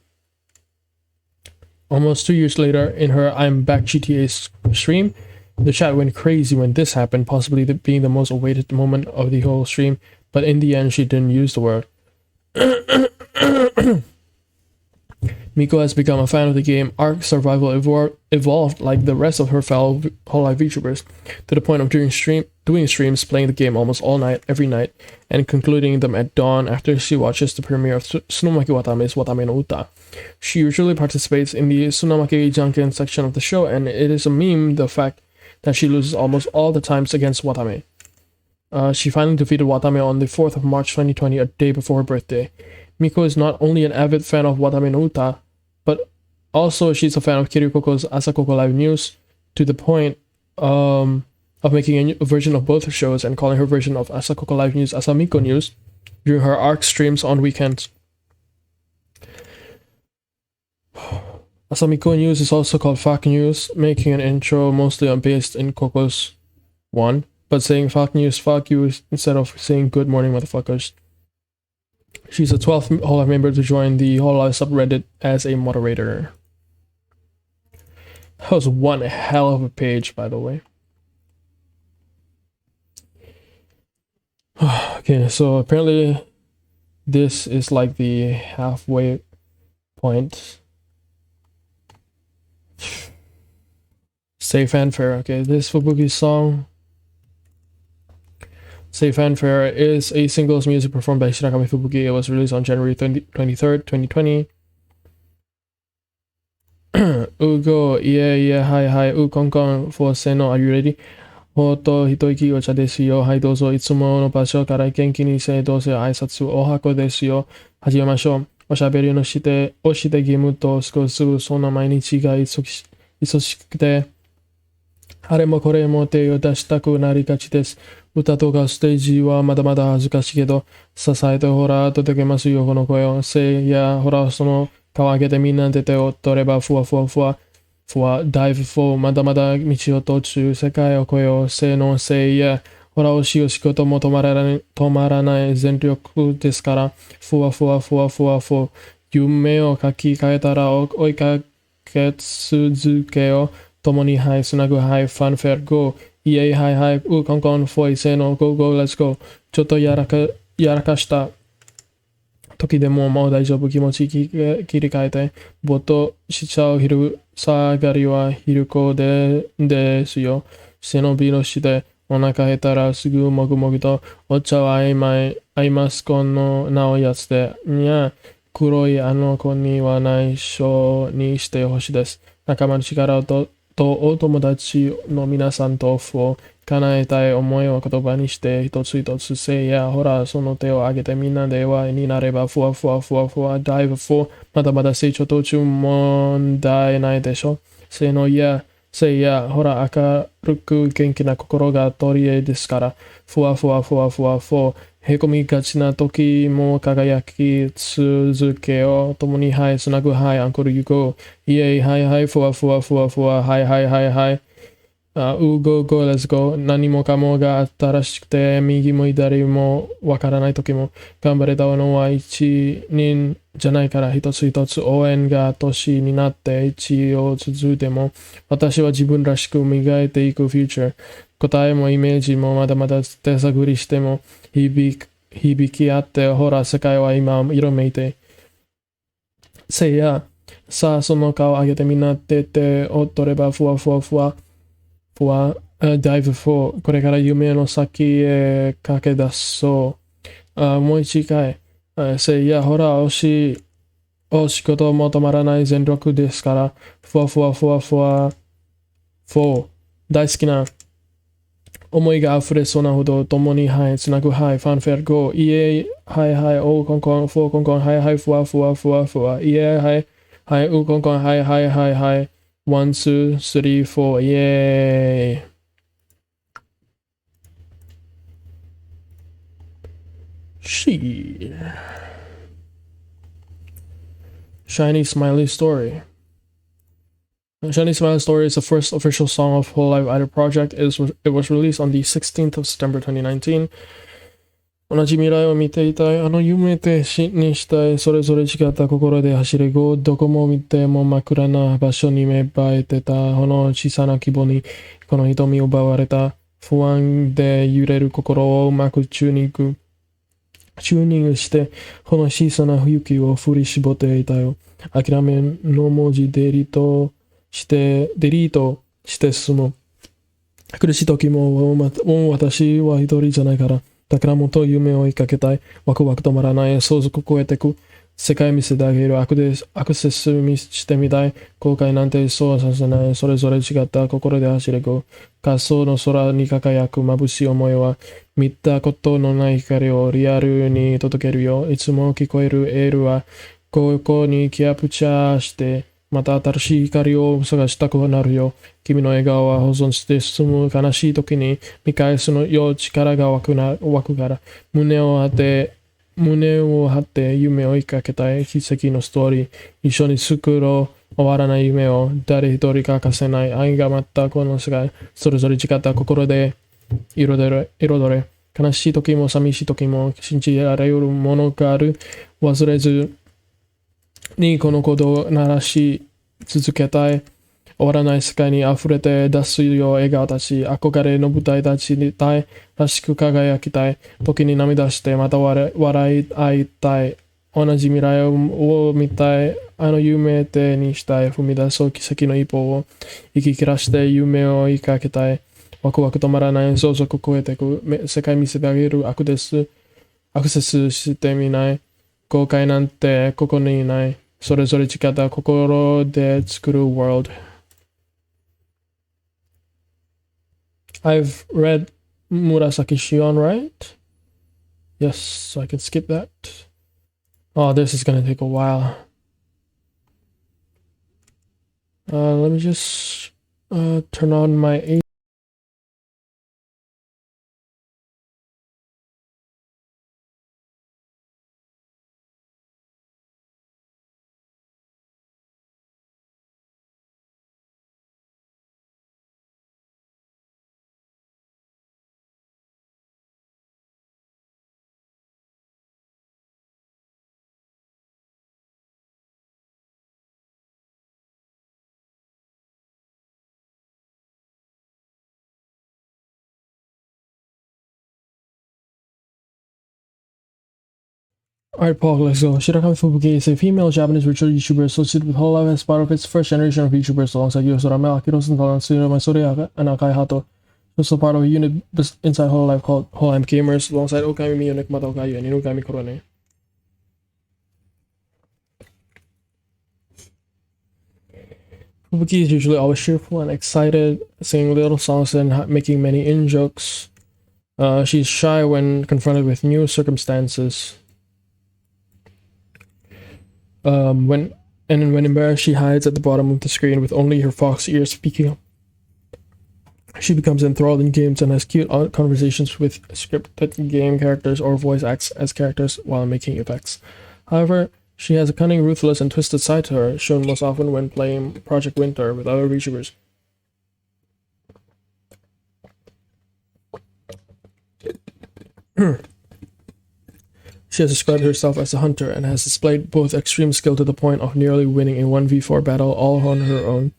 Almost 2 years later, in her I'm Back GTA stream, the chat went crazy when this happened, possibly being the most awaited moment of the whole stream, but in the end she didn't use the word. Miko has become a fan of the game. Ark Survival evolved like the rest of her fellow Hololive VTubers, to the point of doing streams playing the game almost all night, every night, and concluding them at dawn after she watches the premiere of Tsunomaki Watame's Watame no Uta. She usually participates in the Tsunomaki Janken section of the show, and it is a meme the fact that she loses almost all the times against Watame. She finally defeated Watame on the 4th of March 2020, a day before her birthday. Miko is not only an avid fan of Watame no Uta, but also she's a fan of Kirikoko's Asakoko Live News, to the point of making a version of both shows and calling her version of Asakoko Live News Asamiko News during her Ark streams on weekends. Asamiko News is also called Fuck News, making an intro mostly based in Coco's one, but saying fuck news, fuck you instead of saying good morning motherfuckers. She's the 12th Hololive member to join the Hololive subreddit as a moderator. That was one hell of a page, by the way. Okay, so apparently this is like the halfway point. Say Fanfare. Okay, this Fubuki song, Say Fanfare, is a singles music performed by Shirakami Fubuki. It was released on January 23rd, 2020. Ugo, yeah, hi, konkon, for Seno, are you ready? Hoto, hitoiki, ocha desu yo. Hai, dozo, itsumo no basho kara genki ni se dose aisatsu o hako desu yo. Hajimemashou. Oshaberi no shite, oshite gimu to sukosu, sonna mainichi ga isoshikute. あれもこれも手を出したくなりがちです。歌とかステージはまだまだ恥ずかしいけど、支えてほら届けますよこの声を。せいや、ほらその顔上げてみんなで手を取ればふわふわふわ。ふわ、ダイブフォー、まだまだ道を途中、世界を越えよう。せーの、せいや、ほらお仕事も止まらない全力ですから。ふわふわふわふわふわ。夢を書き換えたら追いかけ続けよう。共にはい、つなぐはい、ファンフェア、ゴー、イエイ、はいはい、コンコン、フォイ、せーの、ゴーゴー、レッツゴー。ちょっとやらかした時でももう大丈夫、気持ち切り替えて、ぼーっとしちゃう昼下がりは昼子ですよ。背伸びのしてお腹減ったらすぐもぐもぐとお茶は合いますこのなおやつで。にゃ、黒いあの子には内緒にしてほしいです。仲間の力とお友達の皆さんと叶えたい思いを言葉にして一つ一つせいやほらその手を挙げてみんなで輪になればふわふわふわふわダイブフォーまだまだ成長途中問題ないでしょせーのせいやほら明るく元気な心が取り柄ですからふわふわふわふわふわへこみがちな時も輝き続けよう。共にはい、つなぐはい、アンコールユゴー。イエイ、はいはい、ふわふわふわふわ、はいはいはいはい。うごご、レッツゴー。何もかもが新しくて、右も左もわからない時も、頑張れたのは一人じゃないから、一つ一つ応援が年になって一応続いても、私は自分らしく磨いていくフューチャー。答えもイメージもまだまだ手探りしても響き合ってほら世界は今色めいてせいやさあその顔上げてみんなで手を取ればふわふわふわふわダイブフォーこれから夢の先へ駆け出そうもう一回せいやほらお仕事も止まらない全力ですからふわふわふわふわフォー大好きな思いが溢れそうなほど共にはいつなぐはいファンフェアゴーイエイはいはいおうコンコンフォーコンコンはいはいふわふわふわふわイエイはいはいうコンコンはいはいはいはいワンツースリーフォーイエイShiny Smiley Story Shiny Smiley Story is the first official song of Hololive Idol Project. It was released on the 16th of September 2019. 同じ未来を見ていたい。あの夢で死にしたい。それぞれ違った心で走れご。どこも見ても真っ暗な場所に芽生えてた。この小さな希望にこの瞳を奪われた。不安で揺れる心をうまくチューニング。チューニングして、この小さな雪を振り絞っていたよ。諦めの文字デリートして進む。苦しい時も私は一人じゃないから。だからもっと夢を追いかけたい。ワクワク止まらない。想像を超えてく。世界見せてあげる。アクセス見してみたい。後悔なんてそうはさせない。それぞれ違った心で走れgo。滑走の空に輝く眩しい思いは、見たことのない光をリアルに届けるよ。いつも聞こえるエールは、ここにキャプチャーして、また新しい光を探したくなるよ。君の笑顔は保存して進む悲しい時に見返すのよ力が湧くから胸を張って夢を追いかけたい奇跡のストーリー一緒に作ろう終わらない夢を誰一人欠かせない愛が待ったこの世界それぞれ違った心で彩れ悲しい時も寂しい時も信じられるものがある忘れずにこのコードを鳴らし続けたい終わらない世界に溢れて出すよ笑顔たち憧れの舞台立ちたいらしく輝きたい時に涙してまた笑い合いたい同じ未来を見たいあの夢手にしたい踏み出そう奇跡の一歩を生き切らして夢を追いかけたいワクワク止まらない想像を超えていく世界見せてあげるアクセスしてみない後悔なんてここにいないそれぞれ違った心で作る world I've read Murasaki Shion, right? Yes, so I can skip that. Oh, this is gonna take a while. Let me just turn on my Alright, Paul, let's go. Shirakami Fubuki is a female Japanese virtual YouTuber associated with Hololive as part of its first generation of YouTubers alongside Yosora Mel, Akiro Santana, and Tsuno Masori and Akai Hato. She's also part of a unit inside Hololive called Hololive Gamers alongside Okami Miyo, Nekmata Okayu, and Inugami Korone. Fubuki is usually always cheerful and excited, singing little songs and making many in-jokes. She's shy when confronted with new circumstances. When embarrassed, she hides at the bottom of the screen with only her fox ears speaking up. She becomes enthralled in games and has cute conversations with scripted game characters or voice acts as characters while making effects. However, she has a cunning, ruthless, and twisted side to her, shown most often when playing Project Winter with other VTubers. She has described herself as a hunter and has displayed both extreme skill to the point of nearly winning a 1v4 battle all on her own,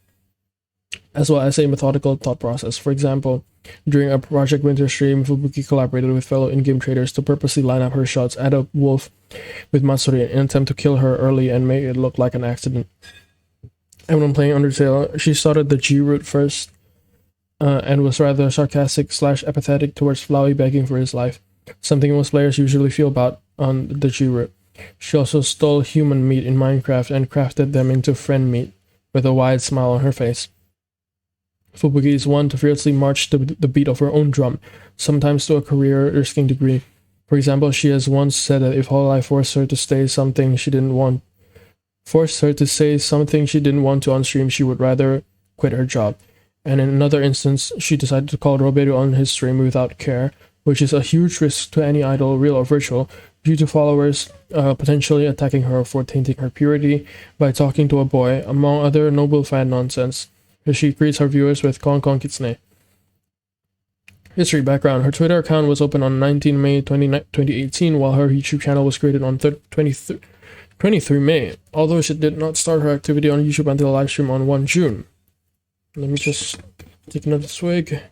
as well as a methodical thought process. For example, during a Project Winter stream, Fubuki collaborated with fellow in-game traders to purposely line up her shots at a wolf with Matsuri in an attempt to kill her early and make it look like an accident. And when playing Undertale, she started the G route first, and was rather sarcastic / apathetic towards Flowey begging for his life, something most players usually feel about on the G route. She also stole human meat in Minecraft and crafted them into friend meat, with a wide smile on her face. Fubuki is one to fiercely march to the beat of her own drum, sometimes to a career-risking degree. For example, she has once said that if Hololive forced her to say something she didn't want to on stream, she would rather quit her job. And in another instance, she decided to call Roberu on his stream without care, which is a huge risk to any idol, real or virtual, due to followers potentially attacking her for tainting her purity by talking to a boy, among other noble fan nonsense. She greets her viewers with Kon Kon Kitsune. History background. Her Twitter account was opened on 19 May 2018, while her YouTube channel was created on 23 May, although she did not start her activity on YouTube until a live stream on 1 June. Let me just take another swig.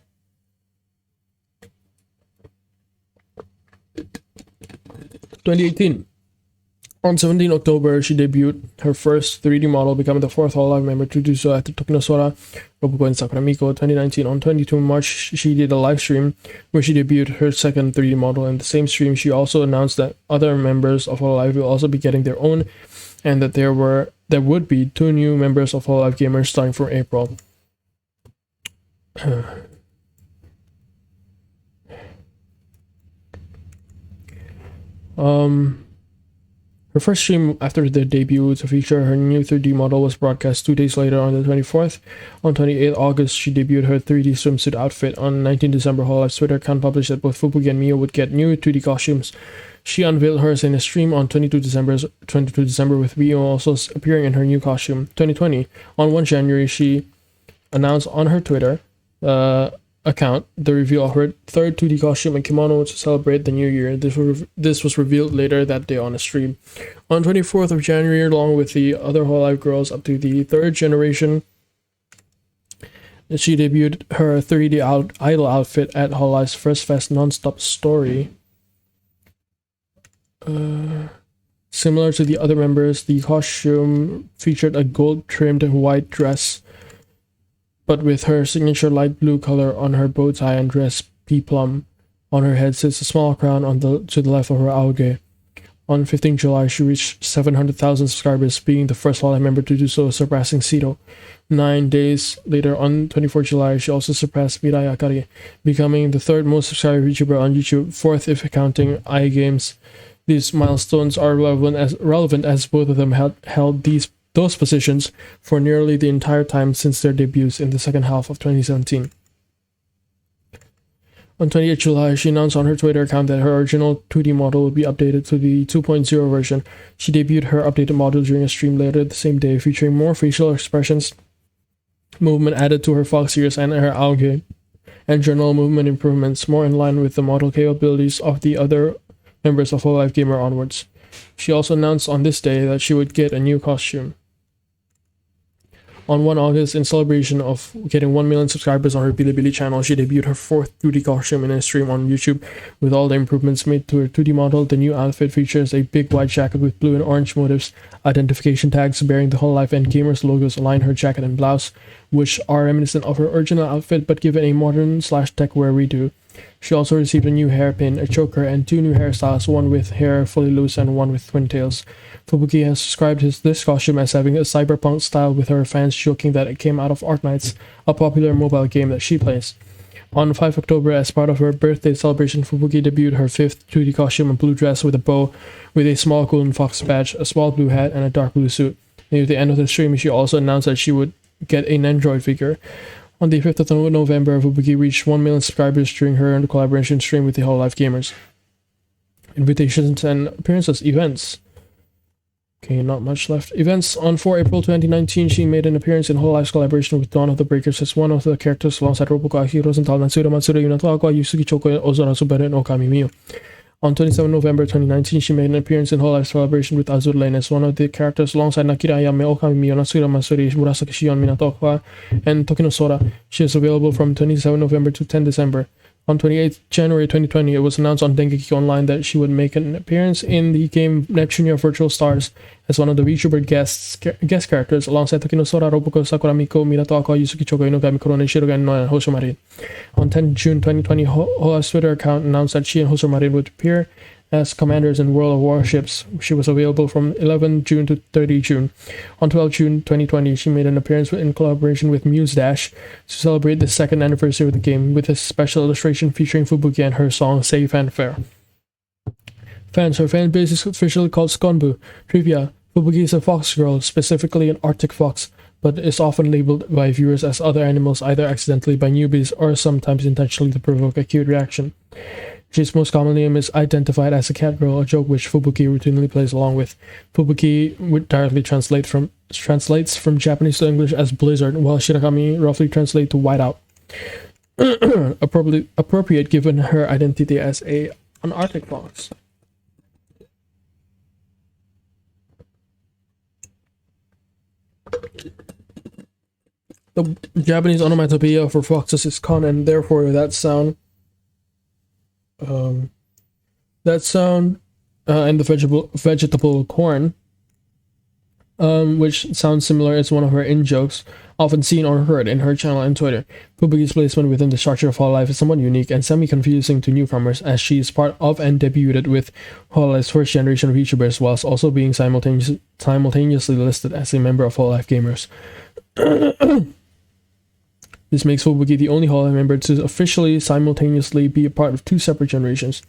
2018. On 17 October, she debuted her first 3D model, becoming the fourth Hololive member to do so after Tokinosora, Robuko, and Sakuramiko. 2019, on 22 March, she did a live stream where she debuted her second 3D model. In the same stream, she also announced that other members of Hololive will also be getting their own, and that there would be 2 new members of Hololive Gamers starting from April. Her first stream after the debut to feature her new 3D model was broadcast 2 days later on the 24th. On 28th August, she debuted her 3D swimsuit outfit. On 19 December, Hololive's Twitter account published that both Fubuki and Mio would get new 2D costumes. She unveiled hers in a stream on 22 December with Mio also appearing in her new costume. 2020, on 1 January, she announced on her Twitter account the reveal of her third 2D costume and kimono to celebrate the new year. This was revealed later that day on a stream. On 24th of January, along with the other Hololive girls up to the third generation, she debuted her 3D idol outfit at Hololive's First Fest Nonstop Story. Similar to the other members, the costume featured a gold-trimmed white dress, but with her signature light blue color on her bow tie and dress peplum. On her head sits a small crown to the left of her auge. On 15 July, she reached 700,000 subscribers, being the first Hololive member to do so, surpassing Sito. 9 days later, on 24 July, she also surpassed Mirai Akari, becoming the third most subscribed YouTuber on YouTube, fourth if counting iGames. These milestones are relevant as both of them held those positions for nearly the entire time since their debuts in the second half of 2017. On 28 July, she announced on her Twitter account that her original 2D model would be updated to the 2.0 version. She debuted her updated model during a stream later the same day, featuring more facial expressions, movement added to her fox ears and her auge, and general movement improvements, more in line with the model capabilities of the other members of Hololive Gamer onwards. She also announced on this day that she would get a new costume. On 1 August, in celebration of getting 1 million subscribers on her Bilibili channel, she debuted her fourth 2D costume in a stream on YouTube. With all the improvements made to her 2D model, the new outfit features a big white jacket with blue and orange motifs. Identification tags bearing the Hololive and Gamers logos align her jacket and blouse, which are reminiscent of her original outfit but given a modern/techwear redo. She also received a new hairpin, a choker, and 2 new hairstyles, one with hair fully loose and one with twin tails. Fubuki has described this costume as having a cyberpunk style, with her fans joking that it came out of Arknights, a popular mobile game that she plays. On 5 October, as part of her birthday celebration, Fubuki debuted her fifth 2D costume, a blue dress with a bow, with a small golden fox badge, a small blue hat, and a dark blue suit. Near the end of the stream, she also announced that she would get an Android figure. On the 5th of November, Fubuki reached 1 million subscribers during her collaboration stream with the Hololive Gamers. Invitations and appearances. Events. Okay, not much left. Events. On 4 April 2019, she made an appearance in Hololive's collaboration with Dawn of the Breakers as one of the characters alongside Robuko, Aki, Rosenthal, Matsura, Yunato, Aqua, Yusuke Choko, Ozora, Subere, and Okami Mio. On 27 November 2019, she made an appearance in Hololive's collaboration with Azure Lane as one of the characters alongside Nakira Ayame, Okami Mio, Natsura Masuri, Murasaki Shion, Minato Aqua, and Tokino Sora. She is available from 27 November to 10 December. On 28 January 2020, it was announced on Dengeki Online that she would make an appearance in the game Neptunia Virtual Stars as one of the VTuber guest characters alongside Tokino Sora, Robuko, Sakuramiko, Minato Aqua, Yusuke Choko, Inogami, Korone, Shirogan, Noa, and Hosomarin. On 10 June 2020, Hola's Twitter account announced that she and Hosomarin would appear as commanders in World of Warships. She was available from 11 June to 30 June. On 12 June 2020, she made an appearance in collaboration with Muse Dash to celebrate the second anniversary of the game with a special illustration featuring Fubuki and her song Say Fanfare. Fans. Her fan base is officially called Skonbu. Trivia. Fubuki is a fox girl, specifically an Arctic fox, but is often labeled by viewers as other animals either accidentally by newbies or sometimes intentionally to provoke a cute reaction. She is most commonly misidentified as a cat girl, a joke which Fubuki routinely plays along with. Fubuki would directly translates from Japanese to English as blizzard, while Shirakami roughly translates to whiteout. Appropriate given her identity as an Arctic fox. The Japanese onomatopoeia for foxes is kon, and therefore that sound and the vegetable corn, which sounds similar as one of her in-jokes, often seen or heard in her channel and Twitter. Fubuki's placement within the structure of Hololive is somewhat unique and semi-confusing to newcomers, as she is part of and debuted with Hololive's first generation of YouTubers, whilst also being simultaneously listed as a member of Hololive Gamers. This makes Fubuki the only Hololive member to officially simultaneously be a part of two separate generations.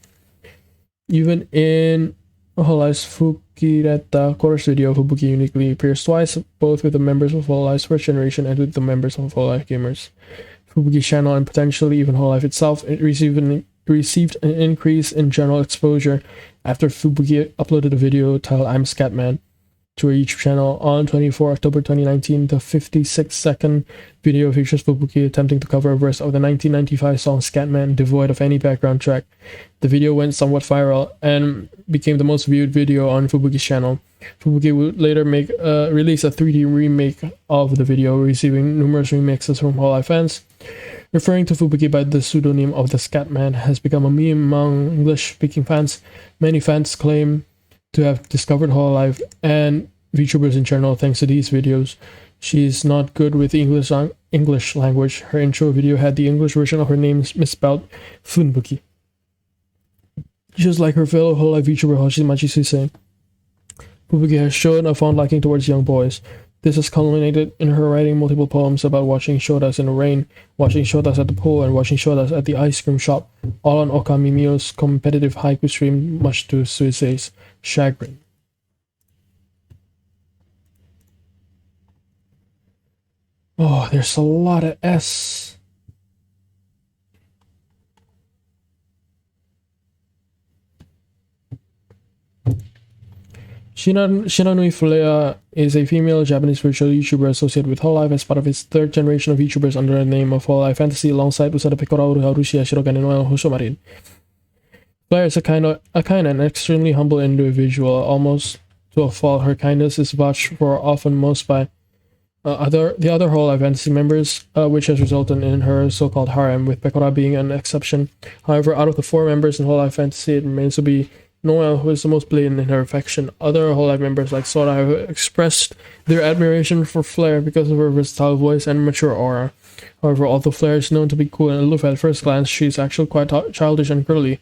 Even in Hololive's Fukireta chorus video, Fubuki uniquely appears twice, both with the members of Hololive's first generation and with the members of Hololive Gamers. Fubuki's channel and potentially even Hololive itself received an increase in general exposure after Fubuki uploaded a video titled "I'm Scatman" to her YouTube channel on 24 October 2019. The 56-second video features Fubuki attempting to cover a verse of the 1995 song Scatman, devoid of any background track. The video went somewhat viral and became the most viewed video on Fubuki's channel. Fubuki would later release a 3D remake of the video, receiving numerous remixes from Hololive fans. Referring to Fubuki by the pseudonym of the Scatman has become a meme among English-speaking fans. Many fans claim to have discovered Hololive and VTubers in general thanks to these videos. She's not good with the English language. Her intro video had the English version of her name misspelled Funbuki. Just like her fellow Hololive VTuber Hoshimachi Suse, Fubuki has shown a fond liking towards young boys. This has culminated in her writing multiple poems about watching shotas in the rain, watching shotas at the pool, and watching shotas at the ice cream shop, all on Okamimio's competitive haiku stream, much to Suise's chagrin. Oh, there's a lot of S. Shinanui Fulea is a female Japanese virtual YouTuber associated with Hololive as part of its third generation of YouTubers under the name of Hololive Fantasy, alongside Usada Pekora, Harushi, Shirogan, and Hoshomarin. Fulea is a kind and extremely humble individual, almost to a fault. Her kindness is vouched for often most by the other Hololive Fantasy members, which has resulted in her so-called harem, with Pekora being an exception. However, out of the 4 members in Hololive Fantasy, it remains to be Noel who is the most blatant in her affection. Other Hololive members like Sora have expressed their admiration for Flare because of her versatile voice and mature aura. However, although Flare is known to be cool and aloof at first glance, she is actually quite childish and girly,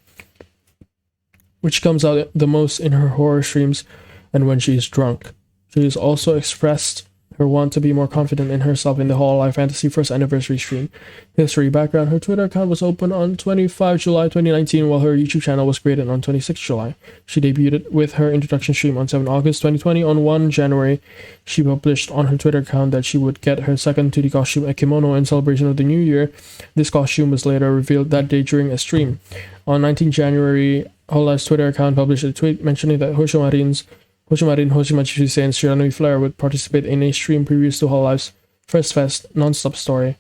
which comes out the most in her horror streams and when she is drunk. She has also expressed her want to be more confident in herself in the Hololive Fantasy first anniversary stream. History background: her Twitter account was opened on 25 July 2019, while her YouTube channel was created on 26 July. She debuted with her introduction stream on 7 August 2020. On 1 January, she published on her Twitter account that she would get her second 2D costume, a kimono, in celebration of the new year. This costume was later revealed that day during a stream. On 19 January, Hololive's Twitter account published a tweet mentioning that Hoshimarin, Hoshimachi Suse, and Shiranui Flare would participate in a stream previous to Hololive's First Fest non-stop story.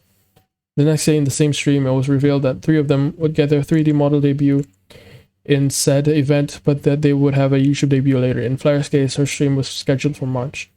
The next day in the same stream, it was revealed that 3 of them would get their 3D model debut in said event, but that they would have a YouTube debut later. In Flare's case, her stream was scheduled for March.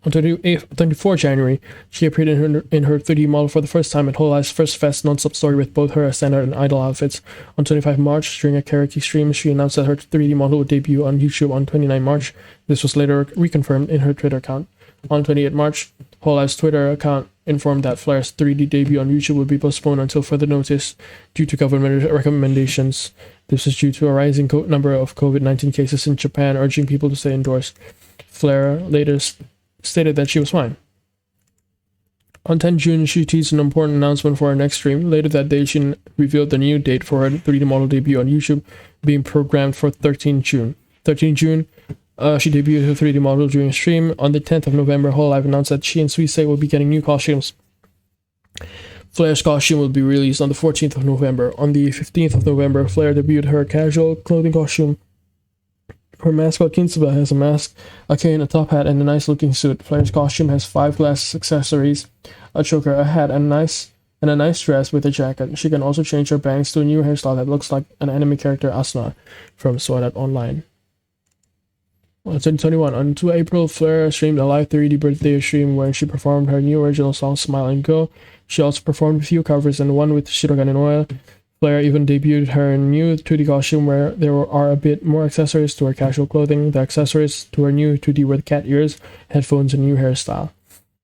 On 24 January, she appeared in her 3D model for the first time at Hololive's First Fest non-stop story with both her standard and idol outfits. On 25 March, during a karaoke stream, she announced that her 3D model would debut on YouTube on 29 March. This was later reconfirmed in her Twitter account. On 28 March, Hololive's Twitter account informed that Flare's 3D debut on YouTube would be postponed until further notice due to government recommendations. This is due to a rising number of COVID-19 cases in Japan, urging people to stay indoors. Flare later stated that she was fine. On 10 June, she teased an important announcement for her next stream. Later that day, she revealed the new date for her 3D model debut on YouTube, being programmed for 13 June. She debuted her 3D model during a stream. On the 10th of November, Hololive announced that she and Suise will be getting new costumes. Flare's costume will be released on the 14th of November. On the 15th of November, Flare debuted her casual clothing costume. Her mascot Kintsuba has a mask, a cane, a top hat, and a nice-looking suit. Flare's costume has 5 glass accessories, a choker, a hat, and a nice dress with a jacket. She can also change her bangs to a new hairstyle that looks like an anime character Asuna from Sword Art Online. On 2021, on 2 April, Flare streamed a live 3D birthday stream where she performed her new original song Smile and Go. She also performed a few covers and one with Shirogan and Oil. Flair even debuted her new 2D costume where there are a bit more accessories to her casual clothing. The accessories to her new 2D were cat ears, headphones, and new hairstyle.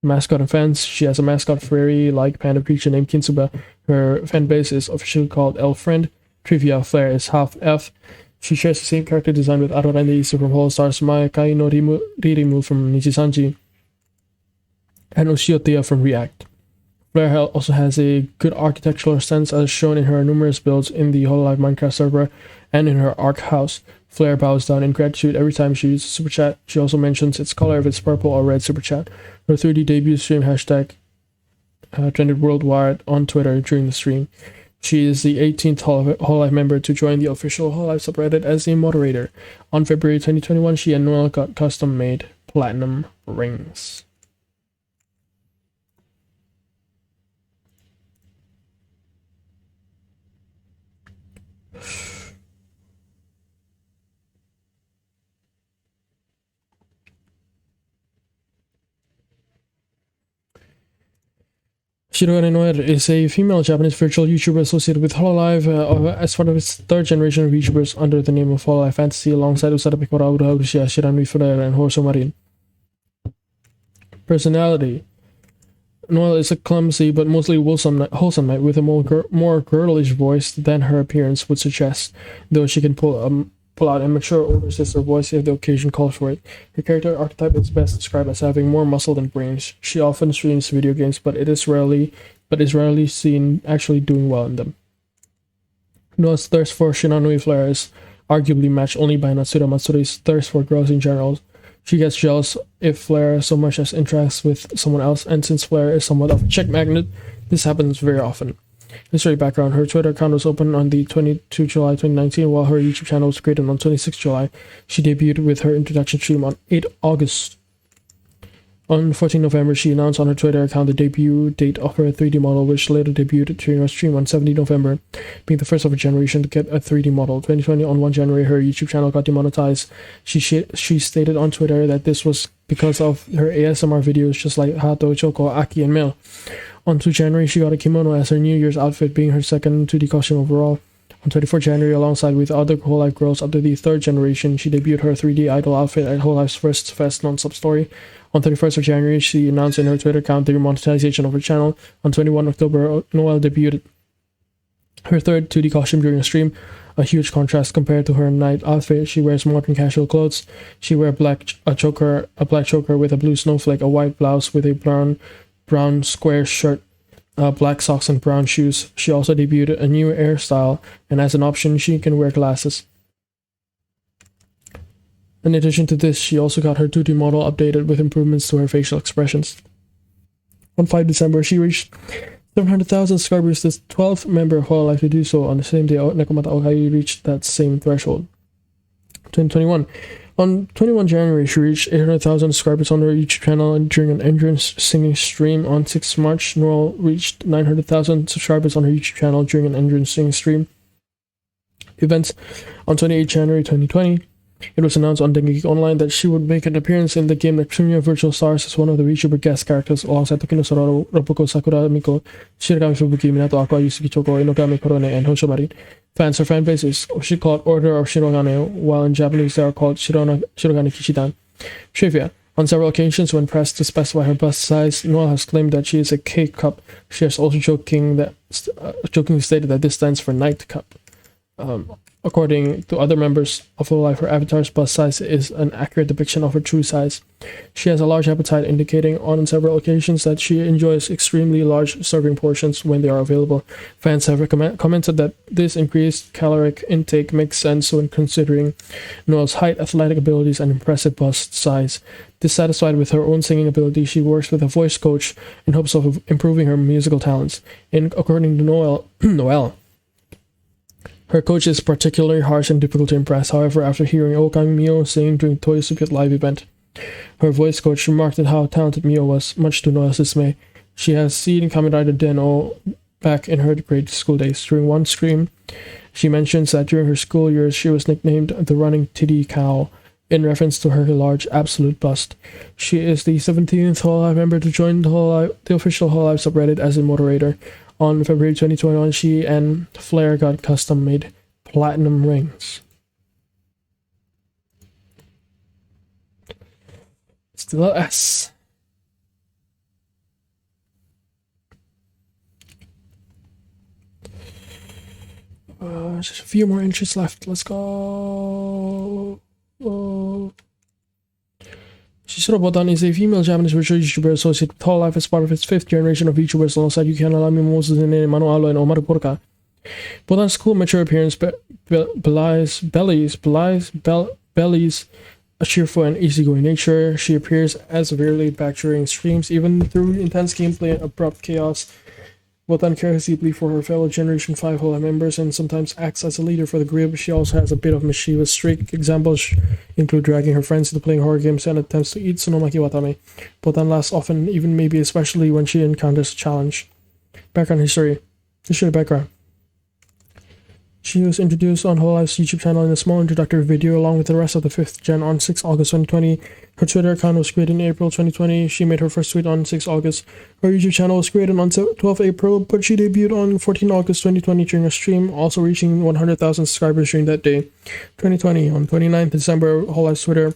Mascot and fans. She has a mascot fairy-like panda creature named Kintsuba. Her fan base is officially called Elf Friend. Trivia: Flair is half elf. She shares the same character design with Aurora and the Easter from Holostars, Mayakai no Ririmu from Nijisanji, and Ushiotea from React. Flair also has a good architectural sense as shown in her numerous builds in the Hololive Minecraft server and in her Ark house. Flair bows down in gratitude every time she uses Super Chat. She also mentions its color if it's purple or red Super Chat. Her 3D debut stream hashtag trended worldwide on Twitter during the stream. She is the 18th Hololive member to join the official Hololive subreddit as a moderator. On February 2021, she and Noel got custom-made platinum rings. Shirogane Noer is a female Japanese virtual YouTuber associated with Hololive as part of its third generation of YouTubers under the name of Hololive Fantasy alongside Usada Picora, Aura Urushia, Shiranui Furera, and Horso Marin. Personality: Noel is a clumsy but mostly wholesome knight with a more girlish voice than her appearance would suggest, though she can pull out a mature older sister voice if the occasion calls for it. Her character archetype is best described as having more muscle than brains. She often streams video games, but is rarely seen actually doing well in them. Noah's thirst for Shinanui Flair is arguably matched only by Natsura Matsuri's thirst for girls in general. She gets jealous if Flair so much as interacts with someone else, and since Flair is somewhat of a chick magnet, this happens very often. History background: her Twitter account was opened on the 22 July 2019, while her YouTube channel was created on 26 July. She debuted with her introduction stream on 8 August. On 14 November, she announced on her Twitter account the debut date of her 3D model, which later debuted during her stream on 17 November, being the first of a generation to get a 3D model. 2020, on 1 January, her YouTube channel got demonetized. She stated on Twitter that this was because of her ASMR videos, just like Hato, Choco, Aki, and Mel. On 2 January, she got a kimono as her New Year's outfit, being her second 2D costume overall. On 24 January, alongside with other Hololive girls up to the third generation, she debuted her 3D idol outfit at Hololive's first Fest non-sub story. On 31st of January, she announced in her Twitter account the monetization of her channel. On 21 October, Noel debuted her third 2D costume during a stream, a huge contrast compared to her night outfit. She wears modern casual clothes. She wears a black choker with a blue snowflake, a white blouse with a brown square shirt, black socks, and brown shoes. She also debuted a new hairstyle, and as an option, she can wear glasses. In addition to this, she also got her 2D model updated with improvements to her facial expressions. On 5 December, she reached 700,000 subscribers, the 12th member of Hololive to do so. On the same day, Nekomata Okai reached that same threshold. 2021. On 21 January, she reached 800,000 subscribers on her YouTube channel, and during an entrance singing stream on 6 March, Noel reached 900,000 subscribers on her YouTube channel during an entrance singing stream. Events: on 28 January 2020, it was announced on Dengi Online that she would make an appearance in the game Neptunia Virtual Stars as one of the VTuber guest characters alongside Tokino Sororo, Robuko, Sakura Miko, Shirogane Fubuki, Minato Aqua, Yusuke Choko, Inogami Korone, and Hosho Marin. Her fan base is called Order of Shirogane, while in Japanese they are called Shirogane Kishidan. Trivia: on several occasions when pressed to specify her bust size, Noel has claimed that she is a K-cup. She has also jokingly stated that this stands for Night Cup. According to other members of Hololive, her avatar's bust size is an accurate depiction of her true size. She has a large appetite, indicating on several occasions that she enjoys extremely large serving portions when they are available. Fans have commented that this increased caloric intake makes sense when considering Noel's height, athletic abilities, and impressive bust size. Dissatisfied with her own singing ability, she works with a voice coach in hopes of improving her musical talents. According to Noel, her coach is particularly harsh and difficult to impress. However, after hearing Okami Mio sing during Toy Super live event, her voice coach remarked at how talented Mio was, much to Noel's dismay. She has seen Kamen Rider Den-O back in her grade school days. During one stream, she mentions that during her school years, she was nicknamed the Running Titty Cow, in reference to her large absolute bust. She is the 17th Hololive member to join the official Hololive subreddit as a moderator. On February 2021, she and Flair got custom-made platinum rings. Still a S. Just a few more inches left. Let's go. Shishiro Botan is a female Japanese virtual YouTuber associated with Hololive as part of its 5th generation of YouTubers alongside Yuki Hanalami, Moses Nene, Manu Alo, and Omaru Porka. Botan's cool, mature appearance belies a cheerful and easygoing nature. She appears as severely laid-back during streams, even through intense gameplay and abrupt chaos. Botan cares deeply for her fellow Generation 5 Hololive members and sometimes acts as a leader for the group. She also has a bit of mischievous streak. Examples include dragging her friends into playing horror games and attempts to eat Tsunomaki Watame. Botan laughs often, even maybe especially when she encounters a challenge. Background history. Background. She was introduced on Hololive's YouTube channel in a small introductory video along with the rest of the 5th gen on 6 August 2020. Her Twitter account was created in April 2020. She made her first tweet on 6 August. Her YouTube channel was created on 12 April, but she debuted on 14 August 2020 during a stream, also reaching 100,000 subscribers during that day. 2020, on 29th December, Hololive's Twitter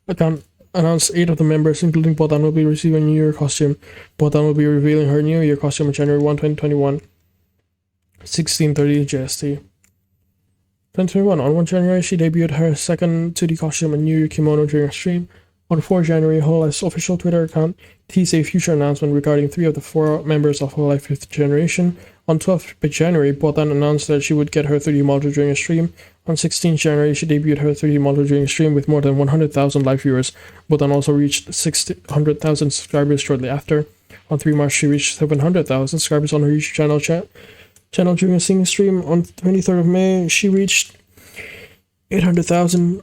account announced 8 of the members, including Botan, will be receiving a New Year costume. Botan will be revealing her New Year costume on January 1, 2021, 16:30 JST. 2021, on 1 January, she debuted her second 2D costume and New Year kimono during a stream. On 4 January, Hololive's official Twitter account teased a future announcement regarding 3 of the 4 members of Hololive 5th generation. On 12th January, Botan announced that she would get her 3D model during a stream. On 16th January, she debuted her 3D model during a stream with more than 100,000 live viewers. Botan also reached 600,000 subscribers shortly after. On 3 March, she reached 700,000 subscribers on her YouTube channel during a singing stream. On 23rd of May, she reached 800,000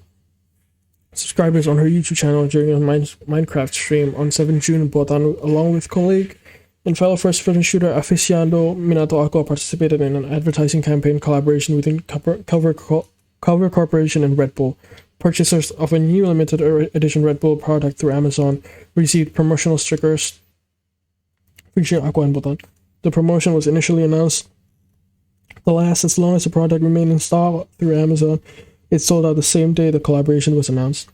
subscribers on her YouTube channel during a Minecraft stream. On 7 June, Botan, along with colleague and fellow first-person shooter aficionado Minato Ako, participated in an advertising campaign collaboration within Cover Corporation and Red Bull. Purchasers of a new limited edition Red Bull product through Amazon received promotional stickers featuring Ako and Botan. The promotion was initially announced to last as long as the product remained in stock through Amazon. It sold out the same day the collaboration was announced.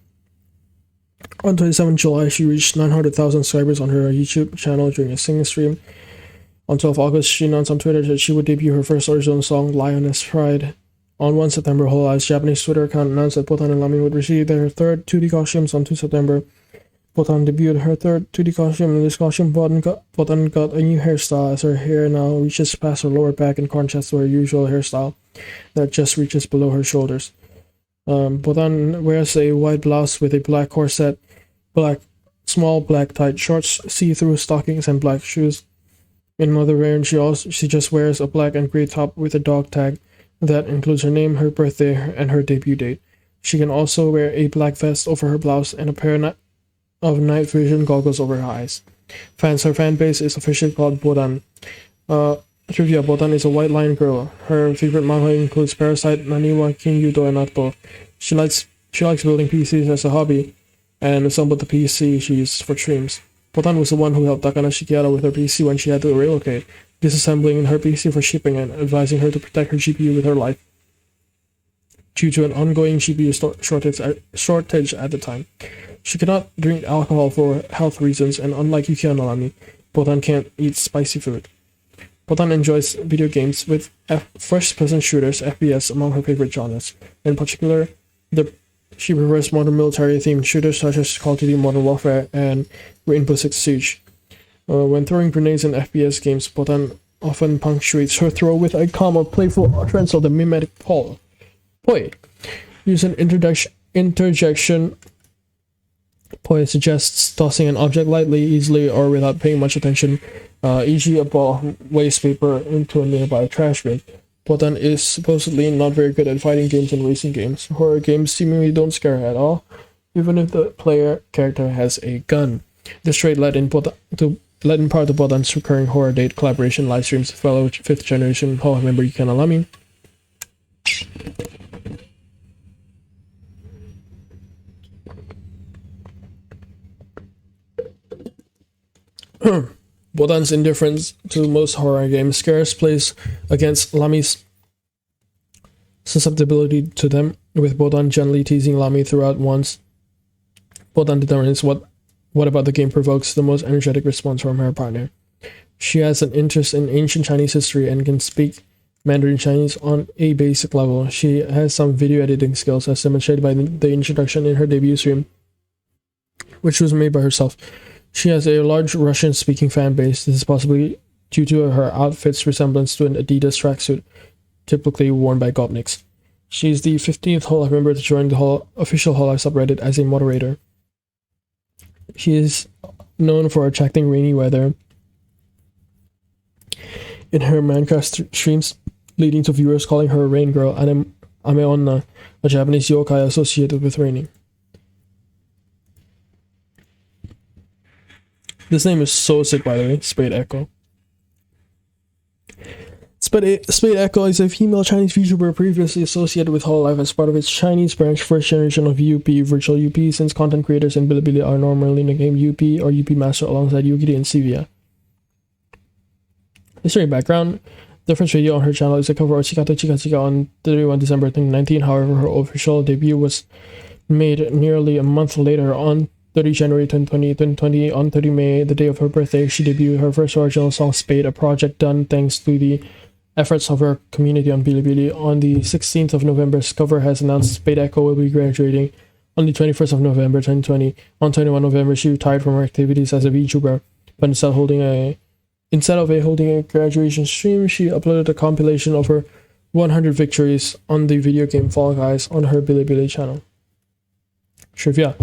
On 27 July, she reached 900,000 subscribers on her YouTube channel during a singing stream. On 12 August, she announced on Twitter that she would debut her first original song, Lioness Pride. On 1 September, Hololive's Japanese Twitter account announced that Botan and Lami would receive their third 2D costumes on 2 September. Botan debuted her third 2D costume. In this costume, Botan got a new hairstyle as her hair now reaches past her lower back in contrast to her usual hairstyle that just reaches below her shoulders. Botan wears a white blouse with a black corset, small black tight shorts, see-through stockings, and black shoes. In another variant, she just wears a black and gray top with a dog tag that includes her name, her birthday, and her debut date. She can also wear a black vest over her blouse and a pair of night vision goggles over her eyes. Her fan base is officially called Botan. Trivia: Botan is a white line girl. Her favorite manga includes Parasite, Naniwa, King Yudo, and Natto. She likes building PCs as a hobby, and assembled the PC she uses for streams. Botan was the one who helped Takana Shikiata with her PC when she had to relocate, disassembling her PC for shipping and advising her to protect her GPU with her life due to an ongoing GPU shortage at the time. She cannot drink alcohol for health reasons, and unlike Yuki Hanalami, Botan can't eat spicy food. Botan enjoys video games, with first-person shooters (FPS) among her favorite genres. In particular, she prefers modern military-themed shooters such as Call of Duty Modern Warfare and Rainbow Six Siege. When throwing grenades in FPS games, Botan often punctuates her throw with a calm or playful utterance of the mimetic poi. Use an interjection. Poi suggests tossing an object lightly, easily, or without paying much attention, e.g. a ball of waste paper into a nearby trash bin. Botan is supposedly not very good at fighting games and racing games. Horror games seemingly don't scare her at all, even if the player character has a gun. This trait led in part to Botan's recurring horror date collaboration live streams with fellow 5th generation Hololive member Yuki Hanalami. Bodan's indifference to most horror games scares plays against Lami's susceptibility to them, with Bodan gently teasing Lami throughout. Once Bodan determines what about the game provokes the most energetic response from her partner. She has an interest in ancient Chinese history and can speak Mandarin Chinese on a basic level. She has some video editing skills, as demonstrated by the introduction in her debut stream, which was made by herself. She has a large Russian-speaking fan base. This is possibly due to her outfit's resemblance to an Adidas tracksuit, typically worn by gopniks. She's the 15th Hololive member to join the official Hololive subreddit as a moderator. She is known for attracting rainy weather in her Minecraft streams, leading to viewers calling her Rain Girl and Ameonna, a Japanese yokai associated with raining. This name is so sick, by the way. Spade Echo. Spade Echo is a female Chinese VTuber previously associated with Hololive as part of its Chinese branch, first generation of UP, virtual UP, since content creators in Bilibili are normally nicknamed UP or UP Master alongside Yukiri and Sivia. History background. The first video on her channel is a cover of Chikato Chika Chika on 31 December 2019. However, her official debut was made nearly a month later on 30 January 2020. On 30 May, the day of her birthday, she debuted her first original song, Spade, a project done thanks to the efforts of her community on Bilibili. On the 16th of November, Cover has announced Spade Echo will be graduating on the 21st of November 2020. On 21 November, she retired from her activities as a VTuber, but instead of holding a graduation stream, she uploaded a compilation of her 100 victories on the video game Fall Guys on her Bilibili channel. Trivia.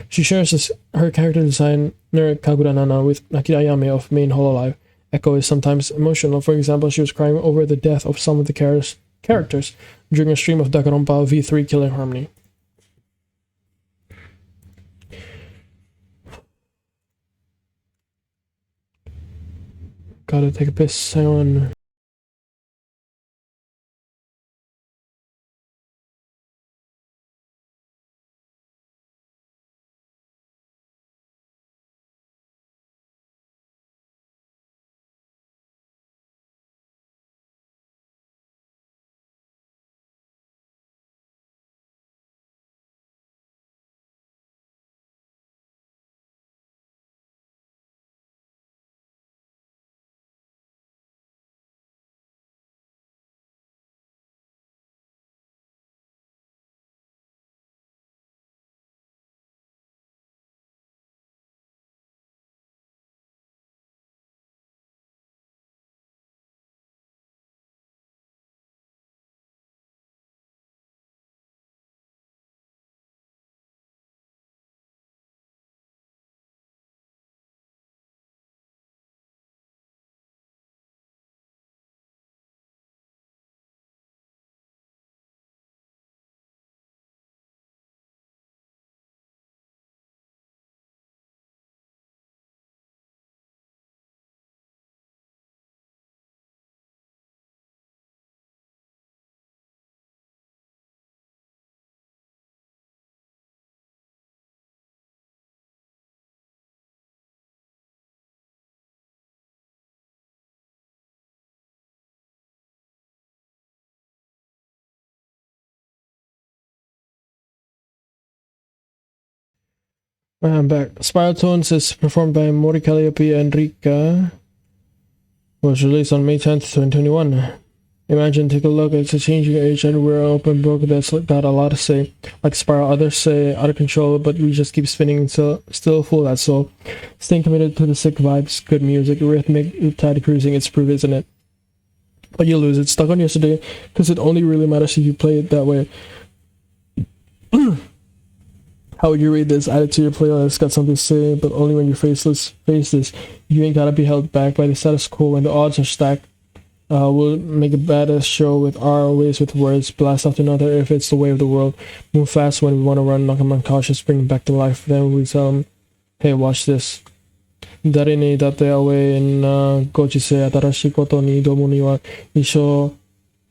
She shares her character designer Kagura Nana with Nakira Ayame of main Hololive. Echo is sometimes emotional. For example, she was crying over the death of some of the characters during a stream of Danganronpa V3 Killing Harmony. Gotta take a piss, hang on. I'm back. Spiral Tones is performed by Mori Calliope and Rika. Was released on May 10th, 2021. Imagine, take a look, it's a changing age and we're an open book that's got a lot to say. Like Spiral, others say out of control, but we just keep spinning until still full of that soul. Staying committed to the sick vibes, good music, rhythmic, tide cruising, it's proof, isn't it? But you lose it. Stuck on yesterday, because it only really matters if you play it that way. How would you rate this? Add it to your playlist, got something to say, but only when you're faceless. You ain't gotta be held back by the status quo when the odds are stacked. We'll make a badass show with our ways with words, blast after another if it's the way of the world. Move fast when we want to run, knock them unconscious, bring them back to life. Then we tell them, hey, watch this. 誰にだってアウェイなご時世新しいことに挑むには一生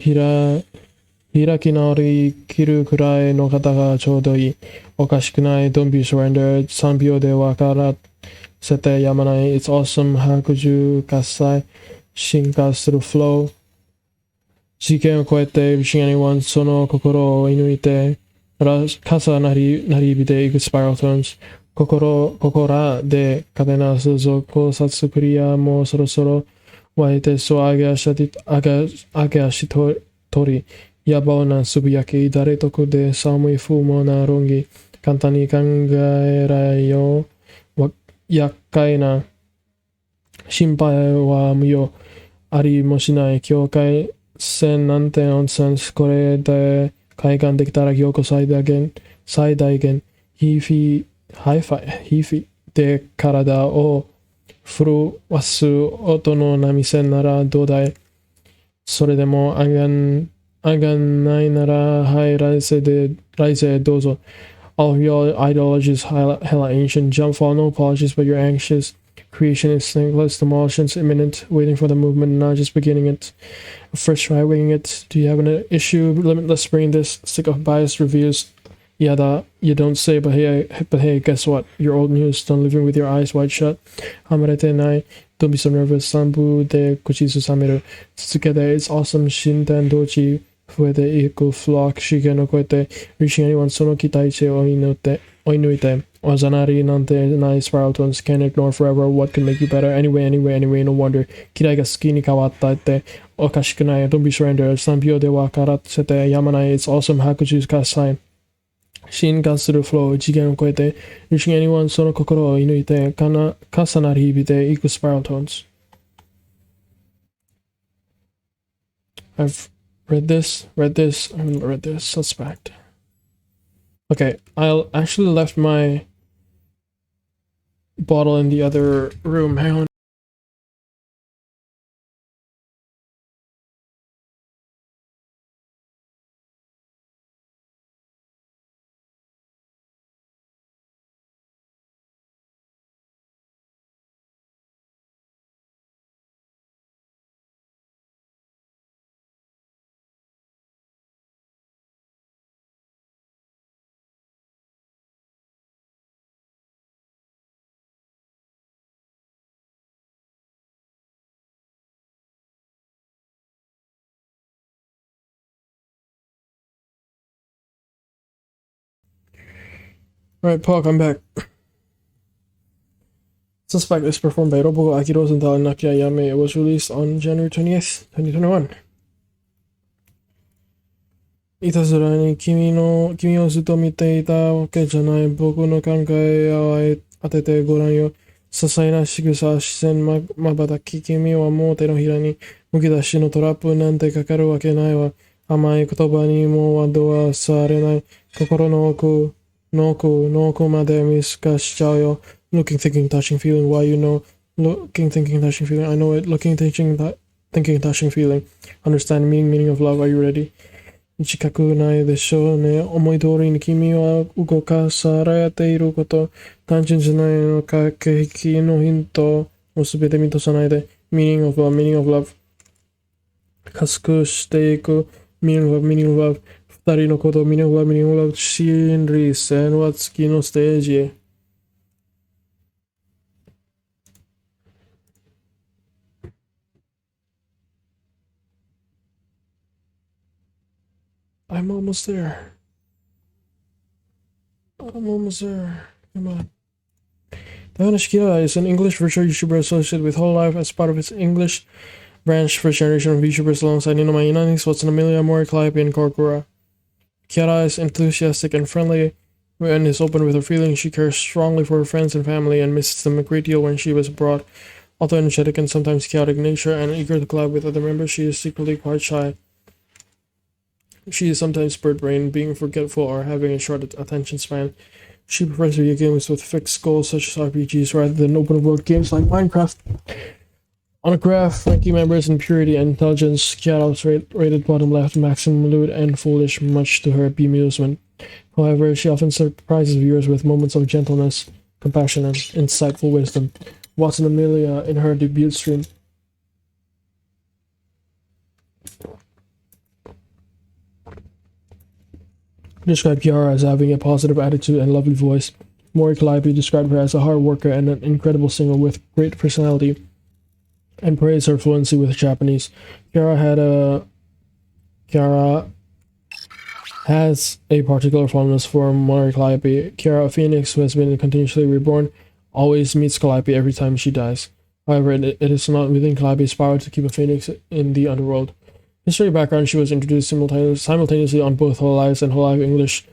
開き直り切るくらいの方がちょうどいい。おかしくない。Don't be surrendered. 3秒でわから sete yamanai. It's awesome. Hakuju kasai. Shinka through flow. Jikenを超えて reaching anyone その心を射抜いて傘なり火でいくスパイラルトーンズここらでカデナスぞ考察クリアもうそろそろ湧いてそう上げ足取り野望なつぶやき誰得で寒い風もな論議簡単に考えられよ厄介な心配は無用ありもしない境界線なんて温泉これで海岸できたら凝固最大限ヒーフィで体を震わす音の波線ならどうだいそれでもあがんないならはい来世どうぞAll of your ideologies hella ancient jump fall no apologies but you're anxious creation is thankless demolition's imminent waiting for the movement not just beginning it first try winging it do you have an issue limitless bringing this sick of biased reviews yeah you don't say but hey guess what you're old news done living with your eyes wide shut hamarete nai don't be so nervous sanbu de kuchisu sameru tsukede it's awesome shinten dochi fuede iku flock shige no koete reaching anyone sono kitaichi oinuite Ozanari nante nice spiral tones can't ignore forever what can make you better anyway no wonder kirai ga suki ni kawatta tte okashikunai don't be surrendered sanpyo de wa karatsete yamanai it's awesome hakuju kasai Shin through flow, jigenを超えて reaching anyone その心を射抜いて重なる日々で equal spiral tones. I've read this, I haven't read this, suspect. Okay, I actually left my bottle in the other room, hang on. Alright, Paul, I'm back. Suspect is performed by Robo Aki Rosenthal and Nakia Yame. It was released on January 20th, 2021. いたずらに君をずっと見ていたわけじゃない。僕の考えを当ててごらんよ。些細な仕草、視線、まばたき、君はもう手のひらにむき出しのトラップなんてかかるわけないわ。甘い言葉にも惑わされない。心の奥まで見透かしちゃうよ。Looking, thinking, touching, feeling. Why you know? Looking, thinking, touching, feeling. I know it. Looking, thinking, touching, feeling. Understand meaning of love. Are you ready? 自覚ないでしょうね。思い通りに君は動かされていること。単純じゃないの駆け引きのヒントをすべて満たさないで。Meaning of love. 加速していく。Meaning of love. 二人のこと。Meaning of love. 心理戦は次のステージへ。I'm almost there. Come on. Diana Shikira is an English virtual YouTuber associated with Hololive as part of its English branch first generation of YouTubers alongside Nino Mainani, Watson Amelia, Mori Calliope, and Korkura. Kiara is enthusiastic and friendly and is open with her feelings. She cares strongly for her friends and family and misses them a great deal when she was abroad. Although energetic and sometimes chaotic nature and eager to collab with other members, she is secretly quite shy. She is sometimes bird-brained, being forgetful, or having a short attention span. She prefers video games with fixed goals such as RPGs rather than open-world games like Minecraft. On a graph ranking members in purity and intelligence, Kiara is rated bottom left, maximum lewd and foolish, much to her bemusement. However, she often surprises viewers with moments of gentleness, compassion, and insightful wisdom. Watson Amelia in her debut stream. Describe Kiara as having a positive attitude and lovely voice. Mori Calliope described her as a hard worker and an incredible singer with great personality, and praised her fluency with Japanese. Kiara has a particular fondness for Mori Calliope. Kiara, a phoenix who has been continuously reborn, always meets Calliope every time she dies. However, it is not within Calliope's power to keep a phoenix in the underworld. History background: she was introduced simultaneously on both Hololives and Hololive English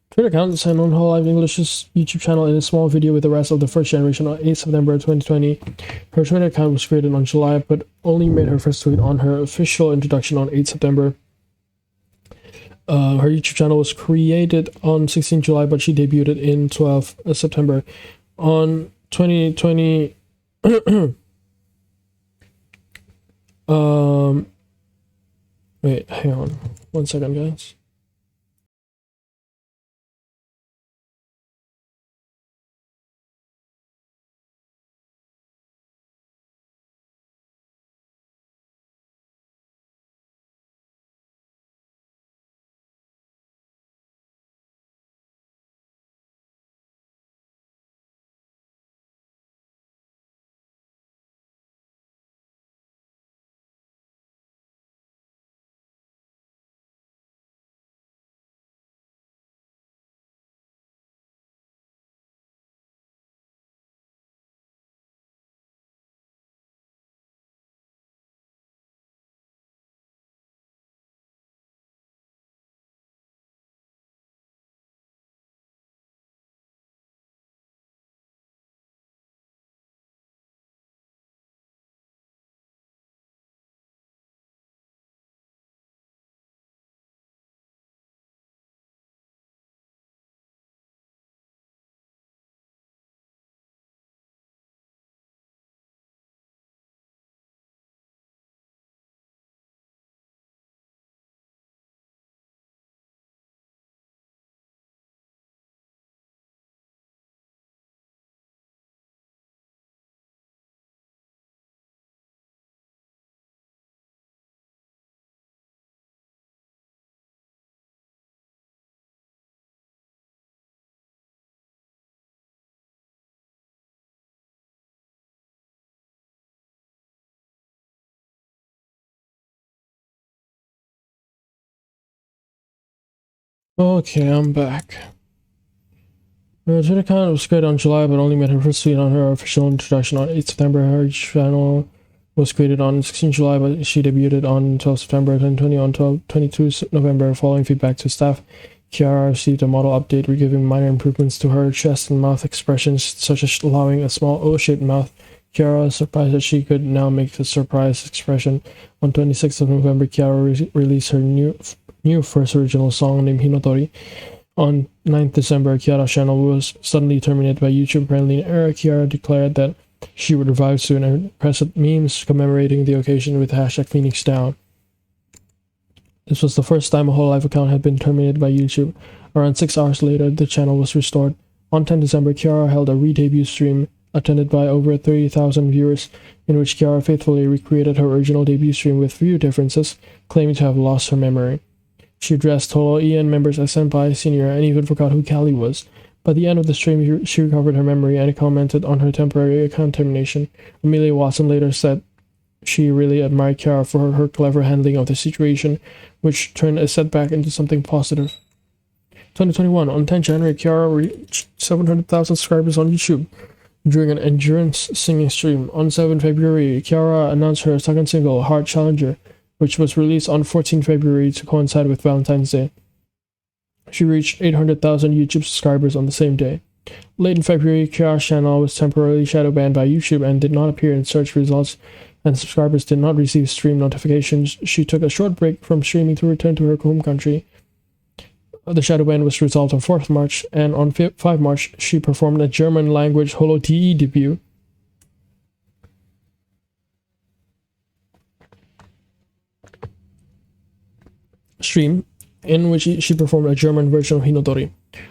Twitter accounts and on Hololive English's YouTube channel in a small video with the rest of the first generation on 8 September 2020. Her Twitter account was created on July, but only made her first tweet on her official introduction on 8 September. Her YouTube channel was created on 16 July, but she debuted in 12 September. On 2020... wait, hang on. 1 second, guys. Okay, I'm back. Her Twitter account was created on July, but only made her first tweet on her official introduction on 8 September. Her channel was created on 16 July, but she debuted on 12 September 2020. On 22 November, following feedback to staff, Kiara received a model update, giving minor improvements to her chest and mouth expressions, such as allowing a small O-shaped mouth. Kiara was surprised that she could now make the surprise expression. On 26th of November, Kiara released her new first original song named Hinotori. On 9th December, Kiara's channel was suddenly terminated by YouTube. Apparently in error, Kiara declared that she would revive soon and posted memes commemorating the occasion with hashtag Phoenix Down. This was the first time a Hololive account had been terminated by YouTube. Around 6 hours later, the channel was restored. On 10 December, Kiara held a re-debut stream attended by over 30,000 viewers, in which Kiara faithfully recreated her original debut stream with few differences, claiming to have lost her memory. She addressed Holo EN members as senpai, senior, and even forgot who Callie was. By the end of the stream, she recovered her memory and commented on her temporary account termination. Amelia Watson later said she really admired Kiara for her clever handling of the situation, which turned a setback into something positive. 2021, on 10 January, Kiara reached 700,000 subscribers on YouTube during an endurance singing stream. On 7 February, Kiara announced her second single, Heart Challenger, which was released on 14 February to coincide with Valentine's Day. She reached 800,000 YouTube subscribers on the same day. Late in February, Kiara's channel was temporarily shadow banned by YouTube and did not appear in search results, and subscribers did not receive stream notifications. She took a short break from streaming to return to her home country. The shadow ban was resolved on 4th March, and on 5 March, she performed a German-language Holo DE debut. Stream in which she performed a German version of Hinotori.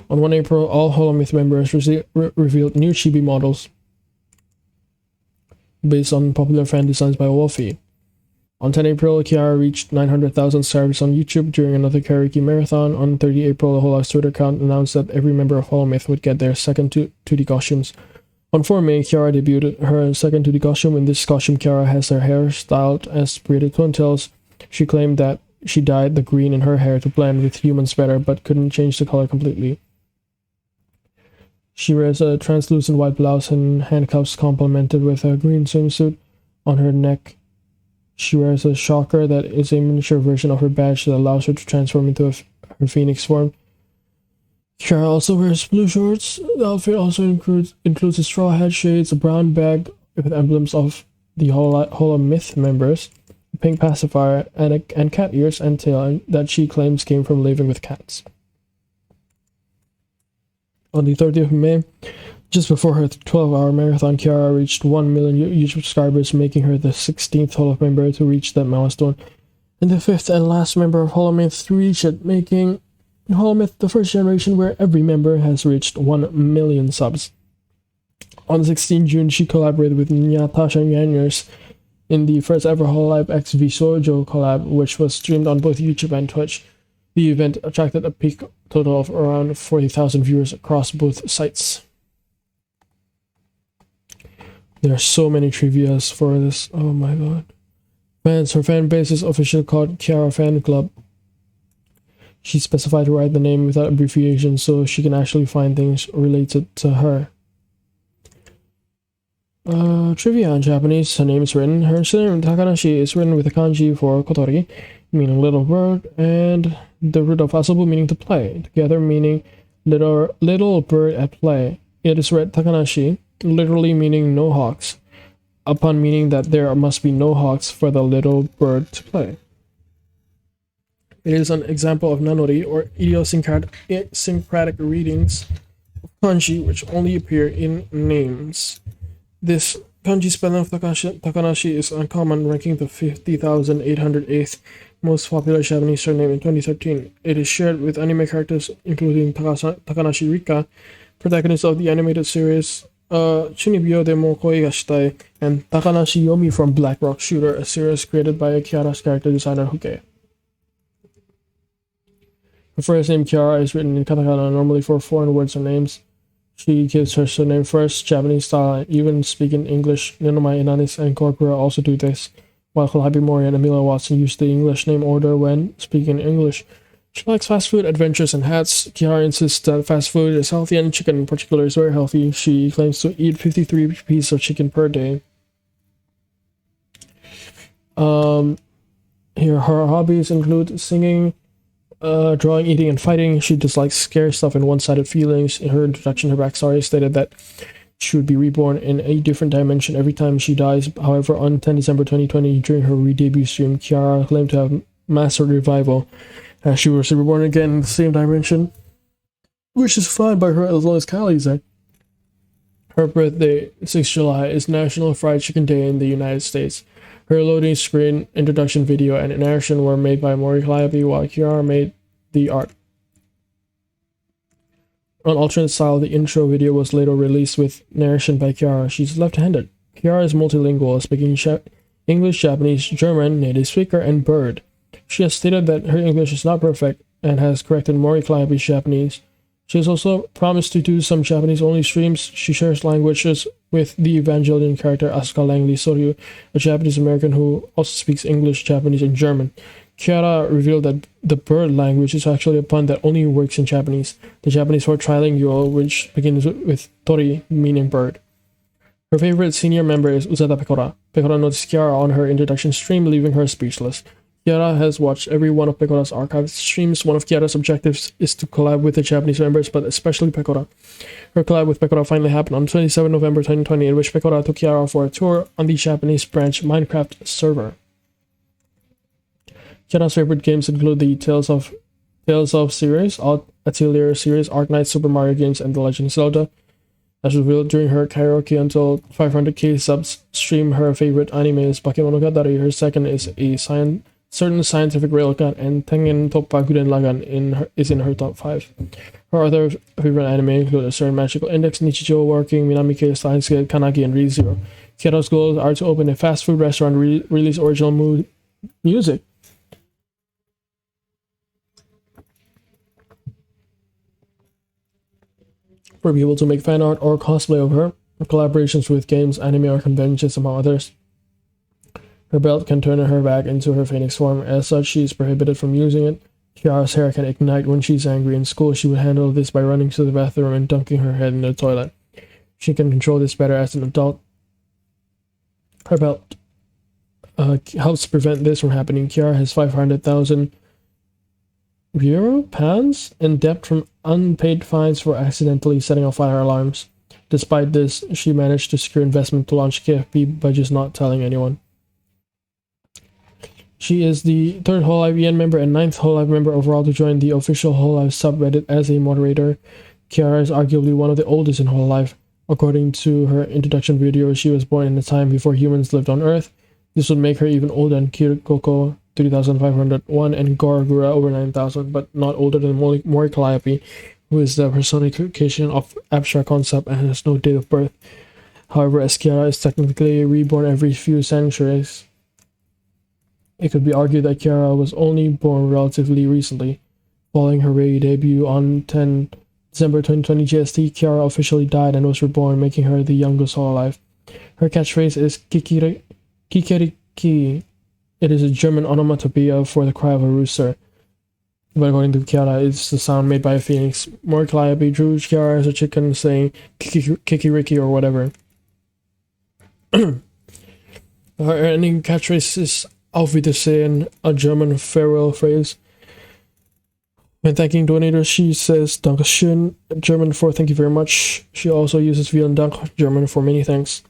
On 1 April, all Holomyth members revealed new chibi models based on popular fan designs by Wolfie. On 10 April, Kiara reached 900,000 subscribers on YouTube during another karaoke marathon. On 30 April, the Hololive's Twitter account announced that every member of Holomyth would get their second 2D costumes. On 4 May, Kiara debuted her second 2D costume. In this costume, Kiara has her hair styled as braided twintails. She claimed that she dyed the green in her hair to blend with humans better, but couldn't change the color completely. She wears a translucent white blouse and handcuffs complemented with a green swimsuit. On her neck, she wears a shocker that is a miniature version of her badge that allows her to transform into her phoenix form. Kiara also wears blue shorts. The outfit also includes a straw hat, shades, a brown bag with emblems of the Holomyth members, a pink pacifier, and cat ears and tail that she claims came from living with cats. On the 30th of May, just before her 12-hour marathon, Kiara reached 1 million YouTube subscribers, making her the 16th Hololive member to reach that milestone, and the 5th and last member of Holomyth to reach it, making Holomyth the first generation where every member has reached 1 million subs. On 16 June, she collaborated with Natasha Yanyers in the first ever Hololive X Visojo collab, which was streamed on both YouTube and Twitch. The event attracted a peak total of around 40,000 viewers across both sites. There are so many trivias for this. Oh my god. Her fan base is officially called Kiara Fan Club. She specified to write the name without abbreviation so she can actually find things related to her. Trivia in Japanese. Her name is written. Her surname Takanashi is written with a kanji for kotori, meaning little bird, and the root of asobu, meaning to play, together meaning little bird at play. It is read Takanashi, literally meaning no hawks, upon meaning that there must be no hawks for the little bird to play. It is an example of nanori, or idiosyncratic readings of kanji, which only appear in names. This kanji spelling of Takanashi is uncommon, ranking the 50,808th most popular Japanese surname in 2013. It is shared with anime characters including Takanashi Rika, protagonist of the animated series Chunibyo de mo koi ga shitai, and Takanashi Yomi from Black Rock Shooter, a series created by Kiara's character designer Huke. Her first name Kiara is written in katakana, normally for foreign words or names. She gives her surname first, Japanese style, and even speaking English. Ninomai Inanis and Korkura also do this, while Calliope Mori and Amelia Watson use the English name order when speaking English. She likes fast food, adventures, and hats. Kiara insists that fast food is healthy, and chicken in particular is very healthy. She claims to eat 53 pieces of chicken per day. Her hobbies include singing, drawing, eating, and fighting. She dislikes scary stuff and one-sided feelings. In her introduction, her backstory stated that she would be reborn in a different dimension every time she dies. However, on 10 December 2020, during her re-debut stream, Kiara claimed to have mastered revival, as she was reborn again in the same dimension, which is fine by her as long as Kali's there. Her birthday, 6th July, is National Fried Chicken Day in the United States. Her loading screen, introduction video, and narration were made by Mori Calliope, while Kiara made the art. On alternate style, the intro video was later released with narration by Kiara. She's left-handed. Kiara is multilingual, speaking English, Japanese, German, native speaker, and bird. She has stated that her English is not perfect and has corrected Mori Calliope's Japanese. She has also promised to do some Japanese-only streams. She shares languages with the Evangelion character Asuka Langley Soryu, a Japanese-American who also speaks English, Japanese, and German. Kiara revealed that the bird language is actually a pun that only works in Japanese. The Japanese for trilingual, which begins with tori, meaning bird. Her favorite senior member is Uzada Pecora. Pecora noticed Kiara on her introduction stream, leaving her speechless. Kiara has watched every one of Pecora's archived streams. One of Kiara's objectives is to collab with the Japanese members, but especially Pecora. Her collab with Pecora finally happened on 27 November 2020, in which Pecora took Kiara for a tour on the Japanese branch Minecraft server. Kiara's favorite games include the Tales of series, Atelier series, Arknight, Super Mario games, and The Legend of Zelda. As revealed during her karaoke until 500k subs stream, her favorite anime is Bakemonogatari. Her second is a certain scientific railgun, and Tengen Toppa Gurren Lagann is in her top 5. Her other favorite anime include A Certain Magical Index, Nichijou Working, Minamike, Steins Gate, Kanagi, and ReZero. Kiara's goals are to open a fast food restaurant, release original music. For people to make fan art or cosplay of her, collaborations with games, anime, or conventions, among others. Her belt can turn her back into her phoenix form. As such, she is prohibited from using it. Kiara's hair can ignite when she's angry. In school, she would handle this by running to the bathroom and dunking her head in the toilet. She can control this better as an adult. Her belt helps prevent this from happening. Kiara has 500,000 pounds in debt from unpaid fines for accidentally setting off fire alarms. Despite this, she managed to secure investment to launch KFP by just not telling anyone. She is the 3rd Hololive EN member and 9th Hololive member overall to join the official Hololive subreddit as a moderator. Kiara is arguably one of the oldest in Hololive. According to her introduction video, she was born in a time before humans lived on Earth. This would make her even older than Kirikoko 3501 and Goragura over 9000, but not older than Mori Calliope, who is the personification of abstract concept and has no date of birth. However, as Kiara is technically reborn every few centuries, it could be argued that Kiara was only born relatively recently. Following her debut on 10 December 2020 GST, Kiara officially died and was reborn, making her the youngest Hololive. Her catchphrase is Kikeriki. It is a German onomatopoeia for the cry of a rooster. But according to Kiara, it's the sound made by a phoenix. Mori Calliope drew Kiara as a chicken saying Kikiriki or whatever. Her ending catchphrase is Auf Wiedersehen, a German farewell phrase. When thanking donators, she says Dankeschön, German for thank you very much. She also uses Vielen Dank, German for many thanks.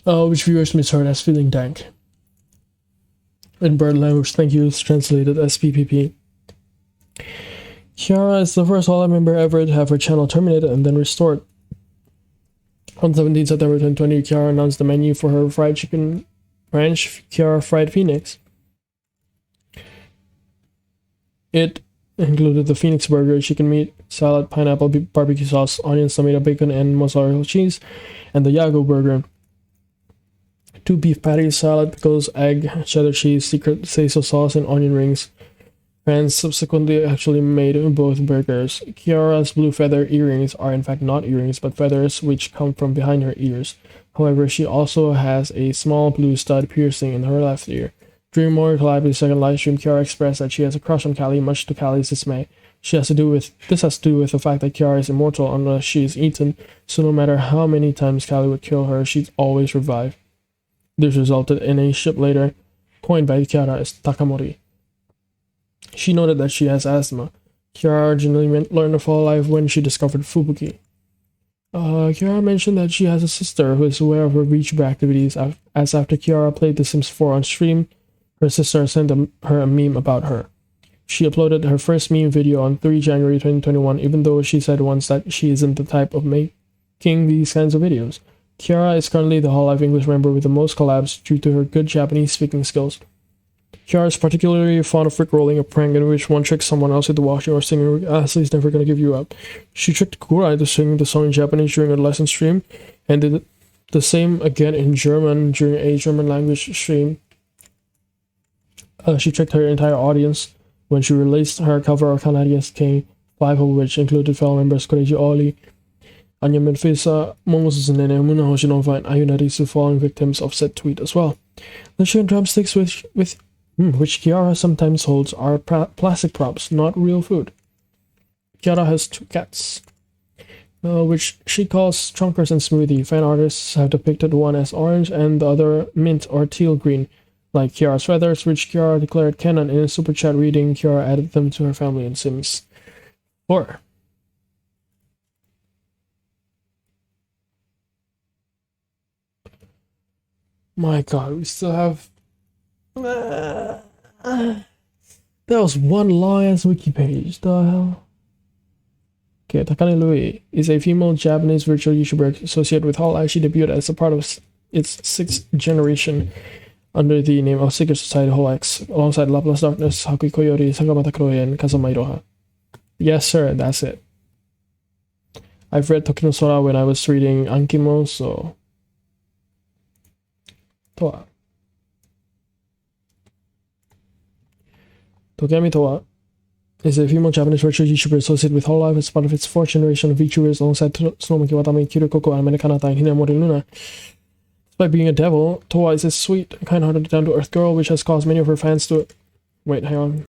Which viewers misheard as feeling dank. In bird language, thank you is translated as PPP. Kiara is the first Hololive member ever to have her channel terminated and then restored. On 17 September 2020, Kiara announced the menu for her fried chicken ranch, Kiara Fried Phoenix. It included the Phoenix burger, chicken meat, salad, pineapple, barbecue sauce, onions, tomato, bacon, and mozzarella cheese, and the Yago burger. 2 beef patties, salad, pickles, egg, cheddar cheese, secret seiso sauce, and onion rings. Fans subsequently actually made both burgers. Kiara's blue feather earrings are in fact not earrings, but feathers which come from behind her ears. However, she also has a small blue stud piercing in her left ear. During Mori Calliope's second livestream, Kiara expressed that she has a crush on Callie, much to Callie's dismay. This has to do with the fact that Kiara is immortal unless she is eaten, so no matter how many times Callie would kill her, she'd always revive. This resulted in a ship later, coined by Kiara as Takamori. She noted that she has asthma. Kiara originally learned of Hololive when she discovered Fubuki. Kiara mentioned that she has a sister who is aware of her VTuber activities, as after Kiara played The Sims 4 on stream, her sister sent her a meme about her. She uploaded her first meme video on 3 January 2021, even though she said once that she isn't the type of making these kinds of videos. Kiara is currently the Hololive English member with the most collabs due to her good Japanese speaking skills. Kiara is particularly fond of rickrolling, a prank in which one tricks someone else into watching or singing Ashley's Never Gonna Give You Up. She tricked Kura into singing the song in Japanese during a lesson stream, and did the same again in German during a German language stream. She tricked her entire audience when she released her cover of Canadians King, 5 of which included fellow members Koreji Oli, Anya Menfisa, Momosu Nene, Muna Hoshinova, and Ayunarisu falling victims of said tweet as well. The chicken drumsticks which Kiara sometimes holds are plastic props, not real food. Kiara has 2 cats, which she calls Trunkers and Smoothie. Fan artists have depicted one as orange and the other mint or teal green, like Kiara's feathers, which Kiara declared canon in a super chat reading. Kiara added them to her family in Sims 4. My god, we still have... That was one long-ass wiki page, the hell? Okay, Takane Lui is a female Japanese virtual YouTuber associated with Hololive. She debuted as a part of its 6th generation under the name of Secret Society Holex, alongside Laplace Darkness, Haku Koyori, Sakamata Kroe, and Kazama Iroha. Yes, sir, that's it. I've read Toki no Sora when I was reading Ankimo, so... Toa. Tokami Towa is a female Japanese virtual YouTuber associated with Hololive as part of its fourth generation of VTubers alongside Tsurumaki Watame, Kiro Koko, and Kanata, and Hinamori Luna. Despite being a devil, Towa is a sweet, kind-hearted, down-to-earth girl, which has caused many of her fans to... Wait, hang on.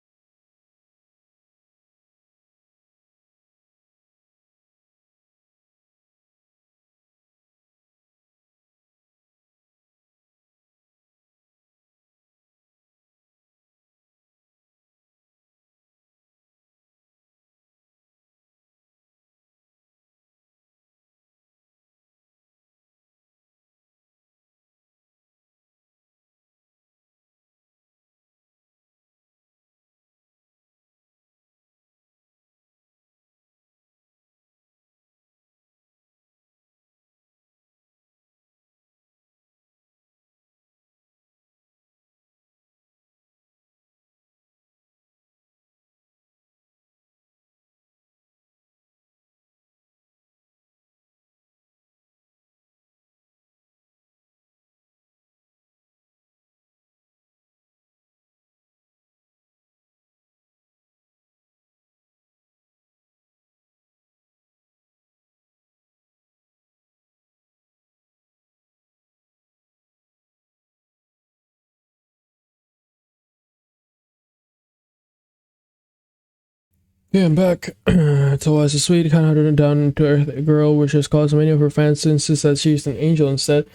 Yeah, I'm back. Towa is a sweet, kind-hearted, and down-to-earth girl, which has caused many of her fans to insist that she's an angel instead.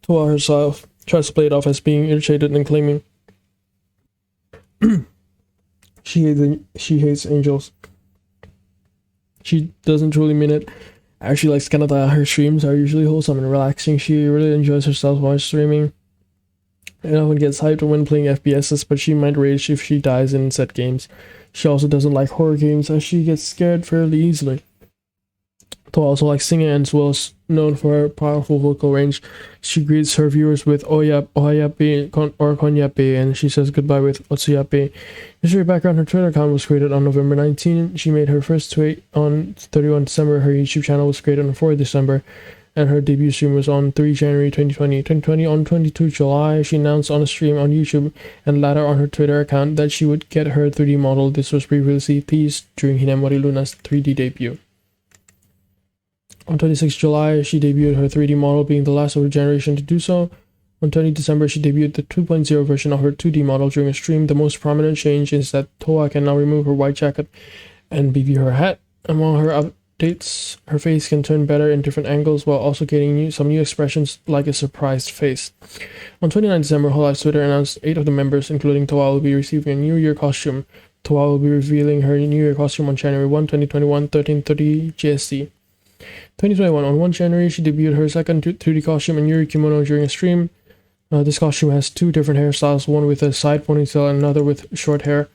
Towa herself tries to play it off as being irritated and claiming she hates angels. She doesn't truly mean it. As she likes Kanata, her streams are usually wholesome and relaxing. She really enjoys herself while streaming and often gets hyped when playing FPSs, but she might rage if she dies in set games. She also doesn't like horror games as she gets scared fairly easily. Towa also likes singing and is well known for her powerful vocal range. She greets her viewers with ohayapi or konyapi, and she says goodbye with otsuyapi. History background: her Twitter account was created on November 19. She made her first tweet on 31 December. Her YouTube channel was created on 4 December. And her debut stream was on 3 January 2020. On 22 July, she announced on a stream on YouTube and later on her Twitter account that she would get her 3D model. This was previously teased during Hinamori Luna's 3D debut. On 26 July, she debuted her 3D model, being the last of her generation to do so. On 20 December, she debuted the 2.0 version of her 2D model during a stream. The most prominent change is that Towa can now remove her white jacket and BB her hat. Among her updates, her face can turn better in different angles while also getting some new expressions like a surprised face. On 29 December, Hololive's Twitter announced 8 of the members, including Towa, will be receiving a New Year costume. Towa will be revealing her New Year costume on January 1, 2021, 13:30 GST. 2021, on 1 January, she debuted her second 3D costume in Yuri Kimono during a stream. This costume has 2 different hairstyles, one with a side ponytail and another with short hair.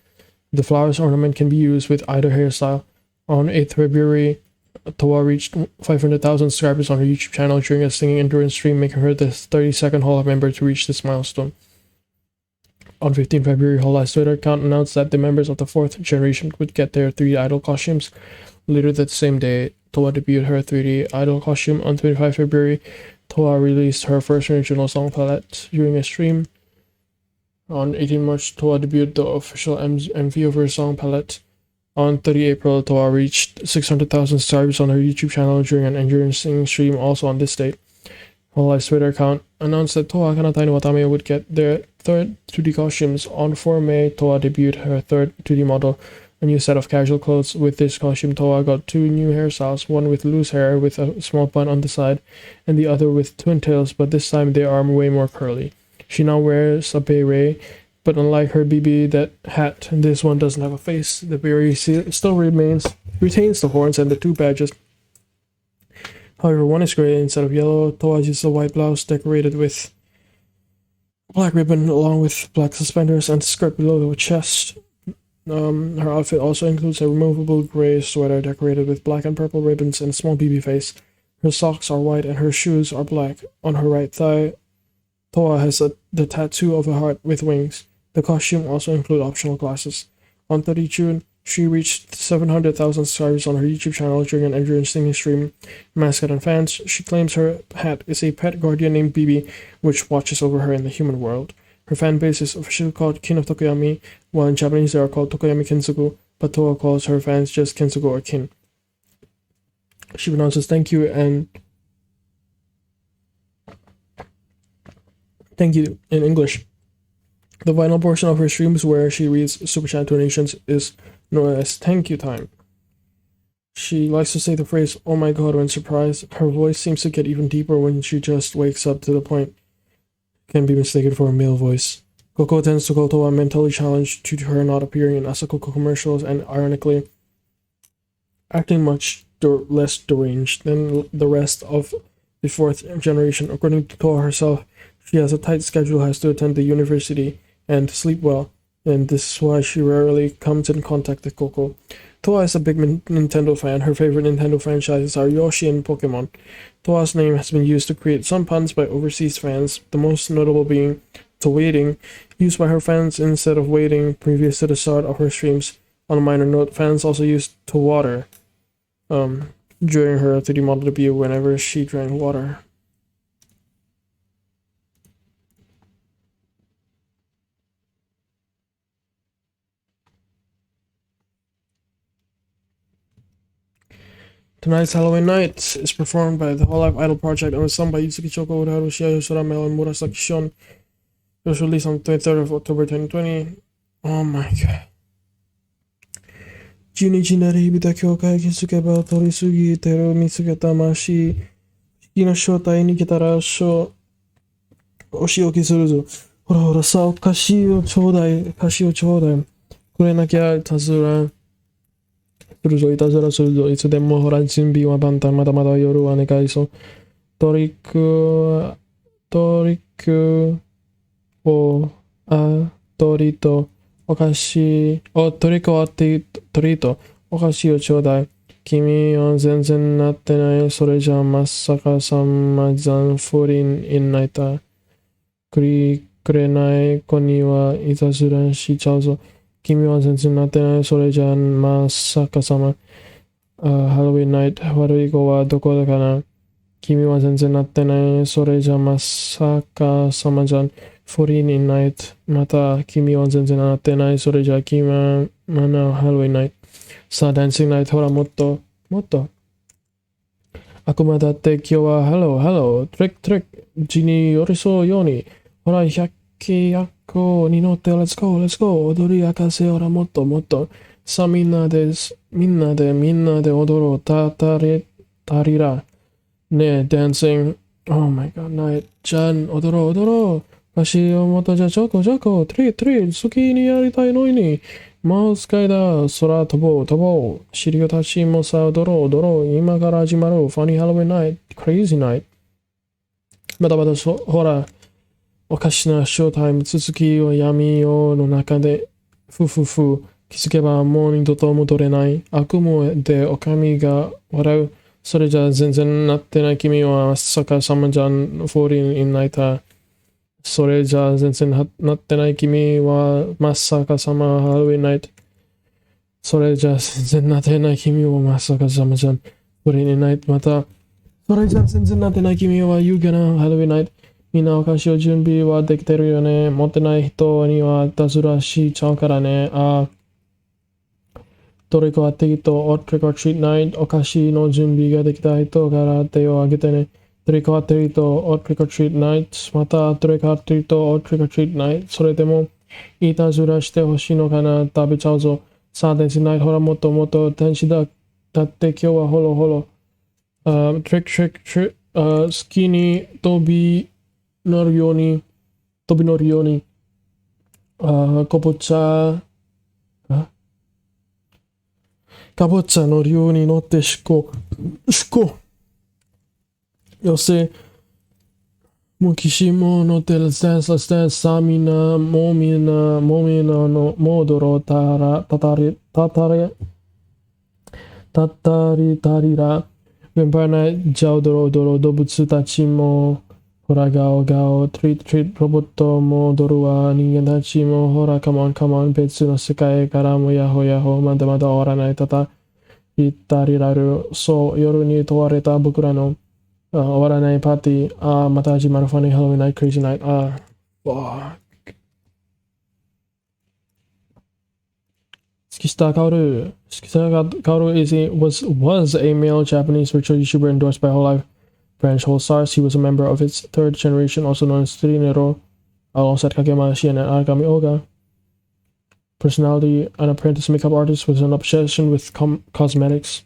The flowers ornament can be used with either hairstyle. On 8th February, Towa reached 500,000 subscribers on her YouTube channel during a singing endurance stream, making her the 32nd Hololive member to reach this milestone. On 15 February, Hololive's Twitter account announced that the members of the 4th generation would get their 3D idol costumes. Later that same day, Towa debuted her 3D idol costume. On 25 February, Towa released her first original song palette during a stream. On 18 March, Towa debuted the official MV of her song palette. On 30 April, Towa reached 600,000 subscribers on her YouTube channel during an endurance singing stream. Also on this date, Hololive's Twitter account announced that Towa, Kanata, and Watame would get their 3rd 2D costumes. On 4 May, Towa debuted her 3rd 2D model, a new set of casual clothes. With this costume, Towa got 2 new hairstyles, one with loose hair with a small bun on the side, and the other with twin tails, but this time they are way more curly. She now wears a beret, but unlike her BB that hat, this one doesn't have a face. The beret still retains the horns and the 2 badges. However, one is gray instead of yellow. Towa uses a white blouse decorated with black ribbon along with black suspenders and skirt below the chest. Her outfit also includes a removable gray sweater decorated with black and purple ribbons and a small BB face. Her socks are white and her shoes are black. On her right thigh, Towa has the tattoo of a heart with wings. The costume also includes optional glasses. On 30 June, she reached 700,000 subscribers on her YouTube channel during an endurance singing stream. Mascot and fans, she claims her hat is a pet guardian named BB, which watches over her in the human world. Her fan base is officially called Kin of Tokoyami, while in Japanese they are called Tokoyami Kinsuku, but Toa calls her fans just Kinsuku or Kin. She pronounces thank you and thank you in English. The final portion of her streams where she reads super chat donations is known as thank you time. She likes to say the phrase, oh my god, when surprised. Her voice seems to get even deeper when she just wakes up to the point. Can be mistaken for a male voice. Coco tends to call Toa mentally challenged due to her not appearing in Asakoko commercials and, ironically, acting much less deranged than the rest of the fourth generation. According to Toa herself, she has a tight schedule, has to attend the university, and sleep well, and this is why she rarely comes in contact with Coco. Toa is a big Nintendo fan. Her favorite Nintendo franchises are Yoshi and Pokemon. Toa's name has been used to create some puns by overseas fans, the most notable being to waiting, used by her fans instead of waiting previous to the start of her streams. On a minor note, fans also used to water during her 3D model debut whenever she drank water. Tonight's Halloween night is performed by the Hololive Idol Project and was sung by Yusuke Choko, Harushi Yosura, Mel, and Murasaki Shon. It was released on 23rd of October 2020. Oh my god. 12なりびた教会気づけば取り過ぎてる見つけたまし式の正体に来たらお仕置きするぞ。ほらほらさ、お菓子をちょうだい。菓子をちょうだい。くれなきゃいたずら。するぞ、いたずらするぞ。いつでもほら、準備は万端。まだまだ夜は願いそう。トリックを、トリート、お菓子、トリックをトリート、お菓子をちょうだい。君は全然なってない。それじゃまさかさまざん不倫いないた。くれない子にはいたずらしちゃうぞ。君は全然なってない。それじゃまさかさま。ハロウィンナイト。悪い子はどこだかな。君は全然なってない。それじゃまさかさまじゃん。不倫いない。また、君は全然なってない。それじゃ君はまだハロウィンナイト。さあ、ダンシングナイト。ほら、もっと。悪魔だって今日はハロー。トリック。字に寄り添うように。ほら、100機1個に乗って、let's go。踊り明かせ、ほら、もっと。さあ、みんなで踊ろう。たりら。ねえ、dancing。Oh my god, ナイト。じゃん、踊ろう。足をもっとじゃ、チョコ。トリ好きにやりたいのに。魔法使いだ。空飛ぼう。尻を立ちもさ、踊ろう。今から始まる。ファニーハロウィンナイト。クレイジーナイト。まだほら。おかしなショータイム。続きを闇夜の中で。気づけばもう二度と戻れない。悪夢でお上が笑う。それじゃ全然なってない君はまさかさまじゃん。フォーリンインナイター。それじゃ全然なってない君はまさかさまハロウィンナイト。それじゃ全然なってない君はまさかさまじゃん。フォーリンインナイト。また、それじゃ全然なってない君は夕げなハロウィンナイト。みんなお菓子を準備はできてるよね。持ってない人にはいたずらしちゃうからね。トリックはティート、トリックはトリートナイト。お菓子の準備ができた人から手を挙げてね。トリックはトリート、トリックはトリートナイト。またトリックはトリート、トリックはトリートナイト。それでもいたずらしてほしいのかな。食べちゃうぞ。さあ、天使ナイト。ほら、もっと天使だって今日はホロ。トリック。好きに飛び乗るように。かぼちゃの竜に乗ってしこ。よせ。もきしものてるセンサーさみな、もみなのもどろたたりら。ヴェンパイナイジャオドロ動物たちも。ほらガオトリートロボットも踊るわ人間たちもほらカモン別の世界からもヤホまだ終わらない言ったりらるそう夜に問われた僕らの終わらないパーティーまた始まるファニーハロウィンナイトクレイジーナイト Kaoru was a male Japanese virtual YouTuber endorsed by Hololive branch Holostars. He was a member of its third generation, also known as Trinero, alongside Kageyama Shien and Aragami Oga. Personality: an apprentice makeup artist with an obsession with cosmetics.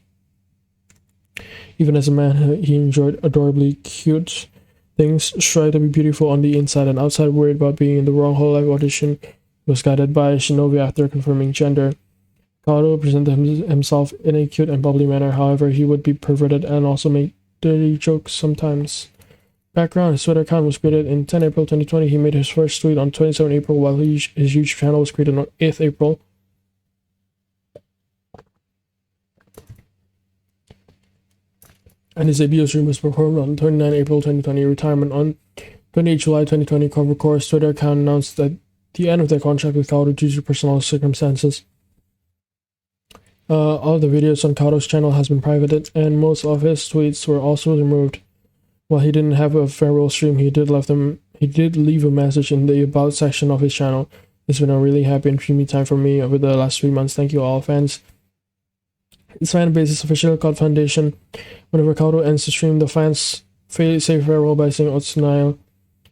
Even as a man, he enjoyed adorably cute things, tried to be beautiful on the inside and outside, worried about being in the wrong Hololive audition. He was guided by Shinobi after confirming gender. Kaoru presented himself in a cute and bubbly manner, however, he would be perverted and also make dirty jokes sometimes. Background: his Twitter account was created in 10 April 2020. He made his first tweet on 27 April, while his YouTube channel was created on 8th April. And his debut stream was performed on 29 April 2020. Retirement: on 28 July 2020, Covercore's Twitter account announced that the end of their contract with Kaoru due to personal circumstances. All the videos on Kaoru's channel has been privated, and most of his tweets were also removed. While he didn't have a farewell stream, he did leave a message in the about section of his channel. It's been a really happy and dreamy time for me over the last 3 months. Thank you all, fans. His fan base is official called Foundation. Whenever Kaoru ends the stream, the fans say farewell by saying Otsunail.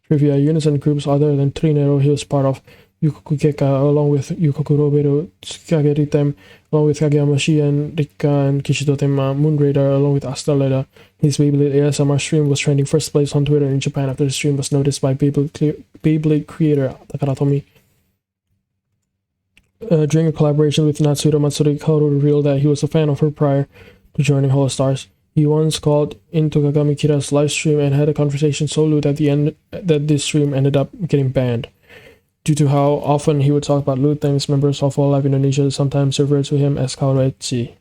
Trivia: units and groups other than Trinero he was part of: Yukoku Keka, along with Yukoku Roberu; Tsukage Ritem, along with Kageyama Shien, Rika, and Kishido Tenma; Moon Raider, along with Astraleda. His Beyblade ASMR stream was trending first place on Twitter in Japan after the stream was noticed by Beyblade creator Takaratomi. During a collaboration with Natsuro Matsuri, Kaoru revealed that he was a fan of her prior to joining Holostars. He once called into Kagami Kira's live stream and had a conversation so lewd at the end that this stream ended up getting banned. Due to how often he would talk about lewd things, members of Hololive Indonesia sometimes refer to him as Kaoru Ecchi.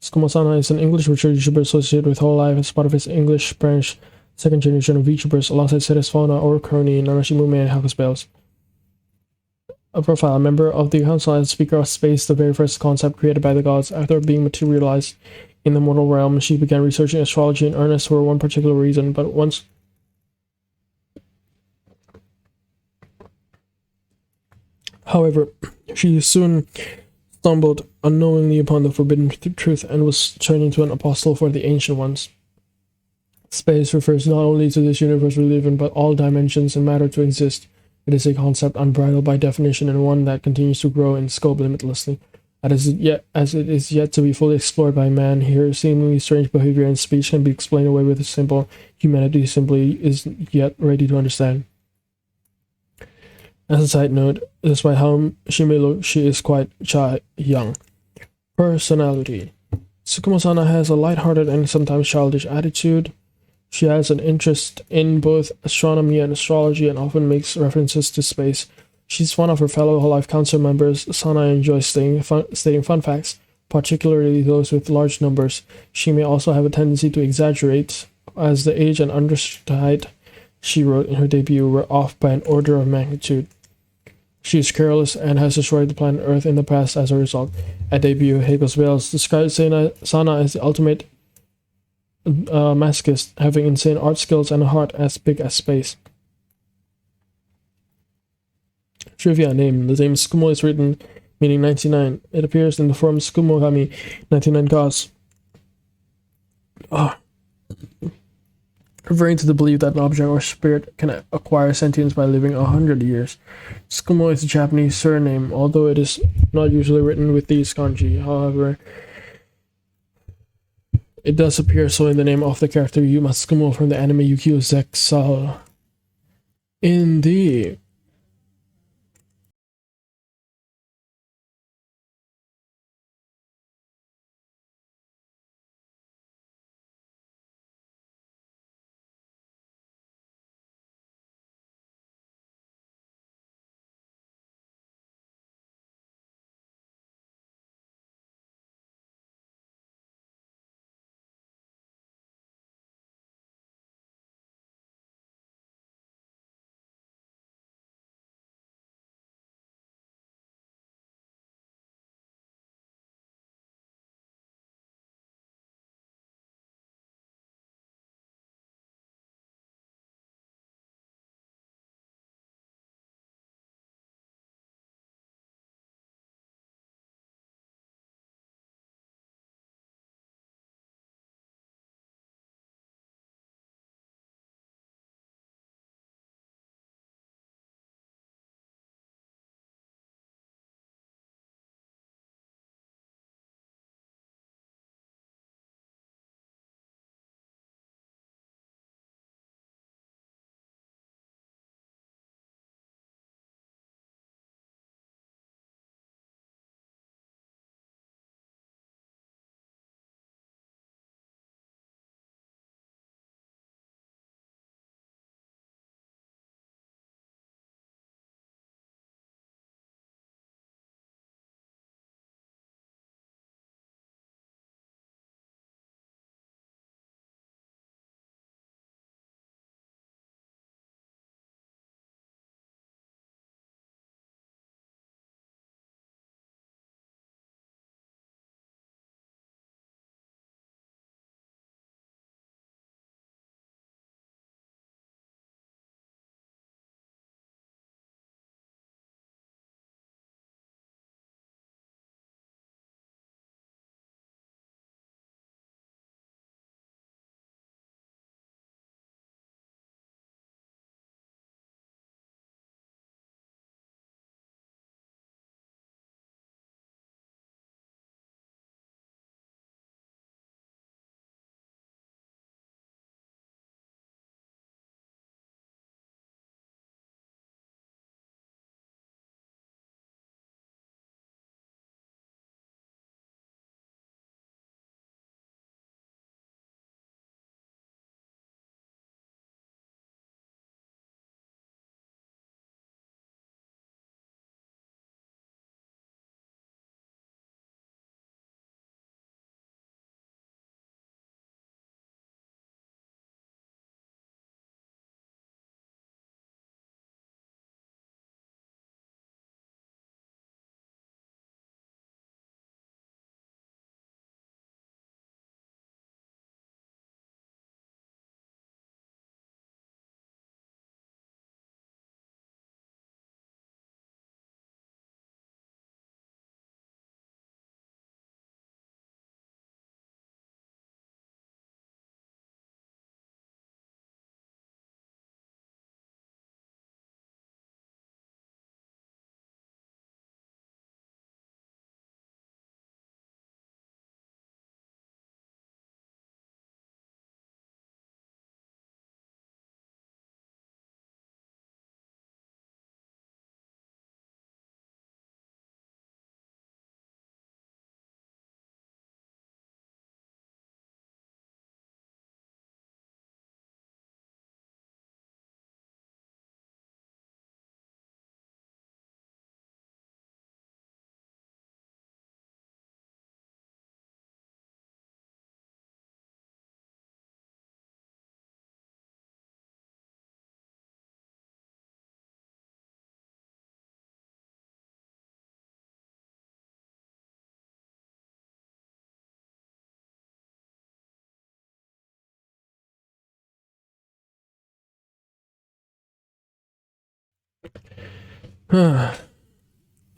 Tsukumo-sana is an English virtual YouTuber associated with Hololive as part of its English branch, second generation of VTubers, alongside Ceres Fauna, Orkroni, Narashimume, and Hakus Bells. A profile: a member of the council and speaker of space, the very first concept created by the gods. After being materialized in the mortal realm, she began researching astrology in earnest for one particular reason, However, she soon stumbled unknowingly upon the forbidden truth and was turned into an apostle for the ancient ones. Space refers not only to this universe we live in, but all dimensions and matter to exist. It is a concept unbridled by definition and one that continues to grow in scope limitlessly. As it is yet to be fully explored by man, here seemingly strange behavior and speech can be explained away with a simple humanity simply is yet ready to understand. As a side note, despite how she may look, she is quite young. Personality: Tsukumo-sana has a lighthearted and sometimes childish attitude. She has an interest in both astronomy and astrology and often makes references to space. She's one of her fellow Hololive Council members. Sana enjoys stating fun facts, particularly those with large numbers. She may also have a tendency to exaggerate, as the age and understood height she wrote in her debut were off by an order of magnitude. She is careless and has destroyed the planet Earth in the past as a result. At debut, Hakus Bells described Sana as the ultimate masochist, having insane art skills and a heart as big as space. Trivia: name. The name Tsukumo is written meaning 99. It appears in the form Tsukumogami, 99 gods. Referring to the belief that an object or spirit can acquire sentience by living 100 years. Tsukumo is a Japanese surname, although it is not usually written with these kanji. However, it does appear so in the name of the character Yuma Tsukumo from the anime Yukio Zexal. Indeed.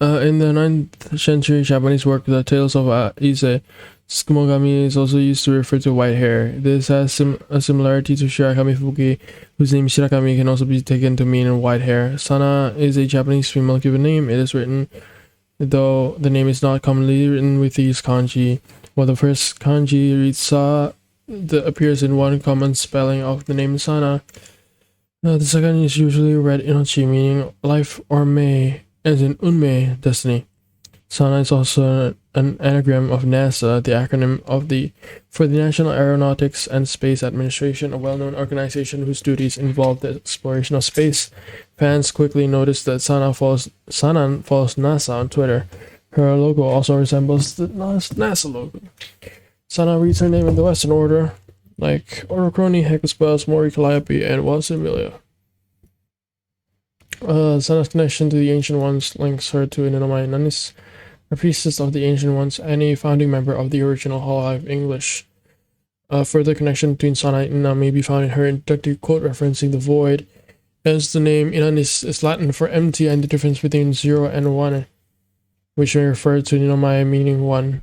In the 9th century Japanese work, The Tales of Ise, Tsukimogami is also used to refer to white hair. This has a similarity to Shirakami Fuki, whose name Shirakami can also be taken to mean white hair. Sana is a Japanese female given name. It is written, though the name is not commonly written with these kanji. While the first kanji reads Sa, that appears in one common spelling of the name Sana. The second is usually read Inochi, meaning life, or Mei, as in Unmei, destiny. Sana is also an anagram of NASA, the acronym for the National Aeronautics and Space Administration, a well-known organization whose duties involve the exploration of space. Fans quickly noticed that Sana follows NASA on Twitter. Her logo also resembles the NASA logo. Sana reads her name in the Western order, like Orochrony, Hecatospells, Mori, Calliope, and Wasimilia. Sana's connection to the Ancient Ones links her to Ninomai Nanis, a priestess of the Ancient Ones and a founding member of the original Hololive English. A further connection between Sana and Ina may be found in her introductory quote referencing the void, as the name Inanis is Latin for empty and the difference between 0 and 1, which may refer to Ninomai meaning 1.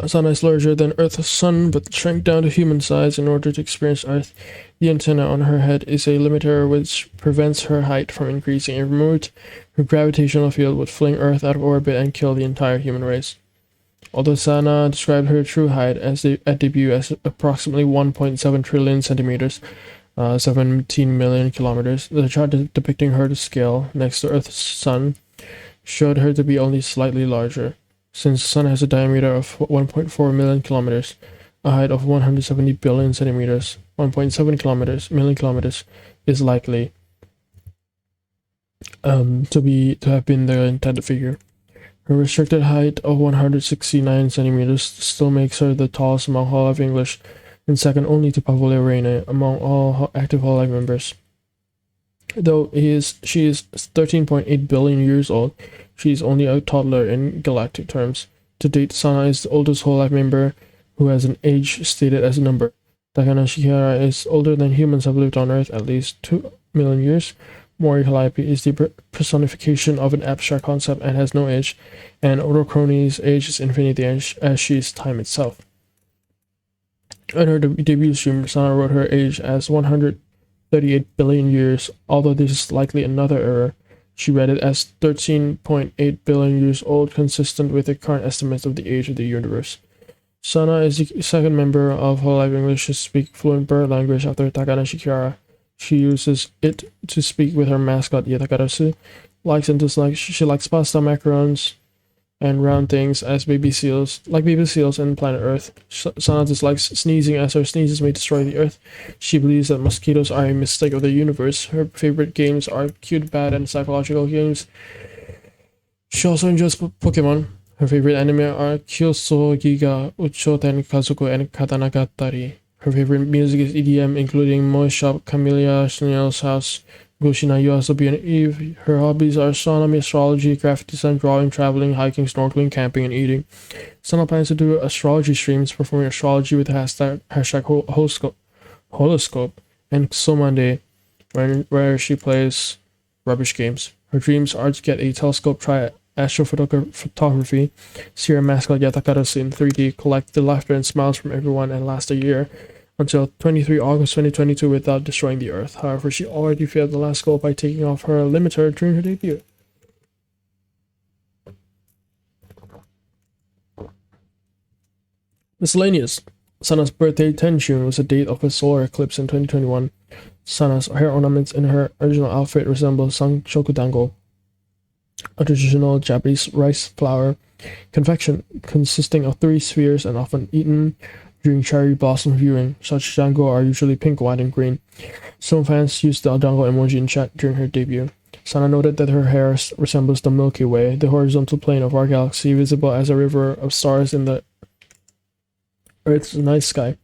Sana is larger than Earth's sun, but shrank down to human size in order to experience Earth. The antenna on her head is a limiter which prevents her height from increasing. If removed, her gravitational field would fling Earth out of orbit and kill the entire human race. Although Sana described her true height at debut as approximately 1.7 trillion centimeters, 17 million kilometers, the chart depicting her to scale next to Earth's sun showed her to be only slightly larger. Since the Sun has a diameter of 1.4 million kilometers, a height of 170 billion centimeters, 1.7 million kilometers, is likely to have been the intended figure. Her restricted height of 169 centimeters still makes her the tallest among Hololive English, and second only to Pavolia Reine among all active Hololive members. Though she is 13.8 billion years old, she is only a toddler in galactic terms. To date, Sana is the oldest Hololive member who has an age stated as a number. Takana Shikihara is older than humans have lived on Earth at least 2 million years. Mori Calliope is the personification of an abstract concept and has no age, and Orochrony's age is infinity as she is time itself. In her debut stream, Sana wrote her age as 138 billion years, although this is likely another error. She read it as 13.8 billion years old, consistent with the current estimates of the age of the universe. Sana is the second member of Hololive English to speak fluent bird language after Takana Shikihara. She uses it to speak with her mascot Yatakarasu. Likes and dislikes. She likes pasta, macarons, and round things as baby seals, and planet Earth. Sana dislikes sneezing as her sneezes may destroy the Earth. She believes that mosquitoes are a mistake of the universe. Her favorite games are cute, bad, and psychological games. She also enjoys Pokemon. Her favorite anime are Kyosogi ga Uchoten Kazoku and Katanagatari. Her favorite music is EDM, including Moe Shop, Camellia, Chanel's House, Goshina Yoasobi, and Eve. Her hobbies are astronomy, astrology, graphic design, drawing, traveling, hiking, snorkeling, camping, and eating. Sana plans to do astrology streams, performing astrology with the hashtag Holoscope, and Somande, where she plays rubbish games. Her dreams are to get a telescope, try astrophotography, see her mascot Yatakarasu in 3D, collect the laughter and smiles from everyone, and last a year, until 23 August 2022 without destroying the Earth. However, she already failed the last goal by taking off her limiter during her debut. Miscellaneous. Sana's birthday, 10 June, was the date of a solar eclipse in 2021. Sana's hair ornaments in her original outfit resemble Sanshoku Dango, a traditional Japanese rice flour confection consisting of 3 spheres and often eaten during cherry blossom viewing. Such dango are usually pink, white, and green. Some fans used the dango emoji in chat during her debut. Sana noted that her hair resembles the Milky Way, the horizontal plane of our galaxy, visible as a river of stars in the Earth's night sky.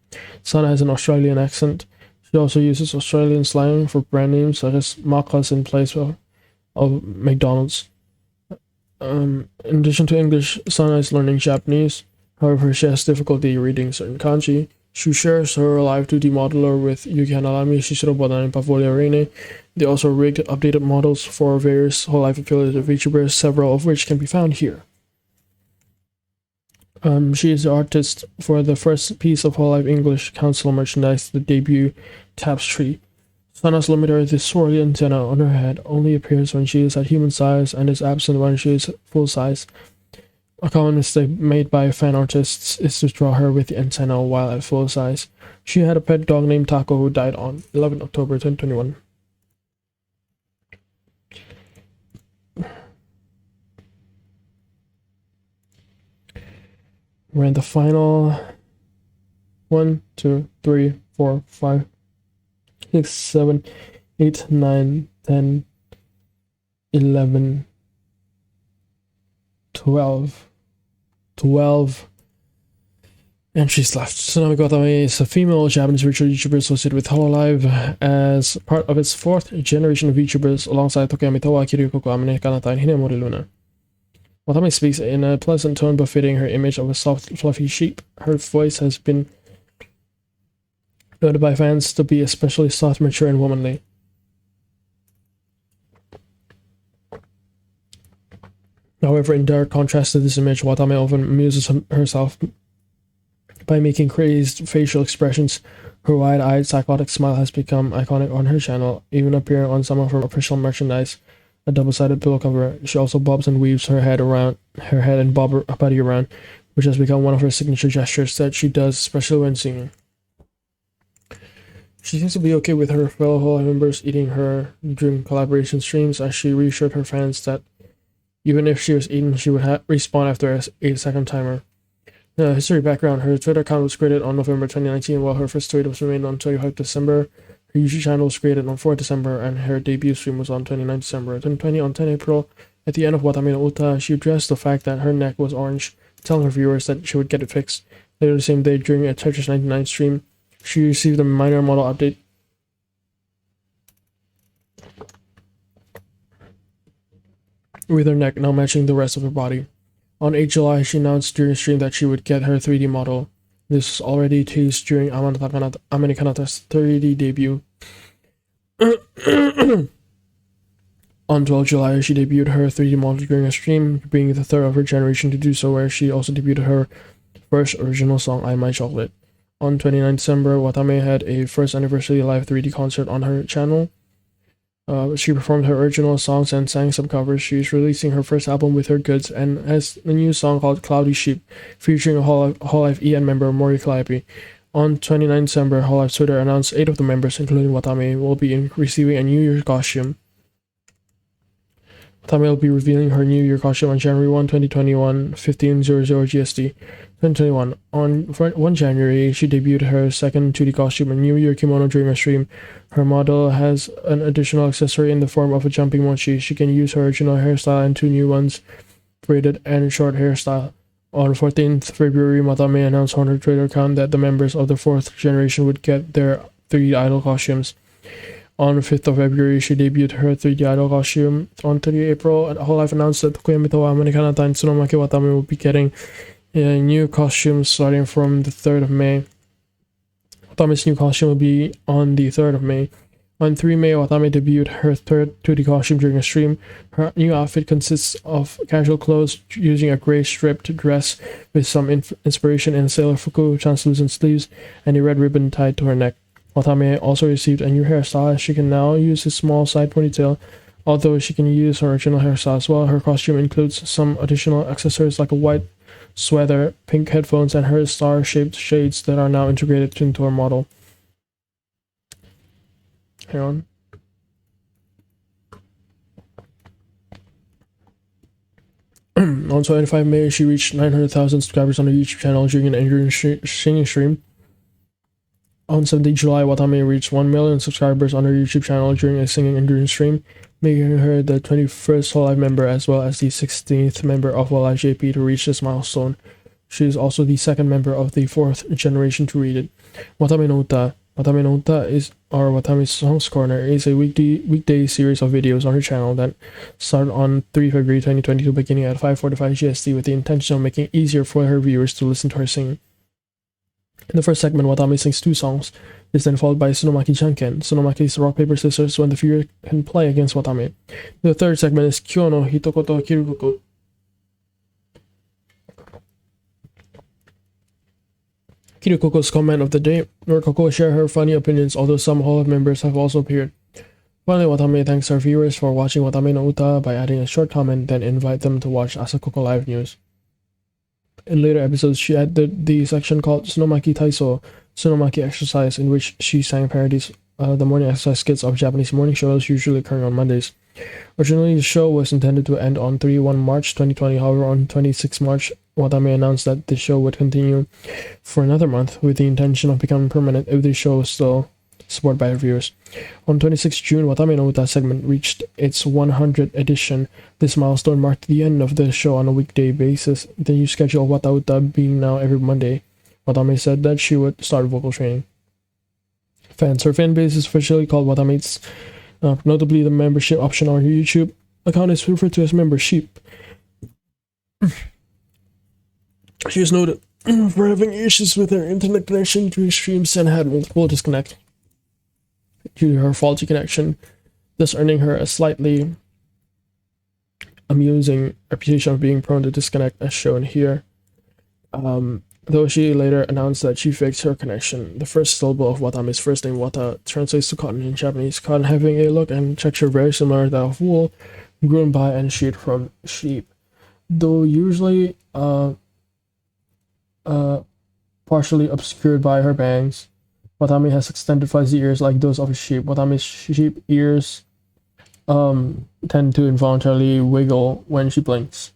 Sana has an Australian accent. She also uses Australian slang for brand names such as Macca's in place of McDonald's. In addition to English, Sana is learning Japanese. However, she has difficulty reading certain kanji. She shares her Live 2D modeler with Yuki Hanalami, Shishiro Bodan, and Pavolia Reine. They also rigged updated models for various Hololive affiliated VTubers, several of which can be found here. She is the artist for the first piece of Hololive English Council merchandise, the debut tapestry. Sana's limiter, the swirly antenna on her head, only appears when she is at human size and is absent when she is full size. A common mistake made by fan artists is to draw her with the antenna while at full size. She had a pet dog named Taco who died on 11 October 2021. We're in the final 1, 2, 3, 4, 5, 6, 7, 8, 9, 10, 11, 12 entries left. Tsunami Gotame is a female Japanese virtual YouTuber associated with Hololive as part of its fourth generation of YouTubers alongside Tokuyami Towa, Kiryu Amane Kanata, and Hinemori Luna. Watame speaks in a pleasant tone befitting her image of a soft, fluffy sheep. Her voice has been noted by fans to be especially soft, mature, and womanly. However, in direct contrast to this image, Watame often amuses herself by making crazed facial expressions. Her wide-eyed, psychotic smile has become iconic on her channel, even appearing on some of her official merchandise. A double-sided pillow cover. She also bobs and weaves her head and bob her body around, which has become one of her signature gestures that she does, especially when singing. She seems to be okay with her fellow Hololive members eating her during collaboration streams, as she reassured her fans that even if she was eaten, she would respawn after a 8-second timer. History background. Her Twitter account was created on November 2019, while her first tweet was made on 25 December. Her YouTube channel was created on 4 December, and her debut stream was on 29 December 2020. On 10 April, at the end of Watame no Uta, she addressed the fact that her neck was orange, telling her viewers that she would get it fixed. Later the same day, during a Tetris 99 stream, she received a minor model update. With her neck now matching the rest of her body. On 8 July, she announced during a stream that she would get her 3D model. This was already teased during Amane Kanata's 3D debut. On 12 July, she debuted her 3D model during a stream, being the third of her generation to do so, where she also debuted her first original song, I My Chocolate. On 29 December, Watame had a first anniversary live 3D concert on her channel. She performed her original songs and sang some covers. She's releasing her first album with her goods and has a new song called Cloudy Sheep, featuring a Hololive EN member, Mori Calliope. On 29 December, Hololive Twitter announced 8 of the members, including Watame, will be receiving a New Year costume. Watame will be revealing her New Year costume on January 1, 2021, 15:00 GST. 2021. On 1 January, she debuted her second 2D costume, a New Year kimono, during a stream. Her model has an additional accessory in the form of a jumping mochi. She can use her original hairstyle and 2 new ones, braided and short hairstyle. On 14th February, Watame announced on her Twitter account that the members of the 4th generation would get their 3D idol costumes. On 5th of February, she debuted her 3D idol costume. On 30 April, Hololive announced that Tokuyami Towa, Amane Kanata, and Tsunamaki Watame will be getting new costumes starting from the 3rd of May. Watame's new costume will be on the 3rd of May. On 3 May, Watame debuted her third 2D costume during a stream. Her new outfit consists of casual clothes using a gray striped dress with some inspiration in Sailor Fuku translucent sleeves and a red ribbon tied to her neck. Watame also received a new hairstyle, as she can now use a small side ponytail. Although she can use her original hairstyle as well, her costume includes some additional accessories like a white sweater, pink headphones, and her star-shaped shades that are now integrated into her model. Hang on. On 25 May, she reached 900,000 subscribers on her YouTube channel during an Enduring singing stream. On 17 July, Watame reached 1 million subscribers on her YouTube channel during a singing Enduring stream, making her the 21st Hololive member as well as the 16th member of Hololive JP to reach this milestone. She is also the second member of the 4th generation to read it. Watame no Uta. Watame no Uta or Watame's Songs Corner is a weekday series of videos on her channel that started on 3 February 2022 beginning at 5:45 GST with the intention of making it easier for her viewers to listen to her singing. In the first segment, Watame sings 2 songs. is then followed by Tsunomaki Janken. Tsunomaki's rock, paper, scissors when the figure can play against Watame. The third segment is Kyo no Hitokoto Kirukoku. Kirukoko's comment of the day, where Koko share her funny opinions, although some Hololive members have also appeared. Finally, Watame thanks our viewers for watching Watame no Uta by adding a short comment, then invite them to watch Asakoko Live News. In later episodes, she added the section called Tsunomaki Taiso, Tsunomaki Exercise, in which she sang parodies of the morning exercise skits of Japanese morning shows usually occurring on Mondays. Originally, the show was intended to end on 31 March 2020, however, on 26 March, Watame announced that the show would continue for another month, with the intention of becoming permanent if the show was still supported by her viewers. On 26 June, Watame no Uta segment reached its 100th edition. This milestone marked the end of the show on a weekday basis, the new schedule of Wata Uta being now every Monday. Watame said that she would start vocal training. Her fan base is officially called Watame's. Notably, the membership option on her YouTube account is referred to as membership. She is noted for having issues with her internet connection during streams and had multiple disconnects due to her faulty connection, thus earning her a slightly amusing reputation of being prone to disconnect, as shown here. Though she later announced that she fixed her connection. The first syllable of Watame's first name, Wata, translates to cotton in Japanese, cotton having a look and texture very similar to that of wool, grown by and sheared from sheep. Though usually partially obscured by her bangs, Watame has extended fuzzy ears like those of a sheep. Watame's sheep ears tend to involuntarily wiggle when she blinks.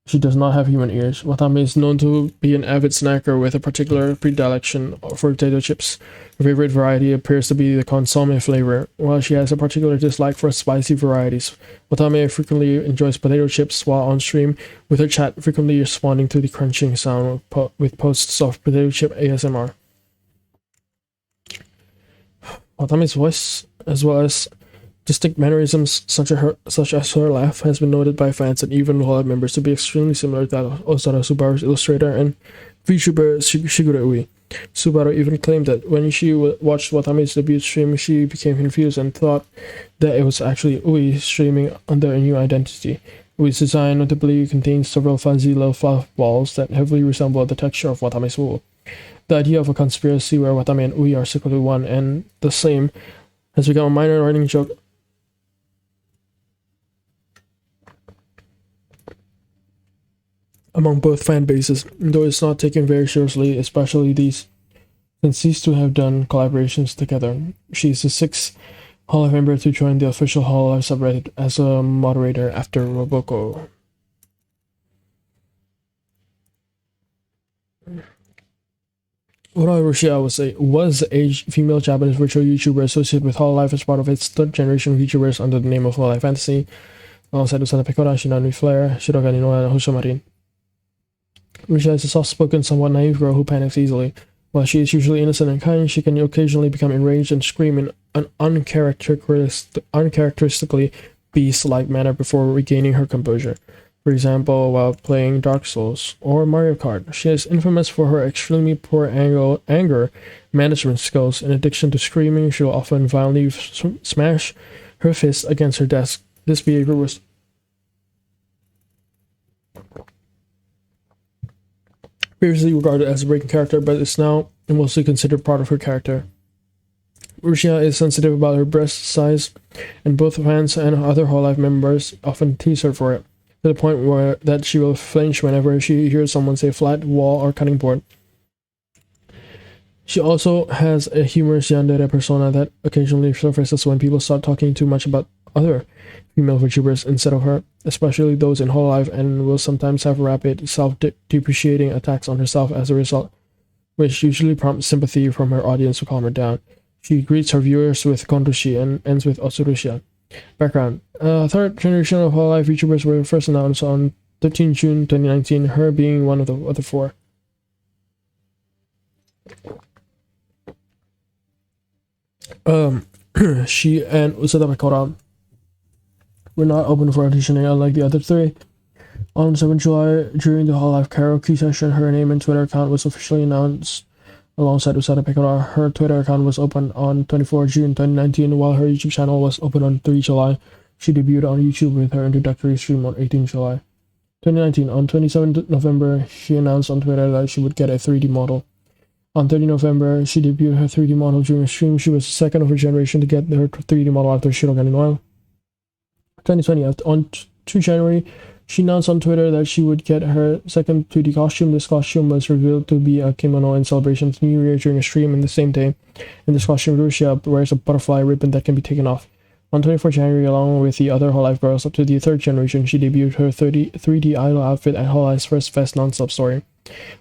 She does not have human ears. Watame is known to be an avid snacker with a particular predilection for potato chips. Her favorite variety appears to be the consomme flavor, while she has a particular dislike for spicy varieties. Watame frequently enjoys potato chips while on stream, with her chat frequently responding to the crunching sound with posts of potato chip ASMR. Watame's voice, as well as distinct mannerisms such as her laugh, has been noted by fans and even Hololive members to be extremely similar to that of Osaru Subaru's illustrator and VTuber Shigure Ui. Subaru even claimed that when she watched Watame's debut stream, she became confused and thought that it was actually Ui streaming under a new identity. Ui's design notably contains several fuzzy little fluff balls that heavily resemble the texture of Watame's wool. The idea of a conspiracy where Watame and Ui are secretly one and the same has become a minor running joke among both fan bases, though it's not taken very seriously, especially these, since these two have done collaborations together. She's the 6th Hololive member to join the official Hololive subreddit as a moderator after Roboko. Ora Roshia was a female Japanese virtual YouTuber associated with Hololive as part of its third generation of YouTubers under the name of Hololive Fantasy, alongside Usana Pekora, Shinanui Flare, Shirogane Noa, and Hoshomarin. Risha is a soft-spoken, somewhat naive girl who panics easily. While she is usually innocent and kind, she can occasionally become enraged and scream in an uncharacteristically beast-like manner before regaining her composure. For example, while playing Dark Souls or Mario Kart, she is infamous for her extremely poor anger management skills. In addition to screaming, she will often violently smash her fist against her desk. This behavior was previously regarded as a breaking character, but is now mostly considered part of her character. Rushia is sensitive about her breast size, and both fans and other Hololive members often tease her for it, to the point that she will flinch whenever she hears someone say flat wall or cutting board. She also has a humorous yandere persona that occasionally surfaces when people start talking too much about other female VTubers instead of her, especially those in Hololive, and will sometimes have rapid, self-depreciating attacks on herself as a result, which usually prompts sympathy from her audience to calm her down. She greets her viewers with konrushi and ends with otsurushia. Background. Third generation of Hololive VTubers were first announced on 13 June 2019, her being one of the other four. She and Usada Pekora were not open for auditioning unlike the other three. On 7 July, during the Hololive karaoke session, her name and Twitter account was officially announced alongside Usada Pekora. Her Twitter account was opened on 24 June 2019, while her YouTube channel was opened on 3 July. She debuted on YouTube with her introductory stream on 18 July 2019. On 27 November, she announced on Twitter that she would get a 3D model. On 30 November, she debuted her 3D model during a stream. She was the second of her generation to get her 3D model after Shiroganin Oil. 2020, on 2 January, she announced on Twitter that she would get her second 2D costume. This costume was revealed to be a kimono in celebration of New Year during a stream in the same day. In this costume, Rusia wears a butterfly ribbon that can be taken off. On 24 January, along with the other Hololive girls up to the third generation, she debuted her 3D idol outfit at Hololive's first Fest non-stop story.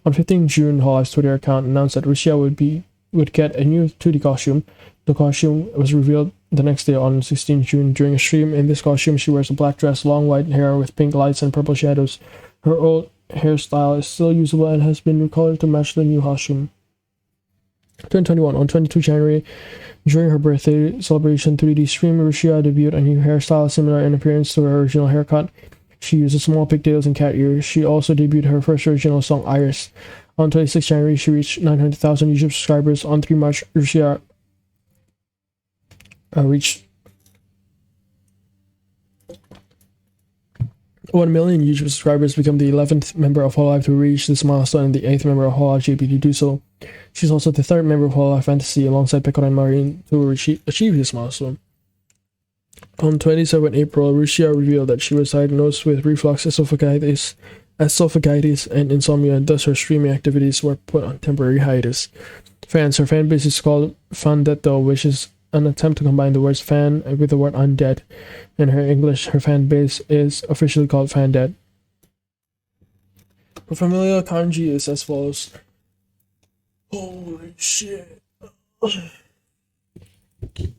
On 15 June, Hololive's Twitter account announced that Rusia would get a new 2D costume. The costume was revealed the next day on 16 June during a stream. In this costume, she wears a black dress, long white hair with pink lights and purple shadows. Her old hairstyle is still usable and has been recolored to match the new costume. 2021, on 22 January, during her birthday celebration 3D stream, Rusia debuted a new hairstyle similar in appearance to her original haircut. She uses small pigtails and cat ears. She also debuted her first original song, Iris. On 26 January, she reached 900,000 YouTube subscribers. On 3 March, Rusia reached 1 million YouTube subscribers, become the 11th member of Hololive to reach this milestone and the 8th member of Hololive JP to do so. She's also the 3rd member of Hololive Fantasy alongside Pekora and Marine to achieve this milestone. On 27 April, Rusia revealed that she was diagnosed with reflux esophagitis, and insomnia, and thus her streaming activities were put on temporary hiatus. Her fan base is called Fandetto, which is an attempt to combine the words fan with the word undead. In her English, her fan base is officially called Fandead. The familiar kanji is as follows. Holy shit.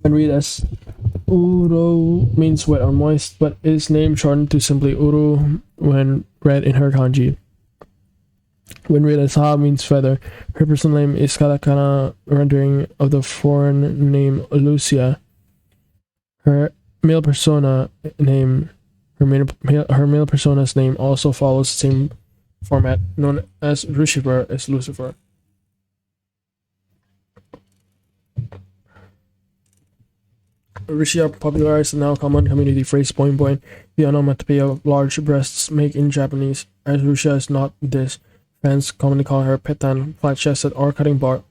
When read as Uro means wet or moist, but is named shortened to simply Uru when read in her kanji. When read as Ha means feather. Her personal name is katakana rendering of the foreign name Lucia. Her male persona name, her male persona's name also follows the same format, known as Lucifer as Lucifer. Rusia popularized the now common community phrase "boing boing," the onomatopoeia of large breasts make in Japanese. As Rusia is not this, fans commonly call her petan, flat-chested, or cutting board.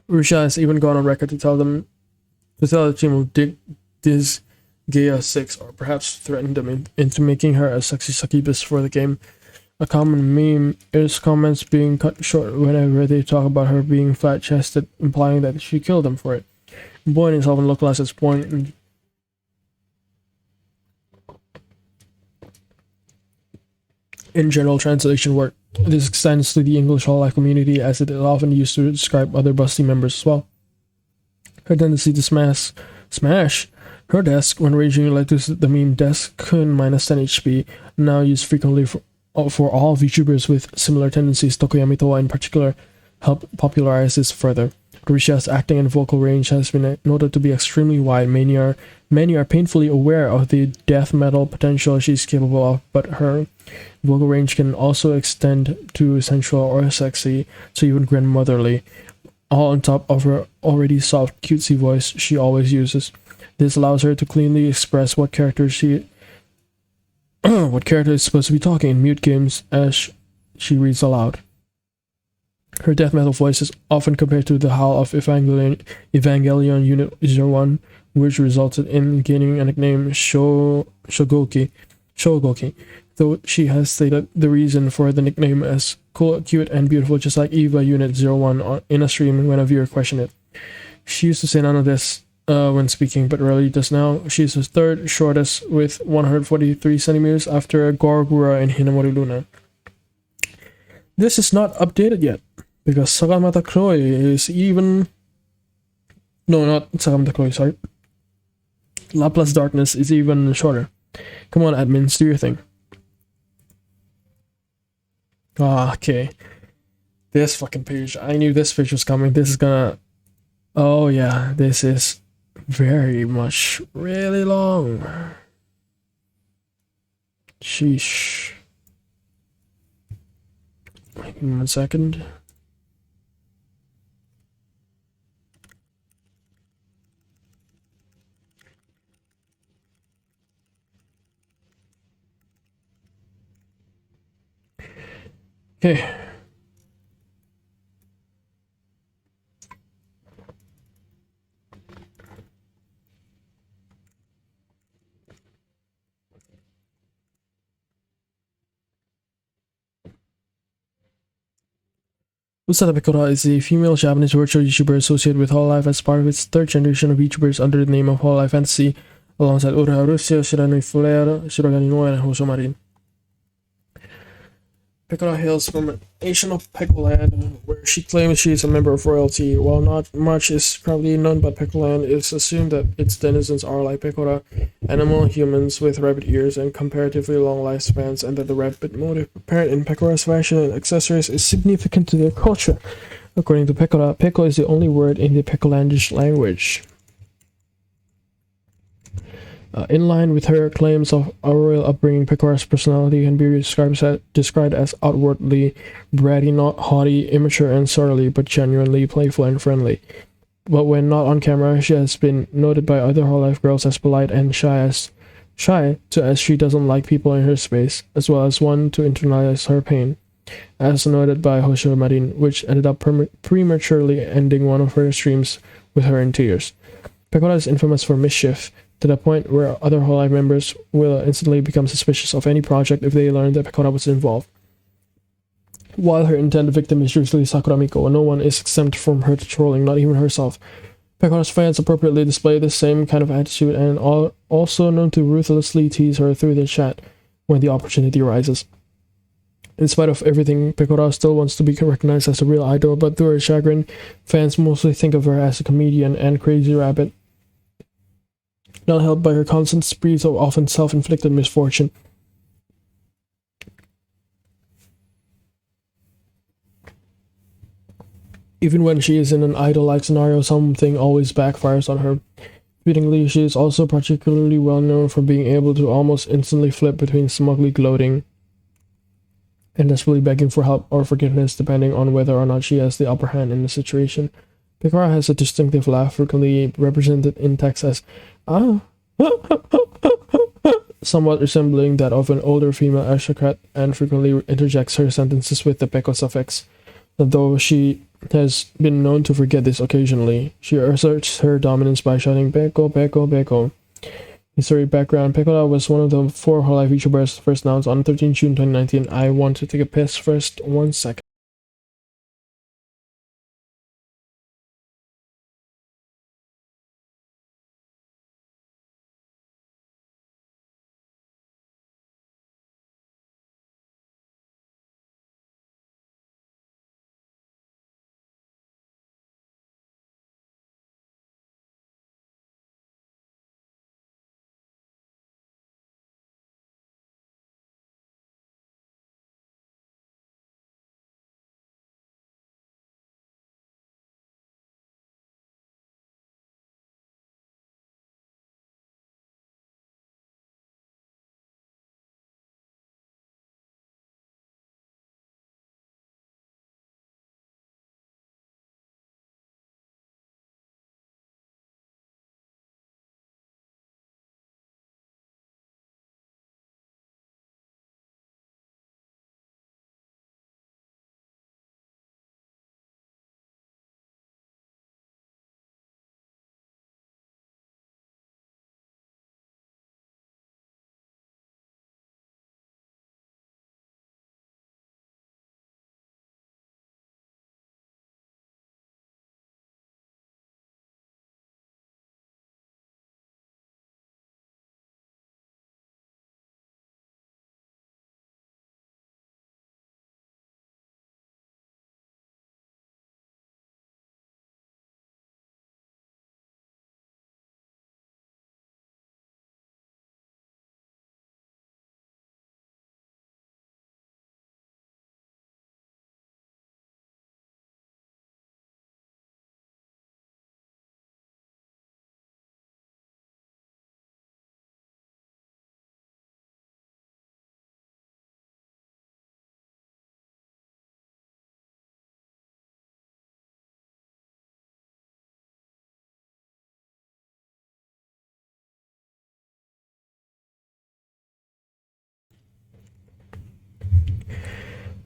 Rusia has even gone on record to tell the team of Diz Gaia 6, or perhaps threatened them into making her a sexy succubus for the game. A common meme is comments being cut short whenever they talk about her being flat-chested, implying that she killed them for it. Boing is often localized as boing. In general translation work, this extends to the English Hololive community, as it is often used to describe other busty members as well. Her tendency to smash her desk when raging led to the meme desk kun minus 10 HP, now used frequently for all VTubers with similar tendencies. Tokoyami Towa in particular helped popularize this further. Rusia's acting and vocal range has been noted to be extremely wide. Many are painfully aware of the death metal potential she's capable of, but her vocal range can also extend to sensual or sexy, so even grandmotherly, all on top of her already soft, cutesy voice she always uses. This allows her to cleanly express what character is supposed to be talking in mute games as she reads aloud. Her death metal voice is often compared to the howl of Evangelion Unit 01, which resulted in gaining a nickname Shogoki, though she has stated the reason for the nickname as cool, cute, and beautiful, just like Eva Unit 01 in a stream when a viewer questioned it. She used to say none of this when speaking, but rarely does now. She's the third shortest with 143 centimeters after Gorgura and Hinamori Luna. This is not updated yet, because Sagamata Chloe is even... No, not Sagamata Chloe, sorry. Laplace Darkness is even shorter. Come on, admins, do your thing. Okay. This fucking page. I knew this page was coming. This is gonna... Oh yeah, this is very much really long. Sheesh. Give me 1 second. Okay. Usada Pekora is a female Japanese virtual YouTuber associated with Hololive as part of its third generation of YouTubers under the name of Hololive Fantasy, alongside Ura Russia, Shiranui Fuller, Shirogane Noe, and Hosho Marin. Pekora hails from an nation of Pekoland, where she claims she is a member of royalty. While not much is probably known about Pekoland, it's assumed that its denizens are like Pekora, animal humans with rabbit ears and comparatively long lifespans, and that the rabbit motif apparent in Pekora's fashion and accessories is significant to their culture. According to Pekora, Peko is the only word in the Pekolandish language. In line with her claims of a royal upbringing, Pekora's personality can be described as outwardly bratty, not haughty, immature, and surly, but genuinely playful and friendly. But when not on camera, she has been noted by other Hololive girls as polite and shy, as she doesn't like people in her space, as well as one to internalize her pain, as noted by Hosho Marin, which ended up prematurely ending one of her streams with her in tears. Pekora is infamous for mischief, to the point where other Hololive members will instantly become suspicious of any project if they learn that Pekora was involved. While her intended victim is usually Sakura Miko, no one is exempt from her trolling, not even herself. Pekora's fans appropriately display the same kind of attitude and are also known to ruthlessly tease her through the chat when the opportunity arises. In spite of everything, Pekora still wants to be recognized as a real idol, but to her chagrin, fans mostly think of her as a comedian and crazy rabbit, not helped by her constant sprees of often self-inflicted misfortune. Even when she is in an idol-like scenario, something always backfires on her. Fittingly, she is also particularly well known for being able to almost instantly flip between smugly gloating and desperately begging for help or forgiveness, depending on whether or not she has the upper hand in the situation. Pekora has a distinctive laugh, frequently represented in text as "ah," somewhat resembling that of an older female aristocrat, and frequently interjects her sentences with the Peko suffix. Though she has been known to forget this occasionally, she asserts her dominance by shouting "Peko, Peko, Peko." History background: Pekora was one of the 4 Hololive YouTubers first announced on 13 June 2019. I want to take a piss first, 1 second.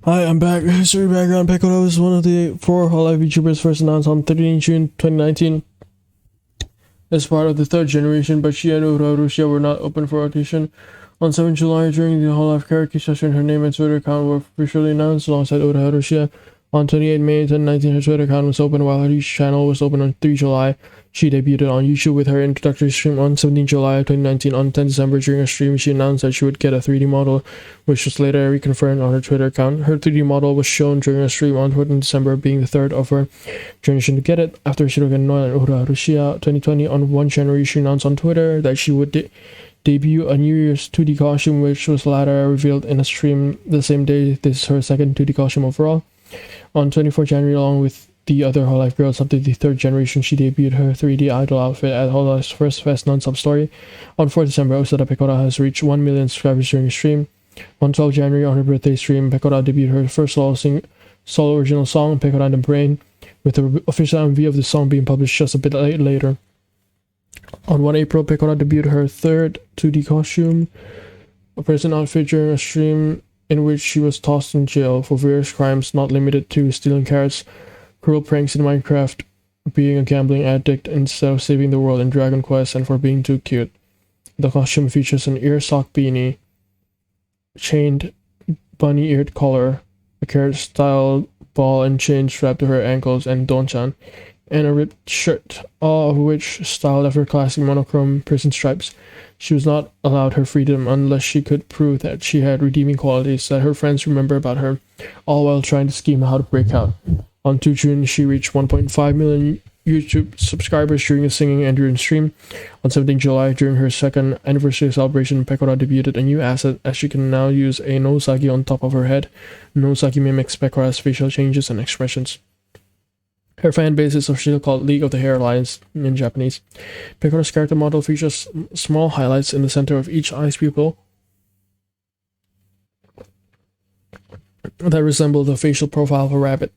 Hi, I'm back. History background. Pekoda was one of the 4 Hololive YouTubers first announced on 13 June 2019 as part of the third generation, but she and Rusia were not open for audition. On 7 July, during the Hololive karaoke session, her name and Twitter account were officially announced alongside Rusia. On 28 May 2019, her Twitter account was open, while her YouTube channel was open on 3 July. She debuted on YouTube with her introductory stream on 17 July 2019. On 10 December, during a stream, she announced that she would get a 3D model, which was later reconfirmed on her Twitter account. Her 3D model was shown during a stream on 14 December, being the third of her generation to get it. After Shirogen Noel and Ura Rusia 2020, on 1 January, she announced on Twitter that she would debut a New Year's 2D costume, which was later revealed in a stream the same day. This is her second 2D costume overall. On 24 January, along with the other Hololive girls up to the third generation, she debuted her 3D idol outfit at Hololive's first Fest non-stop story. On 4 December, Osada Pekoda has reached 1 million subscribers during the stream. On 12 January, on her birthday stream, Pekoda debuted her first solo original song, Pekoda and the Brain, with the official MV of the song being published just a bit later. On 1 April, Pekoda debuted her third 2D costume, a prison outfit, during a stream in which she was tossed in jail for various crimes not limited to stealing carrots, cruel pranks in Minecraft, being a gambling addict instead of saving the world in Dragon Quest, and for being too cute. The costume features an ear sock beanie, chained bunny-eared collar, a carrot-style ball and chain strapped to her ankles and donchan, and a ripped shirt, all of which styled after classic monochrome prison stripes. She was not allowed her freedom unless she could prove that she had redeeming qualities that her friends remember about her, all while trying to scheme how to break out. On 2 June, she reached 1.5 million YouTube subscribers during a singing and during stream. On 17 July, during her second anniversary celebration, Pekoda debuted a new asset, as she can now use a nosaki on top of her head. Nosaki mimics Pekoda's facial changes and expressions. Her fan base is officially called League of the Hairlines in Japanese. Pekoda's character model features small highlights in the center of each eye's pupil that resemble the facial profile of a rabbit.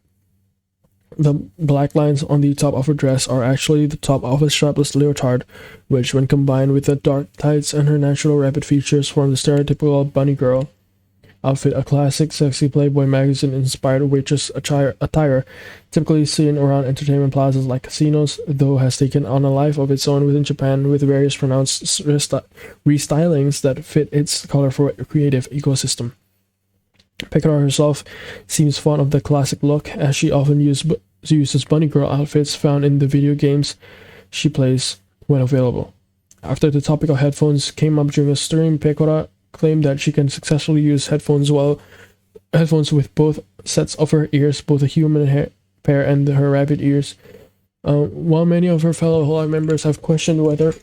The black lines on the top of her dress are actually the top of a strapless leotard, which, when combined with the dark tights and her natural rabbit features, form the stereotypical bunny girl outfit, a classic sexy Playboy magazine-inspired waitress attire typically seen around entertainment plazas like casinos, though has taken on a life of its own within Japan, with various pronounced restylings that fit its colorful creative ecosystem. Pekoda herself seems fond of the classic look, as she often uses bunny girl outfits found in the video games she plays when available. After the topic of headphones came up during a stream, Pekoda claimed that she can successfully use headphones with both sets of her ears, both a human pair and her rabbit ears. While many of her fellow Hololive members have questioned whether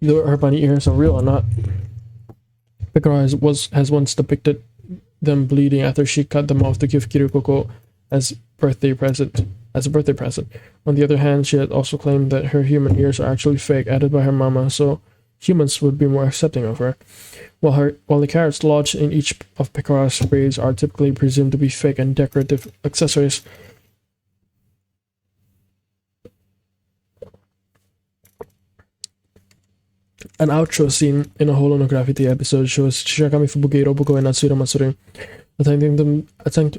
her bunny ears are real or not, Pekoda has once depicted them bleeding after she cut them off to give Kirikoko as a birthday present. On the other hand, she had also claimed that her human ears are actually fake, added by her mama, so humans would be more accepting of her. While the carrots lodged in each of Pekoda's braids are typically presumed to be fake and decorative accessories, an outro scene in a Holonography episode shows Shiragami Fubuki, Roboco, and Natsura Matsuri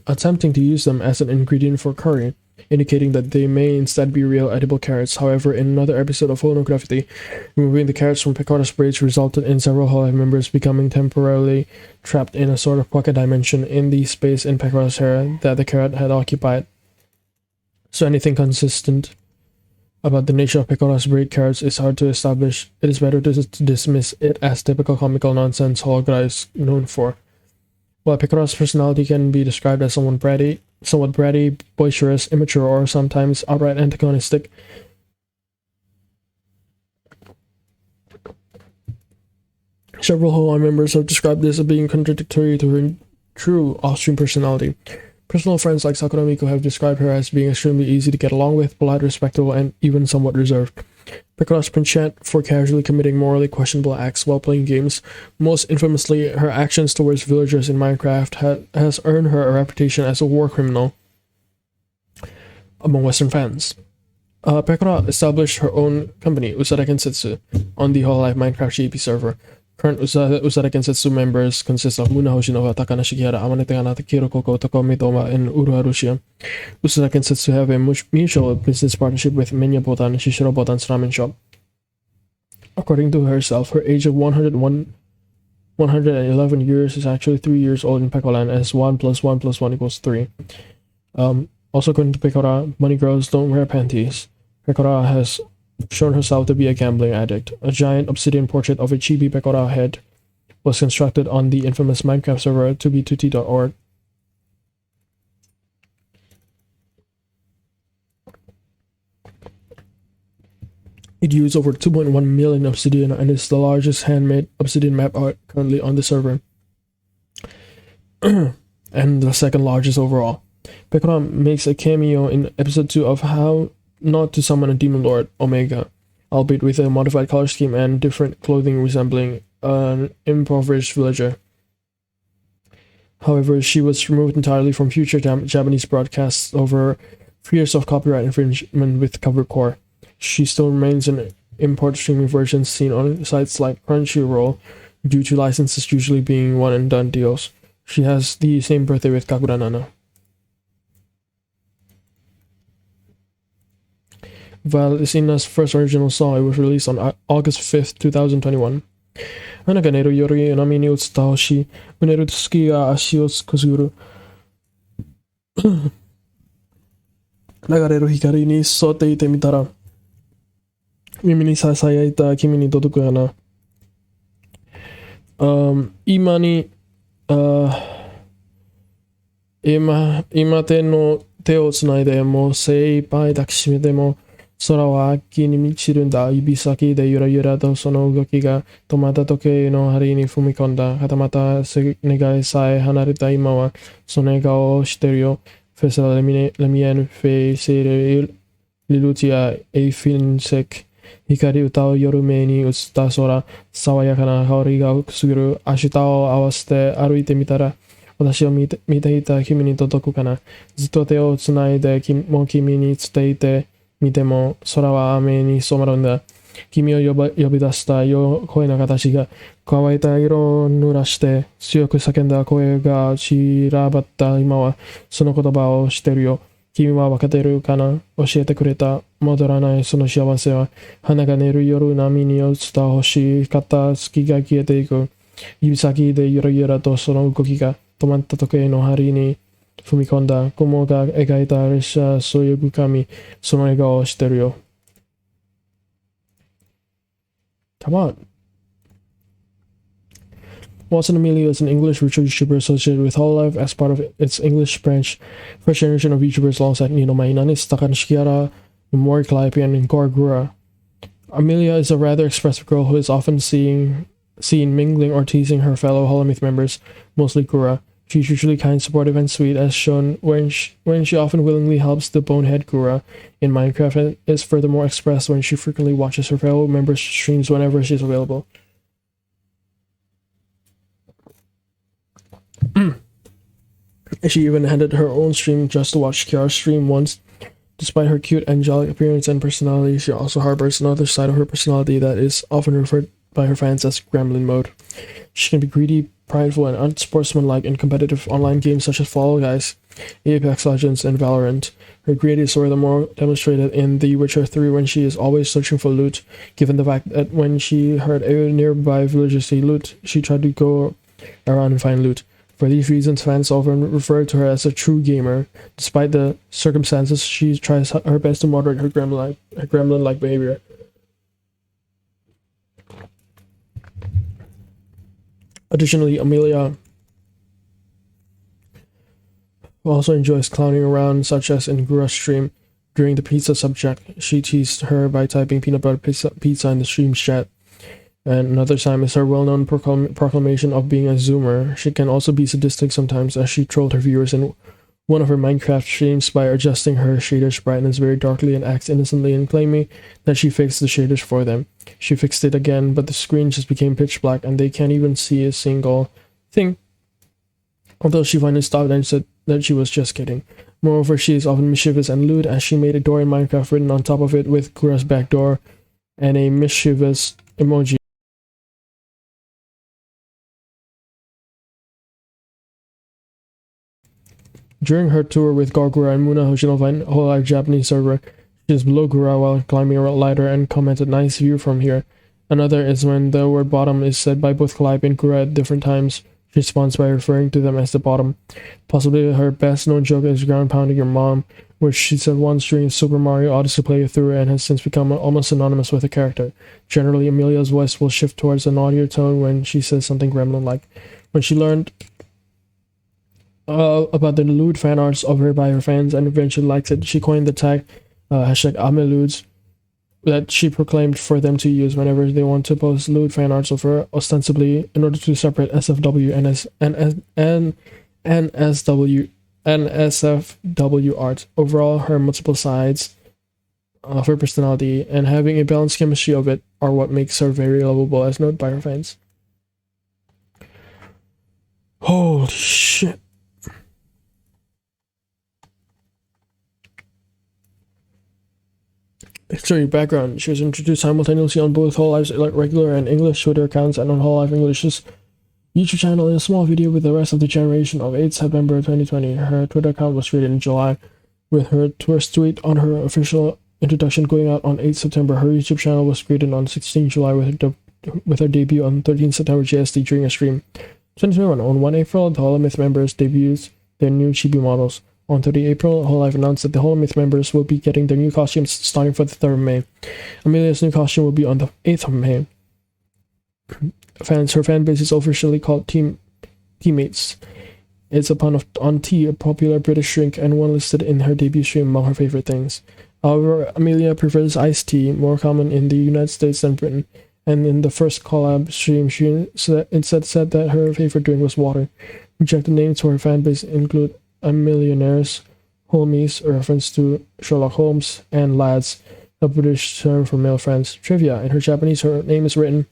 attempting to use them as an ingredient for curry, indicating that they may instead be real edible carrots. However, in another episode of Holonography, removing the carrots from Pekoda's braids resulted in several Hololive members becoming temporarily trapped in a sort of pocket dimension in the space in Pekoda's hair that the carrot had occupied. So anything consistent about the nature of Pekoda's braid carrots is hard to establish. It is better to dismiss it as typical comical nonsense Holograi is known for. While Pekoda's personality can be described as somewhat bratty, boisterous, immature, or sometimes outright antagonistic, several Hololive members have described this as being contradictory to her true off-stream personality. Personal friends like Sakura Miko have described her as being extremely easy to get along with, polite, respectable, and even somewhat reserved. Pekoda's penchant for casually committing morally questionable acts while playing games, most infamously her actions towards villagers in Minecraft, has earned her a reputation as a war criminal among Western fans. Pekoda established her own company, Usada Kensetsu, on the Hololive Minecraft GP server. Current Usada Kensetsu members consist of Muna Hoshinoha, Takana Shigihara, Amane Teganata, Kiro Koko, Tokomi Toma, and Uru Harushia. Usada Kensetsu have a mutual business partnership with Menya Botan, Shishiro Botan's ramen shop. According to herself, her age of 111 years is actually 3 years old in Pekolan, as 1 + 1 + 1 = 3. Also according to Pekora, money girls don't wear panties. Pekora has shown herself to be a gambling addict. A giant obsidian portrait of a chibi Pekora head was constructed on the infamous Minecraft server 2b2t.org. It used over 2.1 million obsidian and is the largest handmade obsidian map art currently on the server. And the second largest overall. Pekora makes a cameo in episode 2 of How Not to Summon a Demon Lord, Omega, albeit with a modified color scheme and different clothing resembling an impoverished villager. However, she was removed entirely from future Japanese broadcasts over fears of copyright infringement with covercore. She still remains an import streaming version seen on sites like Crunchyroll due to licenses usually being one and done deals. She has the same birthday with Kakura Nana. Violet is Ina's first original song. It was released on August 5th, 2021. あなたが寝る夜へ波に映った星、うねる月が足をくすぐる。流れる光に沿っていてみたら、耳にささやいた君に届くよな。今手の手をつないでも精一杯抱きしめても空は秋に満ちるんだ。指先でゆらゆらとその動きが止まった時計の針に踏み込んだ。固まった願いさえ離れた今はその笑顔をしてるよ。Fässt la mienne Fee sere Lilutia e Finsek 光歌う夜目に映った空、爽やかな香りがくすぐる。明日を合わせて歩いてみたら私を見ていた君に届くかな。ずっと手をつないでもう君に伝えて見ても空は雨に染まるんだ。君を呼び出した声の形が乾いた色を濡らして強く叫んだ声が散らばった今はその言葉をしてるよ。君は分かってるかな。教えてくれた。戻らないその幸せは花が寝る夜波に映った星片月が消えていく。指先でゆらゆらとその動きが止まった時計の針に踏み込んだ。雲が描いた列車そういう深その笑顔をしてるよ。Come on. Watson Amelia is an English virtual YouTuber associated with Hololive as part of its English branch. First generation of YouTubers alongside Nino Mainanis, Takana Shikiara, Mori Calliope, and Gorgura. Amelia is a rather expressive girl who is often seen mingling or teasing her fellow Holomyth members, mostly Gura. She's usually kind, supportive, and sweet, as shown when she often willingly helps the bonehead Gura in Minecraft, and is furthermore expressed when she frequently watches her fellow members' streams whenever she's available. She even handed her own stream just to watch Kiara's stream once. Despite her cute, angelic appearance and personality, she also harbors another side of her personality that is often referred by her fans as gremlin mode. She can be greedy, prideful, and unsportsmanlike in competitive online games such as Fall Guys, Apex Legends, and Valorant. Her greed is furthermore demonstrated in The Witcher 3 when she is always searching for loot, given the fact that when she heard a nearby villager say loot, she tried to go around and find loot. For these reasons, fans often refer to her as a true gamer. Despite the circumstances, she tries her best to moderate her gremlin-like behavior. Additionally, Amelia also enjoys clowning around, such as in Gura's stream. During the pizza subject, she teased her by typing peanut butter pizza in the stream chat. And another time is her well-known proclamation of being a zoomer. She can also be sadistic sometimes, as she trolled her viewers in one of her Minecraft streams by adjusting her shaders brightness very darkly and acts innocently and claiming that she fixed the shaders for them. She fixed it again, but the screen just became pitch black and they can't even see a single thing. Although she finally stopped and said that she was just kidding. Moreover, she is often mischievous and lewd, as she made a door in Minecraft written on top of it with Gura's back door and a mischievous emoji. During her tour with Gargura and Muna Hoshinova Hololive Japanese server, she is below Gura while climbing a ladder and commented, "Nice view from here." Another is when the word bottom is said by both Clive and Gura at different times. She responds by referring to them as the bottom. Possibly her best known joke is ground pounding your mom, which she said once during Super Mario Odyssey playthrough and has since become almost synonymous with the character. Generally, Amelia's voice will shift towards a naughtier tone when she says something gremlin-like. When she learned about the lewd fan arts of her by her fans and eventually likes it, she coined the tag hashtag #AmeLewds that she proclaimed for them to use whenever they want to post lewd fan arts of her, ostensibly in order to separate SFW and SFW art. Overall, her multiple sides of her personality and having a balanced chemistry of it are what makes her very lovable, as noted by her fans. Holy shit. History background. She was introduced simultaneously on both Hololive's regular and English Twitter accounts and on Hololive English's YouTube channel in a small video with the rest of the generation of 8 September 2020. Her Twitter account was created in July, with her first tweet on her official introduction going out on 8 September. Her YouTube channel was created on 16 July with her debut on 13 September GST during a stream. 2021. On 1 April, the Holomyth members debuted their new chibi models. On 30 April, Hololive announced that the Holomyth members will be getting their new costumes starting for the 3rd of May. Amelia's new costume will be on the 8th of May. Her fan base is officially called Teammates. It's a pun on tea, a popular British drink, and one listed in her debut stream among her favorite things. However, Amelia prefers iced tea, more common in the United States than Britain, and in the first collab stream, she instead said that her favorite drink was water. Rejected names for her fan base include a millionaire's, homies, a reference to Sherlock Holmes, and lads, a British term for male friends. Trivia: in her Japanese, her name is written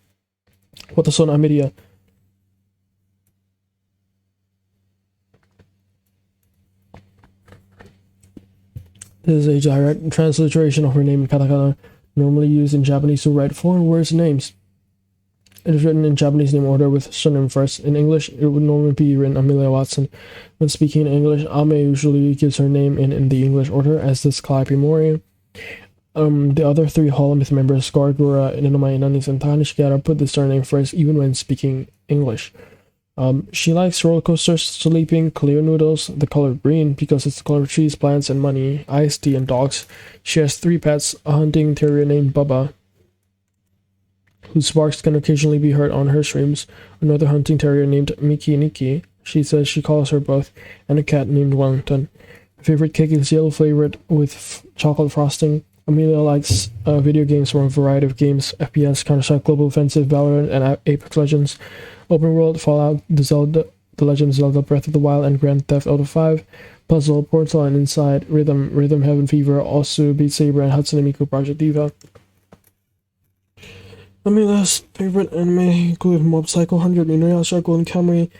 Watason Amelia. This is a direct transliteration of her name in katakana, normally used in Japanese to write foreign words and names. It is written in Japanese name order with surname first. In English, it would normally be written Amelia Watson. When speaking in English, Ame usually gives her name in the English order, as does Calliope Mori. The other 3 Holomyth members, Gargura, Inanuma Inanis, and Tanishigara, put the surname first even when speaking English. She likes roller coasters, sleeping, clear noodles, the color green because it's the color of trees, plants, and money, iced tea, and dogs. She has 3 pets, a hunting terrier named Bubba, whose barks can occasionally be heard on her streams, another hunting terrier named Miki Niki, she says she calls her both, and a cat named Wellington. Her favorite cake is yellow flavored with chocolate frosting. Amelia likes video games from a variety of games: FPS, Counter-Strike Global Offensive, Valorant, and Apex Legends, Open World, Fallout, The Legend of Zelda Breath of the Wild, and Grand Theft Auto 5, Puzzle, Portal, and Inside, Rhythm Heaven Fever, also Beat Saber, and Hatsune Miku Project Diva. Amelia's favorite anime include Mob Psycho 100, Inuyasha, Golden Kamuy,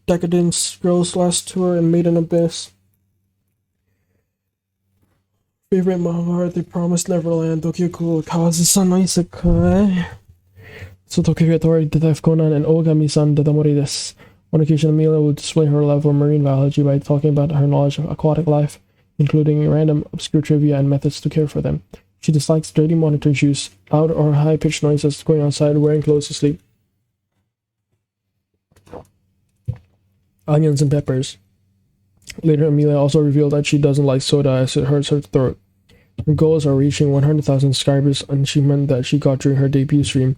Decadence, Girls' Last Tour, and Maiden Abyss. Favorite manga: The Promised Neverland, Tokyo Ghoul, Kawazu-san no Isekai, Sotoki Viatori, Detective Conan, and Ogami-san Dadamori desu. On occasion, Amelia will display her love for marine biology by talking about her knowledge of aquatic life, including random obscure trivia and methods to care for them. She dislikes dirty monitors, use loud or high-pitched noises, going outside, wearing clothes to sleep. Onions and peppers. Later, Amelia also revealed that she doesn't like soda as it hurts her throat. Her goals are reaching 100,000 subscribers, an achievement that she got during her debut stream.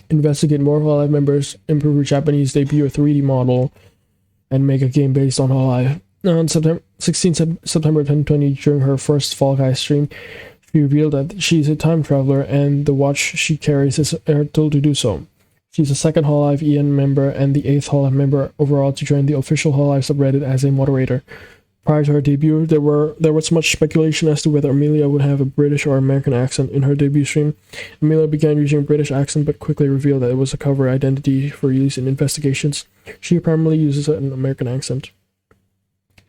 Investigate more Hololive members, improve her Japanese debut, a 3D model, and make a game based on Hololive. On 16 September 2020, during her first Fall Guys stream, she revealed that she is a time traveler and the watch she carries is her tool to do so. She's the 2nd Hololive EN member and the 8th Hololive member overall to join the official Hololive subreddit as a moderator. Prior to her debut, there was much speculation as to whether Amelia would have a British or American accent in her debut stream. Amelia began using a British accent but quickly revealed that it was a cover identity for use in investigations. She primarily uses an American accent.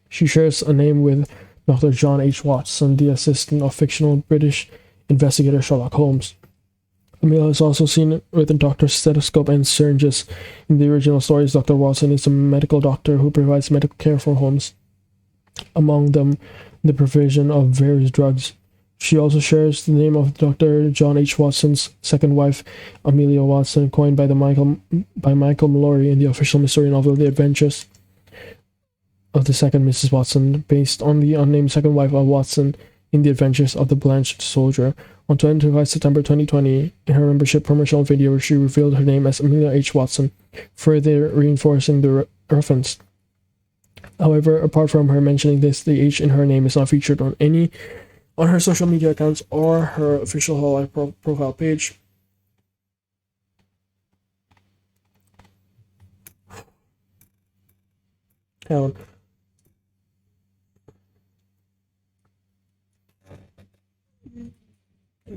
She shares a name with Dr. John H. Watson, the assistant of fictional British investigator Sherlock Holmes. Amelia is also seen with Dr. Stethoscope and syringes. In the original stories, Dr. Watson is a medical doctor who provides medical care for Holmes. among them the provision of various drugs. She also shares the name of Dr. John H. Watson's second wife, Amelia Watson, coined by Michael Mallory in the official mystery novel The Adventures of the Second Mrs. Watson, based on the unnamed second wife of Watson in The Adventures of the Blanched Soldier. On 25 September 2020, in her membership promotional video, she revealed her name as Amelia H. Watson, further reinforcing the reference. However, apart from her mentioning this, the H in her name is not featured on her social media accounts or her official Hololive profile page. Hang on.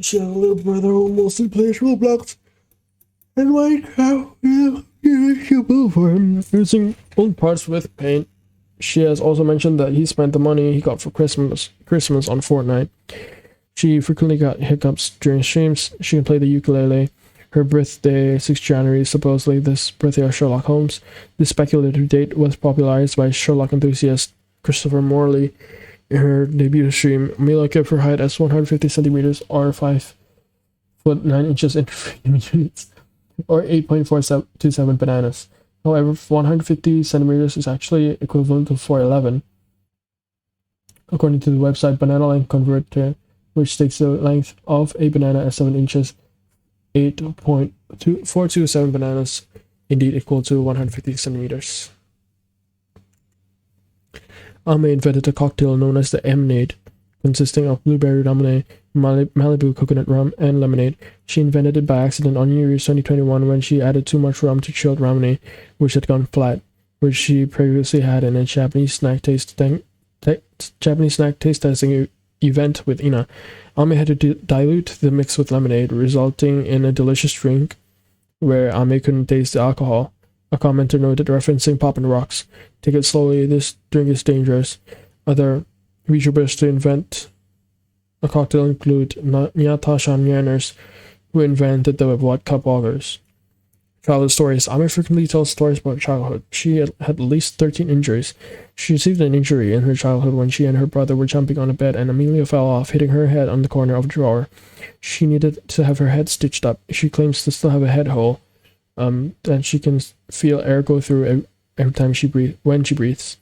She has a little brother who mostly plays Roblox. And right now, she will for him using old parts with paint. She has also mentioned that he spent the money he got for Christmas on Fortnite. She frequently got hiccups during streams. She can play the ukulele. Her birthday, 6 January, is supposedly this birthday of Sherlock Holmes. This speculative date was popularized by Sherlock enthusiast Christopher Morley. In her debut stream, Amelia kept her height as 150 centimeters or 5 foot 9 inches in units, or 8.427 bananas. However, 150 centimeters is actually equivalent to 411, according to the website Banana Length Converter, which takes the length of a banana as 7 inches. 8.427 bananas, indeed equal to 150 centimeters. Ame invented a cocktail known as the Mnade, consisting of blueberry lemonade, Malibu coconut rum, and lemonade. She invented it by accident on New Year's 2021 when she added too much rum to chilled ramen, which had gone flat, which she previously had in a Japanese snack taste testing event with Ina. Ame had to dilute the mix with lemonade, resulting in a delicious drink where Ame couldn't taste the alcohol. A commenter noted, referencing Poppin' Rocks, "Take it slowly, this drink is dangerous." Other VTubers to invent a cocktail include Natasha Nyanners, who invented the What Cup Augers. Childhood stories. Ame frequently tells stories about childhood. She had at least 13 injuries. She received an injury in her childhood when she and her brother were jumping on a bed and Amelia fell off, hitting her head on the corner of a drawer. She needed to have her head stitched up. She claims to still have a head hole that she can feel air go through every time when she breathes.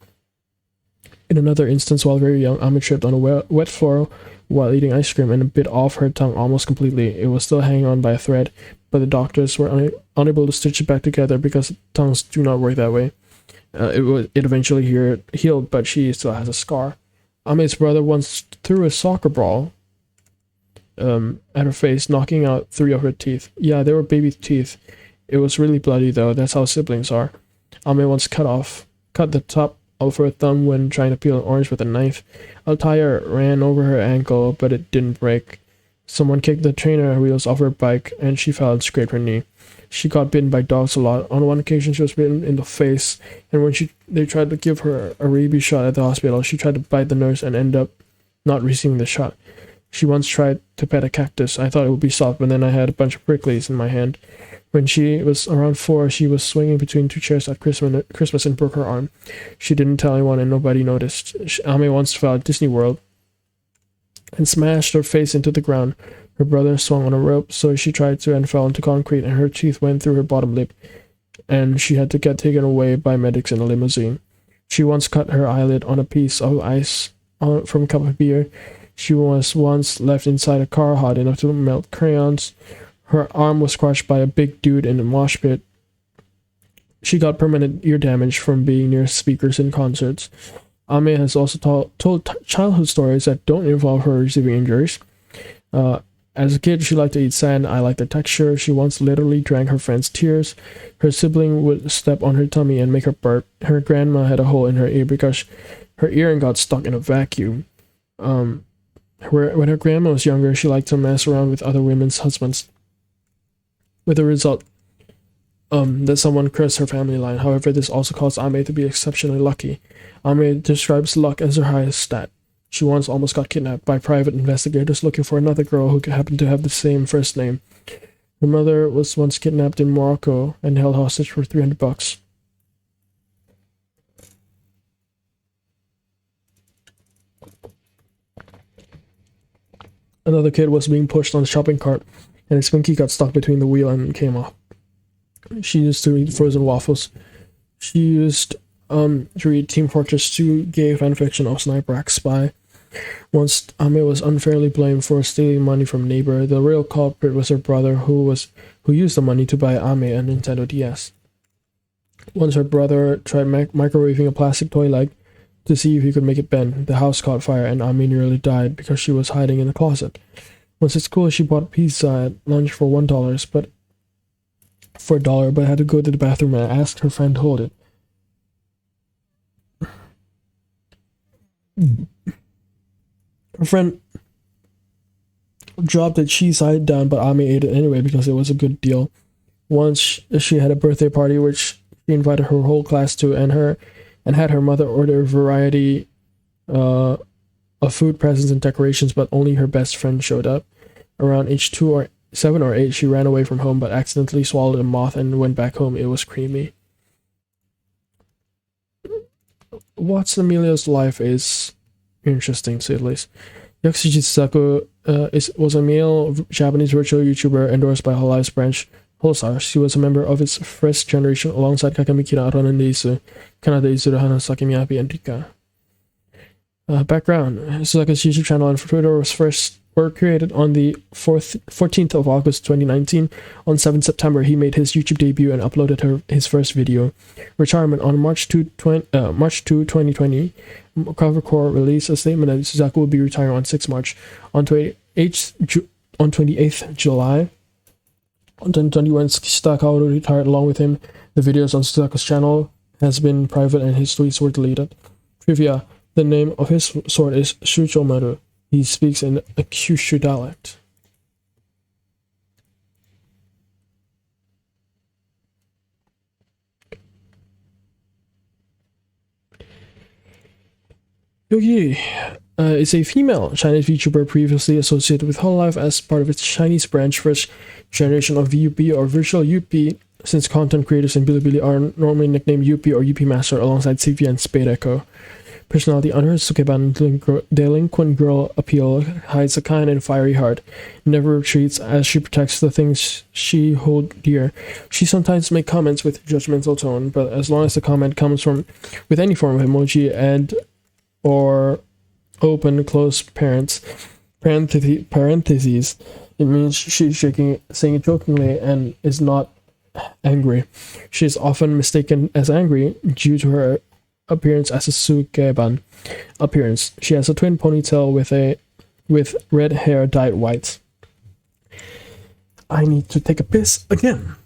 In another instance, while very young, Ame tripped on a wet floor while eating ice cream and bit off her tongue almost completely. It was still hanging on by a thread, but the doctors were unable to stitch it back together because tongues do not work that way. It eventually healed, but she still has a scar. Ame's brother once threw a soccer ball at her face, knocking out 3 of her teeth. Yeah, they were baby teeth. It was really bloody though. That's how siblings are. Ame once cut the top of her thumb when trying to peel an orange with a knife. A tire ran over her ankle, but it didn't break. Someone kicked the trainer wheels off her bike, and she fell and scraped her knee. She got bitten by dogs a lot. On one occasion, she was bitten in the face, and when they tried to give her a rabies shot at the hospital, she tried to bite the nurse and ended up not receiving the shot. She once tried to pet a cactus. I thought it would be soft, but then I had a bunch of pricklies in my hand. When she was around 4, she was swinging between 2 chairs at Christmas and broke her arm. She didn't tell anyone and nobody noticed. Ame once fell at Disney World and smashed her face into the ground. Her brother swung on a rope, so she tried to and fell into concrete, and her teeth went through her bottom lip, and she had to get taken away by medics in a limousine. She once cut her eyelid on a piece of ice from a cup of beer. She was once left inside a car hot enough to melt crayons. Her arm was crushed by a big dude in a mosh pit. She got permanent ear damage from being near speakers in concerts. Ame has also told childhood stories that don't involve her receiving injuries. As a kid, she liked to eat sand. I liked the texture. She once literally drank her friend's tears. Her sibling would step on her tummy and make her burp. Her grandma had a hole in her ear because her earring got stuck in a vacuum. When her grandma was younger, she liked to mess around with other women's husbands, with the result that someone cursed her family line. However, this also caused Ame to be exceptionally lucky. Ame describes luck as her highest stat. She once almost got kidnapped by private investigators looking for another girl who happened to have the same first name. Her mother was once kidnapped in Morocco and held hostage for $300. Another kid was being pushed on the shopping cart, and his pinky got stuck between the wheel and came off. She used to eat frozen waffles. She used to read Team Fortress 2 gay fanfiction of Sniper X Spy. Once Ame was unfairly blamed for stealing money from a neighbor. The real culprit was her brother, who used the money to buy Ame a Nintendo DS. Once her brother tried microwaving a plastic toy leg to see if he could make it bend. The house caught fire and Ame nearly died because she was hiding in the closet. Once at school, she bought pizza at lunch for $1, but had to go to the bathroom and asked her friend to hold it. Her friend dropped the cheese side down, but Ame ate it anyway because it was a good deal. Once she had a birthday party which she invited her whole class to, and had her mother order a variety of food, presents, and decorations, but only her best friend showed up. Around age 7 or 8, she ran away from home but accidentally swallowed a moth and went back home. It was creamy. What's Emilio's life is interesting, to say the least. Yakushi Chisaku was a male Japanese virtual YouTuber endorsed by Hololive's branch Holostar. She was a member of its first generation alongside Kakamikira Aronandeisu, Kanada Izurahana Sakimiyapi, and Rika. Background: Suzuka's YouTube channel and Twitter were created on the 14th of August 2019. On 7th September, he made his YouTube debut and uploaded his first video. Retirement: on March 2, 2020, Cover Core released a statement that Suzuka will be retiring on 6 March. On 28th July 2021, Kishida Kaoru retired along with him. The videos on Suzuka's channel has been private and his tweets were deleted. Trivia: the name of his sword is Shuchomaru. He speaks in a Kyushu dialect. Yogi is a female Chinese VTuber previously associated with Hololive as part of its Chinese branch, first generation of VUP or Virtual UP, since content creators in Bilibili are normally nicknamed UP or UP Master alongside CV and Spade Echo. Personality: under her Sukeban delinquent girl appeal hides a kind and fiery heart, never retreats as she protects the things she holds dear. She sometimes makes comments with judgmental tone, but as long as the comment comes from with any form of emoji and or open close parentheses, it means she's saying it jokingly and is not angry. She is often mistaken as angry due to her appearance as a Sukeban appearance. She has a twin ponytail with red hair dyed white. I need to take a piss again.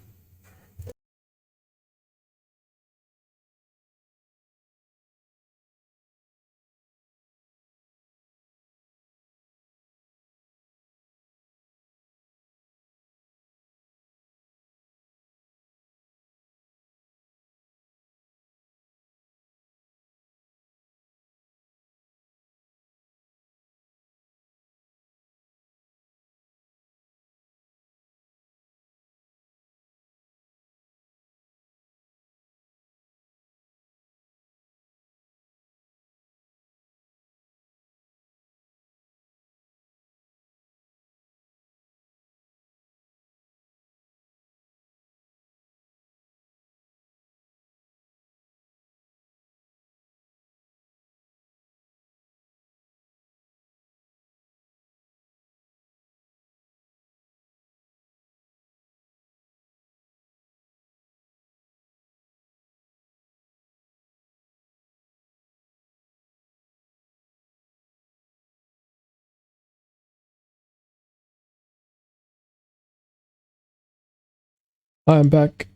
I'm back.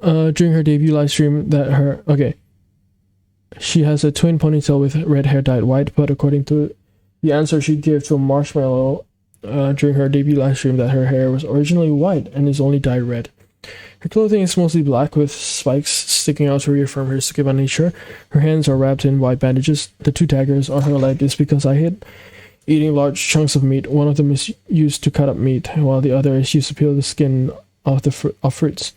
During her debut live stream, she has a twin ponytail with red hair dyed white, but according to the answer she gave to Marshmallow during her debut live stream, that her hair was originally white and is only dyed red. Her clothing is mostly black with spikes sticking out to reaffirm her Sukeban nature. Her hands are wrapped in white bandages. The 2 daggers on her leg is because I hate eating large chunks of meat. One of them is used to cut up meat, while the other is used to peel the skin off fruits.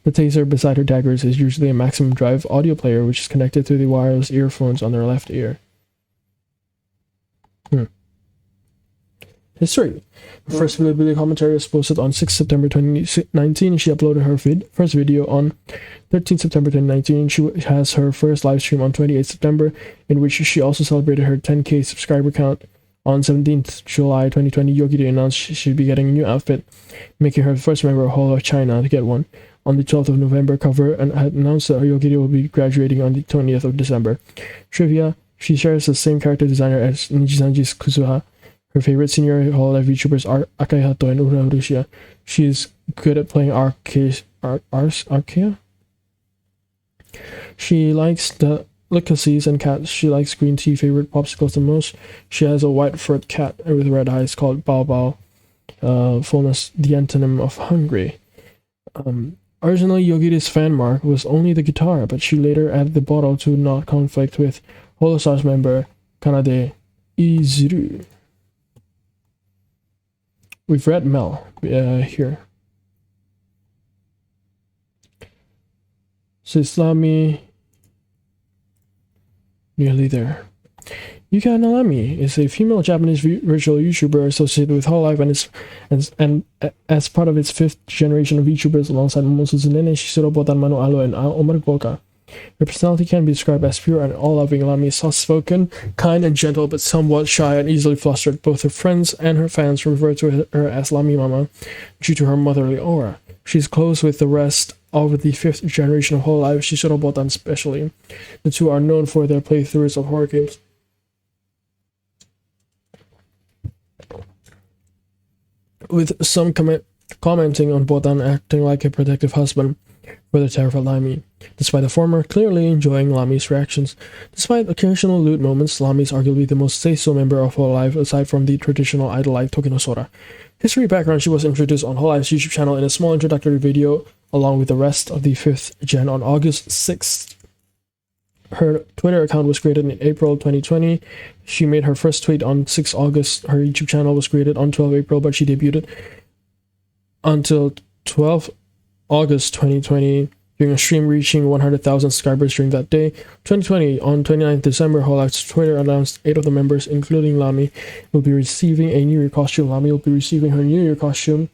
The taser beside her daggers is usually a maximum drive audio player, which is connected to the wireless earphones on her left ear. History. Her first video commentary was posted on 6 September 2019. She uploaded her first video on 13 September 2019. She has her first live stream on 28 September, in which she also celebrated her 10K subscriber count. On 17th July 2020, Yogi announced she'd be getting a new outfit, making her the first member of Holo of China to get one. On the 12th of November, cover and had announced that Yogi will be graduating on the 20th of December. Trivia: she shares the same character designer as Nijisanji's Kuzuha. Her favorite senior Hololive VTubers are Akayato and Urarushia. She is good at playing Arceus. She likes the delicacies and cats. She likes green tea favorite popsicles the most. She has a white furred cat with red eyes called Bao Bao. Fullness, the antonym of hungry. Originally, Yogiri's fan mark was only the guitar, but she later added the bottle to not conflict with Holostar's member Kanade Izuru. We've read Mel here. So Islami, nearly there. Yuka Nalami is a female Japanese virtual YouTuber associated with Hololive and as part of its 5th generation of YouTubers alongside Momosu Zunene, Shishiro Botan Mano Alo, and Omar Boka. Her personality can be described as pure and all-loving. Lami is soft-spoken, kind and gentle, but somewhat shy and easily flustered. Both her friends and her fans refer to her as Lami Mama due to her motherly aura. She's close with the rest of the 5th generation of Hololive, Shishiro Botan especially. The two are known for their playthroughs of horror games. With some commenting on Botan acting like a protective husband for the terrified Lami. Despite the former clearly enjoying Lami's reactions. Despite occasional lewd moments, Lami is arguably the most say-so member of Hololive aside from the traditional idol-like Tokinosora. History background: she was introduced on Hololive's YouTube channel in a small introductory video along with the rest of the 5th gen on August 6th. Her Twitter account was created in April 2020. She made her first tweet on 6 August. Her YouTube channel was created on 12 April, but she debuted until 12 August 2020 during a stream reaching 100,000 subscribers during that day. 2020, on 29th December, Hololive's Twitter announced 8 of the members, including Lami, will be receiving a New Year costume. Lami will be receiving her New Year costume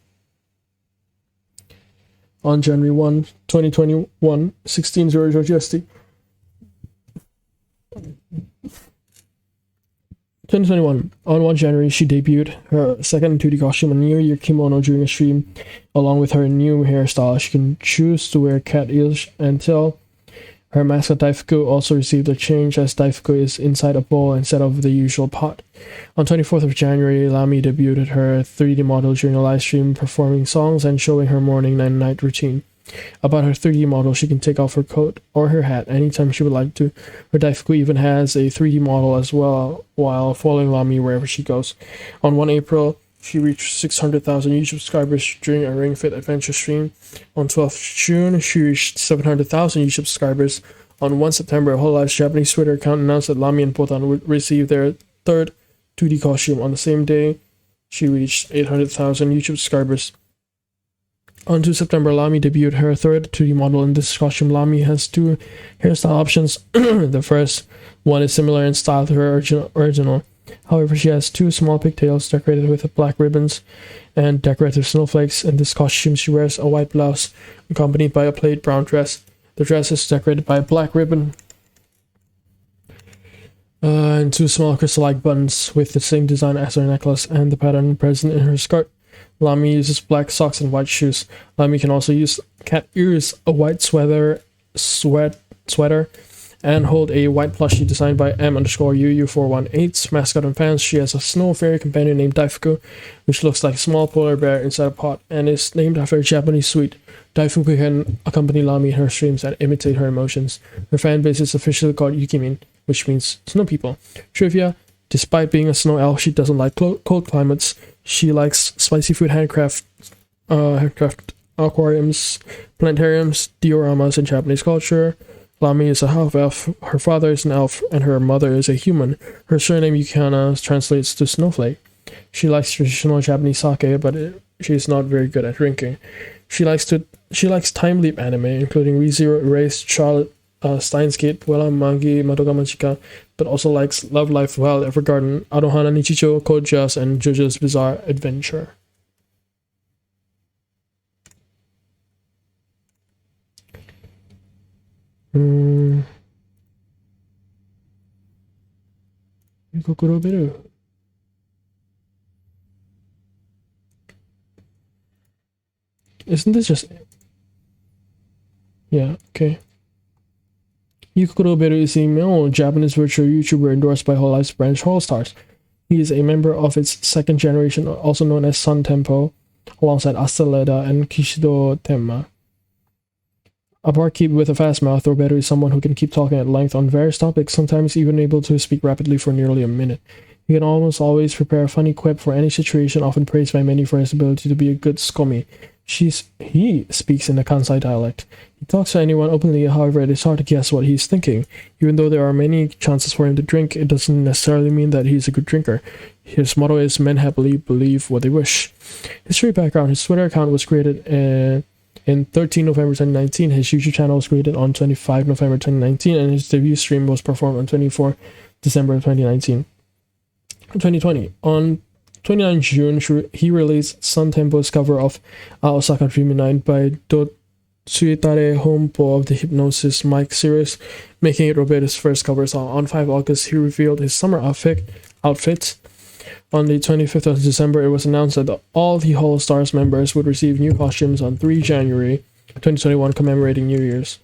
on January 1, 2021, 1600 GST. 2021, on 1 January, she debuted her second 2D costume, a New Year kimono, during a stream, along with her new hairstyle. She can choose to wear cat ears until her mascot Daifuku also received a change, as Daifuku is inside a bowl instead of the usual pot. On 24th of January, Lami debuted her 3D model during a live stream, performing songs and showing her morning and night routine. About her 3D model, she can take off her coat or her hat anytime she would like to. Her Daifuku even has a 3D model as well, while following Lami wherever she goes. On 1 April, she reached 600,000 YouTube subscribers during a Ring Fit Adventure stream. On 12th June, she reached 700,000 YouTube subscribers. On 1 September, Hololive's Japanese Twitter account announced that Lami and Botan would receive their third 2D costume. On the same day, she reached 800,000 YouTube subscribers. On 2 September, Lami debuted her third 2D model. In this costume, Lami has 2 hairstyle options. The first one is similar in style to her original. However, she has 2 small pigtails decorated with black ribbons and decorative snowflakes. In this costume, she wears a white blouse accompanied by a plaid brown dress. The dress is decorated by a black ribbon and 2 small crystal-like buttons with the same design as her necklace and the pattern present in her skirt. Lami uses black socks and white shoes. Lami can also use cat ears, a white sweater, and hold a white plushie designed by M_UU418's mascot and fans. She has a snow fairy companion named Daifuku, which looks like a small polar bear inside a pot and is named after a Japanese sweet. Daifuku can accompany Lami in her streams and imitate her emotions. Her fan base is officially called Yukimin, which means snow people. Trivia: despite being a snow elf, she doesn't like cold climates. She likes spicy food, handcraft aquariums, planetariums, dioramas in Japanese culture. Lami is a half-elf, her father is an elf, and her mother is a human. Her surname Yukana translates to snowflake. She likes traditional Japanese sake, but she's not very good at drinking. She likes time leap anime, including ReZero, Erased, Charlotte, Steins Gate, Puella Mangi, Madoka Magica, but also likes Love Life Wild Evergarden, Arohana Nichicho, Code Geass, and JoJo's Bizarre Adventure. Kokoroberu. Isn't this just... Yeah, okay. Yukoroberu is a male Japanese virtual YouTuber endorsed by Hololive's branch Holostars. He is a member of its second generation, also known as Sun Tempo, alongside Asaleda and Kishido Tenma. A barkeep with a fast mouth, Roberu is someone who can keep talking at length on various topics, sometimes even able to speak rapidly for nearly a minute. He can almost always prepare a funny quip for any situation, often praised by many for his ability to be a good skomi. He speaks in the Kansai dialect. He talks to anyone openly, however, it is hard to guess what he's thinking. Even though there are many chances for him to drink, it doesn't necessarily mean that he's a good drinker. His motto is, men happily believe what they wish. History background, his Twitter account was created in 13 November 2019, his YouTube channel was created on 25 November 2019, and his debut stream was performed on 24 December 2020. On 29 June, he released Sun Tempo's cover of Osaka Dreamy Night by Tsuitare Hompo of the Hypnosis Mike series, making it Roberu's first cover song. On 5 August, he revealed his summer outfit. On the 25th of December, it was announced that all the Holostars members would receive new costumes on 3 January 2021, commemorating New Year's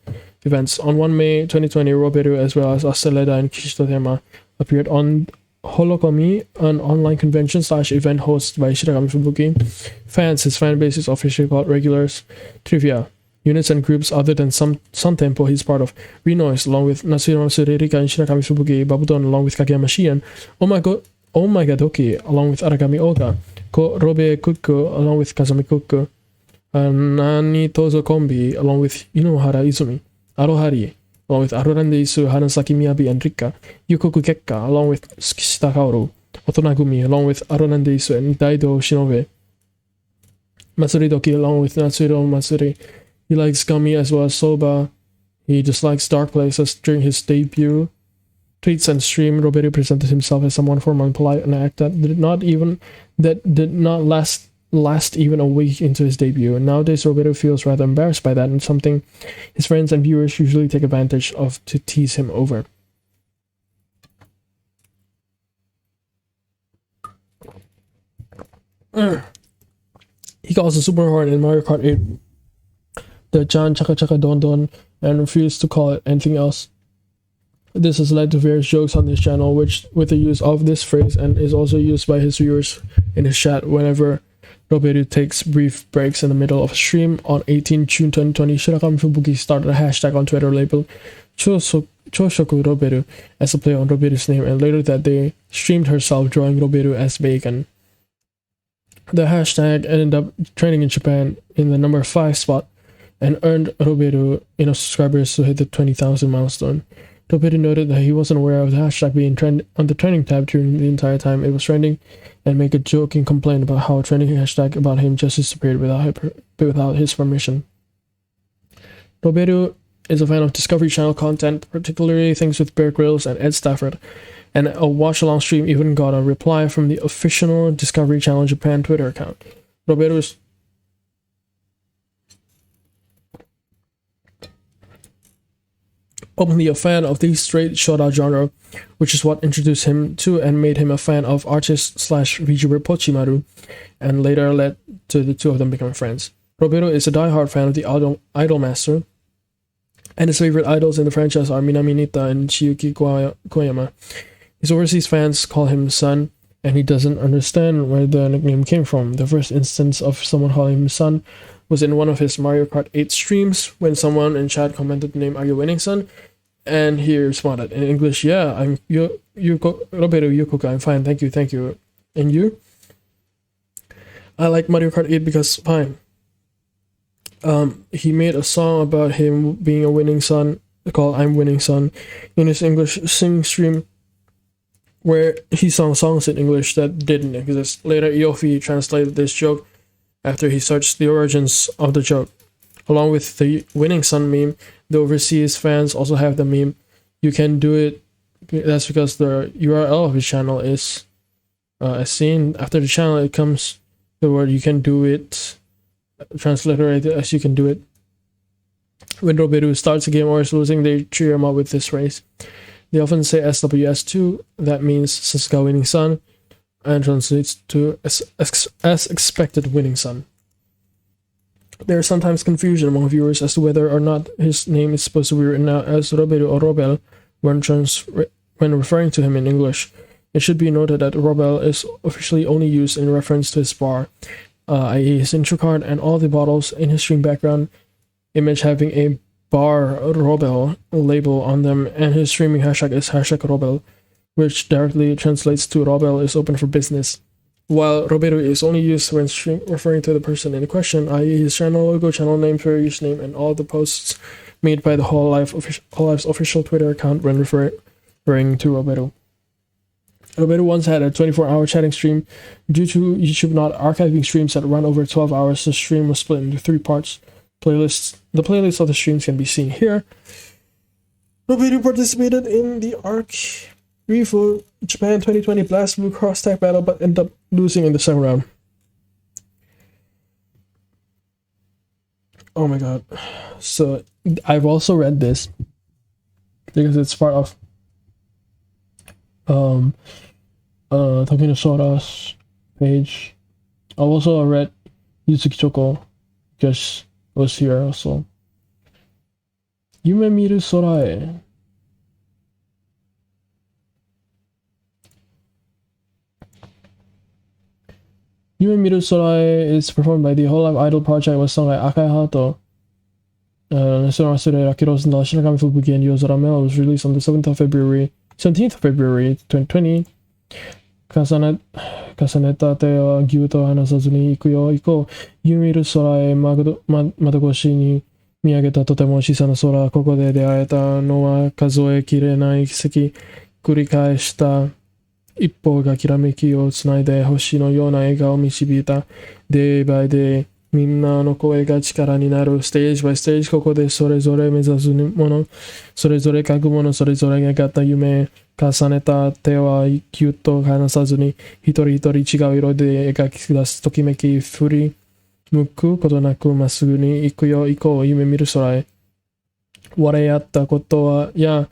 events. On 1 May 2020, Roberu, as well as Asaleda and Kishido Tenma, appeared on Holokomi, an online convention/event hosted by Shirakami Fubuki. Fans, his fan base is officially called regulars. Trivia: units and groups other than Sun Tempo he's part of: Renoise, along with Natsuhiro Matsuri, Rika and Shirakami Fubuki; Babudon, along with Kageyama Shion; Omegadoki, along with Aragami Oga; Robe Kuku, along with Kazami Kuku; Nani Tozo Kombi, along with Inohara Izumi; Arohari, along with Arurande Isu, Hanasaki Miyabi and Rika; Yukoku Gekka, along with Kishida Kaoru; Otonagumi, along with Arurande Isu and Daido Shinobe; Matsuri Doki, along with Natsuhiro Matsuri. He likes gummy as well as soba. He dislikes dark places. During his debut tweets and stream, Roberu presented himself as someone formal and polite, an act that did not last even a week into his debut. Nowadays, Roberu feels rather embarrassed by that, and something his friends and viewers usually take advantage of to tease him over. He calls the Super Horn in Mario Kart 8 the Chan Chaka Chaka Don Don and refused to call it anything else. This has led to various jokes on this channel, which with the use of this phrase, and is also used by his viewers in his chat whenever Roberu takes brief breaks in the middle of a stream. On 18 June 2020, Shirakami Fubuki started a hashtag on Twitter labeled Choshoku Roberu as a play on Roberu's name, and later that day streamed herself drawing Roberu as bacon. The hashtag ended up trending in Japan in the number 5 spot and earned Roberu enough subscribers to hit the 20,000 milestone. Roberu noted that he wasn't aware of the hashtag being trend on the trending tab during the entire time it was trending, and make a joking complaint about how a trending hashtag about him just disappeared without his permission. Roberu is a fan of Discovery Channel content, particularly things with Bear Grylls and Ed Stafford, and a watch-along stream even got a reply from the official Discovery Channel Japan Twitter account. Roberu is openly a fan of the straight shoutout genre, which is what introduced him to and made him a fan of artist/VTuber Pochimaru, and later led to the two of them becoming friends. Roberu is a die-hard fan of the Idolmaster, and his favorite idols in the franchise are Minami Nita and Chiyuki Koyama. His overseas fans call him Sun, and he doesn't understand where the nickname came from. The first instance of someone calling him Sun was in one of his Mario Kart 8 streams, when someone in chat commented the name, "Are you winning, Sun?" And he responded in English, "Yeah, I'm Roberu Yukoka, I'm fine, thank you. And you?" I like Mario Kart 8 because fine. He made a song about him being a winning son called "I'm Winning Son" in his English sing stream, where he sang songs in English that didn't exist. Later, Yofi translated this joke after he searched the origins of the joke. Along with the winning son meme, The overseas fans also have the meme, "You can do it." That's because the URL of his channel is as seen. After the channel, it comes the word "you can do it," transliterated as "you can do it." When Roberu starts a game or is losing, they cheer him up with this phrase. They often say SWS2, that means Sasuke winning son, and translates to as expected winning son. There is sometimes confusion among viewers as to whether or not his name is supposed to be written out as Roberu or Robel when referring to him in English. It should be noted that Robel is officially only used in reference to his bar, i.e. his intro card and all the bottles in his stream background image having a bar Robel label on them, and his streaming hashtag is #Robel, which directly translates to Robel is open for business. While Roberu is only used when referring to the person in question, i.e. his channel logo, channel name, Twitter username, and all the posts made by the Hololive's official Twitter account when referring to Roberu. Roberu once had a 24-hour chatting stream. Due to YouTube not archiving streams that run over 12 hours, the stream was split into 3 parts. The playlist of the streams can be seen here. Roberu participated in the Arc Revo Japan 2020 Blast Blue Cross Tag battle, but ended up losing in the second round. Oh my god. So I've also read this because it's part of Takino Sora's page. I also read Yuzuki Choko because it was here also. Yume miru sorae. Yume miru sorae is performed by the Hololive Idol Project. It was sung by Akai Hato. National Rakiros and the Shinigami Fubuki and Yozora Mel was released on the 17th of February 2020. 重ねた手はぎゅっと離さずに行くよ行こう。夢見る空へ窓越しに見上げたとても小さな空。ここで出会えたのは数えきれない奇跡。繰り返した一歩がきらめきをつないで星のような笑顔を導いた。Day by day みんなの声が力になる。Stage by stage ここでそれぞれ目指すもの。それぞれ書くもの。それぞれがった夢。重ねた手はぎゅっと離さずに一人一人違う色で描き出すときめき。振り向くことなくまっすぐに行くよ行こう。夢見る空へ。笑い合ったことは尽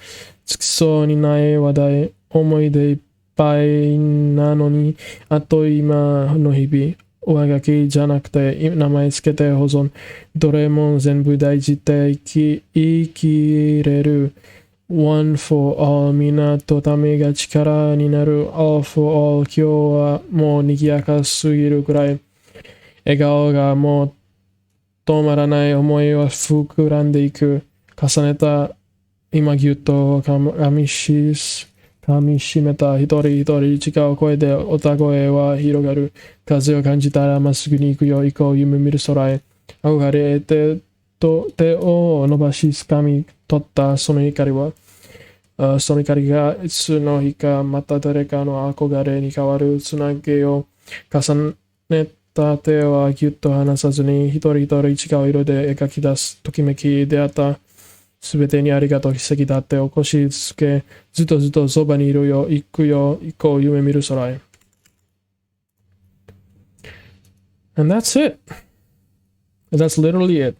きそうにない話題。思い出いっぱいなのにあっという間の日々。上書きじゃなくて名前つけて保存。どれも全部大事で生きれる。One for all みんなとためが力になる。All for all 今日はもう賑やかすぎるくらい。笑顔がもう止まらない。思いは膨らんでいく。重ねた今ぎゅっと噛みしめた。一人一人違う声で歌声は広がる。風を感じたらまっすぐに行くよ行こう。夢見る空へ。憧れてと手を伸ばし掴み取ったその光は、その光がいつの日かまた誰かの憧れに変わる。つなげよう。重ねた手はぎゅっと離さずに一人一人違う色で描き出す。ときめき出会ったすべてにありがとう。奇跡だって起こし続け。ずっとずっとそばにいるよ。行くよ行こう。夢見る空へ。And that's it. That's literally it.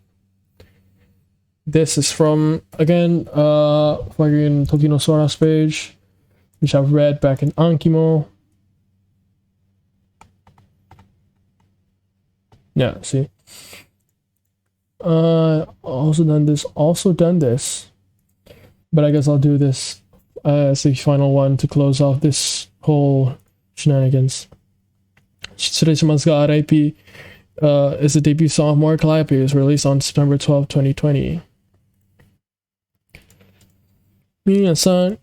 This is from, again, fucking Tokino Sora's page, which I've read back in Ankimo. Yeah, see. Also done this. But I guess I'll do this as the final one to close off this whole shenanigans. Shitsureshimasu RIP is the debut song of More Calliope. It was released on September 12, 2020. 皆さん、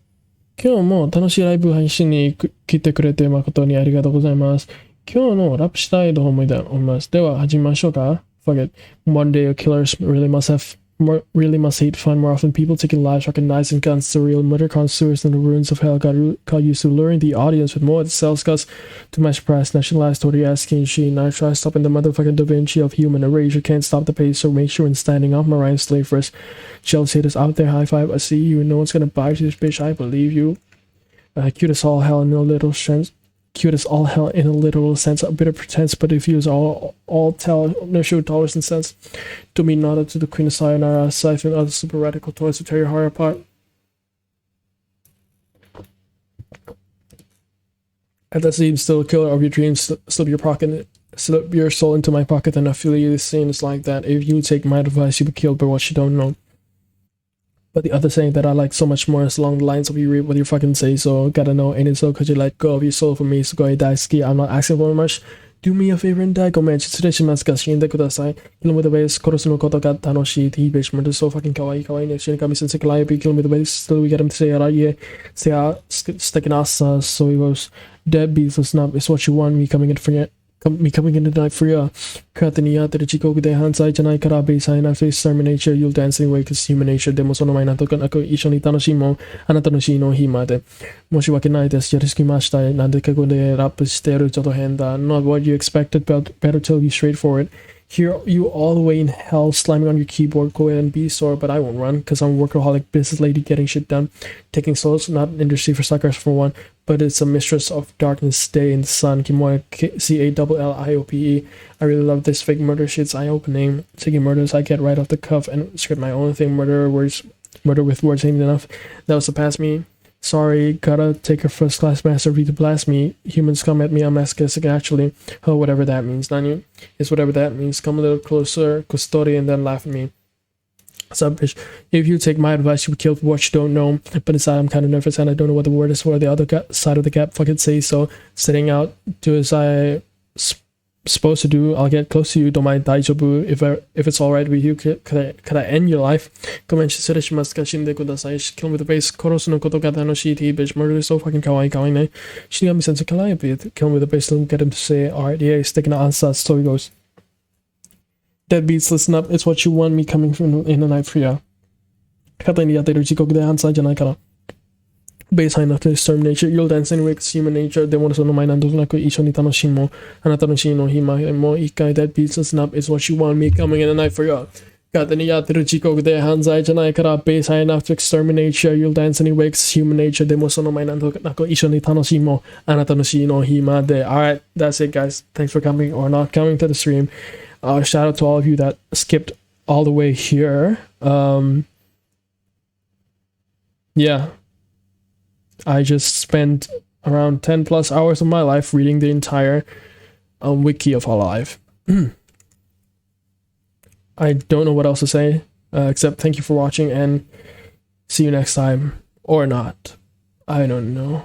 今日も楽しいライブ配信に来てくれて誠にありがとうございます。今日のラップしたいと思います。では始めましょうか。Fuck it. One day a killer really must have really must hate fun. More often, people taking lives, recognizing guns, surreal murder connoisseurs in the ruins of hell got used to luring the audience with more sales guts. To my surprise, nationalized Tori asking she now try stopping the motherfucking Da Vinci of human erasure. Can't stop the pace, so make sure when standing up, Mariah slave first. Jealous haters out there, high five. I see you. No one's gonna buy this bitch. I believe you. Cute as all hell in a little sense. Cute as all hell in a literal sense. A bit of pretense, but if you use all tell, no show dollars and cents. To me, not up to the Queen of Sayonara, siphon other super radical toys to tear your heart apart. And that's even still a killer of your dreams. Slip your pocket, slip your soul into my pocket, and I feel you. The scene is like that. If you take my advice, you'll be killed by what you don't know. But the other saying that I like so much more is along the lines of you read what you fucking say, so gotta know, ain't it so? Cause you let go of your soul for me, so go ahead, die ski. I'm not asking for much. Do me a favor and die, go man. 失礼しますが、死んでください。Kill me with the base, 殺すのことが楽しい。He bitch murder so fucking kawaii, kawaii. Next year, got me since Calliope, kill me with the base. Still, we get him to say, yeah, say, sticking us, so he goes, deadbeats, listen up, it's what you want, me coming in for you. Me coming in tonight for you. 勝手にやってる自国で犯罪じゃないからベースラインな face term nature you'll dance anyway cause human nature でもその前なんとかなく一緒に楽しいもんあなたの死の日まで申し訳ないですやりすぎましたなんで過去でラップしてるちょっと変だ not what you expected but better tell you straightforward hear you all the way in hell slamming on your keyboard go ahead and be sore but I won't run cause I'm a workaholic business lady getting shit done taking souls not an industry for suckers for one but it's a mistress of darkness day in the sun Kimoya Calliope I really love this fake murder shit's eye-opening taking murders I get right off the cuff and script my own thing murder with words ain't enough that was the past me sorry gotta take a first class master to blast me humans come at me I'm masochistic actually oh whatever that means Nanyu it's whatever that means come a little closer custody and then laugh at me Sub bitch. If you take my advice, you would kill for what you don't know. But inside, I'm kind of nervous and I don't know what the word is for the other side of the gap. Fucking say so. Sitting out, do as I supposed to do. I'll get close to you. Don't mind daijobu. If it's alright with you, could I end your life? Come and she must shinde kudasai. Kill me with the base. Korosu no koto ga tanoshii bitch. Murder is so fucking kawaii kawaii ne. Shinigami sensu Calliope. Kill me with the base. Let me get him to say, alright, yeah, he's taking an answer. So he goes. Deadbeats, listen up. It's what you want me coming from in the night for you. 勝手にやってる自国で犯罪じゃないから。Baseline of this term nature, you'll dance anyway, it's human nature. でもその前なんとなく一緒に楽しもう。あなたの死の日までもう一回 Deadbeats, listen up. It's what you want me coming in the night for you. 勝手にやってる自国で犯罪じゃないから。Baseline of exterminate, you'll dance anyway, it's human nature. でもその前なんとなく一緒に楽しもう。あなたの死の日まで。Alright, that's it guys. Thanks for coming or not coming to the stream. Shout out to all of you that skipped all the way here. Yeah, I just spent around 10 plus hours of my life reading the entire wiki of Hololive. I don't know what else to say except thank you for watching and see you next time or not. I don't know.